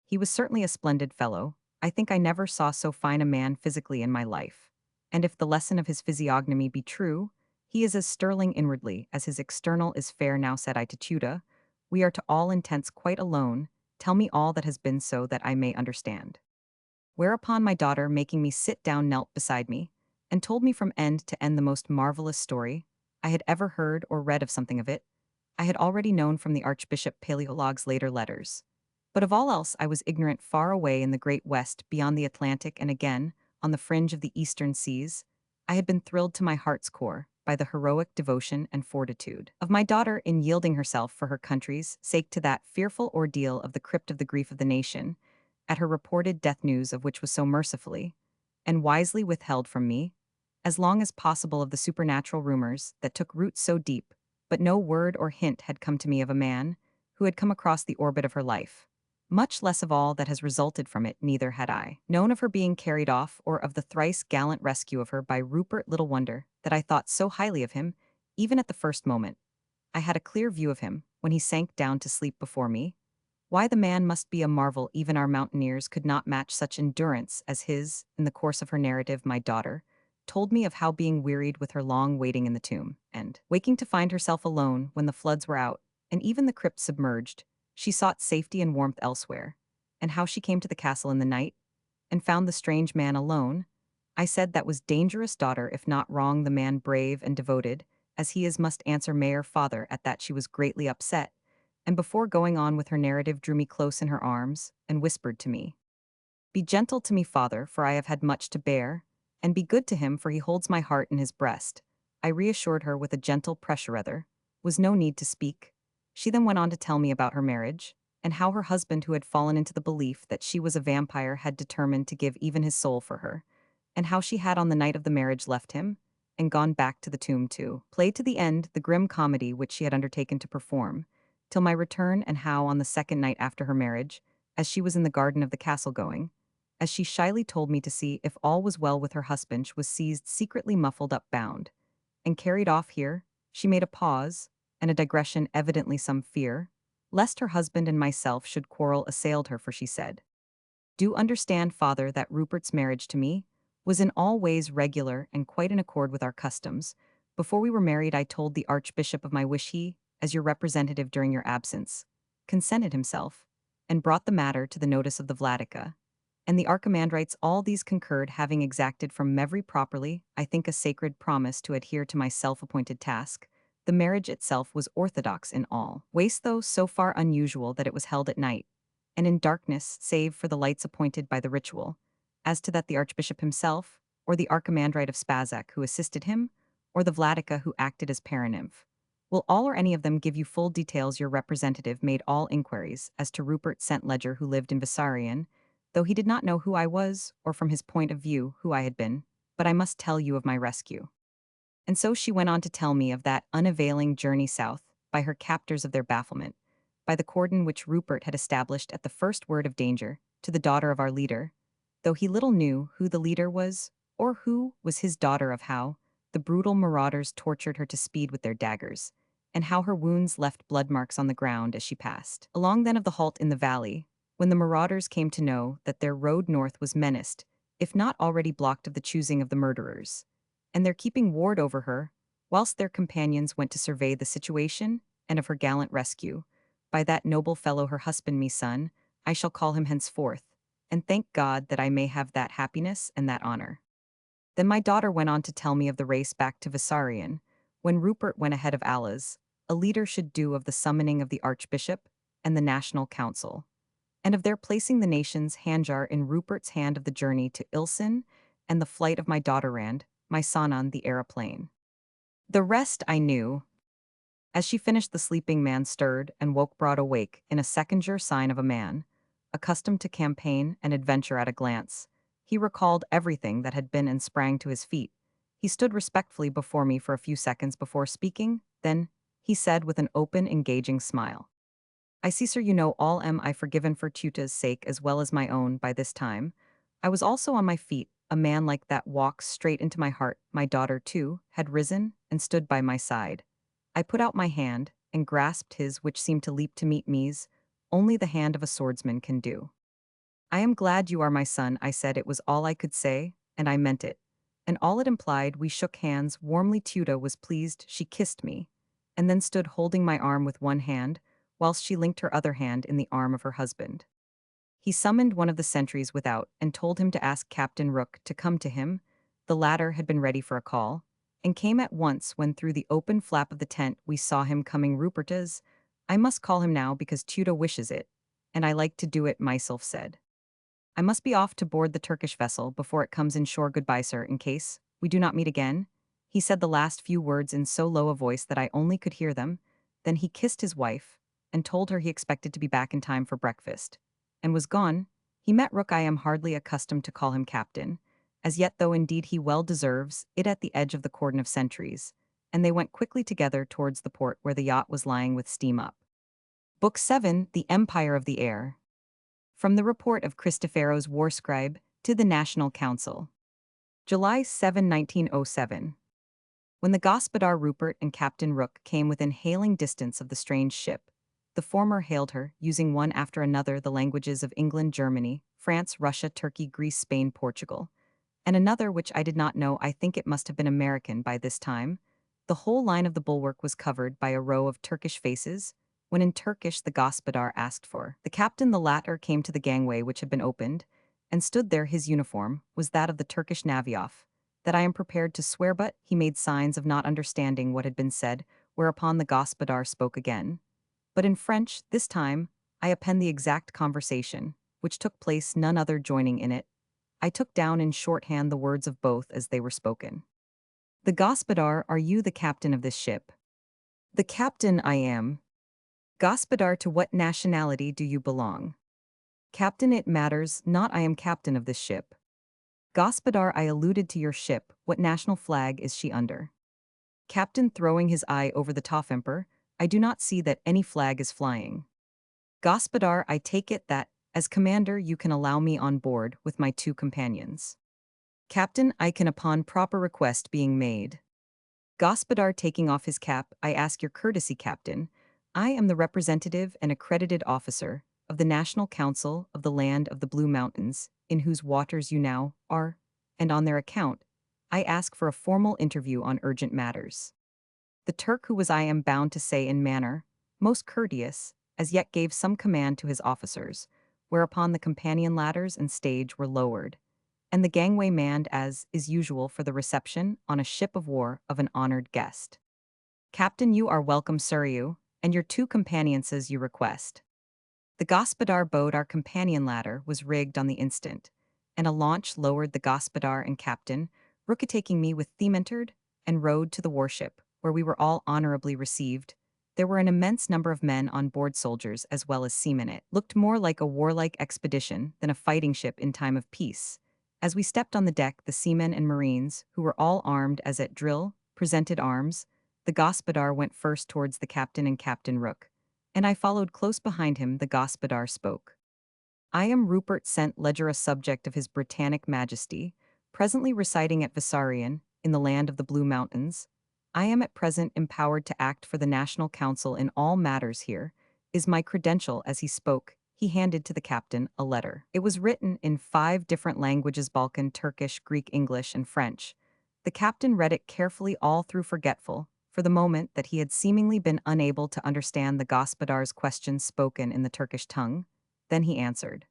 He was certainly a splendid fellow. I think I never saw so fine a man physically in my life. And if the lesson of his physiognomy be true, he is as sterling inwardly as his external is fair. Now, said I to Tuda, we are to all intents quite alone. Tell me all that has been, so that I may understand. Whereupon my daughter, making me sit down, knelt beside me, and told me from end to end the most marvelous story I had ever heard or read. Of something of it I had already known from the Archbishop Paleolog's later letters. But of all else I was ignorant. Far away in the great West, beyond the Atlantic, and again, on the fringe of the eastern seas, I had been thrilled to my heart's core by the heroic devotion and fortitude of my daughter in yielding herself for her country's sake to that fearful ordeal of the crypt of the grief of the nation, at her reported death, news of which was so mercifully and wisely withheld from me, as long as possible, of the supernatural rumors that took root so deep, but no word or hint had come to me of a man who had come across the orbit of her life. Much less of all that has resulted from it. Neither had I known of her being carried off, or of the thrice gallant rescue of her by Rupert. Little wonder that I thought so highly of him, even at the first moment I had a clear view of him, when he sank down to sleep before me. Why, the man must be a marvel. Even our mountaineers could not match such endurance as his. In the course of her narrative, my daughter told me of how, being wearied with her long waiting in the tomb, and waking to find herself alone when the floods were out, and even the crypt submerged, she sought safety and warmth elsewhere, and how she came to the castle in the night, and found the strange man alone. I said that was dangerous, daughter, if not wrong. The man brave and devoted, as he is, must answer mayor. Father, at that she was greatly upset, and before going on with her narrative drew me close in her arms, and whispered to me, "Be gentle to me, father, for I have had much to bear, and be good to him, for he holds my heart in his breast." I reassured her with a gentle pressure. Rather was no need to speak. She then went on to tell me about her marriage, and how her husband, who had fallen into the belief that she was a vampire, had determined to give even his soul for her, and how she had on the night of the marriage left him, and gone back to the tomb to play to the end the grim comedy which she had undertaken to perform, till my return, and how on the second night after her marriage, as she was in the garden of the castle going, as she shyly told me to see if all was well with her husband, was seized, secretly muffled up, bound, and carried off. Here she made a pause, and a digression, evidently some fear lest her husband and myself should quarrel assailed her, for she said, "Do understand, father, that Rupert's marriage to me was in all ways regular and quite in accord with our customs. Before we were married I told the Archbishop of my wish. He, as your representative during your absence, consented himself, and brought the matter to the notice of the Vladika, and the Archimandrites. All these concurred, having exacted from every properly, I think, a sacred promise to adhere to my self-appointed task. The marriage itself was orthodox in all ways, though so far unusual that it was held at night, and in darkness, save for the lights appointed by the ritual. As to that, the Archbishop himself, or the Archimandrite of Spazak who assisted him, or the Vladika who acted as paranymph, will all or any of them give you full details. Your representative made all inquiries as to Rupert St. Ledger, who lived in Vissarion, though he did not know who I was, or from his point of view who I had been. But I must tell you of my rescue. And so she went on to tell me of that unavailing journey south, by her captors, of their bafflement, by the cordon which Rupert had established at the first word of danger to the daughter of our leader, though he little knew who the leader was, or who was his daughter, of how the brutal marauders tortured her to speed with their daggers, and how her wounds left blood marks on the ground as she passed. Along then of the halt in the valley, when the marauders came to know that their road north was menaced, if not already blocked of the choosing of the murderers, and their keeping ward over her, whilst their companions went to survey the situation and of her gallant rescue, by that noble fellow her husband me son, I shall call him henceforth, and thank God that I may have that happiness and that honor. Then my daughter went on to tell me of the race back to Vissarion, when Rupert went ahead of Allah's, a leader should do of the summoning of the Archbishop and the National Council, and of their placing the nation's handjar in Rupert's hand of the journey to Ilsen and the flight of my daughter Rand, my son on the aeroplane. The rest I knew. As she finished, the sleeping man stirred and woke broad awake in a secondsure sign of a man, accustomed to campaign and adventure at a glance. He recalled everything that had been and sprang to his feet. He stood respectfully before me for a few seconds before speaking, then he said with an open, engaging smile, I see, sir, you know all am I forgiven for Tuta's sake as well as my own by this time. I was also on my feet, a man like that walks straight into my heart. My daughter, too, had risen and stood by my side. I put out my hand and grasped his, which seemed to leap to meet me's, only the hand of a swordsman can do. I am glad you are my son, I said. It was all I could say, and I meant it. And all it implied. We shook hands warmly. Tuta was pleased. She kissed me, and then stood holding my arm with one hand, whilst she linked her other hand in the arm of her husband. He summoned one of the sentries without and told him to ask Captain Rook to come to him. The latter had been ready for a call, and came at once when through the open flap of the tent we saw him coming. Rupertas, I must call him now because Tuta wishes it, and I like to do it, myself said. I must be off to board the Turkish vessel before it comes in shore. Goodbye, sir, in case we do not meet again. He said the last few words in so low a voice that I only could hear them. Then he kissed his wife and told her he expected to be back in time for breakfast, and was gone. He met Rook. I am hardly accustomed to call him captain, as yet, though indeed he well deserves it, at the edge of the cordon of sentries, and they went quickly together towards the port where the yacht was lying with steam up. Book 7, The Empire of the Air. From the report of Cristofero's war scribe to the National Council. July 7, 1907. When the Gospodar Rupert and Captain Rook came within hailing distance of the strange ship, the former hailed her, using one after another the languages of England, Germany, France, Russia, Turkey, Greece, Spain, Portugal, and another which I did not know. I think it must have been American by this time. The whole line of the bulwark was covered by a row of Turkish faces, when in Turkish the Gospodar asked for the captain. The latter came to the gangway which had been opened, and stood there. His uniform was that of the Turkish Navioff, that I am prepared to swear, but he made signs of not understanding what had been said, whereupon the Gospodar spoke again. But in French, this time, I append the exact conversation, which took place, none other joining in it. I took down in shorthand the words of both as they were spoken. The Gospodar, are you the captain of this ship? The captain I am. Gospodar, to what nationality do you belong? Captain, it matters not, I am captain of this ship. Gospodar, I alluded to your ship, what national flag is she under? Captain, throwing his eye over the Topemper, I do not see that any flag is flying. Gospodar, I take it that, as commander, you can allow me on board with my two companions. Captain, I can upon proper request being made. Gospodar, taking off his cap, I ask your courtesy, Captain. I am the representative and accredited officer of the National Council of the land of the Blue Mountains, in whose waters you now are, and on their account, I ask for a formal interview on urgent matters. The Turk, who was, I am bound to say in manner most courteous, as yet gave some command to his officers, whereupon the companion ladders and stage were lowered, and the gangway manned as is usual for the reception on a ship of war of an honored guest. Captain, you are welcome, sir, you, and your two companions as you request. The Gospodar boat, our companion ladder, was rigged on the instant, and a launch lowered the Gospodar and Captain, Rook taking me with them entered, and rowed to the warship, where we were all honorably received. There were an immense number of men on board, soldiers as well as seamen. It looked more like a warlike expedition than a fighting ship in time of peace. As we stepped on the deck, the seamen and marines, who were all armed as at drill, presented arms. The Gospodar went first towards the captain and Captain Rook, and I followed close behind him. The Gospodar spoke. I am Rupert St. Ledger, a subject of His Britannic Majesty, presently residing at Vissarion, in the land of the Blue Mountains. I am at present empowered to act for the National Council in all matters here, is my credential. As he spoke, he handed to the captain a letter. It was written in 5 different languages: Balkan, Turkish, Greek, English, and French. The captain read it carefully, all through forgetful, for the moment, that he had seemingly been unable to understand the Gospodar's questions spoken in the Turkish tongue. Then he answered.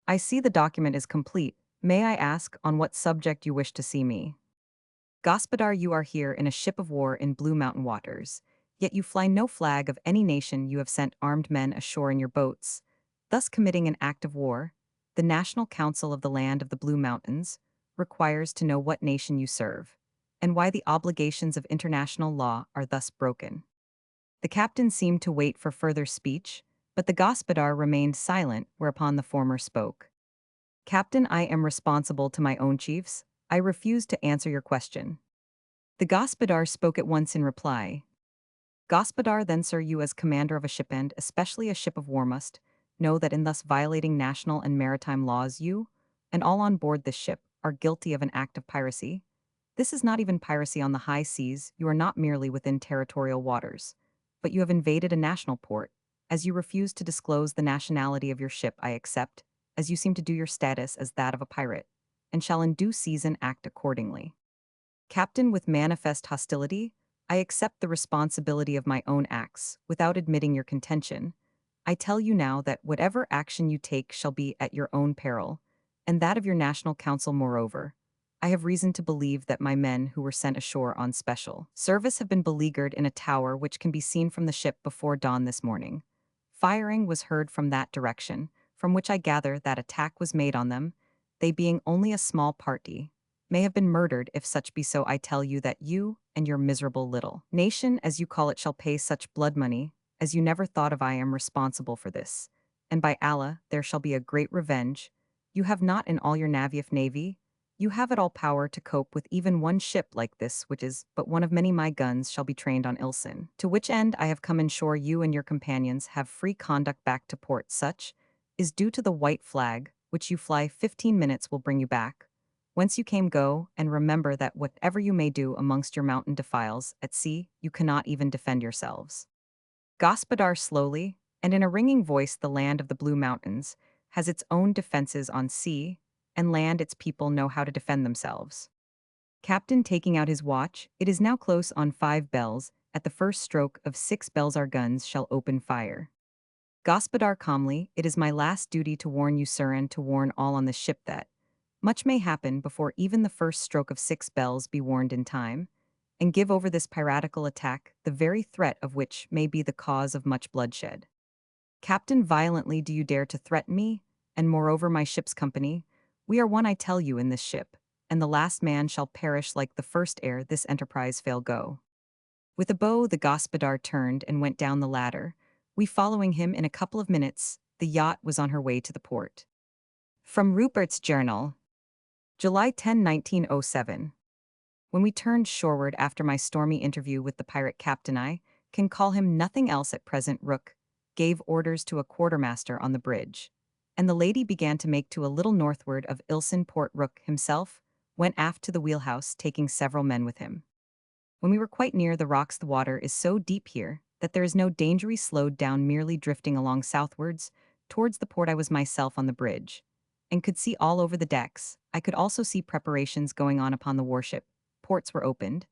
I see the document is complete. May I ask on what subject you wish to see me? Gospodar, you are here in a ship of war in blue mountain waters, yet you fly no flag of any nation. You have sent armed men ashore in your boats, thus committing an act of war. The National Council of the land of the Blue Mountains requires to know what nation you serve, and why the obligations of international law are thus broken. The captain seemed to wait for further speech, but the Gospodar remained silent, whereupon the former spoke. Captain, I am responsible to my own chiefs. I refuse to answer your question. The Gospodar spoke at once in reply. Gospodar, then, sir, you as commander of a ship, and especially a ship of war, must know that in thus violating national and maritime laws, you, and all on board this ship, are guilty of an act of piracy. This is not even piracy on the high seas. You are not merely within territorial waters, but you have invaded a national port. As you refuse to disclose the nationality of your ship, I accept, as you seem to do, your status as that of a pirate, and shall in due season act accordingly. Captain, with manifest hostility, I accept the responsibility of my own acts, without admitting your contention. I tell you now that whatever action you take shall be at your own peril, and that of your National Council. Moreover, I have reason to believe that my men who were sent ashore on special service have been beleaguered in a tower which can be seen from the ship before dawn this morning. Firing was heard from that direction, from which I gather that attack was made on them. They, being only a small party, may have been murdered. If such be so, I tell you that you and your miserable little nation, as you call it, shall pay such blood money as you never thought of. I am responsible for this, and by Allah, there shall be a great revenge. You have not in all your navy, you have at all power to cope with even one ship like this, which is but one of many. My guns shall be trained on Ilsen, to which end I have come inshore. You and your companions have free conduct back to port. Such is due to the white flag, which you fly. 15 minutes will bring you back. Whence you came, go, and remember that whatever you may do amongst your mountain defiles, at sea, you cannot even defend yourselves. Gospodar, slowly, and in a ringing voice, the land of the Blue Mountains has its own defenses on sea and land. Its people know how to defend themselves. Captain, taking out his watch, it is now close on 5 bells. At the first stroke of 6 bells our guns shall open fire. Gospodar, calmly, it is my last duty to warn you, sir, and to warn all on this ship that much may happen before even the first stroke of 6 bells be warned in time, and give over this piratical attack, the very threat of which may be the cause of much bloodshed. Captain, violently do you dare to threaten me, and moreover my ship's company? We are one, I tell you, in this ship, and the last man shall perish like the first ere this enterprise fail. Go. With a bow the Gospodar turned and went down the ladder, we following him. In a couple of minutes, the yacht was on her way to the port. From Rupert's Journal, July 10, 1907. When we turned shoreward after my stormy interview with the pirate captain, I can call him nothing else at present, Rook gave orders to a quartermaster on the bridge, and the lady began to make to a little northward of Ilsen Port. Rook himself went aft to the wheelhouse, taking several men with him. When we were quite near the rocks, the water is so deep here that there is no danger. We slowed down, merely drifting along southwards towards the port. I was myself on the bridge, and could see all over the decks. I could also see preparations going on upon the warship. Ports were opened,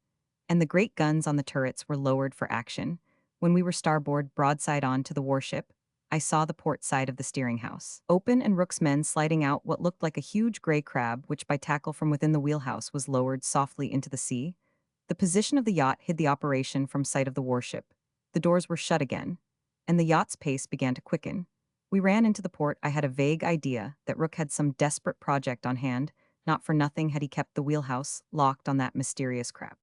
and the great guns on the turrets were lowered for action. When we were starboard, broadside on to the warship, I saw the port side of the steering house open, and Rook's men sliding out what looked like a huge gray crab, which by tackle from within the wheelhouse was lowered softly into the sea. The position of the yacht hid the operation from sight of the warship. The doors were shut again, and the yacht's pace began to quicken. We ran into the port. I had a vague idea that Rook had some desperate project on hand. Not for nothing had he kept the wheelhouse locked on that mysterious crab.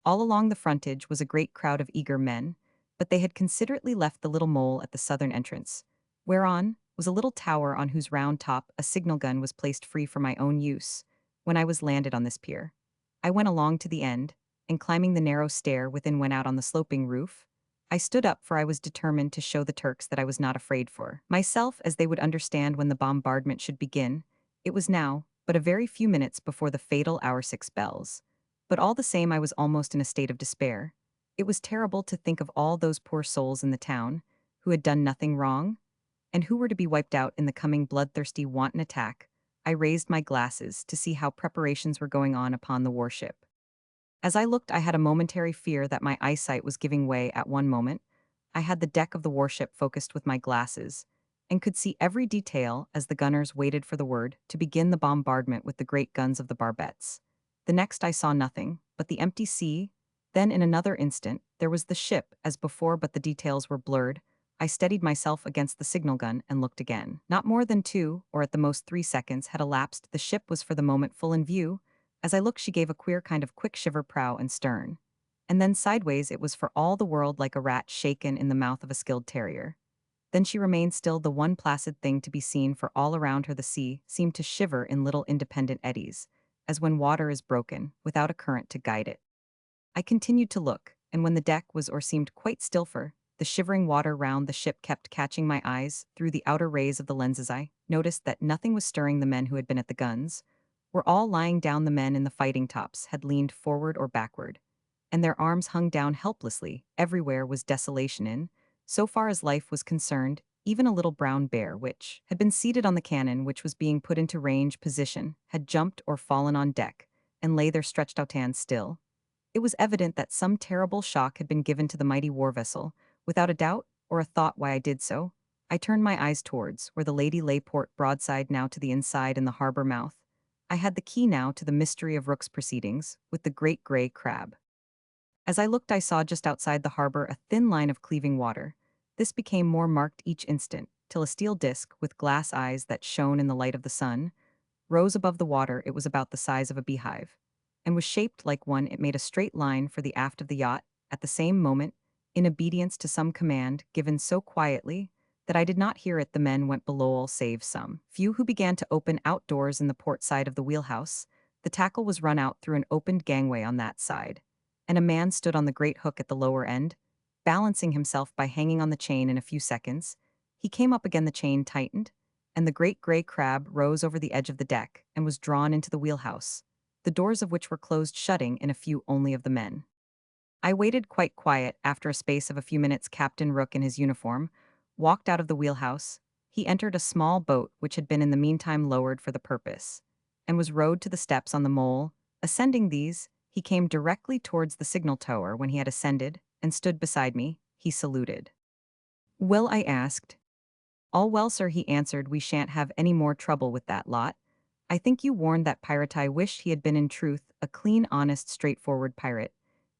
All along the frontage was a great crowd of eager men, but they had considerately left the little mole at the southern entrance, whereon was a little tower on whose round top a signal gun was placed free for my own use. When I was landed on this pier, I went along to the end, and climbing the narrow stair within went out on the sloping roof. I stood up, for I was determined to show the Turks that I was not afraid for myself, as they would understand when the bombardment should begin. It was now but a very few minutes before the fatal hour. 6 bells. But all the same, I was almost in a state of despair. It was terrible to think of all those poor souls in the town, who had done nothing wrong, and who were to be wiped out in the coming bloodthirsty wanton attack. I raised my glasses to see how preparations were going on upon the warship. As I looked, I had a momentary fear that my eyesight was giving way at one moment. I had the deck of the warship focused with my glasses, and could see every detail as the gunners waited for the word to begin the bombardment with the great guns of the barbettes. The next I saw nothing but the empty sea. Then in another instant, there was the ship as before, but the details were blurred. I steadied myself against the signal gun and looked again. Not more than 2, or at the most 3 seconds had elapsed. The ship was for the moment full in view. As I looked, she gave a queer kind of quick shiver, prow and stern. And then sideways, it was for all the world like a rat shaken in the mouth of a skilled terrier. Then she remained still, the one placid thing to be seen, for all around her the sea seemed to shiver in little independent eddies, as when water is broken, without a current to guide it. I continued to look, and when the deck was or seemed quite still, for the shivering water round the ship kept catching my eyes through the outer rays of the lenses, I noticed that nothing was stirring. The men who had been at the guns were all lying down. The men in the fighting tops had leaned forward or backward, and their arms hung down helplessly. Everywhere was desolation in, so far as life was concerned. Even a little brown bear, which had been seated on the cannon which was being put into range position, had jumped or fallen on deck, and lay there stretched out hands still. It was evident that some terrible shock had been given to the mighty war vessel. Without a doubt, or a thought why I did so, I turned my eyes towards where the lady lay, port broadside now to the inside in the harbor mouth. I had the key now to the mystery of Rook's proceedings with the great gray crab. As I looked, I saw just outside the harbor a thin line of cleaving water. This became more marked each instant, till a steel disk with glass eyes that shone in the light of the sun rose above the water. It was about the size of a beehive, and was shaped like one. It made a straight line for the aft of the yacht. At the same moment, in obedience to some command given so quietly that I did not hear it, the men went below, all save some few who began to open outdoors in the port side of the wheelhouse. The tackle was run out through an opened gangway on that side, and a man stood on the great hook at the lower end, balancing himself by hanging on the chain. In a few seconds, he came up again, the chain tightened, and the great gray crab rose over the edge of the deck and was drawn into the wheelhouse, the doors of which were closed, shutting in a few only of the men. I waited quite quiet. After a space of a few minutes, Captain Rook, in his uniform, walked out of the wheelhouse. He entered a small boat which had been in the meantime lowered for the purpose, and was rowed to the steps on the mole. Ascending these, he came directly towards the signal tower. When he had ascended and stood beside me, he saluted. "Well?" I asked. "All well, sir," he answered. "We shan't have any more trouble with that lot. I think you warned that pirate." I wished he had been in truth a clean, honest, straightforward pirate,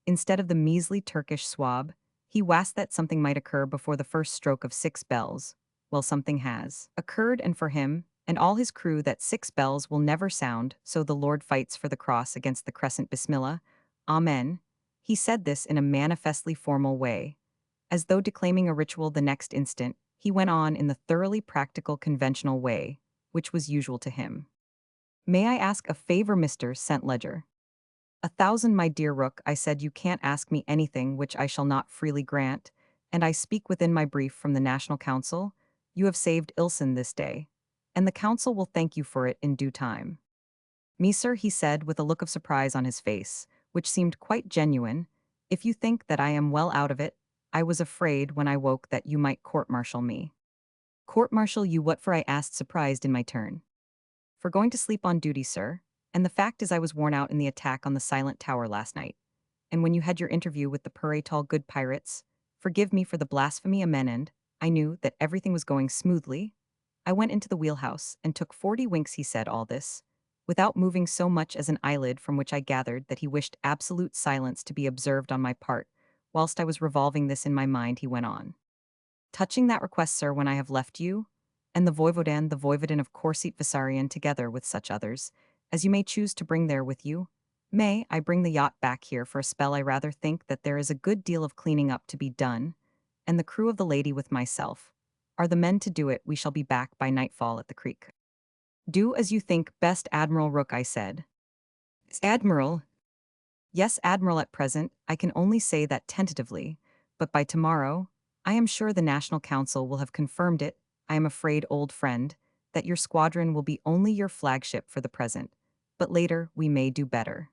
instead of the measly Turkish swab. He wasked that something might occur before the first stroke of 6 bells. Well, something has occurred, and for him and all his crew that 6 bells will never sound. So the Lord fights for the cross against the crescent. Bismillah. Amen. He said this in a manifestly formal way, as though declaiming a ritual. The next instant, he went on in the thoroughly practical, conventional way, which was usual to him. "May I ask a favor, Mr. St. Ledger?" "1,000, my dear Rook," I said. "You can't ask me anything which I shall not freely grant, and I speak within my brief from the National Council. You have saved Ilson this day, and the Council will thank you for it in due time." "Me, sir," he said, with a look of surprise on his face, which seemed quite genuine. "If you think that I am well out of it, I was afraid when I woke that you might court-martial me." "Court-martial you? What for?" I asked, surprised in my turn. "For going to sleep on duty, sir. And the fact is, I was worn out in the attack on the Silent Tower last night. And when you had your interview with the purre tall good pirates, forgive me for the blasphemy, amen, and I knew that everything was going smoothly. I went into the wheelhouse and took 40 winks." He said all this without moving so much as an eyelid, from which I gathered that he wished absolute silence to be observed on my part. Whilst I was revolving this in my mind, he went on. "Touching that request, sir, when I have left you, and the Voivodin of Korsit Vissarion, together with such others as you may choose to bring there with you, may I bring the yacht back here for a spell. I rather think that there is a good deal of cleaning up to be done, and the crew of the lady with myself are the men to do it. We shall be back by nightfall at the creek." "Do as you think best, Admiral Rook," I said. "Admiral?" "Yes, Admiral. At present, I can only say that tentatively, but by tomorrow, I am sure the National Council will have confirmed it. I am afraid, old friend, that your squadron will be only your flagship for the present, but later we may do better."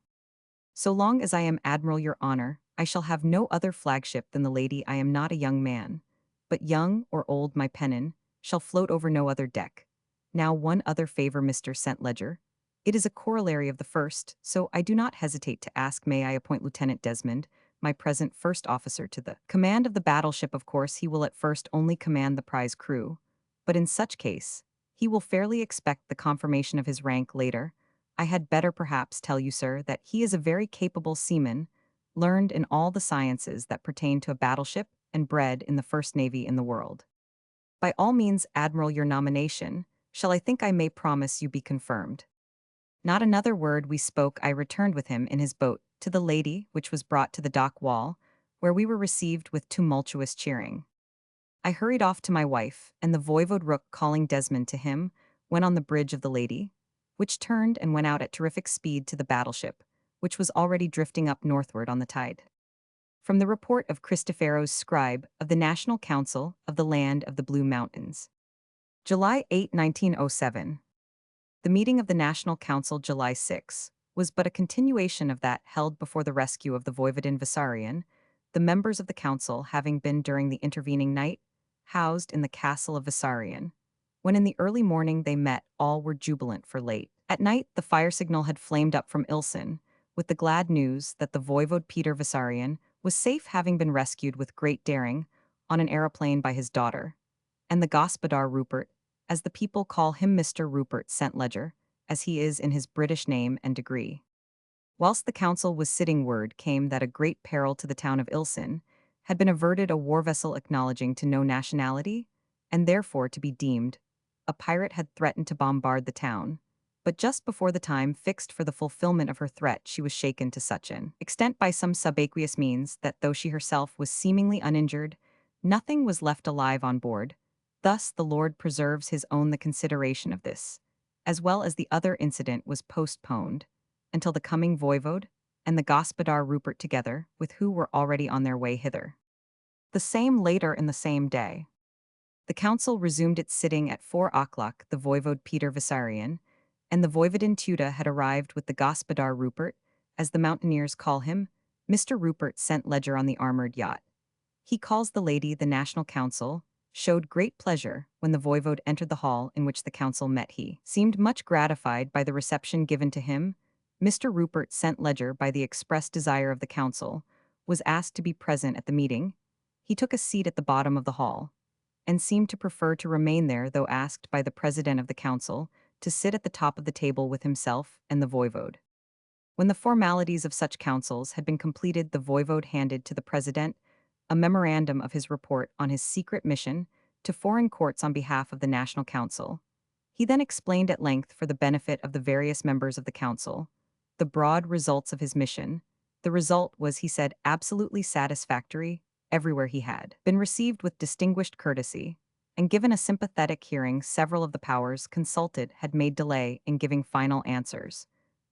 So long as I am Admiral your honor, I shall have no other flagship than the lady I am not a young man. But young or old my pennon shall float over no other deck. Now one other favor, Mr. St. Ledger. It is a corollary of the first, so I do not hesitate to ask may I appoint Lieutenant Desmond, my present first officer, to the command of the battleship. Of course, he will at first only command the prize crew, but in such case, he will fairly expect the confirmation of his rank later. I had better perhaps tell you, sir, that he is a very capable seaman, learned in all the sciences that pertain to a battleship and bred in the first navy in the world. By all means, Admiral, your nomination, shall I think I may promise you be confirmed. Not another word we spoke. I returned with him in his boat to the lady, which was brought to the dock wall, where we were received with tumultuous cheering. I hurried off to my wife, and the voivode Rook, calling Desmond to him, went on the bridge of the lady, which turned and went out at terrific speed to the battleship, which was already drifting up northward on the tide. From the report of Christophero's scribe of the National Council of the Land of the Blue Mountains. July 8, 1907. The meeting of the National Council July 6 was but a continuation of that held before the rescue of the Voivodin Vissarion, the members of the council having been during the intervening night housed in the castle of Vissarion. When in the early morning they met, all were jubilant for late. At night the fire signal had flamed up from Ilsen, with the glad news that the Voivode Peter Vissarion was safe, having been rescued with great daring on an aeroplane by his daughter, and the Gospodar Rupert, as the people call him, Mr. Rupert St. Ledger, as he is in his British name and degree. Whilst the council was sitting, word came that a great peril to the town of Ilsen had been averted, a war vessel acknowledging to no nationality, and therefore to be deemed a pirate, had threatened to bombard the town. But just before the time fixed for the fulfillment of her threat, she was shaken to such an extent by some subaqueous means that, though she herself was seemingly uninjured, nothing was left alive on board. Thus the Lord preserves his own. The consideration of this, as well as the other incident, was postponed until the coming voivode and the Gospodar Rupert, together with who were already on their way hither. The same later in the same day. The council resumed its sitting at 4 o'clock. The voivode Peter Vissarion and the voivodin Tuda had arrived with the Gospodar Rupert, as the mountaineers call him, Mr. Rupert St. Ledger, on the armored yacht. He calls the lady. The National Council showed great pleasure when the voivode entered the hall in which the council met. He seemed much gratified by the reception given to him. Mr. Rupert St. Ledger, by the express desire of the council, was asked to be present at the meeting. He took a seat at the bottom of the hall, and seemed to prefer to remain there, though asked by the president of the council to sit at the top of the table with himself and the voivode. When the formalities of such councils had been completed, the voivode handed to the president a memorandum of his report on his secret mission to foreign courts on behalf of the National Council. He then explained at length, for the benefit of the various members of the council, the broad results of his mission. The result was, he said, absolutely satisfactory. Everywhere he had been received with distinguished courtesy and given a sympathetic hearing. Several of the powers consulted had made delay in giving final answers,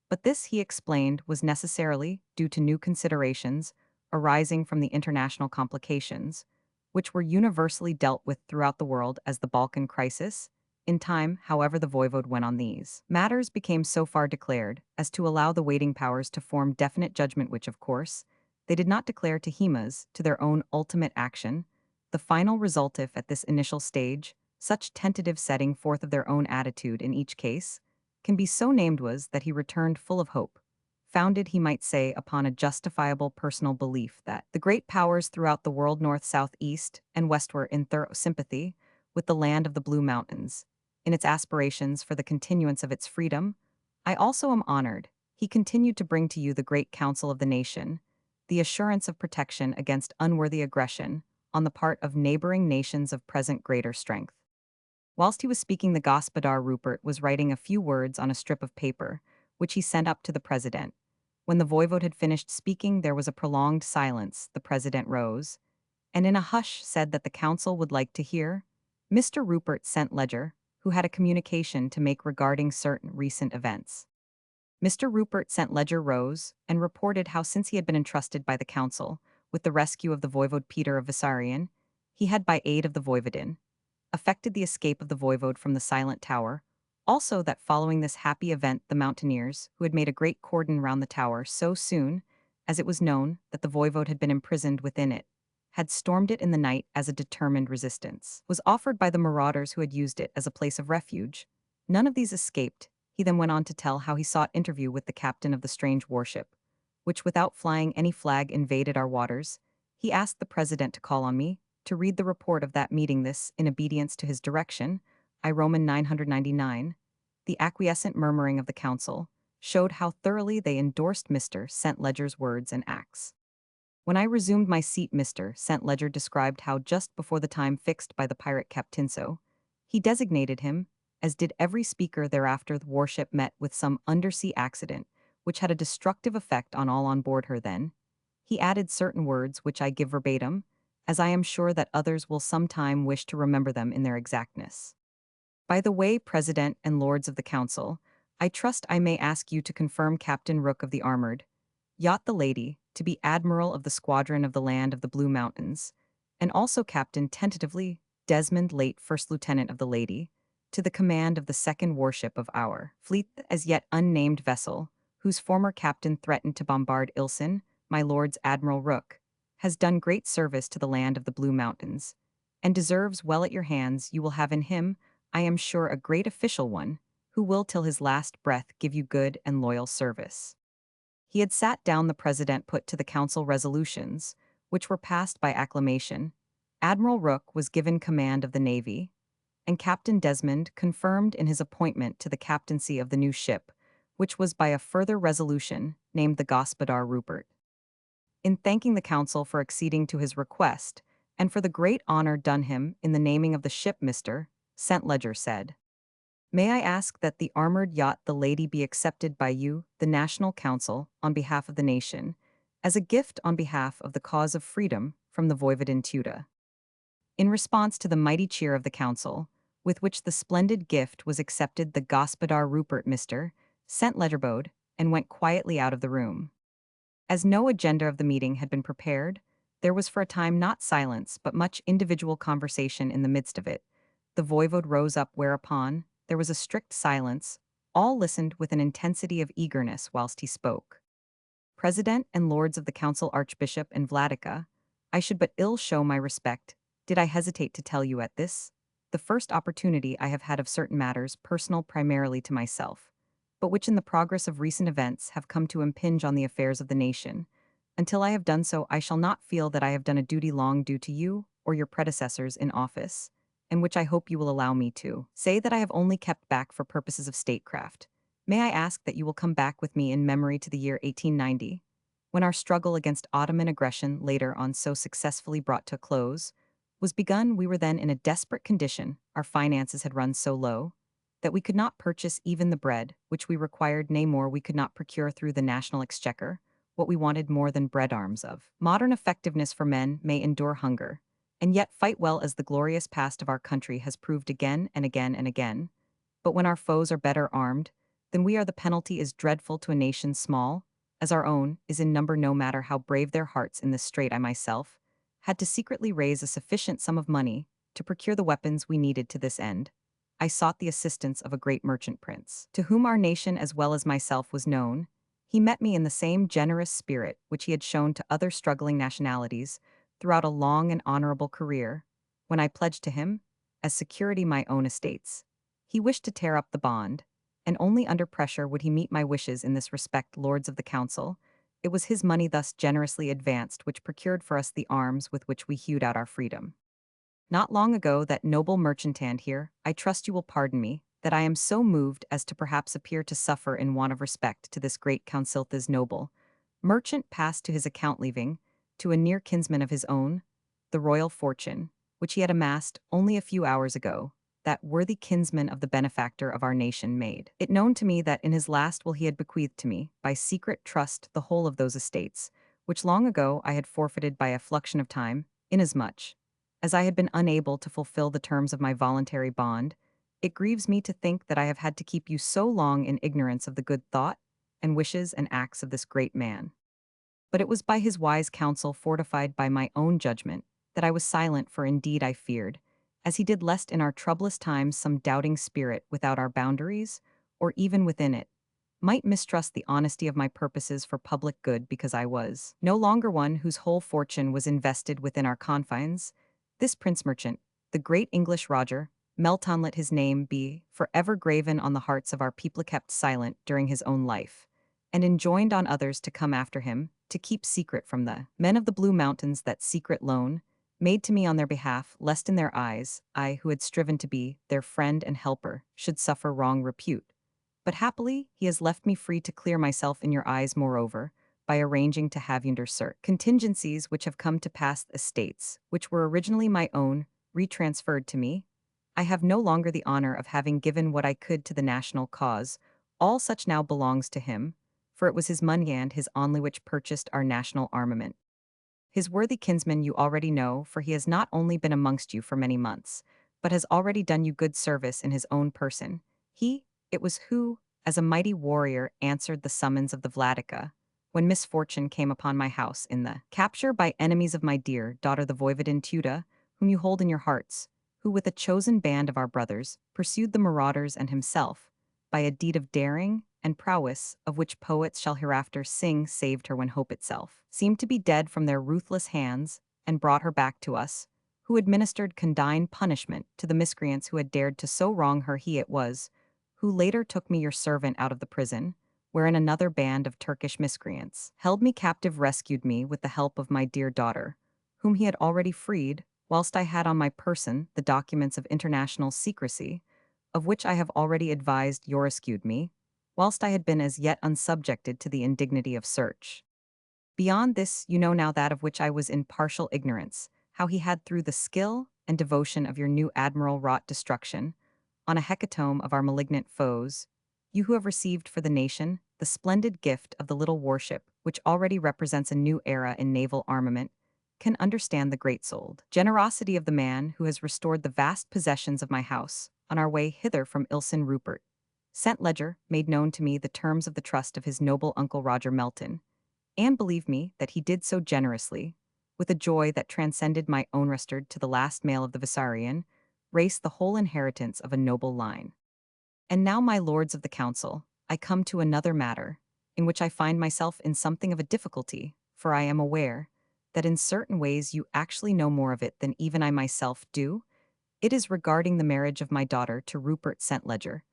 but this, he explained, was necessarily due to new considerations arising from the international complications, which were universally dealt with throughout the world as the Balkan crisis. In time, however, the voivode went on these matters became so far declared as to allow the waiting powers to form definite judgment, which, of course, they did not declare to Hemas to their own ultimate action. The final result, if at this initial stage, such tentative setting forth of their own attitude in each case, can be so named, was that he returned full of hope, founded, he might say, upon a justifiable personal belief that the great powers throughout the world, north, south, east, and west, were in thorough sympathy with the land of the Blue Mountains, in its aspirations for the continuance of its freedom. I also am honored, he continued, to bring to you the great council of the nation, the assurance of protection against unworthy aggression on the part of neighboring nations of present greater strength. Whilst he was speaking, the Gospodar Rupert was writing a few words on a strip of paper, which he sent up to the president. When the voivode had finished speaking, there was a prolonged silence. The president rose, and in a hush said that the council would like to hear Mr. Rupert St. Ledger, who had a communication to make regarding certain recent events. Mr. Rupert St. Ledger rose and reported how, since he had been entrusted by the council with the rescue of the voivode Peter of Vissarion, he had, by aid of the voivodin, effected the escape of the voivode from the silent tower. Also that following this happy event the mountaineers, who had made a great cordon round the tower so soon as it was known that the voivode had been imprisoned within it, had stormed it in the night as a determined resistance, was offered by the marauders who had used it as a place of refuge. None of these escaped. He then went on to tell how he sought interview with the captain of the strange warship, which without flying any flag invaded our waters. He asked the president to call on me, to read the report of that meeting. This, in obedience to his direction, I Roman 999, the acquiescent murmuring of the council, showed how thoroughly they endorsed Mr. St. Ledger's words and acts. When I resumed my seat, Mr. St. Ledger described how just before the time fixed by the pirate Captinso, he designated him, as did every speaker thereafter. The warship met with some undersea accident, which had a destructive effect on all on board her. Then he added certain words which I give verbatim, as I am sure that others will sometime wish to remember them in their exactness. By the way, President and Lords of the Council, I trust I may ask you to confirm Captain Rook of the armored yacht the Lady to be Admiral of the Squadron of the Land of the Blue Mountains, and also Captain tentatively Desmond, late First Lieutenant of the Lady, to the command of the second warship of our fleet, as yet unnamed vessel, whose former captain threatened to bombard Ilson, my lord's Admiral Rook, has done great service to the land of the Blue Mountains, and deserves well at your hands. You will have in him, I am sure, a great official one, who will till his last breath give you good and loyal service. He had sat down. The president put to the council resolutions, which were passed by acclamation. Admiral Rook was given command of the navy, and Captain Desmond confirmed in his appointment to the captaincy of the new ship, which was by a further resolution named the Gospodar Rupert. In thanking the council for acceding to his request, and for the great honor done him in the naming of the ship, Mr. St. Ledger said, "May I ask that the armored yacht the Lady be accepted by you, the National Council, on behalf of the nation, as a gift on behalf of the cause of freedom from the Voivodin Tuda?" In response to the mighty cheer of the council, with which the splendid gift was accepted, the Gospodar Rupert Mr. St. Ledger bowed and went quietly out of the room. As no agenda of the meeting had been prepared, there was for a time not silence but much individual conversation in the midst of it. The voivode rose up, whereupon there was a strict silence. All listened with an intensity of eagerness whilst he spoke. President and lords of the council, Archbishop and Vladica, I should but ill show my respect did I hesitate to tell you at this, the first opportunity I have had of certain matters personal primarily to myself, but which in the progress of recent events have come to impinge on the affairs of the nation. Until I have done so, I shall not feel that I have done a duty long due to you or your predecessors in office, and which I hope you will allow me to say that I have only kept back for purposes of statecraft. May I ask that you will come back with me in memory to the year 1890, when our struggle against Ottoman aggression, later on so successfully brought to a close, was begun. We were then in a desperate condition. Our finances had run so low that we could not purchase even the bread which we required, nay more, we could not procure through the national exchequer what we wanted more than bread. Arms of modern effectiveness for men may endure hunger, and yet fight well, as the glorious past of our country has proved again and again and again. But when our foes are better armed than we are, the penalty is dreadful to a nation small as our own is in number. No matter how brave their hearts in this strait, I myself had to secretly raise a sufficient sum of money to procure the weapons we needed. To this end, I sought the assistance of a great merchant prince, to whom our nation as well as myself was known. He met me in the same generous spirit which he had shown to other struggling nationalities throughout a long and honorable career, when I pledged to him, as security, my own estates. He wished to tear up the bond, and only under pressure would he meet my wishes in this respect. Lords of the council, it was his money thus generously advanced which procured for us the arms with which we hewed out our freedom. Not long ago that noble merchantand here, I trust you will pardon me, that I am so moved as to perhaps appear to suffer in want of respect to this great council. This noble merchant passed to his account, leaving, to a near kinsman of his own, the royal fortune, which he had amassed only a few hours ago. That worthy kinsman of the benefactor of our nation made it known to me that in his last will he had bequeathed to me, by secret trust, the whole of those estates, which long ago I had forfeited by a fluxion of time, inasmuch as I had been unable to fulfill the terms of my voluntary bond. It grieves me to think that I have had to keep you so long in ignorance of the good thought and wishes and acts of this great man. But it was by his wise counsel, fortified by my own judgment, that I was silent, for indeed I feared, as he did lest in our troublous times some doubting spirit without our boundaries, or even within it, might mistrust the honesty of my purposes for public good because I was no longer one whose whole fortune was invested within our confines. This prince merchant, the great English Roger, Melton let his name be forever graven on the hearts of our people kept silent during his own life, and enjoined on others to come after him, to keep secret from the men of the Blue Mountains that secret loan, made to me on their behalf, lest in their eyes, I who had striven to be their friend and helper, should suffer wrong repute. But happily, he has left me free to clear myself in your eyes moreover, by arranging to have yonder contingencies which have come to pass estates, which were originally my own, retransferred to me. I have no longer the honor of having given what I could to the national cause. All such now belongs to him, for it was his money and his only which purchased our national armament. His worthy kinsman you already know, for he has not only been amongst you for many months, but has already done you good service in his own person. He, it was who, as a mighty warrior, answered the summons of the Vladica, when misfortune came upon my house in the capture by enemies of my dear daughter the Voivodin Tuda, whom you hold in your hearts, who with a chosen band of our brothers pursued the marauders and himself, by a deed of daring and prowess, of which poets shall hereafter sing, saved her when hope itself seemed to be dead from their ruthless hands, and brought her back to us, who administered condign punishment to the miscreants who had dared to so wrong her. He it was, who later took me your servant out of the prison, wherein another band of Turkish miscreants held me captive, rescued me with the help of my dear daughter, whom he had already freed, whilst I had on my person the documents of international secrecy, of which I have already advised you rescued me, whilst I had been as yet unsubjected to the indignity of search. Beyond this, you know now that of which I was in partial ignorance, how he had through the skill and devotion of your new admiral wrought destruction, on a hecatomb of our malignant foes, you who have received for the nation the splendid gift of the little warship, which already represents a new era in naval armament, can understand the great-souled generosity of the man who has restored the vast possessions of my house, on our way hither from Ilson Rupert. Sent Ledger made known to me the terms of the trust of his noble uncle Roger Melton, and believe me that he did so generously, with a joy that transcended my own restored to the last male of the Visarion, race the whole inheritance of a noble line. And now, my lords of the council, I come to another matter, in which I find myself in something of a difficulty, for I am aware that in certain ways you actually know more of it than even I myself do. It is regarding the marriage of my daughter to Rupert St. Ledger.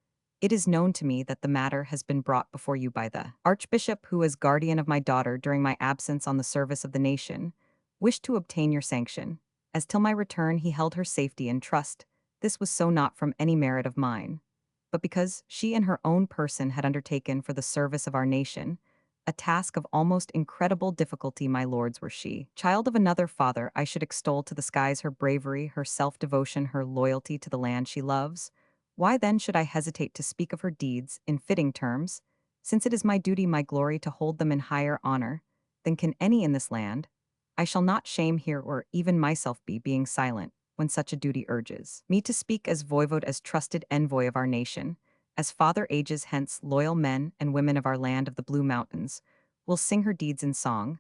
It is known to me that the matter has been brought before you by the Archbishop, who, as guardian of my daughter during my absence on the service of the nation, wished to obtain your sanction, as till my return he held her safety in trust. This was so not from any merit of mine, but because she in her own person had undertaken for the service of our nation a task of almost incredible difficulty. My lords, were she child of another father, I should extol to the skies her bravery, her self-devotion, her loyalty to the land she loves. Why then should I hesitate to speak of her deeds in fitting terms, since it is my duty, my glory, to hold them in higher honor than can any in this land? I shall not shame here or even myself be being silent when such a duty urges me to speak as voivode, as trusted envoy of our nation, as father ages hence loyal men and women of our land of the Blue Mountains will sing her deeds in song,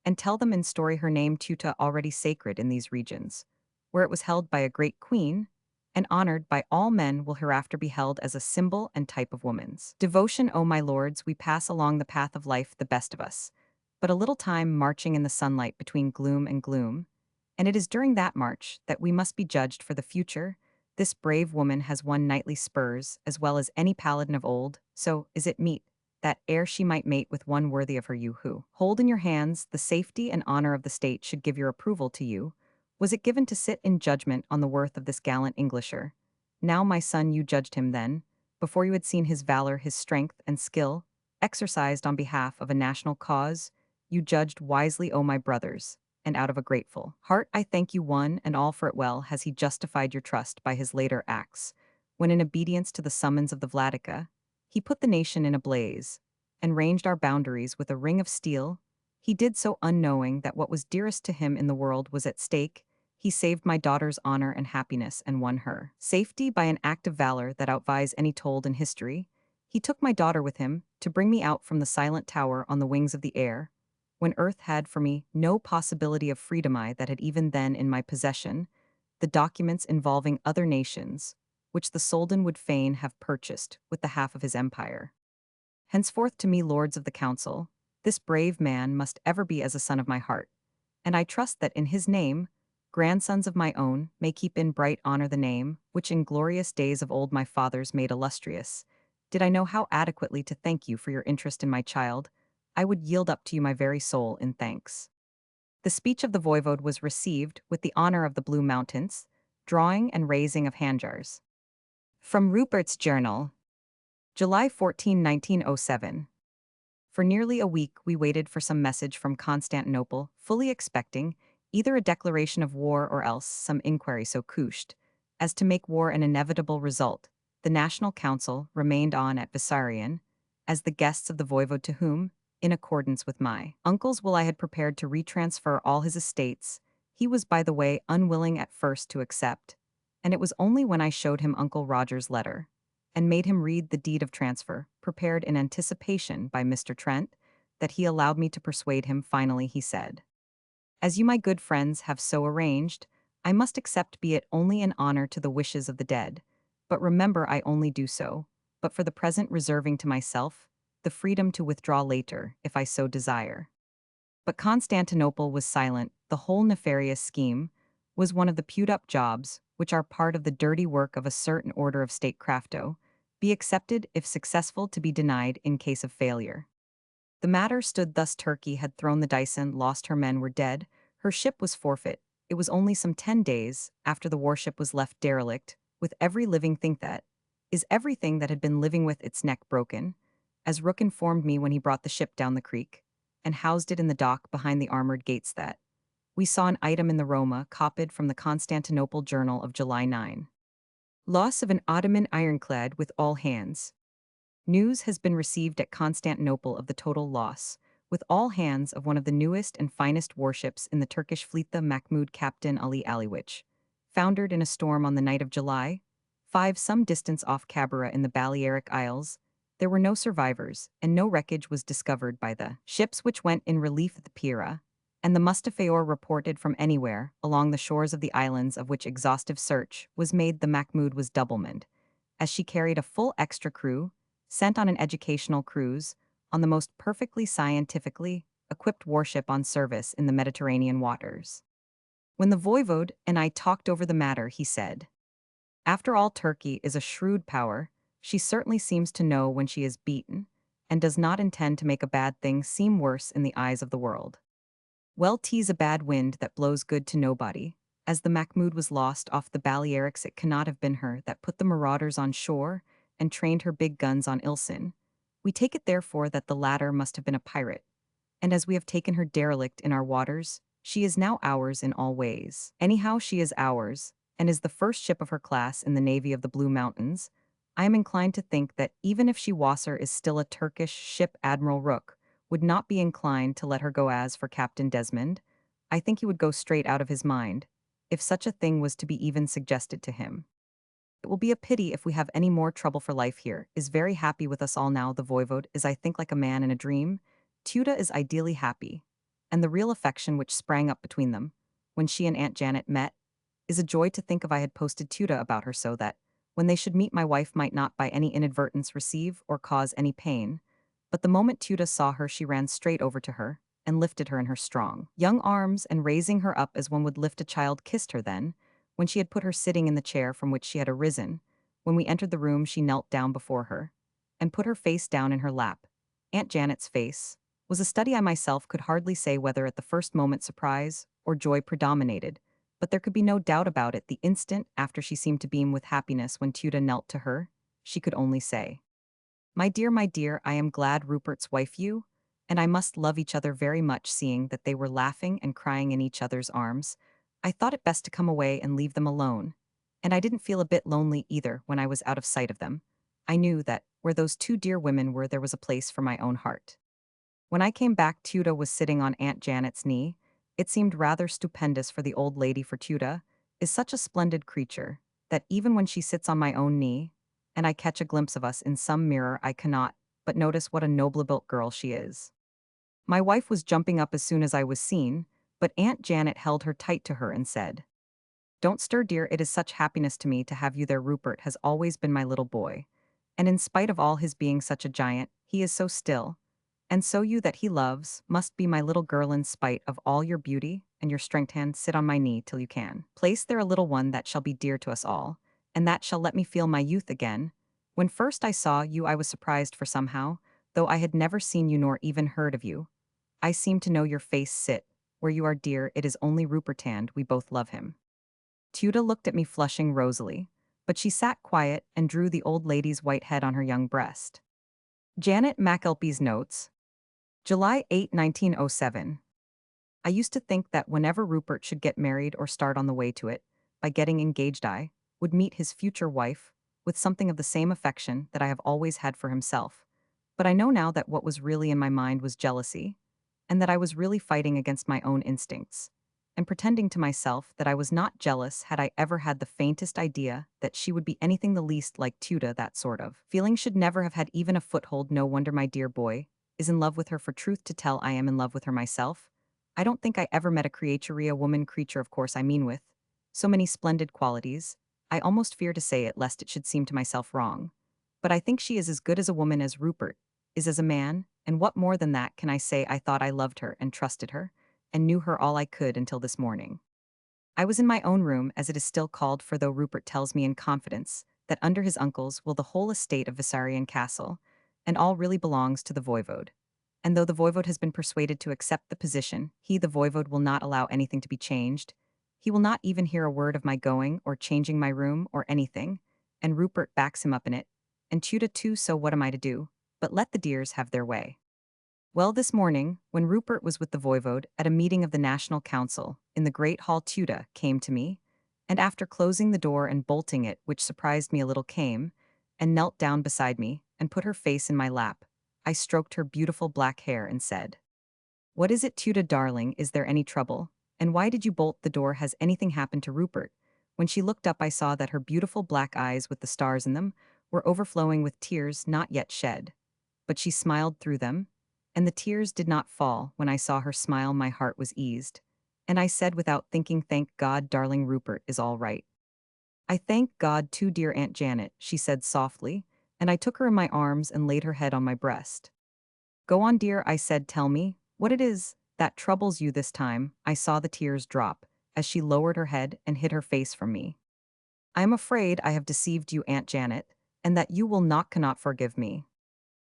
and tell them in story her name Tuta already sacred in these regions, where it was held by a great queen, and honored by all men will hereafter be held as a symbol and type of woman's devotion. O my lords, we pass along the path of life the best of us, but a little time marching in the sunlight between gloom and gloom, and it is during that march that we must be judged for the future. This brave woman has won knightly spurs as well as any paladin of old, so is it meet that ere she might mate with one worthy of her, you who hold in your hands the safety and honor of the state should give your approval to you. Was it given to sit in judgment on the worth of this gallant Englisher? Now, my son, you judged him then, before you had seen his valor, his strength, and skill, exercised on behalf of a national cause. You judged wisely, O my brothers, and out of a grateful heart I thank you one and all for it. Well has he justified your trust by his later acts, when in obedience to the summons of the Vladica, he put the nation in a blaze, and ranged our boundaries with a ring of steel. He did so unknowing that what was dearest to him in the world was at stake. He saved my daughter's honor and happiness and won her safety by an act of valor that outvies any told in history. He took my daughter with him to bring me out from the silent tower on the wings of the air, when earth had for me no possibility of freedom. I that had even then in my possession the documents involving other nations, which the Soldan would fain have purchased with the half of his empire. Henceforth to me lords of the council, this brave man must ever be as a son of my heart, and I trust that in his name, grandsons of my own may keep in bright honor the name, which in glorious days of old my fathers made illustrious. Did I know how adequately to thank you for your interest in my child, I would yield up to you my very soul in thanks. The speech of the voivode was received with the honor of the Blue Mountains, drawing and raising of handjars. From Rupert's Journal, July 14, 1907. For nearly a week we waited for some message from Constantinople, fully expecting either a declaration of war or else some inquiry so couched as to make war an inevitable result. The National Council remained on at Vissarion as the guests of the voivode to whom, in accordance with my uncle's will I had prepared to retransfer all his estates, he was by the way unwilling at first to accept, and it was only when I showed him Uncle Roger's letter and made him read the deed of transfer, prepared in anticipation by Mr. Trent, that he allowed me to persuade him. Finally he said, "As you my good friends have so arranged, I must accept, be it only in honor to the wishes of the dead, but remember I only do so, but for the present reserving to myself the freedom to withdraw later, if I so desire." But Constantinople was silent. The whole nefarious scheme was one of the pewed-up jobs, which are part of the dirty work of a certain order of statecrafto, be accepted if successful, to be denied in case of failure. The matter stood thus: Turkey had thrown the dice and lost, her men were dead, her ship was forfeit. It was only some 10 days after the warship was left derelict, with every living thing that is everything that had been living with its neck broken, as Rook informed me when he brought the ship down the creek, and housed it in the dock behind the armored gates, that we saw an item in the Roma copied from the Constantinople Journal of July 9. Loss of an Ottoman ironclad with all hands. News has been received at Constantinople of the total loss, with all hands, of one of the newest and finest warships in the Turkish fleet, the Mahmud Captain Ali Aliwich, foundered in a storm on the night of July 5 some distance off Cabara in the Balearic Isles. There were no survivors, and no wreckage was discovered by the ships which went in relief at the Pira, and the Mustafayor reported from anywhere along the shores of the islands of which exhaustive search was made. The Mahmud was double-manned, as she carried a full extra crew, sent on an educational cruise, on the most perfectly scientifically equipped warship on service in the Mediterranean waters. When the voivode and I talked over the matter, he said, "After all, Turkey is a shrewd power. She certainly seems to know when she is beaten, and does not intend to make a bad thing seem worse in the eyes of the world. Well, 'tis a bad wind that blows good to nobody. As the Mahmud was lost off the Balearics, it cannot have been her that put the marauders on shore and trained her big guns on Ilsen. We take it therefore that the latter must have been a pirate, and as we have taken her derelict in our waters, she is now ours in all ways. Anyhow, she is ours, and is the first ship of her class in the navy of the Blue Mountains. I am inclined to think that even if she Wasser is still a Turkish ship, Admiral Rook would not be inclined to let her go. As for Captain Desmond, I think he would go straight out of his mind, if such a thing was to be even suggested to him. It will be a pity if we have any more trouble, for life here is very happy with us all now. The voivode is, I think, like a man in a dream. Tuda is ideally happy, and the real affection which sprang up between them, when she and Aunt Janet met, is a joy to think of. I had posted Tuda about her so that, when they should meet, my wife might not by any inadvertence receive or cause any pain, but the moment Tuda saw her she ran straight over to her, and lifted her in her strong young arms, and raising her up as one would lift a child, kissed her. Then, when she had put her sitting in the chair from which she had arisen, when we entered the room she knelt down before her, and put her face down in her lap. Aunt Janet's face was a study. I myself could hardly say whether at the first moment surprise or joy predominated, but there could be no doubt about it. The instant after she seemed to beam with happiness. When Tuda knelt to her, she could only say, my dear, I am glad Rupert's wife you and I must love each other very much." Seeing that they were laughing and crying in each other's arms, I thought it best to come away and leave them alone, and I didn't feel a bit lonely either when I was out of sight of them. I knew that where those two dear women were there was a place for my own heart. When I came back, Tuda was sitting on Aunt Janet's knee. It seemed rather stupendous for the old lady, for Tuda is such a splendid creature that even when she sits on my own knee, and I catch a glimpse of us in some mirror, I cannot but notice what a nobly built girl she is. My wife was jumping up as soon as I was seen, but Aunt Janet held her tight to her and said, Don't stir, dear, it is such happiness to me to have you there. Rupert has always been my little boy. And in spite of all his being such a giant, he is so still. And so you that he loves must be my little girl in spite of all your beauty and your strength. Hand, sit on my knee till you can. Place there a little one that shall be dear to us all, and that shall let me feel my youth again. When first I saw you I was surprised, for somehow, though I had never seen you nor even heard of you, I seemed to know your face. Sit where you are, dear, it is only Rupert, and we both love him. Tuda looked at me, flushing rosily, but she sat quiet and drew the old lady's white head on her young breast. Janet McElpie's notes. July 8, 1907. I used to think that whenever Rupert should get married or start on the way to it, by getting engaged I would meet his future wife with something of the same affection that I have always had for himself. But I know now that what was really in my mind was jealousy, and that I was really fighting against my own instincts, and pretending to myself that I was not jealous had I ever had the faintest idea that she would be anything the least like Tuda. That sort of feeling should never have had even a foothold. No wonder my dear boy is in love with her. For truth to tell, I am in love with her myself. I don't think I ever met a creature, a woman creature, of course I mean, with so many splendid qualities. I almost fear to say it lest it should seem to myself wrong. But I think she is as good as a woman as Rupert is as a man, and what more than that can I say? I thought I loved her and trusted her, and knew her all I could until this morning. I was in my own room, as it is still called, for though Rupert tells me in confidence that under his uncles will the whole estate of Vissarion Castle, and all really belongs to the voivode. And though the voivode has been persuaded to accept the position, he, the voivode, will not allow anything to be changed. He will not even hear a word of my going or changing my room or anything, and Rupert backs him up in it, and Tuda too. So what am I to do? But let the dears have their way. Well, this morning, when Rupert was with the voivode at a meeting of the National Council in the great hall, Tuda came to me, and after closing the door and bolting it, which surprised me a little, came and knelt down beside me and put her face in my lap. I stroked her beautiful black hair and said, "What is it, Tuda, darling? Is there any trouble? And why did you bolt the door? Has anything happened to Rupert?" When she looked up, I saw that her beautiful black eyes with the stars in them were overflowing with tears not yet shed. But she smiled through them, and the tears did not fall. When I saw her smile, my heart was eased, and I said without thinking, "Thank God, darling, Rupert is all right." "I thank God too, dear Aunt Janet," she said softly, and I took her in my arms and laid her head on my breast. "Go on, dear," I said, "tell me what it is that troubles you this time." I saw the tears drop as she lowered her head and hid her face from me. "I am afraid I have deceived you, Aunt Janet, and that you will not cannot forgive me."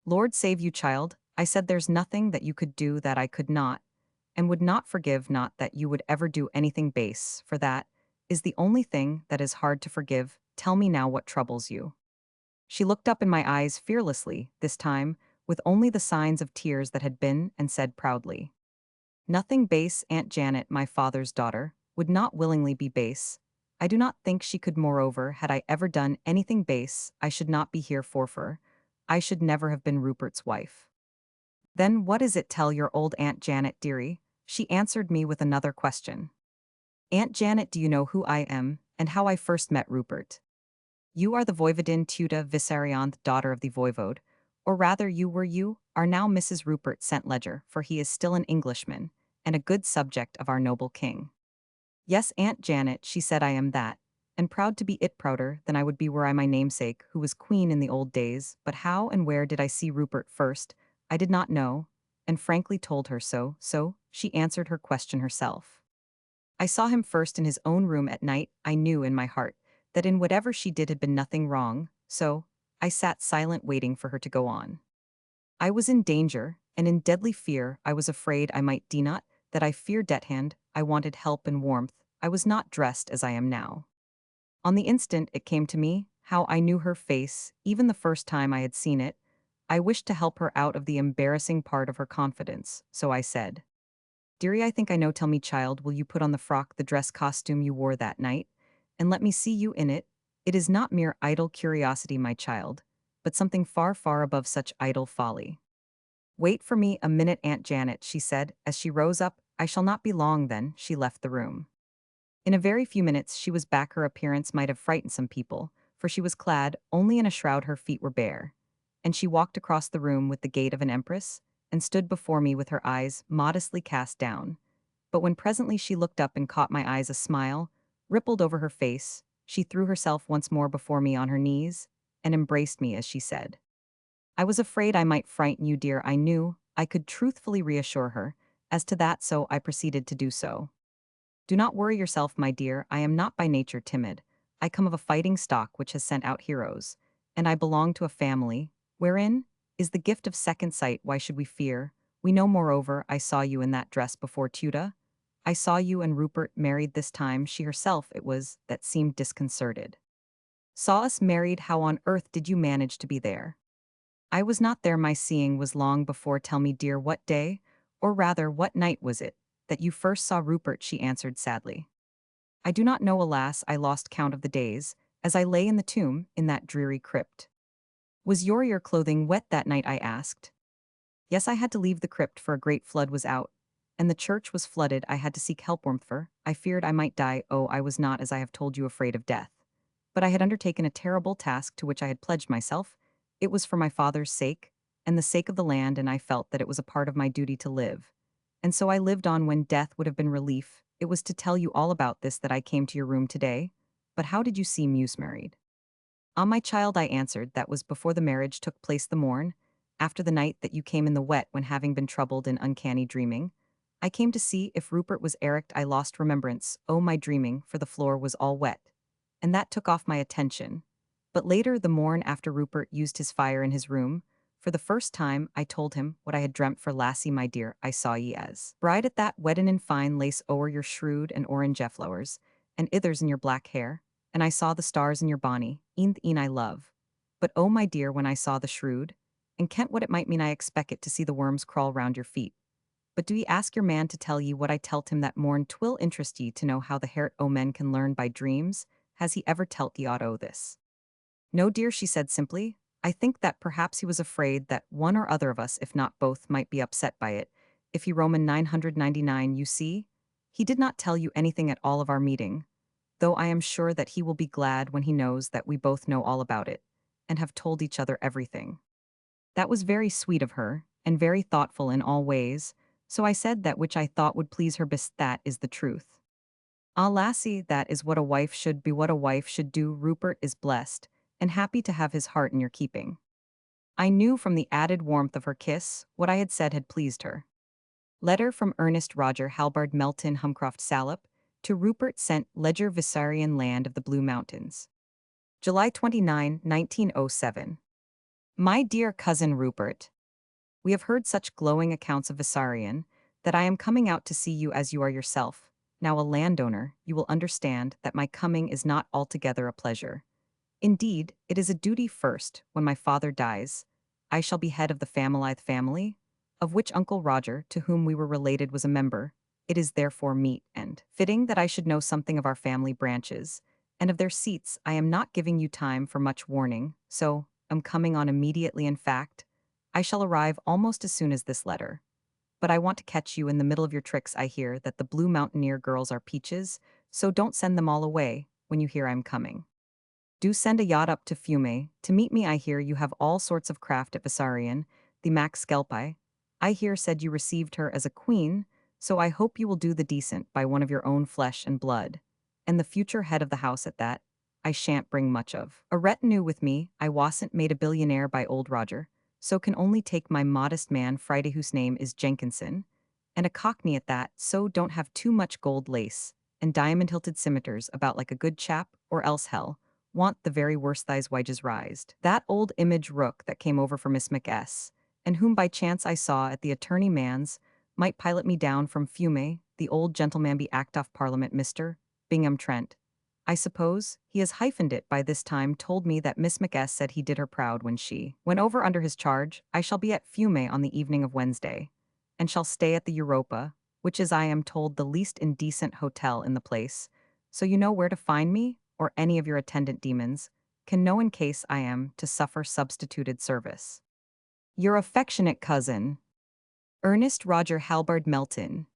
"Lord save you, child," I said, "there's nothing that you could do that I could not, and would not forgive. Not that you would ever do anything base, for that is the only thing that is hard to forgive. Tell me now what troubles you." She looked up in my eyes fearlessly, this time, with only the signs of tears that had been, and said proudly, "Nothing base, Aunt Janet, my father's daughter, would not willingly be base. I do not think she could. Moreover, had I ever done anything base, I should not be here for her. I should never have been Rupert's wife." "Then what is it? Tell your old Aunt Janet, dearie." She answered me with another question. "Aunt Janet, do you know who I am, and how I first met Rupert?" "You are the Voivodin Tuda Vissarionth, daughter of the voivode, or rather you are now Mrs. Rupert St. Ledger, for he is still an Englishman, and a good subject of our noble king." "Yes, Aunt Janet," she said, "I am that, and proud to be it, prouder than I would be were I my namesake, who was queen in the old days. But how and where did I see Rupert first? I did not know, and frankly told her so. So she answered her question herself. "I saw him first in his own room at night. I knew in my heart that in whatever she did had been nothing wrong, so I sat silent, waiting for her to go on. I was in danger, and in deadly fear. I was afraid I might not, that I fear debt hand. I wanted help and warmth. I was not dressed as I am now." On the instant it came to me how I knew her face, even the first time I had seen it. I wished to help her out of the embarrassing part of her confidence, so I said, "Dearie, I think I know. Tell me, child, will you put on the frock, the dress costume you wore that night, and let me see you in it? It is not mere idle curiosity, my child, but something far, far above such idle folly." "Wait for me a minute, Aunt Janet," she said, as she rose up. "I shall not be long." Then she left the room. In a very few minutes she was back. Her appearance might have frightened some people, for she was clad only in a shroud, her feet were bare, and she walked across the room with the gait of an empress, and stood before me with her eyes modestly cast down. But when presently she looked up and caught my eyes, a smile rippled over her face. She threw herself once more before me on her knees and embraced me as she said, "I was afraid I might frighten you, dear." I knew I could truthfully reassure her as to that, so I proceeded to do so. "Do not worry yourself, my dear. I am not by nature timid. I come of a fighting stock which has sent out heroes, and I belong to a family wherein is the gift of second sight. Why should we fear? We know, moreover, I saw you in that dress before Tuda. I saw you and Rupert married this time." She herself it was that seemed disconcerted. "Saw us married? How on earth did you manage to be there?" "I was not there. My seeing was long before. Tell me, dear, what day, or rather what night was it, that you first saw Rupert?" She answered sadly. "I do not know, alas. I lost count of the days, as I lay in the tomb, in that dreary crypt." "Was your clothing wet that night?" I asked. "Yes, I had to leave the crypt, for a great flood was out, and the church was flooded. I had to seek help, warmth, for I feared I might die. Oh, I was not, as I have told you, afraid of death. But I had undertaken a terrible task to which I had pledged myself. It was for my father's sake, and the sake of the land, and I felt that it was a part of my duty to live. And so I lived on when death would have been relief. It was to tell you all about this that I came to your room today. But how did you see Muse married?" "Ah, my child," I answered, "that was before the marriage took place, the morn, after the night that you came in the wet, when having been troubled in uncanny dreaming, I came to see if Rupert was erect. I lost remembrance, oh my dreaming, for the floor was all wet, and that took off my attention. But later, the morn after Rupert used his fire in his room, for the first time I told him what I had dreamt, for lassie, my dear, I saw ye as bride at that weddin' in fine lace o'er your shrewd and orange flowers, and ithers in your black hair, and I saw the stars in your bonny, een I love. But oh my dear, when I saw the shrewd, and kent what it might mean, I expect it to see the worms crawl round your feet. But do ye ask your man to tell ye what I telt him that morn? 'Twill interest ye to know how the hairt o' men can learn by dreams. Has he ever telt ye aught o' this?" "No, dear," she said simply. "I think that perhaps he was afraid that one or other of us, if not both, might be upset by it. If he Roman 999, you see, he did not tell you anything at all of our meeting, though I am sure that he will be glad when he knows that we both know all about it, and have told each other everything." That was very sweet of her, and very thoughtful in all ways, so I said that which I thought would please her best. "That is the truth. Ah, lassie, that is what a wife should be, what a wife should do. Rupert is blessed, and happy to have his heart in your keeping." I knew from the added warmth of her kiss what I had said had pleased her. Letter from Ernest Roger Halbard Melton Humcroft Salop to Rupert St. Ledger Visarian Land of the Blue Mountains. July 29, 1907. My dear cousin Rupert, we have heard such glowing accounts of Visarion that I am coming out to see you as you are yourself. Now a landowner, you will understand that my coming is not altogether a pleasure. Indeed, it is a duty. First, when my father dies, I shall be head of the family, of which Uncle Roger, to whom we were related, was a member. It is therefore meet and fitting that I should know something of our family branches, and of their seats. I am not giving you time for much warning, so am coming on immediately. In fact, I shall arrive almost as soon as this letter. But I want to catch you in the middle of your tricks. I hear that the Blue Mountaineer girls are peaches, so don't send them all away when you hear I'm coming. Do send a yacht up to Fiume to meet me. I hear you have all sorts of craft at Visarion. The Max Skelpi, I hear, said you received her as a queen, so I hope you will do the decent by one of your own flesh and blood. And the future head of the house at that, I shan't bring much of a retinue with me. I wasn't made a billionaire by old Roger, so can only take my modest man Friday, whose name is Jenkinson, and a cockney at that, so don't have too much gold lace and diamond-hilted scimitars about like a good chap, or else hell want the very worst thighs wages rised. That old image rook that came over for Miss McS, and whom by chance I saw at the attorney man's, might pilot me down from Fiume, the old gentleman be act off Parliament, Mr. Bingham Trent. I suppose he has hyphened it by this time. Told me that Miss McS said he did her proud when she went over under his charge. I shall be at Fiume on the evening of Wednesday, and shall stay at the Europa, which is, I am told, the least indecent hotel in the place, so you know where to find me, or any of your attendant demons, can know in case I am to suffer substituted service. Your affectionate cousin, Ernest Roger Halbard Melton.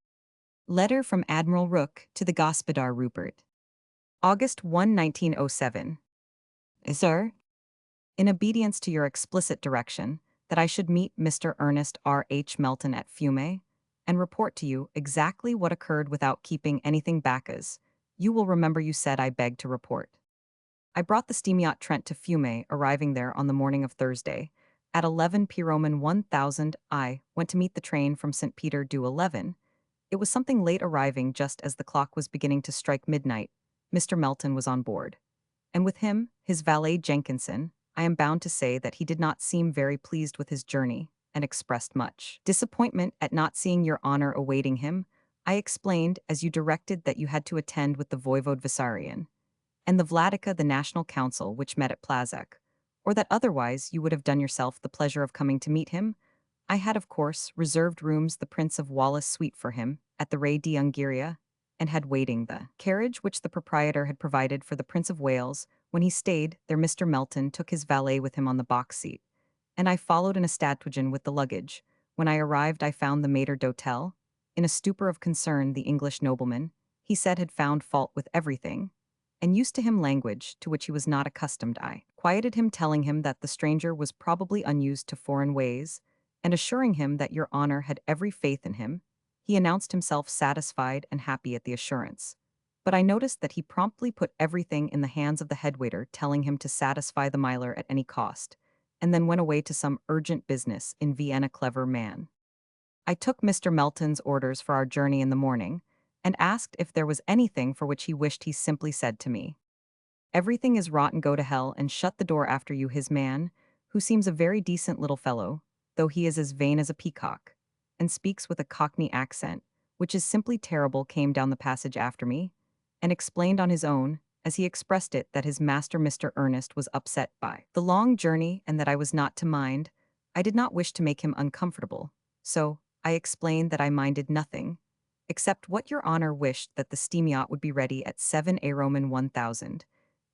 Letter from Admiral Rooke to the Gospodar Rupert. August 1, 1907. Sir, in obedience to your explicit direction that I should meet Mr. Ernest R. H. Melton at Fiume, and report to you exactly what occurred without keeping anything back, as You will remember you said I begged to report. I brought the steam yacht Trent to Fiume, arriving there on the morning of Thursday. At 11 p. Roman 1000, I went to meet the train from St. Peter du 11. It was something late arriving just as the clock was beginning to strike midnight. Mr. Melton was on board. And with him, his valet Jenkinson. I am bound to say that he did not seem very pleased with his journey, and expressed much disappointment at not seeing your honor awaiting him. I explained, as you directed, that you had to attend with the Voivode Vissarion and the Vladica the National Council which met at Plazek, or that otherwise you would have done yourself the pleasure of coming to meet him. I had, of course, reserved rooms the Prince of Wallace suite for him at the Rey d'Ungheria, and had waiting the carriage which the proprietor had provided for the Prince of Wales. When he stayed there, Mr. Melton took his valet with him on the box seat, and I followed in a statuagen with the luggage. When I arrived, I found the maître d'hôtel. In a stupor of concern, the English nobleman, he said, had found fault with everything, and used to him language to which he was not accustomed. I quieted him, telling him that the stranger was probably unused to foreign ways, and assuring him that your honor had every faith in him. He announced himself satisfied and happy at the assurance. But I noticed that he promptly put everything in the hands of the headwaiter, telling him to satisfy the miler at any cost, and then went away to some urgent business in Vienna. Clever man. I took Mr. Melton's orders for our journey in the morning, and asked if there was anything for which he wished. He simply said to me, "Everything is rotten, go to hell and shut the door after you." His man, who seems a very decent little fellow, though he is as vain as a peacock, and speaks with a Cockney accent, which is simply terrible, came down the passage after me, and explained on his own, as he expressed it, that his master Mr. Ernest was upset by the long journey and that I was not to mind. I did not wish to make him uncomfortable, so I explained that I minded nothing, except what your honor wished, that the steam yacht would be ready at 7 a. Roman 1000,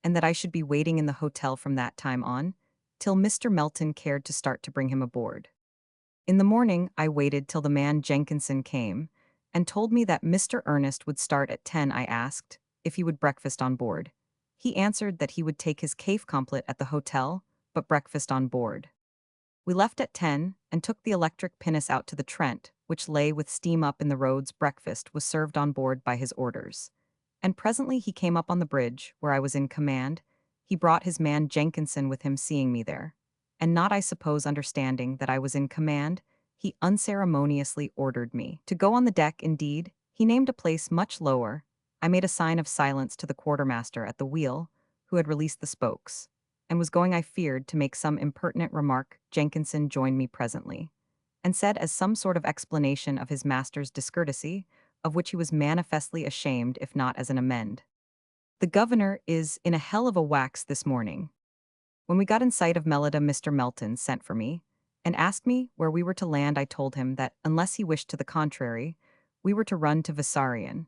and that I should be waiting in the hotel from that time on, till Mr. Melton cared to start to bring him aboard. In the morning, I waited till the man Jenkinson came, and told me that Mr. Ernest would start at 10. I asked if he would breakfast on board. He answered that he would take his café complet at the hotel, but breakfast on board. We left at 10, and took the electric pinnace out to the Trent, which lay with steam up in the roads. Breakfast was served on board by his orders, and presently he came up on the bridge, where I was in command. He brought his man Jenkinson with him, seeing me there, and not, I suppose, understanding that I was in command, he unceremoniously ordered me to go on the deck. Indeed, he named a place much lower. I made a sign of silence to the quartermaster at the wheel, who had released the spokes, and was going, I feared, to make some impertinent remark. Jenkinson joined me presently, and said, as some sort of explanation of his master's discourtesy, of which he was manifestly ashamed, if not as an amend, "The governor is in a hell of a wax this morning." When we got in sight of Melida, Mr. Melton sent for me, and asked me where we were to land. I told him that, unless he wished to the contrary, we were to run to Vissarion,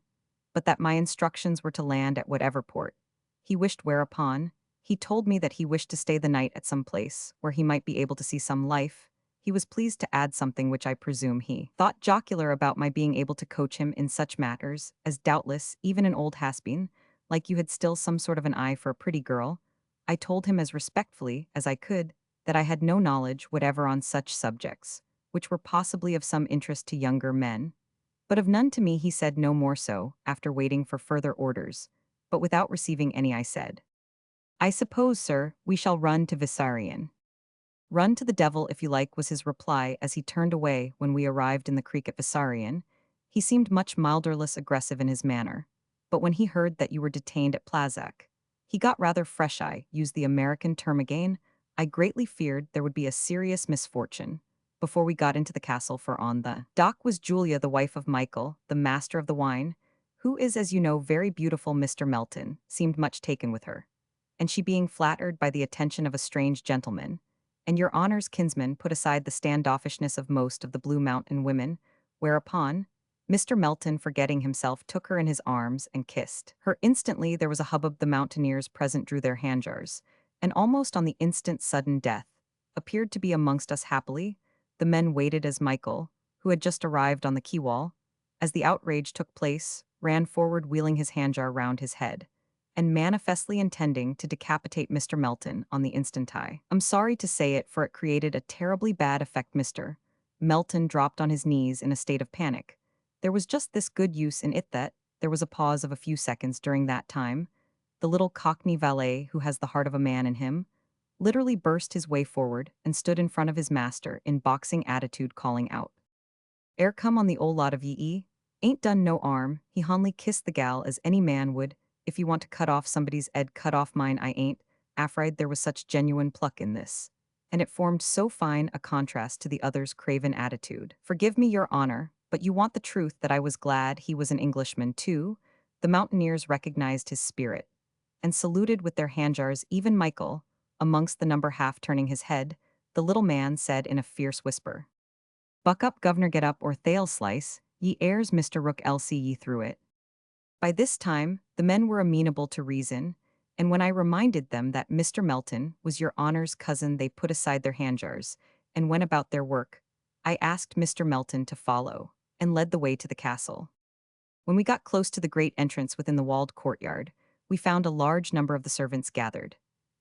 but that my instructions were to land at whatever port he wished, whereupon he told me that he wished to stay the night at some place where he might be able to see some life. He was pleased to add something which I presume he thought jocular about my being able to coach him in such matters, as doubtless even an old has-been, like you, had still some sort of an eye for a pretty girl. I told him as respectfully as I could that I had no knowledge whatever on such subjects, which were possibly of some interest to younger men, but of none to me. He said no more. So, after waiting for further orders, but without receiving any, I said, "I suppose, sir, we shall run to Vissarion." "Run to the devil if you like," was his reply as he turned away. When we arrived in the creek at Vissarion, he seemed much milder, less aggressive in his manner, but when he heard that you were detained at Plazek, he got rather fresh. I used the American term again. I greatly feared there would be a serious misfortune before we got into the castle, for on the dock was Julia, the wife of Michael, the master of the wine, who is, as you know, very beautiful. Mr. Melton seemed much taken with her, and she, being flattered by the attention of a strange gentleman, and your honor's kinsman, put aside the standoffishness of most of the Blue Mountain women, whereupon Mr. Melton, forgetting himself, took her in his arms and kissed her. Instantly there was a hubbub. The mountaineers present drew their handjars, and almost on the instant sudden death appeared to be amongst us. Happily, the men waited as Michael, who had just arrived on the quay wall, as the outrage took place, ran forward, wheeling his handjar round his head, and manifestly intending to decapitate Mr. Melton on the instant. I'm sorry to say it, for it created a terribly bad effect. Mr. Melton dropped on his knees in a state of panic. There was just this good use in it that, There was a pause of a few seconds during that time. The little Cockney valet, who has the heart of a man in him, literally burst his way forward and stood in front of his master in boxing attitude, calling out, "Ere come on the old lot of ye, ain't done no 'arm." He honly kissed the gal as any man would. "If you want to cut off somebody's 'ead, cut off mine, I ain't afraid." There was such genuine pluck in this, and it formed so fine a contrast to the other's craven attitude. "Forgive me, your honor, but you want the truth that I was glad he was an Englishman too." The mountaineers recognized his spirit and saluted with their handjars. Even Michael, amongst the number, half turning his head, the little man said in a fierce whisper, "Buck up, governor, get up, or they'll slice ye airs, Mr. Rook, I'll see ye through it." By this time, the men were amenable to reason, and when I reminded them that Mr. Melton was your honor's cousin, they put aside their handjars and went about their work. I asked Mr. Melton to follow, and led the way to the castle. When we got close to the great entrance within the walled courtyard, we found a large number of the servants gathered,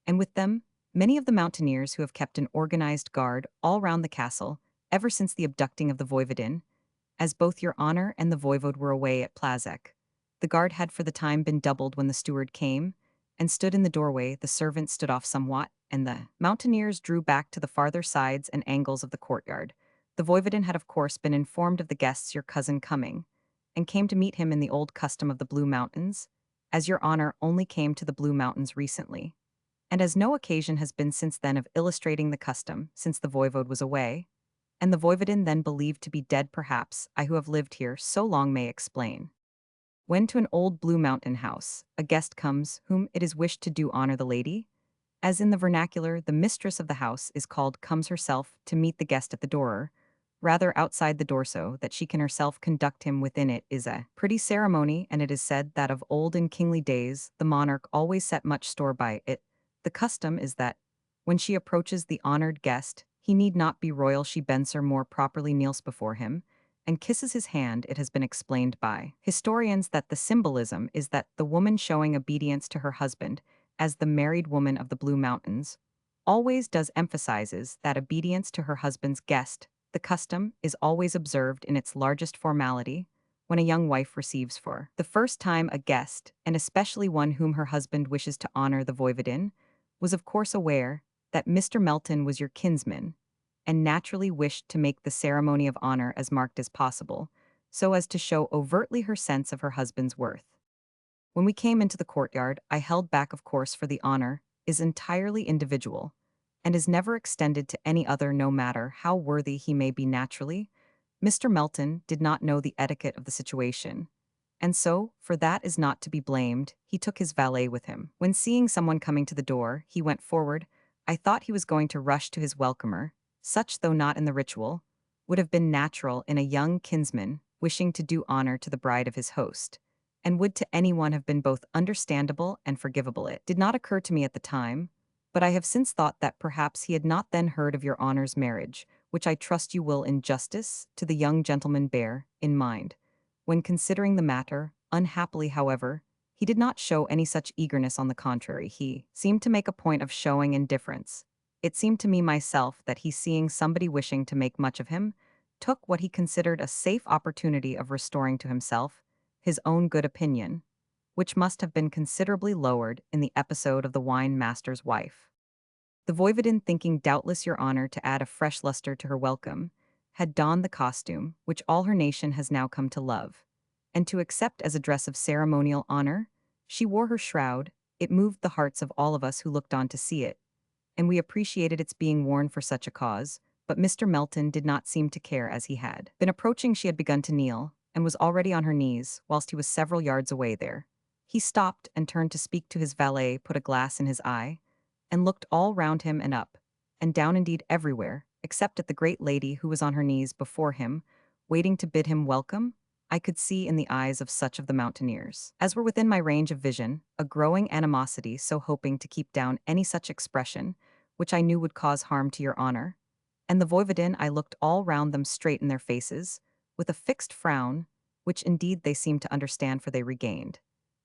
and with them, many of the mountaineers who have kept an organized guard all round the castle ever since the abducting of the voivodin, as both your honor and the voivode were away at Plazek. The guard had for the time been doubled when the steward came and stood in the doorway. The servants stood off somewhat, and the mountaineers drew back to the farther sides and angles of the courtyard. The voivodin had of course been informed of the guests, your cousin coming, and came to meet him in the old custom of the Blue Mountains, as your honor only came to the Blue Mountains recently, and as no occasion has been since then of illustrating the custom since the voivode was away, and the voivodin then believed to be dead, perhaps I who have lived here so long may explain. When to an old Blue Mountain house a guest comes whom it is wished to do honor, the lady, as in the vernacular the mistress of the house is called, comes herself to meet the guest at the door, rather outside the door, so that she can herself conduct him within. It is a pretty ceremony, and it is said that of old in kingly days the monarch always set much store by it. The custom is that, when she approaches the honored guest, he need not be royal, she bends her more properly, kneels before him, and kisses his hand. It has been explained by historians that the symbolism is that the woman showing obedience to her husband, as the married woman of the Blue Mountains, always does, emphasizes that obedience to her husband's guest. The custom is always observed in its largest formality when a young wife receives for the first time a guest, and especially one whom her husband wishes to honor. The voivodin was of course aware that Mr. Melton was your kinsman, and naturally wished to make the ceremony of honor as marked as possible, so as to show overtly her sense of her husband's worth. When we came into the courtyard, I held back, of course, for the honor is entirely individual, and is never extended to any other, no matter how worthy he may be naturally. Mr. Melton did not know the etiquette of the situation, and so, for that is not to be blamed, he took his valet with him. When seeing someone coming to the door, he went forward. I thought he was going to rush to his welcomer, such, though not in the ritual, would have been natural in a young kinsman wishing to do honor to the bride of his host, and would to anyone have been both understandable and forgivable. It did not occur to me at the time, but I have since thought that perhaps he had not then heard of your honor's marriage, which I trust you will, in justice to the young gentleman, bear in mind when considering the matter. Unhappily, however, he did not show any such eagerness. On the contrary, he seemed to make a point of showing indifference. It seemed to me myself that he, seeing somebody wishing to make much of him, took what he considered a safe opportunity of restoring to himself his own good opinion, which must have been considerably lowered in the episode of the wine master's wife. The voivodin, thinking doubtless your honor to add a fresh luster to her welcome, had donned the costume which all her nation has now come to love, and to accept as a dress of ceremonial honor. She wore her shroud. It moved the hearts of all of us who looked on to see it, and we appreciated its being worn for such a cause, but Mr. Melton did not seem to care. As he had been approaching, she had begun to kneel, and was already on her knees, whilst he was several yards away there. He stopped and turned to speak to his valet, put a glass in his eye, and looked all round him and up, and down, indeed everywhere, except at the great lady who was on her knees before him, waiting to bid him welcome. I could see in the eyes of such of the mountaineers as were within my range of vision a growing animosity, so hoping to keep down any such expression which I knew would cause harm to your honor. And the voivodin, I looked all round them straight in their faces, with a fixed frown, which indeed they seemed to understand, for they regained,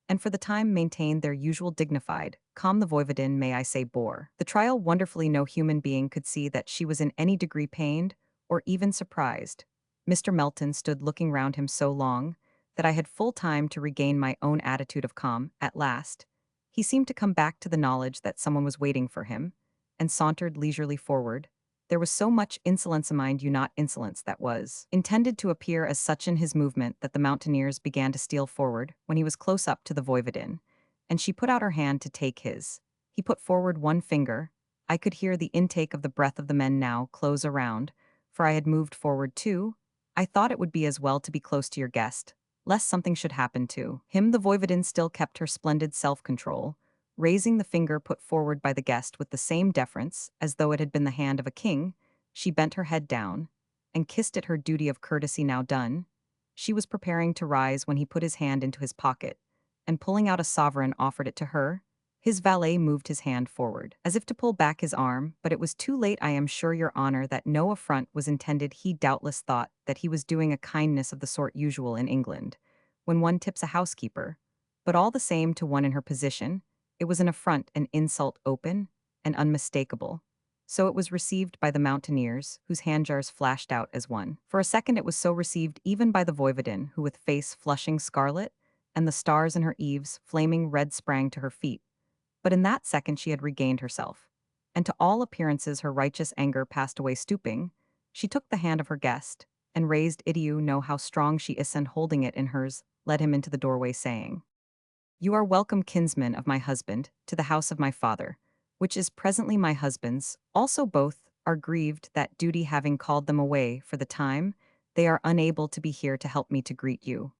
and for the time maintained, their usual dignified, calm. The voivodin, may I say, bore the trial wonderfully. No human being could see that she was in any degree pained, or even surprised. Mr. Melton stood looking round him so long that I had full time to regain my own attitude of calm. At last, he seemed to come back to the knowledge that someone was waiting for him, and sauntered leisurely forward. There was so much insolence, mind you, not insolence, that was intended to appear as such in his movement that the mountaineers began to steal forward when he was close up to the voivodin, and she put out her hand to take his. He put forward one finger. I could hear the intake of the breath of the men now close around, for I had moved forward too. I thought it would be as well to be close to your guest, lest something should happen to him. The voivodin still kept her splendid self-control, raising the finger put forward by the guest with the same deference as though it had been the hand of a king. She bent her head down and kissed it, her duty of courtesy now done. She was preparing to rise when he put his hand into his pocket, and pulling out a sovereign offered it to her. His valet moved his hand forward, as if to pull back his arm, but it was too late. I am sure, your honor, that no affront was intended. He doubtless thought that he was doing a kindness of the sort usual in England, when one tips a housekeeper, but all the same to one in her position, it was an affront, an insult open and unmistakable. So it was received by the mountaineers, whose handjars flashed out as one. For a second it was so received even by the voivodin, who with face flushing scarlet, and the stars in her eaves flaming red, sprang to her feet. But in that second she had regained herself, and to all appearances her righteous anger passed away. Stooping, she took the hand of her guest, and raised it. You know how strong she is, and holding it in hers, led him into the doorway, saying, "You are welcome, kinsman of my husband, to the house of my father, which is presently my husband's. Also both are grieved that, duty having called them away for the time, they are unable to be here to help me to greet you.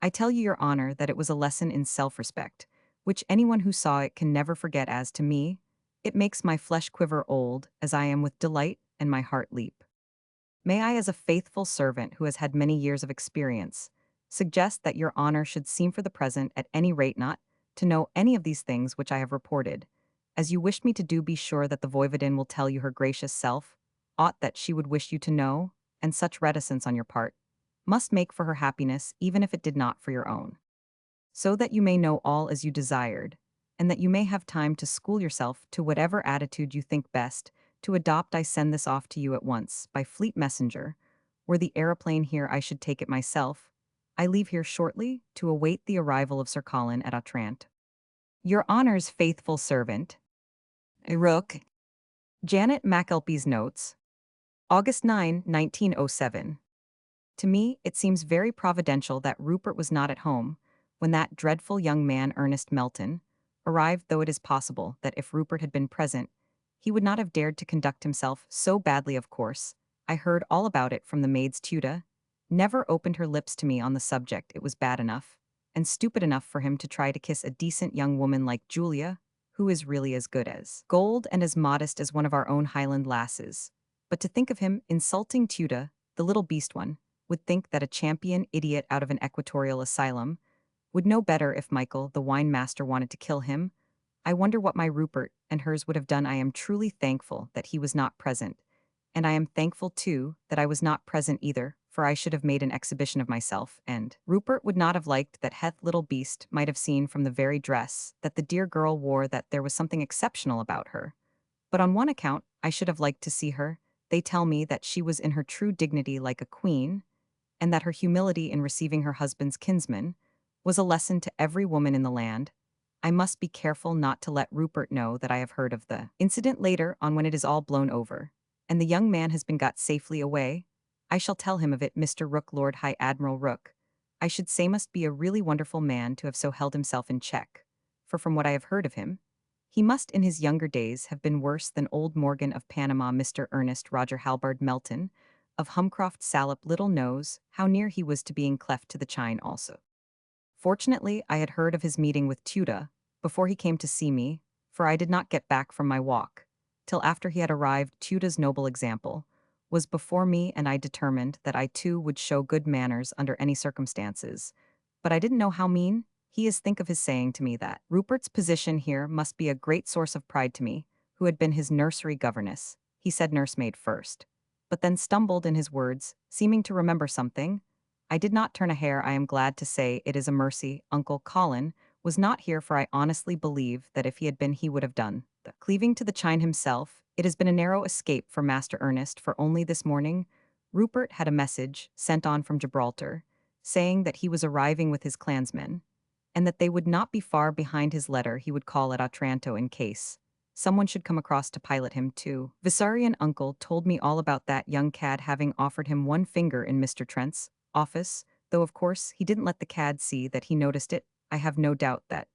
I tell you, your honor, that it was a lesson in self-respect, which anyone who saw it can never forget. As to me, it makes my flesh quiver old as I am with delight, and my heart leap. May I, as a faithful servant who has had many years of experience, suggest that your honor should seem for the present at any rate not to know any of these things which I have reported. As you wish me to do, be sure that the voivodin will tell you her gracious self aught that she would wish you to know, and such reticence on your part must make for her happiness, even if it did not for your own, so that you may know all as you desired, and that you may have time to school yourself to whatever attitude you think best to adopt. I send this off to you at once, by fleet messenger. Were the aeroplane here, I should take it myself. I leave here shortly to await the arrival of Sir Colin at Otrant. Your honor's faithful servant, Rook. Janet McAlpy's notes. August 9, 1907. To me, it seems very providential that Rupert was not at home when that dreadful young man, Ernest Melton, arrived, though it is possible that if Rupert had been present, he would not have dared to conduct himself so badly. Of course, I heard all about it from the maid's Tuda, never opened her lips to me on the subject. It was bad enough, and stupid enough for him to try to kiss a decent young woman like Julia, who is really as good as gold and as modest as one of our own Highland lasses. But to think of him insulting Tuda, the little beast one, would think that a champion idiot out of an equatorial asylum would know better if Michael, the wine master, wanted to kill him. I wonder what my Rupert and hers would have done. I am truly thankful that he was not present, and I am thankful, too, that I was not present either, for I should have made an exhibition of myself, and Rupert would not have liked that. Heth, little beast, might have seen from the very dress that the dear girl wore that there was something exceptional about her. But on one account, I should have liked to see her. They tell me that she was in her true dignity like a queen, and that her humility in receiving her husband's kinsman was a lesson to every woman in the land. I must be careful not to let Rupert know that I have heard of the incident later on, when it is all blown over, and the young man has been got safely away. I shall tell him of it. Mr. Rooke, Lord High Admiral Rooke, I should say, must be a really wonderful man to have so held himself in check, for from what I have heard of him, he must in his younger days have been worse than old Morgan of Panama. Mr. Ernest Roger Halbard Melton of Humcroft Salop little knows how near he was to being cleft to the chine also. Fortunately, I had heard of his meeting with Tuda before he came to see me, for I did not get back from my walk till after he had arrived. Tuda's noble example was before me, and I determined that I too would show good manners under any circumstances. But I didn't know how mean he is. Think of his saying to me that Rupert's position here must be a great source of pride to me, who had been his nursery governess. He said nursemaid first, but then stumbled in his words, seeming to remember something. I did not turn a hair. I am glad to say it is a mercy Uncle Colin was not here, for I honestly believe that if he had been he would have done the cleaving to the chine himself. It has been a narrow escape for Master Ernest, for only this morning Rupert had a message sent on from Gibraltar, saying that he was arriving with his clansmen, and that they would not be far behind his letter he would call at Otranto in case someone should come across to pilot him too. Visarion uncle told me all about that young cad having offered him one finger in Mr. Trent's office, though of course he didn't let the cad see that he noticed it. I have no doubt that,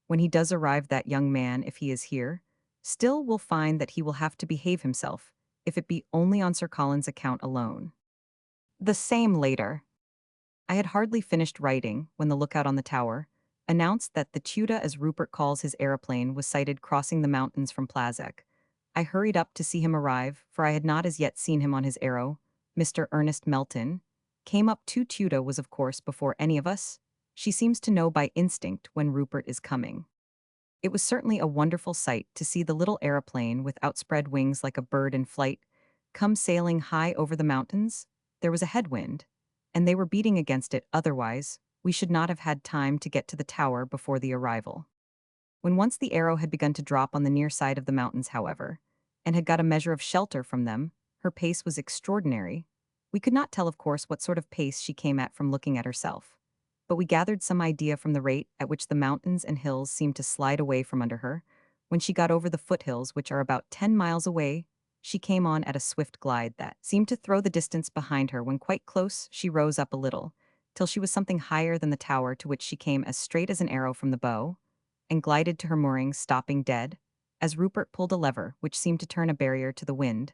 when he does arrive, that young man, if he is here, still will find that he will have to behave himself, if it be only on Sir Colin's account alone. The same later. I had hardly finished writing when the lookout on the tower announced that the Tuda, as Rupert calls his aeroplane, was sighted crossing the mountains from Plazek. I hurried up to see him arrive, for I had not as yet seen him on his aero. Mr. Ernest Melton came up to Tuda was of course before any of us. She seems to know by instinct when Rupert is coming. It was certainly a wonderful sight to see the little aeroplane with outspread wings like a bird in flight come sailing high over the mountains. There was a headwind, and they were beating against it, otherwise we should not have had time to get to the tower before the arrival. When once the arrow had begun to drop on the near side of the mountains, however, and had got a measure of shelter from them, her pace was extraordinary. We could not tell, of course, what sort of pace she came at from looking at herself, but we gathered some idea from the rate at which the mountains and hills seemed to slide away from under her. When she got over the foothills, which are about 10 miles away, she came on at a swift glide that seemed to throw the distance behind her. When quite close, she rose up a little, till she was something higher than the tower, to which she came as straight as an arrow from the bow, and glided to her moorings, stopping dead. As Rupert pulled a lever which seemed to turn a barrier to the wind,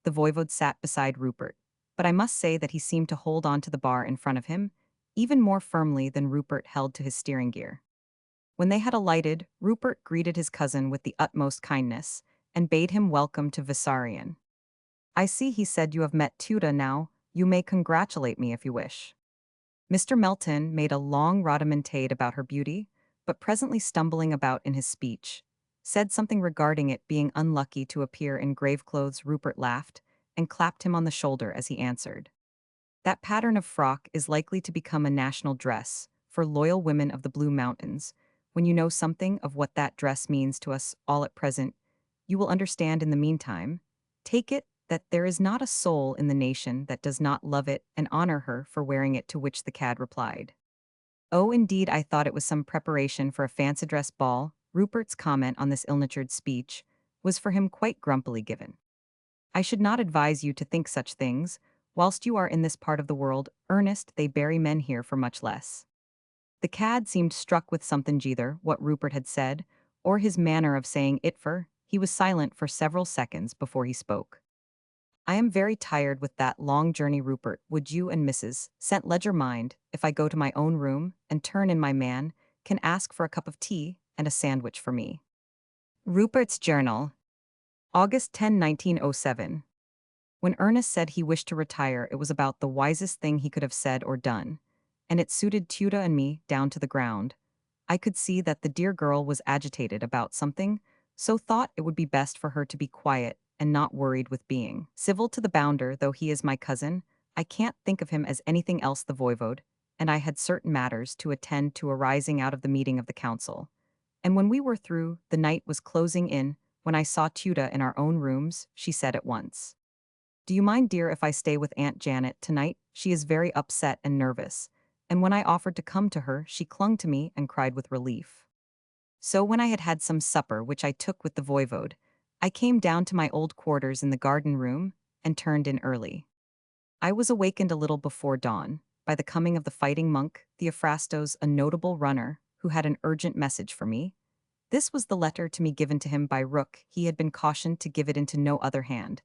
the voivode sat beside Rupert, but I must say that he seemed to hold on to the bar in front of him even more firmly than Rupert held to his steering gear. When they had alighted, Rupert greeted his cousin with the utmost kindness, and bade him welcome to Visarion. "I see," he said, "you have met Tuda now. You may congratulate me if you wish." Mr. Melton made a long rhodomontade about her beauty, but presently stumbling about in his speech, said something regarding it being unlucky to appear in grave clothes. Rupert laughed, and clapped him on the shoulder as he answered, "That pattern of frock is likely to become a national dress for loyal women of the Blue Mountains. When you know something of what that dress means to us all at present, you will understand. In the meantime, take it that there is not a soul in the nation that does not love it and honor her for wearing it." To which the cad replied, "Oh, indeed, I thought it was some preparation for a fancy dress ball." Rupert's comment on this ill-natured speech was for him quite grumpily given. "I should not advise you to think such things, whilst you are in this part of the world. Ernest, they bury men here for much less." The cad seemed struck with something, either what Rupert had said, or his manner of saying it, for he was silent for several seconds before he spoke. "I am very tired with that long journey, Rupert. Would you and Mrs. St. Ledger mind if I go to my own room and turn in? My man can ask for a cup of tea and a sandwich for me." Rupert's Journal, August 10, 1907. When Ernest said he wished to retire, it was about the wisest thing he could have said or done, and it suited Tuda and me down to the ground. I could see that the dear girl was agitated about something, so thought it would be best for her to be quiet and not worried with being civil to the bounder. Though he is my cousin, I can't think of him as anything else. The voivode and I had certain matters to attend to arising out of the meeting of the council, and when we were through, the night was closing in. When I saw Tuda in our own rooms, she said at once, "Do you mind, dear, if I stay with Aunt Janet tonight? She is very upset and nervous." And when I offered to come to her, she clung to me and cried with relief. So when I had had some supper, which I took with the voivode, I came down to my old quarters in the garden room and turned in early. I was awakened a little before dawn by the coming of the fighting monk, Theophrastos, a notable runner, who had an urgent message for me. This was the letter to me given to him by Rook. He had been cautioned to give it into no other hand,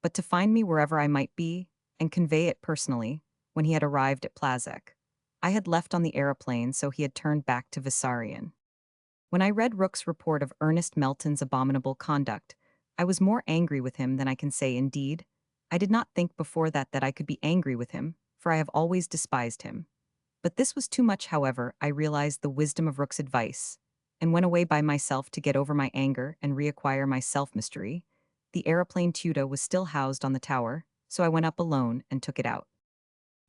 but to find me wherever I might be, and convey it personally. When he had arrived at Plazek, I had left on the aeroplane, so he had turned back to Visarion. When I read Rook's report of Ernest Melton's abominable conduct, I was more angry with him than I can say. Indeed, I did not think before that I could be angry with him, for I have always despised him. But this was too much. However, I realized the wisdom of Rook's advice, and went away by myself to get over my anger and reacquire my self-mystery. The aeroplane Tuda was still housed on the tower, so I went up alone and took it out.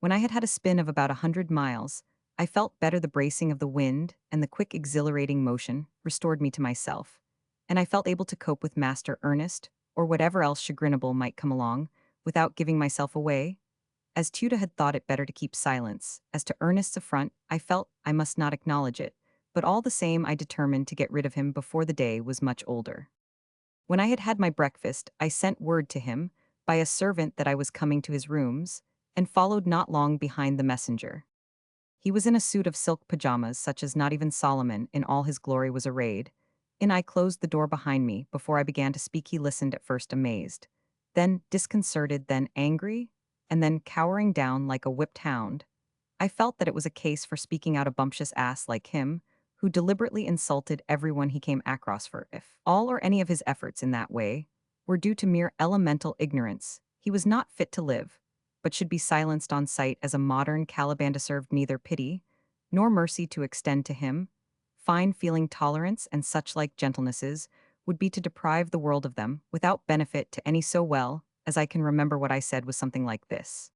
When I had had a spin of about 100 miles, I felt better. The bracing of the wind and the quick exhilarating motion restored me to myself, and I felt able to cope with Master Ernest, or whatever else chagrinable might come along, without giving myself away. As Tuda had thought it better to keep silence. As to Ernest's affront, I felt I must not acknowledge it, but all the same I determined to get rid of him before the day was much older. When I had had my breakfast, I sent word to him, by a servant that I was coming to his rooms, and followed not long behind the messenger. He was in a suit of silk pajamas such as not even Solomon in all his glory was arrayed. And I closed the door behind me. Before I began to speak he listened at first amazed, then disconcerted, then angry, and then cowering down like a whipped hound. I felt that it was a case for speaking out a bumptious ass like him, who deliberately insulted everyone he came across for if all or any of his efforts in that way were due to mere elemental ignorance. He was not fit to live, but should be silenced on sight as a modern Caliban deserved neither pity nor mercy to extend to him. Fine feeling tolerance and such like gentlenesses would be to deprive the world of them without benefit to any so well as I can remember what I said was something like this.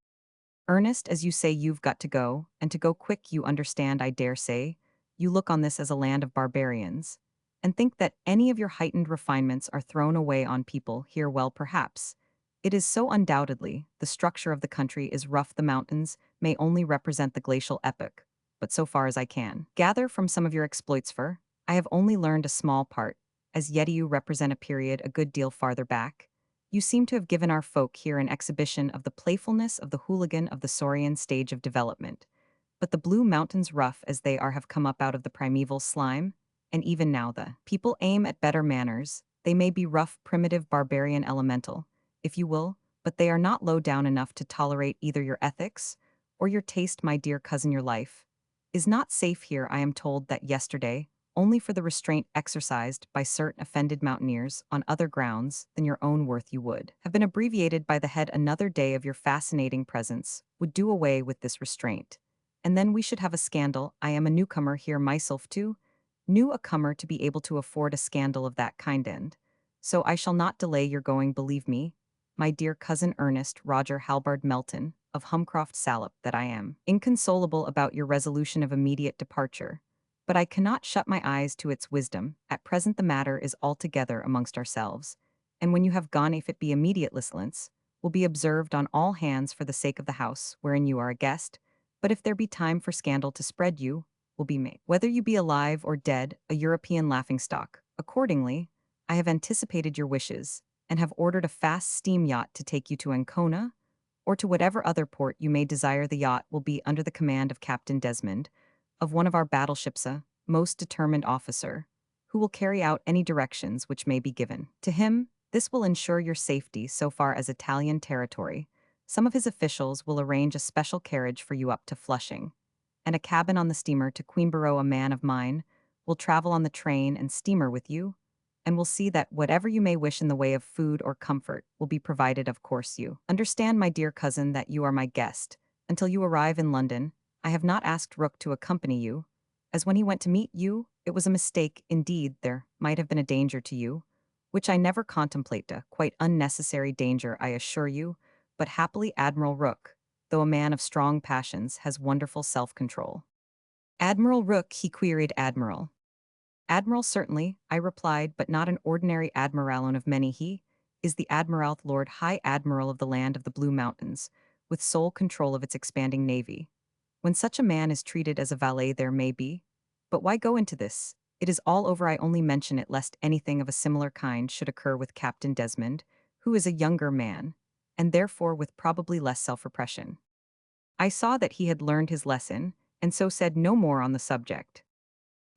Ernest, as you say you've got to go, and to go quick you understand I dare say, you look on this as a land of barbarians, and think that any of your heightened refinements are thrown away on people here well perhaps. It is so undoubtedly, the structure of the country is rough the mountains may only represent the glacial epoch, but so far as I can gather from some of your exploits for, I have only learned a small part, as yet you represent a period a good deal farther back. You seem to have given our folk here an exhibition of the playfulness of the hooligan of the saurian stage of development. But the Blue Mountains, rough as they are, have come up out of the primeval slime, and even now the people aim at better manners. They may be rough, primitive, barbarian, elemental, if you will, but they are not low down enough to tolerate either your ethics or your taste, my dear cousin. Your life is not safe here, I am told that yesterday, only for the restraint exercised by certain offended mountaineers on other grounds than your own worth you would have been abbreviated by the head. Another day of your fascinating presence would do away with this restraint. And then we should have a scandal. I am a newcomer here myself too, new a comer to be able to afford a scandal of that kind and so I shall not delay your going, believe me, my dear cousin Ernest Roger Halbard Melton, of Humcroft Salop, that I am inconsolable about your resolution of immediate departure, but I cannot shut my eyes to its wisdom. At present the matter is altogether amongst ourselves, and when you have gone, if it be immediate listenance, will be observed on all hands for the sake of the house wherein you are a guest, but if there be time for scandal to spread, you will be made, whether you be alive or dead, a European laughingstock. Accordingly, I have anticipated your wishes, and have ordered a fast steam yacht to take you to Ancona, or to whatever other port you may desire. The yacht will be under the command of Captain Desmond, of one of our battleships, a most determined officer, who will carry out any directions which may be given to him. This will ensure your safety so far as Italian territory. Some of his officials will arrange a special carriage for you up to Flushing, and a cabin on the steamer to Queenborough. A man of mine will travel on the train and steamer with you, and will see that whatever you may wish in the way of food or comfort will be provided. Of course you understand, my dear cousin, that you are my guest. Until you arrive in London, I have not asked Rook to accompany you, as when he went to meet you, it was a mistake. Indeed, there might have been a danger to you, which I never contemplate, a quite unnecessary danger, I assure you, but happily Admiral Rook, though a man of strong passions, has wonderful self-control. Admiral Rook, he queried. Admiral, certainly, I replied, but not an ordinary admiralon of many. He is the Admiral Lord High Admiral of the land of the Blue Mountains, with sole control of its expanding navy. When such a man is treated as a valet, there may be. But why go into this? It is all over. I only mention it lest anything of a similar kind should occur with Captain Desmond, who is a younger man, and therefore with probably less self-repression. I saw that he had learned his lesson, and so said no more on the subject.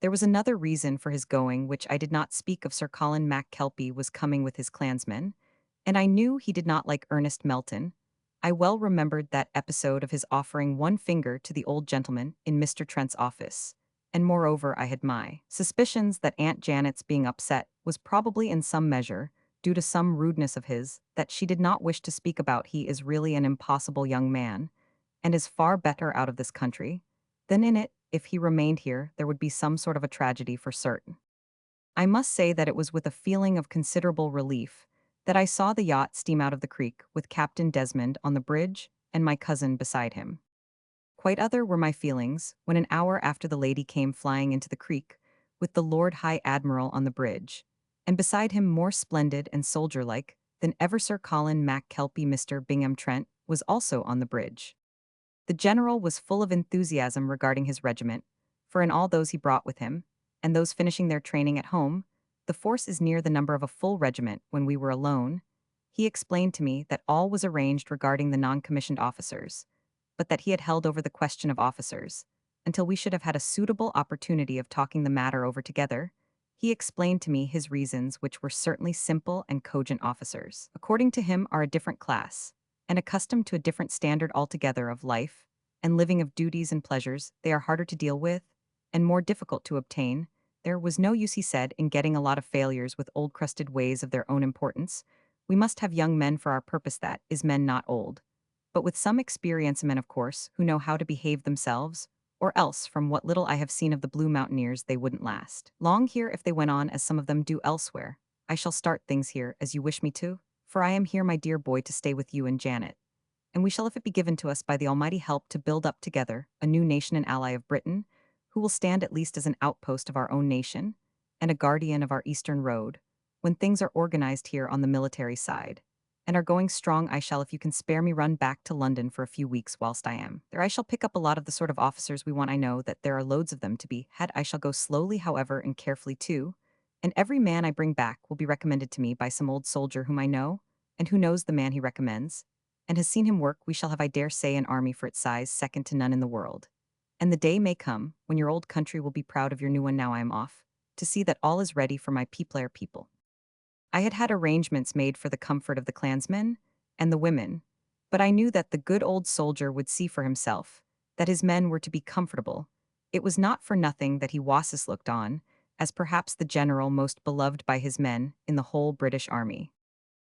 There was another reason for his going, which I did not speak of. Sir Colin MacKelpie was coming with his clansmen, and I knew he did not like Ernest Melton. I well remembered that episode of his offering one finger to the old gentleman in Mr. Trent's office, and moreover I had my suspicions that Aunt Janet's being upset was probably in some measure due to some rudeness of his that she did not wish to speak about. He is really an impossible young man, and is far better out of this country than in it. If he remained here, there would be some sort of a tragedy for certain. I must say that it was with a feeling of considerable relief that I saw the yacht steam out of the creek with Captain Desmond on the bridge and my cousin beside him. Quite other were my feelings when an hour after the lady came flying into the creek with the Lord High Admiral on the bridge, and beside him, more splendid and soldier-like than ever, Sir Colin MacKelpie, Mr. Bingham Trent, was also on the bridge. The general was full of enthusiasm regarding his regiment, for in all those he brought with him, and those finishing their training at home, the force is near the number of a full regiment. When we were alone, he explained to me that all was arranged regarding the non-commissioned officers, but that he had held over the question of officers, until we should have had a suitable opportunity of talking the matter over together. He explained to me his reasons, which were certainly simple and cogent. Officers, according to him, are a different class, and accustomed to a different standard altogether of life and living, of duties and pleasures. They are harder to deal with and more difficult to obtain. There was no use, he said, in getting a lot of failures with old crusted ways of their own importance. We must have young men for our purpose, that is, men not old, but with some experience, men, of course, who know how to behave themselves, or else, from what little I have seen of the Blue Mountaineers, they wouldn't last long here if they went on as some of them do elsewhere. I shall start things here, as you wish me to, for I am here, my dear boy, to stay with you and Janet, and we shall, if it be given to us by the Almighty, help to build up together a new nation and ally of Britain, who will stand at least as an outpost of our own nation, and a guardian of our eastern road, when things are organized here on the military side, and are going strong. I shall, if you can spare me, run back to London for a few weeks whilst I am there. I shall pick up a lot of the sort of officers we want. I know that there are loads of them to be had. I shall go slowly, however, and carefully too, and every man I bring back will be recommended to me by some old soldier whom I know, and who knows the man he recommends, and has seen him work. We shall have, I dare say, an army for its size second to none in the world. And the day may come when your old country will be proud of your new one. Now I am off to see that all is ready for my people. I had had arrangements made for the comfort of the clansmen and the women, but I knew that the good old soldier would see for himself that his men were to be comfortable. It was not for nothing that he was looked on as perhaps the general most beloved by his men in the whole British army.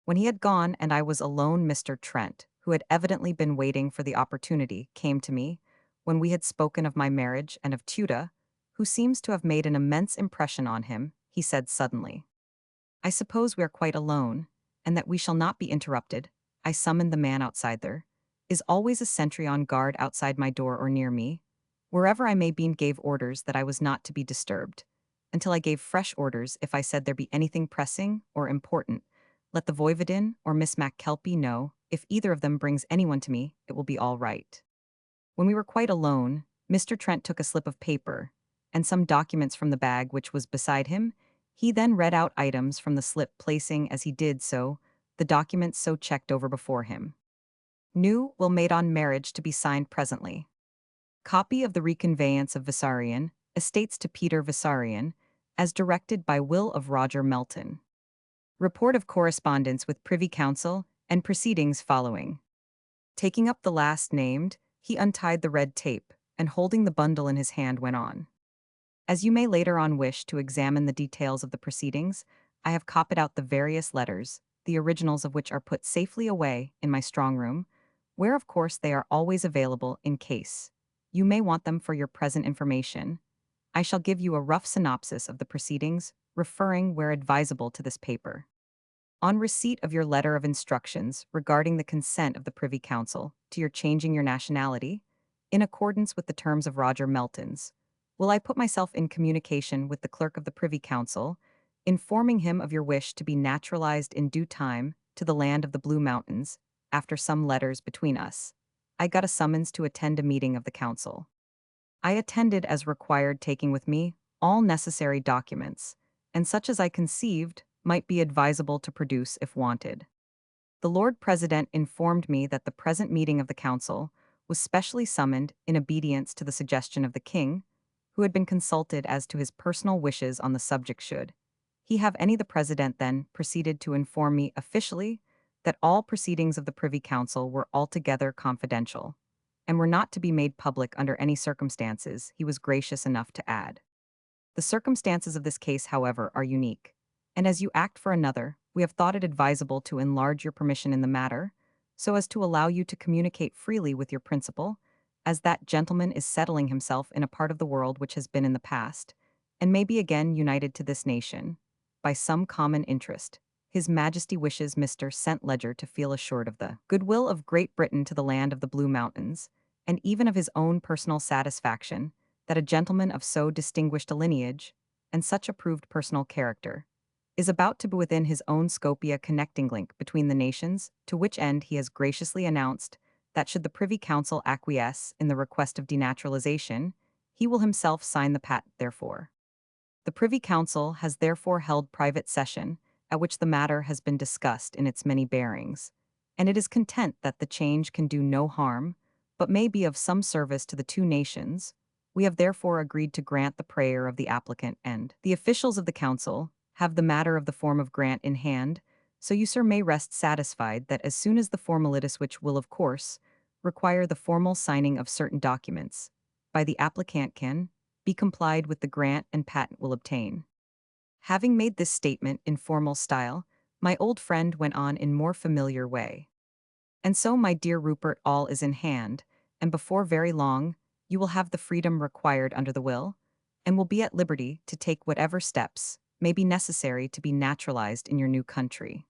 When he had gone and I was alone, Mr. Trent, who had evidently been waiting for the opportunity, came to me, when we had spoken of my marriage and of Tuda, who seems to have made an immense impression on him. He said suddenly, I suppose we are quite alone, and that we shall not be interrupted. I summoned the man outside. There is always a sentry on guard outside my door or near me, wherever I may be, and gave orders that I was not to be disturbed, until I gave fresh orders. If I said there be anything pressing or important, let the Voivodin or Miss MacKelpie know. If either of them brings anyone to me, it will be all right. When we were quite alone, Mr. Trent took a slip of paper and some documents from the bag which was beside him. He then read out items from the slip, placing, as he did so, the documents so checked over before him. New will made on marriage to be signed presently. Copy of the reconveyance of Vissarion, estates to Peter Vissarion, as directed by will of Roger Melton. Report of correspondence with Privy Council, and proceedings following. Taking up the last named, he untied the red tape, and holding the bundle in his hand went on. As you may later on wish to examine the details of the proceedings, I have copied out the various letters, the originals of which are put safely away in my strong room, where of course they are always available in case you may want them for your present information. I shall give you a rough synopsis of the proceedings, referring where advisable to this paper. On receipt of your letter of instructions regarding the consent of the Privy Council to your changing your nationality, in accordance with the terms of Roger Melton's, will I put myself in communication with the clerk of the Privy Council, informing him of your wish to be naturalized in due time to the land of the Blue Mountains. After some letters between us, I got a summons to attend a meeting of the council. I attended as required, taking with me all necessary documents, and such as I conceived might be advisable to produce if wanted. The Lord President informed me that the present meeting of the council was specially summoned in obedience to the suggestion of the king, who had been consulted as to his personal wishes on the subject. Should he have any, the president then proceeded to inform me officially that all proceedings of the Privy Council were altogether confidential, and were not to be made public under any circumstances. He was gracious enough to add, the circumstances of this case, however, are unique, and as you act for another, we have thought it advisable to enlarge your permission in the matter, so as to allow you to communicate freely with your principal, as that gentleman is settling himself in a part of the world which has been in the past, and may be again united to this nation, by some common interest. His Majesty wishes Mr. St. Ledger to feel assured of the goodwill of Great Britain to the land of the Blue Mountains, and even of his own personal satisfaction, that a gentleman of so distinguished a lineage, and such approved personal character, is about to be within his own Scopia connecting link between the nations, to which end he has graciously announced that should the Privy Council acquiesce in the request of denaturalization, he will himself sign the patent therefore. The Privy Council has therefore held private session, at which the matter has been discussed in its many bearings, and it is content that the change can do no harm, but may be of some service to the two nations. We have therefore agreed to grant the prayer of the applicant, and the officials of the Council have the matter of the form of grant in hand, so you, sir, may rest satisfied that as soon as the formalities which will, of course, require the formal signing of certain documents, by the applicant can be complied with, the grant and patent will obtain. Having made this statement in formal style, my old friend went on in more familiar way. And so, my dear Rupert, all is in hand, and before very long, you will have the freedom required under the will, and will be at liberty to take whatever steps may be necessary to be naturalized in your new country.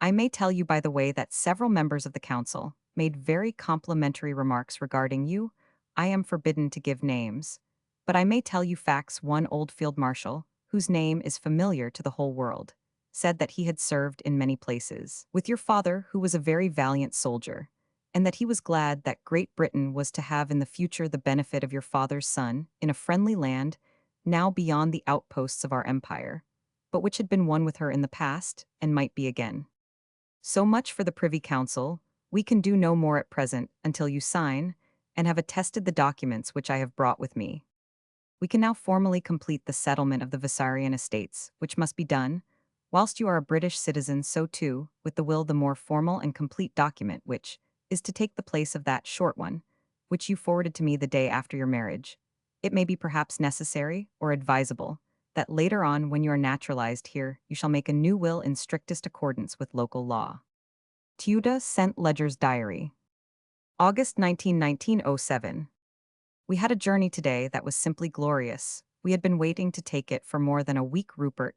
I may tell you by the way that several members of the council made very complimentary remarks regarding you. I am forbidden to give names, but I may tell you facts. One old field marshal, whose name is familiar to the whole world, said that he had served in many places with your father, who was a very valiant soldier, and that he was glad that Great Britain was to have in the future the benefit of your father's son in a friendly land, now beyond the outposts of our empire, but which had been one with her in the past, and might be again. So much for the Privy Council. We can do no more at present until you sign and have attested the documents which I have brought with me. We can now formally complete the settlement of the Visarian estates, which must be done, whilst you are a British citizen. So too, with the will, the more formal and complete document which is to take the place of that short one, which you forwarded to me the day after your marriage. It may be perhaps necessary or advisable that later on, when you are naturalized here, you shall make a new will in strictest accordance with local law. Teuda St. Ledger's Diary. August 1907. We had a journey today that was simply glorious. We had been waiting to take it for more than a week. Rupert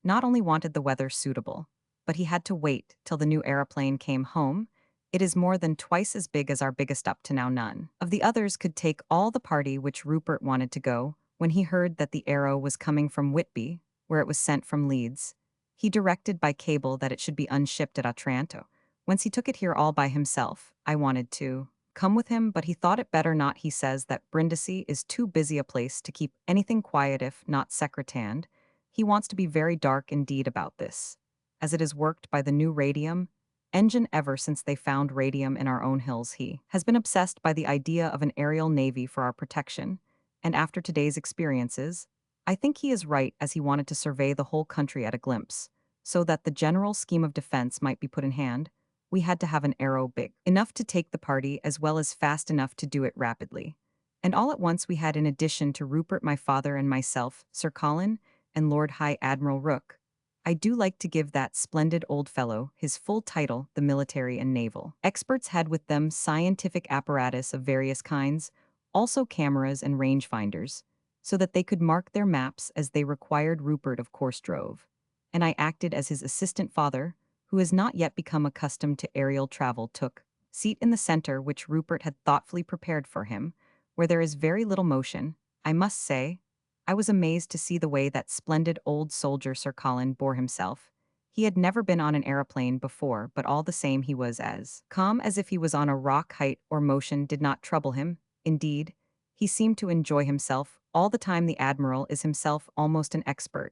not only wanted the weather suitable, but he had to wait till the new aeroplane came home. It is more than twice as big as our biggest up to now. None of the others could take all the party which Rupert wanted to go. When he heard that the Arrow was coming from Whitby, where it was sent from Leeds, he directed by cable that it should be unshipped at Otranto, whence he took it here all by himself. I wanted to come with him, but he thought it better not. He says that Brindisi is too busy a place to keep anything quiet if not secretand. He wants to be very dark indeed about this, as it is worked by the new radium engine. Ever since they found radium in our own hills, he has been obsessed by the idea of an aerial navy for our protection, and after today's experiences, I think he is right, as he wanted to survey the whole country at a glimpse, so that the general scheme of defense might be put in hand. We had to have an arrow big enough to take the party as well as fast enough to do it rapidly. And all at once we had, in addition to Rupert, my father, and myself, Sir Colin and Lord High Admiral Rooke. I do like to give that splendid old fellow his full title. The military and naval experts had with them scientific apparatus of various kinds, also cameras and rangefinders, so that they could mark their maps as they required. Rupert, of course, drove, and I acted as his assistant. Father, who has not yet become accustomed to aerial travel, took seat in the center, which Rupert had thoughtfully prepared for him, where there is very little motion. I must say, I was amazed to see the way that splendid old soldier Sir Colin bore himself. He had never been on an aeroplane before, but all the same he was as calm as if he was on a rock. Height or motion did not trouble him. Indeed, he seemed to enjoy himself all the time. The Admiral is himself almost an expert,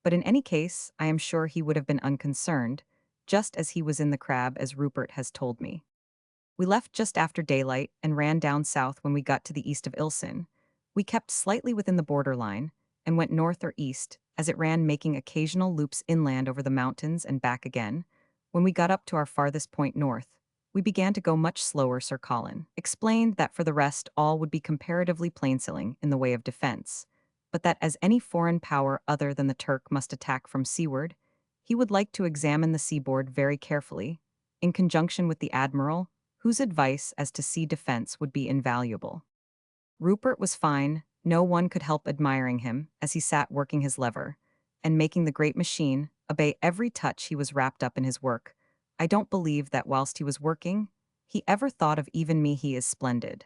but in any case, I am sure he would have been unconcerned, just as he was in the crab, as Rupert has told me. We left just after daylight and ran down south. When we got to the east of Ilsen, we kept slightly within the borderline and went north or east as it ran, making occasional loops inland over the mountains and back again. When we got up to our farthest point north, we began to go much slower. Sir Colin explained that for the rest all would be comparatively plain sailing in the way of defense, but that as any foreign power other than the Turk must attack from seaward, he would like to examine the seaboard very carefully, in conjunction with the Admiral, whose advice as to sea defense would be invaluable. Rupert was fine. No one could help admiring him as he sat working his lever and making the great machine obey every touch. He was wrapped up in his work. I don't believe that whilst he was working, he ever thought of even me. He is splendid.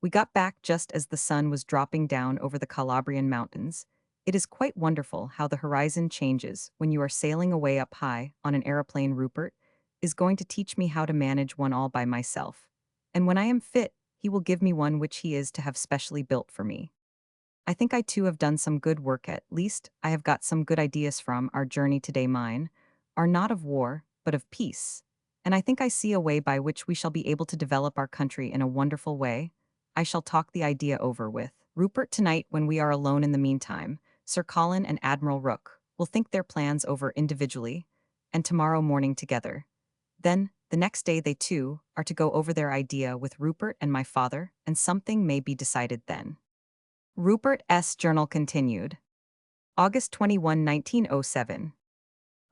We got back just as the sun was dropping down over the Calabrian mountains. It is quite wonderful how the horizon changes when you are sailing away up high on an aeroplane. Rupert is going to teach me how to manage one all by myself. And when I am fit, he will give me one which he is to have specially built for me. I think I too have done some good work, at least I have got some good ideas from our journey today. Mine are not of war, but of peace. And I think I see a way by which we shall be able to develop our country in a wonderful way. I shall talk the idea over with Rupert tonight when we are alone. In the meantime, Sir Colin and Admiral Rook will think their plans over individually, and tomorrow morning together. Then, the next day they too are to go over their idea with Rupert and my father, and something may be decided then. Rupert's journal continued. August 21, 1907.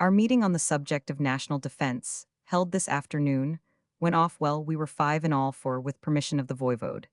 Our meeting on the subject of national defense, held this afternoon, went off well. We were 5 in all, for, with permission of the voivode,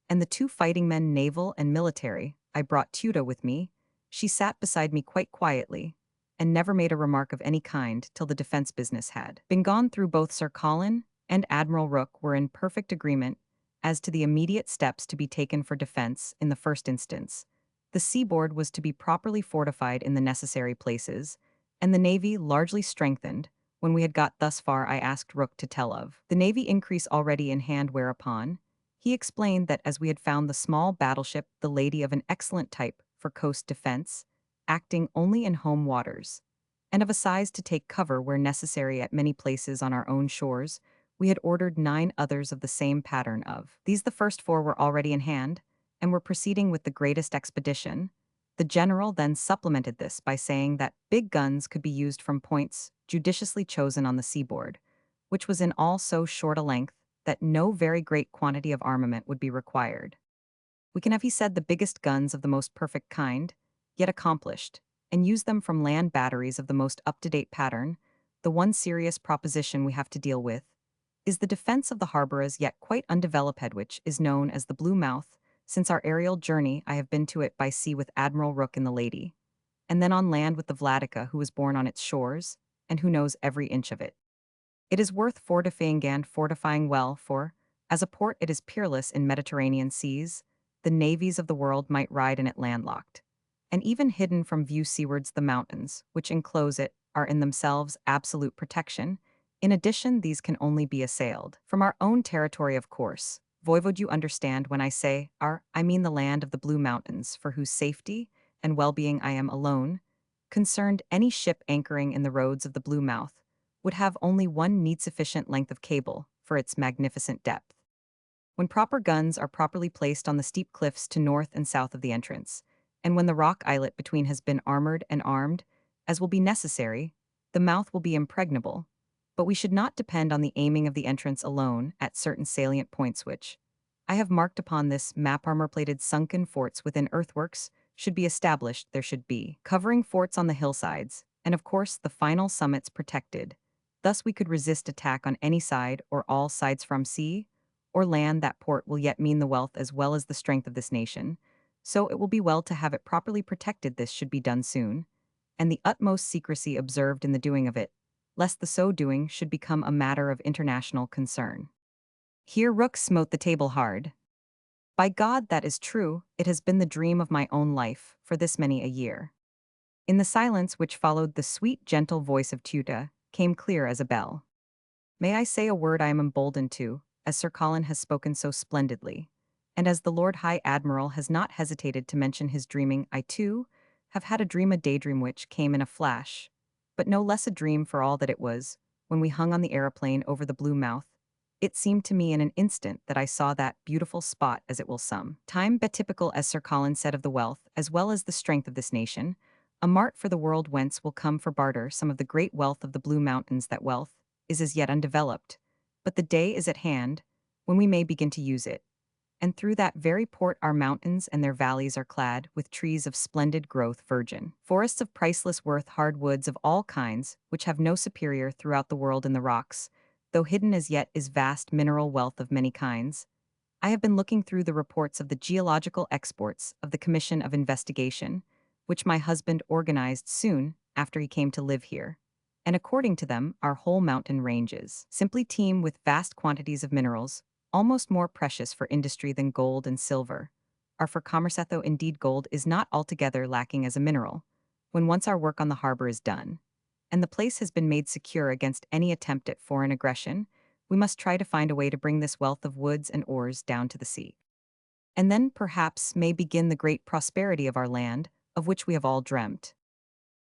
and the 2 fighting men, naval and military. I brought Tuda with me. She sat beside me quite quietly, and never made a remark of any kind till the defense business had been gone through. Both Sir Colin and Admiral Rook were in perfect agreement as to the immediate steps to be taken for defense. In the first instance, the seaboard was to be properly fortified in the necessary places, and the navy largely strengthened. When we had got thus far, I asked Rook to tell of the navy increase already in hand, whereupon he explained that as we had found the small battleship the Lady of an excellent type for coast defense, acting only in home waters, and of a size to take cover where necessary at many places on our own shores, we had ordered 9 others of the same pattern. Of these, the first 4 were already in hand, and were proceeding with the greatest expedition. The general then supplemented this by saying that big guns could be used from points judiciously chosen on the seaboard, which was in all so short a length that no very great quantity of armament would be required. We can have, he said, the biggest guns of the most perfect kind, yet accomplished, and use them from land batteries of the most up-to-date pattern. The one serious proposition we have to deal with is the defense of the harbor as yet quite undeveloped, which is known as the Blue Mouth. Since our aerial journey, I have been to it by sea with Admiral Rook and the Lady, and then on land with the Vladika, who was born on its shores, and who knows every inch of it. It is worth fortifying, and fortifying well, for, as a port it is peerless in Mediterranean seas. The navies of the world might ride in it landlocked, and even hidden from view seawards. The mountains, which enclose it, are in themselves absolute protection. In addition, these can only be assailed from our own territory, of course. Voivode, you understand when I say our, I mean the land of the Blue Mountains, for whose safety and well-being I am alone concerned. Any ship anchoring in the roads of the Blue Mouth would have only one need sufficient length of cable for its magnificent depth. When proper guns are properly placed on the steep cliffs to north and south of the entrance, and when the rock islet between has been armored and armed, as will be necessary, the mouth will be impregnable. But we should not depend on the aiming of the entrance alone at certain salient points which, I have marked upon this map. Armor-plated sunken forts within earthworks should be established. There should be covering forts on the hillsides, and of course the final summits protected. Thus we could resist attack on any side or all sides from sea or land. That port will yet mean the wealth as well as the strength of this nation, so it will be well to have it properly protected. This should be done soon, and the utmost secrecy observed in the doing of it, lest the so doing should become a matter of international concern. Here Rook smote the table hard. By God, that is true. It has been the dream of my own life for this many a year. In the silence which followed, the sweet, gentle voice of Tuta came clear as a bell. May I say a word? I am emboldened to, as Sir Colin has spoken so splendidly, and as the Lord High Admiral has not hesitated to mention his dreaming. I too have had a dream, a daydream which came in a flash, but no less a dream for all that it was. When we hung on the aeroplane over the Blue Mouth, it seemed to me in an instant that I saw that beautiful spot, as it will some time be typical, as Sir Colin said, of the wealth as well as the strength of this nation, a mart for the world whence will come for barter some of the great wealth of the Blue Mountains. That wealth is as yet undeveloped, but the day is at hand when we may begin to use it. And through that very port our mountains and their valleys are clad with trees of splendid growth, virgin forests of priceless worth, hardwoods of all kinds, which have no superior throughout the world. In the rocks, though hidden as yet, is vast mineral wealth of many kinds. I have been looking through the reports of the geological exports of the Commission of Investigation, which my husband organized soon after he came to live here, and according to them, our whole mountain ranges simply teem with vast quantities of minerals, almost more precious for industry than gold and silver. are for commercetho indeed gold is not altogether lacking as a mineral, when once our work on the harbor is done, and the place has been made secure against any attempt at foreign aggression, we must try to find a way to bring this wealth of woods and ores down to the sea. And then perhaps may begin the great prosperity of our land, of which we have all dreamt.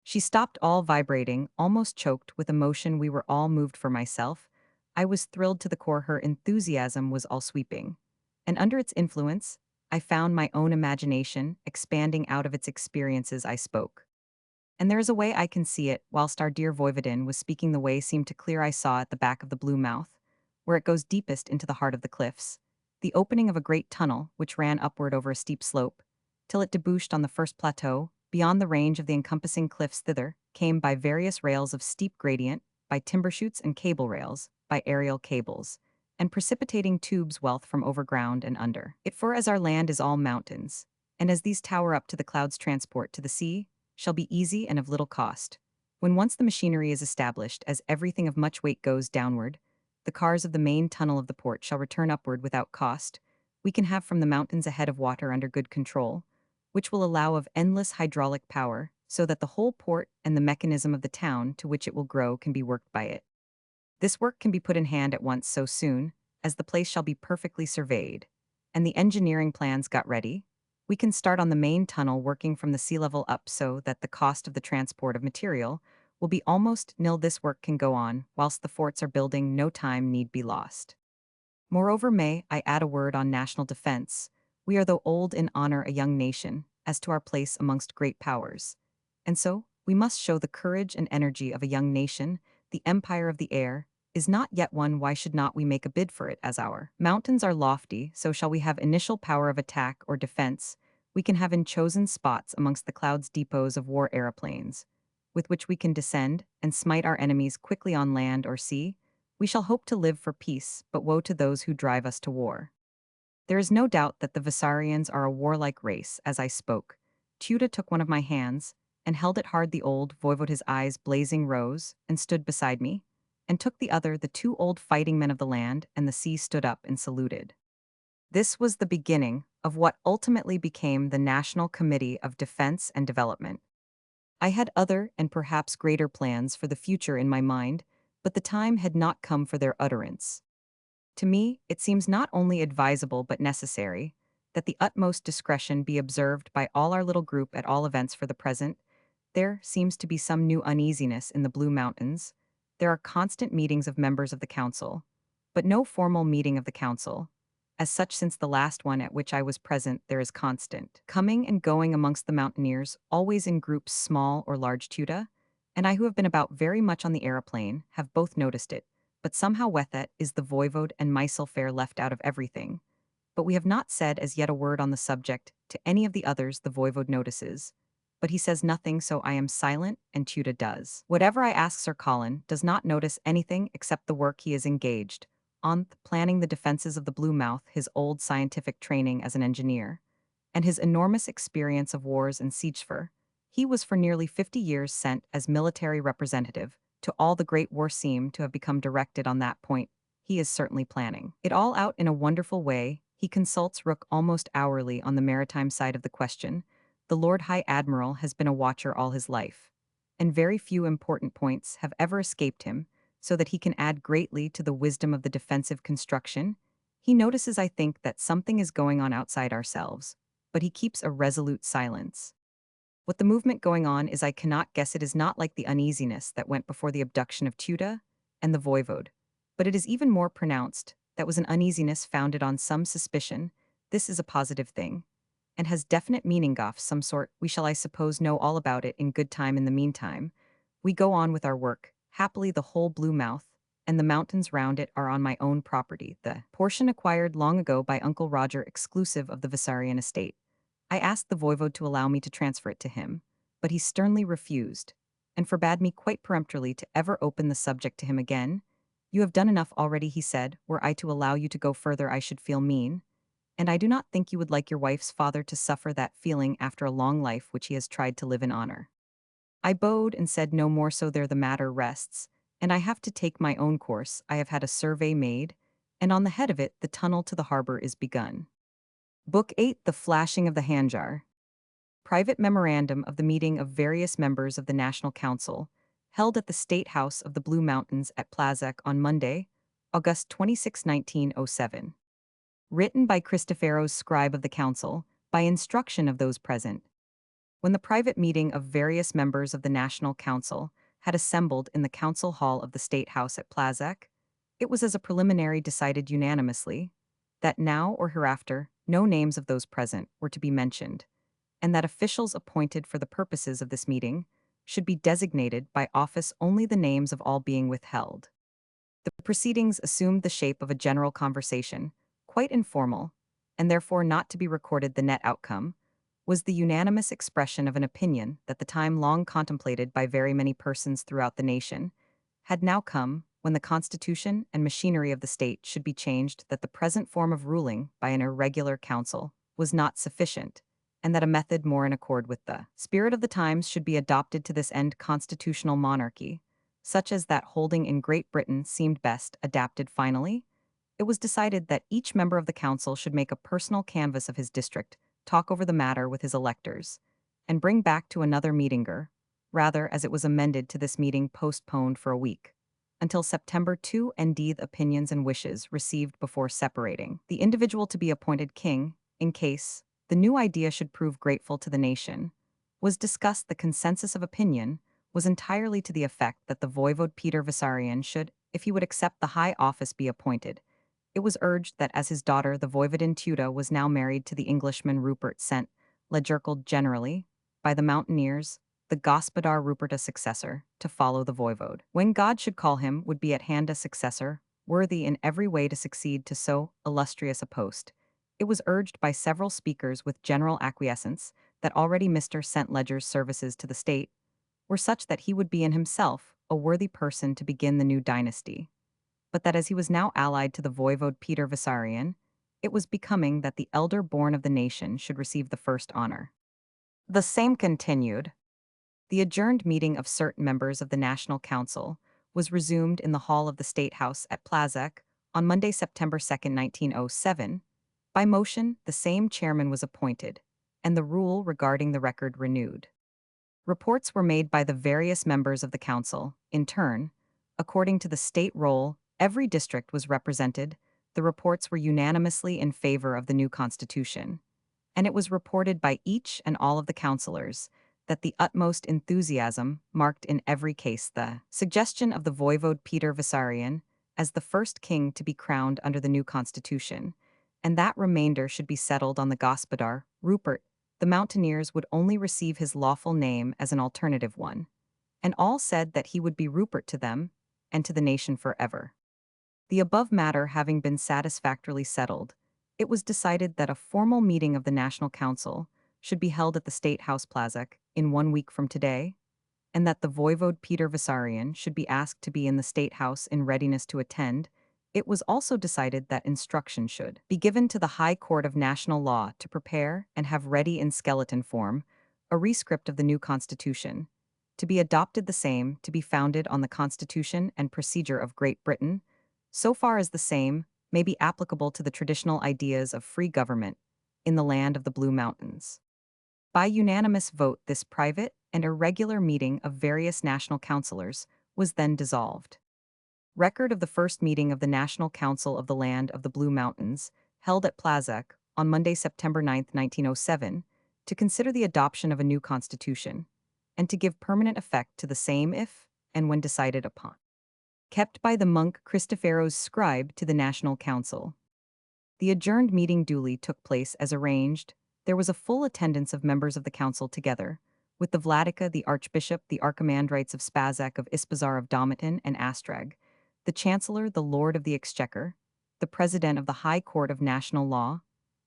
She stopped, all vibrating, almost choked with emotion. We were all moved. For myself, I was thrilled to the core. Her enthusiasm was all sweeping. And under its influence, I found my own imagination expanding out of its experiences. I spoke. And there is a way I can see it, whilst our dear Voivodin was speaking, the way seemed to clear. I saw at the back of the blue mouth, where it goes deepest into the heart of the cliffs, the opening of a great tunnel which ran upward over a steep slope, till it debouched on the first plateau, beyond the range of the encompassing cliffs. Thither came by various rails of steep gradient, by timber chutes and cable rails, by aerial cables, and precipitating tubes wealth from overground and under it. For as our land is all mountains, and as these tower up to the clouds, transport to the sea shall be easy and of little cost. When once the machinery is established, as everything of much weight goes downward, the cars of the main tunnel of the port shall return upward without cost. We can have from the mountains a head of water under good control, which will allow of endless hydraulic power, so that the whole port and the mechanism of the town to which it will grow can be worked by it. This work can be put in hand at once, so soon as the place shall be perfectly surveyed, and the engineering plans got ready. We can start on the main tunnel working from the sea level up, so that the cost of the transport of material will be almost nil. This work can go on whilst the forts are building. No time need be lost. Moreover, may I add a word on national defense? We are, though old in honor, a young nation, as to our place amongst great powers. And so, we must show the courage and energy of a young nation. The empire of the air is not yet won. Why should not we make a bid for it? As our mountains are lofty, so shall we have initial power of attack or defense. We can have in chosen spots amongst the clouds depots of war aeroplanes, with which we can descend and smite our enemies quickly on land or sea. We shall hope to live for peace, but woe to those who drive us to war. There is no doubt that the Vasarians are a warlike race. As I spoke, Tuda took one of my hands and held it hard. The old voivode, his eyes blazing, rose and stood beside me, and took the other. The two old fighting men of the land and the sea stood up and saluted. This was the beginning of what ultimately became the National Committee of Defense and Development. I had other and perhaps greater plans for the future in my mind, but the time had not come for their utterance. To me, it seems not only advisable but necessary that the utmost discretion be observed by all our little group at all events. For the present, there seems to be some new uneasiness in the Blue Mountains. There are constant meetings of members of the council, but no formal meeting of the council. As such, since the last one at which I was present, there is constant coming and going amongst the mountaineers, always in groups, small or large. Tuda and I, who have been about very much on the aeroplane, have both noticed it, but somehow Wethet is the voivode and Meiselfair left out of everything. But we have not said as yet a word on the subject to any of the others. The voivode notices, but he says nothing, so I am silent, and Tuda does. Whatever I ask, Sir Colin does not notice anything except the work he is engaged on, planning the defenses of the Blue Mouth, his old scientific training as an engineer, and his enormous experience of wars and siegefur. He was for nearly 50 years sent as military representative to all the great war, seem to have become directed on that point. He is certainly planning it all out in a wonderful way. He consults Rook almost hourly on the maritime side of the question. The Lord High Admiral has been a watcher all his life, and very few important points have ever escaped him, so that he can add greatly to the wisdom of the defensive construction. He notices, I think, that something is going on outside ourselves, but he keeps a resolute silence. What the movement going on is I cannot guess. It is not like the uneasiness that went before the abduction of Tuda and the voivode, but it is even more pronounced. That was an uneasiness founded on some suspicion. This is a positive thing, and has definite meaning of some sort. We shall, I suppose, know all about it in good time. In the meantime, we go on with our work. Happily, the whole Blue Mouth and the mountains round it are on my own property, the portion acquired long ago by Uncle Roger, exclusive of the Vasarian estate. I asked the voivode to allow me to transfer it to him, but he sternly refused, and forbade me quite peremptorily to ever open the subject to him again. You have done enough already, he said. Were I to allow you to go further, I should feel mean, and I do not think you would like your wife's father to suffer that feeling after a long life which he has tried to live in honor. I bowed and said no more, so there the matter rests, and I have to take my own course. I have had a survey made, and on the head of it the tunnel to the harbor is begun. Book 8, The Flashing of the Handjar. Private memorandum of the meeting of various members of the National Council, held at the State House of the Blue Mountains at Plazek on Monday, August 26, 1907. Written by Christopheros, scribe of the council, by instruction of those present. When the private meeting of various members of the National Council had assembled in the council hall of the State House at Plazek, it was as a preliminary decided unanimously that now or hereafter no names of those present were to be mentioned, and that officials appointed for the purposes of this meeting should be designated by office, only the names of all being withheld. The proceedings assumed the shape of a general conversation, quite informal, and therefore not to be recorded. The net outcome was the unanimous expression of an opinion that the time long contemplated by very many persons throughout the nation had now come, when the constitution and machinery of the state should be changed, that the present form of ruling by an irregular council was not sufficient, and that a method more in accord with the spirit of the times should be adopted to this end. Constitutional monarchy, such as that holding in Great Britain, seemed best adapted. Finally, it was decided that each member of the council should make a personal canvass of his district, talk over the matter with his electors, and bring back to another meetinger, rather as it was amended to this meeting postponed for a week, until September 2, and the opinions and wishes received before separating the individual to be appointed king, in case the new idea should prove grateful to the nation, was discussed. The consensus of opinion was entirely to the effect that the voivode Peter Vissarion should, if he would accept the high office, be appointed. It was urged that as his daughter, the voivodin Tuda, was now married to the Englishman Rupert, sent, legercled generally, by the mountaineers, the gospodar Rupert a successor, to follow the voivode. When God should call him, would be at hand a successor, worthy in every way to succeed to so illustrious a post. It was urged by several speakers with general acquiescence that already Mr. St. Leger's services to the state were such that he would be in himself a worthy person to begin the new dynasty, but that as he was now allied to the voivode Peter Vissarion, it was becoming that the elder born of the nation should receive the first honor. The same continued. The adjourned meeting of certain members of the National Council was resumed in the hall of the State House at Plazek on Monday, September 2, 1907. By motion, the same chairman was appointed, and the rule regarding the record renewed. Reports were made by the various members of the council, in turn. According to the state roll, every district was represented. The reports were unanimously in favor of the new constitution, and it was reported by each and all of the councillors that the utmost enthusiasm marked in every case the suggestion of the voivode Peter Vissarion as the first king to be crowned under the new constitution, and that remainder should be settled on the gospodar, Rupert. The mountaineers would only receive his lawful name as an alternative one, and all said that he would be Rupert to them and to the nation forever. The above matter having been satisfactorily settled, it was decided that a formal meeting of the National Council should be held at the State House Plazek in 1 week from today, and that the voivode Peter Vissarion should be asked to be in the State House in readiness to attend. It was also decided that instruction should be given to the High Court of National Law to prepare and have ready in skeleton form a rescript of the new Constitution, to be adopted, the same to be founded on the Constitution and procedure of Great Britain, so far as the same may be applicable to the traditional ideas of free government in the land of the Blue Mountains. By unanimous vote, this private and irregular meeting of various national councillors was then dissolved. Record of the first meeting of the National Council of the Land of the Blue Mountains, held at Plazek on Monday, September 9, 1907, to consider the adoption of a new constitution, and to give permanent effect to the same if and when decided upon. Kept by the monk Christopheros, scribe to the National Council. The adjourned meeting duly took place as arranged. There was a full attendance of members of the council together, with the Vladika, the archbishop, the archimandrites of Spazek, of Ispazar, of Domitin and Astrag, the chancellor, the lord of the exchequer, the president of the High Court of National Law,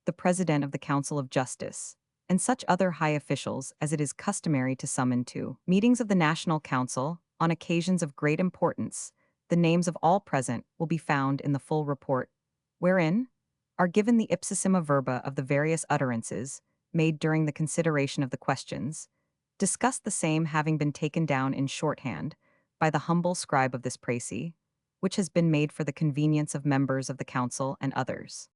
the president of the Council of Justice, and such other high officials as it is customary to summon to meetings of the National Council on occasions of great importance. The names of all present will be found in the full report, wherein are given the ipsissima verba of the various utterances made during the consideration of the questions, discussed, the same having been taken down in shorthand by the humble scribe of this précis, which has been made for the convenience of members of the council and others.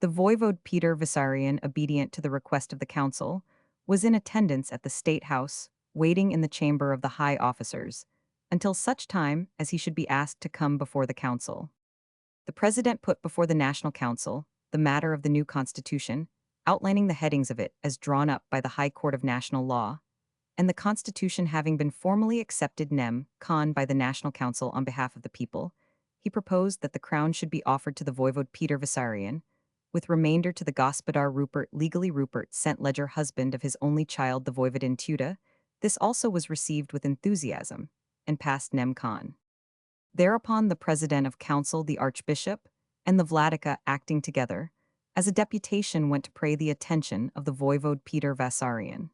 The voivode Peter Vissarion, obedient to the request of the council, was in attendance at the state house, waiting in the chamber of the high officers, until such time as he should be asked to come before the council. The president put before the National Council the matter of the new constitution, outlining the headings of it as drawn up by the High Court of National Law, and the constitution having been formally accepted nem. con by the National Council on behalf of the people, he proposed that the crown should be offered to the voivode Peter Vissarion, with remainder to the gospodar Rupert, legally Rupert, sent ledger husband of his only child the voivodin Tuda. This also was received with enthusiasm, and passed nem. con. Thereupon the president of council, the archbishop, and the Vladika, acting together, as a deputation went to pray the attention of the voivode Peter Vissarion.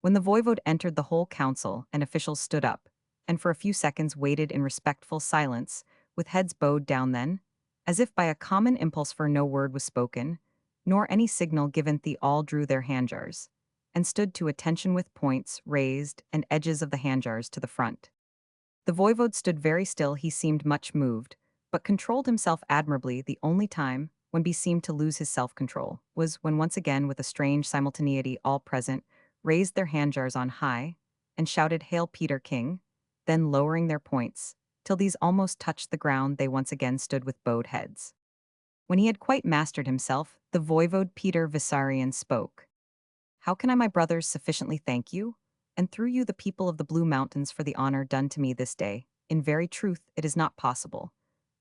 When the voivode entered, the whole council and officials stood up, and for a few seconds waited in respectful silence, with heads bowed down. Then, as if by a common impulse, for no word was spoken, nor any signal given, the all drew their handjars, and stood to attention with points raised and edges of the handjars to the front. The voivode stood very still. He seemed much moved, but controlled himself admirably. The only time when he seemed to lose his self-control was when once again, with a strange simultaneity, all present raised their handjars on high and shouted, "Hail Peter King!" Then lowering their points, till these almost touched the ground, they once again stood with bowed heads. When he had quite mastered himself, the voivode Peter Vissarion spoke. "How can I, my brothers, sufficiently thank you, and through you the people of the Blue Mountains, for the honor done to me this day? In very truth, it is not possible,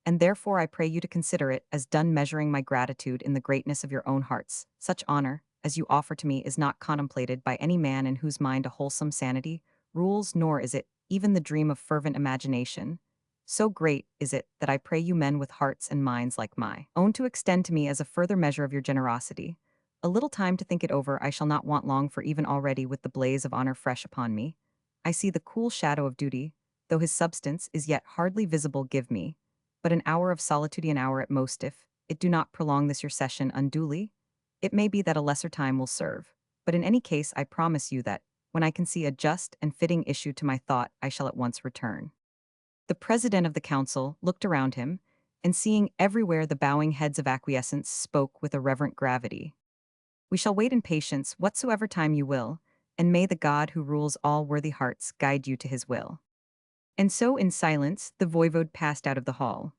and therefore I pray you to consider it as done, measuring my gratitude in the greatness of your own hearts. Such honor as you offer to me is not contemplated by any man in whose mind a wholesome sanity rules, nor is it even the dream of fervent imagination. So great is it that I pray you, men with hearts and minds like my own, to extend to me as a further measure of your generosity a little time to think it over. I shall not want long, for even already, with the blaze of honor fresh upon me, I see the cool shadow of duty, though his substance is yet hardly visible. Give me but an hour of solitude, an hour at most. If it do not prolong this your session unduly, it may be that a lesser time will serve. But in any case, I promise you that, when I can see a just and fitting issue to my thought, I shall at once return." The president of the council looked around him, and seeing everywhere the bowing heads of acquiescence, spoke with a reverent gravity. "We shall wait in patience whatsoever time you will, and may the God who rules all worthy hearts guide you to his will." And so in silence the voivode passed out of the hall.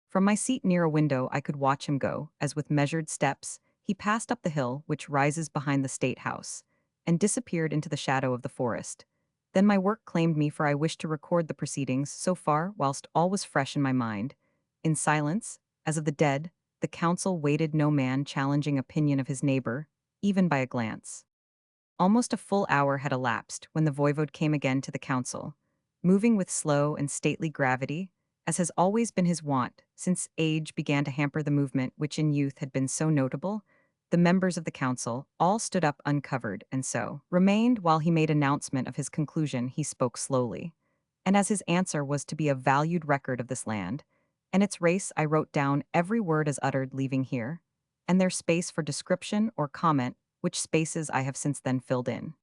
From my seat near a window I could watch him go, as with measured steps he passed up the hill which rises behind the state house, and disappeared into the shadow of the forest. Then my work claimed me, for I wished to record the proceedings so far whilst all was fresh in my mind. In silence, as of the dead, the council waited, no man challenging opinion of his neighbor, even by a glance. Almost a full hour had elapsed when the voivode came again to the council, moving with slow and stately gravity, as has always been his wont since age began to hamper the movement which in youth had been so notable. The members of the council all stood up uncovered, and so remained while he made announcement of his conclusion. He spoke slowly, and as his answer was to be a valued record of this land and its race, I wrote down every word as uttered, leaving here and there space for description or comment, which spaces I have since then filled in.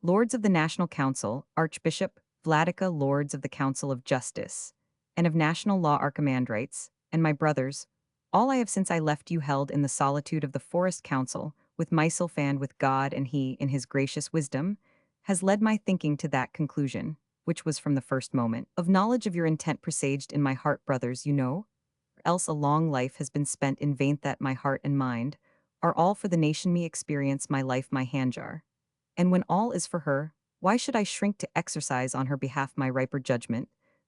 Lords of the National Council, Archbishop Vladika, Lords of the Council of Justice, and of National Law, Archimandrites, and my brothers, all I have since I left you held in the solitude of the Forest Council, with myself and with God, and he, in his gracious wisdom, has led my thinking to that conclusion, which was from the first moment of knowledge of your intent presaged in my heart, brothers, you know, or else a long life has been spent in vain, that my heart and mind are all for the nation, me experience my life my handjar. And when all is for her, why should I shrink to exercise on her behalf my riper judgment,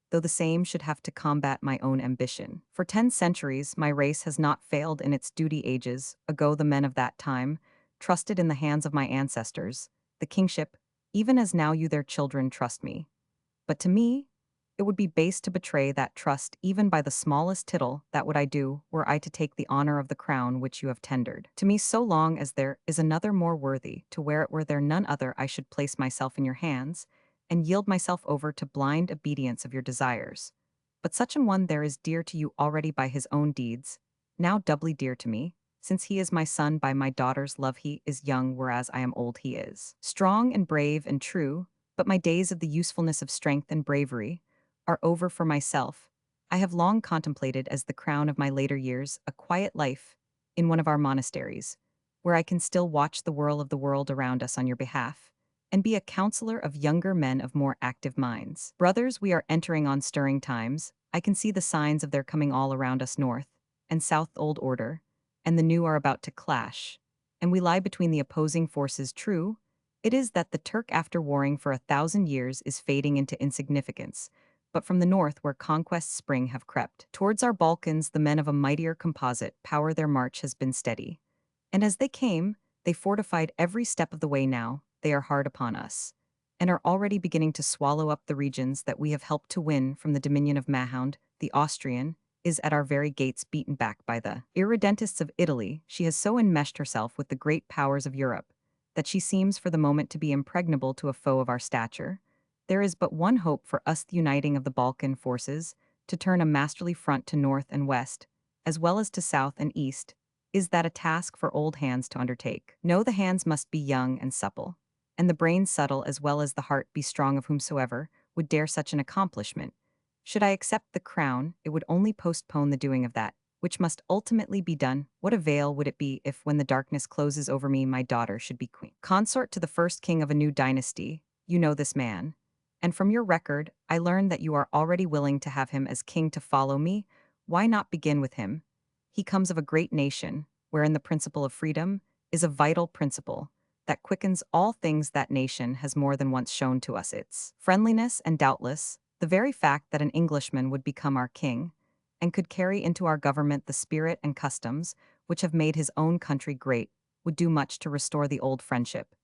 though the same should have to combat my own ambition? For 10 centuries my race has not failed in its duty. Ages ago the men of that time trusted in the hands of my ancestors, the kingship, even as now you their children trust me. But to me, it would be base to betray that trust even by the smallest tittle. That would I do, were I to take the honor of the crown which you have tendered to me. So long as there is another more worthy to wear it, were there none other, I should place myself in your hands, and yield myself over to blind obedience of your desires. But such an one there is dear to you already by his own deeds, now doubly dear to me, since he is my son by my daughter's love. He is young, whereas I am old. He is strong and brave and true, but my days of the usefulness of strength and bravery are over for myself. I have long contemplated as the crown of my later years a quiet life, in one of our monasteries, where I can still watch the whirl of the world around us on your behalf, and be a counselor of younger men of more active minds. Brothers, we are entering on stirring times. I can see the signs of their coming all around us north and south old order, and the new are about to clash, and we lie between the opposing forces. True, it is that the Turk, after warring for 1,000 years, is fading into insignificance, but from the north where conquests spring have crept. Towards our Balkans, the men of a mightier composite power their march has been steady. And as they came, they fortified every step of the way. Now they are hard upon us, and are already beginning to swallow up the regions that we have helped to win from the dominion of Mahound, the Austrian, is at our very gates, beaten back by the irredentists of Italy. She has so enmeshed herself with the great powers of Europe that she seems for the moment to be impregnable to a foe of our stature. There is but one hope for us: the uniting of the Balkan forces to turn a masterly front to north and west, as well as to south and east. Is that a task for old hands to undertake? No, the hands must be young and supple, and the brain subtle, as well as the heart be strong. Of whomsoever would dare such an accomplishment, should I accept the crown, it would only postpone the doing of that which must ultimately be done. What avail would it be if, when the darkness closes over me, my daughter should be queen, consort to the first king of a new dynasty? You know this man, and from your record, I learn that you are already willing to have him as king to follow me. Why not begin with him? He comes of a great nation, wherein the principle of freedom is a vital principle that quickens all things. That nation has more than once shown to us its friendliness, and doubtless, the very fact that an Englishman would become our king, and could carry into our government the spirit and customs which have made his own country great, would do much to restore the old friendship,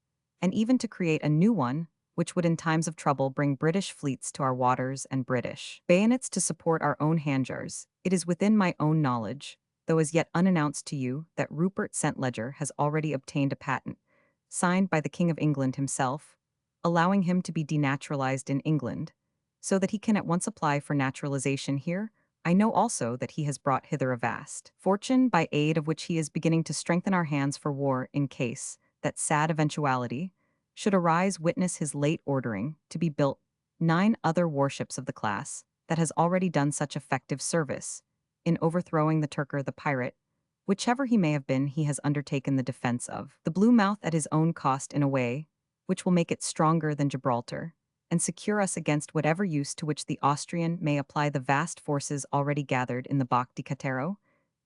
and even to create a new one, which would in times of trouble bring British fleets to our waters and British bayonets to support our own handjars. It is within my own knowledge, though as yet unannounced to you, that Rupert St. Ledger has already obtained a patent, signed by the King of England himself, allowing him to be denaturalized in England, so that he can at once apply for naturalization here. I know also that he has brought hither a vast fortune, by aid of which he is beginning to strengthen our hands for war, in case that sad eventuality should arise. Witness his late ordering to be built 9 other warships of the class that has already done such effective service in overthrowing the Turker, the pirate, whichever he may have been. He has undertaken the defense of the Blue Mouth at his own cost, in a way which will make it stronger than Gibraltar, and secure us against whatever use to which the Austrian may apply the vast forces already gathered in the Bac di Catero.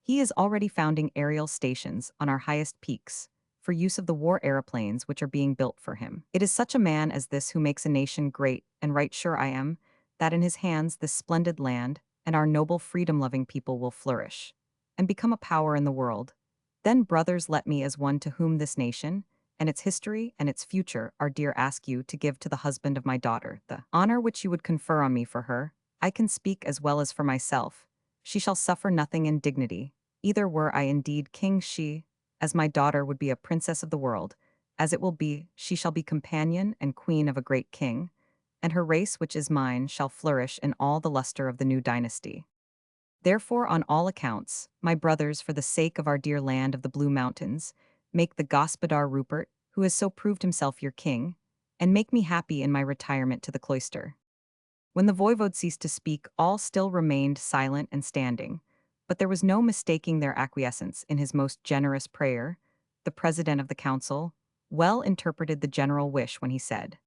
He is already founding aerial stations on our highest peaks, for use of the war aeroplanes which are being built for him. It is such a man as this who makes a nation great, and right sure I am that in his hands this splendid land and our noble freedom-loving people will flourish, and become a power in the world. Then, brothers, let me, as one to whom this nation and its history and its future are dear, ask you to give to the husband of my daughter the honor which you would confer on me for her. I can speak as well as for myself. She shall suffer nothing in dignity, either were I indeed king. She, as my daughter, would be a princess of the world, as it will be. She shall be companion and queen of a great king, and her race, which is mine, shall flourish in all the luster of the new dynasty. Therefore, on all accounts, my brothers, for the sake of our dear land of the Blue Mountains, make the Gospodar Rupert, who has so proved himself your king, and make me happy in my retirement to the cloister. When the voivode ceased to speak, all still remained silent and standing, but there was no mistaking their acquiescence in his most generous prayer. The president of the council well interpreted the general wish when he said,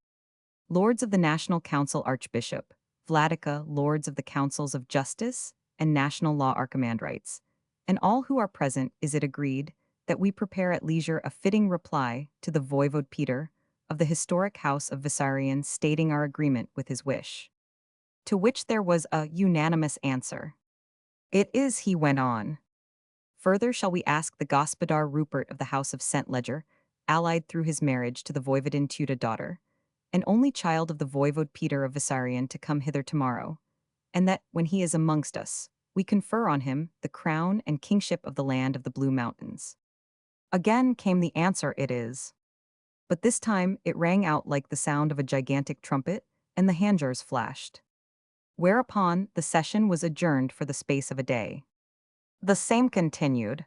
Lords of the National Council, Archbishop Vladica, Lords of the Councils of Justice and National Law, Archimandrites, and all who are present, is it agreed that we prepare at leisure a fitting reply to the Voivode Peter of the historic House of Vissarion, stating our agreement with his wish? To which there was a unanimous answer. It is, he went on. Further, shall we ask the Gospodar Rupert of the House of St. Ledger, allied through his marriage to the Voivodin Tuda daughter, an only child of the Voivode Peter of Vissarion, to come hither tomorrow, and that, when he is amongst us, we confer on him the crown and kingship of the land of the Blue Mountains. Again came the answer, it is. But this time it rang out like the sound of a gigantic trumpet, and the handjars flashed. Whereupon the session was adjourned for the space of a day. The same continued.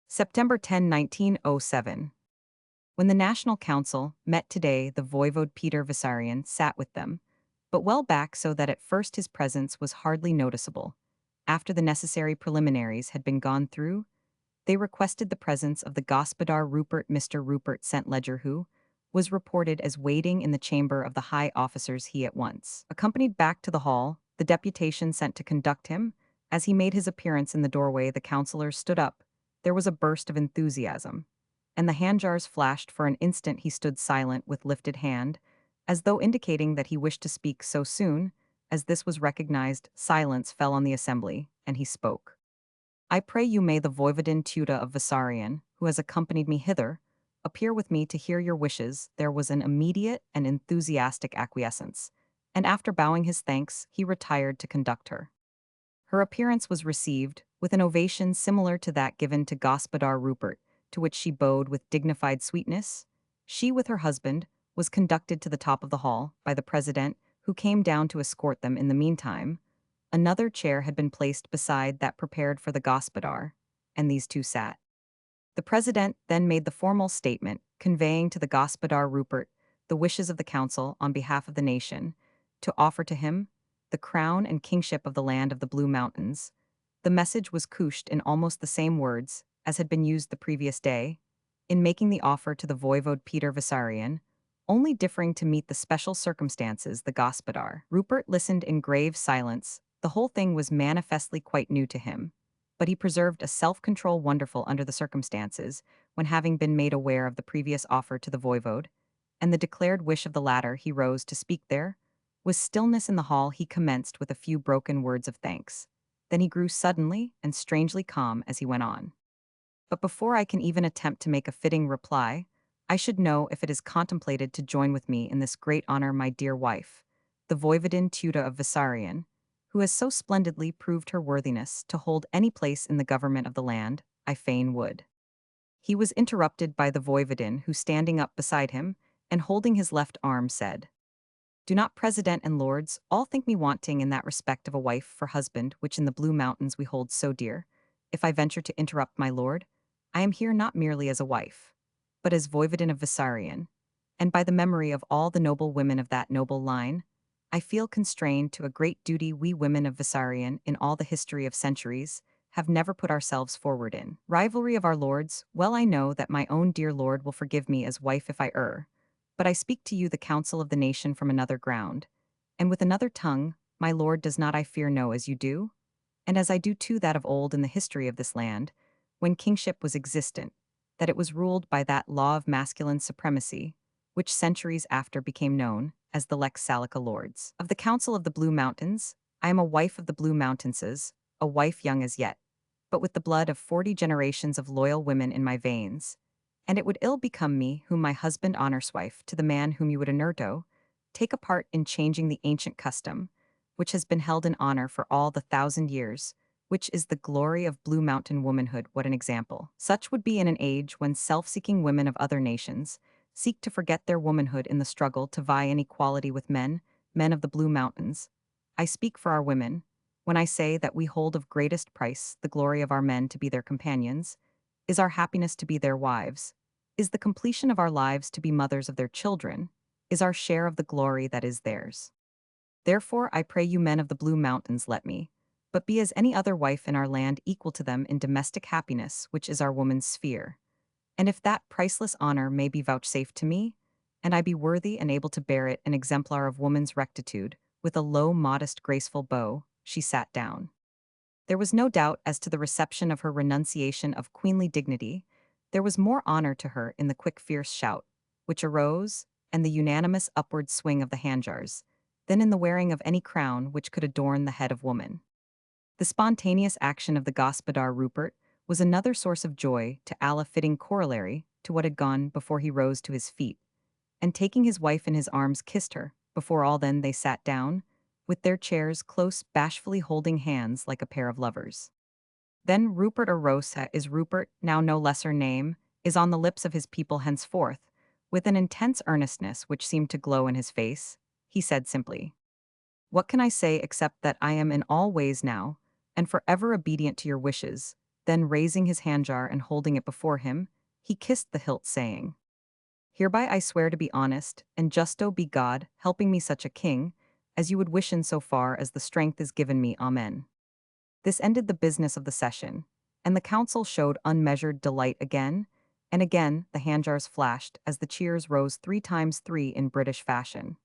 September 10, 1907. When the National Council met today, the Voivode Peter Vissarion sat with them, but well back, so that at first his presence was hardly noticeable. After the necessary preliminaries had been gone through, They requested the presence of the Gospodar Rupert. Mr. Rupert sent Ledger, who was reported as waiting in the chamber of the high officers. He at once accompanied back to the hall, the deputation sent to conduct him. As he made his appearance in the doorway, the councillors stood up. There was a burst of enthusiasm, and the handjars flashed. For an instant he stood silent with lifted hand, as though indicating that he wished to speak. So soon as this was recognized, silence fell on the assembly, and he spoke. I pray you may the Voivodin Tuda of Vissarion, who has accompanied me hither, appear with me to hear your wishes. There was an immediate and enthusiastic acquiescence, and after bowing his thanks, he retired to conduct her. Her appearance was received with an ovation similar to that given to Gospodar Rupert, to which she bowed with dignified sweetness. She, with her husband, was conducted to the top of the hall by the president, who came down to escort them. In the meantime, another chair had been placed beside that prepared for the Gospodar, and these two sat. The president then made the formal statement, conveying to the Gospodar Rupert the wishes of the council on behalf of the nation, to offer to him the crown and kingship of the land of the Blue Mountains. The message was couched in almost the same words as had been used the previous day, in making the offer to the voivode Peter Vissarion, only differing to meet the special circumstances the Gospodar. Rupert listened in grave silence. The whole thing was manifestly quite new to him, but he preserved a self-control wonderful under the circumstances, when having been made aware of the previous offer to the voivode, and the declared wish of the latter, he rose to speak. There was stillness in the hall. He commenced with a few broken words of thanks. Then he grew suddenly and strangely calm as he went on. But before I can even attempt to make a fitting reply, I should know if it is contemplated to join with me in this great honor my dear wife, the Voivodin Tuda of Vissarion, who has so splendidly proved her worthiness to hold any place in the government of the land. I fain would. He was interrupted by the Voivodin, who, standing up beside him and holding his left arm, said, Do not, President and lords, all think me wanting in that respect of a wife for husband which in the Blue Mountains we hold so dear. If I venture to interrupt my lord, I am here not merely as a wife, but as Voivodin of Vissarion, and by the memory of all the noble women of that noble line, I feel constrained to a great duty. We women of Vissarion, in all the history of centuries, have never put ourselves forward in rivalry of our lords. Well I know that my own dear lord will forgive me as wife if I err, but I speak to you the counsel of the nation from another ground, and with another tongue. My lord does not, I fear, know as you do, and as I do too, that of old in the history of this land, when kingship was existent, that it was ruled by that law of masculine supremacy, which centuries after became known as the Lex Salica Lords. Of the Council of the Blue Mountains, I am a wife of the Blue Mountainses, a wife young as yet, but with the blood of 40 generations of loyal women in my veins, and it would ill become me, whom my husband honors wife to the man whom you would inerto, take a part in changing the ancient custom, which has been held in honor for all the 1,000 years, which is the glory of Blue Mountain womanhood. What an example! Such would be in an age when self-seeking women of other nations seek to forget their womanhood in the struggle to vie in equality with men of the Blue Mountains. I speak for our women when I say that we hold of greatest price the glory of our men to be their companions, is our happiness to be their wives, is the completion of our lives to be mothers of their children, is our share of the glory that is theirs. Therefore I pray you men of the Blue Mountains, let me but be as any other wife in our land, equal to them in domestic happiness, which is our woman's sphere. And if that priceless honor may be vouchsafed to me, and I be worthy and able to bear it, an exemplar of woman's rectitude, with a low, modest, graceful bow, she sat down. There was no doubt as to the reception of her renunciation of queenly dignity. There was more honor to her in the quick, fierce shout, which arose, and the unanimous upward swing of the handjars, than in the wearing of any crown which could adorn the head of woman. The spontaneous action of the Gospodar Rupert was another source of joy to Allah, fitting corollary to what had gone before. He rose to his feet, and taking his wife in his arms kissed her. Before all then they sat down, with their chairs close, bashfully holding hands like a pair of lovers. Then Rupert, or Rosa is Rupert, now no lesser name, is on the lips of his people henceforth, with an intense earnestness which seemed to glow in his face. He said simply, What can I say except that I am in all ways now, and forever obedient to your wishes? Then raising his handjar and holding it before him, he kissed the hilt, saying, Hereby I swear to be honest, and justo be God, helping me such a king, as you would wish in so far as the strength is given me. Amen. This ended the business of the session, and the council showed unmeasured delight again, and again the handjars flashed as the cheers rose 3 times 3 in British fashion.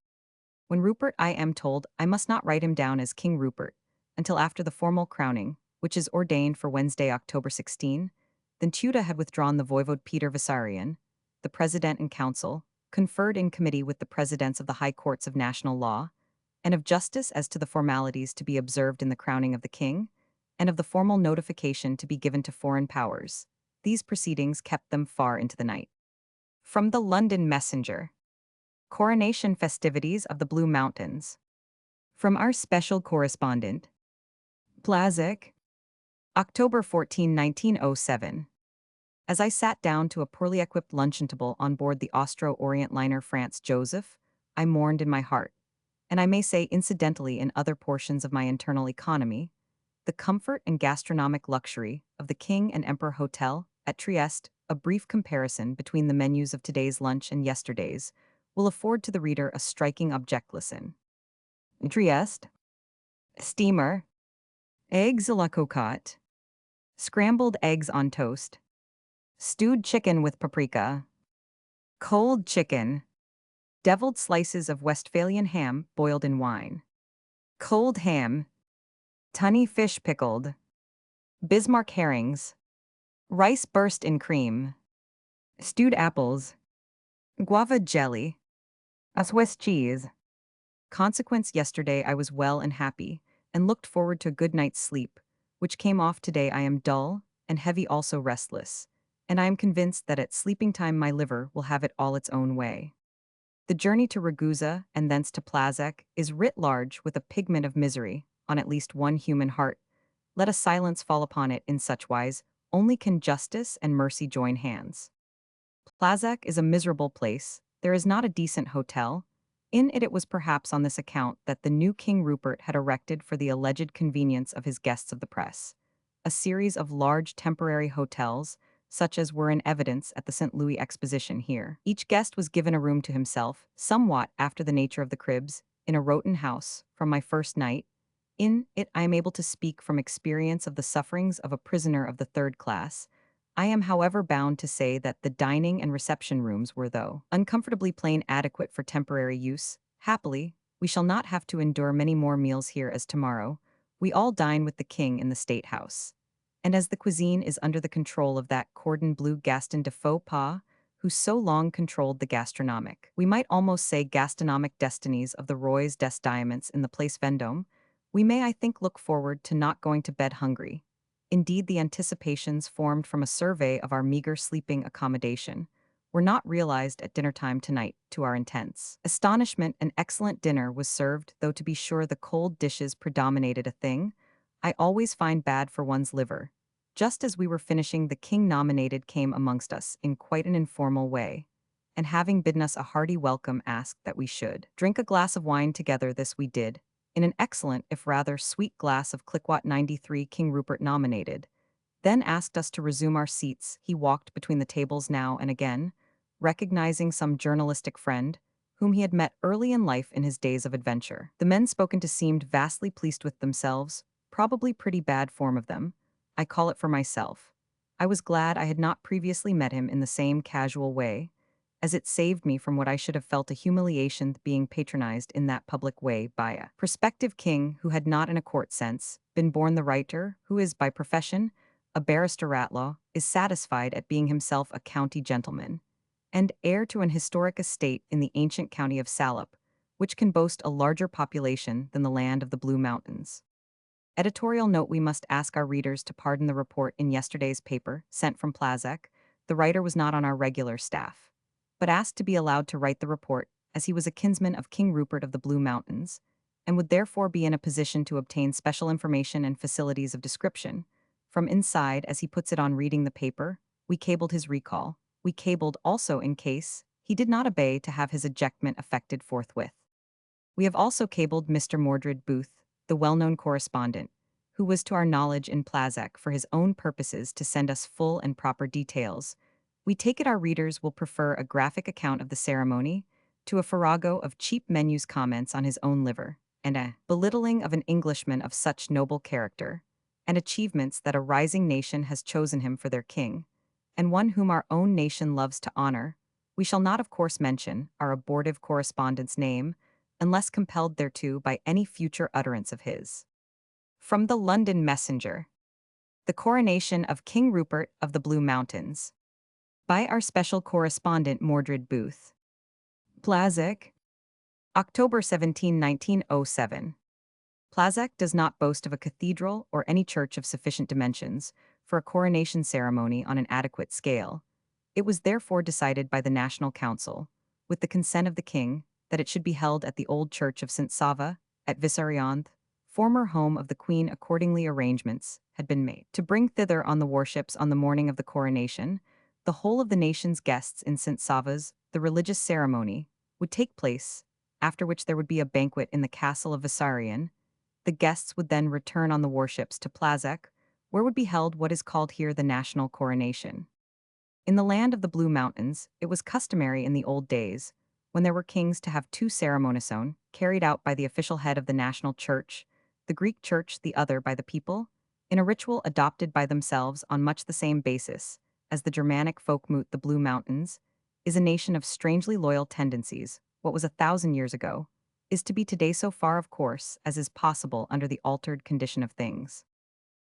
When Rupert I am told I must not write him down as King Rupert until after the formal crowning, which is ordained for Wednesday, October 16, then Tuda had withdrawn the Voivode Peter Vissarion, the President and Council, conferred in committee with the Presidents of the High Courts of National Law, and of Justice as to the formalities to be observed in the crowning of the King, and of the formal notification to be given to foreign powers. These proceedings kept them far into the night. From the London Messenger. Coronation festivities of the Blue Mountains. From our special correspondent. Plazek. October 14, 1907. As I sat down to a poorly equipped luncheon table on board the Austro-Orient liner France Joseph, I mourned in my heart, and I may say incidentally in other portions of my internal economy, the comfort and gastronomic luxury of the King and Emperor Hotel at Trieste. A brief comparison between the menus of today's lunch and yesterday's will afford to the reader a striking object. Listen. Trieste. Steamer. Eggs à la cocotte. Scrambled eggs on toast. Stewed chicken with paprika. Cold chicken. Deviled slices of Westphalian ham boiled in wine. Cold ham. Tunny fish pickled. Bismarck herrings. Rice burst in cream. Stewed apples. Guava jelly. A Swiss cheese. Consequence yesterday I was well and happy, and looked forward to a good night's sleep, which came off today I am dull, and heavy also restless, and I am convinced that at sleeping time my liver will have it all its own way. The journey to Ragusa and thence to Plazek is writ large with a pigment of misery on at least one human heart. Let a silence fall upon it in such wise, only can justice and mercy join hands. Plazek is a miserable place, there is not a decent hotel. In it was perhaps on this account that the new King Rupert had erected for the alleged convenience of his guests of the press a series of large temporary hotels, such as were in evidence at the St. Louis Exposition here. Each guest was given a room to himself, somewhat after the nature of the cribs, in a Roten house, from my first night. In it I am able to speak from experience of the sufferings of a prisoner of the third class. I am however bound to say that the dining and reception rooms were, though uncomfortably plain, adequate for temporary use. Happily, we shall not have to endure many more meals here as tomorrow. We all dine with the king in the State House. And as the cuisine is under the control of that cordon bleu Gaston de Faux Pas, who so long controlled the gastronomic, we might almost say gastronomic destinies of the Rois des Diamants in the Place Vendôme, we may, I think, look forward to not going to bed hungry. Indeed, the anticipations formed from a survey of our meager sleeping accommodation were not realized at dinner time tonight, to our intense astonishment. An excellent dinner was served, though to be sure the cold dishes predominated, a thing I always find bad for one's liver. Just as we were finishing, the king nominated came amongst us in quite an informal way, and having bidden us a hearty welcome, asked that we should drink a glass of wine together. This we did, in an excellent, if rather sweet glass of Cliquot 93 King Rupert nominated, then asked us to resume our seats. He walked between the tables now and again, recognizing some journalistic friend, whom he had met early in life in his days of adventure. The men spoken to seemed vastly pleased with themselves, probably pretty bad form of them. I call it for myself. I was glad I had not previously met him in the same casual way, as it saved me from what I should have felt a humiliation being patronized in that public way by a prospective king who had not in a court sense been born the writer, who is by profession a barrister at law, is satisfied at being himself a county gentleman, and heir to an historic estate in the ancient county of Salop, which can boast a larger population than the land of the Blue Mountains. Editorial note: we must ask our readers to pardon the report in yesterday's paper, sent from Plazek. The writer was not on our regular staff, but asked to be allowed to write the report, as he was a kinsman of King Rupert of the Blue Mountains, and would therefore be in a position to obtain special information and facilities of description. From inside, as he puts it, on reading the paper, we cabled his recall. We cabled also in case he did not obey to have his ejectment effected forthwith. We have also cabled Mr. Mordred Booth, the well-known correspondent, who was to our knowledge in Plazek for his own purposes, to send us full and proper details. We take it our readers will prefer a graphic account of the ceremony to a farrago of cheap menus, comments on his own liver, and a belittling of an Englishman of such noble character, and achievements that a rising nation has chosen him for their king, and one whom our own nation loves to honor, we shall not of course mention our abortive correspondent's name, unless compelled thereto by any future utterance of his. From the London Messenger. The Coronation of King Rupert of the Blue Mountains. By our special correspondent Mordred Booth. Plazek. October 17, 1907. Plazek does not boast of a cathedral or any church of sufficient dimensions for a coronation ceremony on an adequate scale. It was therefore decided by the National Council, with the consent of the king, that it should be held at the old church of St. Sava, at Vissarion, former home of the queen. Accordingly, arrangements had been made to bring thither on the warships on the morning of the coronation the whole of the nation's guests in St. Sava's. The religious ceremony would take place, after which there would be a banquet in the castle of Vissarion. The guests would then return on the warships to Plazek, where would be held what is called here the national coronation. In the land of the Blue Mountains, it was customary in the old days, when there were kings, to have two ceremonies, carried out by the official head of the national church, the Greek church the other by the people, in a ritual adopted by themselves on much the same basis as the Germanic folkmoot. The Blue Mountains is a nation of strangely loyal tendencies. What was 1,000 years ago is to be today so far of course as is possible under the altered condition of things.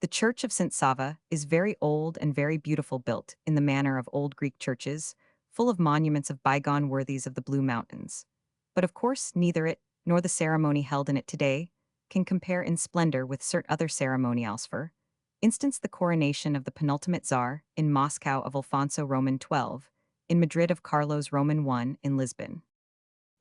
The Church of St. Sava is very old and very beautiful, built in the manner of old Greek churches, full of monuments of bygone worthies of the Blue Mountains. But of course neither it, nor the ceremony held in it today, can compare in splendor with certain other ceremonials. For instance, the coronation of the penultimate Tsar in Moscow of Alfonso Roman XII, in Madrid of Carlos Roman I, in Lisbon.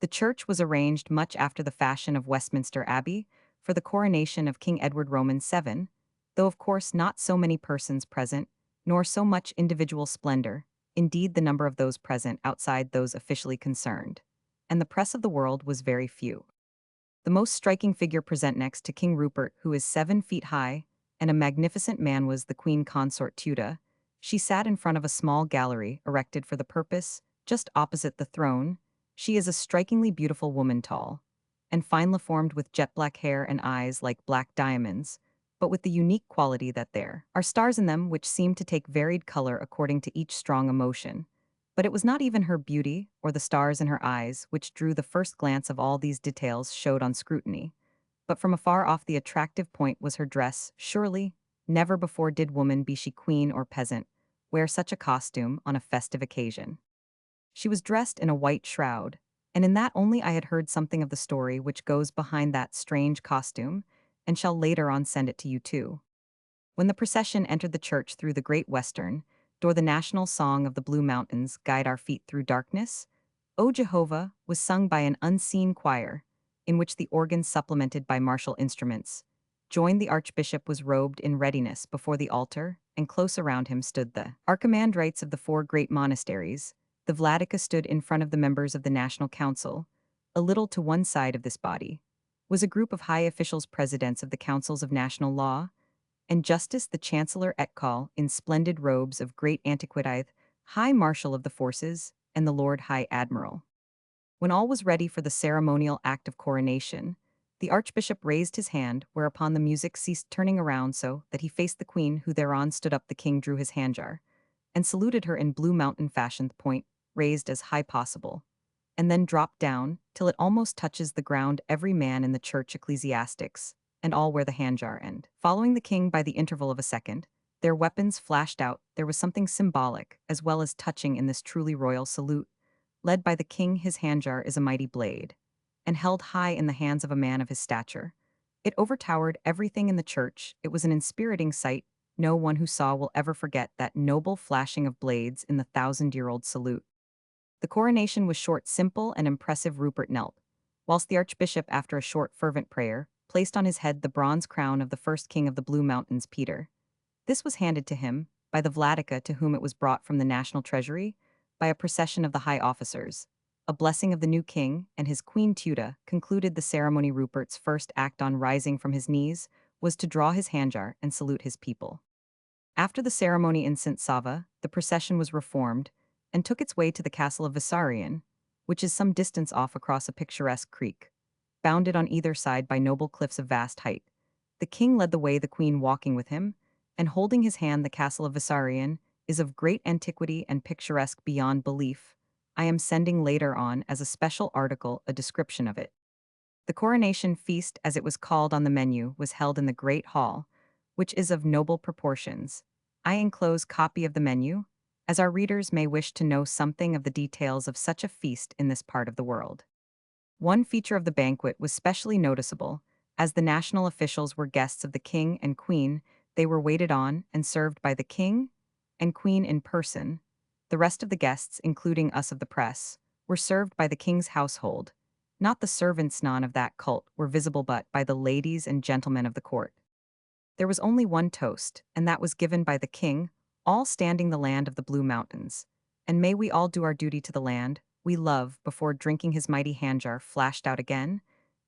The church was arranged much after the fashion of Westminster Abbey for the coronation of King Edward Roman VII, though of course not so many persons present, nor so much individual splendor, indeed the number of those present outside those officially concerned, and the press of the world was very few. The most striking figure present next to King Rupert, who is 7 feet high, and a magnificent man, was the Queen Consort Tuda. She sat in front of a small gallery erected for the purpose, just opposite the throne. She is a strikingly beautiful woman, tall and finely formed, with jet-black hair and eyes like black diamonds, but with the unique quality that there are stars in them which seem to take varied color according to each strong emotion. But it was not even her beauty, or the stars in her eyes, which drew the first glance of all these details showed on scrutiny, but from afar off the attractive point was her dress. Surely, never before did woman, be she queen or peasant, wear such a costume on a festive occasion. She was dressed in a white shroud, and in that only I had heard something of the story which goes behind that strange costume, and shall later on send it to you too. When the procession entered the church through the great western door, the national song of the Blue Mountains, "Guide Our Feet Through Darkness," O Jehovah, was sung by an unseen choir, in which the organ, supplemented by martial instruments, joined. The archbishop was robed in readiness before the altar, and close around him stood the archimandrites of the 4 great monasteries. The Vladika stood in front of the members of the National Council. A little to one side of this body was a group of high officials, presidents of the councils of national law, and justice, the Chancellor Etkal, in splendid robes of great antiquity, High Marshal of the Forces, and the Lord High Admiral. When all was ready for the ceremonial act of coronation, the Archbishop raised his hand, whereupon the music ceased, turning around so that he faced the Queen, who thereon stood up. The King drew his handjar, and saluted her in Blue Mountain fashion, the point raised as high possible, and then dropped down till it almost touches the ground. Every man in the church, ecclesiastics, and all wear the handjar, and, following the king by the interval of a second, their weapons flashed out. There was something symbolic as well as touching in this truly royal salute. Led by the king, his handjar is a mighty blade, and held high in the hands of a man of his stature. It overtowered everything in the church. It was an inspiriting sight. No one who saw will ever forget that noble flashing of blades in the 1,000-year-old salute. The coronation was short, simple, and impressive. Rupert knelt, whilst the archbishop, after a short fervent prayer, placed on his head the bronze crown of the first king of the Blue Mountains, Peter. This was handed to him by the Vladika, to whom it was brought from the national treasury by a procession of the high officers. A blessing of the new king and his queen Tuda concluded the ceremony. Rupert's first act on rising from his knees was to draw his handjar and salute his people. After the ceremony in St. Sava, the procession was reformed and took its way to the castle of Vissarion, which is some distance off across a picturesque creek, bounded on either side by noble cliffs of vast height. The king led the way, the queen walking with him, and holding his hand the castle of Vissarion is of great antiquity and picturesque beyond belief. I am sending later on as a special article a description of it. The coronation feast, as it was called on the menu, was held in the Great Hall, which is of noble proportions. I enclose copy of the menu, as our readers may wish to know something of the details of such a feast in this part of the world. One feature of the banquet was specially noticeable, as the national officials were guests of the king and queen. They were waited on and served by the king and queen in person. The rest of the guests, including us of the press, were served by the king's household. Not the servants, none of that cult were visible, but by the ladies and gentlemen of the court. There was only one toast, and that was given by the king, all standing the land of the Blue Mountains. And may we all do our duty to the land we love, before drinking his mighty handjar flashed out again,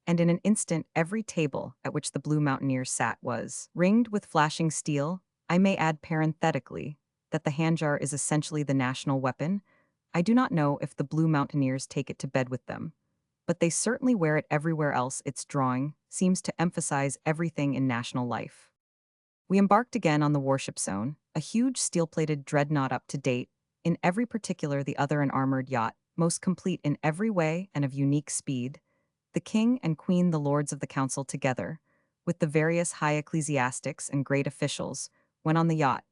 and in an instant every table at which the Blue Mountaineers sat was ringed with flashing steel. I may add parenthetically that the handjar is essentially the national weapon. I do not know if the Blue Mountaineers take it to bed with them, but they certainly wear it everywhere else. Its drawing seems to emphasize everything in national life. We embarked again on the warship Zone, a huge steel-plated dreadnought up to date, in every particular the other an armored yacht, most complete in every way and of unique speed. The king and queen, the lords of the council together, with the various high ecclesiastics and great officials, went on the yacht,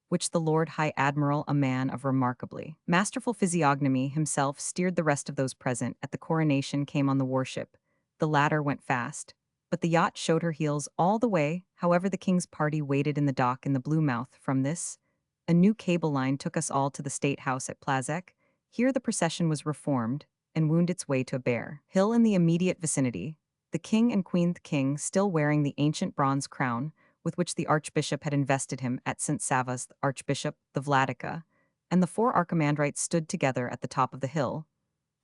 which the Lord High Admiral, a man of remarkably masterful physiognomy, himself steered. The rest of those present at the coronation came on the warship. The latter went fast, but the yacht showed her heels all the way. However, the king's party waited in the dock in the Blue Mouth. From this, a new cable line took us all to the State House at Plazek. Here the procession was reformed and wound its way to a bare hill in the immediate vicinity. The king and queen, the king still wearing the ancient bronze crown with which the archbishop had invested him at St. Savas, the archbishop, the Vladika, and the four archimandrites stood together at the top of the hill,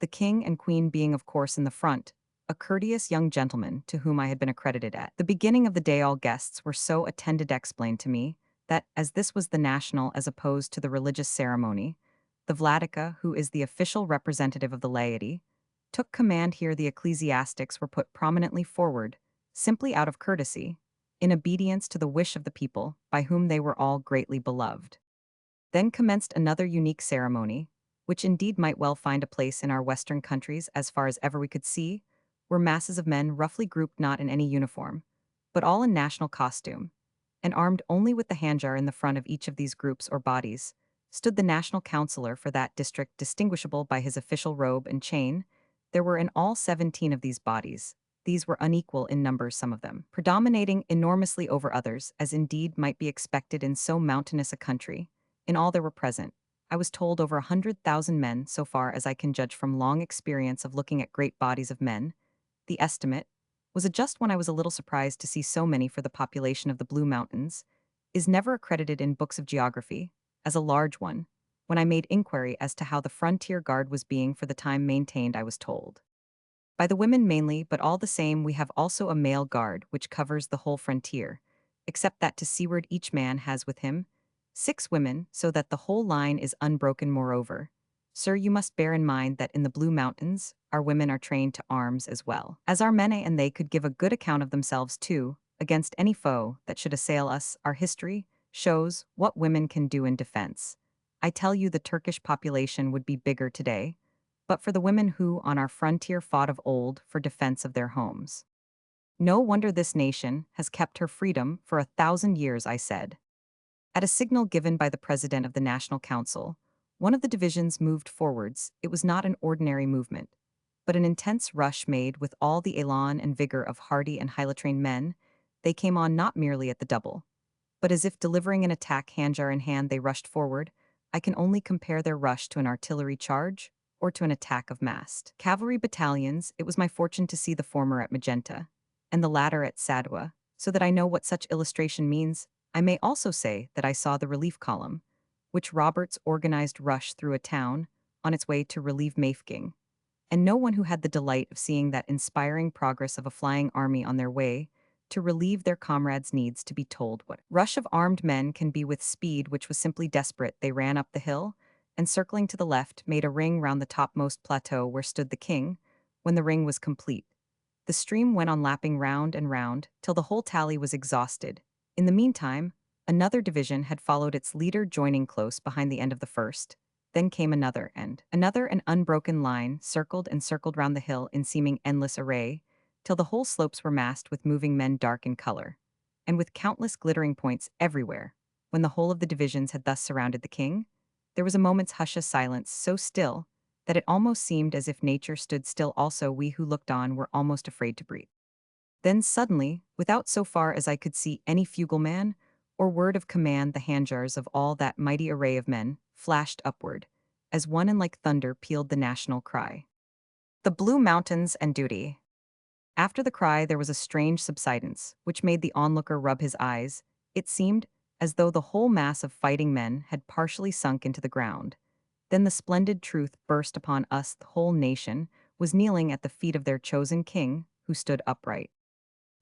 the king and queen being of course in the front, a courteous young gentleman to whom I had been accredited at the beginning of the day. All guests were so attended, explained to me, that, as this was the national as opposed to the religious ceremony, the Vladika, who is the official representative of the laity, took command here. The ecclesiastics were put prominently forward, simply out of courtesy, in obedience to the wish of the people, by whom they were all greatly beloved. Then commenced another unique ceremony, which indeed might well find a place in our Western countries. As far as ever we could see, were masses of men roughly grouped, not in any uniform, but all in national costume, and armed only with the handjar. In the front of each of these groups or bodies stood the national councillor for that district, distinguishable by his official robe and chain. There were in all 17 of these bodies. These were unequal in numbers, some of them predominating enormously over others, as indeed might be expected in so mountainous a country. In all there were present, I was told, over 100,000 men, so far as I can judge from long experience of looking at great bodies of men. The estimate was a just one. I was a little surprised to see so many, for the population of the Blue Mountains is never accredited in books of geography as a large one. When I made inquiry as to how the frontier guard was being for the time maintained, I was told by the women mainly, but all the same we have also a male guard which covers the whole frontier, except that to seaward each man has with him 6 women, so that the whole line is unbroken. Moreover, sir, you must bear in mind that in the Blue Mountains our women are trained to arms as well as our men, and they could give a good account of themselves too, against any foe that should assail us. Our history shows what women can do in defense. I tell you, the Turkish population would be bigger today, but for the women who on our frontier fought of old for defense of their homes. No wonder this nation has kept her freedom for 1,000 years, I said. At a signal given by the president of the National Council, one of the divisions moved forwards. It was not an ordinary movement, but an intense rush made with all the elan and vigor of hardy and highly trained men. They came on not merely at the double, but as if delivering an attack, handjar in hand, they rushed forward. I can only compare their rush to an artillery charge or to an attack of massed cavalry battalions. It was my fortune to see the former at Magenta and the latter at Sadwa, so that I know what such illustration means. I may also say that I saw the relief column, which Roberts organized, rush through a town on its way to relieve Mafeking, and no one who had the delight of seeing that inspiring progress of a flying army on their way to relieve their comrades needs to be told what rush of armed men can be with speed which was simply desperate. They ran up the hill, and circling to the left, made a ring round the topmost plateau where stood the king. When the ring was complete, The stream went on lapping round and round till the whole tally was exhausted. In the meantime, another division had followed its leader, joining close behind the end of the first. Then came another, and another, an unbroken line circled and circled round the hill in seeming endless array, till the whole slopes were massed with moving men dark in color, and with countless glittering points everywhere. When the whole of the divisions had thus surrounded the king, there was a moment's hush of silence, so still that it almost seemed as if nature stood still also. We who looked on were almost afraid to breathe. Then suddenly, without so far as I could see any fugleman or word of command, the handjars of all that mighty array of men flashed upward, as one and like thunder pealed the national cry. The Blue Mountains and Duty. After the cry there was a strange subsidence, which made the onlooker rub his eyes. It seemed as though the whole mass of fighting men had partially sunk into the ground. Then the splendid truth burst upon us: the whole nation was kneeling at the feet of their chosen king, who stood upright.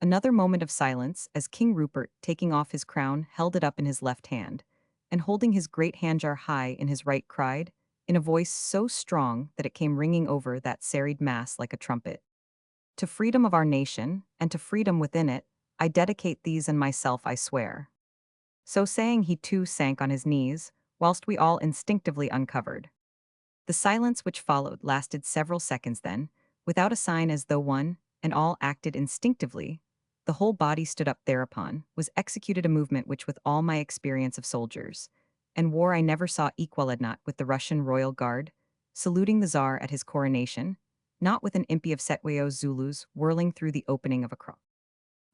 Another moment of silence, as King Rupert, taking off his crown, held it up in his left hand, and holding his great handjar high in his right, cried, in a voice so strong that it came ringing over that serried mass like a trumpet, "To freedom of our nation, and to freedom within it, I dedicate these and myself, I swear." So saying, he too sank on his knees, whilst we all instinctively uncovered. The silence which followed lasted several seconds. Then, without a sign, as though one and all acted instinctively, the whole body stood up. Thereupon was executed a movement which, with all my experience of soldiers and war, I never saw equaled, not with the Russian royal guard saluting the Tsar at his coronation, not with an impi of Setwayo Zulus whirling through the opening of a cross.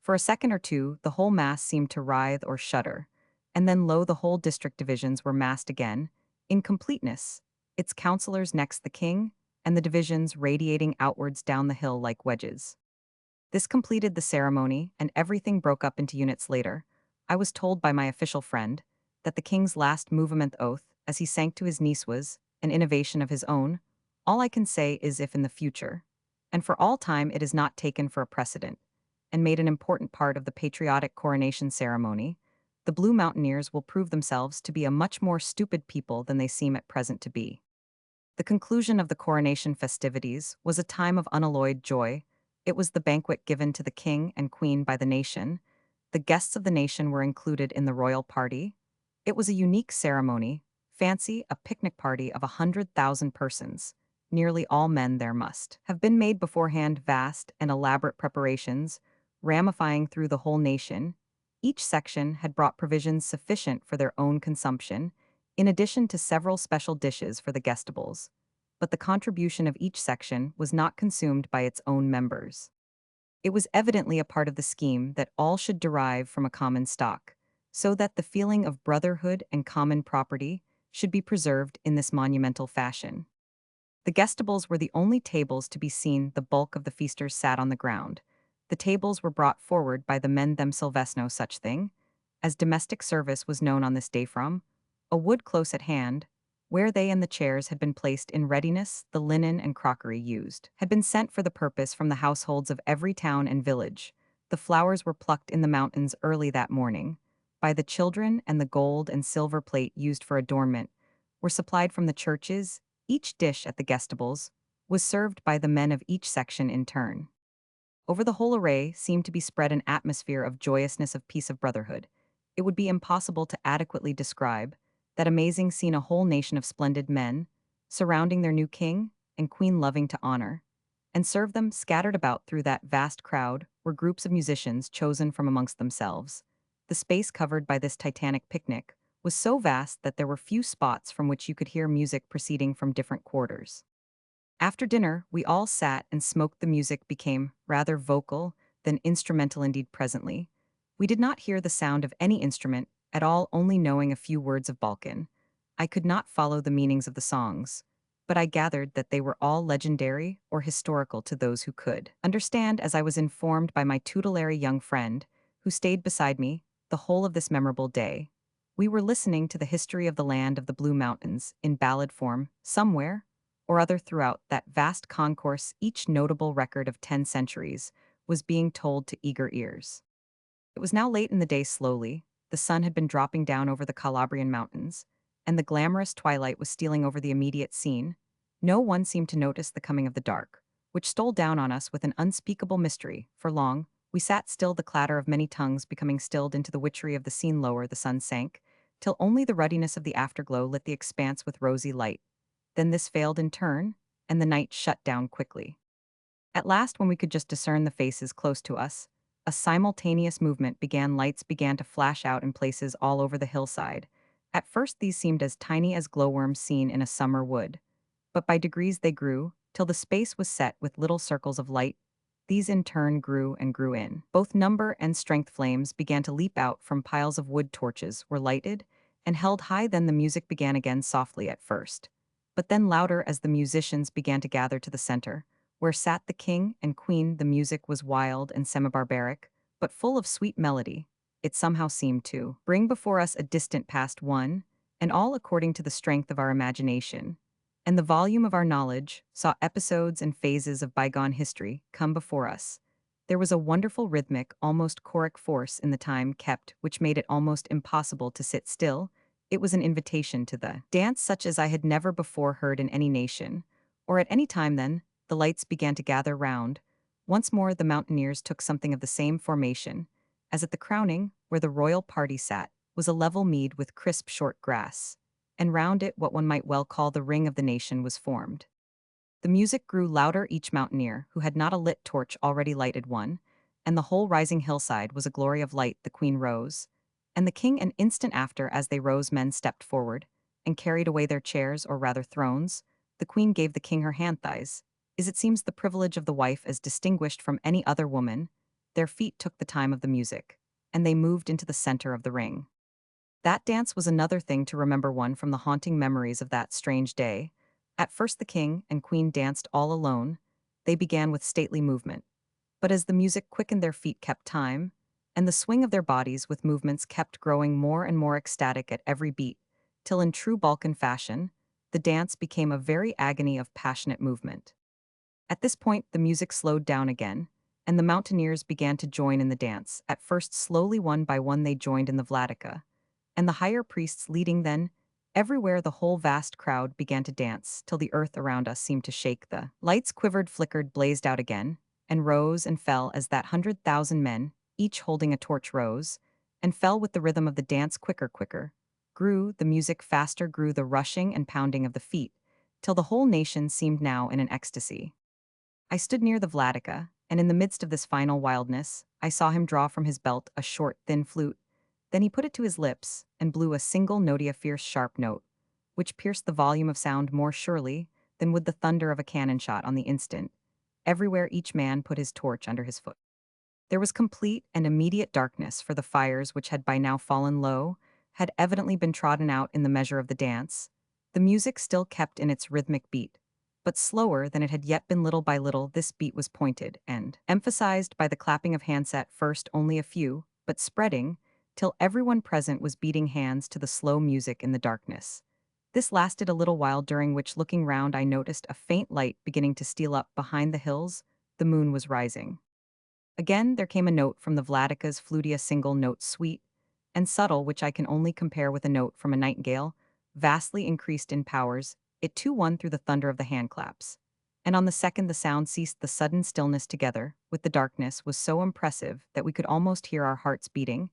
For a second or two, the whole mass seemed to writhe or shudder, and then lo, the whole district divisions were massed again, in completeness, its councillors next the king, and the divisions radiating outwards down the hill like wedges. This completed the ceremony, and everything broke up into units later. I was told by my official friend that the king's last movement oath, as he sank to his knees, was an innovation of his own. All I can say is, if in the future, and for all time, it is not taken for a precedent, and made an important part of the patriotic coronation ceremony, the Blue Mountaineers will prove themselves to be a much more stupid people than they seem at present to be. The conclusion of the coronation festivities was a time of unalloyed joy. It was the banquet given to the king and queen by the nation. The guests of the nation were included in the royal party. It was a unique ceremony. Fancy a picnic party of 100,000 persons. Nearly all men there must have been made beforehand, vast and elaborate preparations, ramifying through the whole nation. Each section had brought provisions sufficient for their own consumption, in addition to several special dishes for the guestables. But the contribution of each section was not consumed by its own members. It was evidently a part of the scheme that all should derive from a common stock, so that the feeling of brotherhood and common property should be preserved in this monumental fashion. The guestables were the only tables to be seen. The bulk of the feasters sat on the ground. The tables were brought forward by the men themselves. No such thing as domestic service was known on this day. From a wood close at hand, where they and the chairs had been placed in readiness, the linen and crockery used had been sent for the purpose from the households of every town and village. The flowers were plucked in the mountains early that morning by the children, and the gold and silver plate used for adornment were supplied from the churches. Each dish at the guestables was served by the men of each section in turn. Over the whole array seemed to be spread an atmosphere of joyousness, of peace, of brotherhood. It would be impossible to adequately describe that amazing scene: a whole nation of splendid men surrounding their new king and queen, loving to honor and serve them. Scattered about through that vast crowd were groups of musicians chosen from amongst themselves. The space covered by this titanic picnic was so vast that there were few spots from which you could hear music proceeding from different quarters. After dinner, we all sat and smoked. The music became rather vocal than instrumental. Indeed, presently, we did not hear the sound of any instrument at all, only knowing a few words of Balkan. I could not follow the meanings of the songs, but I gathered that they were all legendary or historical to those who could understand, as I was informed by my tutelary young friend, who stayed beside me the whole of this memorable day. We were listening to the history of the land of the Blue Mountains in ballad form, somewhere or other throughout that vast concourse. Each notable record of 10 centuries was being told to eager ears. It was now late in the day. Slowly, the sun had been dropping down over the Calabrian mountains, and the glamorous twilight was stealing over the immediate scene. No one seemed to notice the coming of the dark, which stole down on us with an unspeakable mystery. For long, we sat still, the clatter of many tongues becoming stilled into the witchery of the scene. Lower the sun sank, till only the ruddiness of the afterglow lit the expanse with rosy light. Then this failed in turn, and the night shut down quickly. At last, when we could just discern the faces close to us, a simultaneous movement began. Lights began to flash out in places all over the hillside. At first these seemed as tiny as glowworms seen in a summer wood, but by degrees they grew, till the space was set with little circles of light. These in turn grew and grew in. Both number and strength. Flames began to leap out from piles of wood. Torches were lighted and held high. Then the music began again, softly at first, but then louder as the musicians began to gather to the center, where sat the king and queen. The music was wild and semi-barbaric, but full of sweet melody. It somehow seemed to bring before us a distant past, one, and all according to the strength of our imagination and the volume of our knowledge, saw episodes and phases of bygone history come before us. There was a wonderful rhythmic, almost choric force in the time kept, which made it almost impossible to sit still. It was an invitation to the dance such as I had never before heard in any nation, or at any time. Then, the lights began to gather round. Once more the mountaineers took something of the same formation, as at the crowning, where the royal party sat, was a level mead with crisp short grass, and round it what one might well call the ring of the nation was formed. The music grew louder. Each mountaineer, who had not a lit torch, already lighted one, and the whole rising hillside was a glory of light. The queen rose, and the king an instant after. As they rose, men stepped forward, and carried away their chairs, or rather thrones. The queen gave the king her hand. Thighs is, it seems, the privilege of the wife as distinguished from any other woman. Their feet took the time of the music, and they moved into the center of the ring. That dance was another thing to remember one from the haunting memories of that strange day. At first the king and queen danced all alone. They began with stately movement, but as the music quickened, their feet kept time, and the swing of their bodies with movements kept growing more and more ecstatic at every beat, till in true Balkan fashion, the dance became a very agony of passionate movement. At this point the music slowed down again, and the mountaineers began to join in the dance. At first slowly, one by one, they joined in the Vladika, and the higher priests leading. Then, everywhere the whole vast crowd began to dance, till the earth around us seemed to shake. The lights quivered, flickered, blazed out again, and rose and fell as that 100,000 men, each holding a torch, rose and fell with the rhythm of the dance. Quicker grew the music, faster grew the rushing and pounding of the feet, till the whole nation seemed now in an ecstasy. I stood near the Vladika, and in the midst of this final wildness, I saw him draw from his belt a short, thin flute. Then he put it to his lips and blew a single note, a fierce, sharp note, which pierced the volume of sound more surely than would the thunder of a cannon shot. On the instant, everywhere each man put his torch under his foot. There was complete and immediate darkness, for the fires, which had by now fallen low, had evidently been trodden out in the measure of the dance. The music still kept in its rhythmic beat, but slower than it had yet been. Little by little this beat was pointed and emphasized by the clapping of hands, at first only a few, but spreading, till everyone present was beating hands to the slow music in the darkness. This lasted a little while, during which, looking round, I noticed a faint light beginning to steal up behind the hills. The moon was rising. Again there came a note from the Vladika's flute, a single note, sweet and subtle, which I can only compare with a note from a nightingale, vastly increased in powers. It too won through the thunder of the handclaps. And on the second the sound ceased. The sudden stillness, together with the darkness, was so impressive that we could almost hear our hearts beating.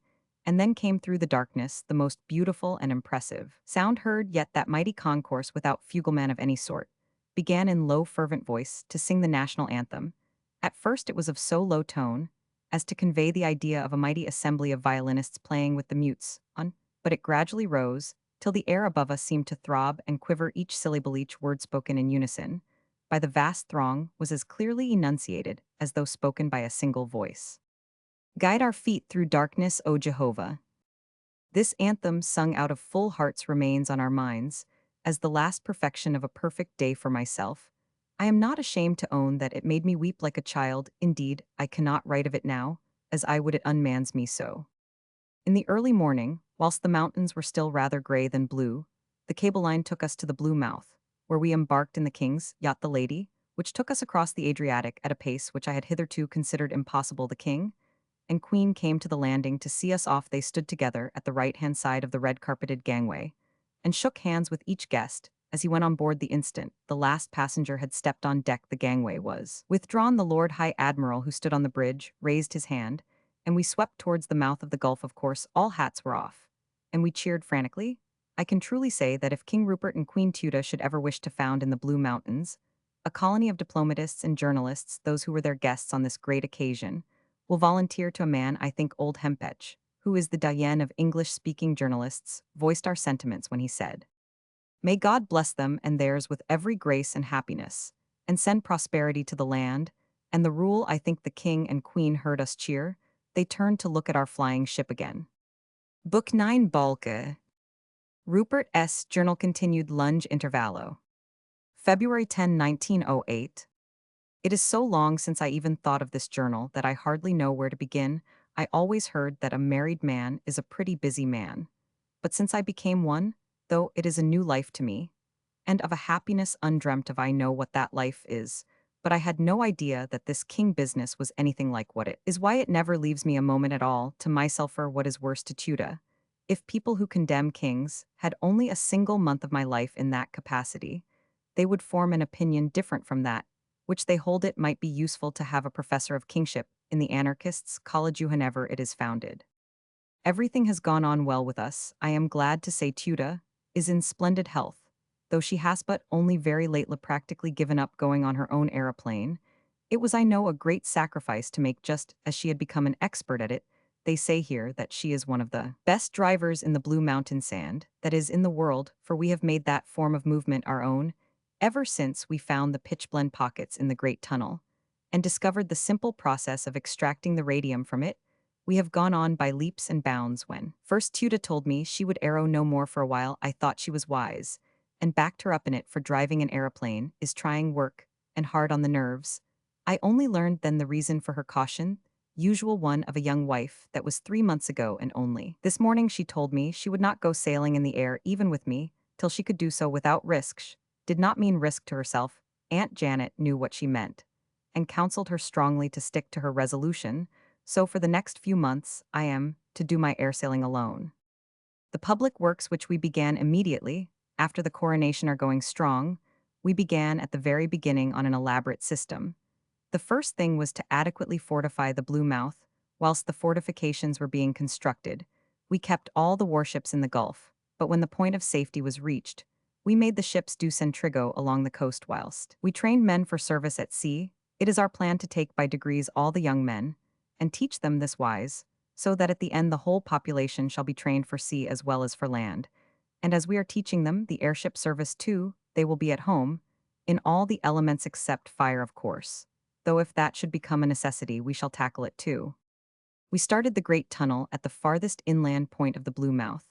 And then came through the darkness the most beautiful and impressive sound heard yet. That mighty concourse, without fugleman of any sort, began in low, fervent voice to sing the national anthem. At first it was of so low tone as to convey the idea of a mighty assembly of violinists playing with the mutes on, but it gradually rose, till the air above us seemed to throb and quiver. Each syllable, each word spoken in unison by the vast throng, was as clearly enunciated as though spoken by a single voice. Guide our feet through darkness, O Jehovah. This anthem, sung out of full hearts, remains on our minds as the last perfection of a perfect day. For myself, I am not ashamed to own that it made me weep like a child. Indeed, I cannot write of it now, as I would it unmans me so. In the early morning, whilst the mountains were still rather gray than blue, the cable line took us to the Blue Mouth, where we embarked in the king's yacht, the Lady, which took us across the Adriatic at a pace which I had hitherto considered impossible. The king and queen came to the landing to see us off. They stood together at the right-hand side of the red-carpeted gangway, and shook hands with each guest, as he went on board the instant the last passenger had stepped on deck. The gangway was withdrawn. The Lord High Admiral, who stood on the bridge, raised his hand, and we swept towards the mouth of the gulf. Of course, all hats were off, and we cheered frantically. I can truly say that if King Rupert and Queen Tuda should ever wish to found in the Blue Mountains a colony of diplomatists and journalists, those who were their guests on this great occasion, will volunteer to a man, I think old Hempech, who is the Diane of English-speaking journalists, voiced our sentiments when he said, "May God bless them and theirs with every grace and happiness, and send prosperity to the land, and the rule." I think the king and queen heard us cheer. They turned to look at our flying ship again. Book 9 Balkan. Rupert S. Journal continued lunge intervallo. February 10, 1908. It is so long since I even thought of this journal that I hardly know where to begin. I always heard that a married man is a pretty busy man. But since I became one, though it is a new life to me, and of a happiness undreamt of, I know what that life is, but I had no idea that this king business was anything like what it is. Why it never leaves me a moment at all to myself, or what is worse to Tuda. If people who condemn kings had only a single month of my life in that capacity, they would form an opinion different from that, which they hold it might be useful to have a professor of kingship in the anarchists' college whenever it is founded. Everything has gone on well with us. I am glad to say Tuda is in splendid health, though she has but only very lately practically given up going on her own aeroplane. It was, I know, a great sacrifice to make, just as she had become an expert at it. They say here that she is one of the best drivers in the Blue Mountain sand, that is, in the world, for we have made that form of movement our own, ever since we found the pitchblende pockets in the Great Tunnel, and discovered the simple process of extracting the radium from it. We have gone on by leaps and bounds. When first Tuda told me she would aero no more for a while, I thought she was wise, and backed her up in it, for driving an aeroplane is trying work, and hard on the nerves. I only learned then the reason for her caution, usual one of a young wife, that was 3 months ago, and only this morning she told me she would not go sailing in the air even with me, till she could do so without risk. She did not mean risk to herself. Aunt Janet knew what she meant, and counseled her strongly to stick to her resolution. So for the next few months, I am to do my air sailing alone. The public works which we began immediately after the coronation are going strong. We began at the very beginning on an elaborate system. The first thing was to adequately fortify the Blue Mouth. Whilst the fortifications were being constructed, we kept all the warships in the Gulf, but when the point of safety was reached, we made the ships do centrigo along the coast. Whilst we trained men for service at sea, it is our plan to take by degrees all the young men, and teach them this wise, so that at the end the whole population shall be trained for sea as well as for land. And as we are teaching them the airship service too, they will be at home, in all the elements except fire, of course, though if that should become a necessity we shall tackle it too. We started the great tunnel at the farthest inland point of the Blue Mouth,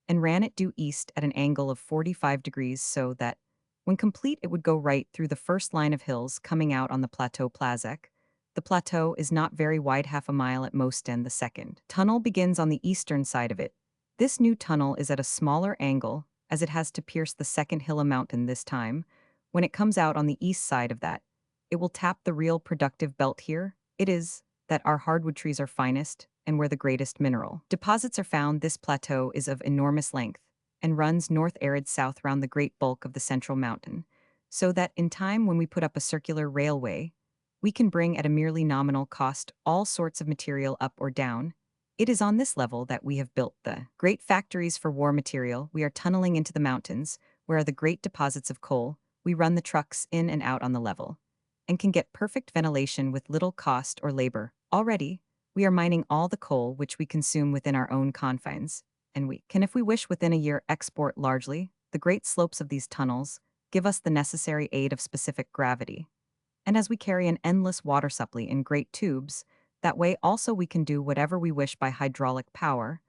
and ran it due east at an angle of 45 degrees, so that, when complete, it would go right through the first line of hills coming out on the plateau Plazek. The plateau is not very wide, half a mile at most, and the second tunnel begins on the eastern side of it. This new tunnel is at a smaller angle, as it has to pierce the second hill, a mountain this time. When it comes out on the east side of that, it will tap the real productive belt here. It is that our hardwood trees are finest, and where the greatest mineral deposits are found. This plateau is of enormous length, and runs north arid south round the great bulk of the central mountain, so that in time when we put up a circular railway, we can bring at a merely nominal cost all sorts of material up or down. It is on this level that we have built the great factories for war material. We are tunneling into the mountains, where are the great deposits of coal. We run the trucks in and out on the level, and can get perfect ventilation with little cost or labor. Already, we are mining all the coal which we consume within our own confines, and we can, if we wish, within a year export largely. The great slopes of these tunnels give us the necessary aid of specific gravity, and as we carry an endless water supply in great tubes, that way also we can do whatever we wish by hydraulic power.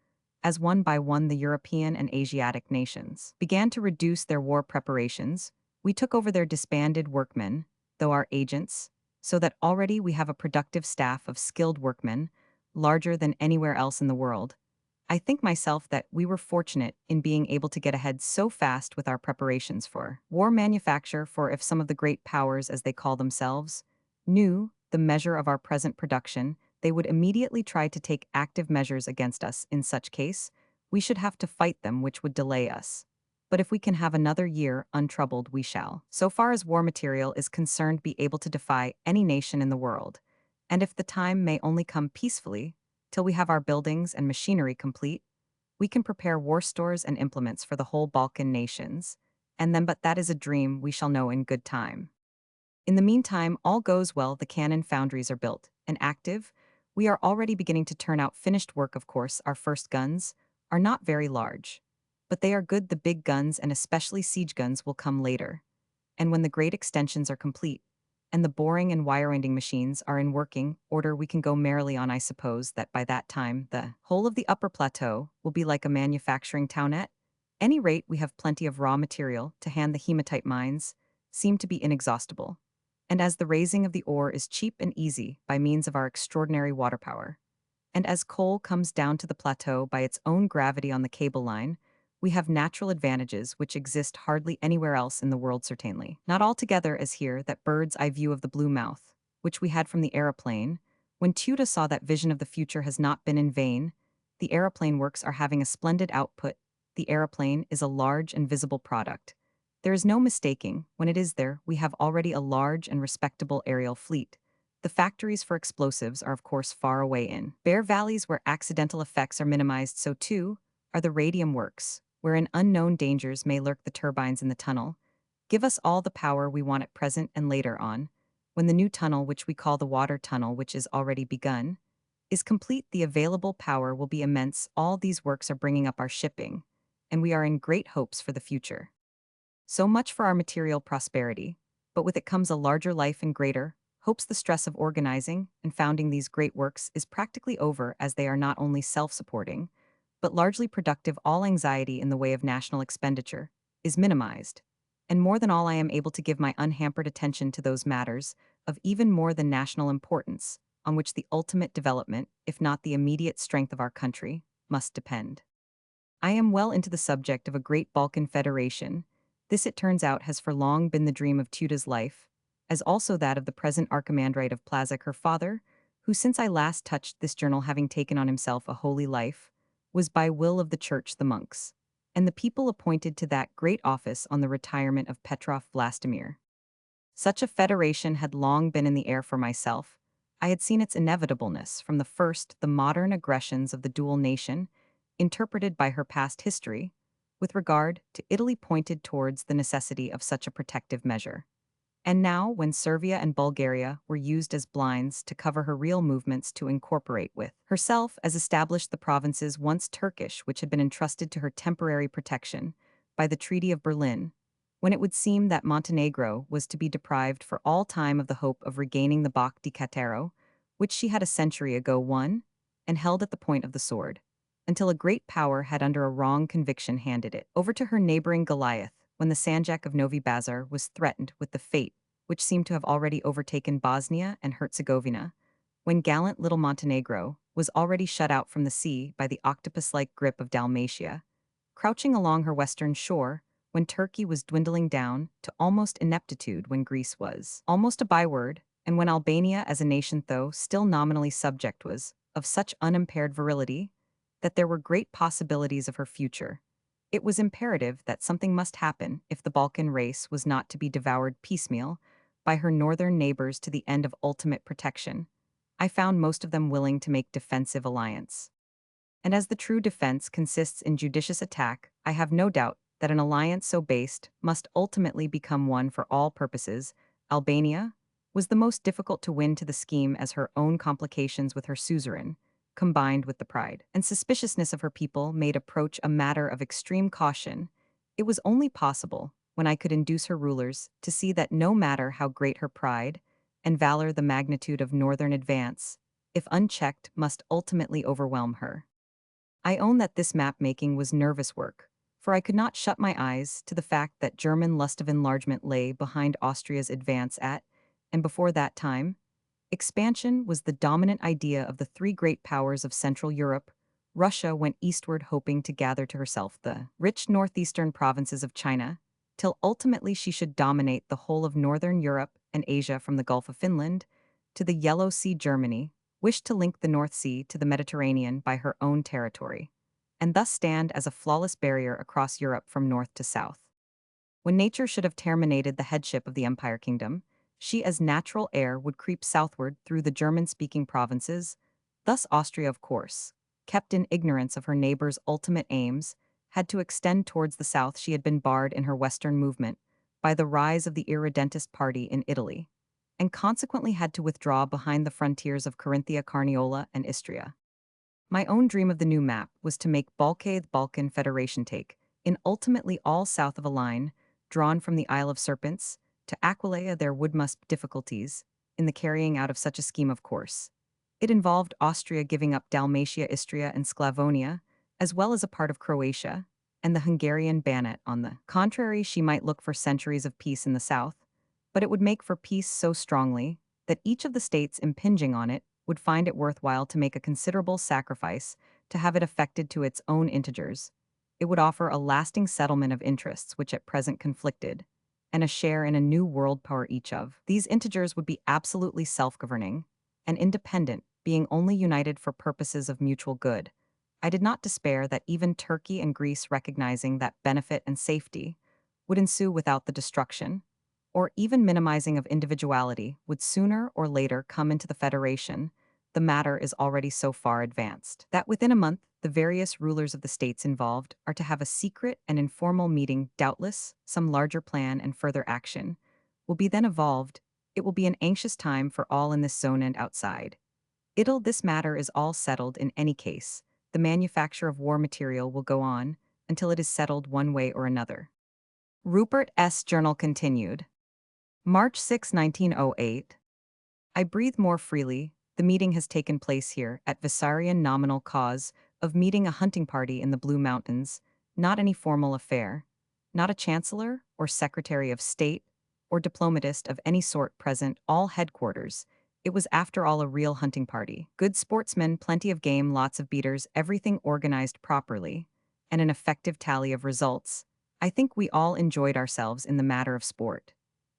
As one by one the European and Asiatic nations began to reduce their war preparations, we took over their disbanded workmen, though our agents, so that already we have a productive staff of skilled workmen, larger than anywhere else in the world. I think myself that we were fortunate in being able to get ahead so fast with our preparations for war manufacture, for if some of the great powers, as they call themselves, knew the measure of our present production, they would immediately try to take active measures against us. In such case, we should have to fight them, which would delay us. but if we can have another year untroubled, we shall. So far as war material is concerned, be able to defy any nation in the world. And if the time may only come peacefully, till we have our buildings and machinery complete, we can prepare war stores and implements for the whole Balkan nations, and then but that is a dream we shall know in good time. In the meantime, all goes well, the cannon foundries are built and active. We are already beginning to turn out finished work, of course, our first guns are not very large. But they are good, the big guns and especially siege guns will come later. And when the great extensions are complete, and the boring and wire-winding machines are in working order, we can go merrily on. I suppose that by that time, the whole of the upper plateau will be like a manufacturing townette. Any rate, we have plenty of raw material to hand. The hematite mines seem to be inexhaustible. And as the raising of the ore is cheap and easy by means of our extraordinary water power, and as coal comes down to the plateau by its own gravity on the cable line, we have natural advantages which exist hardly anywhere else in the world, certainly. Not altogether as here, that bird's eye view of the blue mouth, which we had from the aeroplane. When Tuda saw that vision of the future has not been in vain. The aeroplane works are having a splendid output. The aeroplane is a large and visible product. There is no mistaking, when it is there, we have already a large and respectable aerial fleet. The factories for explosives are of course far away in bare valleys where accidental effects are minimized. So too are the radium works, wherein unknown dangers may lurk. The turbines in the tunnel give us all the power we want at present and later on, when the new tunnel, which we call the water tunnel, which is already begun, is complete, the available power will be immense. All these works are bringing up our shipping, and we are in great hopes for the future. So much for our material prosperity, but with it comes a larger life and greater hopes. The stress of organizing and founding these great works is practically over, as they are not only self-supporting, but largely productive. All anxiety in the way of national expenditure is minimized. And more than all, I am able to give my unhampered attention to those matters of even more than national importance, on which the ultimate development, if not the immediate strength of our country, must depend. I am well into the subject of a great Balkan federation. This, it turns out, has for long been the dream of Tuda's life, as also that of the present archimandrite of Plazak, her father, who since I last touched this journal, having taken on himself a holy life, was by will of the church, the monks, and the people appointed to that great office on the retirement of Petrov Vlastimir. Such a federation had long been in the air for myself. I had seen its inevitableness from the first. The modern aggressions of the dual nation, interpreted by her past history, with regard to Italy, pointed towards the necessity of such a protective measure. And now, when Servia and Bulgaria were used as blinds to cover her real movements to incorporate with herself as established the provinces once Turkish, which had been entrusted to her temporary protection by the Treaty of Berlin, when it would seem that Montenegro was to be deprived for all time of the hope of regaining the Bach di Catero, which she had a century ago won and held at the point of the sword, until a great power had under a wrong conviction handed it over to her neighboring Goliath, when the Sanjak of Novi Bazar was threatened with the fate which seemed to have already overtaken Bosnia and Herzegovina, when gallant little Montenegro was already shut out from the sea by the octopus-like grip of Dalmatia, crouching along her western shore, when Turkey was dwindling down to almost ineptitude, when Greece was almost a byword, and when Albania as a nation, though still nominally subject, was of such unimpaired virility that there were great possibilities of her future. It was imperative that something must happen if the Balkan race was not to be devoured piecemeal by her northern neighbors to the end of ultimate protection. I found most of them willing to make defensive alliance. And as the true defense consists in judicious attack, I have no doubt that an alliance so based must ultimately become one for all purposes. Albania was the most difficult to win to the scheme, as her own complications with her suzerain, combined with the pride and suspiciousness of her people, made approach a matter of extreme caution. It was only possible, when I could induce her rulers to see that no matter how great her pride and valor, the magnitude of northern advance, if unchecked, must ultimately overwhelm her. I own that this map-making was nervous work, for I could not shut my eyes to the fact that German lust of enlargement lay behind Austria's advance at, and before that time, expansion was the dominant idea of the three great powers of Central Europe. Russia went eastward, hoping to gather to herself the rich northeastern provinces of China, till ultimately she should dominate the whole of northern Europe and Asia from the Gulf of Finland to the Yellow Sea. Germany wished to link the North Sea to the Mediterranean by her own territory, and thus stand as a flawless barrier across Europe from north to south. When nature should have terminated the headship of the Empire Kingdom, she as natural heir would creep southward through the German-speaking provinces, thus Austria of course, kept in ignorance of her neighbor's ultimate aims, had to extend towards the south. She had been barred in her western movement by the rise of the irredentist party in Italy, and consequently had to withdraw behind the frontiers of Carinthia, Carniola, and Istria. My own dream of the new map was to make Balkan Federation take in ultimately all south of a line drawn from the Isle of Serpents to Aquileia. There would must be difficulties in the carrying out of such a scheme, of course. It involved Austria giving up Dalmatia, Istria, and Sclavonia, as well as a part of Croatia, and the Hungarian Banat. On the contrary, she might look for centuries of peace in the south, but it would make for peace so strongly that each of the states impinging on it would find it worthwhile to make a considerable sacrifice to have it affected to its own integers. It would offer a lasting settlement of interests which at present conflicted, and a share in a new world power. Each of these integers would be absolutely self-governing and independent, being only united for purposes of mutual good. I did not despair that even Turkey and Greece, recognizing that benefit and safety would ensue without the destruction, or even minimizing of individuality, would sooner or later come into the federation. The matter is already so far advanced that within a month, the various rulers of the states involved are to have a secret and informal meeting. Doubtless, some larger plan and further action will be then evolved. It will be an anxious time for all in this zone and outside. This matter is all settled in any case. The manufacture of war material will go on until it is settled one way or another. Rupert's journal continued. March 6, 1908. I breathe more freely. The meeting has taken place here at Vissarion, nominal cause of meeting a hunting party in the Blue Mountains, not any formal affair, not a chancellor or secretary of state or diplomatist of any sort present, all headquarters. It was after all a real hunting party. Good sportsmen, plenty of game, lots of beaters, everything organized properly, and an effective tally of results. I think we all enjoyed ourselves in the matter of sport.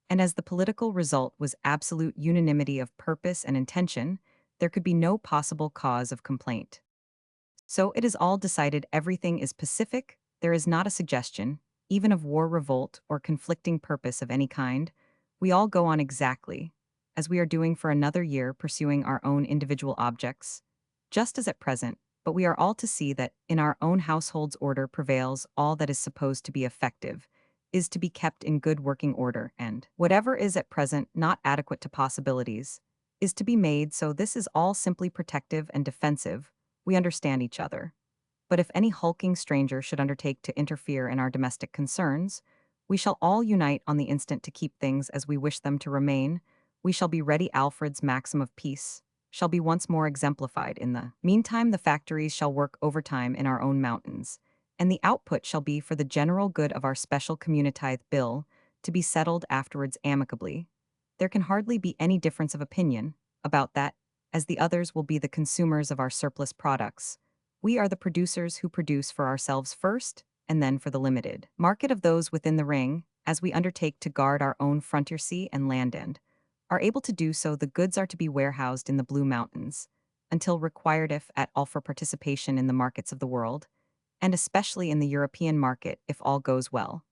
And as the political result was absolute unanimity of purpose and intention, there could be no possible cause of complaint. So it is all decided, everything is pacific, there is not a suggestion, even of war, revolt, or conflicting purpose of any kind. We all go on exactly as we are doing for another year, pursuing our own individual objects, just as at present, but we are all to see that in our own households order prevails. All that is supposed to be effective is to be kept in good working order, and whatever is at present not adequate to possibilities is to be made so. This is all simply protective and defensive. We understand each other. But if any hulking stranger should undertake to interfere in our domestic concerns, we shall all unite on the instant to keep things as we wish them to remain. We shall be ready. Alfred's maxim of peace shall be once more exemplified. In the meantime, the factories shall work overtime in our own mountains, and the output shall be for the general good of our special communitithe bill, to be settled afterwards amicably. There can hardly be any difference of opinion about that, as the others will be the consumers of our surplus products. We are the producers who produce for ourselves first, and then for the limited market of those within the ring. As we undertake to guard our own frontier, sea and land, and are able to do so, the goods are to be warehoused in the Blue Mountains, until required if at all for participation in the markets of the world, and especially in the European market if all goes well,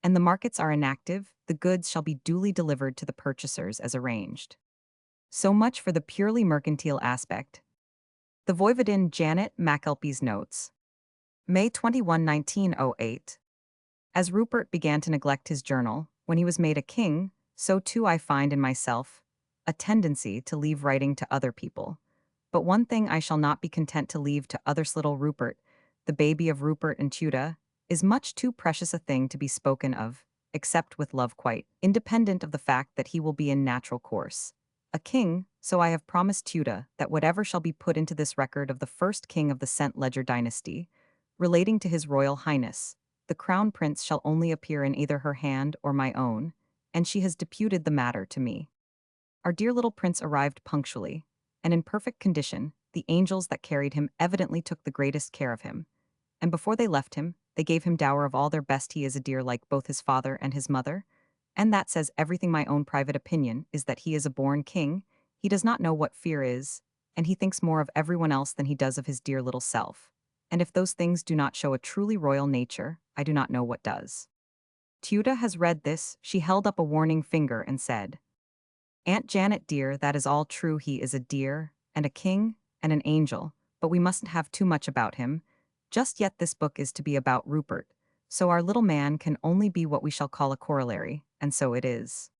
and the markets are inactive, the goods shall be duly delivered to the purchasers as arranged. So much for the purely mercantile aspect. The Voivodin Janet McAlpy's notes. May 21, 1908. As Rupert began to neglect his journal, when he was made a king, so too I find in myself a tendency to leave writing to other people. But one thing I shall not be content to leave to others. Little Rupert, the baby of Rupert and Tuda, is much too precious a thing to be spoken of, except with love, quite independent of the fact that he will be in natural course a king. So I have promised Tuda that whatever shall be put into this record of the first king of the St. Ledger dynasty, relating to his royal highness, the crown prince, shall only appear in either her hand or my own, and she has deputed the matter to me. Our dear little prince arrived punctually, and in perfect condition. The angels that carried him evidently took the greatest care of him, and before they left him, they gave him dower of all their best. He is a dear like both his father and his mother, and that says everything. My own private opinion is that he is a born king. He does not know what fear is, and he thinks more of everyone else than he does of his dear little self. And if those things do not show a truly royal nature, I do not know what does. Tuda has read this, she held up a warning finger and said, Aunt Janet dear, that is all true, he is a dear, and a king, and an angel, but we mustn't have too much about him. Just yet this book is to be about Rupert, so our little man can only be what we shall call a corollary, and so it is.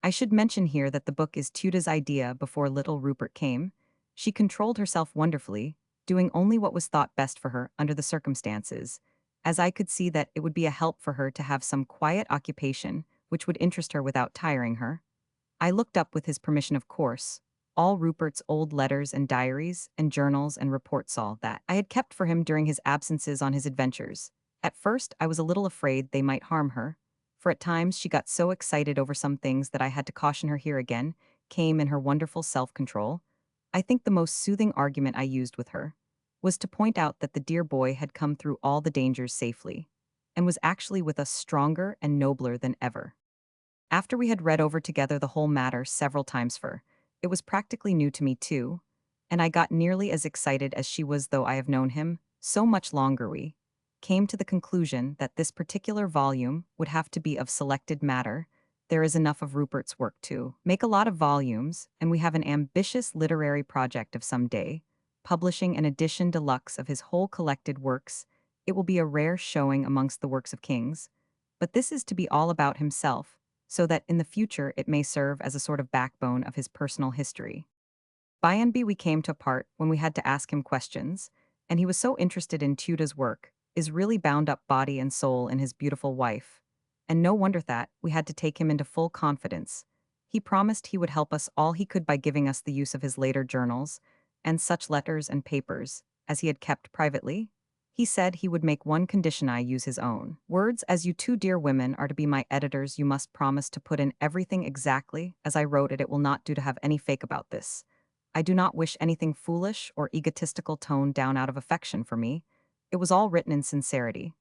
I should mention here that the book is Tuda's idea before little Rupert came. She controlled herself wonderfully, doing only what was thought best for her under the circumstances, as I could see that it would be a help for her to have some quiet occupation which would interest her without tiring her. I looked up with his permission, of course, all Rupert's old letters and diaries and journals and reports, all that I had kept for him during his absences on his adventures. At first, I was a little afraid they might harm her, for at times she got so excited over some things that I had to caution her. Here again came in her wonderful self-control. I think the most soothing argument I used with her was to point out that the dear boy had come through all the dangers safely, and was actually with us stronger and nobler than ever. After we had read over together the whole matter several times, for it was practically new to me too, and I got nearly as excited as she was, though I have known him so much longer, we came to the conclusion that this particular volume would have to be of selected matter. There is enough of Rupert's work to make a lot of volumes, and we have an ambitious literary project of some day, publishing an edition deluxe of his whole collected works. It will be a rare showing amongst the works of kings, but this is to be all about himself, so that in the future it may serve as a sort of backbone of his personal history. By and by we came to a part when we had to ask him questions, and he was so interested in Tuda's work, is really bound up body and soul in his beautiful wife. And no wonder that we had to take him into full confidence. He promised he would help us all he could by giving us the use of his later journals, and such letters and papers, as he had kept privately. He said he would make one condition: I use his own words: as you two dear women are to be my editors, you must promise to put in everything exactly as I wrote it. It will not do to have any fake about this. I do not wish anything foolish or egotistical toned down out of affection for me. It was all written in sincerity.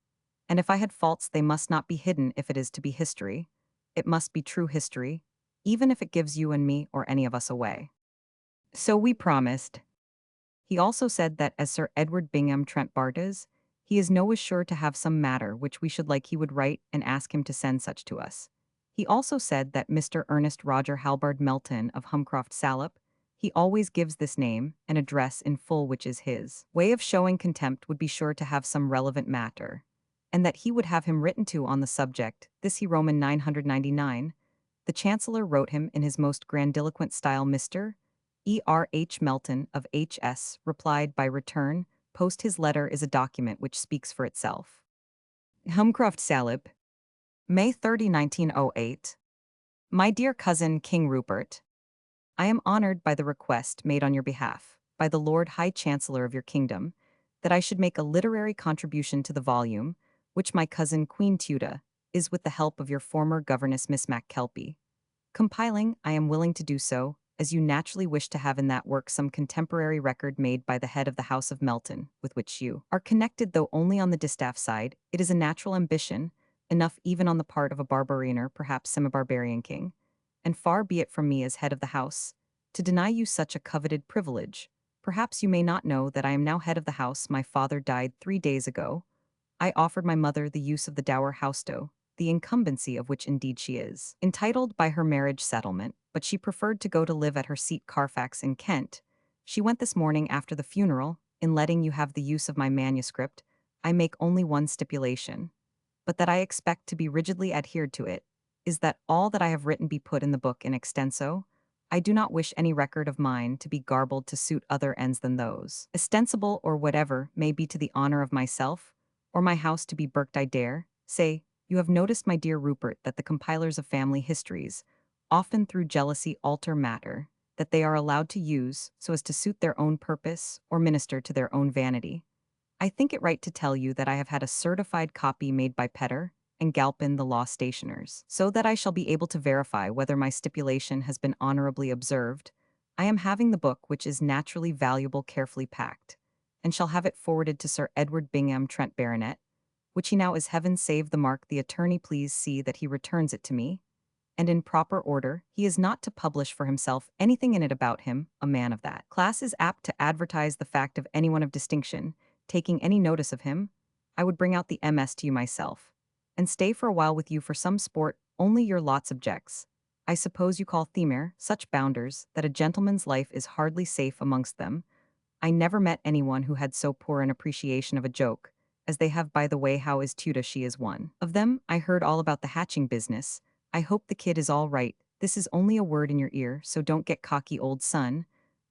And if I had faults, they must not be hidden. If it is to be history, it must be true history, even if it gives you and me or any of us away. So we promised. He also said that as Sir Edward Bingham Trent Bart is, he is no sure to have some matter which we should like, he would write and ask him to send such to us. He also said that Mr. Ernest Roger Halbard Melton of Humcroft Salop, he always gives this name and address in full, which is his way of showing contempt, would be sure to have some relevant matter, and that he would have him written to on the subject. This he Roman 999. The Chancellor wrote him in his most grandiloquent style. Mr. E.R.H. Melton of H.S. replied by return post. His letter is a document which speaks for itself. Humcroft Salop, May 30, 1908. My dear cousin King Rupert, I am honored by the request made on your behalf by the Lord High Chancellor of your kingdom that I should make a literary contribution to the volume, which my cousin Queen Tuda is, with the help of your former governess Miss MacKelpie, compiling. I am willing to do so, as you naturally wish to have in that work some contemporary record made by the head of the House of Melton, with which you are connected, though only on the distaff side. It is a natural ambition, enough even on the part of a barbarian or perhaps semi-barbarian king, and far be it from me as head of the house to deny you such a coveted privilege. Perhaps you may not know that I am now head of the house. My father died 3 days ago. I offered my mother the use of the dower housedow, the incumbency of which indeed she is entitled by her marriage settlement, but she preferred to go to live at her seat Carfax in Kent. She went this morning after the funeral. In letting you have the use of my manuscript, I make only one stipulation, but that I expect to be rigidly adhered to it, is that all that I have written be put in the book in extenso. I do not wish any record of mine to be garbled to suit other ends than those ostensible, or whatever may be to the honor of myself or my house to be burked. I dare say you have noticed, my dear Rupert, that the compilers of family histories often through jealousy alter matter that they are allowed to use so as to suit their own purpose or minister to their own vanity. I think it right to tell you that I have had a certified copy made by Petter and Galpin, the law stationers, so that I shall be able to verify whether my stipulation has been honorably observed. I am having the book, which is naturally valuable, carefully packed, and shall have it forwarded to Sir Edward Bingham Trent Baronet, which he now is, heaven save the mark, the attorney please see that he returns it to me, and in proper order. He is not to publish for himself anything in it about him. A man of that class is apt to advertise the fact of anyone of distinction, taking any notice of him, I would bring out the MS to you myself, and stay for a while with you for some sport only your lot subjects. I suppose you call Themir such bounders that a gentleman's life is hardly safe amongst them. I never met anyone who had so poor an appreciation of a joke, as they have. By the way, how is Tuda? She is one of them. I heard all about the hatching business. I hope the kid is all right. This is only a word in your ear, so don't get cocky, old son.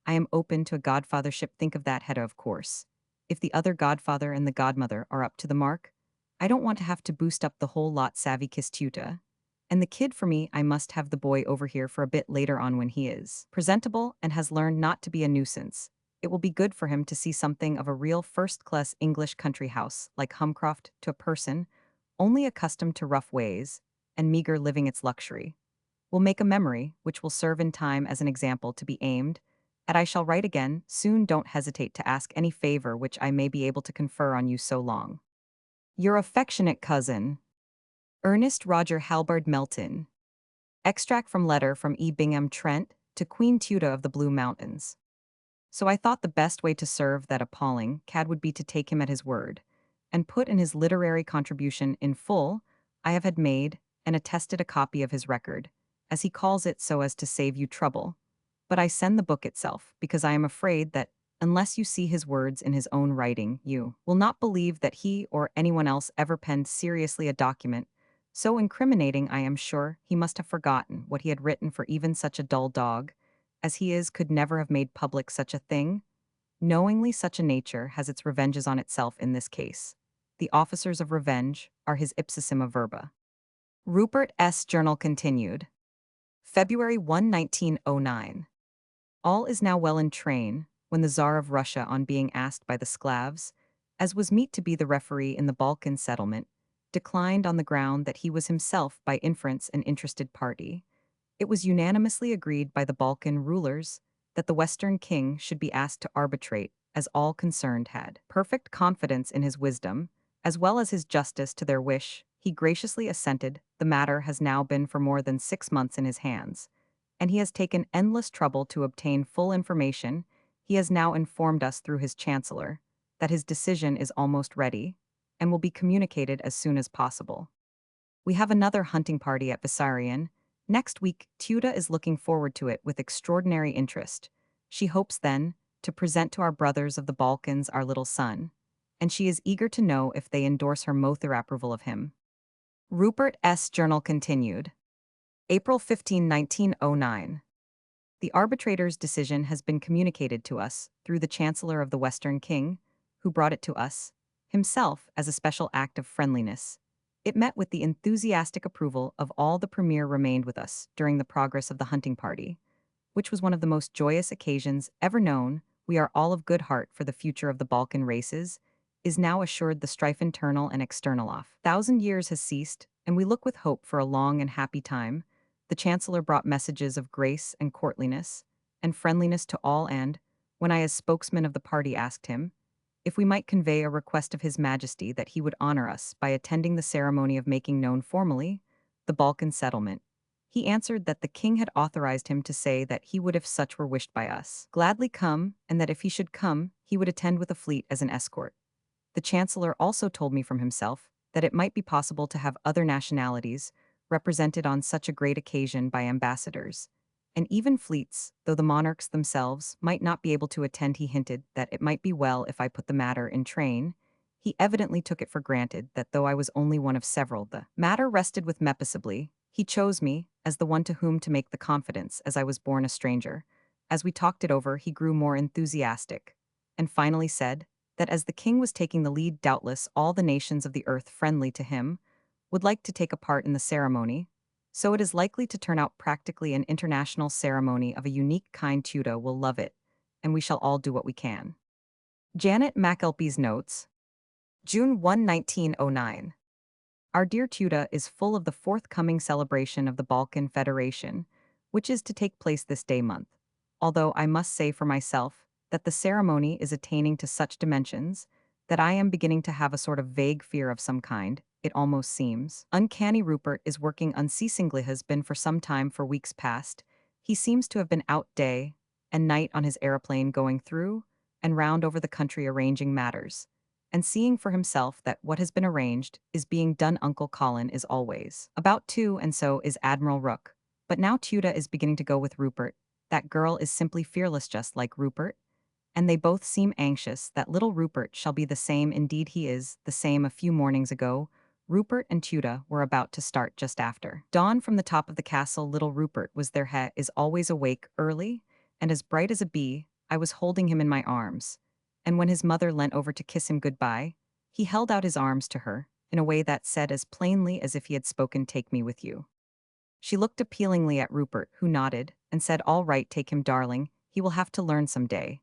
I am open to a godfathership. Think of that, Hedda, of course. If the other godfather and the godmother are up to the mark, I don't want to have to boost up the whole lot. Savvy kiss Tuta. And the kid, for me, I must have the boy over here for a bit later on when he is presentable and has learned not to be a nuisance. It will be good for him to see something of a real first-class English country house like Humcroft to a person only accustomed to rough ways and meager living its luxury. Will make a memory which will serve in time as an example to be aimed at. I shall write again soon. Don't hesitate to ask any favor which I may be able to confer on you so long. Your affectionate cousin, Ernest Roger Halbard Melton. Extract from letter from E. Bingham Trent to Queen Tuda of the Blue Mountains. So I thought the best way to serve that appalling cad would be to take him at his word, and put in his literary contribution in full. I have had made and attested a copy of his record, as he calls it, so as to save you trouble. But I send the book itself, because I am afraid that, unless you see his words in his own writing, you will not believe that he or anyone else ever penned seriously a document so incriminating. I am sure he must have forgotten what he had written, for even such a dull dog as he is could never have made public such a thing. Knowingly, such a nature has its revenges on itself in this case. The officers of revenge are his ipsissima verba. Rupert S. Journal continued. February 1, 1909. All is now well in train when the Tsar of Russia, on being asked by the Sclavs, as was meet to be the referee in the Balkan settlement, declined on the ground that he was himself by inference an interested party. It was unanimously agreed by the Balkan rulers that the Western king should be asked to arbitrate, as all concerned had perfect confidence in his wisdom, as well as his justice to their wish. He graciously assented. The matter has now been for more than 6 months in his hands, and he has taken endless trouble to obtain full information. He has now informed us through his chancellor that his decision is almost ready, and will be communicated as soon as possible. We have another hunting party at Vissarion next week. Tuda is looking forward to it with extraordinary interest. She hopes then to present to our brothers of the Balkans our little son, and she is eager to know if they endorse her their approval of him. Rupert S. Journal continued. April 15, 1909. The arbitrator's decision has been communicated to us through the Chancellor of the Western King, who brought it to us himself as a special act of friendliness. It met with the enthusiastic approval of all. The premier remained with us during the progress of the hunting party, which was one of the most joyous occasions ever known. We are all of good heart for the future of the Balkan races. Is now assured the strife internal and external off. 1,000 years has ceased, and we look with hope for a long and happy time. The Chancellor brought messages of grace and courtliness and friendliness to all, and, when I as spokesman of the party asked him if we might convey a request of His Majesty that he would honor us by attending the ceremony of making known formally the Balkan settlement, he answered that the king had authorized him to say that he would, if such were wished by us, gladly come, and that if he should come, he would attend with a fleet as an escort. The Chancellor also told me from himself that it might be possible to have other nationalities represented on such a great occasion by ambassadors, and even fleets, though the monarchs themselves might not be able to attend. He hinted that it might be well if I put the matter in train. He evidently took it for granted that though I was only one of several, the matter rested with me peaceably. He chose me as the one to whom to make the confidence, as I was born a stranger. As we talked it over, he grew more enthusiastic, and finally said that as the king was taking the lead, doubtless all the nations of the earth friendly to him would like to take a part in the ceremony, so it is likely to turn out practically an international ceremony of a unique kind. Tuda will love it, and we shall all do what we can. Janet McAlpy's notes. June 1, 1909. Our dear Tuda is full of the forthcoming celebration of the Balkan Federation, which is to take place this day month, although I must say for myself that the ceremony is attaining to such dimensions that I am beginning to have a sort of vague fear of some kind. It almost seems uncanny. Rupert is working unceasingly, has been for some time, for weeks past. He seems to have been out day and night on his aeroplane, going through and round over the country arranging matters, and seeing for himself that what has been arranged is being done. Uncle Colin is always about to, and so is Admiral Rook. But now Tuda is beginning to go with Rupert. That girl is simply fearless just like Rupert, and they both seem anxious that little Rupert shall be the same. Indeed he is the same. A few mornings ago, Rupert and Tuda were about to start just after dawn from the top of the castle. Little Rupert was their head is always awake early, and as bright as a bee. I was holding him in my arms, and when his mother leant over to kiss him goodbye, he held out his arms to her, in a way that said as plainly as if he had spoken, "Take me with you." She looked appealingly at Rupert, who nodded, and said, "All right, take him, darling, he will have to learn some day."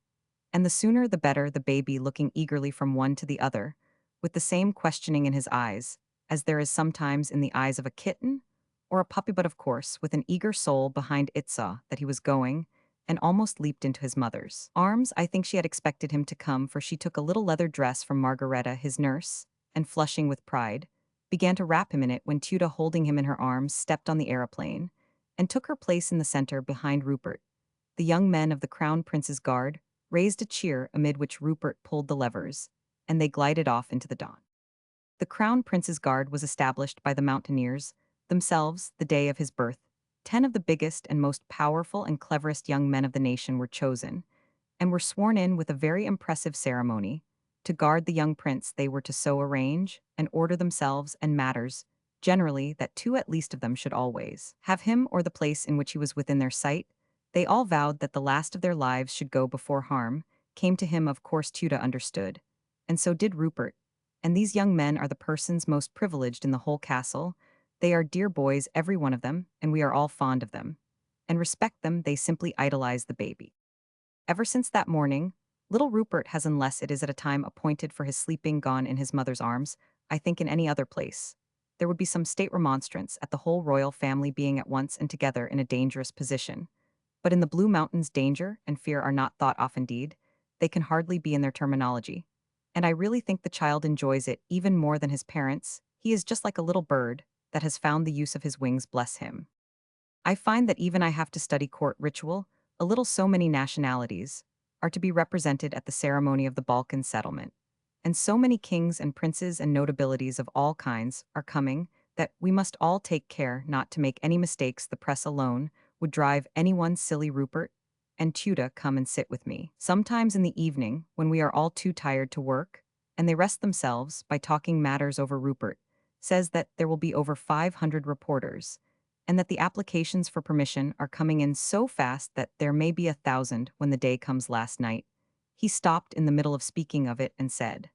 And the sooner the better. The baby looking eagerly from one to the other, with the same questioning in his eyes, as there is sometimes in the eyes of a kitten or a puppy, but of course with an eager soul behind it, saw that he was going, and almost leaped into his mother's arms. I think she had expected him to come, for she took a little leather dress from Margareta, his nurse, and flushing with pride, began to wrap him in it when Tuda, holding him in her arms, stepped on the aeroplane and took her place in the center behind Rupert. The young men of the Crown Prince's Guard raised a cheer, amid which Rupert pulled the levers, and they glided off into the dawn. The Crown Prince's Guard was established by the mountaineers themselves the day of his birth. 10 of the biggest and most powerful and cleverest young men of the nation were chosen, and were sworn in with a very impressive ceremony. To guard the young prince, they were to so arrange and order themselves and matters, generally, that two at least of them should always have him or the place in which he was within their sight. They all vowed that the last of their lives should go before harm came to him. Of course, Tuda understood, and so did Rupert. And these young men are the persons most privileged in the whole castle. They are dear boys, every one of them, and we are all fond of them and respect them. They simply idolize the baby. Ever since that morning, little Rupert has, unless it is at a time appointed for his sleeping, gone in his mother's arms. I think in any other place there would be some state remonstrance at the whole royal family being at once and together in a dangerous position. But in the Blue Mountains, danger and fear are not thought of. Indeed, they can hardly be in their terminology. And I really think the child enjoys it even more than his parents. He is just like a little bird that has found the use of his wings, bless him. I find that even I have to study court ritual a little. So many nationalities are to be represented at the ceremony of the Balkan settlement, and so many kings and princes and notabilities of all kinds are coming that we must all take care not to make any mistakes. The press alone would drive anyone silly. Rupert and Tuda come and sit with me sometimes in the evening when we are all too tired to work, and they rest themselves by talking matters over. Rupert says that there will be over 500 reporters, and that the applications for permission are coming in so fast that there may be 1,000 when the day comes. Last night, he stopped in the middle of speaking of it and said,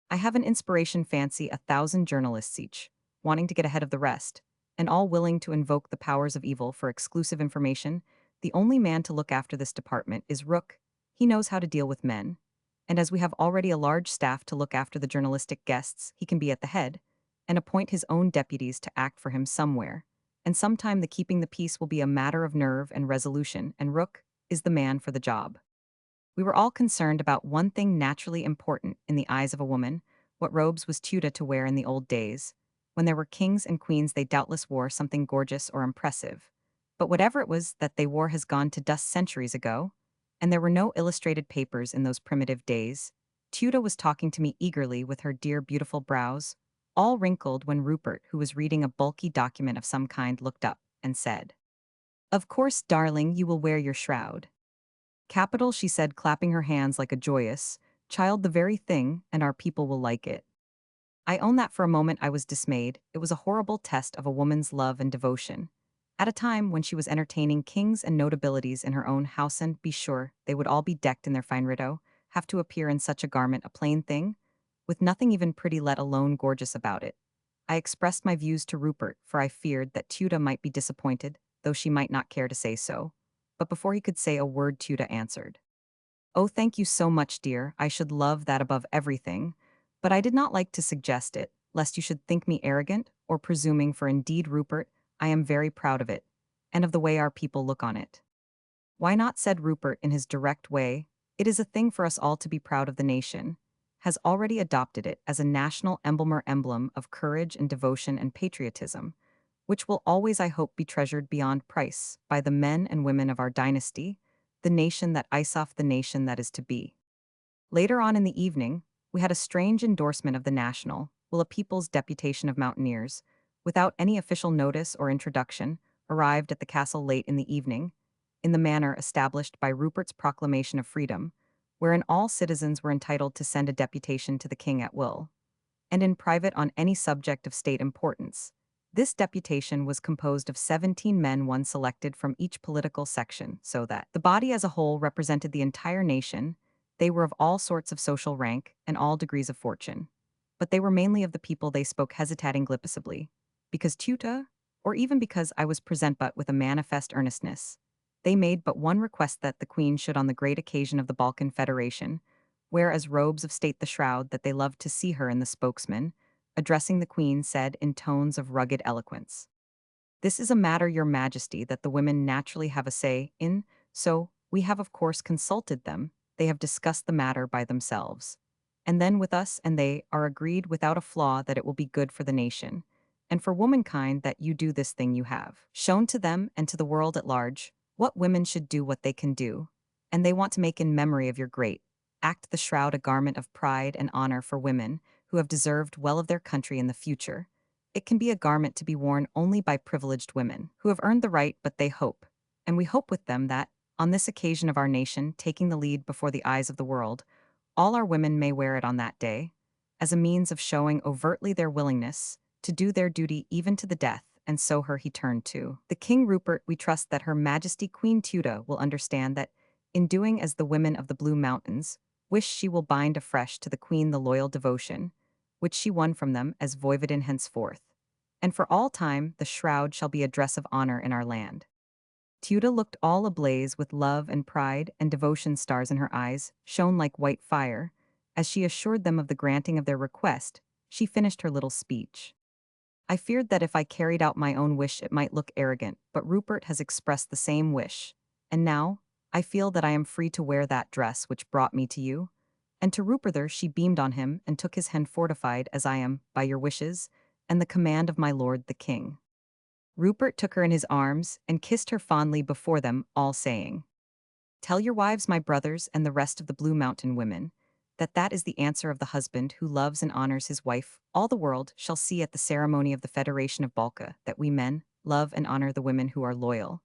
"I have an inspiration, fancy 1,000 journalists each, wanting to get ahead of the rest, and all willing to invoke the powers of evil for exclusive information. The only man to look after this department is Rook. He knows how to deal with men. And as we have already a large staff to look after the journalistic guests, he can be at the head, and appoint his own deputies to act for him somewhere. And sometime the keeping the peace will be a matter of nerve and resolution, and Rook is the man for the job." We were all concerned about one thing naturally important in the eyes of a woman. What robes was Tuda to wear in the old days? When there were kings and queens, they doubtless wore something gorgeous or impressive. But whatever it was that they wore has gone to dust centuries ago, and there were no illustrated papers in those primitive days. Tuda was talking to me eagerly with her dear beautiful brows all wrinkled when Rupert, who was reading a bulky document of some kind, looked up and said, "Of course, darling, you will wear your shroud." "Capital," she said, clapping her hands like a joyous child, "the very thing, and our people will like it." I own that for a moment I was dismayed. It was a horrible test of a woman's love and devotion, at a time when she was entertaining kings and notabilities in her own house, and be sure they would all be decked in their fine rideau, have to appear in such a garment, a plain thing, with nothing even pretty, let alone gorgeous, about it. I expressed my views to Rupert, for I feared that Tuda might be disappointed, though she might not care to say so. But before he could say a word, Tuda answered, "Oh, thank you so much, dear. I should love that above everything. But I did not like to suggest it, lest you should think me arrogant or presuming, for indeed, Rupert, I am very proud of it, and of the way our people look on it." "Why not?" said Rupert in his direct way. "It is a thing for us all to be proud of. The nation has already adopted it as a national emblem, or emblem of courage and devotion and patriotism, which will always, I hope, be treasured beyond price by the men and women of our dynasty, the nation that is off, the nation that is to be." Later on in the evening, we had a strange endorsement of the national, a people's deputation of mountaineers, without any official notice or introduction, arrived at the castle late in the evening, in the manner established by Rupert's proclamation of freedom, wherein all citizens were entitled to send a deputation to the king at will, and in private on any subject of state importance. This deputation was composed of 17 men, one selected from each political section, so that the body as a whole represented the entire nation. They were of all sorts of social rank and all degrees of fortune. But they were mainly of the people. They spoke hesitating glipsably, because tuta, or even because I was present but with a manifest earnestness. They made but one request, that the queen should on the great occasion of the Balkan Federation, wear as robes of state the shroud, that they loved to see her. And the spokesman, addressing the queen, said in tones of rugged eloquence, "This is a matter, your majesty, that the women naturally have a say in, so we have of course consulted them. They have discussed the matter by themselves, and then with us, and they are agreed without a flaw that it will be good for the nation and for womankind that you do this thing. You have shown to them and to the world at large what women should do, what they can do, and they want to make in memory of your great act the shroud a garment of pride and honor for women who have deserved well of their country in the future. It can be a garment to be worn only by privileged women who have earned the right, but they hope, and we hope with them, that, on this occasion of our nation taking the lead before the eyes of the world, all our women may wear it on that day, as a means of showing overtly their willingness to do their duty even to the death." And so her he turned to the King Rupert. "We trust that Her Majesty Queen Tuda will understand that, in doing as the women of the Blue Mountains wish, she will bind afresh to the Queen the loyal devotion which she won from them as voivodin henceforth. And for all time the shroud shall be a dress of honor in our land." Tuda looked all ablaze with love and pride, and devotion stars in her eyes shone like white fire. As she assured them of the granting of their request, she finished her little speech. "I feared that if I carried out my own wish it might look arrogant, but Rupert has expressed the same wish, and now I feel that I am free to wear that dress which brought me to you." And to Ruperther she beamed on him and took his hand, "Fortified as I am by your wishes and the command of my lord the king." Rupert took her in his arms and kissed her fondly before them all, saying, "Tell your wives, my brothers, and the rest of the Blue Mountain women, that that is the answer of the husband who loves and honors his wife. All the world shall see at the ceremony of the Federation of Balka that we men love and honor the women who are loyal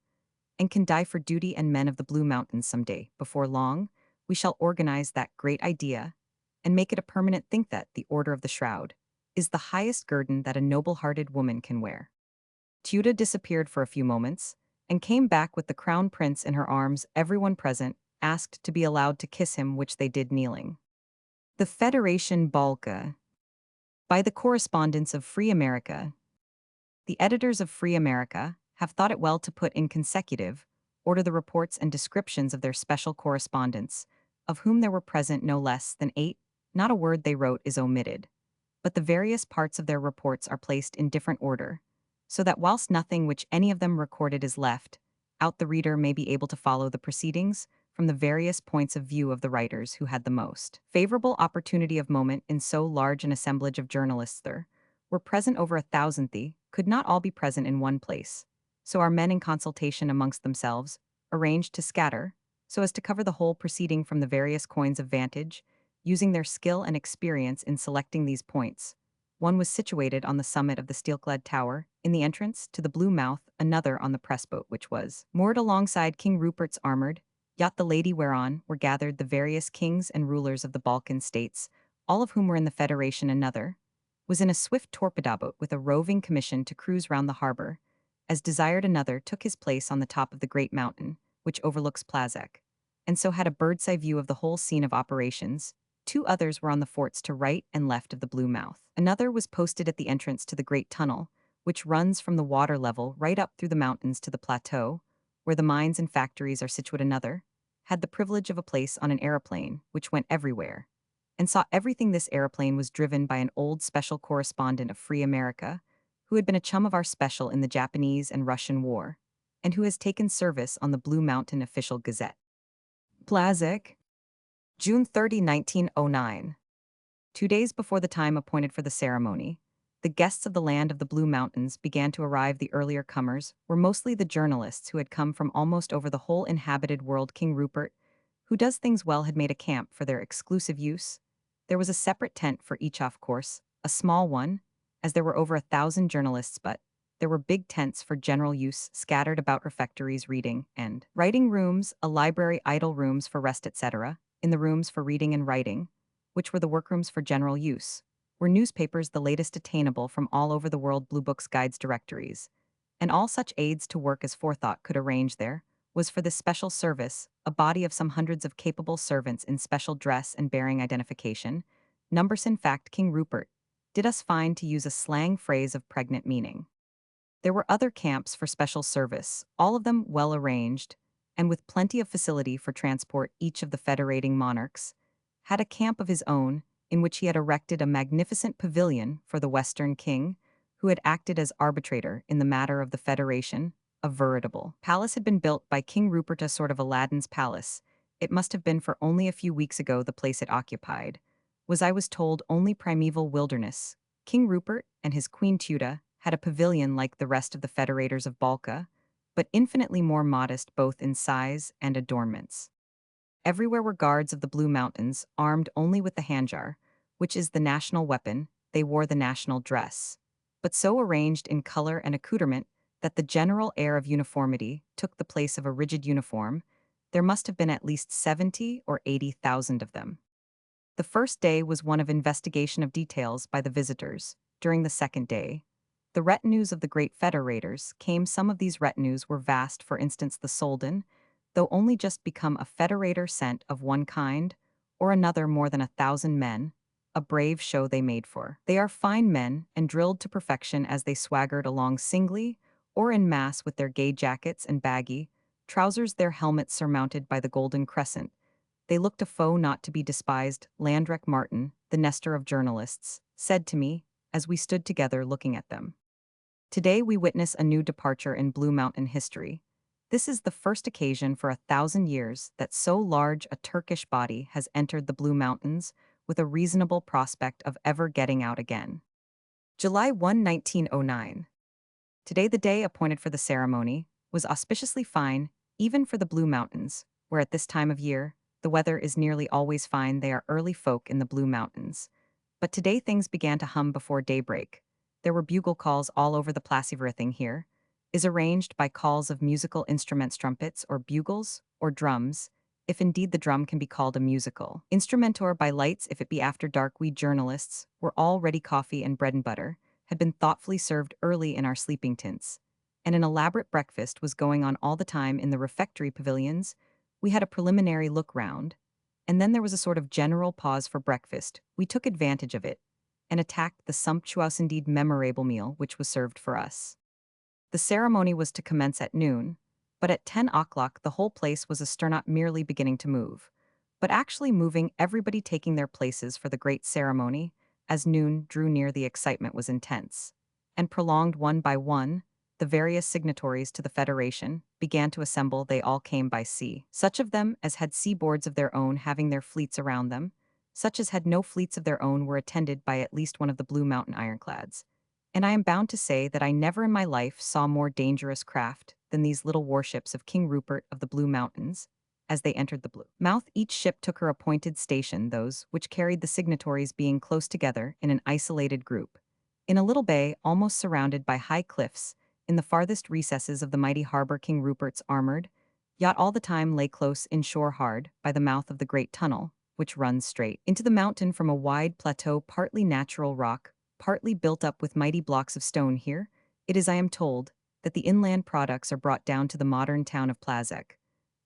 and can die for duty, and men of the Blue Mountains someday, before long, we shall organize that great idea and make it a permanent thing, that the Order of the Shroud is the highest guerdon that a noble-hearted woman can wear." Tuda disappeared for a few moments and came back with the crown prince in her arms. Everyone present asked to be allowed to kiss him, which they did kneeling. The Federation Balka. By the correspondence of Free America. The editors of Free America have thought it well to put in consecutive order the reports and descriptions of their special correspondents, of whom there were present no less than 8. Not a word they wrote is omitted, but the various parts of their reports are placed in different order, so that whilst nothing which any of them recorded is left out, the reader may be able to follow the proceedings from the various points of view of the writers who had the most favorable opportunity of moment in so large an assemblage of journalists. There were present over 1,000. They could not all be present in one place, so our men, in consultation amongst themselves, arranged to scatter, so as to cover the whole proceeding from the various coigns of vantage, using their skill and experience in selecting these points. One was situated on the summit of the steel-clad tower, in the entrance to the Blue Mouth, another on the press-boat which was moored alongside King Rupert's armored yacht, the Lady, whereon were gathered the various kings and rulers of the Balkan states, all of whom were in the Federation. Another was in a swift torpedo boat with a roving commission to cruise round the harbor. As desired, another took his place on the top of the great mountain, which overlooks Plazek, and so had a bird's-eye view of the whole scene of operations. 2 others were on the forts to right and left of the Blue Mouth. Another was posted at the entrance to the great tunnel, which runs from the water level right up through the mountains to the plateau, where the mines and factories are situated. Another had the privilege of a place on an aeroplane, which went everywhere, and saw everything. This aeroplane was driven by an old special correspondent of Free America, who had been a chum of our special in the Japanese and Russian War, and who has taken service on the Blue Mountain Official Gazette. Plazek, June 30, 1909. 2 days before the time appointed for the ceremony, the guests of the land of the Blue Mountains began to arrive. The earlier comers were mostly the journalists who had come from almost over the whole inhabited world. King Rupert, who does things well, had made a camp for their exclusive use, There was a separate tent for each off course, a small one, as there were over 1,000 journalists, but there were big tents for general use scattered about refectories, reading and writing rooms, a library, idle rooms for rest, etc., in the rooms for reading and writing, which were the workrooms for general use, were newspapers the latest attainable from all over the world, blue books, guides, directories, and all such aids to work as forethought could arrange there, was for this special service, a body of some hundreds of capable servants in special dress and bearing identification. Numbers, in fact, King Rupert did us fine to use a slang phrase of pregnant meaning. There were other camps for special service, all of them well arranged, and with plenty of facility for transport. Each of the federating monarchs had a camp of his own, in which he had erected a magnificent pavilion for the Western king, who had acted as arbitrator in the matter of the federation. A veritable palace had been built by King Rupert, a sort of Aladdin's palace. It must have been, for only a few weeks ago the place it occupied was, I was told, only primeval wilderness. King Rupert and his Queen Tuda had a pavilion like the rest of the federators of Balkan, but infinitely more modest both in size and adornments. Everywhere were guards of the Blue Mountains, armed only with the handjar, which is the national weapon. They wore the national dress, but so arranged in color and accoutrement that the general air of uniformity took the place of a rigid uniform. There must have been at least 70 or 80,000 of them. The first day was one of investigation of details by the visitors. During the second day, the retinues of the great federators came. Some of these retinues were vast, for instance the Soldan, though only just become a federator, sent of one kind or another more than 1,000 men, a brave show they made for. They are fine men and drilled to perfection as they swaggered along singly or in mass with their gay jackets and baggy trousers, their helmets surmounted by the golden crescent. They looked a foe not to be despised. Landrek Martin, the Nestor of journalists, said to me, as we stood together looking at them, "Today we witness a new departure in Blue Mountain history. This is the first occasion for 1,000 years that so large a Turkish body has entered the Blue Mountains with a reasonable prospect of ever getting out again." July 1, 1909. Today, the day appointed for the ceremony, was auspiciously fine, even for the Blue Mountains, where at this time of year, the weather is nearly always fine. They are early folk in the Blue Mountains. But today things began to hum before daybreak. There were bugle calls all over the place. Everything here is arranged by calls of musical instruments, trumpets, or bugles, or drums, if indeed the drum can be called a musical instrument, or by lights if it be after dark. We journalists were all ready. Coffee and bread and butter had been thoughtfully served early in our sleeping tents, and an elaborate breakfast was going on all the time in the refectory pavilions. We had a preliminary look round, and then there was a sort of general pause for breakfast. We took advantage of it and attacked the sumptuous, indeed memorable meal which was served for us. The ceremony was to commence at noon, but at 10 o'clock the whole place was astir, not merely beginning to move, but actually moving, everybody taking their places for the great ceremony. As noon drew near, the excitement was intense and prolonged. One by one, the various signatories to the Federation began to assemble. They all came by sea, such of them as had seaboards of their own having their fleets around them. Such as had no fleets of their own were attended by at least one of the Blue Mountain ironclads. And I am bound to say that I never in my life saw more dangerous craft than these little warships of King Rupert of the Blue Mountains. As they entered the Blue Mouth, each ship took her appointed station, those which carried the signatories being close together in an isolated group, in a little bay almost surrounded by high cliffs. In the farthest recesses of the mighty harbor, King Rupert's armored yacht all the time lay close inshore, hard by the mouth of the great tunnel, which runs straight into the mountain from a wide plateau, partly natural rock, partly built up with mighty blocks of stone. Here it is, I am told, that the inland products are brought down to the modern town of Plazek.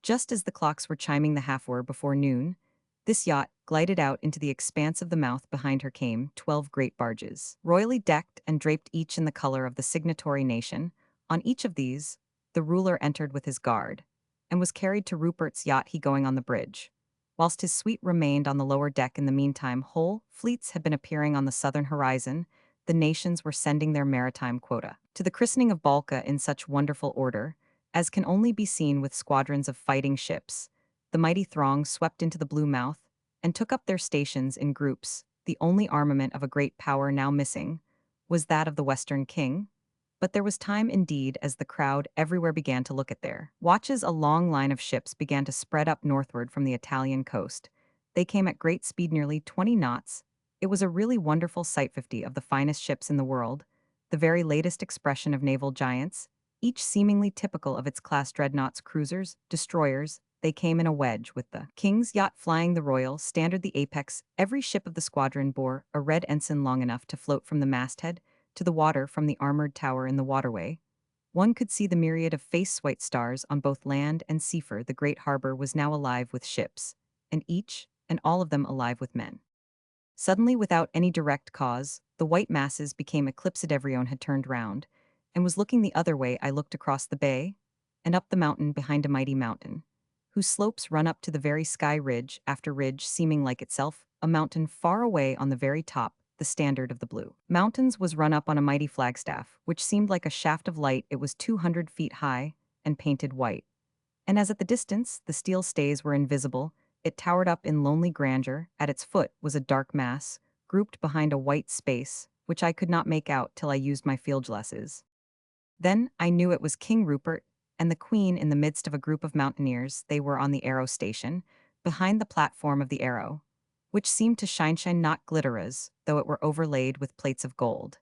Just as the clocks were chiming the half-hour before noon, this yacht glided out into the expanse of the mouth. Behind her came 12 great barges, royally decked and draped, each in the color of the signatory nation. On each of these, the ruler entered with his guard, and was carried to Rupert's yacht, he going on the bridge, whilst his suite remained on the lower deck. In the meantime, whole fleets had been appearing on the southern horizon. The nations were sending their maritime quota to the christening of Balkan in such wonderful order as can only be seen with squadrons of fighting ships. The mighty throng swept into the Blue Mouth and took up their stations in groups. The only armament of a great power now missing was that of the Western King. But there was time indeed, as the crowd everywhere began to look at their watches. A long line of ships began to spread up northward from the Italian coast. They came at great speed, nearly 20 knots. It was a really wonderful sight. 50 of the finest ships in the world, the very latest expression of naval giants, each seemingly typical of its class: dreadnoughts, cruisers, destroyers. They came in a wedge, with the King's yacht flying the royal standard, the apex. Every ship of the squadron bore a red ensign long enough to float from the masthead to the water from the armored tower in the waterway. One could see the myriad of face-white stars on both land and sea. For the great harbor was now alive with ships, and each and all of them alive with men. Suddenly, without any direct cause, the white masses became eclipsed. Everyone had turned round and was looking the other way. I looked across the bay and up the mountain behind a mighty mountain, whose slopes run up to the very sky, ridge after ridge seeming like itself, a mountain far away on the very top, the standard of the blue mountains was run up on a mighty flagstaff, which seemed like a shaft of light. It was 200 feet high and painted white. And as at the distance the steel stays were invisible, it towered up in lonely grandeur. At its foot was a dark mass, grouped behind a white space, which I could not make out till I used my field glasses. Then I knew it was King Rupert and the Queen in the midst of a group of mountaineers. They were on the Arrow station, behind the platform of the Arrow, which seemed to shine not glitter as though it were overlaid with plates of gold.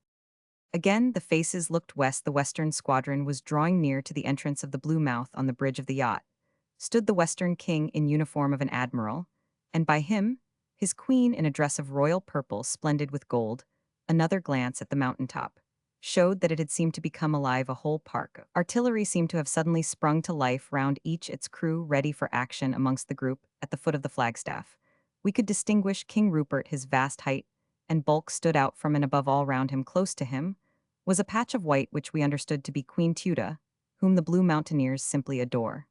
Again the faces looked west. The western squadron was drawing near to the entrance of the blue mouth. On the bridge of the yacht stood the Western King in uniform of an admiral, and by him, his queen in a dress of royal purple splendid with gold. Another glance at the mountaintop showed that it had seemed to become alive, a whole park. Artillery seemed to have suddenly sprung to life round each its crew, ready for action. Amongst the group, at the foot of the flagstaff, we could distinguish King Rupert. His vast height and bulk stood out from, and above all round him, close to him, was a patch of white which we understood to be Queen Tuda, whom the blue mountaineers simply adore.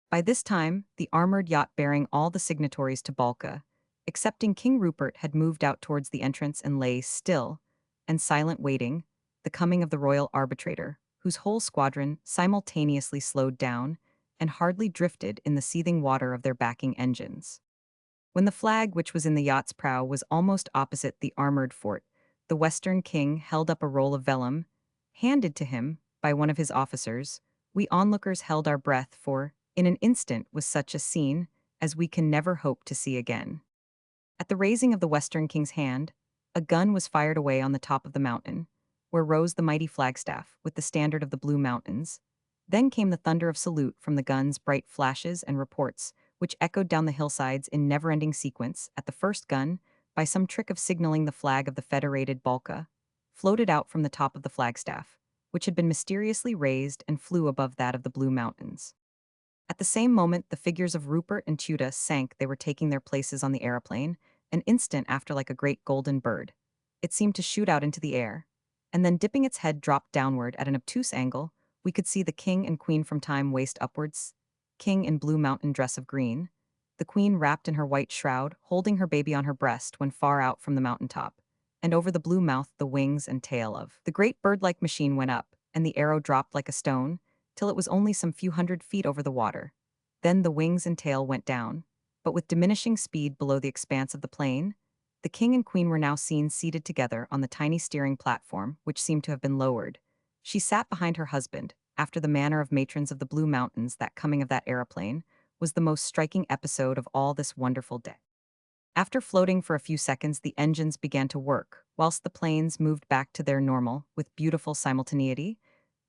By this time, the armored yacht bearing all the signatories to Balka, excepting King Rupert, had moved out towards the entrance and lay still and silent, waiting the coming of the royal arbitrator, whose whole squadron simultaneously slowed down and hardly drifted in the seething water of their backing engines. When the flag which was in the yacht's prow was almost opposite the armored fort, the Western King held up a roll of vellum, handed to him by one of his officers. We onlookers held our breath, for, in an instant, was such a scene as we can never hope to see again. At the raising of the Western King's hand, a gun was fired away on the top of the mountain, where rose the mighty flagstaff with the standard of the Blue Mountains. Then came the thunder of salute from the gun's bright flashes and reports, which echoed down the hillsides in never-ending sequence. At the first gun, by some trick of signaling, the flag of the Federated Balka floated out from the top of the flagstaff, which had been mysteriously raised and flew above that of the Blue Mountains. At the same moment, the figures of Rupert and Tuda sank. They were taking their places on the aeroplane, an instant after, like a great golden bird. It seemed to shoot out into the air, and then dipping its head dropped downward at an obtuse angle. We could see the King and Queen from time waist upwards, King in blue mountain dress of green, the Queen wrapped in her white shroud, holding her baby on her breast when far out from the mountaintop, and over the blue mouth the wings and tail of the great bird-like machine went up, and the arrow dropped like a stone, till it was only some few hundred feet over the water. Then the wings and tail went down, but with diminishing speed below the expanse of the plain. The King and Queen were now seen seated together on the tiny steering platform, which seemed to have been lowered. She sat behind her husband, after the manner of matrons of the Blue Mountains. That coming of that aeroplane was the most striking episode of all this wonderful day. After floating for a few seconds, the engines began to work, whilst the planes moved back to their normal, with beautiful simultaneity.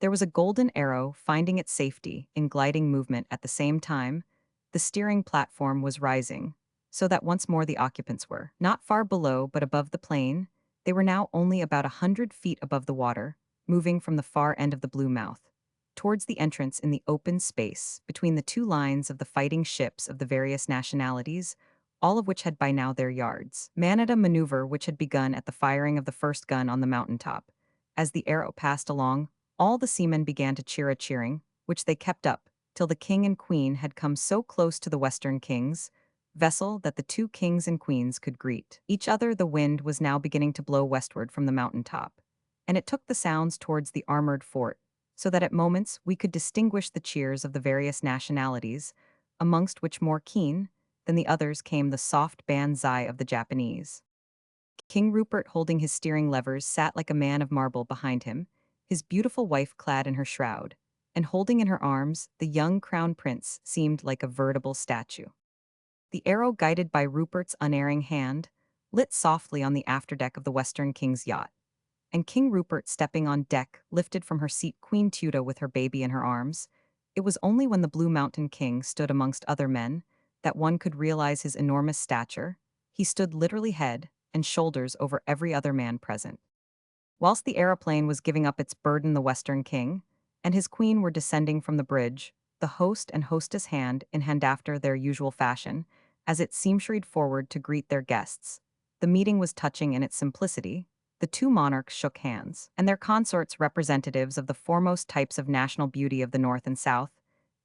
There was a golden arrow finding its safety in gliding movement at the same time. The steering platform was rising, so that once more the occupants were not far below but above the plane. They were now only about 100 feet above the water, moving from the far end of the blue mouth towards the entrance in the open space between the two lines of the fighting ships of the various nationalities, all of which had by now their yards manned, a maneuver which had begun at the firing of the first gun on the mountaintop. As the arrow passed along, all the seamen began to cheer, a cheering which they kept up till the King and Queen had come so close to the Western King's vessel that the two kings and queens could greet each other. The wind was now beginning to blow westward from the mountaintop, and it took the sounds towards the armored fort, so that at moments we could distinguish the cheers of the various nationalities, amongst which more keen than the others came the soft banzai of the Japanese. King Rupert, holding his steering levers, sat like a man of marble behind him, his beautiful wife clad in her shroud, and holding in her arms the young crown prince seemed like a veritable statue. The arrow, guided by Rupert's unerring hand, lit softly on the afterdeck of the Western King's yacht, and King Rupert, stepping on deck, lifted from her seat Queen Tuda with her baby in her arms. It was only when the Blue Mountain King stood amongst other men that one could realize his enormous stature. He stood literally head and shoulders over every other man present. Whilst the aeroplane was giving up its burden, the Western King and his queen were descending from the bridge, the host and hostess hand in hand after their usual fashion, as it seamshried forward to greet their guests. The meeting was touching in its simplicity. The two monarchs shook hands, and their consorts, representatives of the foremost types of national beauty of the North and South,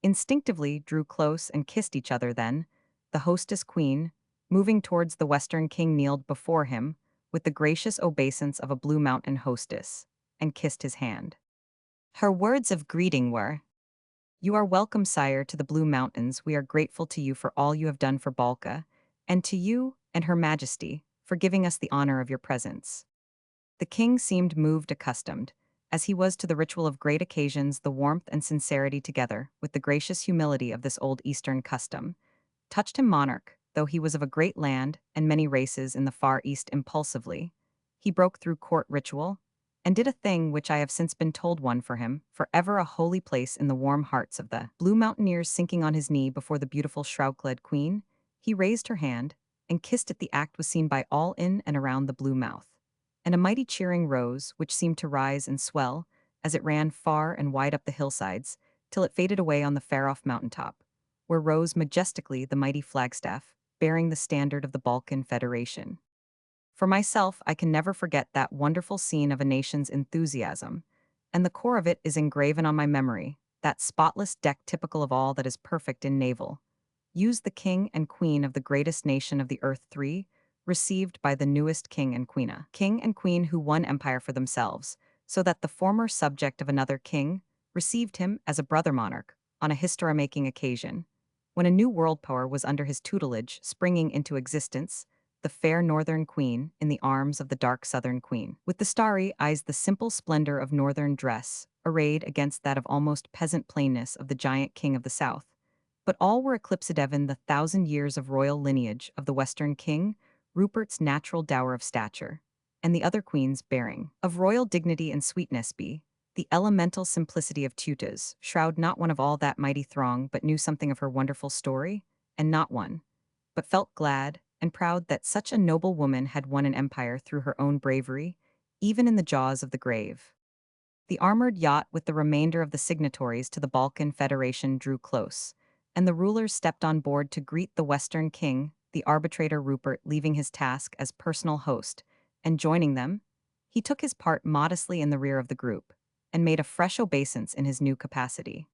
instinctively drew close and kissed each other. Then, the hostess queen, moving towards the Western King, kneeled before him with the gracious obeisance of a Blue Mountain hostess, and kissed his hand. Her words of greeting were, "You are welcome, sire, to the Blue Mountains. We are grateful to you for all you have done for Balka, and to you and Her Majesty for giving us the honor of your presence." The king seemed moved, accustomed, as he was to the ritual of great occasions. The warmth and sincerity, together with the gracious humility of this old Eastern custom, touched him. Monarch, though he was of a great land and many races in the Far East, impulsively, he broke through court ritual and did a thing which I have since been told won for him forever a holy place in the warm hearts of the Blue Mountaineers. Sinking on his knee before the beautiful shroud-clad queen, he raised her hand and kissed it. The act was seen by all in and around the Blue Mouth, and a mighty cheering rose, which seemed to rise and swell as it ran far and wide up the hillsides, till it faded away on the far-off mountaintop, where rose majestically the mighty flagstaff, bearing the standard of the Balkan Federation. For myself, I can never forget that wonderful scene of a nation's enthusiasm, and the core of it is engraven on my memory, that spotless deck typical of all that is perfect in naval. Used the king and queen of the greatest nation of the earth, three, received by the newest king and queena. King and queen who won empire for themselves, so that the former subject of another king received him as a brother monarch on a history-making occasion, when a new world power was under his tutelage springing into existence, the fair northern queen in the arms of the dark southern queen. With the starry eyes, the simple splendor of northern dress, arrayed against that of almost peasant plainness of the giant king of the south. But all were eclipsed even the 1,000 years of royal lineage of the Western King, Rupert's natural dower of stature, and the other queen's bearing of royal dignity and sweetness be, the elemental simplicity of Tuta's Shroud, not one of all that mighty throng, but knew something of her wonderful story, and not one, but felt glad and proud that such a noble woman had won an empire through her own bravery, even in the jaws of the grave. The armored yacht with the remainder of the signatories to the Balkan Federation drew close, and the rulers stepped on board to greet the Western King, the arbitrator Rupert, leaving his task as personal host, and joining them, he took his part modestly in the rear of the group, and made a fresh obeisance in his new capacity.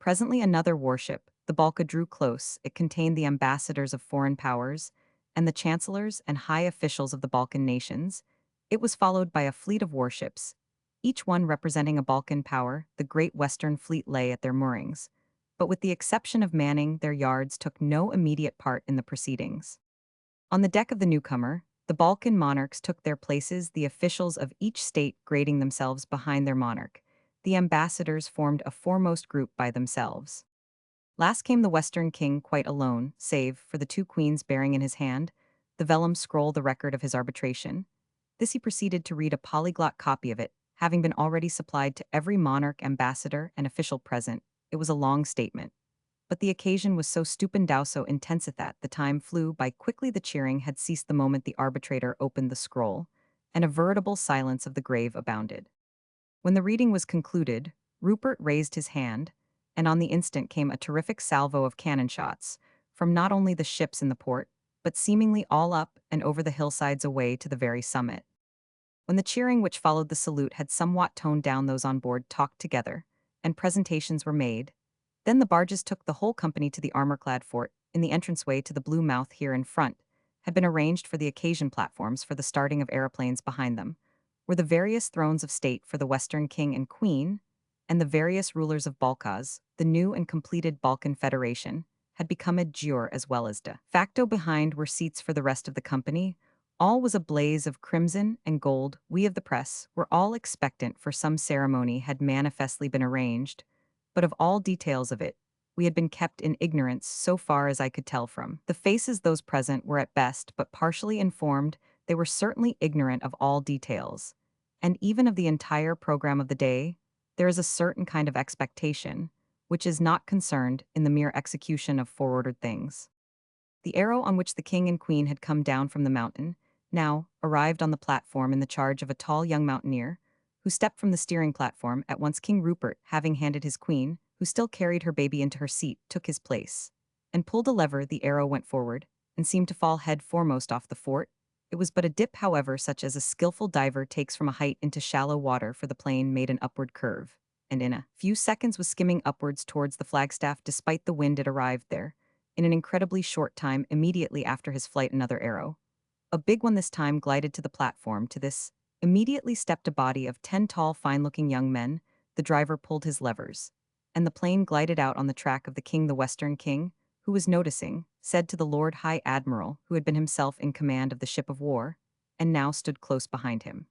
Presently another warship, the Balka, drew close. It contained the ambassadors of foreign powers, and the chancellors and high officials of the Balkan nations. It was followed by a fleet of warships, each one representing a Balkan power. The Great Western Fleet lay at their moorings, but with the exception of manning their yards, took no immediate part in the proceedings. On the deck of the newcomer, the Balkan monarchs took their places, the officials of each state grading themselves behind their monarch. The ambassadors formed a foremost group by themselves. Last came the Western King, quite alone, save for the two queens bearing in his hand the vellum scroll, the record of his arbitration. This he proceeded to read, a polyglot copy of it, having been already supplied to every monarch, ambassador, and official present. It was a long statement, but the occasion was so stupendous, so intense that the time flew by quickly. The cheering had ceased the moment the arbitrator opened the scroll, and a veritable silence of the grave abounded. When the reading was concluded, Rupert raised his hand, and on the instant came a terrific salvo of cannon shots, from not only the ships in the port, but seemingly all up and over the hillsides away to the very summit. When the cheering which followed the salute had somewhat toned down, those on board talked together, and presentations were made. Then the barges took the whole company to the armor-clad fort. In the entranceway to the Blue Mouth, here in front, had been arranged for the occasion platforms for the starting of aeroplanes. Behind them were the various thrones of state for the Western King and Queen, and the various rulers of Balkans. The new and completed Balkan Federation had become a jure as well as de facto. Behind were seats for the rest of the company. All was a blaze of crimson and gold. We of the press were all expectant, for some ceremony had manifestly been arranged, but of all details of it we had been kept in ignorance so far as I could tell from the faces those present were at best but partially informed. They were certainly ignorant of all details. And even of the entire program of the day, there is a certain kind of expectation, which is not concerned in the mere execution of foreordered things. The arrow on which the king and queen had come down from the mountain now arrived on the platform in the charge of a tall young mountaineer, who stepped from the steering platform at once. King Rupert, having handed his queen, who still carried her baby, into her seat, took his place, and pulled a lever. The arrow went forward, and seemed to fall head foremost off the fort. It was but a dip, however, such as a skillful diver takes from a height into shallow water, for the plane made an upward curve, and in a few seconds was skimming upwards towards the flagstaff. Despite the wind, it arrived there, in an incredibly short time. Immediately after his flight, another arrow, a big one this time, glided to the platform. To this immediately stepped a body of 10 tall, fine-looking young men. The driver pulled his levers, and the plane glided out on the track of the king. The Western king, who was noticing, said to the Lord High Admiral, who had been himself in command of the ship of war, and now stood close behind him.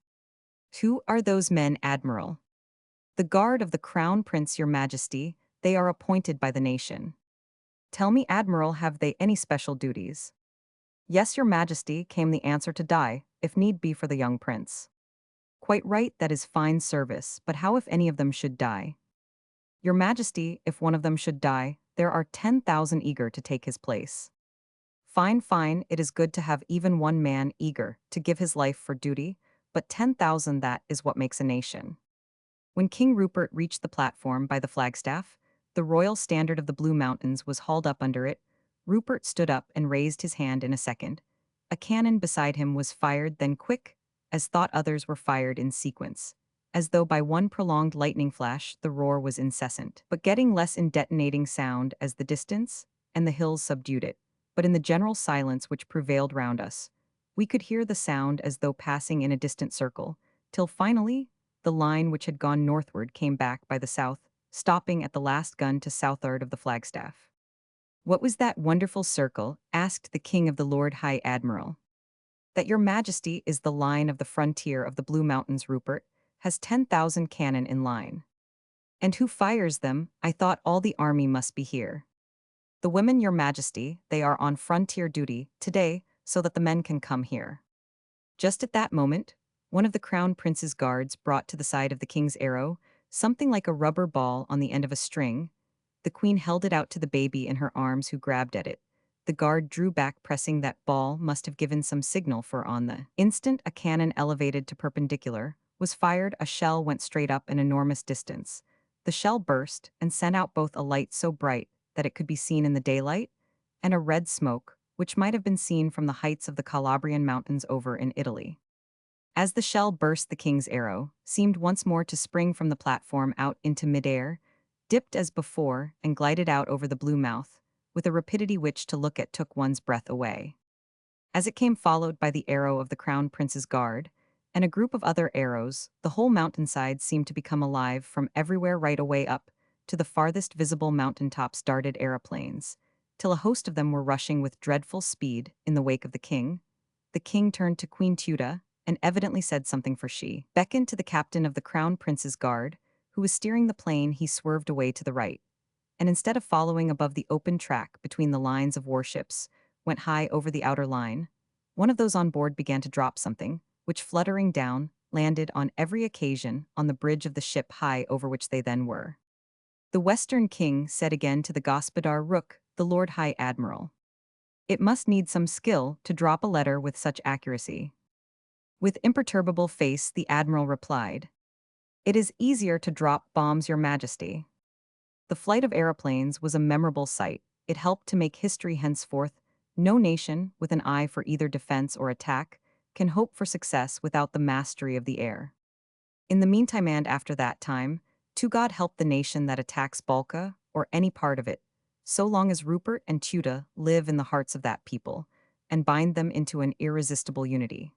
"Who are those men, Admiral?" "The guard of the Crown Prince, Your Majesty. They are appointed by the nation." "Tell me, Admiral, have they any special duties?" "Yes, Your Majesty," came the answer, "to die, if need be, for the young prince." "Quite right, that is fine service, but how if any of them should die?" "Your Majesty, if one of them should die, there are 10,000 eager to take his place." "Fine, fine, it is good to have even one man eager to give his life for duty, but 10,000, that is what makes a nation." When King Rupert reached the platform by the flagstaff, the royal standard of the Blue Mountains was hauled up under it. Rupert stood up and raised his hand. In a second, a cannon beside him was fired, then quick, as thought, others were fired in sequence. As though by one prolonged lightning flash, the roar was incessant, but getting less in detonating sound as the distance and the hills subdued it. But in the general silence which prevailed round us, we could hear the sound as though passing in a distant circle, till finally the line which had gone northward came back by the south, stopping at the last gun to southward of the flagstaff. "What was that wonderful circle?" asked the king of the Lord High Admiral. "That, Your Majesty, is the line of the frontier of the Blue Mountains. Rupert has 10,000 cannon in line." "And who fires them? I thought all the army must be here." "The women, Your Majesty. They are on frontier duty today, so that the men can come here." Just at that moment, one of the crown prince's guards brought to the side of the king's arrow something like a rubber ball on the end of a string. The queen held it out to the baby in her arms, who grabbed at it. The guard drew back, pressing that ball must have given some signal, for on the instant a cannon, elevated to perpendicular, was fired. A shell went straight up an enormous distance. The shell burst and sent out both a light so bright that it could be seen in the daylight, and a red smoke, which might have been seen from the heights of the Calabrian mountains over in Italy. As the shell burst, the king's arrow seemed once more to spring from the platform out into midair, dipped as before, and glided out over the blue mouth, with a rapidity which, to look at, took one's breath away. As it came, followed by the arrow of the crown prince's guard, and a group of other arrows, the whole mountainside seemed to become alive. From everywhere, right away up to the farthest visible mountain tops, darted aeroplanes, till a host of them were rushing with dreadful speed in the wake of the king. The king turned to Queen Tuda, and evidently said something, for she beckoned to the captain of the crown prince's guard, who was steering the plane. He swerved away to the right, and instead of following above the open track between the lines of warships, went high over the outer line. One of those on board began to drop something, which, fluttering down, landed on every occasion on the bridge of the ship high over which they then were. The Western king said again to the Gospodar Rook, the Lord High Admiral, "It must need some skill to drop a letter with such accuracy." With imperturbable face, the admiral replied, "It is easier to drop bombs, Your Majesty." The flight of aeroplanes was a memorable sight. It helped to make history henceforth. No nation, with an eye for either defense or attack, can hope for success without the mastery of the air. In the meantime, and after that time, to God help the nation that attacks Balkan, or any part of it, so long as Rupert and Tuda live in the hearts of that people, and bind them into an irresistible unity.